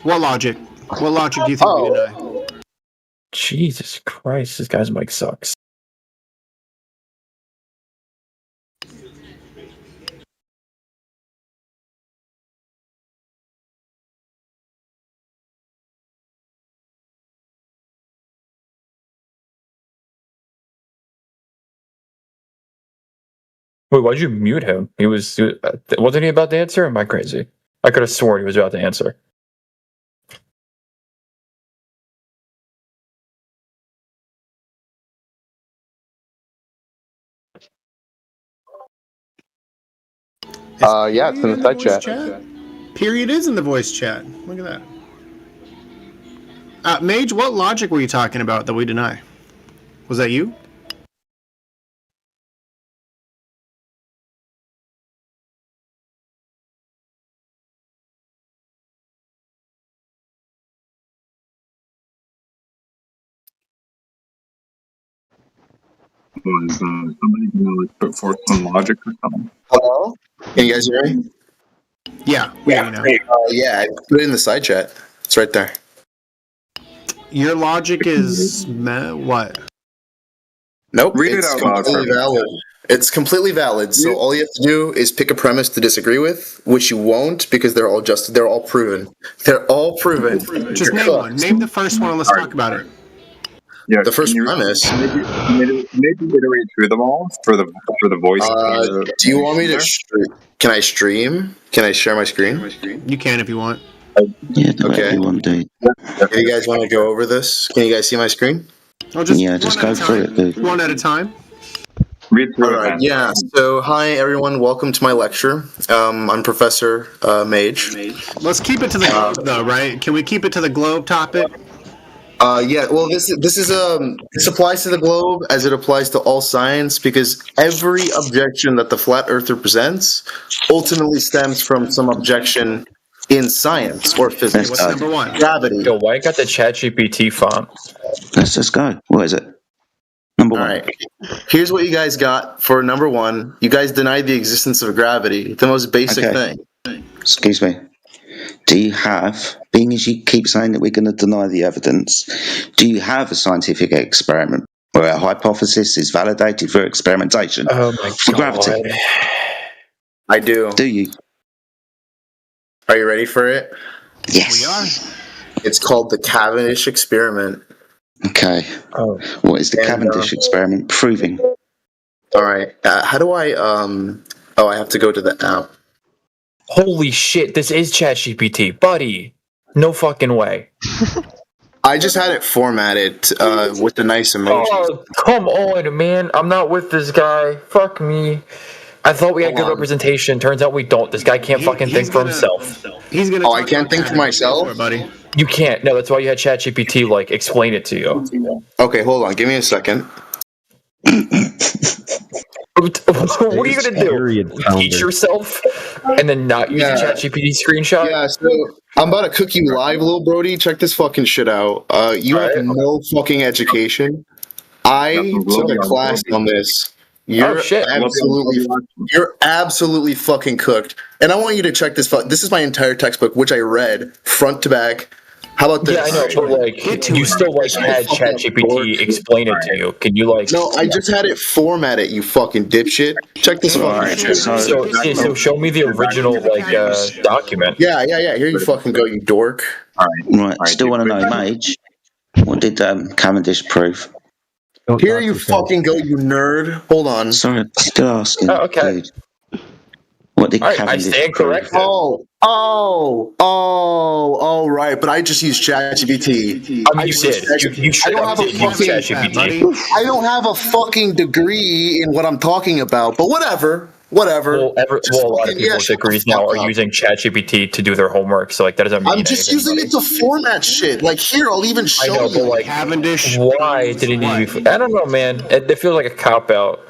What logic? What logic do you think we deny? Jesus Christ, this guy's mic sucks. Wait, why'd you mute him? Wasn't he about to answer? Or am I crazy? I could have sworn he was about to answer. Yeah, it's in the side chat. Period is in the voice chat. Look at that. Mage, what logic were you talking about that we deny? Was that you? Somebody can put forth some logic or something. Hello? Can you guys hear me? Yeah, we hear you now. Yeah, I put it in the side chat. It's right there. Your logic is what? Nope. Read it it's out loud completely for me. valid. It's completely valid. So all you have to do is pick a premise to disagree with, which you won't because they're all proven. They're all proven. Just You're name cooked. one. Name the first one and let's talk about it. Yeah, The first premise. Maybe iterate through them all for the voice. Do you want me to? Can I stream? Can I share my screen? You can if you want. Yeah, do whatever you want, dude. Do you guys want to go over this? Can you guys see my screen? Oh, just Yeah, just go through it, dude. one at a time. Read through All right. Yeah. So, hi everyone. Welcome to my lecture. I'm Professor Mage. Let's keep it to the globe, though, right? Can we keep it to the globe topic? Yeah. Well, this applies to the globe as it applies to all science because every objection that the flat earther presents ultimately stems from some objection in science or physics. What's number one? Gravity. Yo, why got the ChatGPT font? Let's just go. What is it? Number one. All right. Here's what you guys got for number one. You guys denied the existence of gravity, the most basic thing. Excuse me. Do you have, being as you keep saying that we're going to deny the evidence, do you have a scientific experiment where a hypothesis is validated through experimentation for gravity? I do. Do you? Are you ready for it? Yes. We are. It's called the Cavendish experiment. Okay. What is the Cavendish experiment proving? All right. How do I? I have to go to the app. Holy shit, this is ChatGPT, buddy. No fucking way. I just had it formatted with the nice emojis. Oh, come on, man. I'm not with this guy. Fuck me. I thought we had good representation. Turns out we don't. This guy can't fucking think for himself. He's gonna. Oh, I can't think for myself, buddy. You can't. No, that's why you had ChatGPT like explain it to you. Okay, hold on. Give me a second. What are you gonna do? Teach yourself and then not use the ChatGPT screenshot? Yeah, so I'm about to cook you live, little Brody. Check this fucking shit out. You have no fucking education. I took a class on this. You're absolutely fucking cooked. And I want you to check this. This is my entire textbook, which I read front to back. How about this? Yeah, I know, but like, you still like had ChatGPT explain it to you. Can you like? No, I just had it formatted. You fucking dipshit. Check this fucking shit. So show me the original like document. Yeah. Here you fucking go, you dork. Right. Still want to know, Mage. What did Cavendish prove? Here you fucking go, you nerd. Hold on. Sorry, still asking. Oh, okay. Dude. What did I Cavendish stand prove? corrected. Oh, right. But I just used ChatGPT. I mean, you did. You should have used ChatGPT. I don't have a fucking degree in what I'm talking about, but whatever. Well, a lot of people with degrees now are using ChatGPT to do their homework, so like that doesn't mean I'm just anything, using it to format shit. Like here, I'll even show I know, you. but like Cavendish. Why did it need to be? I don't know, man. It feels like a cop out.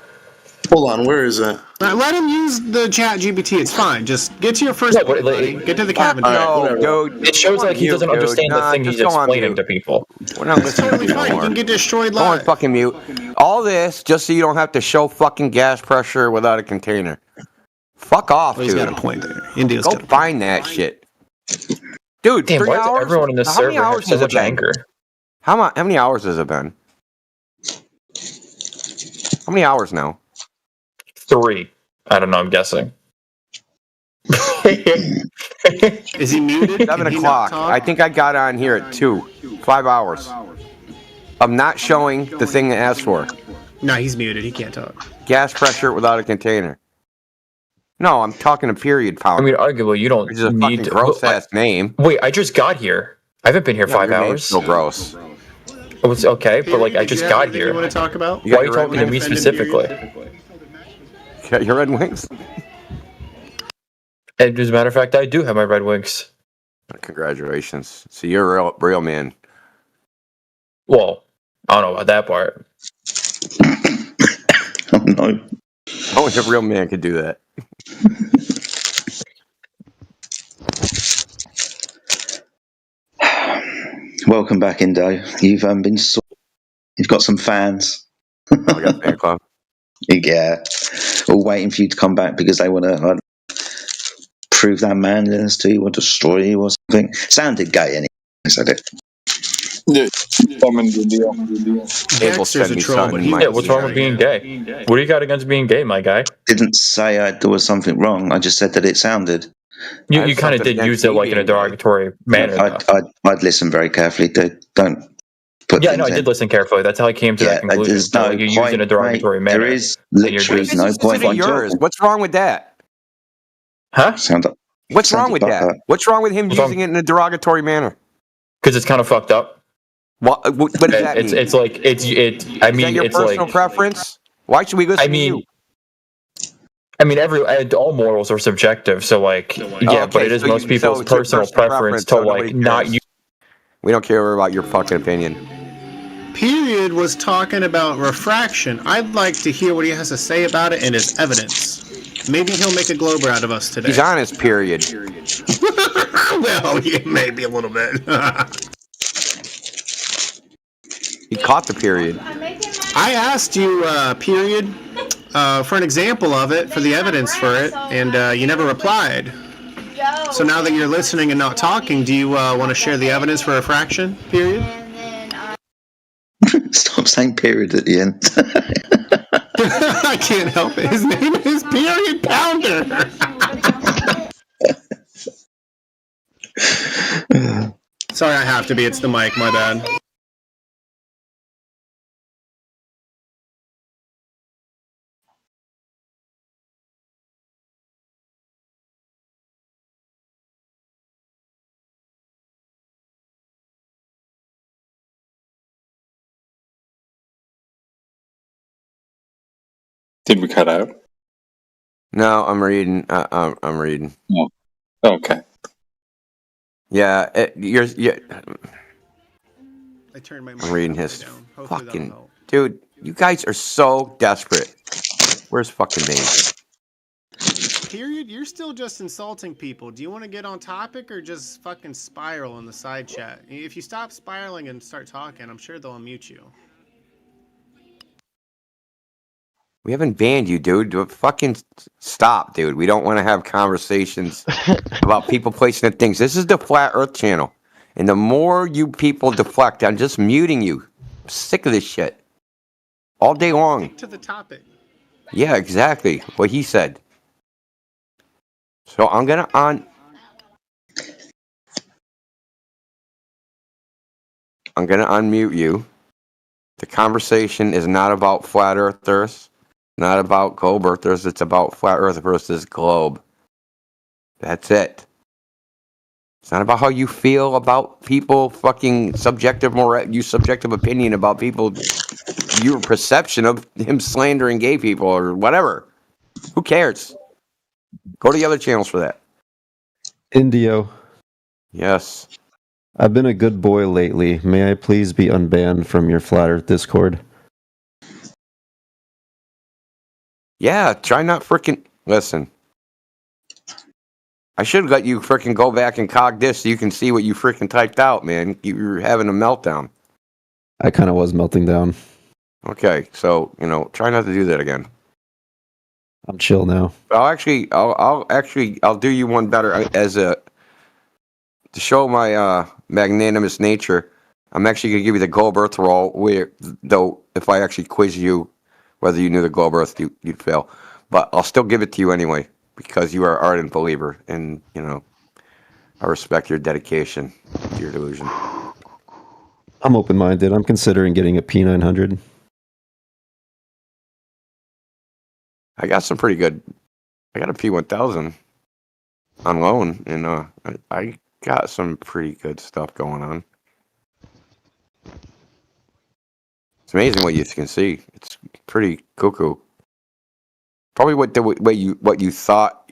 Hold on, where is it? Let him use the ChatGPT. It's fine. Just get to your first point, buddy. Get to the Cavendish. Dude. It shows like he doesn't understand the thing he's explaining to people. We're not listening Totally to you fine. You anymore. can get destroyed Go on live. fucking mute. All this just so you don't have to show fucking gas pressure without a container. Fuck off, Well, he's dude. got a point there. India's Go got a point. find that shit. Dude, Damn, 3 why does hours? everyone in this How many server have hours has such it been? anger? How many hours has it been? How many hours now? 3. I don't know. I'm guessing. Is he muted? 7 Can he o'clock. not talk? I think I got on here at 2. 5 hours. I'm not showing the thing it asked for. No, he's muted. He can't talk. Gas pressure without a container. No, I'm talking a period I pound. mean, arguably, you don't Which is a need fucking to. gross ass name. Wait, I just got here. I haven't been here Yeah, 5 your name's hours. still gross. Oh, it's okay, but like I Did just you have got anything here. you want to talk about? You Why got are you your talking to me Defendant specifically? period? You got your Red Wings? And as a matter of fact, I do have my Red Wings. Congratulations. So you're a real man. Well, I don't know about that part. Oh, no. Only a real man could do that. Welcome back, Indo. You've been. You've got some fans. I got a fan club. Yeah, all waiting for you to come back because they want to prove their manliness to you or destroy you or something. Sounded gay anyway, said it. Abel sent me something. Yeah, what's wrong with being gay? What do you got against being gay, my guy? Didn't say there was something wrong. I just said that it sounded. You kind of did use it like in a derogatory manner. I'd listen very carefully. Don't put. Yeah, no, I did listen carefully. That's how I came to that conclusion. There's no you use point, it in a derogatory manner. There is literally no point in talking. What's wrong with that? Huh? What's wrong with that? What's wrong with him using it in a derogatory manner? Because it's kind of fucked up. What does that mean? It's like I Is mean, that your it's personal like preference. Why should we listen to you? I mean, all morals are subjective. So, like, yeah, but it is most people's personal preference to like not use. We don't care about your fucking opinion. Period was talking about refraction. I'd like to hear what he has to say about it and his evidence. Maybe he'll make a glober out of us today. He's honest, period. Well, yeah, maybe a little bit. He caught the period. I asked you, period, for an example of it, for the evidence for it, and you never replied. So now that you're listening and not talking, do you want to share the evidence for refraction, period? Stop saying period at the end. I can't help it. His name is Period Pounder. Sorry, I have to be. It's the mic. My bad. Did we cut out? No, I'm reading. I'm reading. Oh, okay. Yeah, you're. I turned my I'm reading his down. fucking dude. You guys are so desperate. Where's fucking me? Period. You're still just insulting people. Do you want to get on topic or just fucking spiral in the side chat? If you stop spiraling and start talking, I'm sure they'll unmute you. We haven't banned you, dude. Fucking stop, dude. We don't want to have conversations about people placing the things. This is the Flat Earth channel. And the more you people deflect, I'm just muting you. I'm sick of this shit. All day long. Stick to the topic. Yeah, exactly. What he said. So I'm gonna unmute you. The conversation is not about flat earthers, not about globe earthers. It's about flat earth versus globe. That's it. It's not about how you feel about people fucking subjective opinion about people, your perception of him slandering gay people or whatever. Who cares? Go to the other channels for that. Indio. Yes. I've been a good boy lately. May I please be unbanned from your Flat Earth Discord? Yeah, try not freaking listen. I should let you freaking go back and cog this so you can see what you freaking typed out, man. You're having a meltdown. I kind of was melting down. Okay, so try not to do that again. I'm chill now. I'll do you one better to show my magnanimous nature. I'm actually going to give you the globe Earth roll. Though if I actually quiz you, whether you knew the globe Earth, you'd fail. But I'll still give it to you anyway because you are an ardent believer, and I respect your dedication to your delusion. I'm open-minded. I'm considering getting a P900. I got some pretty good. I got a P1000 on loan, and I got some pretty good stuff going on. It's amazing what you can see. It's pretty cuckoo. Probably what you thought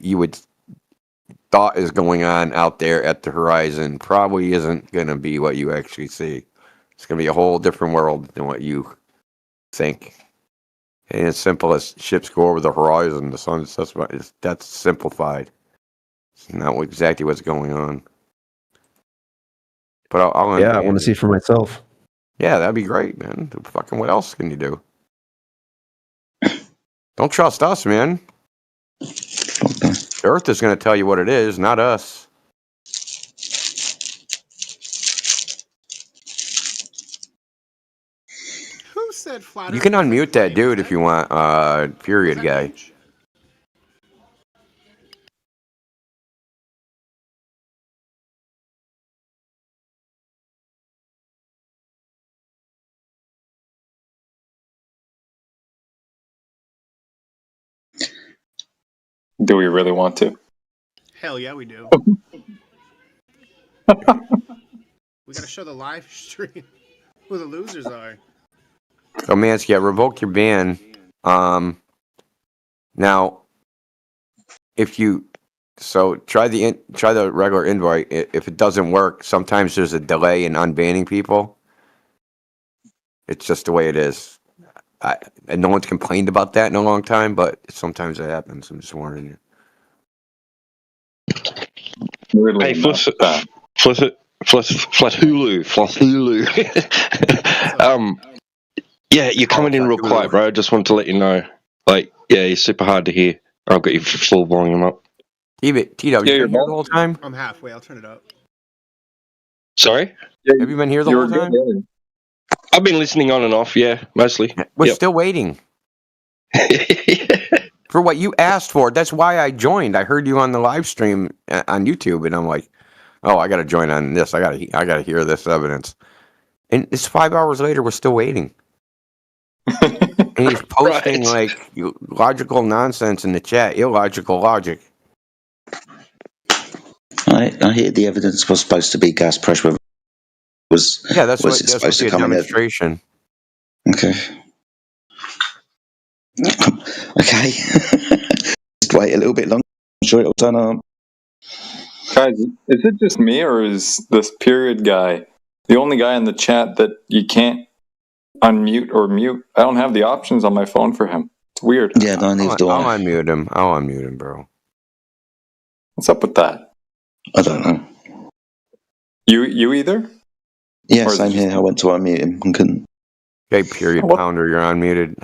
is going on out there at the horizon probably isn't going to be what you actually see. It's going to be a whole different world than what you think. And as simple as ships go over the horizon, the sun sets. That's simplified. It's not exactly what's going on. But I want to see for myself. Yeah, that'd be great, man. Fucking what else can you do? Don't trust us, man. The Earth is going to tell you what it is, not us. Who said flat You Earth can was a unmute that claim? dude if you want, period guy. Do we really want to? Hell yeah, we do. We gotta show the live stream who the losers are. So, Mansky, I revoked your ban. Now, if you try the regular invite. If it doesn't work, sometimes there's a delay in unbanning people. It's just the way it is. And no one's complained about that in a long time, but sometimes it happens. I'm just warning you. Hey, Flashulu. Yeah, you're coming in real quiet, bro. I just wanted to let you know. Like, yeah, you're super hard to hear. I've got you full volume up. Tito, you been here the whole time? I'm halfway. I'll turn it up. Sorry? Have you been here the whole time? I've been listening on and off, yeah, mostly. We're still waiting. For what you asked for. That's why I joined. I heard you on the live stream on YouTube, and I'm like, oh, I got to join on this. I got to hear this evidence. And it's 5 hours later. We're still waiting. And he's posting like logical nonsense in the chat. Illogical logic. I hear the evidence was supposed to be gas pressure. That's supposed to come in demonstration. Okay. Okay. Just wait a little bit longer. I'm sure it'll turn up. Guys, is it just me, or is this period guy the only guy in the chat that you can't unmute or mute? I don't have the options on my phone for him. It's weird. Yeah, no, neither do I. I'll unmute him. I'll unmute him, bro. What's up with that? I don't know. You either? Yeah, same here. I went to unmute him and couldn't. Okay, period pounder, you're unmuted.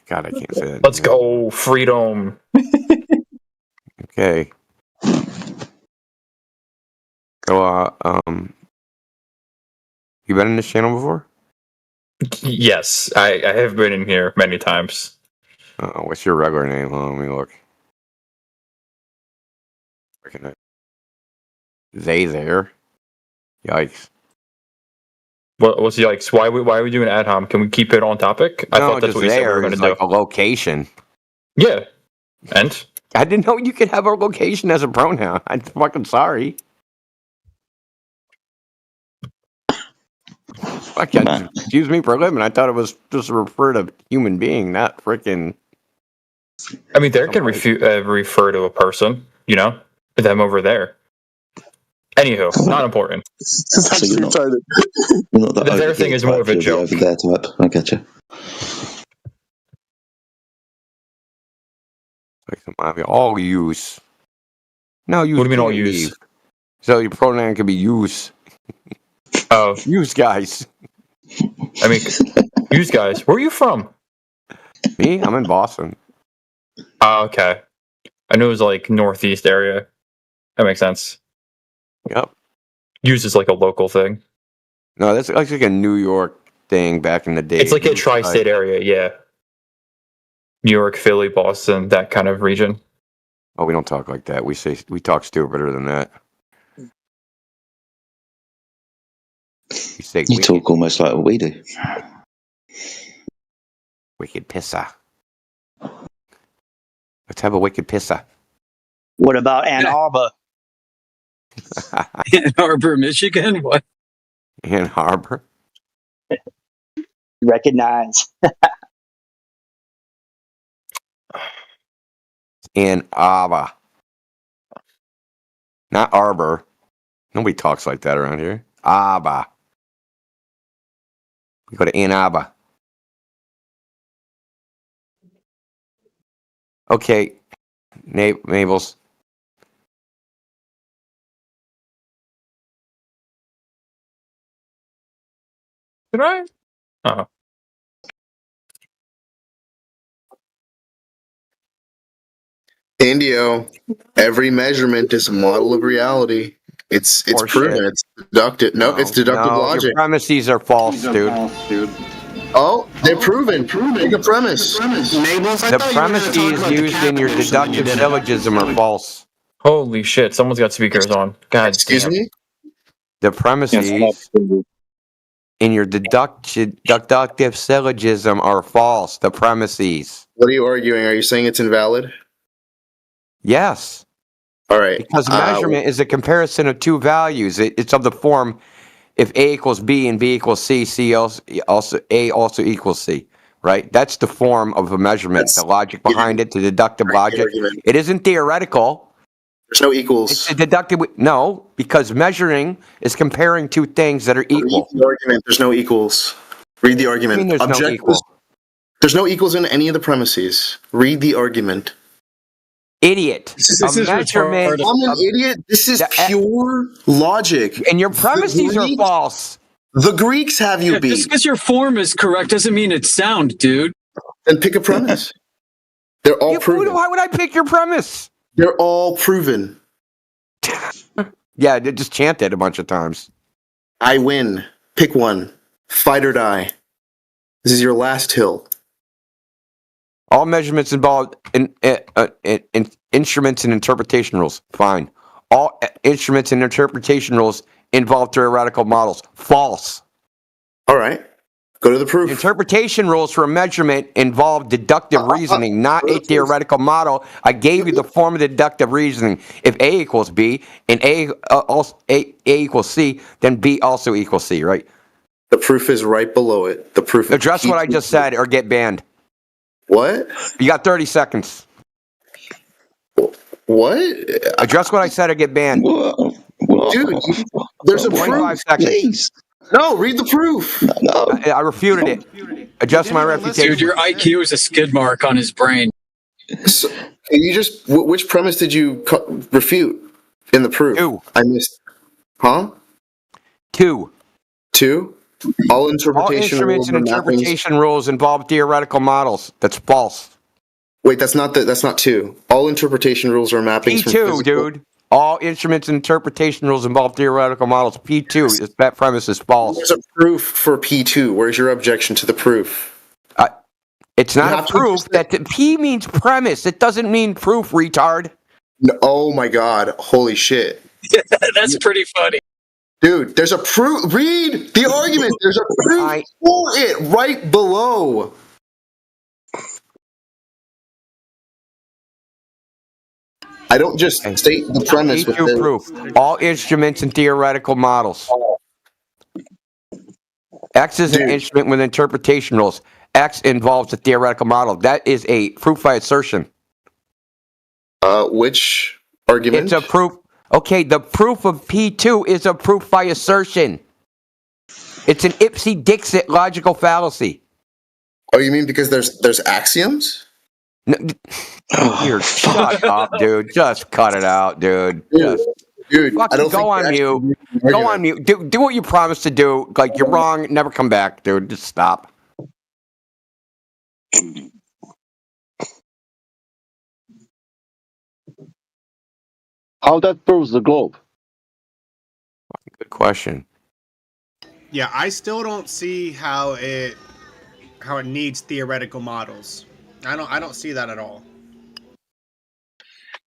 God, I can't say that. Let's go, freedom. Okay. So, you been in this channel before? Yes, I have been in here many times. What's your regular name? Hold on, let me look. They there? Yikes. What's yikes? Why are we doing ad hom? Can we keep it on topic? I thought that's what you said we were going to do. Like a location. Yeah. And? I didn't know you could have a location as a pronoun. I'm fucking sorry. Excuse me for a living. I thought it was just a refer to human being, not freaking. I mean, there can refer to a person, you know, them over there. Anywho, not important. So you're not the their thing is more of a joke. Over there type. I get you. All use. No, use. What do you mean all use? So your pronoun can be use. Oh, use guys. I mean, use guys. Where are you from? Me? I'm in Boston. Oh, okay. I knew it was like northeast area. That makes sense. Yep. Use is like a local thing. No, that's like a New York thing back in the day. It's like a tri-state area, yeah. New York, Philly, Boston, that kind of region. Oh, we don't talk like that. We talk stupider than that. You talk almost like what we do. Wicked pisser. Let's have a wicked pisser. What about Ann Arbor? Ann Arbor, Michigan? What? Ann Arbor? Recognize. Ann Arbor. Not Arbor. Nobody talks like that around here. Arbor. We go to Ann Arbor. Okay. Mabels. Did I? Oh. Indio, every measurement is a model of reality. It's Horseshit. proven. It's deductive. No, it's deductive No, logic. your premises are false, dude. Oh, they're proven. Make a premise. The premises used in your deductive syllogism are false. Holy shit! Someone's got speakers on. God. Excuse me. The premises in your deductive syllogism are false. The premises. What are you arguing? Are you saying it's invalid? Yes. All right. Because measurement is a comparison of two values. It's of the form if A equals B and B equals C, A also equals C. Right? That's the form of a measurement. The logic behind it, the deductive logic. It isn't theoretical. There's no equals. It's a deductive. No, because measuring is comparing two things that are equal. Read the argument. There's no equals. Read the argument. I mean, there's no equal. There's no equals in any of the premises. Read the argument. Idiot. This is measurement. I'm an idiot. This is pure logic. And your premises are false. The Greeks have you beat. Just because your form is correct doesn't mean it's sound, dude. Then pick a premise. They're all proven. Why would I pick your premise? They're all proven. Yeah, they just chant it a bunch of times. I win. Pick one. Fight or die. This is your last hill. All measurements involve in instruments and interpretation rules. Fine. All instruments and interpretation rules involve theoretical models. False. All right. Go to the proof. Interpretation rules for a measurement involve deductive reasoning, not a theoretical model. I gave you the form of deductive reasoning. If A equals B and A equals C, then B also equals C, right? The proof is right below it. The proof. Address what I just said or get banned. What? You got 30 seconds. What? Address what I said or get banned. Dude, there's a 25 proof. seconds. Please. No, read the proof. No. I refuted it. Adjust my reputation. Dude, your IQ is a skid mark on his brain. So, you just which premise did you refute in the proof? 2. I missed. Huh? 2. 2. All interpretation All instruments and interpretation rules involve theoretical models. That's false. Wait, that's not 2. All interpretation rules are mappings from P2, physical. dude. All instruments and interpretation rules involve theoretical models. P2, that premise is false. There's a proof for P2. Where's your objection to the proof? It's not a proof. That P means premise. It doesn't mean proof, retard. No, oh my god. Holy shit. That's pretty funny. Dude, there's a proof. Read the argument. There's a proof for it right below. I don't just state the premise with P2 proof. All instruments and theoretical models. X is an instrument with interpretation rules. X involves a theoretical model. That is a proof by assertion. Which argument? It's a proof. Okay, the proof of P2 is a proof by assertion. It's an ipsy-dixit logical fallacy. Oh, you mean because there's axioms? No, shut up, dude. Just cut it out, dude. Dude, I don't go on mute. Go on mute. Do what you promised to do. Like, you're wrong. Never come back, dude. Just stop. How that proves the globe? Good question. Yeah, I still don't see how it needs theoretical models. I don't see that at all.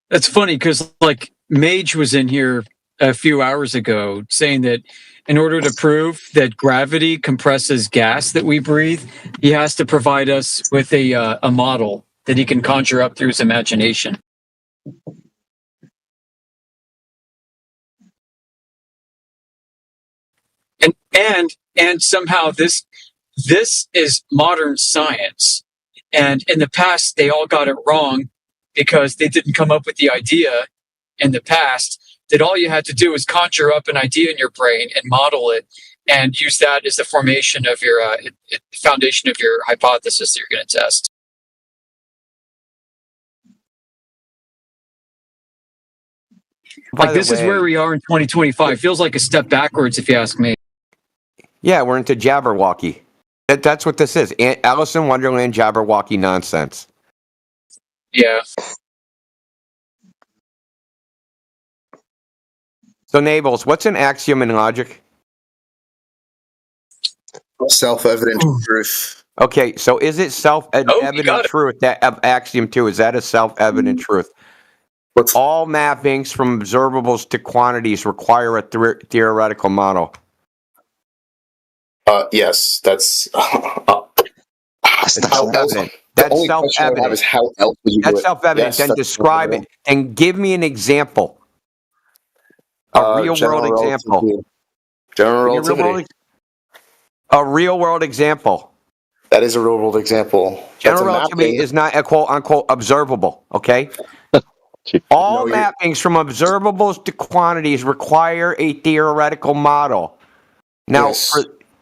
That's funny because like Mage was in here a few hours ago saying that in order to prove that gravity compresses gas that we breathe, he has to provide us with a model that he can conjure up through his imagination. And somehow this is modern science. And in the past, they all got it wrong because they didn't come up with the idea in the past that all you had to do was conjure up an idea in your brain and model it and use that as the formation of your foundation of your hypothesis that you're going to test. Like this is where we are in 2025. Feels like a step backwards, if you ask me. Yeah, we're into Jabberwocky. That's what this is. Alice in Wonderland Jabberwocky nonsense. Yeah. So, Nables, what's an axiom in logic? Self-evident truth. Okay, so is it self-evident truth that axiom 2, is that a self-evident truth? All mappings from observables to quantities require a theoretical model. Yes, that's self-evident. That's self-evident. Is how else would you do That's it? self-evident. Yes, Then that's describe it. Then give me an example. A real-world example. General relativity. A real-world example. That is a real-world example. General relativity is not a quote-unquote observable, okay? All mappings from observables to quantities require a theoretical model. Now,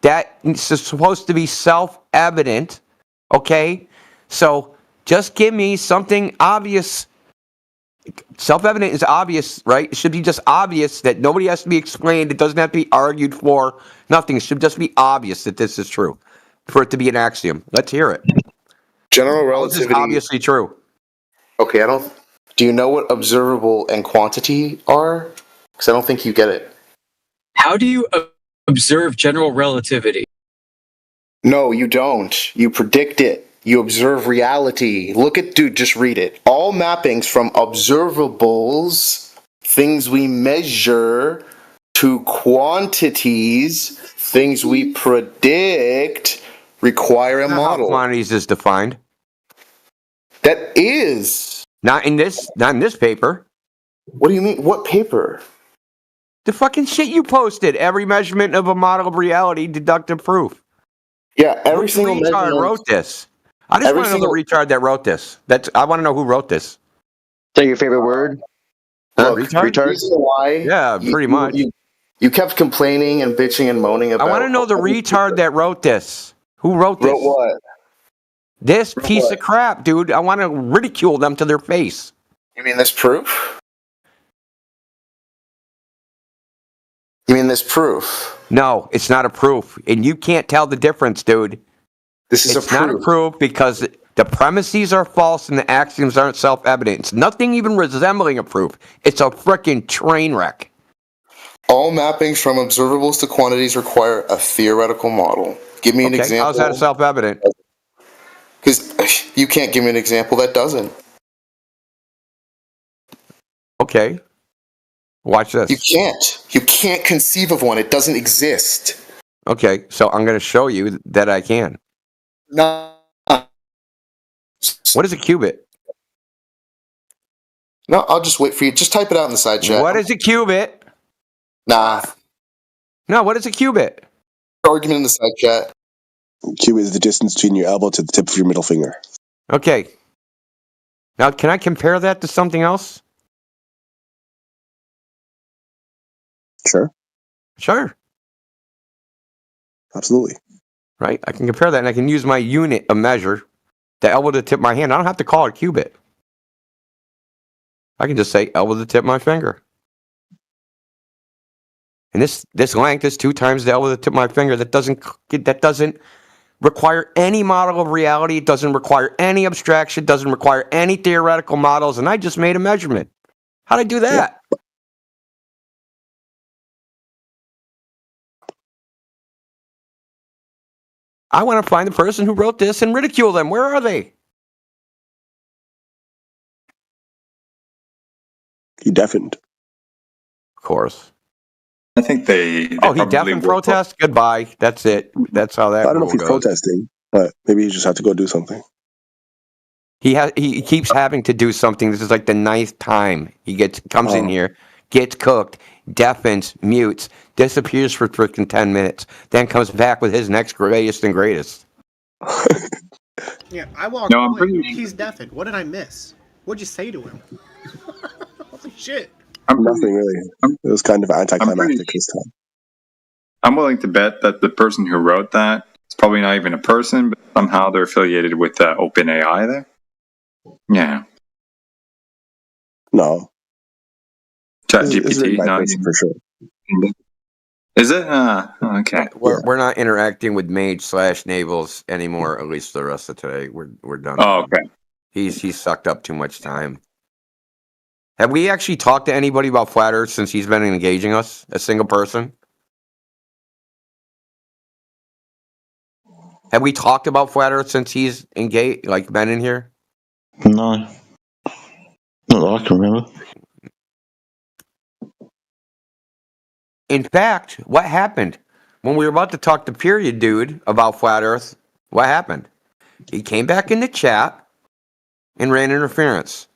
that is supposed to be self-evident, okay? So just give me something obvious. Self-evident is obvious, right? It should be just obvious that nobody has to be explained. It doesn't have to be argued for. Nothing. It should just be obvious that this is true for it to be an axiom. Let's hear it. General relativity is obviously true. Okay, do you know what observable and quantity are? Because I don't think you get it. How do you observe general relativity? No, you don't. You predict it. You observe reality. Just read it. All mappings from observables, things we measure, to quantities, things we predict, require a model. How quantities is defined. That is. Not in this paper. What do you mean? What paper? The fucking shit you posted. Every measurement of a model of reality, deductive proof. Yeah, every single retard wrote this. I just want to know the retard that wrote this. I want to know who wrote this. Is that your favorite word? Look, retard? Reason why Yeah, pretty much. You kept complaining and bitching and moaning about. I want to know the retard that wrote this. Who wrote this? Wrote what? This piece of crap, dude. I want to ridicule them to their face. You mean this proof? You mean this proof? No, it's not a proof. And you can't tell the difference, dude. It's not a proof because the premises are false and the axioms aren't self-evident. It's nothing even resembling a proof. It's a frickin' train wreck. All mappings from observables to quantities require a theoretical model. Give me an example. How's that self-evident? Because you can't give me an example that doesn't. Okay. Watch this. You can't. You can't conceive of one. It doesn't exist. Okay, so I'm going to show you that I can. No. What is a qubit? No, I'll just wait for you. Just type it out in the side chat. What is a qubit? Nah. No, what is a qubit? Argument in the side chat. Qubit is the distance between your elbow to the tip of your middle finger. Okay. Now, can I compare that to something else? Sure. Sure. Absolutely. Right? I can compare that and I can use my unit of measure, the elbow to tip of my hand. I don't have to call it a qubit. I can just say elbow to tip of my finger. And this length is 2 times the elbow to tip of my finger. That doesn't require any model of reality. It doesn't require any abstraction. It doesn't require any theoretical models. And I just made a measurement. How'd I do that? Yeah. I want to find the person who wrote this and ridicule them. Where are they? He deafened. Of course. I think they he deafened protest? Goodbye. That's it. That's how that I don't know if he's goes. protesting, but maybe he just have to go do something. He keeps having to do something. This is like the 9th time he comes in here, gets cooked, deafens, mutes, disappears for freaking 10 minutes, then comes back with his next greatest and greatest. Yeah, I walked away. He's deafened. What did I miss? What'd you say to him? Holy shit. Nothing really. It was kind of anticlimactic this time. I'm willing to bet that the person who wrote that is probably not even a person, but somehow they're affiliated with OpenAI there. Yeah. No. ChatGPT, not for sure. Is it? Okay. We're not interacting with Mage/Nables anymore. At least the rest of today, we're done. Oh, okay. He's sucked up too much time. Have we actually talked to anybody about flat Earth since he's been engaging us? A single person? Have we talked about flat Earth since he's engaged, like been in here? No. Not that I can remember. In fact, what happened? When we were about to talk to Period Dude about flat Earth, what happened? He came back in the chat and ran interference.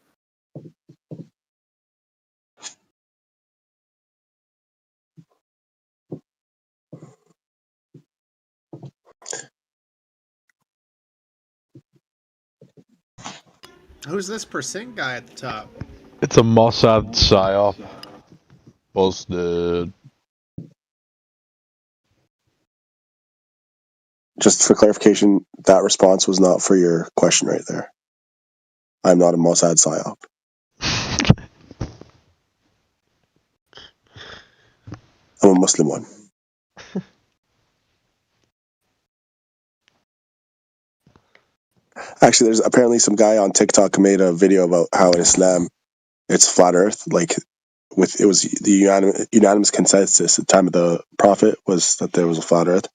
Who's this percent guy at the top? It's a Mossad psyop. Busted. Just for clarification, that response was not for your question right there. I'm not a Mossad psyop. I'm a Muslim one. Actually, there's apparently some guy on TikTok who made a video about how in Islam it's flat Earth. Like, it was the unanimous consensus at the time of the Prophet was that there was a flat Earth,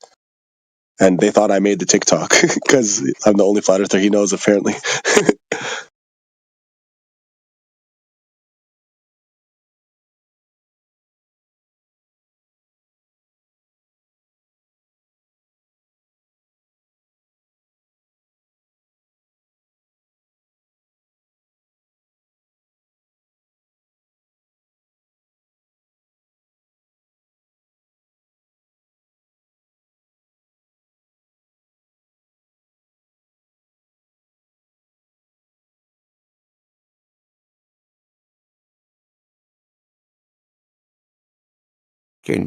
and they thought I made the TikTok because I'm the only flat earther he knows apparently.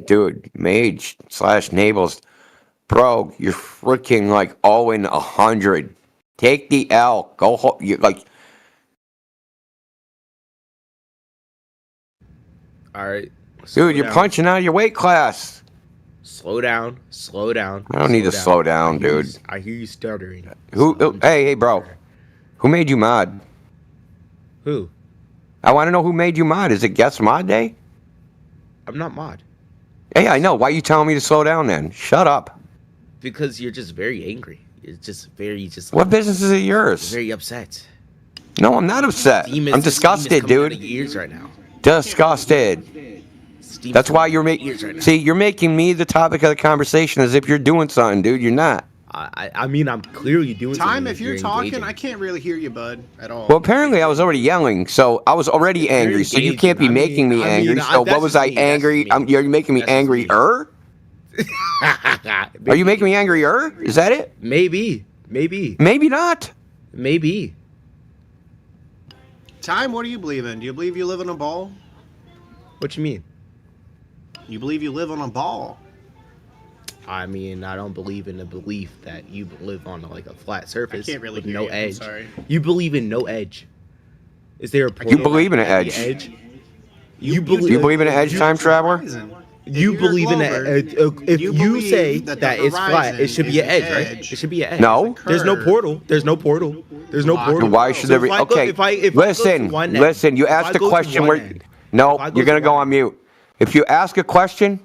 Dude, Mage / Nables, bro, you're freaking like 0-100. Take the L. Go home. You like. All right, Dude, you're punching out of your weight class. Slow down. Slow down. I don't need to slow down, dude. I hear you stuttering. Hey, bro. Who made you mod? Who? I want to know who made you mod. Is it guest mod day? I'm not mod. Hey, I know. Why are you telling me to slow down then? Shut up. Because you're just very angry. You're just very What business is it yours? Very upset. No, I'm not upset. I'm disgusted, dude. Ears right now. Disgusted. That's why you're making. See, you're making me the topic of the conversation as if you're doing something, dude. You're not. I mean, I'm clearly doing Time, something. if you're talking, I can't really hear you, bud, at all. Well, apparently I was already yelling, so I was already angry. So you can't be making me angry. So what was I angry? You're making me angrier? Are you making me angrier? Is that it? Maybe. Maybe not. Maybe. Time, what do you believe in? Do you believe you live in a ball? What you mean? You believe you live on a ball? I mean, I don't believe in the belief that you live on like a flat surface I can't really with hear no you. I'm edge. sorry. You believe in no edge. Is there a You believe in an edge. You Do you believe in an edge, time traveler? You believe in an if you say that it's flat, it should be an edge, right? It should be an edge. No. There's no portal. There's no portal. There's no portal. Why should there be? Okay, listen. You asked a question where. No, you're gonna go on mute. If you ask a question,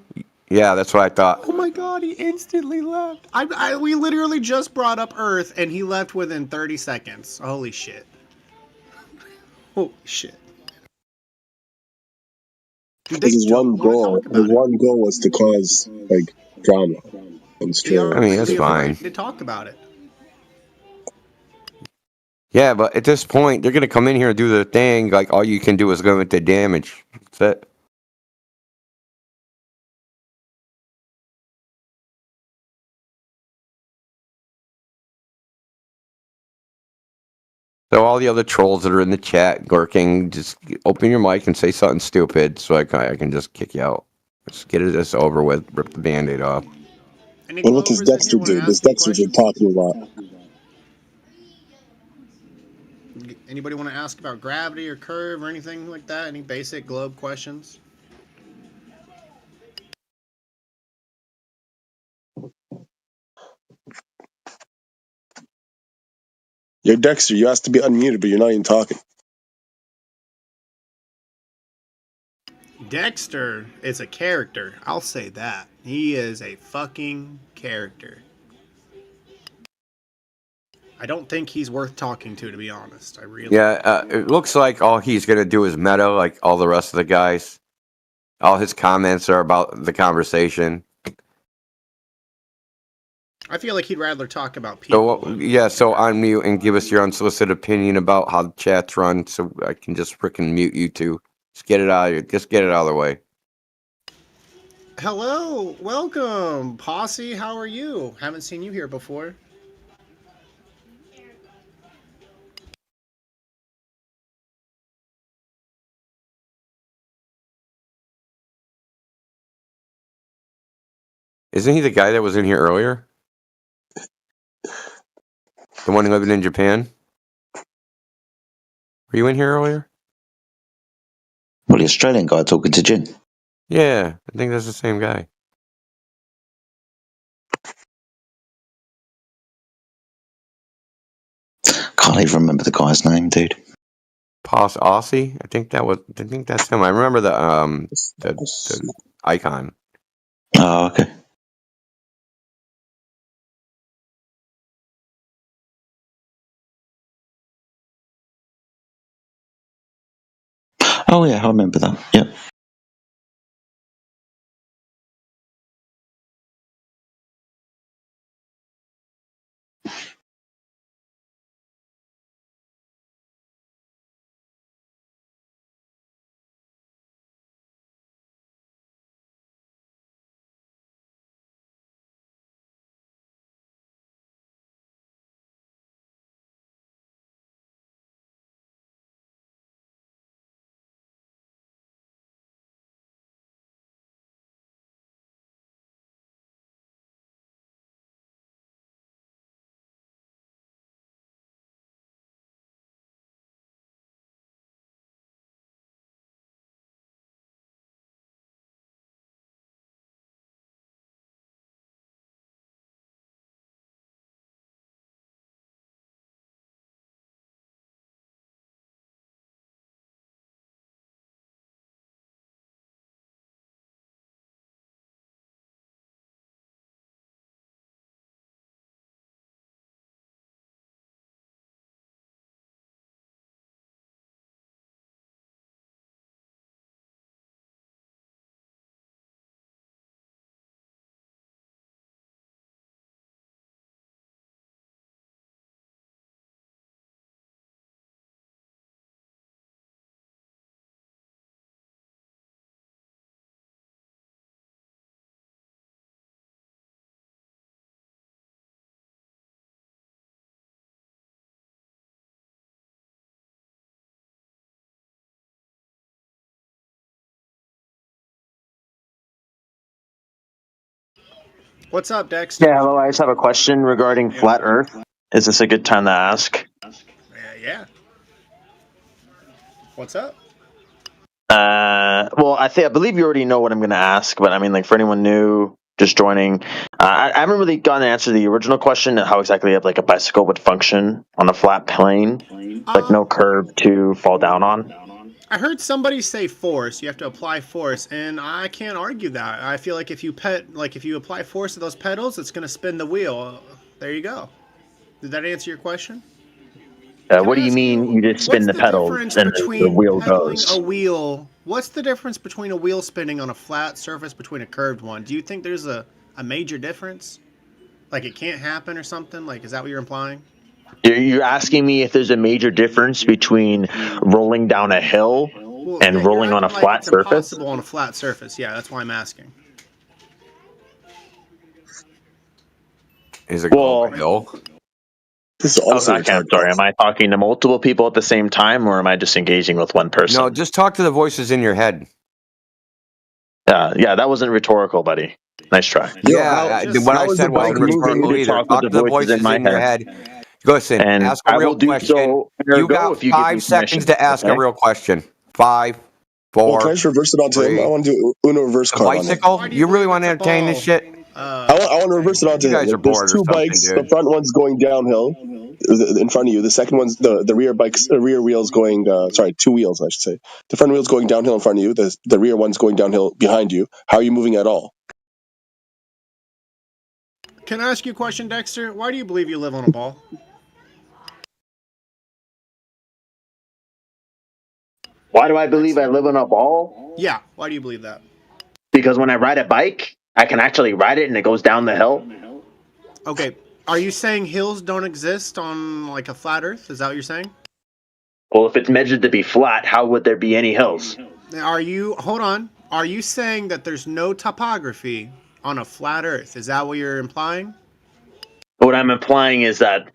yeah, that's what I thought. Oh my god, he instantly left. We literally just brought up Earth, and he left within 30 seconds. Holy shit. Holy shit. His one goal was to cause like drama and stir. I mean, that's fine. They talked about it. Yeah, but at this point, they're gonna come in here and do their thing. Like all you can do is limit the damage. That's it. So all the other trolls that are in the chat lurking, just open your mic and say something stupid, so I can just kick you out. Just get this over with. Rip the Band-Aid off. What about this Dexter dude? This Dexter dude talking a lot. Anybody want to ask about gravity or curve or anything like that? Any basic globe questions? You're Dexter. You asked to be unmuted, but you're not even talking. Dexter is a character. I'll say that. He is a fucking character. I don't think he's worth talking to be honest. I really. Yeah, it looks like all he's gonna do is meta, like all the rest of the guys. All his comments are about the conversation. I feel like he'd rather talk about people. So so unmute and give us your unsolicited opinion about how the chat's run, so I can just freaking mute you two. Just get it out of the way. Hello, welcome, Posse. How are you? Haven't seen you here before. Isn't he the guy that was in here earlier? The one living in Japan? Were you in here earlier? Well, the Australian guy talking to Jin. Yeah, I think that's the same guy. Can't even remember the guy's name, dude. Poss Aussie? I think that's him. I remember the icon. Oh, okay. Oh yeah, I remember that. Yep. What's up, Dexter? Yeah, hello. I just have a question regarding flat Earth. Is this a good time to ask? Yeah. What's up? Well, I believe you already know what I'm going to ask, but I mean, like for anyone new just joining, I haven't really gotten an answer to the original question: how exactly like a bicycle would function on a flat plane, like no curb to fall down on. I heard somebody say force. You have to apply force, and I can't argue that. I feel like if you apply force to those pedals, it's going to spin the wheel. There you go. Did that answer your question? What do you mean you just spin the pedal and the wheel goes? A wheel. What's the difference between a wheel spinning on a flat surface between a curved one? Do you think there's a major difference? Like it can't happen or something? Like, is that what you're implying? You're asking me if there's a major difference between rolling down a hill and rolling on a flat surface? Impossible on a flat surface. Yeah, that's why I'm asking. Is it called a hill? Sorry, am I talking to multiple people at the same time, or am I just engaging with one person? No, just talk to the voices in your head. Yeah, that wasn't rhetorical, buddy. Nice try. Yeah, what I said wasn't rhetorical either. Talk to the voices in your head. Listen, and ask a real question. You got 5 seconds to ask a real question. 5, 4. Well, can I just reverse it onto him? I want to do Uno reverse card. Bicycle? You really want to entertain this shit? I want to reverse it onto him. You guys are bored. There's 2 bikes. Dude. The front one's going downhill. in front of you. The second one's the rear wheel's going. Sorry, 2 wheels, I should say. The front wheel's going downhill in front of you. The rear one's going downhill behind you. How are you moving at all? Can I ask you a question, Dexter? Why do you believe you live on a ball? Why do I believe I live on a ball? Yeah, why do you believe that? Because when I ride a bike, I can actually ride it and it goes down the hill. Okay, are you saying hills don't exist on like a flat Earth? Is that what you're saying? Well, if it's measured to be flat, how would there be any hills? Hold on. Are you saying that there's no topography on a flat Earth? Is that what you're implying? What I'm implying is that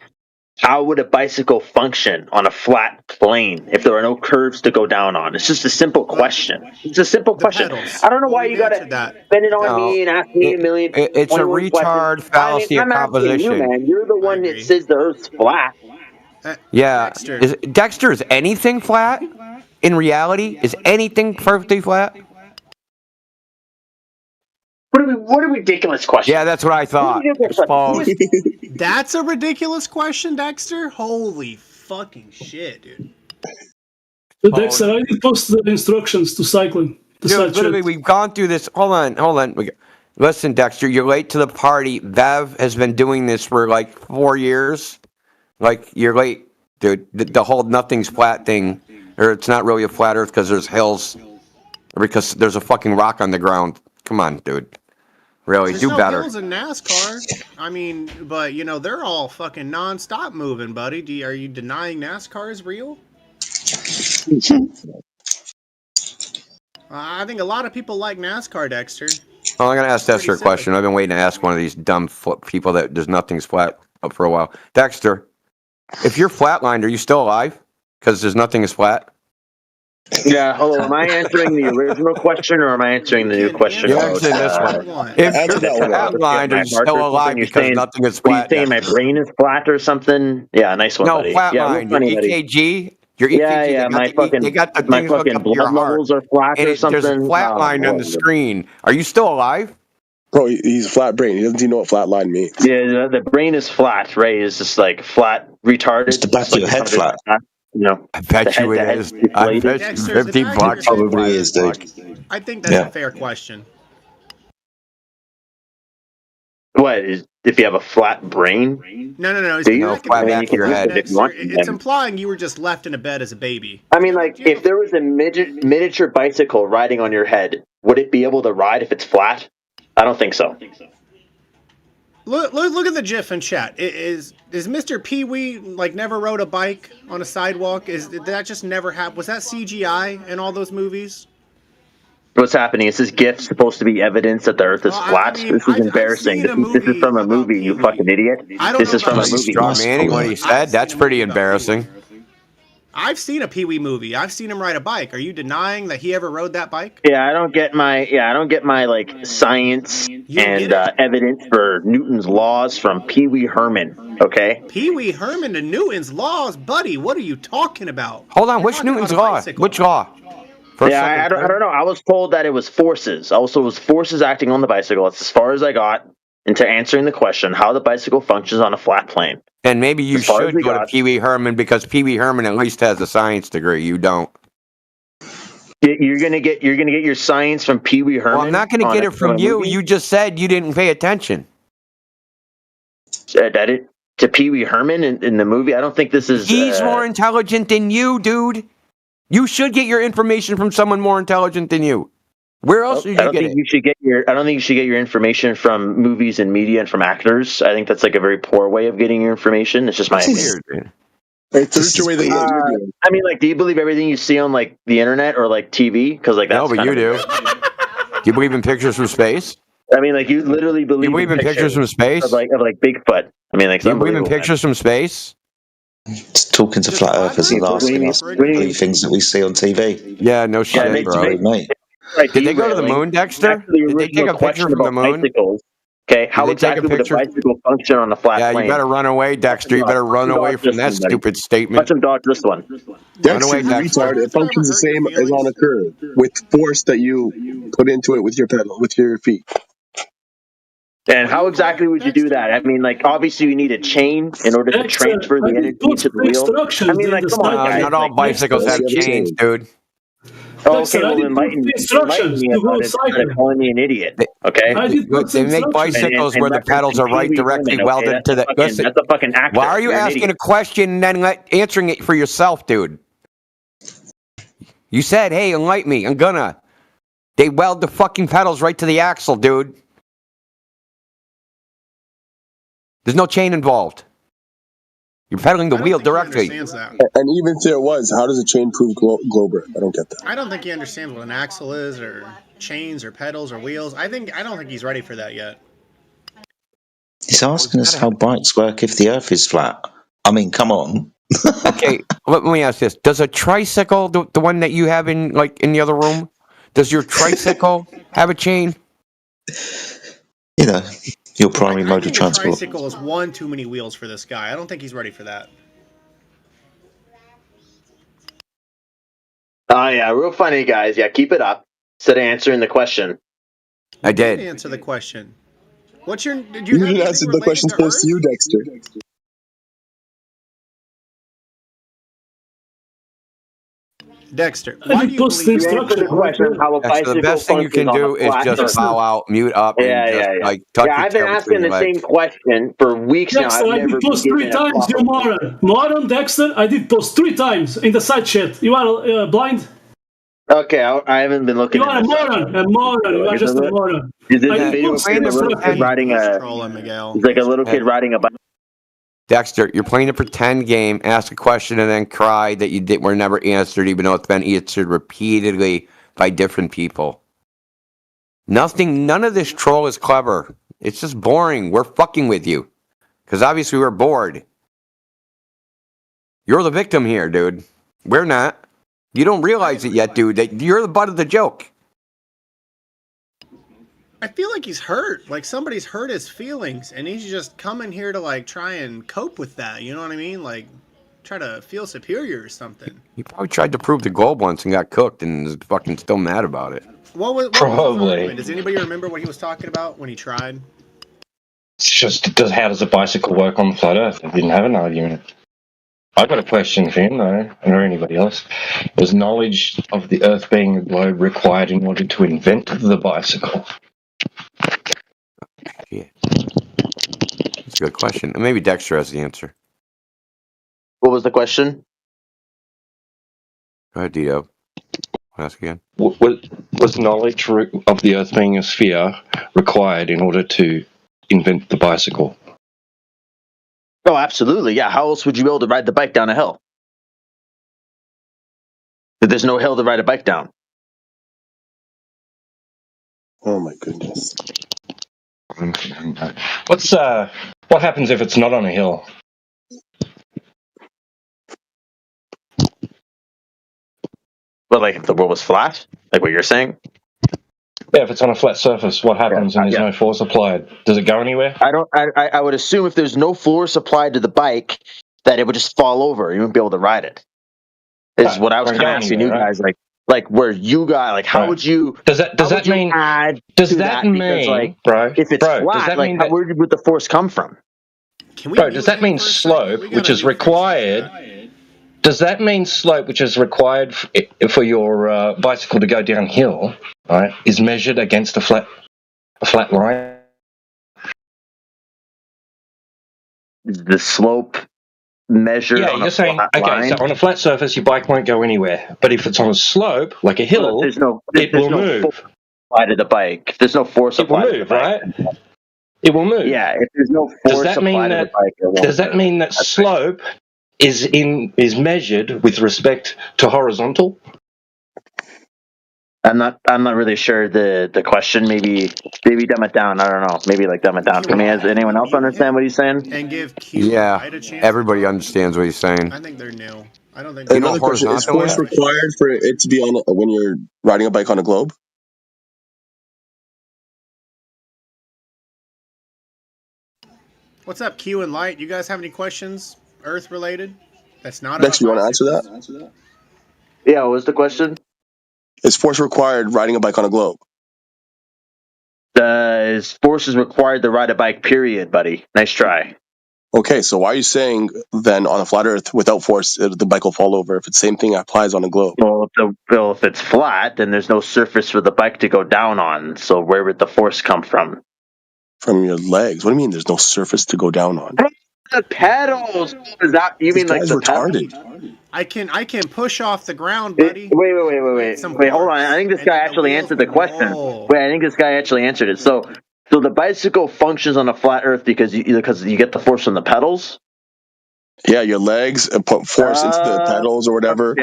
how would a bicycle function on a flat plane if there are no curves to go down on? It's just a simple question. It's a simple question. Pedals. I don't know why you got to spend it on me and ask me a million. It's a retard fallacy of composition. You, man. You're the one that says the Earth's flat. Yeah. Dexter, is anything flat? In reality, is anything perfectly flat? What a ridiculous question. Yeah, that's what I thought. That's a ridiculous question, Dexter? Holy fucking shit, dude. Dexter, I did post the instructions to cycling. Dude, literally, we've gone through this. Hold on. Listen, Dexter, you're late to the party. Vev has been doing this for like 4 years. Like, you're late, dude. The whole nothing's flat thing, or it's not really a flat Earth because there's hills, or because there's a fucking rock on the ground. Come on, dude. Really, There's do no better. hills in NASCAR. I mean, but you know they're all fucking non-stop moving, buddy. Are you denying NASCAR is real? I think a lot of people like NASCAR, Dexter. Oh, I'm gonna ask Dexter a question. I've been waiting to ask one of these dumb people that there's nothing's flat up for a while. Dexter, if you're flatlined, are you still alive? Because there's nothing is flat. Yeah, hold on. Am I answering the original question or am I answering the new question? You're answering this one. If you're flatlined, are you still alive because nothing is flat? Are you saying my brain is flat or something? Yeah, nice one, buddy. Flatlined. Your EKG. Your EKG. They got the things hooked up to your heart. Levels are flat or something. There's flatline on the screen. Are you still alive? Bro, he's a flat brain. He doesn't even know what flat line means. Yeah, the brain is flat, right? It's just like flat, retarded. It's the back of your head flat. No, I bet you it is. I bet you $50 probably is, dude. I think that's a fair question. What is if you have a flat brain? No. Flat back of your head. It's implying you were just left in a bed as a baby. I mean, like, if there was a miniature bicycle riding on your head, would it be able to ride if it's flat? I don't think so. Look at the GIF in chat. Is Mr. Pee-wee like never rode a bike on a sidewalk? Did that just never happen? Was that CGI in all those movies? What's happening? Is this GIF supposed to be evidence that the Earth is flat? This is embarrassing. This is from a movie, you fucking idiot. This is from a movie. Manning, what he said, that's pretty embarrassing. I've seen a Pee-wee movie. I've seen him ride a bike. Are you denying that he ever rode that bike? Yeah, I don't get my like science and evidence for Newton's laws from Pee Wee Herman. Okay. Pee Wee Herman and Newton's laws, buddy. What are you talking about? Hold on, which Newton's law? Which law? I don't know. I was told that it was forces. Also, it was forces acting on the bicycle. That's as far as I got into answering the question how the bicycle functions on a flat plane. And maybe you should go to Pee Wee Herman because Pee Wee Herman at least has a science degree. You don't. You're gonna get your science from Pee Wee Herman. Well, I'm not gonna get it from you. You just said you didn't pay attention. To Pee Wee Herman in the movie. I don't think this is. He's more intelligent than you, dude. You should get your information from someone more intelligent than you. Where else should you get it? I don't think you should get your information from movies and media and from actors. I think that's like a very poor way of getting your information. It's just my opinion. It's way I mean, like, do you believe everything you see on like the internet or like TV? Because like that's no, but you do. Do you believe in pictures from space? I mean, like, you literally believe. You believe in pictures from space? Of like Bigfoot. I mean, like, do you believe in pictures from space? Talking to flat earthers and asking us to believe things that we see on TV. Yeah, no shit, bro. Mate. Did they go to the moon, Dexter? Did they take a picture from the moon? Okay, how exactly would a bicycle function on a flat plane? Yeah, you better run away, Dexter. You better run away from that stupid statement. Watch him dodge this one. Dexter, retard. It functions the same as on a curve with force that you put into it with your pedal, with your feet. And how exactly would you do that? I mean, like, obviously you need a chain in order to transfer the energy to the wheel. I mean, like, come on, guys. Not all bicycles have chains, dude. Oh, okay, well, enlighten me about it instead of calling me an idiot. Okay. They make bicycles where the pedals are right directly welded to the. That's a fucking accurate. Why are you asking a question and then answering it for yourself, dude? You said, "Hey, enlighten me." I'm gonna. They weld the fucking pedals right to the axle, dude. There's no chain involved. You're pedaling the wheel directly. And even if there was, how does a chain prove globe Earth? I don't get that. I don't think he understands what an axle is, or chains, or pedals, or wheels. I don't think he's ready for that yet. He's asking us how bikes work if the Earth is flat. I mean, come on. Okay, let me ask this: does a tricycle, the one that you have in the other room, does your tricycle have a chain? You know, your primary mode of transport. A tricycle is one too many wheels for this guy. I don't think he's ready for that. Oh yeah, real funny, guys. Yeah, keep it up. Instead of answering the question. I did. Answer the question. What's your? Did you didn't answer the question posed to you, Dexter. Dexter, why do you believe The best thing you can do is just bow out, mute up, and touch yeah, I've been asking the same question for weeks Dexter, now. I did post 3 times, you moron. Moron, Dexter, I did post 3 times in the side chat. You are blind? Okay, I haven't been looking. You are a moron. You are just a moron. You did the video of a little kid riding It's like a little kid riding a bike. Dexter, you're playing a pretend game, ask a question, and then cry that were never answered, even though it's been answered repeatedly by different people. None of this troll is clever. It's just boring. We're fucking with you. Because obviously we're bored. You're the victim here, dude. We're not. You don't realize it yet, dude, that you're the butt of the joke. I feel like he's hurt. Like somebody's hurt his feelings, and he's just coming here to try and cope with that. You know what I mean? Like try to feel superior or something. He probably tried to prove the globe once and got cooked, and is fucking still mad about it. What was his argument? Does anybody remember what he was talking about when he tried? It's just how does a bicycle work on the flat Earth? I didn't have an argument. I've got a question for him though, or anybody else. Was knowledge of the Earth being a globe required in order to invent the bicycle? Yeah. That's a good question. Maybe Dexter has the answer. What was the question? Go ahead, Dito. Ask again. Was knowledge of the Earth being a sphere required in order to invent the bicycle? Oh, absolutely. Yeah. How else would you be able to ride the bike down a hill? If there's no hill to ride a bike down. Oh my goodness. What happens if it's not on a hill? Well, like if the world was flat, like what you're saying? Yeah, if it's on a flat surface, what happens and there's no force applied? Does it go anywhere? I would assume if there's no force applied to the bike, that it would just fall over. You wouldn't be able to ride it. Is what I was kind of asking you guys, like where you guys, like how would you? Does that mean? Does that mean, bro? If it's flat, like where would the force come from? Bro, does that mean slope, which is required? Does that mean slope, which is required for your bicycle to go downhill, right, is measured against a flat line? The slope measured on a flat line? So on a flat surface, your bike won't go anywhere. But if it's on a slope, like a hill, it will move. Force applied to the bike. There's no force applied to the bike. Right? It will move. Yeah, if there's no force applied to the bike, it won't. Does that mean that slope is measured with respect to horizontal? I'm not really sure the question. Maybe dumb it down. I don't know. Maybe dumb it down for me. Does anyone else understand what he's saying? And give everybody understands what he's saying. I think they're new. I don't think. Another question: is force required for it to be on when you're riding a bike on a globe? What's up, Q and Light? You guys have any questions, Earth related? That's not. Dex, you want to answer that? Yeah. What was the question? Is force required riding a bike on a globe? Force is required to ride a bike, period, buddy. Nice try. Okay, so why are you saying then on a flat Earth without force the bike will fall over if the same thing applies on a globe? Well, if it's flat, then there's no surface for the bike to go down on. So where would the force come from? From your legs. What do you mean there's no surface to go down on? The pedals. Is that you mean like the retarded? pedals? I can push off the ground, buddy. Wait, hold on. I think this guy actually answered the question. Wait, I think this guy actually answered it. So the bicycle functions on a flat Earth because you get the force from the pedals. Yeah, your legs put force into the pedals or whatever,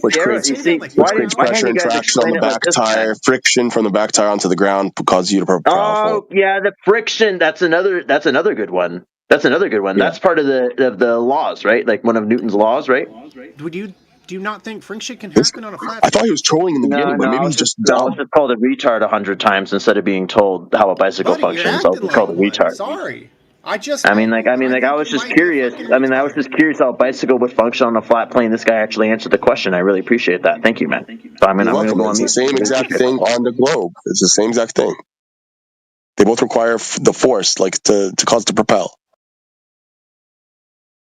which creates pressure and traction on the back tire, friction from the back tire onto the ground causes you to propel forward. Yeah, the friction. That's another good one. That's another good one. Yeah. That's part of the laws, right? Like one of Newton's laws, right? Do you not think friction can happen on a flat? I thought he was trolling in the beginning, but maybe he's just dumb. I was just called a retard 100 times instead of being told how a bicycle functions. I was just called a retard. Sorry. I was just curious. I was just curious how a bicycle would function on a flat plane. This guy actually answered the question. I really appreciate that. Thank you, man. So I'm going to go on. It's the same exact thing on the globe. It's the same exact thing. They both require the force, like to cause it to propel.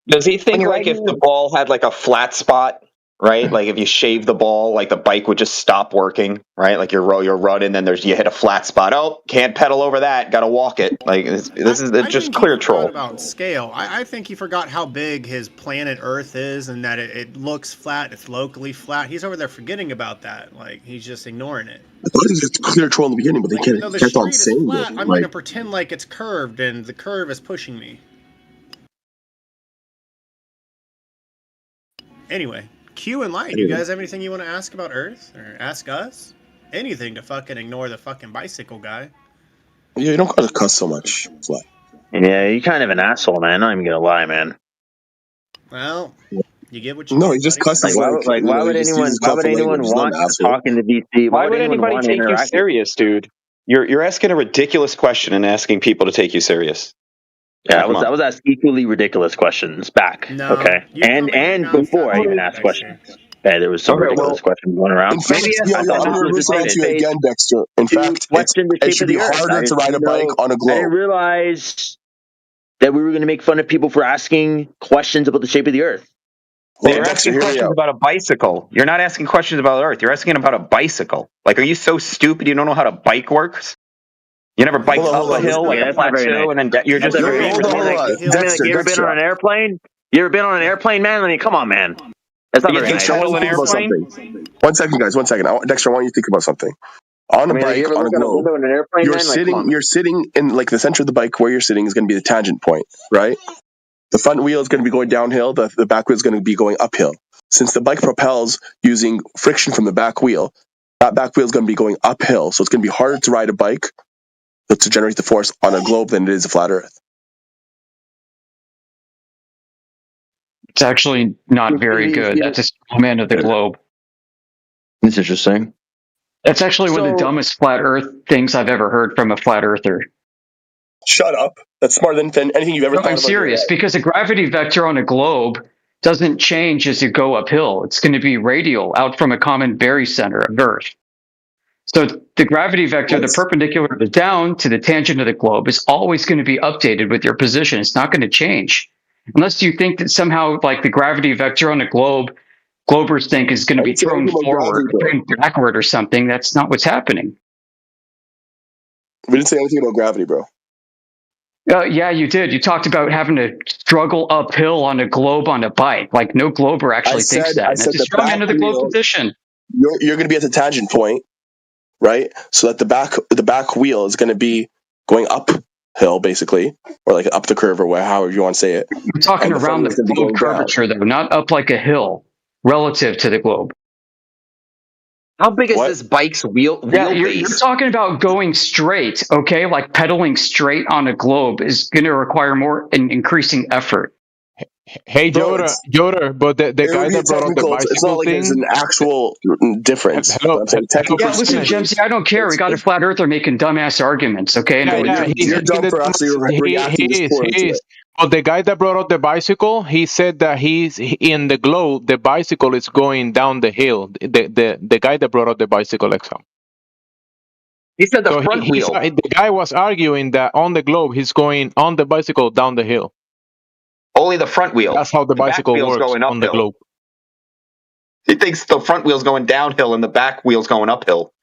Does he think like if the ball had like a flat spot, right? Like if you shave the ball, like the bike would just stop working, right? Like you're running, then you hit a flat spot. Oh, can't pedal over that. Got to walk it. Like this is just clear troll. About scale, I think he forgot how big his planet Earth is, and that it looks flat. It's locally flat. He's over there forgetting about that. Like he's just ignoring it. I thought he was just clear troll in the beginning, but they kept on saying it. I'm going to pretend like it's curved, and the curve is pushing me. Anyway, Q and Light, you guys have anything you want to ask about Earth? Or ask us? Anything to fucking ignore the fucking bicycle guy. Yeah, you don't gotta cuss so much, Fly. Yeah, you're kind of an asshole, man. I'm not even gonna lie, man. Well, you get what you No, he just cusses. Why would anyone want to talk in the VC? Why would anybody take you serious, dude? You're asking a ridiculous question and asking people to take you serious. Yeah, I was asked equally ridiculous questions back. No, okay, and before I even asked questions. Yeah, there was some ridiculous questions going around. In fact, I'm going to listen to you again, Dexter. In fact, it should be harder to ride a bike on a globe. I didn't realize that we were going to make fun of people for asking questions about the shape of the Earth. Well, you're asking questions about a bicycle. You're not asking questions about Earth. You're asking about a bicycle. Like, are you so stupid you don't know how a bike works? You never biked up a hill, like a plateau, and then you're just... You ever been on an airplane? You ever been on an airplane, man? I mean, come on, man. That's not very nice. An airplane? 1 second, guys. 1 second. Dexter, I want you to think about something. On a bike, on a globe, you're sitting in like the center of the bike. Where you're sitting is going to be the tangent point, right? The front wheel is going to be going downhill. The back wheel is going to be going uphill. Since the bike propels using friction from the back wheel, that back wheel is going to be going uphill. So it's going to be harder to ride a bike to generate the force on a globe than it is a flat Earth. It's actually not very good. That's a command of the globe. That's interesting. That's actually one of the dumbest flat Earth things I've ever heard from a flat earther. Shut up. That's smarter than anything you've ever thought about. I'm serious, because a gravity vector on a globe doesn't change as you go uphill. It's going to be radial out from a common barycenter of Earth. So the gravity vector, the perpendicular to down to the tangent of the globe, is always going to be updated with your position. It's not going to change. Unless you think that somehow, like the gravity vector on a globe, Globers think is going to be thrown forward, thrown backward or something. That's not what's happening. We didn't say anything about gravity, bro. Yeah, you did. You talked about having to struggle uphill on a globe on a bike. Like, no Glober actually thinks that. That's a strong end of the globe position. You're going to be at the tangent point, right? So that the back wheel is going to be going uphill, basically, or like up the curve, or however you want to say it. You're talking around the globe curvature, though, not up like a hill relative to the globe. How big is this bike's wheelbase? Yeah, you're talking about going straight, okay? Like pedaling straight on a globe is going to require more and increasing effort. Hey, Yoda, but the guy that brought up the bicycle it's not like thing... there's an actual difference. Listen, Jemsy, I don't care. We got a flat earther making dumbass arguments, okay? You're dumb for actually reacting to this. But the guy that brought up the bicycle, he said that he's in the globe, the bicycle is going down the hill. The guy that brought up the bicycle example. He said the So front wheel. the guy was arguing that on the globe he's going on the bicycle down the hill. Only the front wheel. That's how the back bicycle wheel's works going on the uphill. globe. He thinks the front wheel's going downhill and the back wheel's going uphill.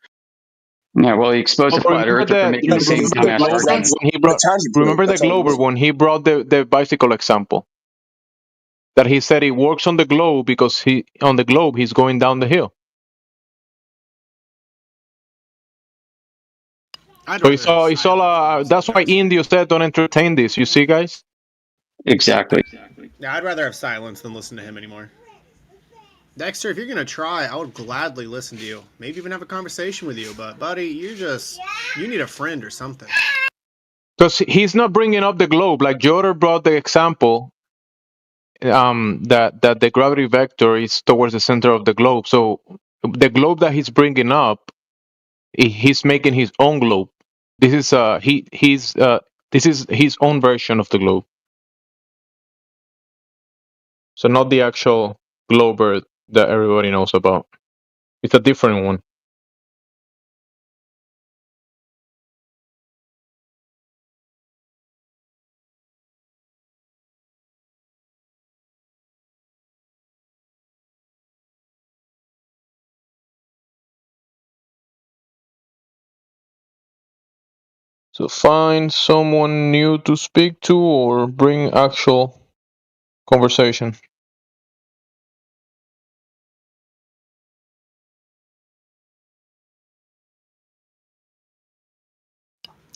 Yeah, well, he exposed a flat earther for making the same dumbass argument. Remember the Glober when he brought the bicycle example? That he said it works on the globe because on the globe he's going down the hill. So it's all that's why Indio said don't entertain this. You see, guys? Exactly. Yeah, I'd rather have silence than listen to him anymore. Dexter, if you're gonna try, I would gladly listen to you. Maybe even have a conversation with you. But buddy, you need a friend or something. Because he's not bringing up the globe. Like Joder brought the example that the gravity vector is towards the center of the globe. So the globe that he's bringing up, he's making his own globe. This is this is his own version of the globe. So not the actual globe that everybody knows about. It's a different one. So find someone new to speak to or bring actual conversation.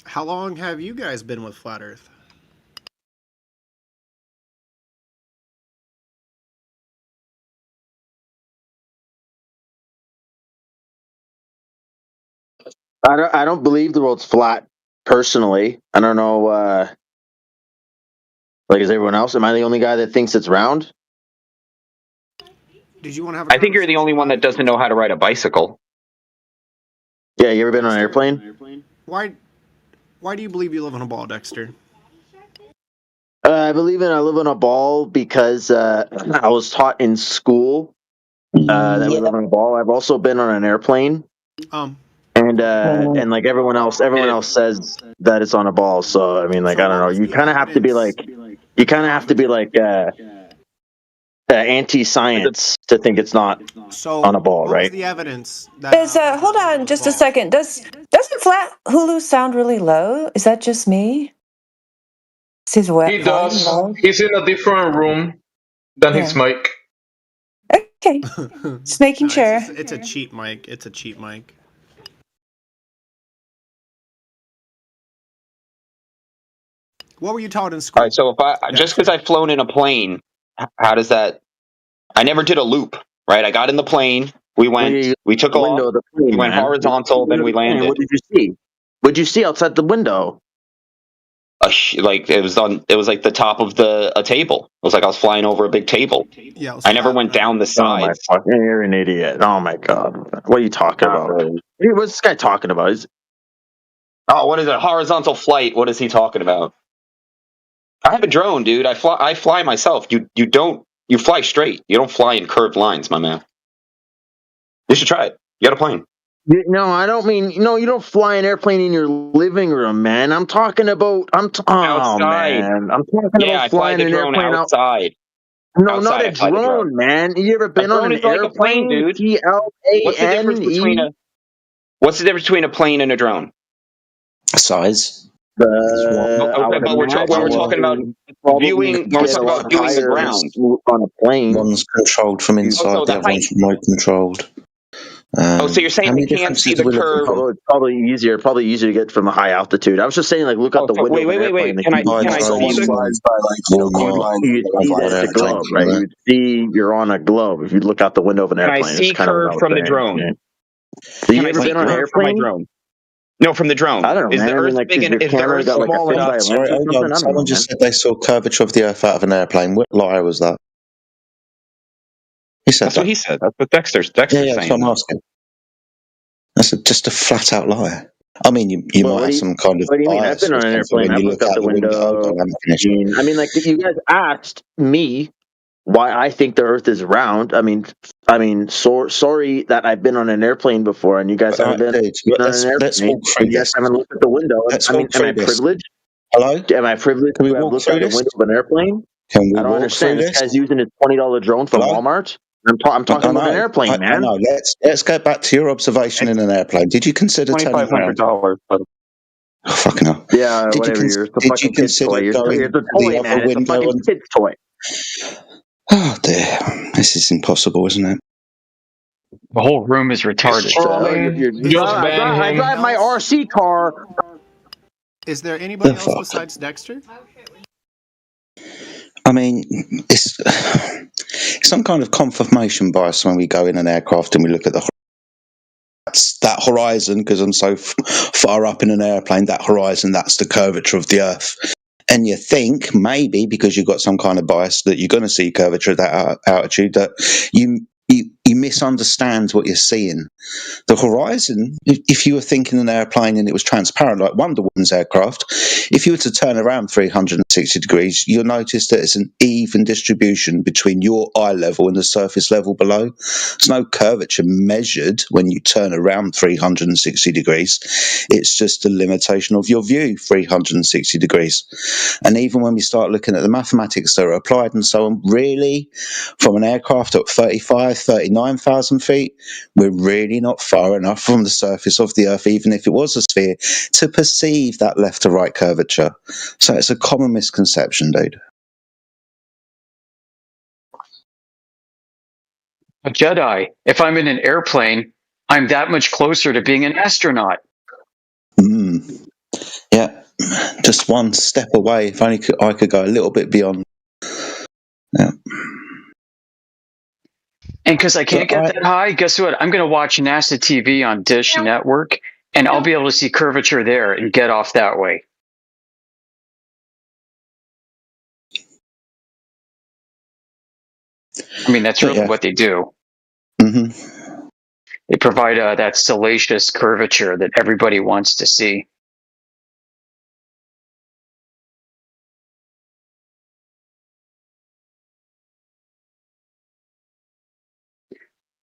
How long have you guys been with Flat Earth? I don't believe the world's flat. Personally, I don't know. Like, is everyone else? Am I the only guy that thinks it's round? Did you want to have? I think you're the only one that doesn't know how to ride a bicycle. Yeah, you ever been on an airplane? Why do you believe you live on a ball, Dexter? I live on a ball because I was taught in school that we live on a ball. I've also been on an airplane. And like everyone else says that it's on a ball. So I mean, like, I don't know. You kind of have to be like anti-science to think it's not on a ball, right? The evidence hold on just a second. Doesn't Flat Hulu sound really low? Is that just me? He does. He's in a different room than his mic. Okay, just making sure. It's a cheap mic. It's a cheap mic. What were you taught in school? All right, so if just because I've flown in a plane, how does that? I never did a loop, right? I got in the plane. We took off. We went horizontal, then we landed. What did you see? What did you see outside the window? Like it was like the top of a table. It was like I was flying over a big table. Yeah, I never went down the sides. You're an idiot. Oh my god. What are you talking about? What's this guy talking about? What is a horizontal flight? What is he talking about? I have a drone, dude. I fly myself. You fly straight. You don't fly in curved lines, my man. You should try it. You got a plane. No, I don't mean. No, you don't fly an airplane in your living room, man. I'm talking about. Outside. Man. I'm talking about flying an airplane outside. No, not a drone, man. You ever been on an airplane, like a plane, dude? Plane. What's the difference between a plane and a drone? Size. But we're talking about viewing the ground on a plane. One's controlled from inside, the other one's remote controlled. So you're saying we can't see the curve? It's probably easier to get from a high altitude. I was just saying, like, look out the window. Wait. Can I see the globe, right? You'd see you're on a globe if you look out the window of an airplane. Can I see curve from the drone? Have you ever been on an airplane? No, from the drone. I don't know. Is the Earth big and is the Earth small enough? Someone just said they saw curvature of the Earth out of an airplane. What liar was that? He said that's what he said. That's what Dexter's saying. That's what I'm asking. That's just a flat out liar. I mean, you might have some kind of. What do you mean? I've been on an airplane. I looked out the window. I mean, like, you guys asked me why I think the Earth is round. I mean, sorry that I've been on an airplane before, and you guys haven't been on an Let's airplane. walk through And you guys this. haven't looked at the window. Let's I mean, walk am I through this. privileged? Hello? Am I privileged Can we to have walk looked through out the this? window of an airplane? Can we I don't walk understand. through This this? guy's using his $20 drone from Hello? Walmart. I'm talking about an airplane, I man. know. Let's go back to your observation in an airplane. Did you consider turning around? $2,500. Oh, fucking hell. Yeah, Did you whatever. You're a did you fucking kid's consider toy. It's going a the toy, man. other It's a window? fucking kid's toy. Oh dear, this is impossible, isn't it? The whole room is retarded. I drive my RC car. Is there anybody The else fuck? besides Dexter? I mean, it's some kind of confirmation bias when we go in an aircraft and we look at that horizon, because I'm so far up in an airplane, that horizon, that's the curvature of the Earth. And you think maybe because you've got some kind of bias that you're going to see curvature at that altitude, that you misunderstand what you're seeing. The horizon, if you were thinking an airplane and it was transparent like Wonder Woman's aircraft, if you were to turn around 360 degrees, you'll notice that it's an even distribution between your eye level and the surface level below. There's no curvature measured when you turn around 360 degrees. It's just a limitation of your view, 360 degrees. And even when we start looking at the mathematics that are applied and so on, really, from an aircraft at 39,000 feet, we're really not far enough from the surface of the Earth, even if it was a sphere, to perceive that left to right curvature. So it's a common misconception, dude. A Jedi. If I'm in an airplane, I'm that much closer to being an astronaut. Yeah, just one step away. If only I could go a little bit beyond. Yeah. And because I can't get that high, guess what? I'm going to watch NASA TV on Dish Network, and I'll be able to see curvature there and get off that way. I mean, that's really what they do. Mm-hmm. They provide that salacious curvature that everybody wants to see.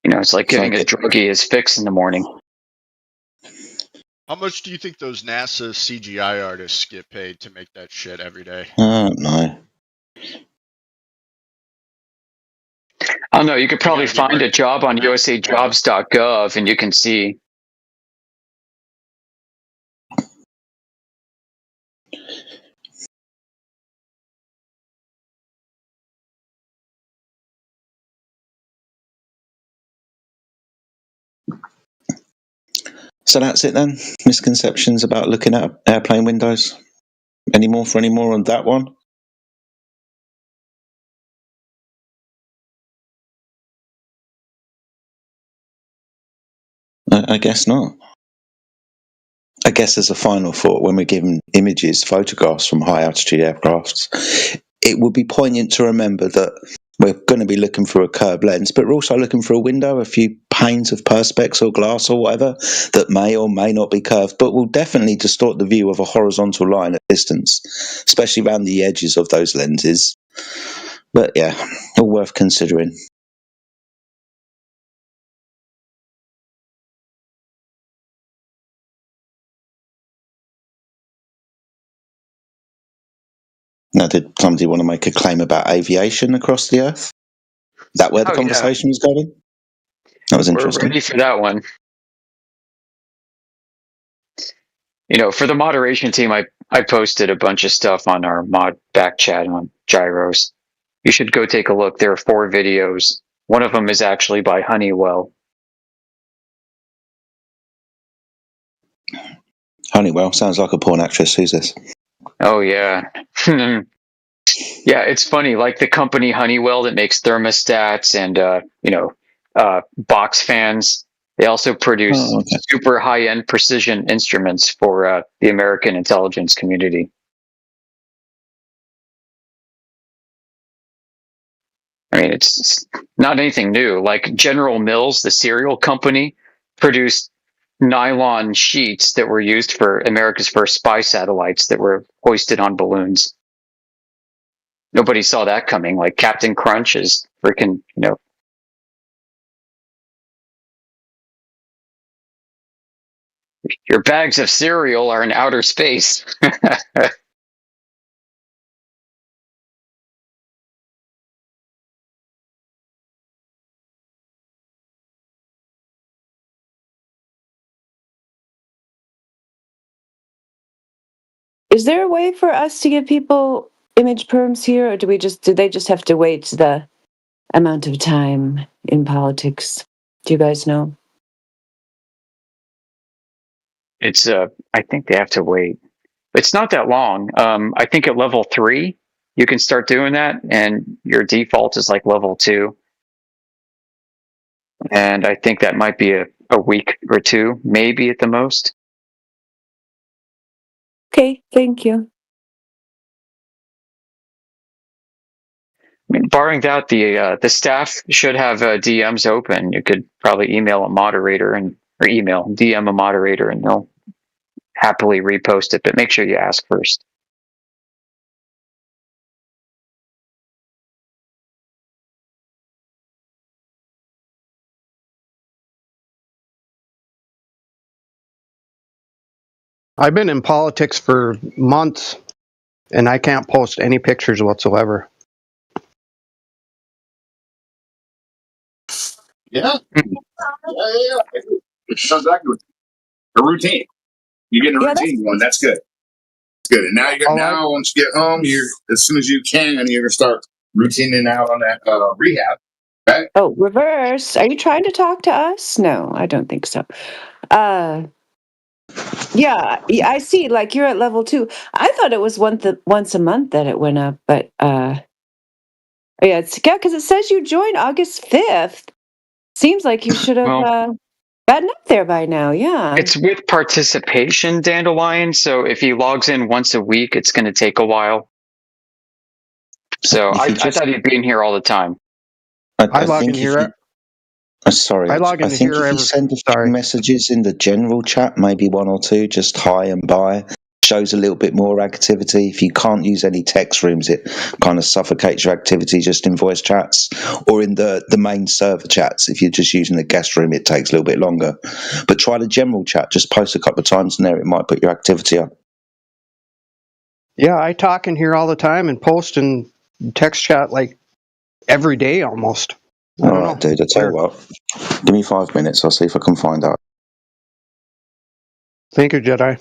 You know, it's like giving a druggie his fix in the morning. How much do you think those NASA CGI artists get paid to make that shit every day? I don't know. I don't know. You could probably find a job on usajobs.gov and you can see. So that's it then. Misconceptions about looking at airplane windows. Any more on that one? I guess not. I guess as a final thought, when we're given images, photographs from high altitude aircrafts, it would be poignant to remember that we're going to be looking for a curved lens, but we're also looking for a window, a few panes of perspex or glass or whatever that may or may not be curved, but will definitely distort the view of a horizontal line at distance, especially around the edges of those lenses. But yeah, all worth considering. Now, did somebody want to make a claim about aviation across the Earth? Is that where the conversation was going? That was interesting. We're ready for that one. You know, for the moderation team, I posted a bunch of stuff on our mod back chat on Gyros. You should go take a look. There are 4 videos. One of them is actually by Honeywell. Honeywell sounds like a porn actress. Who's this? Oh yeah. Yeah, it's funny. Like the company Honeywell that makes thermostats and box fans. They also produce super high-end precision instruments for the American intelligence community. I mean, it's not anything new. Like General Mills, the cereal company, produced nylon sheets that were used for America's first spy satellites that were hoisted on balloons. Nobody saw that coming. Like Captain Crunch is freaking, your bags of cereal are in outer space. Is there a way for us to give people image perms here, or do they just have to wait the amount of time in politics? Do you guys know? It's I think they have to wait. It's not that long. I think at level 3 you can start doing that, and your default is like level 2. And I think that might be a week or two, maybe at the most. Okay, thank you. I mean, barring that, the staff should have DMs open. You could probably email a moderator or DM a moderator, and they'll happily repost it. But make sure you ask first. I've been in politics for months, and I can't post any pictures whatsoever. Yeah. Yeah. It's exactly a routine. You get a routine going. That's good. It's good. And now now once you get home, you're as soon as you can, you're gonna start routining out on that rehab. Right? Oh, reverse. Are you trying to talk to us? No, I don't think so. Yeah, I see. Like you're at level 2. I thought it was once a month that it went up, but yeah, because it says you joined August 5th. Seems like you should have gotten up there by now. Yeah, It's with participation, Dandelion. So if he logs in once a week, it's going to take a while. So I thought he'd be in here all the time. I log in here. Sorry, I log in think here if you send a few messages in the general chat, maybe one or two, just hi and bye, shows a little bit more activity. If you can't use any text rooms, it kind of suffocates your activity just in voice chats or in the main server chats. If you're just using the guest room, it takes a little bit longer. But try the general chat, just post a couple of times in there, it might put your activity up. Yeah, I talk in here all the time and post and text chat like every day almost. All right, dude, I tell you what, give me 5 minutes, I'll see if I can find out. Thank you, Jedi.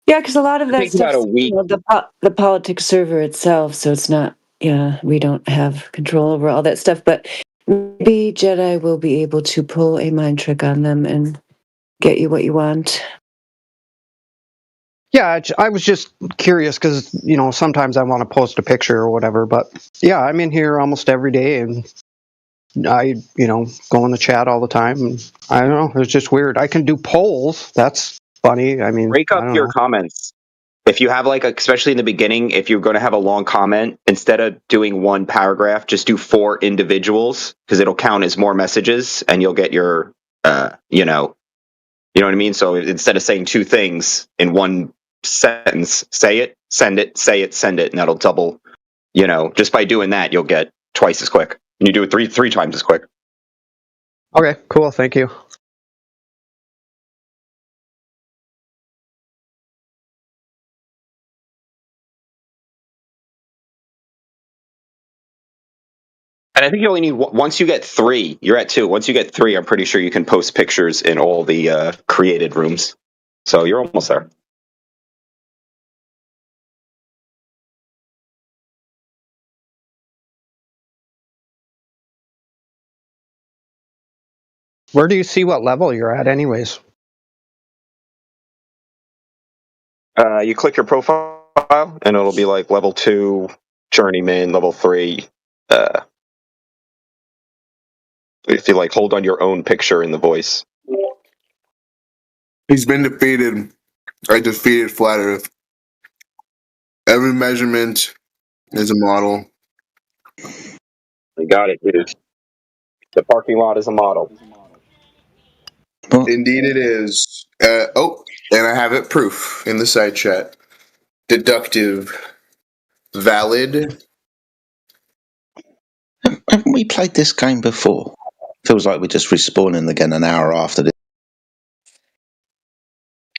yeah, because a lot of that takes about stuff, a week. the politics server itself, so it's not. Yeah, we don't have control over all that stuff, but maybe Jedi will be able to pull a mind trick on them and get you what you want. Yeah, I was just curious because, sometimes I want to post a picture or whatever. But yeah, I'm in here almost every day and I, go in the chat all the time. And I don't know. It's just weird. I can do polls. That's funny. I mean, Break I up don't your know. comments. If you have especially in the beginning, if you're going to have a long comment, instead of doing one paragraph, just do 4 individuals because it'll count as more messages and you'll get your, you know what I mean? So instead of saying 2 things in one sentence, say it, send it, say it, send it, and that'll double, just by doing that, you'll get twice as quick. And you do it three times as quick. Okay, cool. Thank you. And I think you only need once you get 3, you're at 2. Once you get 3, I'm pretty sure you can post pictures in all the created rooms. So you're almost there. Where do you see what level you're at anyways? You click your profile and it'll be like level 2, journeyman, level 3. If you hold on your own picture in the voice. He's been defeated. I defeated Flat Earth. Every measurement is a model. You got it, dude. The parking lot is a model. Indeed it is. And I have it proof in the side chat. Deductive valid. Haven't we played this game before? Feels like we're just respawning again an hour after this.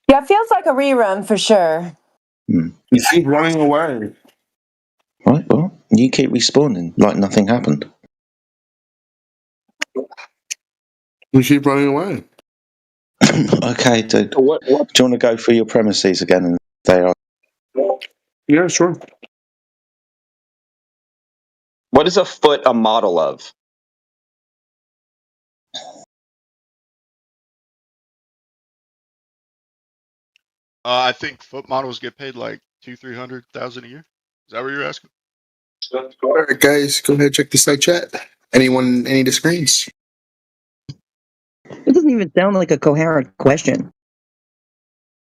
Yeah, it feels like a rerun for sure. You keep running away. Right, well, you keep respawning like nothing happened. You keep running away. Okay, dude. Do you want to go through your premises again? And they are. Yeah, sure. What is a foot a model of? I think foot models get paid like $200,000-300,000 a year. Is that what you're asking? All right, guys, go ahead, check the side chat. Anyone, any disagreements? It doesn't even sound like a coherent question.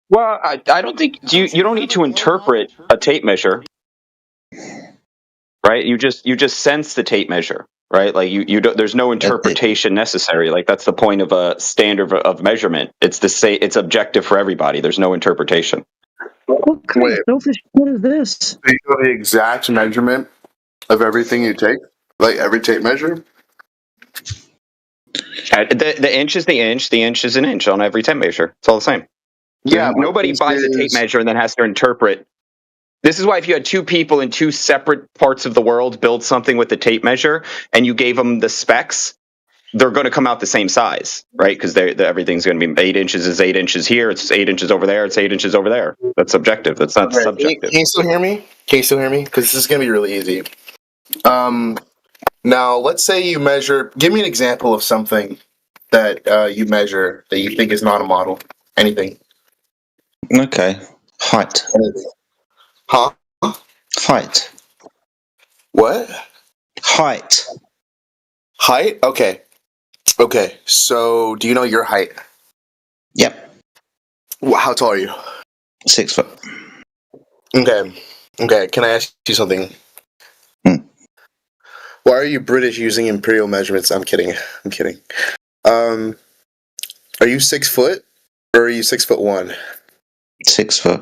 Well, I don't think you don't need to interpret a tape measure, right? You just sense the tape measure, right? Like you don't, there's no interpretation necessary. Like that's the point of a standard of measurement. It's objective for everybody. There's no interpretation. What kind of selfish shit is this? So you know the exact measurement of everything you take, like every tape measure. The inch is the inch is an inch on every tape measure. It's all the same. Yeah, nobody buys a tape measure and then has to interpret. This is why if you had two people in two separate parts of the world build something with the tape measure and you gave them the specs, they're going to come out the same size, right? Because everything's going to be 8 inches is 8 inches here. It's 8 inches over there. It's 8 inches over there. That's subjective. That's not subjective. Can you still hear me? Because this is going to be really easy. Now, let's say you measure. Give me an example of something that you measure that you think is not a model. Anything. Okay. Height. Huh? Height. What? Height. Height? Okay. Okay. So, do you know your height? Yep. How tall are you? 6 foot. Okay. Okay. Can I ask you something? Why are you British using imperial measurements? I'm kidding. I'm kidding. Are you 6 foot or are you 6'1"? 6 foot.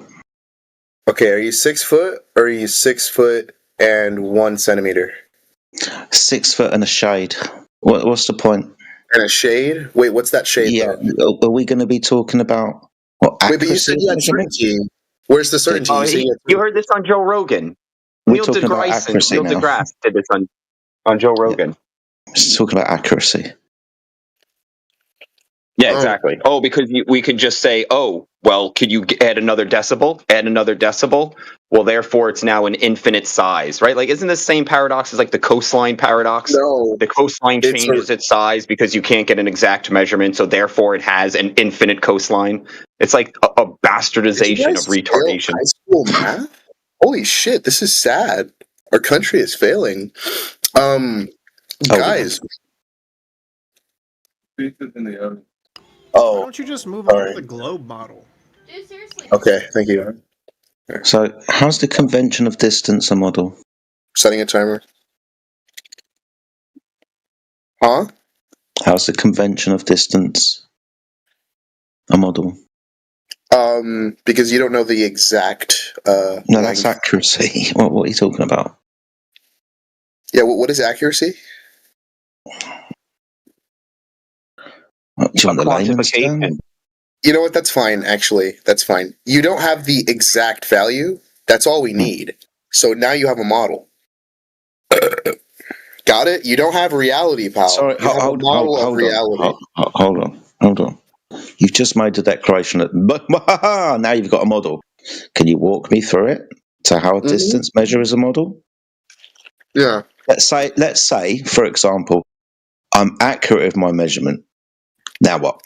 Okay, are you 6 foot or are you 6 foot and 1 centimeter? 6 foot and a shade. What's the point? And a shade? Wait, what's that shade? Yeah. Are we going to be talking about what accuracy? Wait, but you said you had certainty. Where's the certainty? You heard this on Joe Rogan. We're Neil talking about deGrasse accuracy Neil now. deGrasse did this on Joe Rogan. We're talking about accuracy. Yeah, exactly. Oh, because we could just say, oh, well, could you add another decibel? Add another decibel? Well, therefore, it's now an infinite size, right? Like, isn't this the same paradox as like the coastline paradox? No. The coastline changes its size because you can't get an exact measurement, so therefore it has an infinite coastline. It's like a bastardization of retardation. High school math? Holy shit, this is sad. Our country is failing. Guys. Why don't you just move on to the globe model? Dude, seriously. Okay, thank you. So, how's the convention of distance a model? Setting a timer. Huh? How's the convention of distance a model? Because you don't know the exact. No, that's accuracy. What are you talking about? Yeah, what is accuracy? Do you want the layman's term? You know what? That's fine, actually. That's fine. You don't have the exact value. That's all we need. So now you have a model. Got it? You don't have reality, pal. Sorry, you have a model of reality. Hold on. You've just made a declaration that now you've got a model. Can you walk me through it to how a distance measure is a model? Yeah. Let's say, for example, I'm accurate with my measurement. Now what?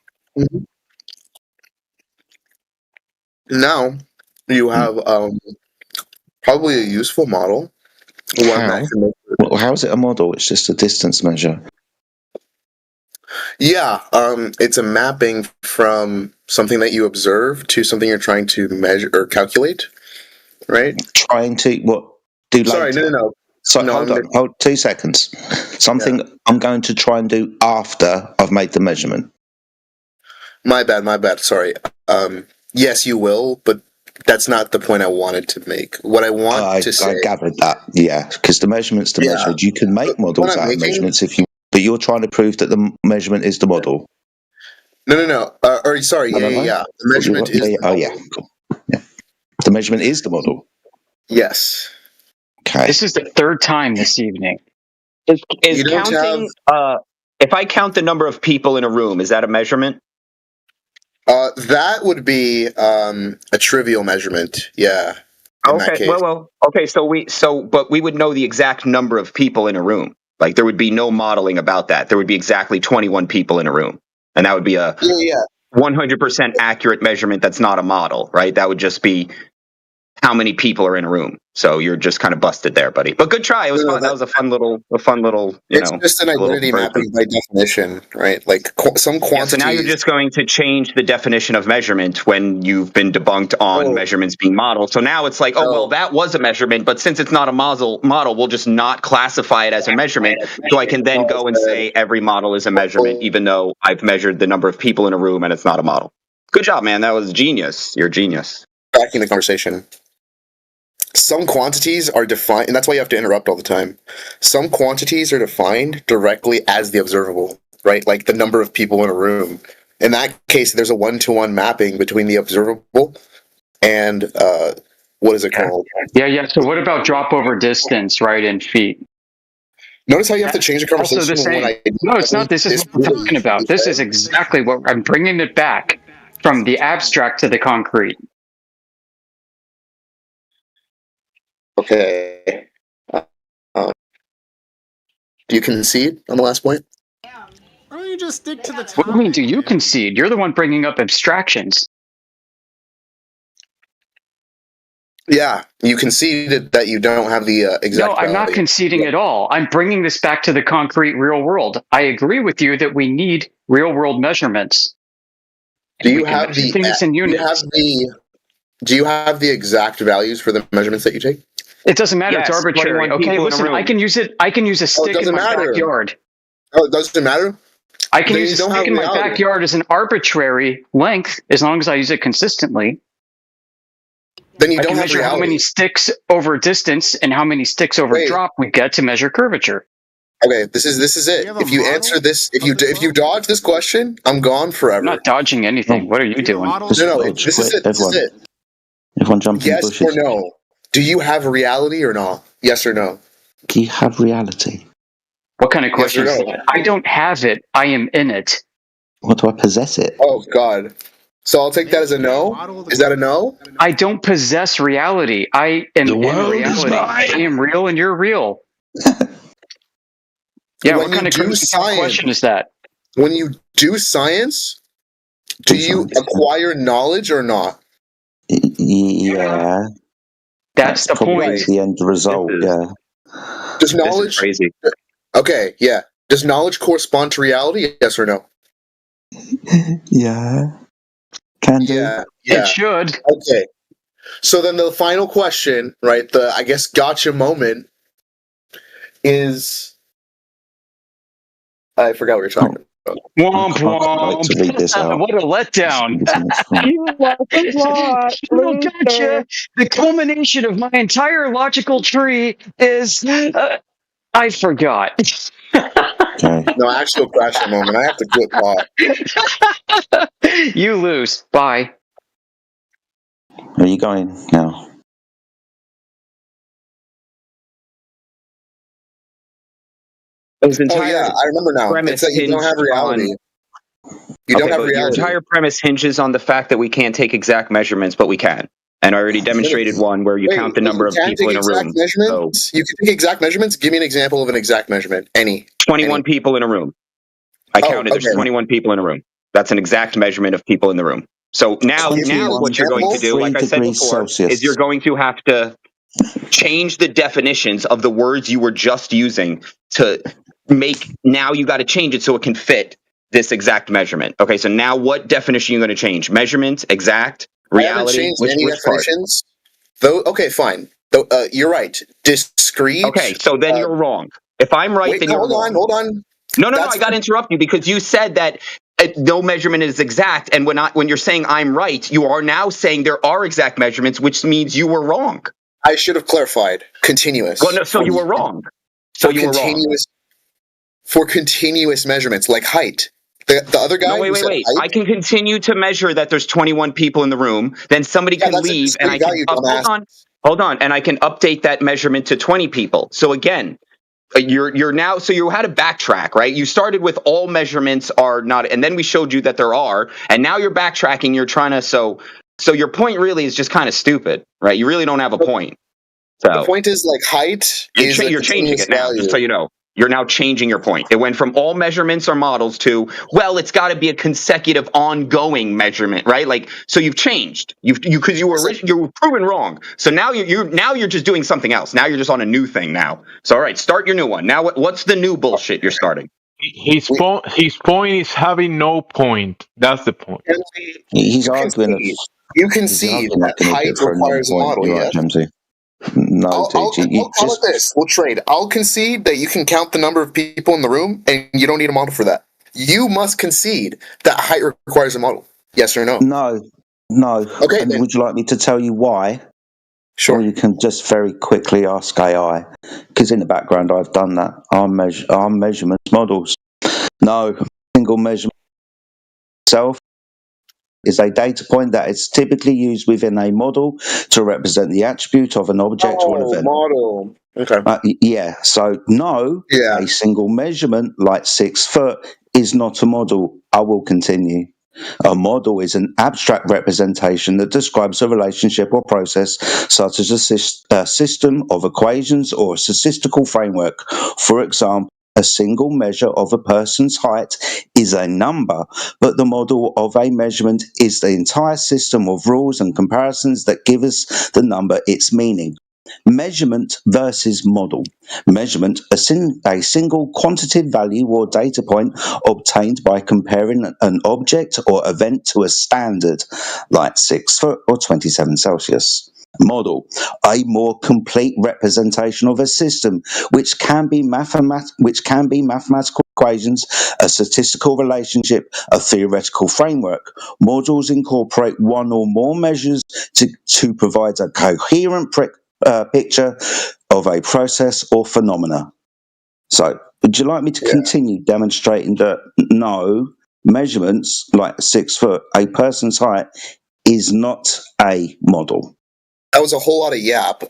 Now you have probably a useful model. How is it a model? It's just a distance measure. Yeah, it's a mapping from something that you observe to something you're trying to measure or calculate, right? Trying to do later. Sorry, no. So hold 2 seconds. Something I'm going to try and do after I've made the measurement. My bad. Sorry. Yes, you will, but That's not the point I wanted to make. What I want to say. I gathered that, yeah, because the measurement's the measured. You can make models out of measurements if you, but you're trying to prove that the measurement is the model. No. Or sorry, yeah. The measurement is. Cool. Yeah. The measurement is the model. Yes. Okay. This is the third time this evening. Is counting? If I count the number of people in a room, is that a measurement? That would be a trivial measurement. Yeah. Okay. Well. Okay. But we would know the exact number of people in a room. Like there would be no modeling about that. There would be exactly 21 people in a room, and that would be a 100% accurate measurement. That's not a model, right? That would just be how many people are in a room. So you're just kind of busted there, buddy. But good try. It was fun. That was a fun little. It's just an identity mapping by definition, right? Like some quantities. Yeah, so now you're just going to change the definition of measurement when you've been debunked on measurements being modeled. So now it's like, well, that was a measurement, but since it's not a model, we'll just not classify it as a measurement. So I can then go and say every model is a measurement, even though I've measured the number of people in a room and it's not a model. Good job, man. That was genius. You're a genius. Backing the conversation. Some quantities are defined, and that's why you have to interrupt all the time. Some quantities are defined directly as the observable, right? Like the number of people in a room. In that case, there's a one-to-one mapping between the observable and what is it called? Yeah. So what about drop over distance, right, in feet? Notice how you have to change the conversation. Also the same. No, it's not. This is what I'm talking about. This is exactly what I'm bringing it back from the abstract to the concrete. Okay. Do you concede on the last point? Why don't you just stick to the topic? What do you mean, do you concede? You're the one bringing up abstractions. Yeah, you conceded that you don't have the exact. No, I'm not conceding at all. I'm bringing this back to the concrete real world. I agree with you that we need real world measurements. Do you have the things in units? Do you have the exact values for the measurements that you take? It doesn't matter. Yes, it's arbitrary. Okay, listen. I can use it. I can use a stick in my backyard. Oh, it doesn't matter. I can use a stick in my backyard as an arbitrary length as long as I use it consistently. Then you don't can have measure reality. How many sticks over distance and how many sticks over drop we get to measure curvature. Okay, this is it. If you answer this, if you dodge this question, I'm gone forever. I'm not dodging anything. What are you doing? No, this is it. This is it. Everyone jump in the yes bushes. or no? Do you have reality or not? Yes or no? Do you have reality? What kind of question is that? I don't have it. I am in it. What do I possess it? Oh, God. So I'll take that as a no? Is that a no? I don't possess reality. I am in reality. I am real and you're real. Yeah, what kind of question is that? When you do science, do you acquire knowledge or not? Yeah. That's the point. The end result, yeah. Does knowledge... crazy. Okay, yeah. Does knowledge correspond to reality? Yes or no? Yeah. Can do. Yeah. It should. Okay. So then the final question, right, the, I guess, gotcha moment is... I forgot what you're talking about. Womp womp. To read this out. What a letdown. Gotcha. The culmination of my entire logical tree is I forgot. Okay. No, actual gotcha moment. I have to quit pot. You lose. Bye. Where are you going now? Oh yeah, I remember now. It's that you don't have reality. You don't have reality. Your entire premise hinges on the fact that we can't take exact measurements, but we can. And I already demonstrated one where you count the number of people in a room. So, you can take exact measurements. Give me an example of an exact measurement. 21 people in a room. I counted. There's 21 people in a room. That's an exact measurement of people in the room. So now what you're going to do, like I said before, is you're going to have to change the definitions of the words you were just using to make, now you got to change it so it can fit this exact measurement. Okay, so now what definition are you going to change? Measurement, exact, reality? I haven't changed any definitions. Though, okay, fine. Though, you're right. Discrete. Okay, so then you're wrong. If I'm right, then you're wrong. Hold on. No, I got to interrupt you because you said that no measurement is exact. And when you're saying I'm right, you are now saying there are exact measurements, which means you were wrong. I should have clarified. Continuous. Well, no, so you were wrong. So you were wrong. For continuous measurements, like height. The other guy. No, wait. I can continue to measure that there's 21 people in the room. Then somebody can leave, and I can hold on, and I can update that measurement to 20 people. So again, you're now. So you had to backtrack, right? You started with all measurements are not, and then we showed you that there are, and now you're backtracking. You're trying to so your point really is just kind of stupid, right? You really don't have a point. So the point is like height. You're changing it now, just so you know. You're now changing your point. It went from all measurements are models to, well, it's got to be a consecutive ongoing measurement, right? Like, so you've changed. Because you were proven wrong. So now you're just doing something else. Now you're just on a new thing now. So all right, start your new one. Now what's the new bullshit you're starting? His point is having no point. That's the point. He's arguing. You can see that height requires a model, yeah? No, I'll call it this. We'll trade. I'll concede that you can count the number of people in the room, and you don't need a model for that. You must concede that height requires a model. Yes or no? No. Okay. And would you like me to tell you why? Sure. Or you can just very quickly ask AI, because in the background I've done that. Arm measurements models. No, single measurement itself is a data point that is typically used within a model to represent the attribute of an object or an event. Model. Okay. Yeah. So a single measurement like 6 foot is not a model. I will continue. A model is an abstract representation that describes a relationship or process, such as a system of equations or a statistical framework. For example, a single measure of a person's height is a number, but the model of a measurement is the entire system of rules and comparisons that give us the number its meaning. Measurement versus model. Measurement, a single quantitative value or data point obtained by comparing an object or event to a standard, like 6 foot or 27 Celsius. Model, a more complete representation of a system, which can be mathematical equations, a statistical relationship, a theoretical framework. Models incorporate one or more measures to provide a coherent picture of a process or phenomena. So, would you like me to continue demonstrating that no measurements like 6 foot, a person's height, is not a model? That was a whole lot of yap.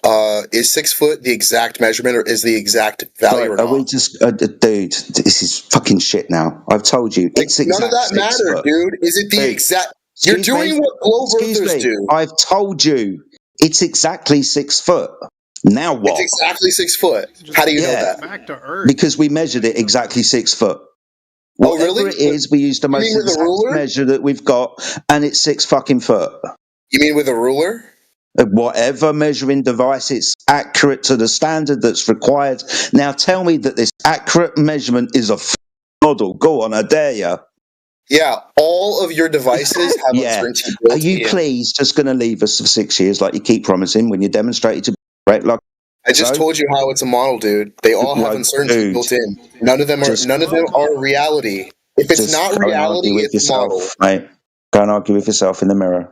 Is 6 foot the exact measurement, or is the exact value or not? Are we just, dude? This is fucking shit. Now I've told you, it's none of that matters, dude. Is it the exact? You're doing what globe earthers do. I've told you, it's exactly 6 foot. Now what? It's exactly 6 foot. How do you know that? Back to Earth. Because we measured it exactly 6 foot. Whatever it is, we used the most exact measure that we've got, and it's 6 fucking foot. You mean with a ruler? Whatever measuring device, it's accurate to the standard that's required. Now tell me that this accurate measurement is a model. Go on, I dare you. Yeah, all of your devices have uncertainty built in. Are you please just going to leave us for 6 years like you keep promising when you demonstrated to right? Like I just told you how it's a model, dude. They all have uncertainty built in. None of them are reality. If it's not reality, it's a model. Mate, go and argue with yourself in the mirror.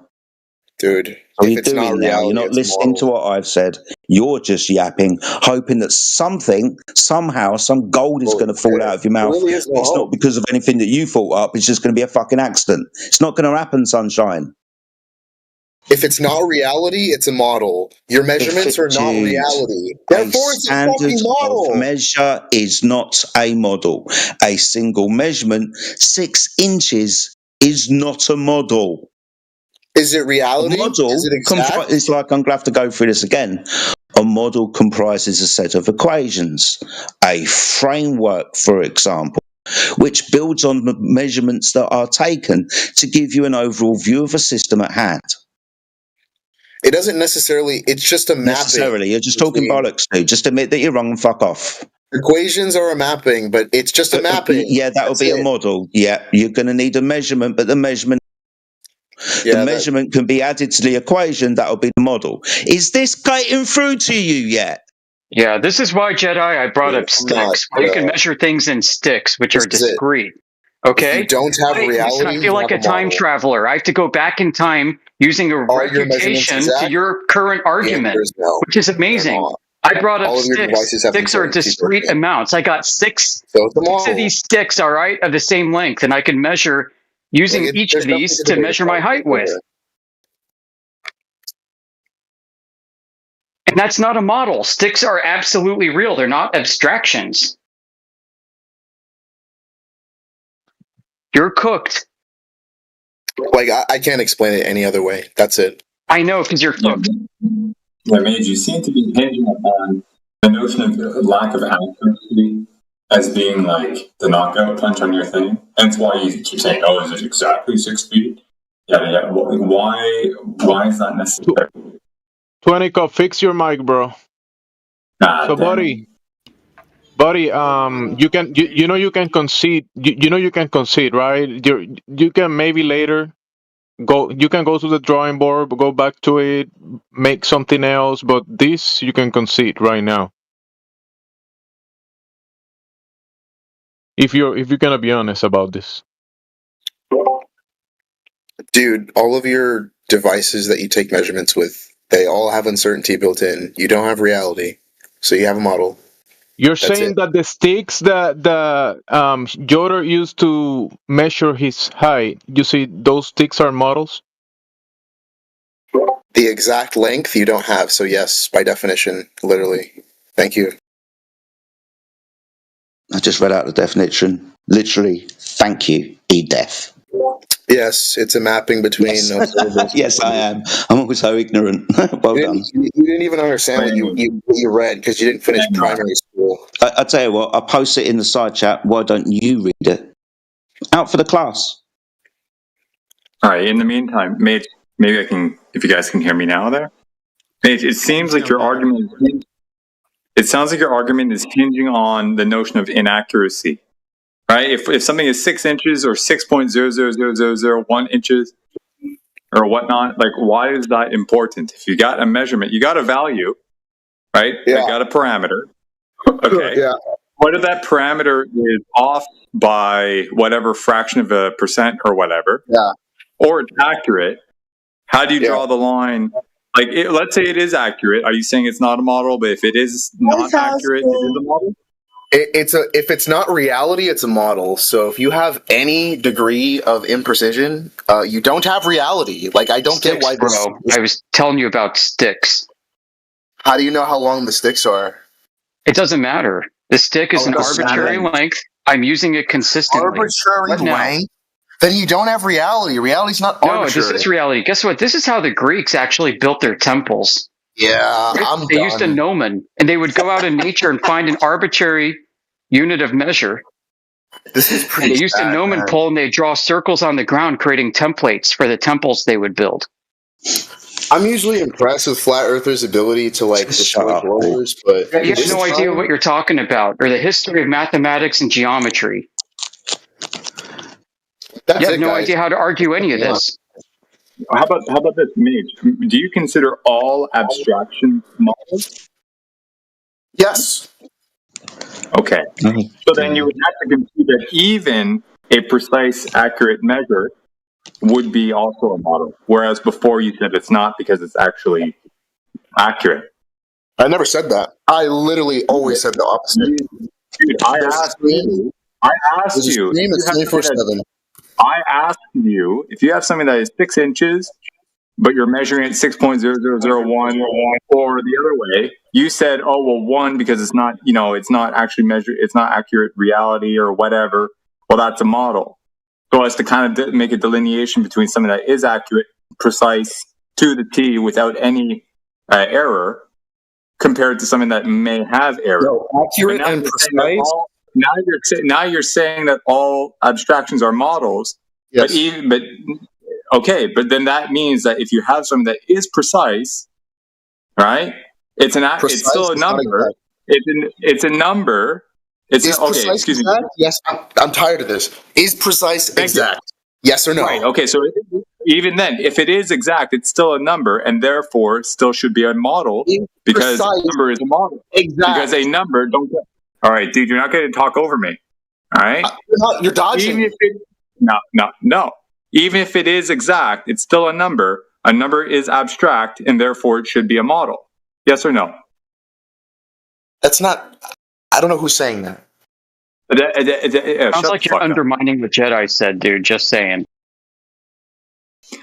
Dude, what are you doing now? You're not listening to what I've said. You're just yapping, hoping that something, somehow, some gold is going to fall out of your mouth. It's not because of anything that you thought up. It's just going to be a fucking accident. It's not going to happen, sunshine. If it's not reality, it's a model. Your measurements are not reality. Therefore, it's a fucking model. Of measure is not a model. A single measurement, 6 inches, is not a model. Is it reality? A model, is it exact? It's like I'm going to have to go through this again. A model comprises a set of equations, a framework, for example, which builds on the measurements that are taken to give you an overall view of a system at hand. It doesn't necessarily, it's just a mapping. Necessarily, you're just talking bollocks, dude. Just admit that you're wrong and fuck off. Equations are a mapping, but it's just a mapping. Yeah, that will be a model. Yeah, you're going to need a measurement, but the measurement measurement can be added to the equation. That will be the model. Is this getting through to you yet? Yeah, this is why, Jedi, I brought up sticks. You can measure things in sticks, which are discrete. Okay. If you don't have Listen, reality, I you feel like a have time model. traveler. I have to go back in time using a Are your measurements refutation exact? to your current The argument, answer is no. which is They're amazing. not. I brought up All of your sticks. devices have Sticks are important discrete amounts. I got six So it's a of model. these sticks, all right, of the same length, and I can measure using each There's of nothing these to to debate measure my about height with. here. And that's not a model. Sticks are absolutely real. They're not abstractions. You're cooked. Like, I can't explain it any other way. That's it. I know, because you're cooked. Yeah, Mage, you seem to be hinging upon the notion of lack of accuracy as being like the knockout punch on your thing. That's why you keep saying, "Oh, is it exactly 6 feet?" Yeah. Why is that necessary? 20 Cup, fix your mic, bro. So, buddy, you can you can concede. You can concede, right? You can maybe later go. You can go to the drawing board, go back to it, make something else. But this you can concede right now. If you're gonna be honest about this. Dude, all of your devices that you take measurements with, they all have uncertainty built in. You don't have reality. So you have a model. You're That's saying it. that the sticks that Yoder used to measure his height, you see those sticks are models? The exact length you don't have. So yes, by definition, literally. Thank you. I just read out the definition. Literally, thank you, E-Def. Yes, it's a mapping between. Yes, yes I am. I'm always so ignorant. Well done. You didn't even understand what you read because you didn't finish primary school. I tell you what, I'll post it in the side chat. Why don't you read it? Out for the class. All right. In the meantime, Mage, maybe I can. If you guys can hear me now, there. Mage, it seems like your argument. It sounds like your argument is hinging on the notion of inaccuracy, right? If something is 6 inches or 6.000001 inches or whatnot, like why is that important? If you got a measurement, you got a value, right? Yeah. You got a parameter. Okay. Yeah. What if that parameter is off by whatever fraction of a percent or whatever? Yeah. Or it's accurate. How do you draw the line? Like, let's say it is accurate. Are you saying it's not a model? But if it is not accurate, it is a model? If it's not reality, it's a model. So if you have any degree of imprecision, you don't have reality. Like, I don't get why this. Bro, I was telling you about sticks. How do you know how long the sticks are? It doesn't matter. The stick is Oh, an it doesn't arbitrary matter. length. I'm using it consistently. Arbitrary What now? length? Then you don't have reality. Reality's not No, arbitrary. this is reality. Guess what? This is how the Greeks actually built their temples. Yeah, They used a gnomon, and they would go out in nature and find an arbitrary unit of measure. This is pretty They used a sad, gnomon man. pole, and they draw circles on the ground, creating templates for the temples they would build. I'm usually impressed with flat earthers' ability to like destroy borders, but You have no idea what you're talking about, or the history of mathematics and geometry. You have no idea how to argue any of this. How about this, Mage? Do you consider all abstractions models? Yes. Okay. So then you would have to concede that even a precise, accurate measure would be also a model, whereas before you said it's not because it's actually accurate. I never said that. I literally always said the opposite. Dude, I asked you. I asked you if you have something that is 6 inches, but you're measuring it 6.0001 or the other way. You said, "Oh well, 1 because it's not, it's not actually measured. It's not accurate reality or whatever." Well, that's a model. So as to kind of make a delineation between something that is accurate, precise to the T without any error, compared to something that may have error. No, accurate and precise. Now you're saying that all abstractions are models. Yes. But then that means that if you have something that is precise, right? It's still a number. It's a number. Excuse me. Yes, I'm tired of this. Is precise exact? Yes or no? Right. Okay. So even then, if it is exact, it's still a number, and therefore still should be a model because a number is a model. Exactly. Because a number All right, dude, you're not going to talk over me. All right. You're dodging. Even if it, no. Even if it is exact, it's still a number. A number is abstract, and therefore it should be a model. Yes or no? That's not. I don't know who's saying that. Sounds like you're undermining what Jedi said, dude. Just saying.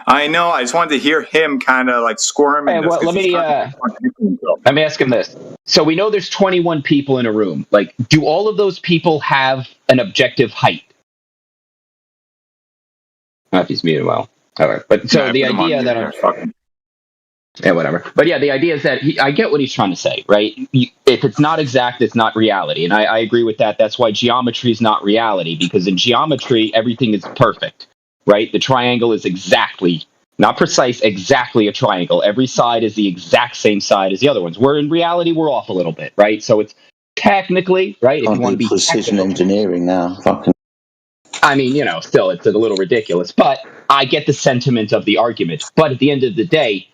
I know. I just wanted to hear him kind of like squirm. Hey, well, let me ask him this. So we know there's 21 people in a room. Like, do all of those people have an objective height? Not if he's muted well. All right. But so the idea that yeah, whatever. But yeah, the idea is that I get what he's trying to say, right? If it's not exact, it's not reality. And I agree with that. That's why geometry is not reality, because in geometry, everything is perfect, right? The triangle is exactly, not precise, exactly a triangle. Every side is the exact same side as the other ones. Where in reality, we're off a little bit, right? So it's technically, right? If you want to be precision engineering now. Fucking. I mean, still, it's a little ridiculous. But I get the sentiment of the argument. But at the end of the day,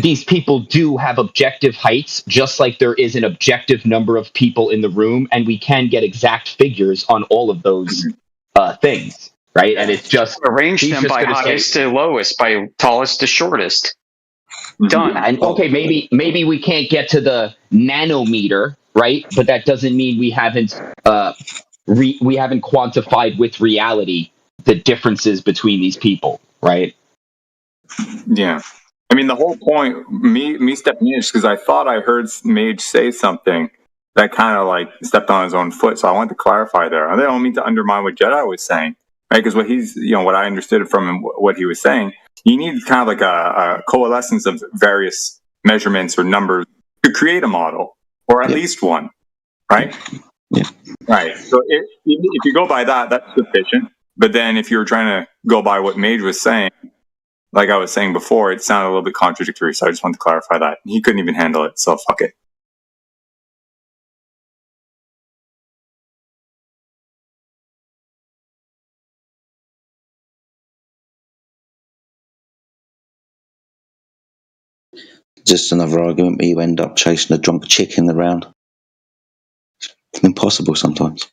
these people do have objective heights, just like there is an objective number of people in the room, and we can get exact figures on all of those things, right? And it's just arrange them by highest to lowest, by tallest to shortest. Done. And okay, maybe we can't get to the nanometer, right? But that doesn't mean we haven't quantified with reality the differences between these people, right? Yeah. I mean, the whole point, me stepping in is because I thought I heard Mage say something that kind of like stepped on his own foot. So I wanted to clarify there. I don't mean to undermine what Jedi was saying, right? Because what he's, what I understood from him, what he was saying, you need kind of like a coalescence of various measurements or numbers to create a model, or at least one, right? Yeah. Right. So if you go by that, that's sufficient. But then if you're trying to go by what Mage was saying, like I was saying before, it sounded a little bit contradictory, so I just wanted to clarify that. He couldn't even handle it, so fuck it. Just another argument where you end up chasing a drunk chicken around. It's impossible sometimes.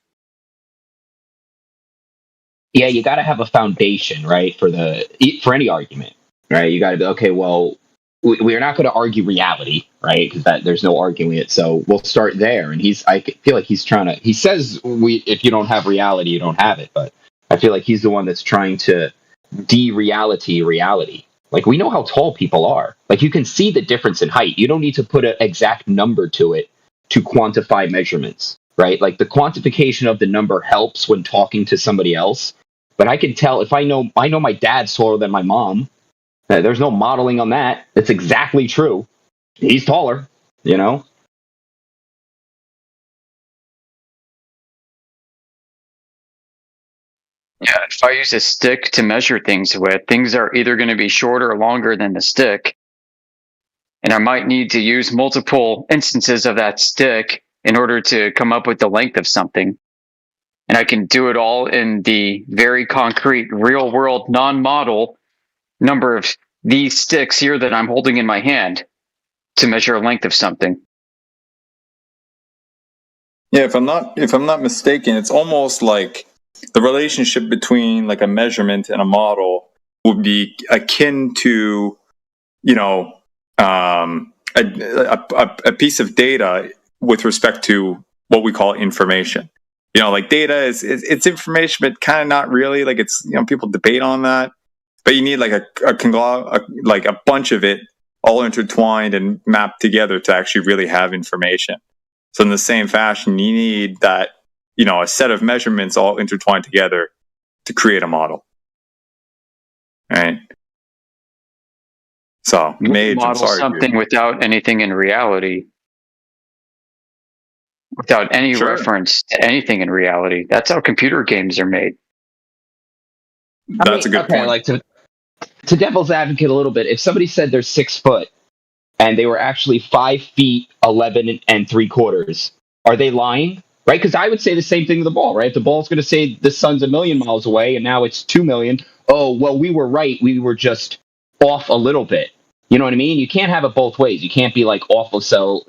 Yeah, you got to have a foundation, right, for any argument, right? You got to be, okay, well, we're not going to argue reality, right? Because there's no arguing it. So we'll start there. And I feel like he's trying to. He says if you don't have reality, you don't have it. But I feel like he's the one that's trying to reality. Like, we know how tall people are. Like, you can see the difference in height. You don't need to put an exact number to it to quantify measurements, right? Like, the quantification of the number helps when talking to somebody else. But I can tell if I know my dad's taller than my mom. There's no modeling on that. It's exactly true. He's taller, Yeah, if I use a stick to measure things with, things are either going to be shorter or longer than the stick. And I might need to use multiple instances of that stick in order to come up with the length of something. And I can do it all in the very concrete, real-world, non-model number of these sticks here that I'm holding in my hand to measure a length of something. Yeah, if I'm not mistaken, it's almost like the relationship between like a measurement and a model would be akin to, a piece of data with respect to what we call information. Like data it's information, but kind of not really. Like it's people debate on that, but you need like a bunch of it all intertwined and mapped together to actually really have information. So in the same fashion, you need that a set of measurements all intertwined together to create a model, right? So model something without anything in reality. Without any reference to anything in reality. That's how computer games are made. That's a good point. Like to devil's advocate a little bit, if somebody said they're 6 foot and they were actually 5 feet 11 3/4, are they lying? Right? Because I would say the same thing to the ball, right? The ball's going to say the sun's 1,000,000 miles away and now it's 2,000,000. Oh, well, we were right. We were just off a little bit. You know what I mean? You can't have it both ways. You can't be like awful. So,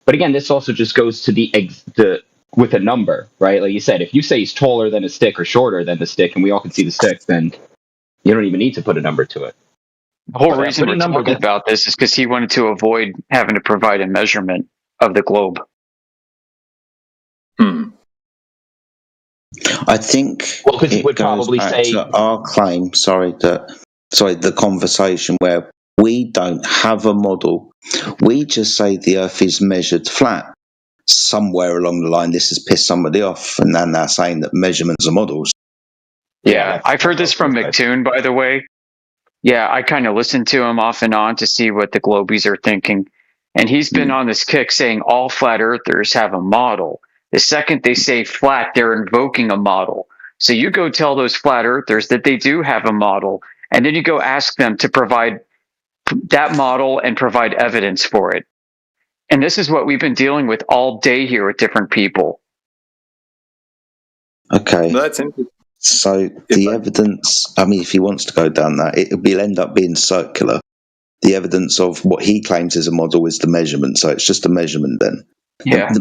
But again, this also just goes to the with a number, right? Like you said, if you say he's taller than a stick or shorter than the stick, and we all can see the stick, then you don't even need to put a number to it. The whole reason we're talking about this is because he wanted to avoid having to provide a measurement of the globe. I think he would probably say to our claim. The conversation where we don't have a model. We just say the Earth is measured flat. Somewhere along the line, this has pissed somebody off, and then they're saying that measurements are models. Yeah, I've heard this from McToon, by the way. Yeah, I kind of listen to him off and on to see what the Globies are thinking. And he's been on this kick saying all flat earthers have a model. The second they say flat, they're invoking a model. So you go tell those flat earthers that they do have a model, and then you go ask them to provide that model and provide evidence for it. And this is what we've been dealing with all day here with different people. Okay. That's interesting. So the evidence, I mean, if he wants to go down that, it'll end up being circular. The evidence of what he claims is a model is the measurement. So it's just a measurement then. Yeah.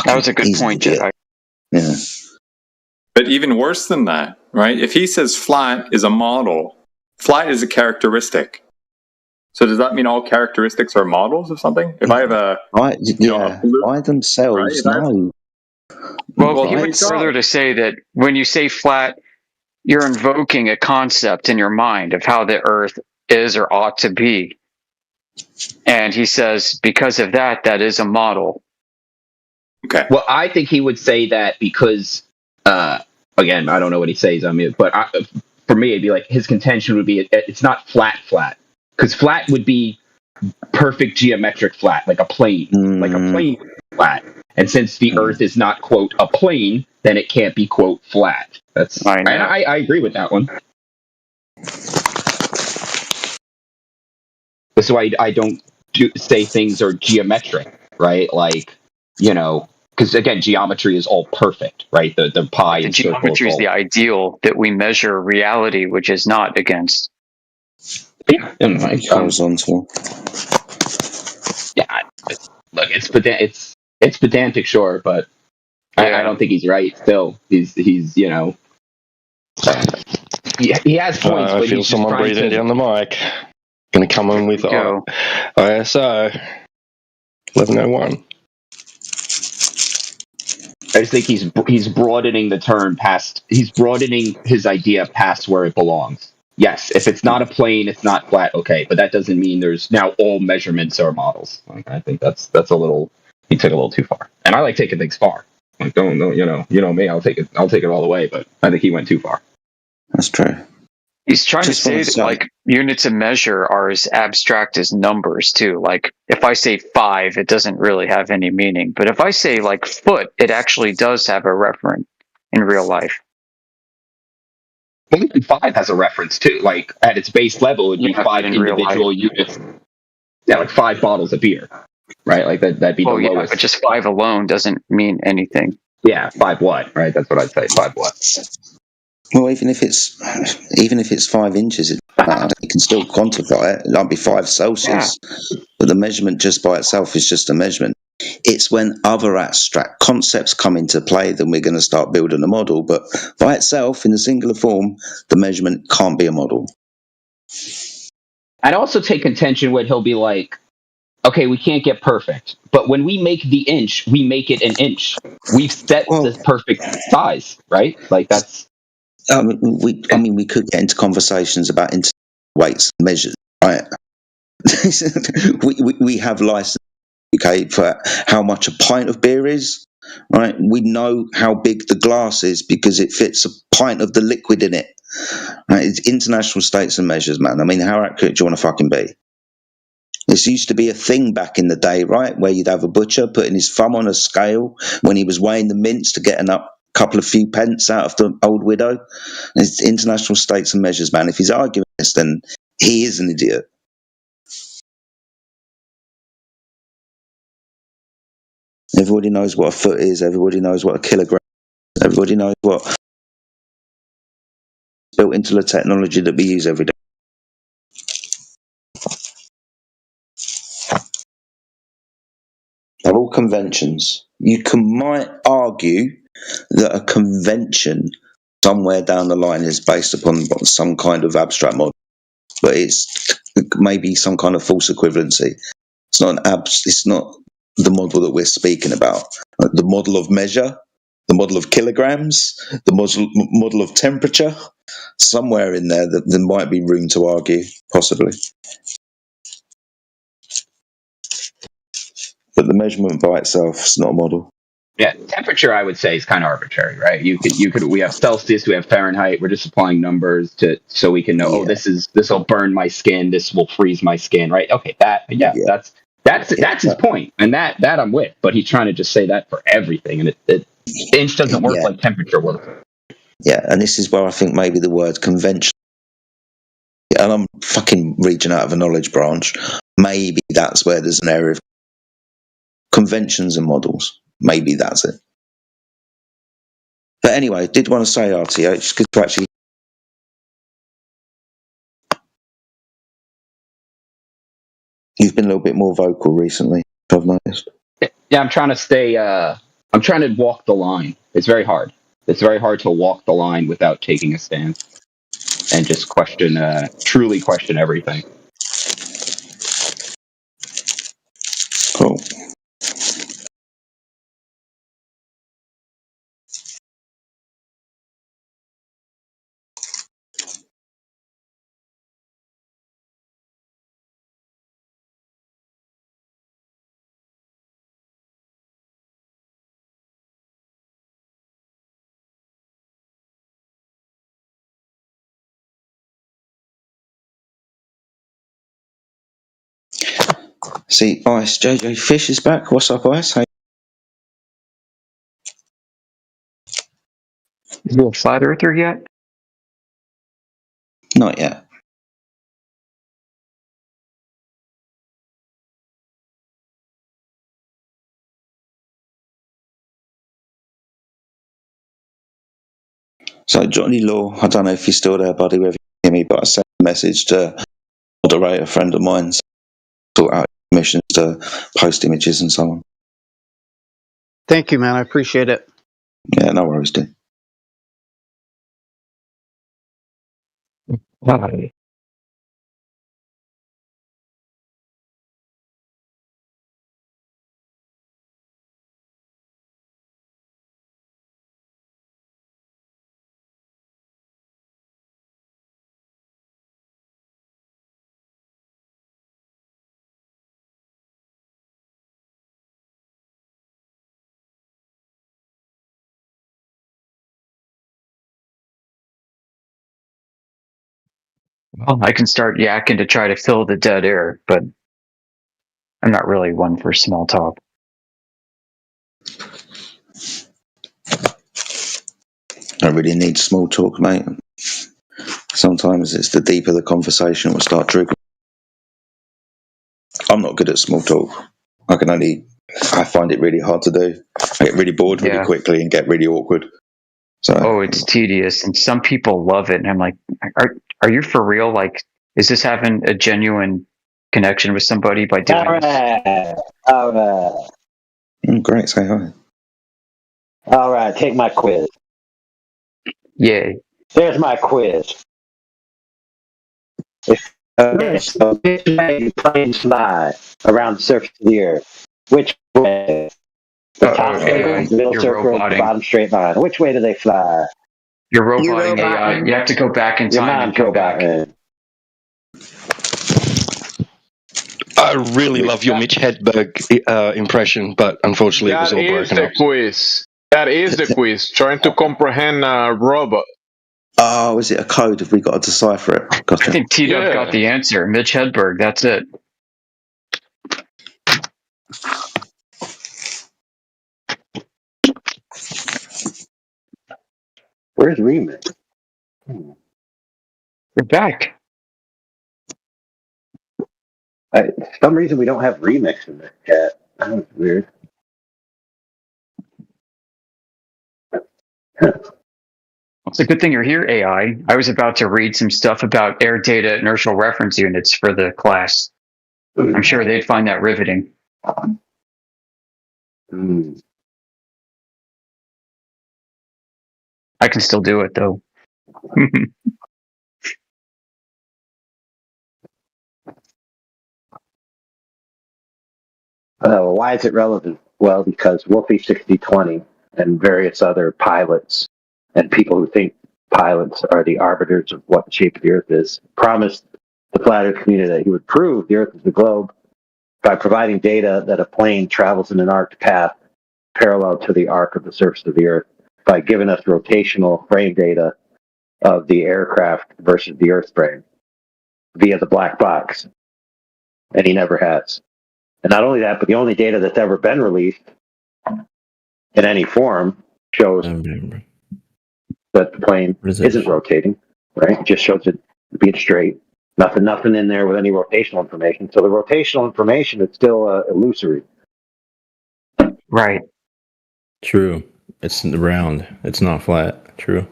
That was a good point, Jedi. Yeah. But even worse than that, right? If he says flat is a model, flat is a characteristic. So does that mean all characteristics are models of something? If I have by themselves, right? no. Well, he went further to say that when you say flat, you're invoking a concept in your mind of how the Earth is or ought to be. And he says, because of that, that is a model. Okay. Well, I think he would say that because, again, I don't know what he says on me, but for me, it'd be like his contention would be it's not flat, because flat would be perfect geometric flat, like a plane, flat. And since the Earth is not, quote, a plane, then it can't be, quote, flat. That's I agree with that one. That's why I don't say things are geometric, right? Like, because again, geometry is all perfect, right? The pi The and circle geometry is the ideal that we measure reality, which is not against. Yeah, horizontal. Yeah, look, it's pedantic, sure, but I don't think he's right. Still, he's he has points. I but feel he's someone just breathing down the mic. Going to come in with ISO 1101. I just think he's broadening the term past. He's broadening his idea past where it belongs. Yes, if it's not a plane, it's not flat. Okay, but that doesn't mean there's now all measurements are models. Like, I think that's a little. He took it a little too far, and I like taking things far. Like, don't you know me? I'll take it all the way. But I think he went too far. That's true. He's trying to say that like units of measure are as abstract as numbers too. Like if I say 5, it doesn't really have any meaning. But if I say like foot, it actually does have a reference in real life. Well, even 5 has a reference too. Like at its base level, it'd be 5 individual units. Yeah, like 5 bottles of beer, right? Like that'd be the lowest. But just 5 alone doesn't mean anything. Yeah, 5 what? Right? That's what I'd say. 5 what? Well, even if it's 5 inches, you can still quantify it. It might be 5 Celsius, but the measurement just by itself is just a measurement. It's when other abstract concepts come into play that we're going to start building a model. But by itself, in a singular form, the measurement can't be a model. I'd also take contention when he'll be like, okay, we can't get perfect, but when we make the inch, we make it an inch. We've set the perfect size, right? Like that's. We could get into conversations about weights and measures, right? we have license, okay, for how much a pint of beer is, right? We know how big the glass is because it fits a pint of the liquid in it. Right? It's international states and measures, man. I mean, how accurate do you want to fucking be? This used to be a thing back in the day, right? Where you'd have a butcher putting his thumb on a scale when he was weighing the mince to get couple of few pence out of the old widow. It's international states and measures, man. If he's arguing this, then he is an idiot. Everybody knows what a foot is. Everybody knows what a kilogram is. Everybody knows what built into the technology that we use every day. Hello? or conventions. You might argue that a convention somewhere down the line is based upon some kind of abstract model, but it's maybe some kind of false equivalency. It's not it's not the model that we're speaking about. The model of measure, the model of kilograms, the model of temperature. Somewhere in there, that there might be room to argue, possibly. But the measurement by itself is not a model. Yeah, temperature I would say is kind of arbitrary, right? You could we have Celsius, we have Fahrenheit. We're just applying numbers so we can know. Oh, this will burn my skin. This will freeze my skin, right? Okay, that's his point, and that I'm with. But he's trying to just say that for everything, and it inch doesn't work like temperature works. Yeah, and this is where I think maybe the word convention. And I'm fucking reaching out of a knowledge branch. Maybe that's where there's an area of conventions and models. Maybe that's it. But anyway, I did want to say, RTO, it's good to actually. You've been a little bit more vocal recently, I've noticed. Yeah, I'm trying to stay. I'm trying to walk the line. It's very hard. It's very hard to walk the line without taking a stance and just truly question everything. Cool. See, Ice, JJ Fish is back. What's up, Ice? Hey. Is he a flat earther yet? Not yet. So, Johnny Law, I don't know if you're still there, buddy, whether you hear me, but I sent a message to a moderator, a friend of mine, sort out permissions to post images and so on. Thank you, man. I appreciate it. Yeah, no worries, dude. Hi. Well, I can start yakking to try to fill the dead air, but I'm not really one for small talk. I really need small talk, mate. Sometimes it's the deeper the conversation will start triggering. I'm not good at small talk. I find it really hard to do. I get really bored really quickly and get really awkward. So, it's tedious, and some people love it, and I'm like, are you for real? Like, is this having a genuine connection with somebody by doing this? All right. Great, say hi. All right, take my quiz. Yay. There's my quiz. So which way do planes fly around the surface of the Earth? Which way? The top circle, the middle circle, the bottom straight line. Which way do they fly? You're roboting AI. You have to go back in time and go back. I really love your Mitch Hedberg impression, but unfortunately it was all broken up. That is the quiz. Trying to comprehend a robot. Oh, is it a code? Have we got to decipher it? Gotcha. I think T-Dub got the answer. Mitch Hedberg, that's it. Where's Remix? You're back. For some reason, we don't have Remix in this chat. That's weird. It's a good thing you're here, AI. I was about to read some stuff about air data inertial reference units for the class. I'm sure they'd find that riveting. I can still do it though. Why is it relevant? Well, because Wolfie 6020 and various other pilots and people who think pilots are the arbiters of what the shape of the Earth is promised the flat Earth community that he would prove the Earth is the globe by providing data that a plane travels in an arced path parallel to the arc of the surface of the Earth, by giving us rotational frame data of the aircraft versus the Earth frame via the black box. And he never has. And not only that, but the only data that's ever been released in any form shows that the plane isn't rotating, right? It just shows it being straight. Nothing in there with any rotational information. So the rotational information is still illusory. Right. True. It's round. It's not flat. True.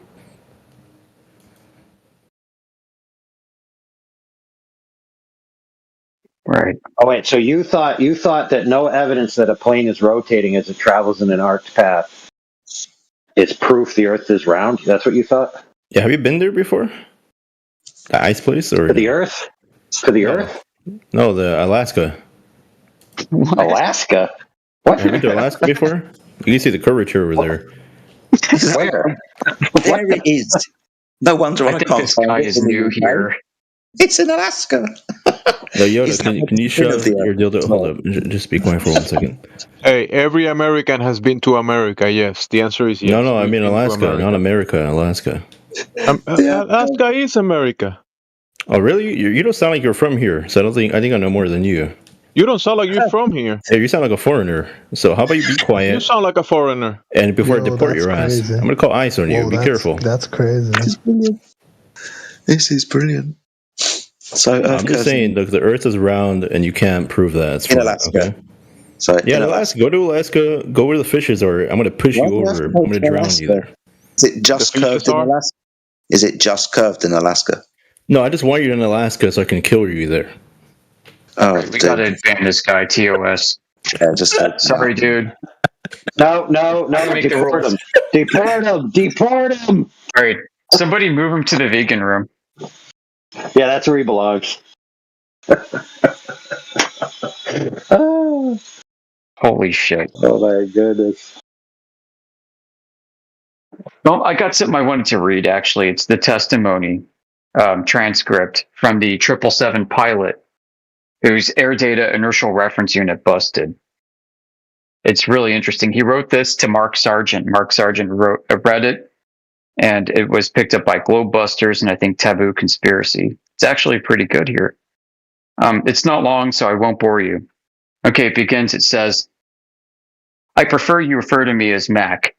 Right. Oh wait, so you thought that no evidence that a plane is rotating as it travels in an arced path is proof the Earth is round? That's what you thought? Yeah, have you been there before? The ice place or to the Earth? To the Earth? No, the Alaska. Alaska? What? Have you been to Alaska before? You can see the curvature over there. Where? There it is. No wonder I can't this guy is new here. It's in Alaska. No, Yoda, can you shove your dildo? Hold up. Just be quiet for 1 second. Hey, every American has been to America. Yes, the answer is yes. No, I We've mean been to Alaska, not America. Alaska. Alaska is America. Oh, really? You don't sound like you're from here. So I think I know more than you. You don't sound like you're from here. Hey, you sound like a foreigner. So how about you be quiet? You sound like a foreigner. And before I deport your ass, I'm gonna call ICE on you. Whoa, be careful. That's crazy. This is brilliant. So I'm just saying, look, the Earth is round, and you can't prove that. It's in flat, Alaska. Okay? So yeah, in Alaska. Go to Alaska. Go where the fish is, or I'm gonna push you over. I'm gonna drown you there. Is it just curved in Alaska? Is it just curved in Alaska? No, I just want you in Alaska so I can kill you there. Oh, We gotta ban this guy, TOS. Yeah, just sorry, dude. No, Make the deport rules. him. Deport him. All right, somebody move him to the vegan room. Yeah, that's where he belongs. Holy shit. Oh my goodness. Well, I got something I wanted to read, actually. It's the testimony transcript from the 777 pilot whose air data inertial reference unit busted. It's really interesting. He wrote this to Mark Sargent. Mark Sargent read it, and it was picked up by Globebusters and I think Taboo Conspiracy. It's actually pretty good here. It's not long, so I won't bore you. Okay, it begins. It says, I prefer you refer to me as Mac.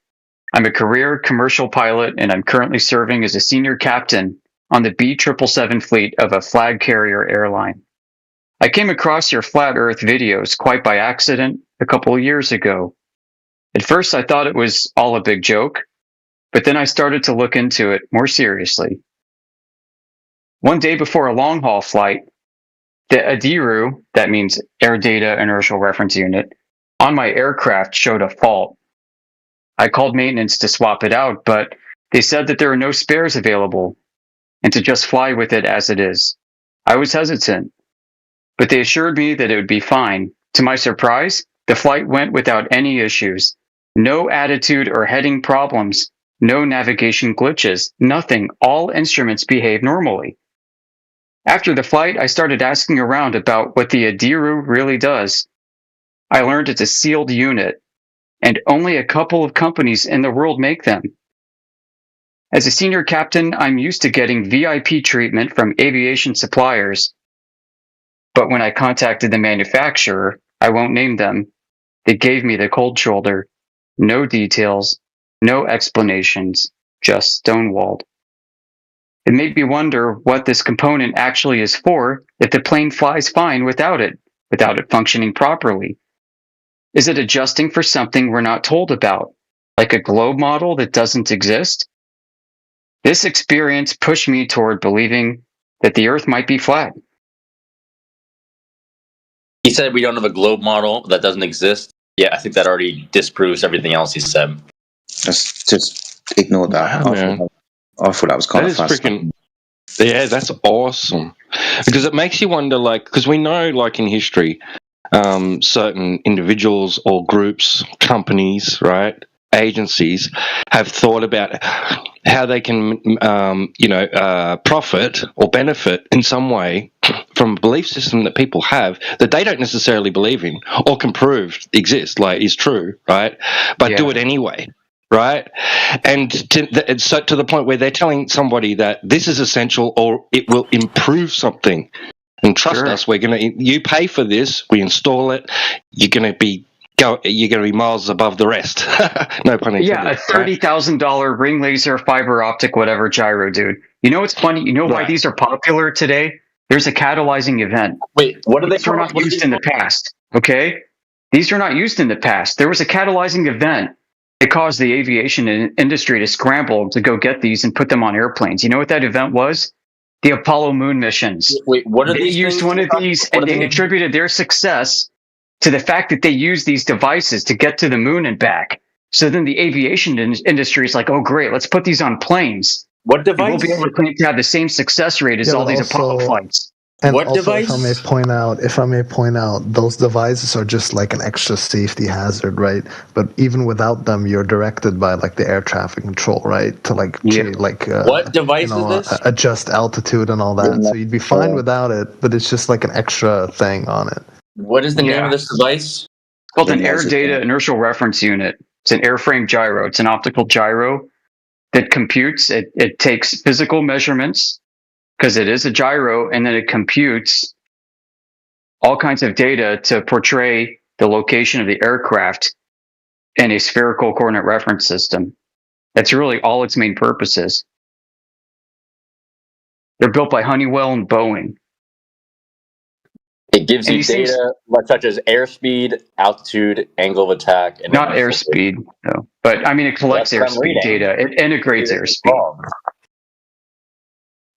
I'm a career commercial pilot, and I'm currently serving as a senior captain on the B777 fleet of a flag carrier airline. I came across your Flat Earth videos quite by accident a couple of years ago. At first, I thought it was all a big joke, but then I started to look into it more seriously. One day before a long-haul flight, the ADIRU, that means Air Data Inertial Reference Unit, on my aircraft showed a fault. I called maintenance to swap it out, but they said that there are no spares available and to just fly with it as it is. I was hesitant, but they assured me that it would be fine. To my surprise, the flight went without any issues. No attitude or heading problems, no navigation glitches, nothing. All instruments behave normally. After the flight, I started asking around about what the ADIRU really does. I learned it's a sealed unit, and only a couple of companies in the world make them. As a senior captain, I'm used to getting VIP treatment from aviation suppliers. But when I contacted the manufacturer, I won't name them, they gave me the cold shoulder. No details, no explanations, just stonewalled. It made me wonder what this component actually is for if the plane flies fine without it functioning properly. Is it adjusting for something we're not told about, like a globe model that doesn't exist? This experience pushed me toward believing that the Earth might be flat. He said we don't have a globe model that doesn't exist. Yeah, I think that already disproves everything else he said. Just ignore that. Wow, man. I thought that was kind That of is fascinating. freaking. Yeah, that's awesome. Because it makes you wonder, like, because we know, like in history, certain individuals or groups, companies, right, agencies have thought about how they can, profit or benefit in some way from a belief system that people have that they don't necessarily believe in or can prove exists, like is true, right? But do it anyway. Right, and so to the point where they're telling somebody that this is essential or it will improve something, and trust us, you pay for this, we install it, you're gonna be miles above the rest. No pun intended. Yeah, a $30,000 ring laser fiber optic whatever gyro, dude. You know what's funny? You know why these are popular today? There's a catalyzing event. Wait, what are they? These were not used in the past. Okay, these are not used in the past. There was a catalyzing event. It caused the aviation industry to scramble to go get these and put them on airplanes. You know what that event was? The Apollo moon missions. Wait, what are they these used things? one of these, and they attributed their success to the fact that they used these devices to get to the moon and back. So then the aviation industry is like, oh, great, let's put these on planes. What device? We'll be able to claim to have the same success rate as all these Apollo flights. And what also, device? if I may point out, those devices are just like an extra safety hazard, right? But even without them, you're directed by like the air traffic control, right, to what device is this? Adjust altitude and all that. So you'd be fine without it, but it's just like an extra thing on it. What is the name of this device? It's called an Air Data Inertial Reference Unit. It's an airframe gyro. It's an optical gyro that computes. It takes physical measurements, because it is a gyro, and then it computes all kinds of data to portray the location of the aircraft in a spherical coordinate reference system. That's really all its main purpose is. They're built by Honeywell and Boeing. It gives you data such as airspeed, altitude, angle of attack, and not airspeed, no. But I mean, it collects airspeed data. It integrates airspeed.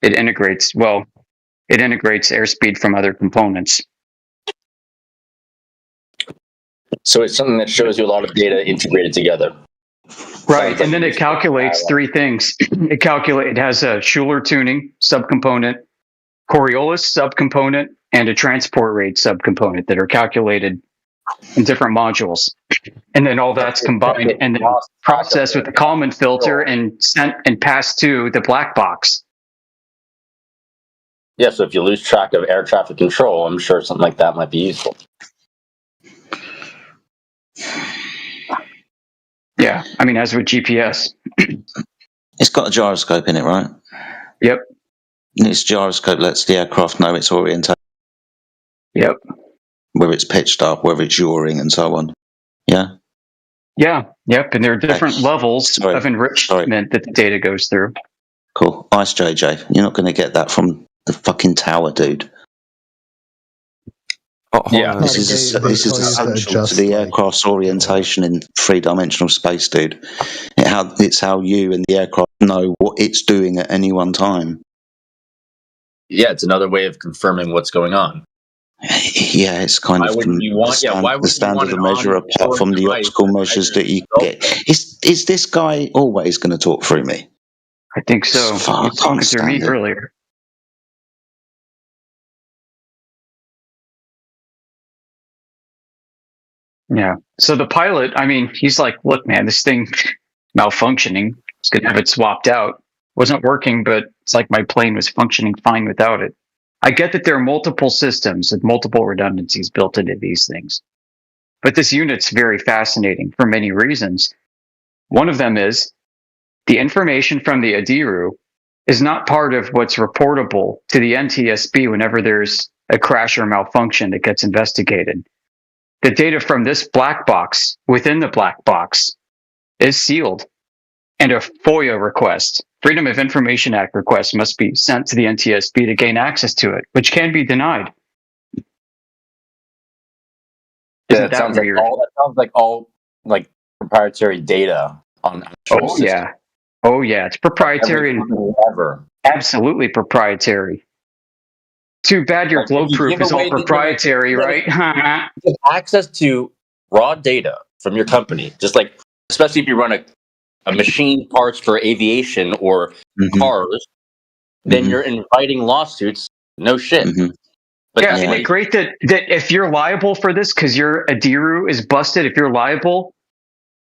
It integrates airspeed from other components. So it's something that shows you a lot of data integrated together. Right, and then it calculates three things. It has a Schuler tuning subcomponent, Coriolis subcomponent, and a transport rate subcomponent that are calculated in different modules. And then all that's combined and then processed with the Kalman filter and sent and passed to the black box. Yeah, so if you lose track of air traffic control, I'm sure something like that might be useful. Yeah, I mean, as with GPS. It's got a gyroscope in it, right? Yep. And this gyroscope lets the aircraft know its orientation. Yep. Whether it's pitched up, whether it's yawing, and so on. Yeah? Yeah, yep, and there are different levels of enrichment that the data goes through. Cool. Nice, JJ. You're not going to get that from the fucking tower, dude. This is essential to the aircraft's orientation in three-dimensional space, dude. It's how you and the aircraft know what it's doing at any one time. Yeah, it's another way of confirming what's going on. Yeah, it's kind of the standard of measure apart from the optical measures that you get. Is this guy always going to talk through me? I think so. I He was talking through me stand it. earlier. Yeah. So the pilot, I mean, he's like, look, man, this thing malfunctioning. It's going to have it swapped out. Wasn't working, but it's like my plane was functioning fine without it. I get that there are multiple systems with multiple redundancies built into these things. But this unit's very fascinating for many reasons. One of them is the information from the ADIRU is not part of what's reportable to the NTSB whenever there's a crash or malfunction that gets investigated. The data from this black box within the black box is sealed, and a FOIA request, Freedom of Information Act request, must be sent to the NTSB to gain access to it, which can be denied. Yeah, that sounds like all proprietary data on actual systems. Oh yeah, it's proprietary and absolutely proprietary. Too bad your globe proof is all proprietary, right? You have access to raw data from your company, just like, especially if you run a machine parts for aviation or cars, then you're inviting lawsuits. No shit. But yeah, isn't it great that if you're liable for this because your Adiru is busted, if you're liable,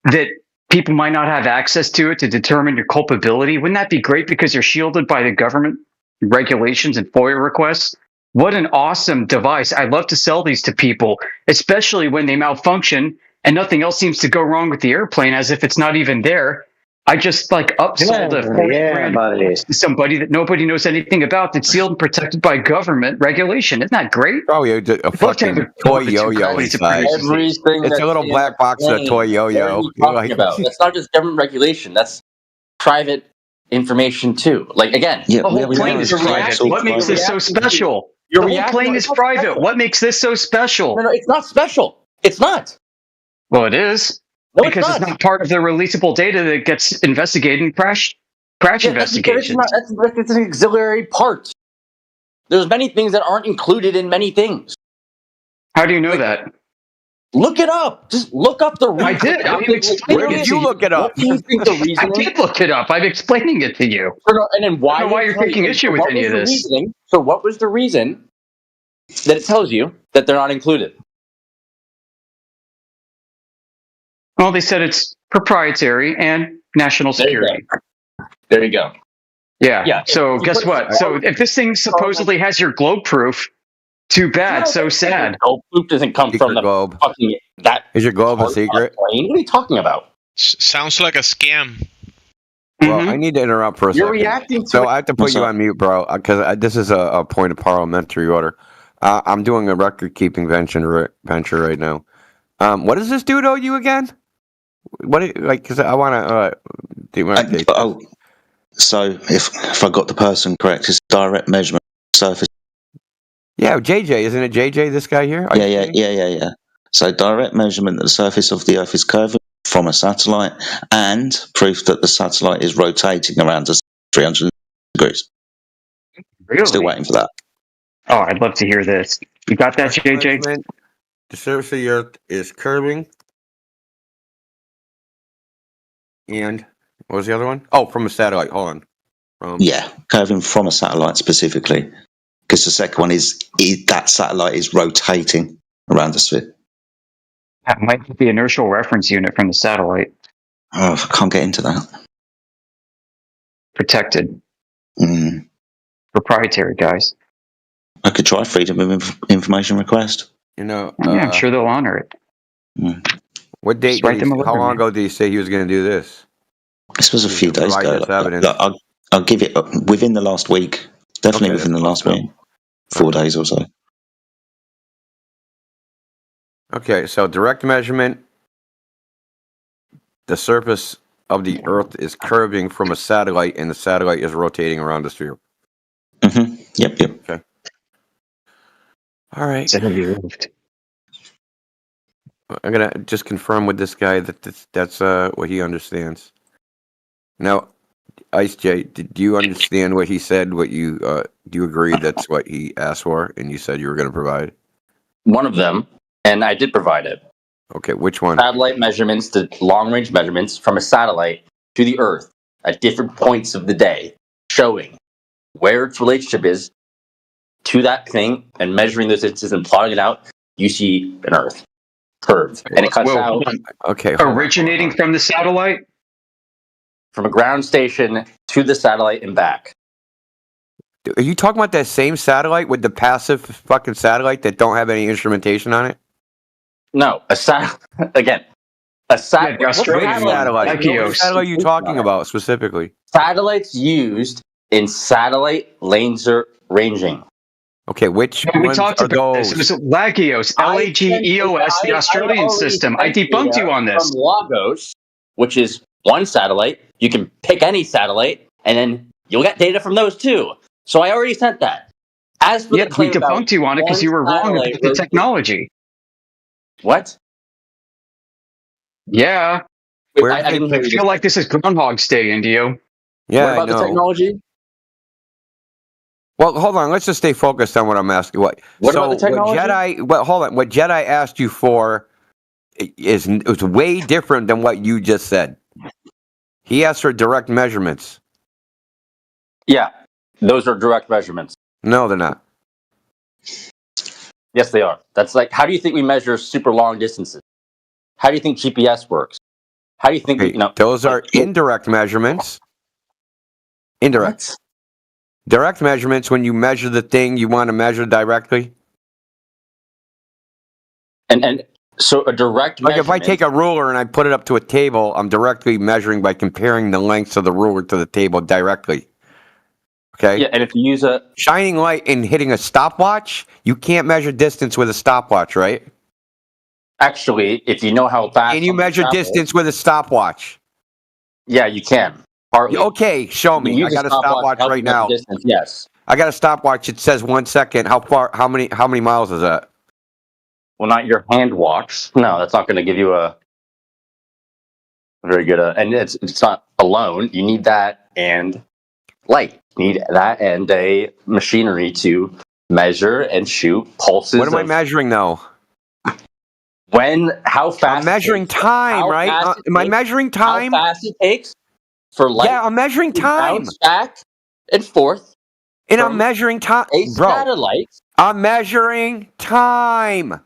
that people might not have access to it to determine your culpability? Wouldn't that be great because you're shielded by the government regulations and FOIA requests? What an awesome device. I'd love to sell these to people, especially when they malfunction and nothing else seems to go wrong with the airplane, as if it's not even there. I just like upsold a $40,000 to somebody that nobody knows anything about, that's sealed and protected by government regulation. Isn't that great? Oh, yeah, a fucking toy yo-yo inside. Everything it's a little black box of a toy yo-yo. That's not just government regulation. That's private information too. Like, again, the whole plane is private. What makes this so special? The whole plane is private. What makes this so special? No, it's not special. It's not. Well, it is. No, because it's not part of the releasable data that gets investigated in crash investigations. That's an auxiliary part. There's many things that aren't included in many things. How do you know that? Look it up. Just look up the reason. I did. Where did you look it up? What do you think the reason? I did look it up. I'm explaining it to you. And then why? I don't know why you're taking issue with any of this. So what was the reason that it tells you that they're not included? Well, they said it's proprietary and national security. There you go. Yeah. So guess what? So if this thing supposedly has your globe proof, too bad. So sad. Globe proof doesn't come from the globe. Fucking that. Is your globe a secret? What are you talking about? Sounds like a scam. Well, I need to interrupt for a second. You're reacting to so I have to put you on mute, bro, because this is a point of parliamentary order. I'm doing a record-keeping venture right now. What does this dude owe you again? Because I want to do my update. So if I got the person correct, it's direct measurement surface. Yeah, JJ, isn't it JJ? This guy here? Yeah. So direct measurement that the surface of the Earth is curved from a satellite, and proof that the satellite is rotating around us 300 degrees. Really? Still waiting for that. Oh, I'd love to hear this. You got that, JJ? The surface of the Earth is curving. And what was the other one? Oh, from a satellite. Hold on. Curving from a satellite specifically. Because the second one is that satellite is rotating around the sphere. That might be the inertial reference unit from the satellite. Oh, I can't get into that. Protected. Proprietary, guys. I could try freedom of information request. I'm sure they'll honor it. What date? How long ago did he say he was going to do this? This was a few days ago. I'll give it within the last week. Definitely within the last week. 4 days or so. Okay, so direct measurement. The surface of the Earth is curving from a satellite, and the satellite is rotating around the sphere. Yep. Okay. All right. It's going to be moved. I'm gonna just confirm with this guy that that's what he understands. Now, Ice J, do you understand what he said? What you do you agree that's what he asked for, and you said you were going to provide? One of them, and I did provide it. Okay, which one? Satellite measurements to long-range measurements from a satellite to the Earth at different points of the day, showing where its relationship is to that thing, and measuring those distances and plotting it out. You see an Earth curved, and it cuts out. Okay, originating from the satellite, from a ground station to the satellite and back. Are you talking about that same satellite with the passive fucking satellite that don't have any instrumentation on it? No, a satellite. What satellite are you talking about specifically? Satellites used in satellite laser ranging. Okay, which we ones talked are about those? this. It was Lagios, Lageos, the Australian system. I debunked you on this. From Lagos, which is one satellite. You can pick any satellite, and then you'll get data from those too. So I already sent that. As for we debunked you on it because you were wrong about the technology. What? Yeah. I feel like this is Groundhog's Day, Indio. Yeah, what about the technology? Well, hold on. Let's just stay focused on what I'm asking. What about the technology? What Jedi asked you for is way different than what you just said. He asked for direct measurements. Yeah, those are direct measurements. No, they're not. Yes, they are. That's like, how do you think we measure super long distances? How do you think GPS works? How do you think Okay, those are indirect measurements. Indirect. What? Direct measurements when you measure the thing you want to measure directly. And so a direct like if I measurement. take a ruler and I put it up to a table, I'm directly measuring by comparing the lengths of the ruler to the table directly. Okay. Yeah, and if you use a shining light and hitting a stopwatch, you can't measure distance with a stopwatch, right? Actually, if you know how fast. Can you measure distance with a stopwatch? Yeah, you can. Partly. Okay, show me. I got a stopwatch right now. Distance, yes. I got a stopwatch. It says 1 second. How far? How many miles is that? Well, not your hand walks. No, that's not going to give you a very good. And it's not alone. You need that and light. You need that and a machinery to measure and shoot pulses. What am I measuring though? How fast? I'm measuring time, right? Am I measuring time? How fast it takes for light? Yeah, I'm measuring time. Bounce back and forth. And I'm measuring time, bro. Satellite. I'm measuring time.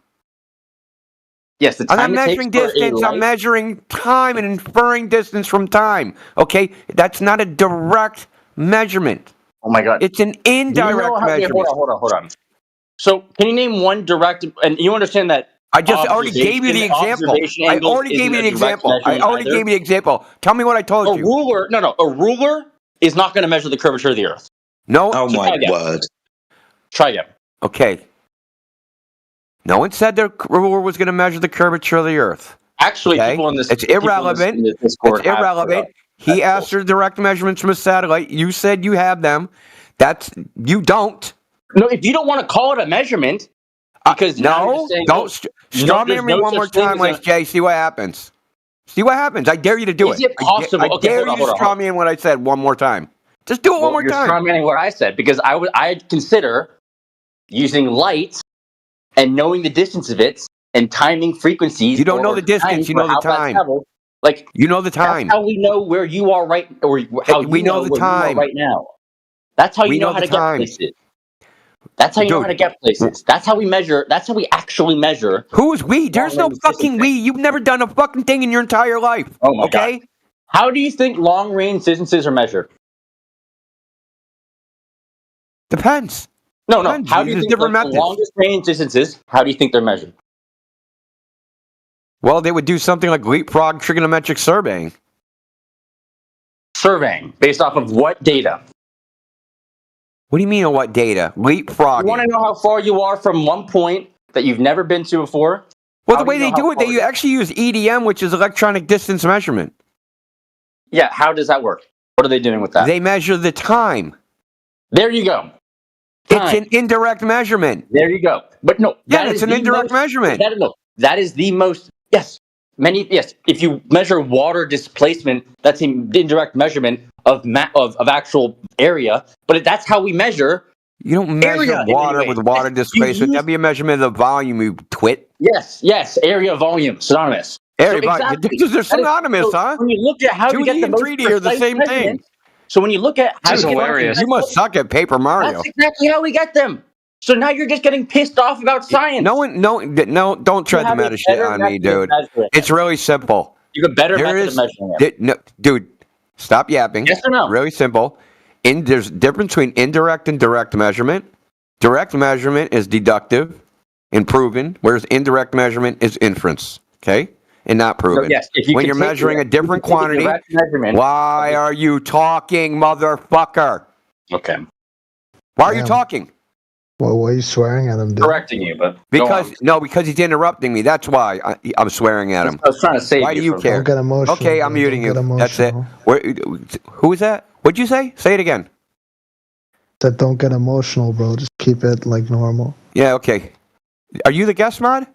Yes, the time I'm not measuring distance. I'm measuring time and inferring distance from time. Okay, that's not a direct measurement. Oh my god, it's an indirect measurement. Hold on. So, can you name one direct? And you understand that? I just already gave you the example. I already gave you the example. Tell me what I told you. A ruler. No. A ruler is not going to measure the curvature of the Earth. No. Oh my word. Try again. Okay. No one said the ruler was going to measure the curvature of the Earth. Actually, people in this. It's irrelevant. It's irrelevant. He asked for direct measurements from a satellite. You said you have them. You don't. No, if you don't want to call it a measurement, because don't straw man me one more time, like Jay. See what happens. See what happens. I dare you to do it. Is it possible? I dare you to straw man what I said one more time. Just do it one more time. You're straw manning what I said because I consider using light and knowing the distance of it and timing frequencies. You don't know the distance. You know the time. Like you know the time. That's how we know where you are right, or how we know the time right now. That's how you know how to get places. That's how you know how to get places. That's how we measure. That's how we actually measure. Who's we? There's no fucking we. You've never done a fucking thing in your entire life. Oh my god. How do you think long range distances are measured? Depends. No. How do you think the longest range distances? How do you think they're measured? Well, they would do something like leapfrog trigonometric surveying. Surveying based off of what data? What do you mean on what data? Leapfrog. You want to know how far you are from one point that you've never been to before? Well, the way they do it, they actually use EDM, which is electronic distance measurement. Yeah, how does that work? What are they doing with that? They measure the time. There you go. It's an indirect measurement. There you go. But no, it's an indirect measurement. That is the most. Yes. If you measure water displacement, that's an indirect measurement of actual area. But that's how we measure. You don't measure water with water displacement. That'd be a measurement of the volume, you twit. Yes. Area, volume, synonymous. Area, volume. They're synonymous, huh? When you look at how you get the most 3D are the same thing. So when you look at how you must suck at Paper Mario. That's exactly how we get them. So now you're just getting pissed off about science. No, don't try the meta shit on me, dude. It's really simple. You have a better method of measuring it. No, dude, stop yapping. Yes or no? Really simple. There's a difference between indirect and direct measurement. Direct measurement is deductive and proven, whereas indirect measurement is inference. Okay? And not proven. So yes, when you're measuring a different quantity, why are you talking, motherfucker? Okay. Why are you talking? Well, why are you swearing at him, dude? Correcting you, but because he's interrupting me. That's why I'm swearing at him. I was trying to save why do you care? Don't get emotional. Okay, I'm muting you. That's it. Who is that? What'd you say? Say it again. That don't get emotional, bro. Just keep it like normal. Yeah. Okay. Are you the guest mod?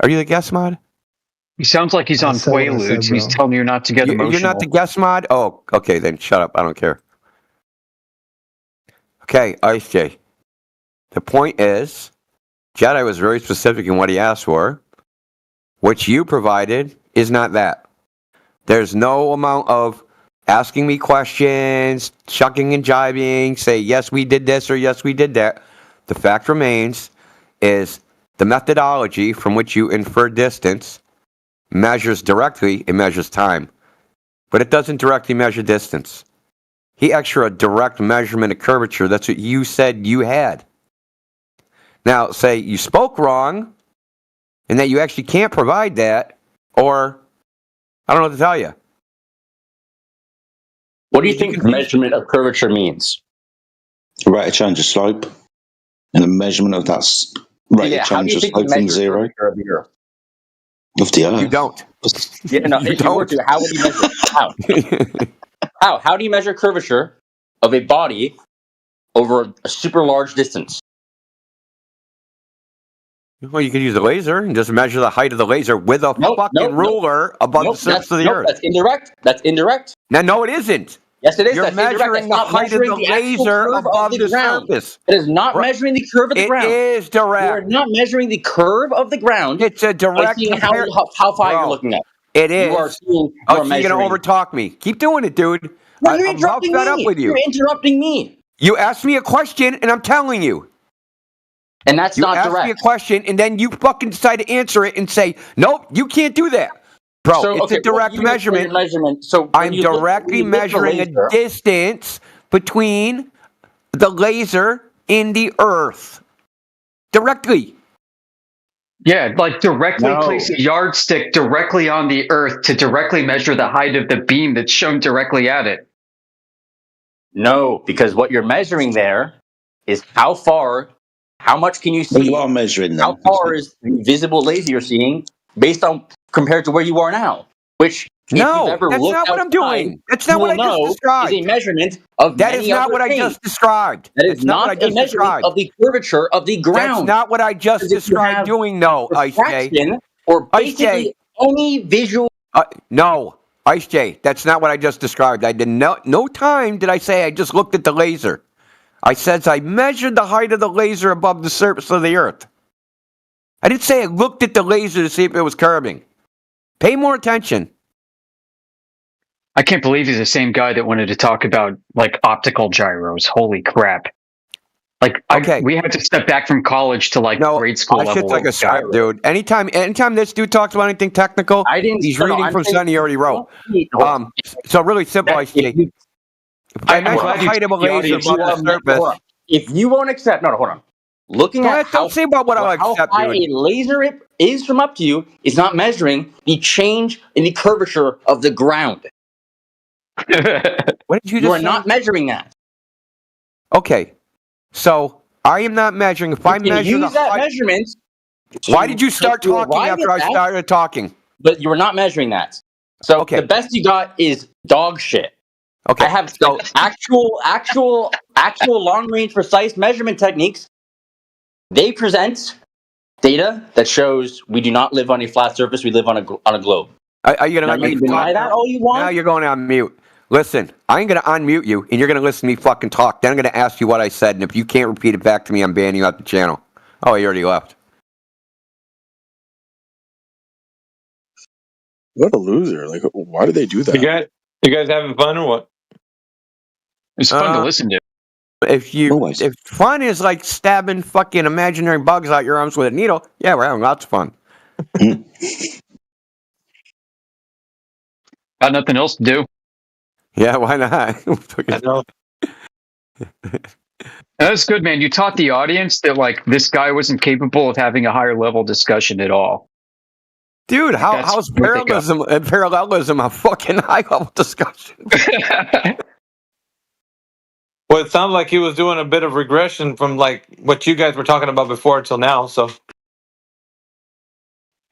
Are you the guest mod? He sounds like he's on Quaaludes. He's telling you not to get emotional. You're not the guest mod? Oh, okay, then shut up. I don't care. Okay, Ice J. The point is, Jedi was very specific in what he asked for. What you provided is not that. There's no amount of asking me questions, shucking and jiving, say, yes, we did this or yes, we did that. The fact remains is the methodology from which you infer distance measures directly, it measures time. But it doesn't directly measure distance. He asked for a direct measurement of curvature. That's what you said you had. Now, say you spoke wrong and that you actually can't provide that, or I don't know what to tell you. What do you think measurement of curvature means? Rate of change of slope, and the measurement of that rate of change of slope from zero. Of the Earth? Of the Earth. You don't. Yeah, no, if you were to, how would you measure it? How? How do you measure curvature of a body over a super large distance? Well, you could use a laser and just measure the height of the laser with a fucking ruler above the surface of the Earth. That's indirect. That's indirect. No, it isn't. Yes, it is. You're That's measuring the height of the laser above the surface. It is not measuring the curve of the ground. It is direct. You are not measuring the curve of the ground. It's a direct comparison. How far you're looking at. It is. You are seeing, you're going to overtalk me. Keep doing it, dude. No, you're I'm about interrupting fed me. up with you. You're interrupting me. You asked me a question, and I'm telling you. And that's you not asked direct. me a question, and then you fucking decide to answer it and say, nope, you can't do that. Bro, So, it's okay, a direct what do you use for your measurement. So when I'm you look- directly when you look at the measuring laser- a distance between the laser and the Earth. Directly. Yeah, like directly No. place a yardstick directly on the Earth to directly measure the height of the beam that's shown directly at it. No, because what you're measuring there is how much can you see? Well, you are measuring them. How far is the visible laser you're seeing based on compared to where you are now? Which if No, you've ever that's looked not what I'm outside, doing. That's not you what I will just know described. Is a measurement of That many is not other what I things. just described. That is That's not not what I a just measurement described. of the curvature of the ground. That's not what I just Because if you described have doing, no, Ice J. refraction, or Ice J. basically any visual. No, Ice J, that's not what I just described. I did no time did I say I just looked at the laser. I said I measured the height of the laser above the surface of the Earth. I didn't say I looked at the laser to see if it was curving. Pay more attention. I can't believe he's the same guy that wanted to talk about like optical gyros. Holy crap! Like, we had to step back from college to like grade school That level. shit's like a of script, gyro. dude. Anytime this dude talks about anything technical, he's no, reading I'm from saying- something he already wrote. So really simple, Ice J. If I measure the height of a laser above the surface. If you won't accept, no, hold on. Looking at how, don't say about what I'll how accept, high dude. a laser is from up to you is not measuring the change in the curvature of the ground. What did you You just are say? not measuring that. Okay, so I am not measuring. If I You can measure the use that height, measurement. why did you start to talking arrive after at I that, started talking? But you are not measuring that. So the best you got is dog shit. Okay, I have actual long range precise measurement techniques. They present data that shows we do not live on a flat surface. We live on a globe. Are you Now, gonna let you me can deny talk? that all you want. Now you're going on mute. Listen, I ain't gonna unmute you, and you're gonna listen to me fucking talk. Then I'm gonna ask you what I said, and if you can't repeat it back to me, I'm banning you off the channel. Oh, he already left. What a loser! Like, why do they do that? You guys having fun or what? It's fun to listen to. If fun is like stabbing fucking imaginary bugs out your arms with a needle, yeah, we're having lots of fun. Got nothing else to do. Yeah, why not? I know. That's good, man. You taught the audience that like this guy wasn't capable of having a higher level discussion at all. Dude, That's how's what they got. parallelism a fucking high level discussion? Well, it sounded like he was doing a bit of regression from like what you guys were talking about before till now. So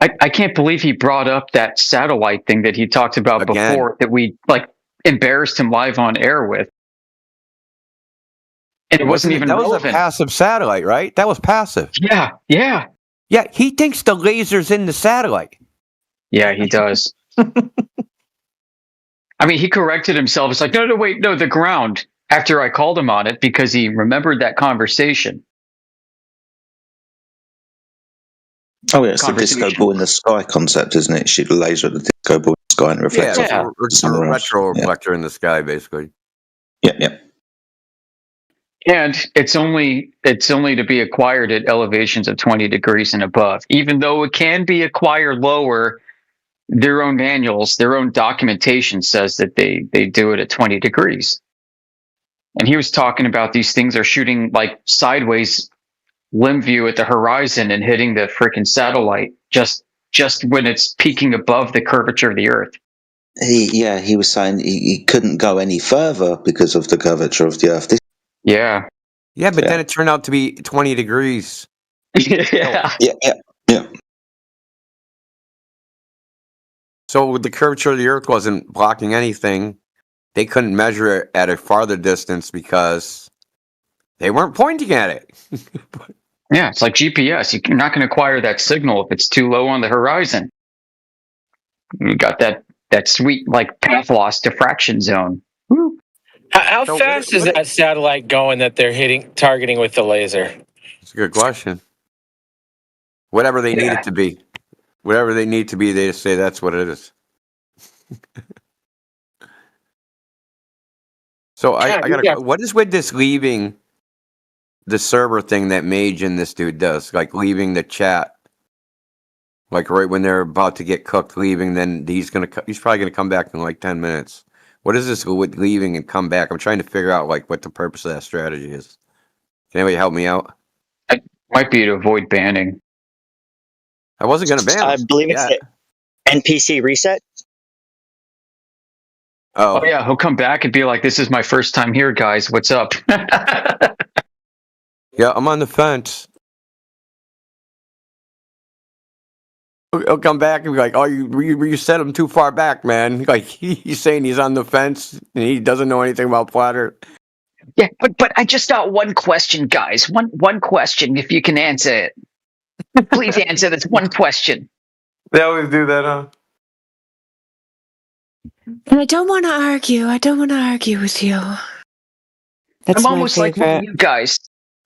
I can't believe he brought up that satellite thing that he talked about before that we like embarrassed him live on air with. And it wasn't even that was a relevant. passive satellite, right? That was passive. Yeah. Yeah, he thinks the laser's in the satellite. Yeah, he does. I mean, he corrected himself. It's like, no, wait, the ground. After I called him on it because he remembered that conversation. Oh, yeah, it's the conversation. disco ball in the sky concept, isn't it? Shoot a laser at the disco ball in the sky and reflect Yeah, off it's a somewhere else. retro reflector in the sky, basically. Yeah. And it's only to be acquired at elevations of 20 degrees and above. Even though it can be acquired lower, their own manuals, their own documentation says that they do it at 20 degrees. And he was talking about these things are shooting like sideways limb view at the horizon and hitting the freaking satellite just when it's peaking above the curvature of the Earth. He was saying he couldn't go any further because of the curvature of the Earth. Yeah, but then it turned out to be 20 degrees. Yeah. So the curvature of the Earth wasn't blocking anything. They couldn't measure it at a farther distance because they weren't pointing at it. Yeah, it's like GPS. You're not going to acquire that signal if it's too low on the horizon. You got that sweet like path loss diffraction zone. How fast is that satellite going that they're targeting with the laser? It's a good question. Whatever they need it to be. Whatever they need to be, they just say that's what it is. So I got what is with this leaving the server thing that Mage and this dude does? Like leaving the chat. Like right when they're about to get cooked, leaving, then he's probably gonna come back in like 10 minutes. What is this with leaving and come back? I'm trying to figure out like what the purpose of that strategy is. Can anybody help me out? It might be to avoid banning. I wasn't gonna ban him. I believe it's the NPC reset. Oh yeah, he'll come back and be like, "This is my first time here, guys. What's up?" Yeah, I'm on the fence. He'll come back and be like, "Oh, you set him too far back, man." Like he's saying he's on the fence and he doesn't know anything about flat Earth. Yeah, but I just got one question, guys. One question, if you can answer it. Please answer this one question. They always do that, huh? And I don't want to argue. I don't want to argue with you. That's I'm my almost like favorite. you guys.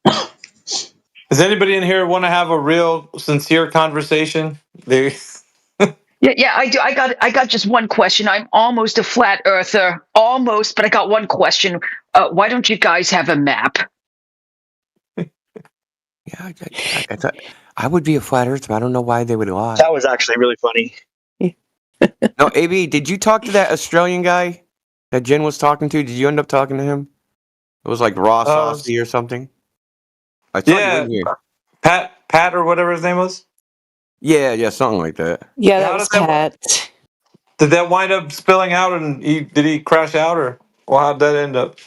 Does anybody in here want to have a real, sincere conversation? Yeah, I do. I got just one question. I'm almost a flat earther, almost, but I got one question. Why don't you guys have a map? Yeah, I thought I would be a flat earther, but I don't know why they would lie. That was actually really funny. No, AB, did you talk to that Australian guy that Jen was talking to? Did you end up talking to him? It was like Ross Aussie or something. I thought you were here. Pat or whatever his name was. Yeah, something like that. Yeah, that was Pat. Did that wind up spilling out, and did he crash out, or how did that end up?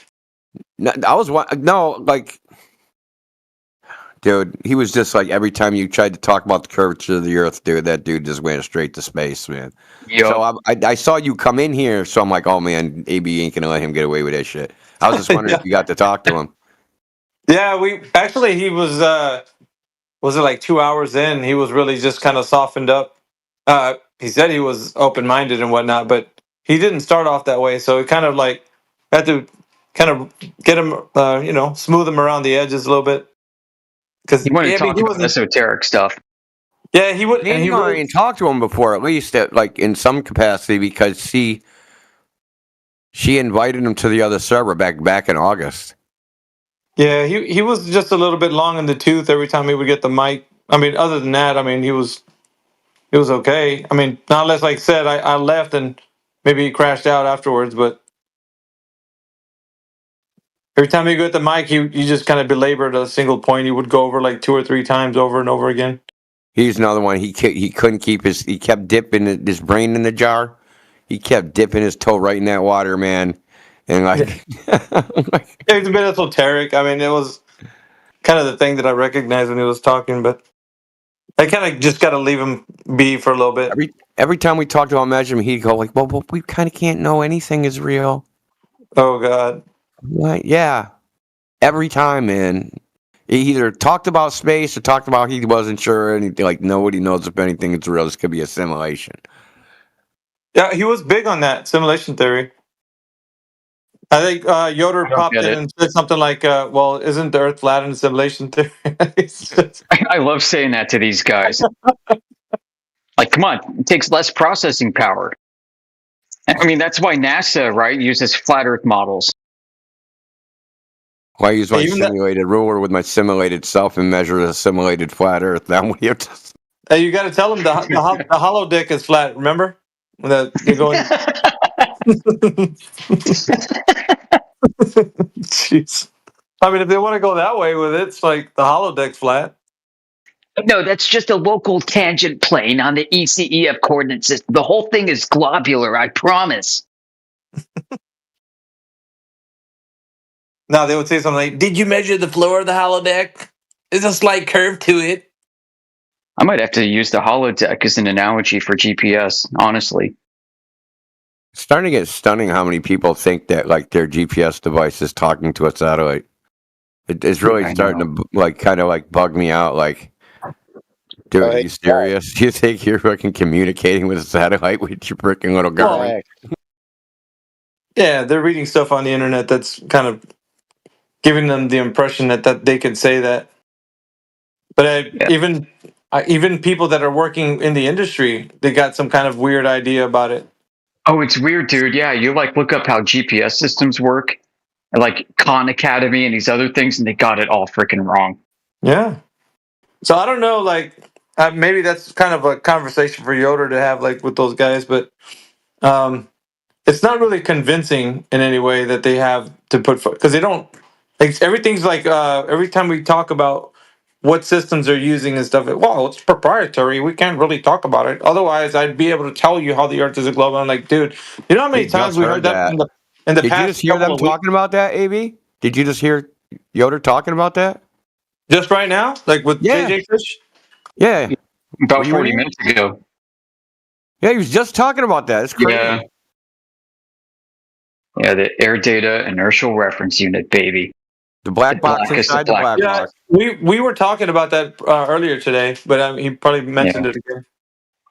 Dude, he was just like every time you tried to talk about the curvature of the Earth, dude, that dude just went straight to space, man. Yep. So I saw you come in here, so I'm like, oh man, AB ain't gonna let him get away with that shit. I was just wondering if you got to talk to him. Yeah, he was it like 2 hours in? He was really just kind of softened up. He said he was open minded and whatnot, but he didn't start off that way. So it kind of like had to kind of get him, smooth him around the edges a little bit. Because he wanted to talk about esoteric stuff. Yeah, he would. And he already talked to him before, at least like in some capacity, because she invited him to the other server back in August. Yeah, he was just a little bit long in the tooth every time he would get the mic. I mean, other than that, I mean, he was okay. I mean, not unless, like I said, I left and maybe he crashed out afterwards, but every time he got the mic, he just kind of belabored a single point. He would go over like 2 or 3 times over and over again. He's another one. He couldn't keep he kept dipping his brain in the jar. He kept dipping his toe right in that water, man. And like, Yeah, he's a bit esoteric. I mean, it was kind of the thing that I recognized when he was talking, but I kind of just got to leave him be for a little bit. Every time we talked about measurement, he'd go like, well, we kind of can't know anything is real. Oh, God. What? Yeah. Every time, man. He either talked about space or talked about he wasn't sure anything. Like, nobody knows if anything is real. This could be a simulation. Yeah, he was big on that simulation theory. I think Yoder don't popped get in it. and said something like, well, isn't the Earth flat in simulation theory? I love saying that to these guys. Like, come on, it takes less processing power. I mean, that's why NASA, right, uses flat Earth models. Well, I use my Even that- simulated ruler with my simulated self and measure a simulated flat Earth. Then we have to. Hey, you got to tell them the hollow dick is flat. Remember that you're going. Jeez. I mean, if they want to go that way with it, it's like the hollow dick's flat. No, that's just a local tangent plane on the ECEF coordinate system. The whole thing is globular, I promise. No, they would say something like, "Did you measure the floor of the holodeck? There's a slight curve to it." I might have to use the holodeck as an analogy for GPS, honestly. It's starting to get stunning how many people think that like their GPS device is talking to a satellite. It's really starting to like kind of like bug me out. Like, dude, are you serious? You think you're fucking communicating with a satellite with your freaking little guy? Yeah, they're reading stuff on the internet that's kind of giving them the impression that they can say that. But even people that are working in the industry, they got some kind of weird idea about it. Oh, it's weird, dude. Yeah, you like look up how GPS systems work, like Khan Academy and these other things, and they got it all freaking wrong. Yeah. So I don't know, like maybe that's kind of a conversation for Yoder to have, like with those guys, but it's not really convincing in any way that they have to put because they don't. Like, everything's like every time we talk about what systems they're using and stuff, well, it's proprietary. We can't really talk about it. Otherwise, I'd be able to tell you how the Earth is a globe. I'm like, dude, you know how many times we heard that in the Did past? you just hear them talking about that, AB? Did you just hear Yoder talking about that? Just right now? Like with JJ Fish? Yeah. About 40 minutes ago. Yeah, he was just talking about that. It's crazy. Yeah. Yeah, the Air Data Inertial Reference Unit, baby. The black box inside the black box. We were talking about that earlier today, but he probably mentioned it again.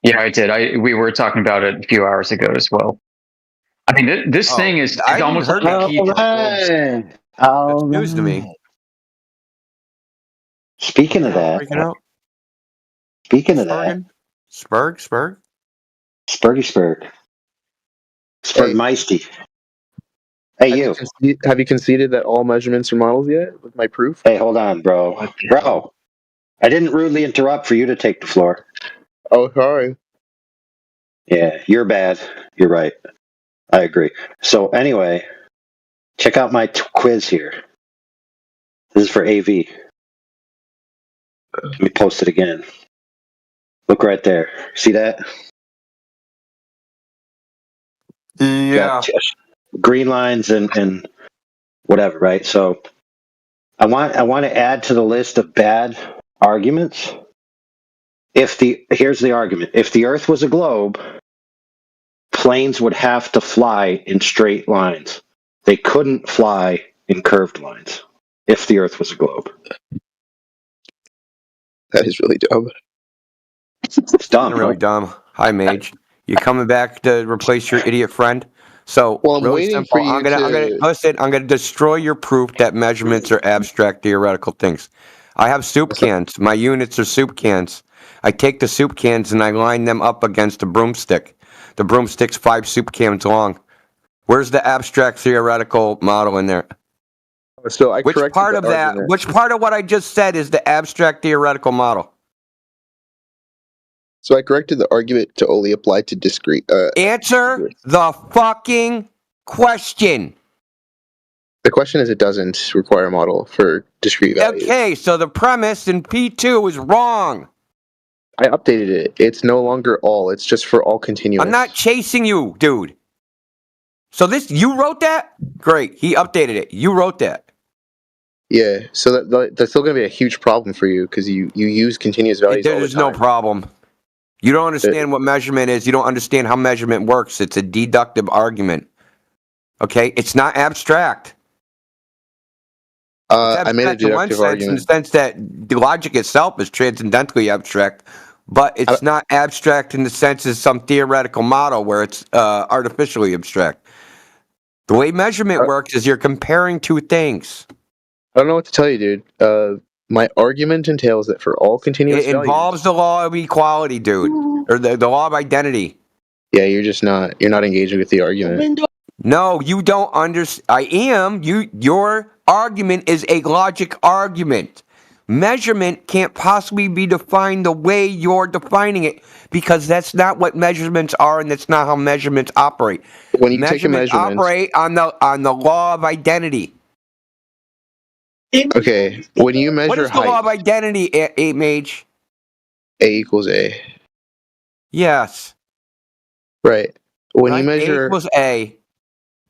Yeah, I did. We were talking about it a few hours ago as well. I mean, this thing is almost like a key. That's news to me. Speaking of that, Spurg, Spurgy, Spurgmeisty. Hey, have you conceded that all measurements are models yet with my proof? Hey, hold on, bro. Bro, I didn't rudely interrupt for you to take the floor. Oh, sorry. Yeah, you're bad. You're right. I agree. So anyway, check out my quiz here. This is for AV. Let me post it again. Look right there. See that? Yeah. Green lines and whatever, right? So I want to add to the list of bad arguments. Here's the argument. If the Earth was a globe, planes would have to fly in straight lines. They couldn't fly in curved lines if the Earth was a globe. That is really dumb. It's dumb. Really dumb. Hi, Mage. You coming back to replace your idiot friend? So, well, I'm really waiting simple. for you I'm gonna destroy your proof that measurements are abstract theoretical things. I have soup cans. My units are soup cans. I take the soup cans and I line them up against a broomstick. The broomstick's 5 soup cans long. Where's the abstract theoretical model in there? So I which part of that? argument. Which part of what I just said is the abstract theoretical model? So I corrected the argument to only apply to discrete. Answer the fucking question. The question is, it doesn't require a model for discrete values. Okay, so the premise in P2 is wrong. I updated it. It's no longer all. It's just for all continuous. I'm not chasing you, dude. So you wrote that? Great. He updated it. You wrote that. Yeah. So that's still going to be a huge problem for you because you use continuous values all the time. There's no problem. You don't understand what measurement is. You don't understand how measurement works. It's a deductive argument. Okay? It's not abstract. I made a deductive argument. In the sense that the logic itself is transcendentally abstract, but it's not abstract in the sense of some theoretical model where it's artificially abstract. The way measurement works is you're comparing two things. I don't know what to tell you, dude. My argument entails that for all continuous It involves the law of equality, dude, or the law of identity. Yeah, you're not engaging with the argument. No, you don't understand. I am. Your argument is a logic argument. Measurement can't possibly be defined the way you're defining it because that's not what measurements are, and that's not how measurements operate. When you take a measurement, operate on the law of identity. Okay, when you measure what is the height, law of identity, A Mage? A equals A. Yes. Right. When you A measure equals A.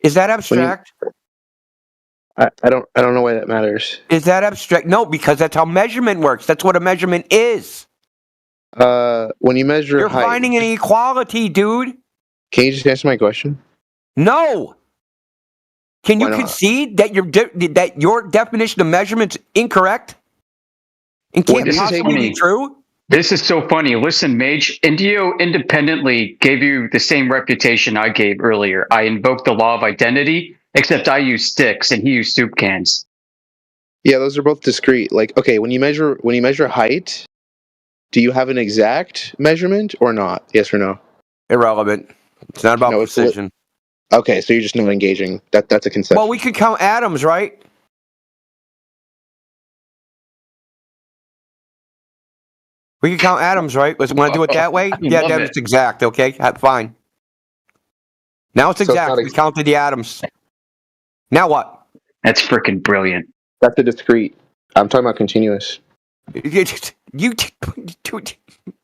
Is that abstract? I don't know why that matters. Is that abstract? No, because that's how measurement works. That's what a measurement is. When you measure You're height, finding an equality, dude. Can you just answer my question? No. Can you Why not? concede that your definition of measurement's incorrect? And Well, can't this is possibly funny. be true? This is so funny. Listen, Mage, Indio independently gave you the same reputation I gave earlier. I invoked the law of identity, except I used sticks and he used soup cans. Yeah, those are both discrete. Like, okay, when you measure height, do you have an exact measurement or not? Yes or no? Irrelevant. It's not about precision. Okay, so you're just not engaging. That's a concession. Well, we could count atoms, right? We can count atoms, right? Want to do it that way? Yeah, love then it. it's exact, okay? Fine. Now it's So it's exact. not We counted the atoms. Now what? That's freaking brilliant. That's a discrete. I'm talking about continuous.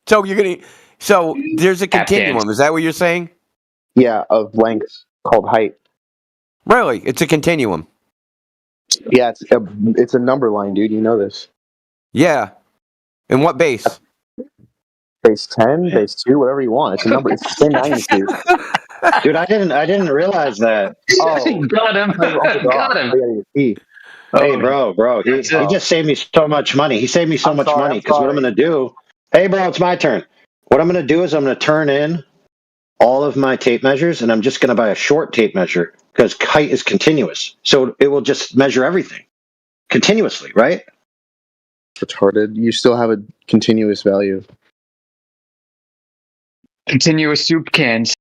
So you're gonna. So there's a continuum. Is that what you're saying? Yeah, of lengths called height. Really? It's a continuum. Yeah, it's a number line, dude. You know this. Yeah. And what base? Base 10, base 2, whatever you want. It's a number. It's the same magnitude. Dude, I didn't realize that. Oh, got him. Got him. Hey, bro, he just saved me so much money. He saved me so much money because what I'm going to do, hey, bro, it's my turn. What I'm going to do is I'm going to turn in all of my tape measures, and I'm just going to buy a short tape measure because height is continuous. So it will just measure everything continuously, right? Retarded. You still have a continuous value. Continuous soup cans.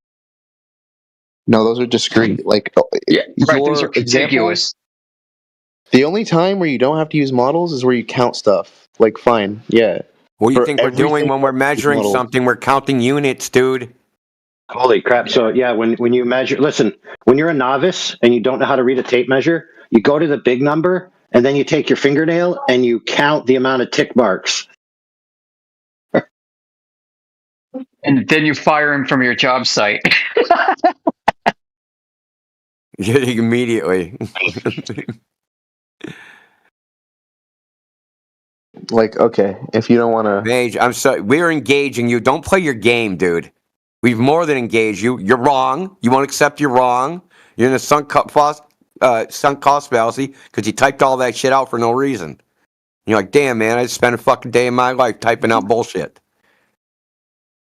No, those are discrete. Like, Yeah, right. These are your contiguous. examples, the only time where you don't have to use models is where you count stuff. Like, fine, yeah. What do you For think we're doing everything when we're measuring model. something? We're counting units, dude. Holy crap. So, yeah, when you measure, listen, when you're a novice and you don't know how to read a tape measure, you go to the big number and then you take your fingernail and you count the amount of tick marks. And then you fire him from your job site. Immediately. Like, okay, if you don't want to. Mage, I'm sorry. We're engaging you. Don't play your game, dude. We've more than engaged you. You're wrong. You won't accept you're wrong. You're in a sunk cost fallacy because you typed all that shit out for no reason. And you're like, damn, man, I just spent a fucking day of my life typing out bullshit.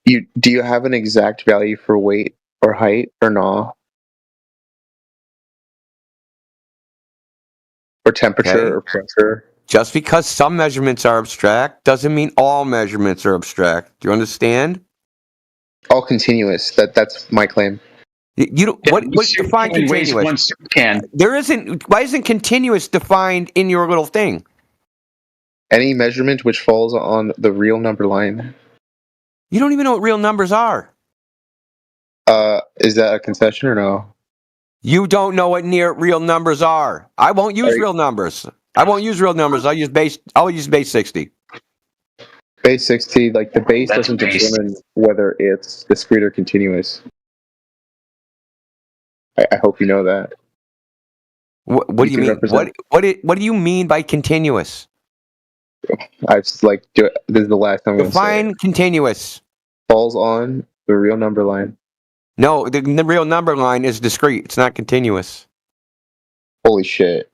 Do you have an exact value for weight or height or no? Or temperature or pressure? Just because some measurements are abstract doesn't mean all measurements are abstract. Do you understand? All continuous. That's my claim. You don't, what define continuous? One soup can. There isn't. Why isn't continuous defined in your little thing? Any measurement which falls on the real number line. You don't even know what real numbers are. Is that a concession or no? You don't know what near real numbers are. I won't use real numbers. I'll use base 60. Base 60, like the base doesn't determine whether it's discrete or continuous. I hope you know that. What do you mean? What do you mean by continuous? This is the last time I'm going to say Define continuous. Falls on the real number line. No, the real number line is discrete. It's not continuous. Holy shit.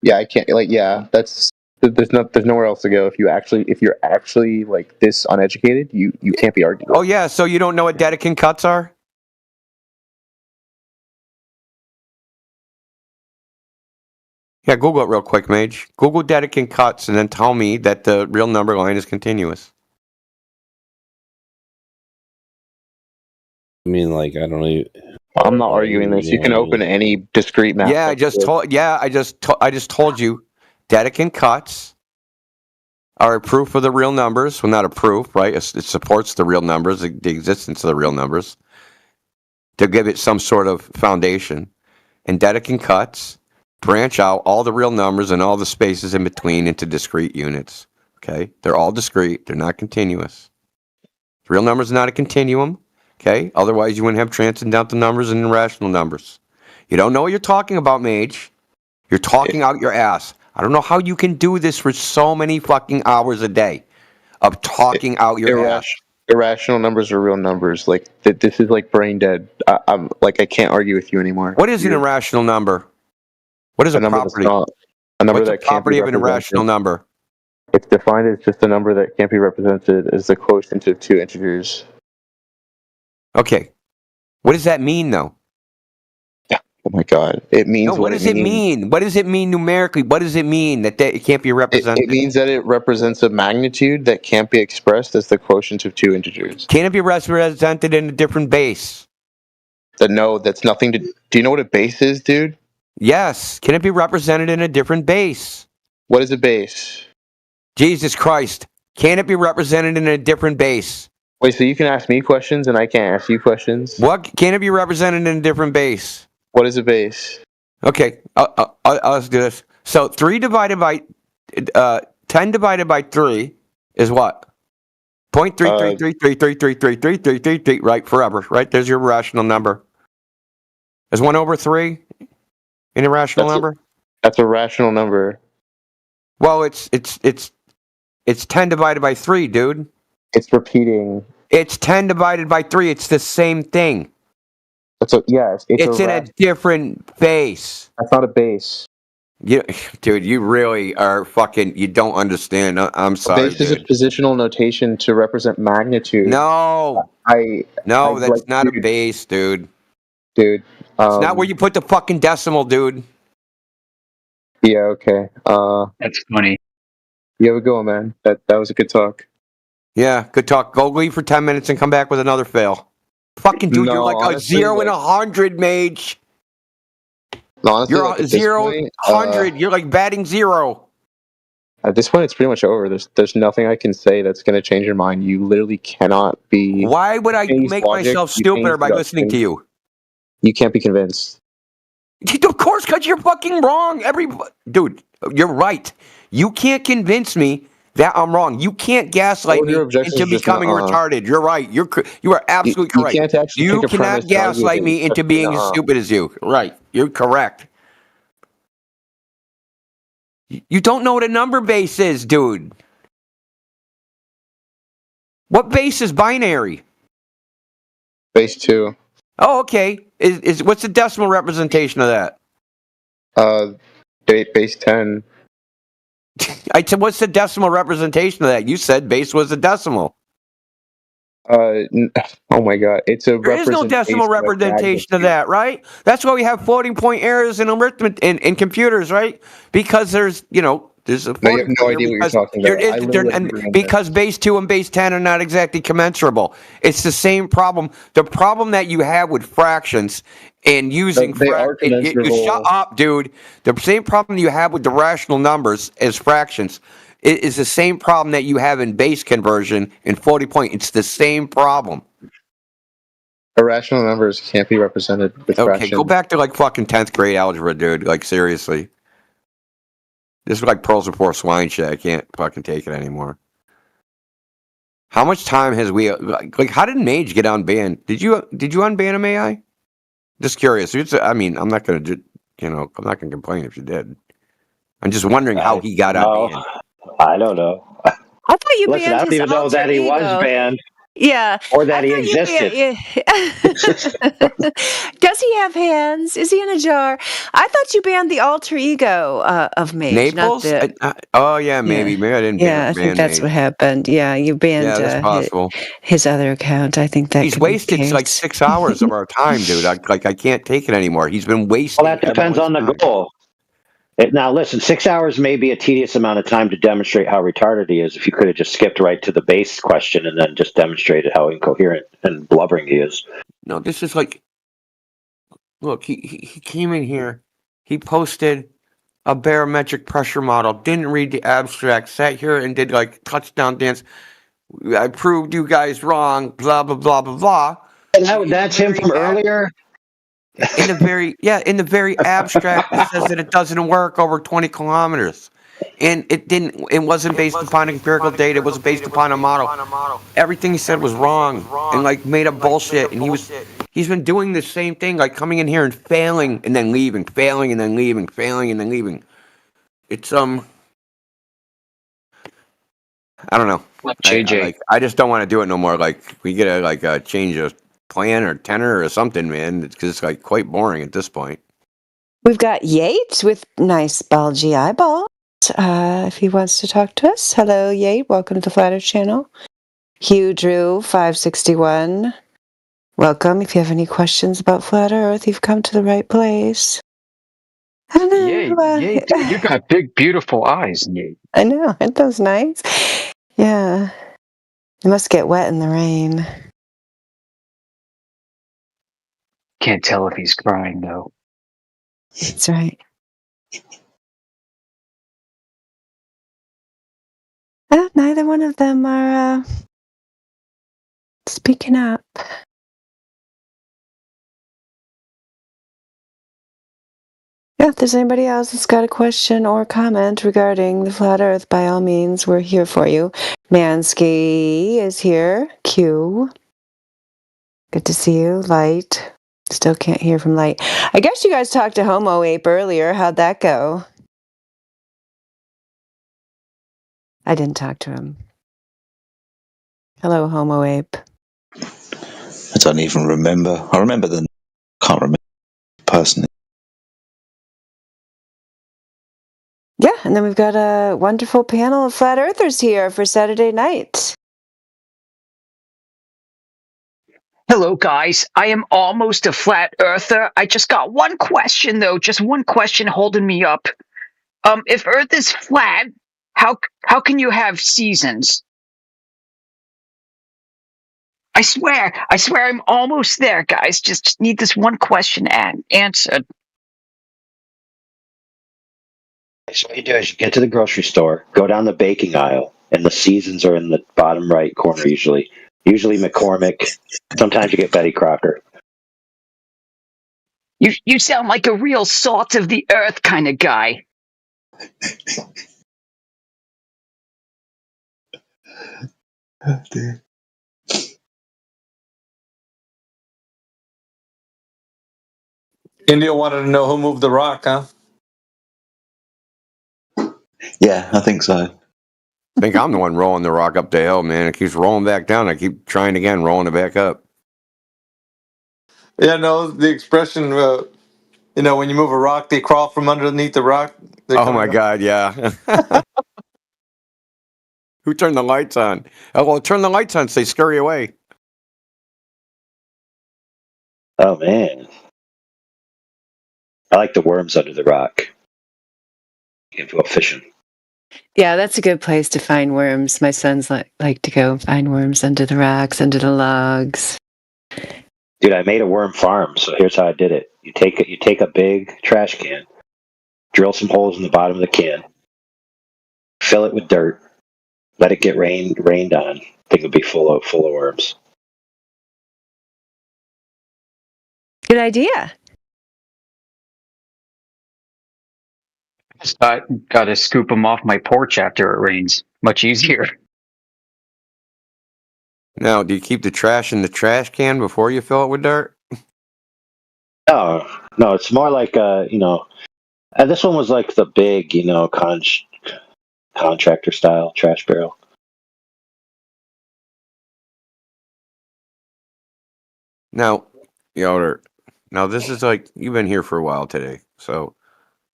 Yeah, I can't. Like, yeah, that's there's nowhere else to go. If you're actually like this uneducated, you can't be arguing. Oh yeah, so you don't know what Dedekind cuts are? Yeah, Google it real quick, Mage. Google Dedekind cuts and then tell me that the real number line is continuous. I mean, like, I don't know. I'm not arguing this. You can open any discrete map. Yeah, I just told you Dedekind cuts are a proof of the real numbers. Well, not a proof, right? It supports the real numbers, the existence of the real numbers, to give it some sort of foundation. And Dedekind cuts branch out all the real numbers and all the spaces in between into discrete units. Okay? They're all discrete. They're not continuous. Real numbers are not a continuum. Okay? Otherwise, you wouldn't have transcendental numbers and irrational numbers. You don't know what you're talking about, Mage. You're talking out your ass. I don't know how you can do this for so many fucking hours a day of talking out your ass. Irrational numbers are real numbers. Like this is like brain dead. I'm like I can't argue with you anymore. What is an irrational number? What is a property? A number What's that the property of an irrational number? It's defined as just a number that can't be represented as the quotient of two integers. Okay. What does that mean, though? Oh my God! It means no, what does it mean? What does it mean numerically? What does it mean that it can't be represented? It means that it represents a magnitude that can't be expressed as the quotient of two integers. Can it be represented in a different base? No, that's nothing to. Do you know what a base is, dude? Yes. Can it be represented in a different base? What is a base? Jesus Christ! Can it be represented in a different base? Wait, so you can ask me questions and I can't ask you questions? What can it be represented in a different base? What is a base? Okay, let's do this. So 3 divided by 10 divided by 3 is what? 0.33333333333, right? Forever, right? There's your rational number. Is 1 over 3 an irrational number? That's a rational number. Well, it's 10 divided by 3, dude. It's repeating. It's 10 divided by 3. It's the same thing. It's in a different base. That's not a base. Dude, you really are fucking. You don't understand. I'm sorry. Base is a positional notation to represent magnitude. No, that's not a base, dude. Dude, it's not where you put the fucking decimal, dude. Yeah, okay. That's funny. You have a go, man. That was a good talk. Yeah, good talk. Go leave for 10 minutes and come back with another fail. Fucking dude, you're like honestly, a 0 and 100, Mage. Honestly, you're a 0, 100. You're like batting 0. At this point, it's pretty much over. There's nothing I can say that's going to change your mind. You literally cannot be. Why would I make myself stupider by listening to you? You can't be convinced. Of course, because you're fucking wrong. Dude, you're right. You can't convince me that I'm wrong. You can't gaslight me into becoming retarded. You're right. You are absolutely correct. You cannot gaslight me into being as stupid as you. Right. You're correct. You don't know what a number base is, dude. What base is binary? Base 2. Oh, okay. What's the decimal representation of that? Base 10. I said, what's the decimal representation of that? You said base was a decimal. Oh my God! There is no decimal representation of that, right? That's why we have floating point errors in arithmetic in computers, right? Because there's a you have no idea what you're talking about. Because base 2 and base 10 are not exactly commensurable. It's the same problem. The problem that you have with fractions and using fractions. Shut up, dude. The same problem you have with the rational numbers as fractions is the same problem that you have in base conversion and floating point. It's the same problem. Irrational numbers can't be represented with fractions. Okay, go back to like fucking 10th grade algebra, dude. Like seriously. This is like pearls before swine shit. I can't fucking take it anymore. How much time has we like? How did Mage get unbanned? Did you unban him, AI? Just curious. I'm not gonna complain if you did. I'm just wondering how he got unbanned. I don't know. I thought you banned Listen, I don't even know that he was banned. Yeah. Or that he existed. Does he have hands? Is he in a jar? I thought you banned the alter ego of Mage. Naples? Oh, yeah, maybe. Yeah. Maybe I didn't Yeah, I think that's Mage. what happened. Yeah, you banned that's possible. his other account. I think that He's could be the wasted case. like 6 hours of our time, dude. I can't take it anymore. He's been wasting. Well, that depends on the goal. Now, listen, 6 hours may be a tedious amount of time to demonstrate how retarded he is if you could have just skipped right to the base question and then just demonstrated how incoherent and blubbering he is. No, this is like, look, he came in here, he posted a barometric pressure model, didn't read the abstract, sat here and did like touchdown dance. I proved you guys wrong, blah, blah, blah, blah, blah. And that's him from earlier? In the very abstract, it says that it doesn't work over 20 kilometers. And it wasn't based upon empirical data, it was based upon a model. Everything he said was wrong and like made up bullshit. And he's been doing the same thing, like coming in here and failing and then leaving, failing and then leaving, failing and then leaving. It's I don't know. JJ. I just don't want to do it no more. Like we get a change of plan or tenor or something, man, because it's like quite boring at this point. We've got Yate with nice bulgy eyeballs. If he wants to talk to us. Hello, Yate. Welcome to Flat Earth Channel. Hugh Drew, 561. Welcome. If you have any questions about Flat Earth, you've come to the right place. I don't know. Yay, dude, you got big, beautiful eyes, Nate. I know. Aren't those nice? Yeah. You must get wet in the rain. Can't tell if he's crying, though. That's right. Neither one of them are speaking up. Yeah, if there's anybody else that's got a question or comment regarding the flat earth, by all means, we're here for you. Mansky is here. Q. Good to see you. Light. Still can't hear from Light. I guess you guys talked to Homo Ape earlier. How'd that go? I didn't talk to him. Hello, Homo Ape. I don't even remember. I remember the. Can't remember personally. Yeah, and then we've got a wonderful panel of flat earthers here for Saturday night. Hello, guys. I am almost a flat earther. I just got one question, though. Just one question holding me up. If Earth is flat, how can you have seasons? I swear, I'm almost there, guys. Just need this one question answered. So what you do is you get to the grocery store, go down the baking aisle, and the seasons are in the bottom right corner usually. Usually McCormick. Sometimes you get Betty Crocker. You sound like a real salt of the earth kind of guy. Oh, dear. India wanted to know who moved the rock, huh? Yeah, I think so. I think I'm the one rolling the rock up the hill, man. It keeps rolling back down. I keep trying again, rolling it back up. Yeah, no, the expression, when you move a rock, they crawl from underneath the rock. Oh my God, yeah. Who turned the lights on? Oh, well, turn the lights on so they scurry away. Oh, man. I like the worms under the rock. You can go fishing. Yeah, that's a good place to find worms. My sons like to go find worms under the rocks, under the logs. Dude, I made a worm farm, so here's how I did it. You take a big trash can, drill some holes in the bottom of the can, fill it with dirt, let it get rained on. I think it'll be full of worms. Good idea. Just got to scoop them off my porch after it rains. Much easier. Now, do you keep the trash in the trash can before you fill it with dirt? No, it's more like, this one was like the big, contractor style trash barrel. Now, Yoder, now this is like, you've been here for a while today, so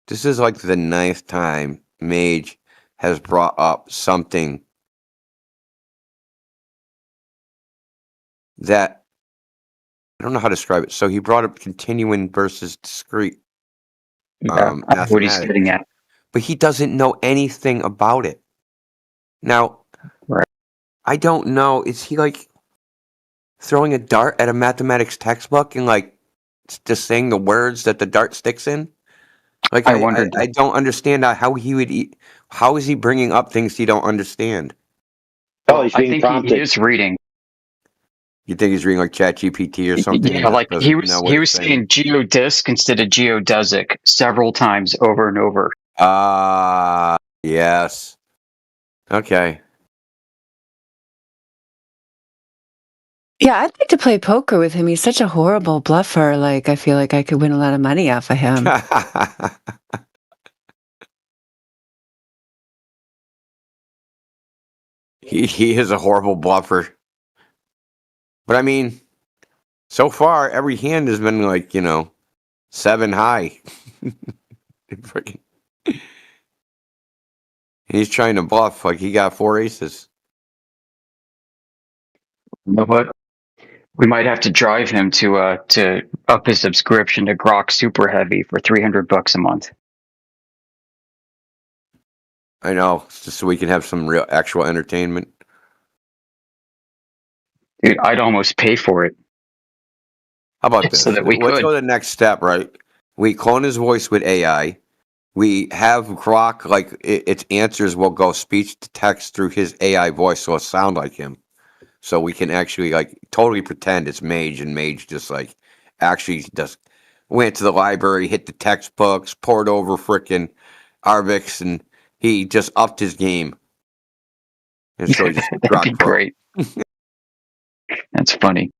this is like the 9th time Mage has brought up something that, I don't know how to describe it. So he brought up continuing versus discrete. what he's mathematics. getting at. But he doesn't know anything about it. Now, I don't know. Is he like throwing a dart at a mathematics textbook and like just saying the words that the dart sticks in? Like I wondered. I don't understand how he would eat. How is he bringing up things he don't understand? Oh, he's I being think prompted. he is reading. You think he's reading like ChatGPT or something? Yeah, like he was saying geodisc instead of geodesic several times over and over. Yes. Okay. Yeah, I'd like to play poker with him. He's such a horrible bluffer. Like, I feel like I could win a lot of money off of him. He is a horrible bluffer. But I mean, so far every hand has been like, 7 high. Freaking. He's trying to bluff like he got 4 aces. You know what? We might have to drive him to up his subscription to Grok Super Heavy for $300 a month. I know, just so we can have some real actual entertainment. Dude, I'd almost pay for it. How about this? So that we Let's could. go to the next step, right? We clone his voice with AI. We have Grok, like its answers will go speech to text through his AI voice, so it sound like him. So we can actually like totally pretend it's Mage, and Mage just like actually just went to the library, hit the textbooks, poured over frickin' Arvix, and he just upped his game. And so he just That'd be great. That's funny.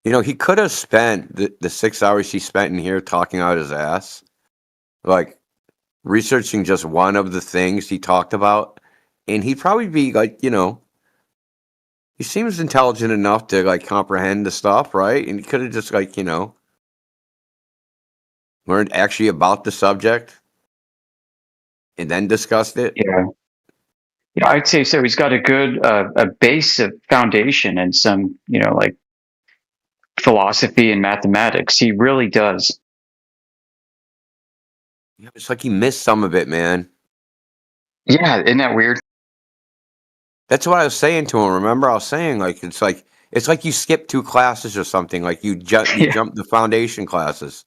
He could have spent the 6 hours he spent in here talking out his ass, like researching just one of the things he talked about, and he'd probably be like, he seems intelligent enough to like comprehend the stuff, right? And he could have just like, learned actually about the subject and then discussed it. Yeah, I'd say so. He's got a good a base of foundation and some, like philosophy and mathematics. He really does. Yeah, it's like he missed some of it, man. Yeah, isn't that weird? That's what I was saying to him. Remember, I was saying like it's like you skipped 2 classes or something. Like you jumped the foundation classes,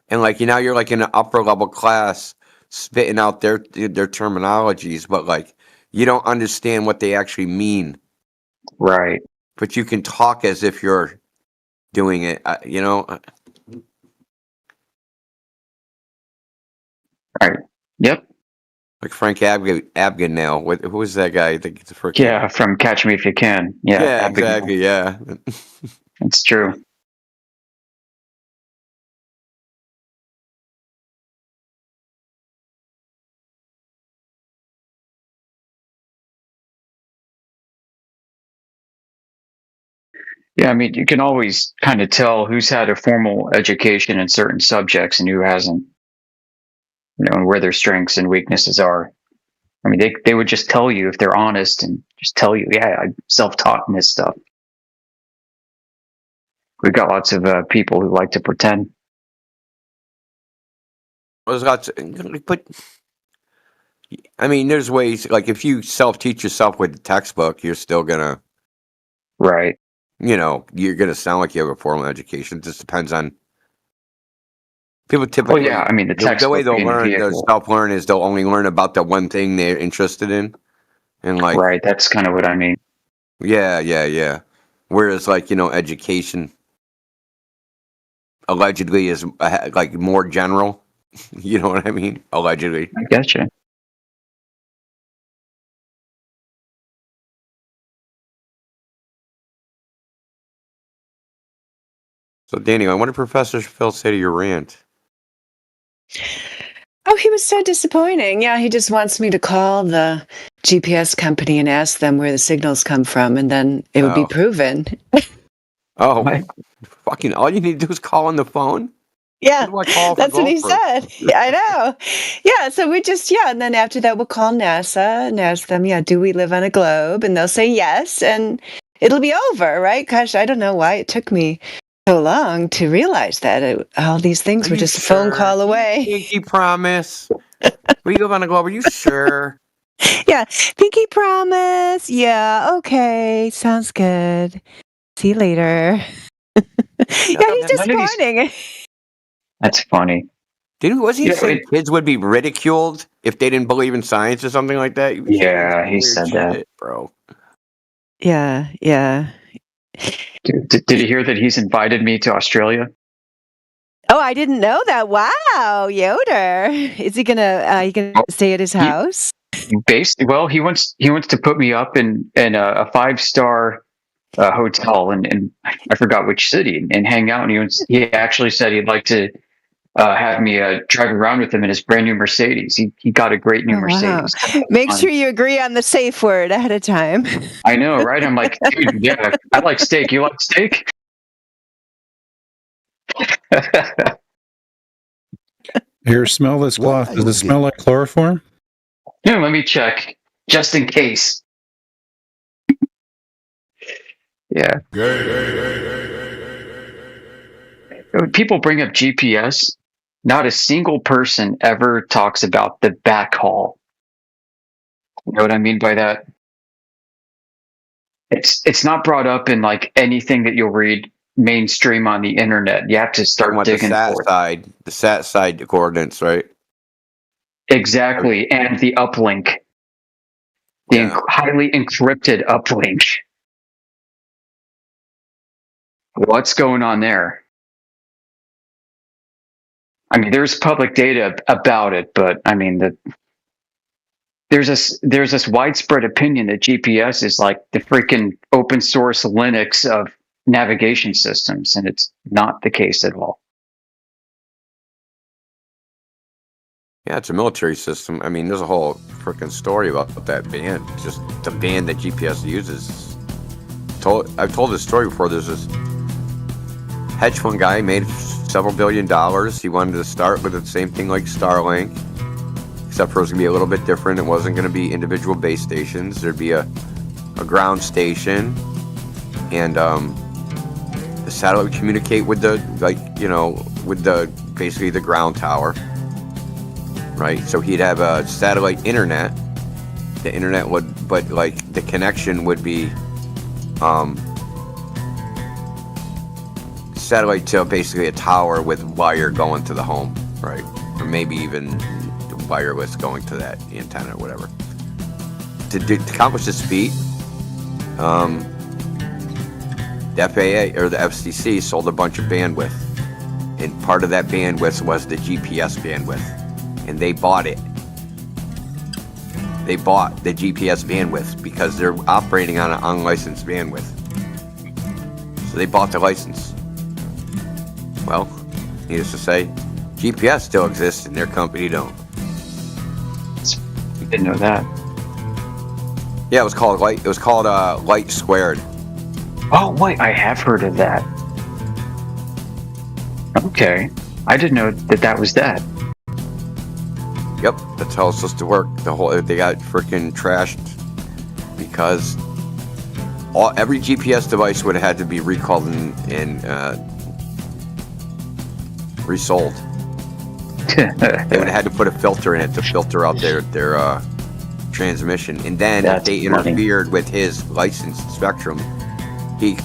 and like now you're like in an upper level class, spitting out their terminologies, but like you don't understand what they actually mean. Right. But you can talk as if you're doing it. Right. Yep. Like Frank Abagnale. Who was that guy? I think it's a freaking. Yeah, from Catch Me If You Can. Yeah. Yeah, exactly. Yeah. It's true. Yeah, I mean, you can always kind of tell who's had a formal education in certain subjects and who hasn't, and where their strengths and weaknesses are. I mean, they would just tell you if they're honest and just tell you, yeah, I'm self-taught in this stuff. We've got lots of people who like to pretend. There's lots, but I mean, there's ways. Like if you self-teach yourself with the textbook, you're still gonna, right? You're gonna sound like you have a formal education. It just depends on people. Typically, yeah. I mean, the way they'll learn, they'll self-learn is they'll only learn about the one thing they're interested in, and like, right. That's kind of what I mean. Yeah. Whereas, like education allegedly is like more general. You know what I mean? Allegedly. I gotcha. So, Danny, what did Professor Phil say to your rant? Oh, he was so disappointing. Yeah, he just wants me to call the GPS company and ask them where the signals come from, and then it would be proven. Oh, fucking! All you need to do is call on the phone. Yeah, that's what he said. Yeah, I know. Yeah, so and then after that we'll call NASA and ask them, do we live on a globe? And they'll say yes, and it'll be over, right? Gosh, I don't know why it took me so long to realize that all these things were just a phone call away. Pinky promise. We live on a globe. Are you sure? Yeah, pinky promise. Yeah, okay, sounds good. See you later. Yeah, he's disappointing. That's funny. Wasn't he saying kids would be ridiculed if they didn't believe in science or something like that? Yeah, he said that, bro. Yeah. Did you hear that he's invited me to Australia? Oh, I didn't know that. Wow, Yoder. Is he gonna stay at his house? Well, he wants to put me up in a 5-star hotel in I forgot which city and hang out. And he actually said he'd like to have me drive around with him in his brand new Mercedes. He got a great new Mercedes. Wow. Make sure you agree on the safe word ahead of time. I know, right? I'm like, dude, yeah, I like steak. You like steak? Here, smell this cloth. Does it smell like chloroform? Yeah, let me check, just in case. Yeah. When people bring up GPS, not a single person ever talks about the backhaul. You know what I mean by that? It's not brought up in like anything that you'll read mainstream on the internet. You have to start digging for it. The SAT side coordinates, right? Exactly, and the uplink, the highly encrypted uplink. What's going on there? I mean, there's public data about it, but I mean, there's this widespread opinion that GPS is like the freaking open source Linux of navigation systems, and it's not the case at all. Yeah, it's a military system. I mean, there's a whole freaking story about that band. Just the band that GPS uses. I've told this story before. There's this hedge fund guy made several $1 billion. He wanted to start with the same thing like Starlink, except for it was going to be a little bit different. It wasn't going to be individual base stations. There'd be a ground station, and the satellite would communicate with basically the ground tower. Right, so he'd have a satellite internet. The internet but the connection would be satellite to basically a tower with wire going to the home, right? Or maybe even wireless going to that antenna or whatever. To accomplish this feat, the FAA or the FCC sold a bunch of bandwidth, and part of that bandwidth was the GPS bandwidth. And they bought it. They bought the GPS bandwidth because they're operating on an unlicensed bandwidth. So they bought the license. Well, needless to say, GPS still exists and their company don't. You didn't know that. Yeah, it was called Light. It was called Light Squared. Oh wait, I have heard of that. Okay, I didn't know that was that. Yep, that's how it's supposed to work. They got freaking trashed because every GPS device would have had to be recalled and resold. They would have had to put a filter in it to filter out their transmission. And then if they interfered with his licensed spectrum, he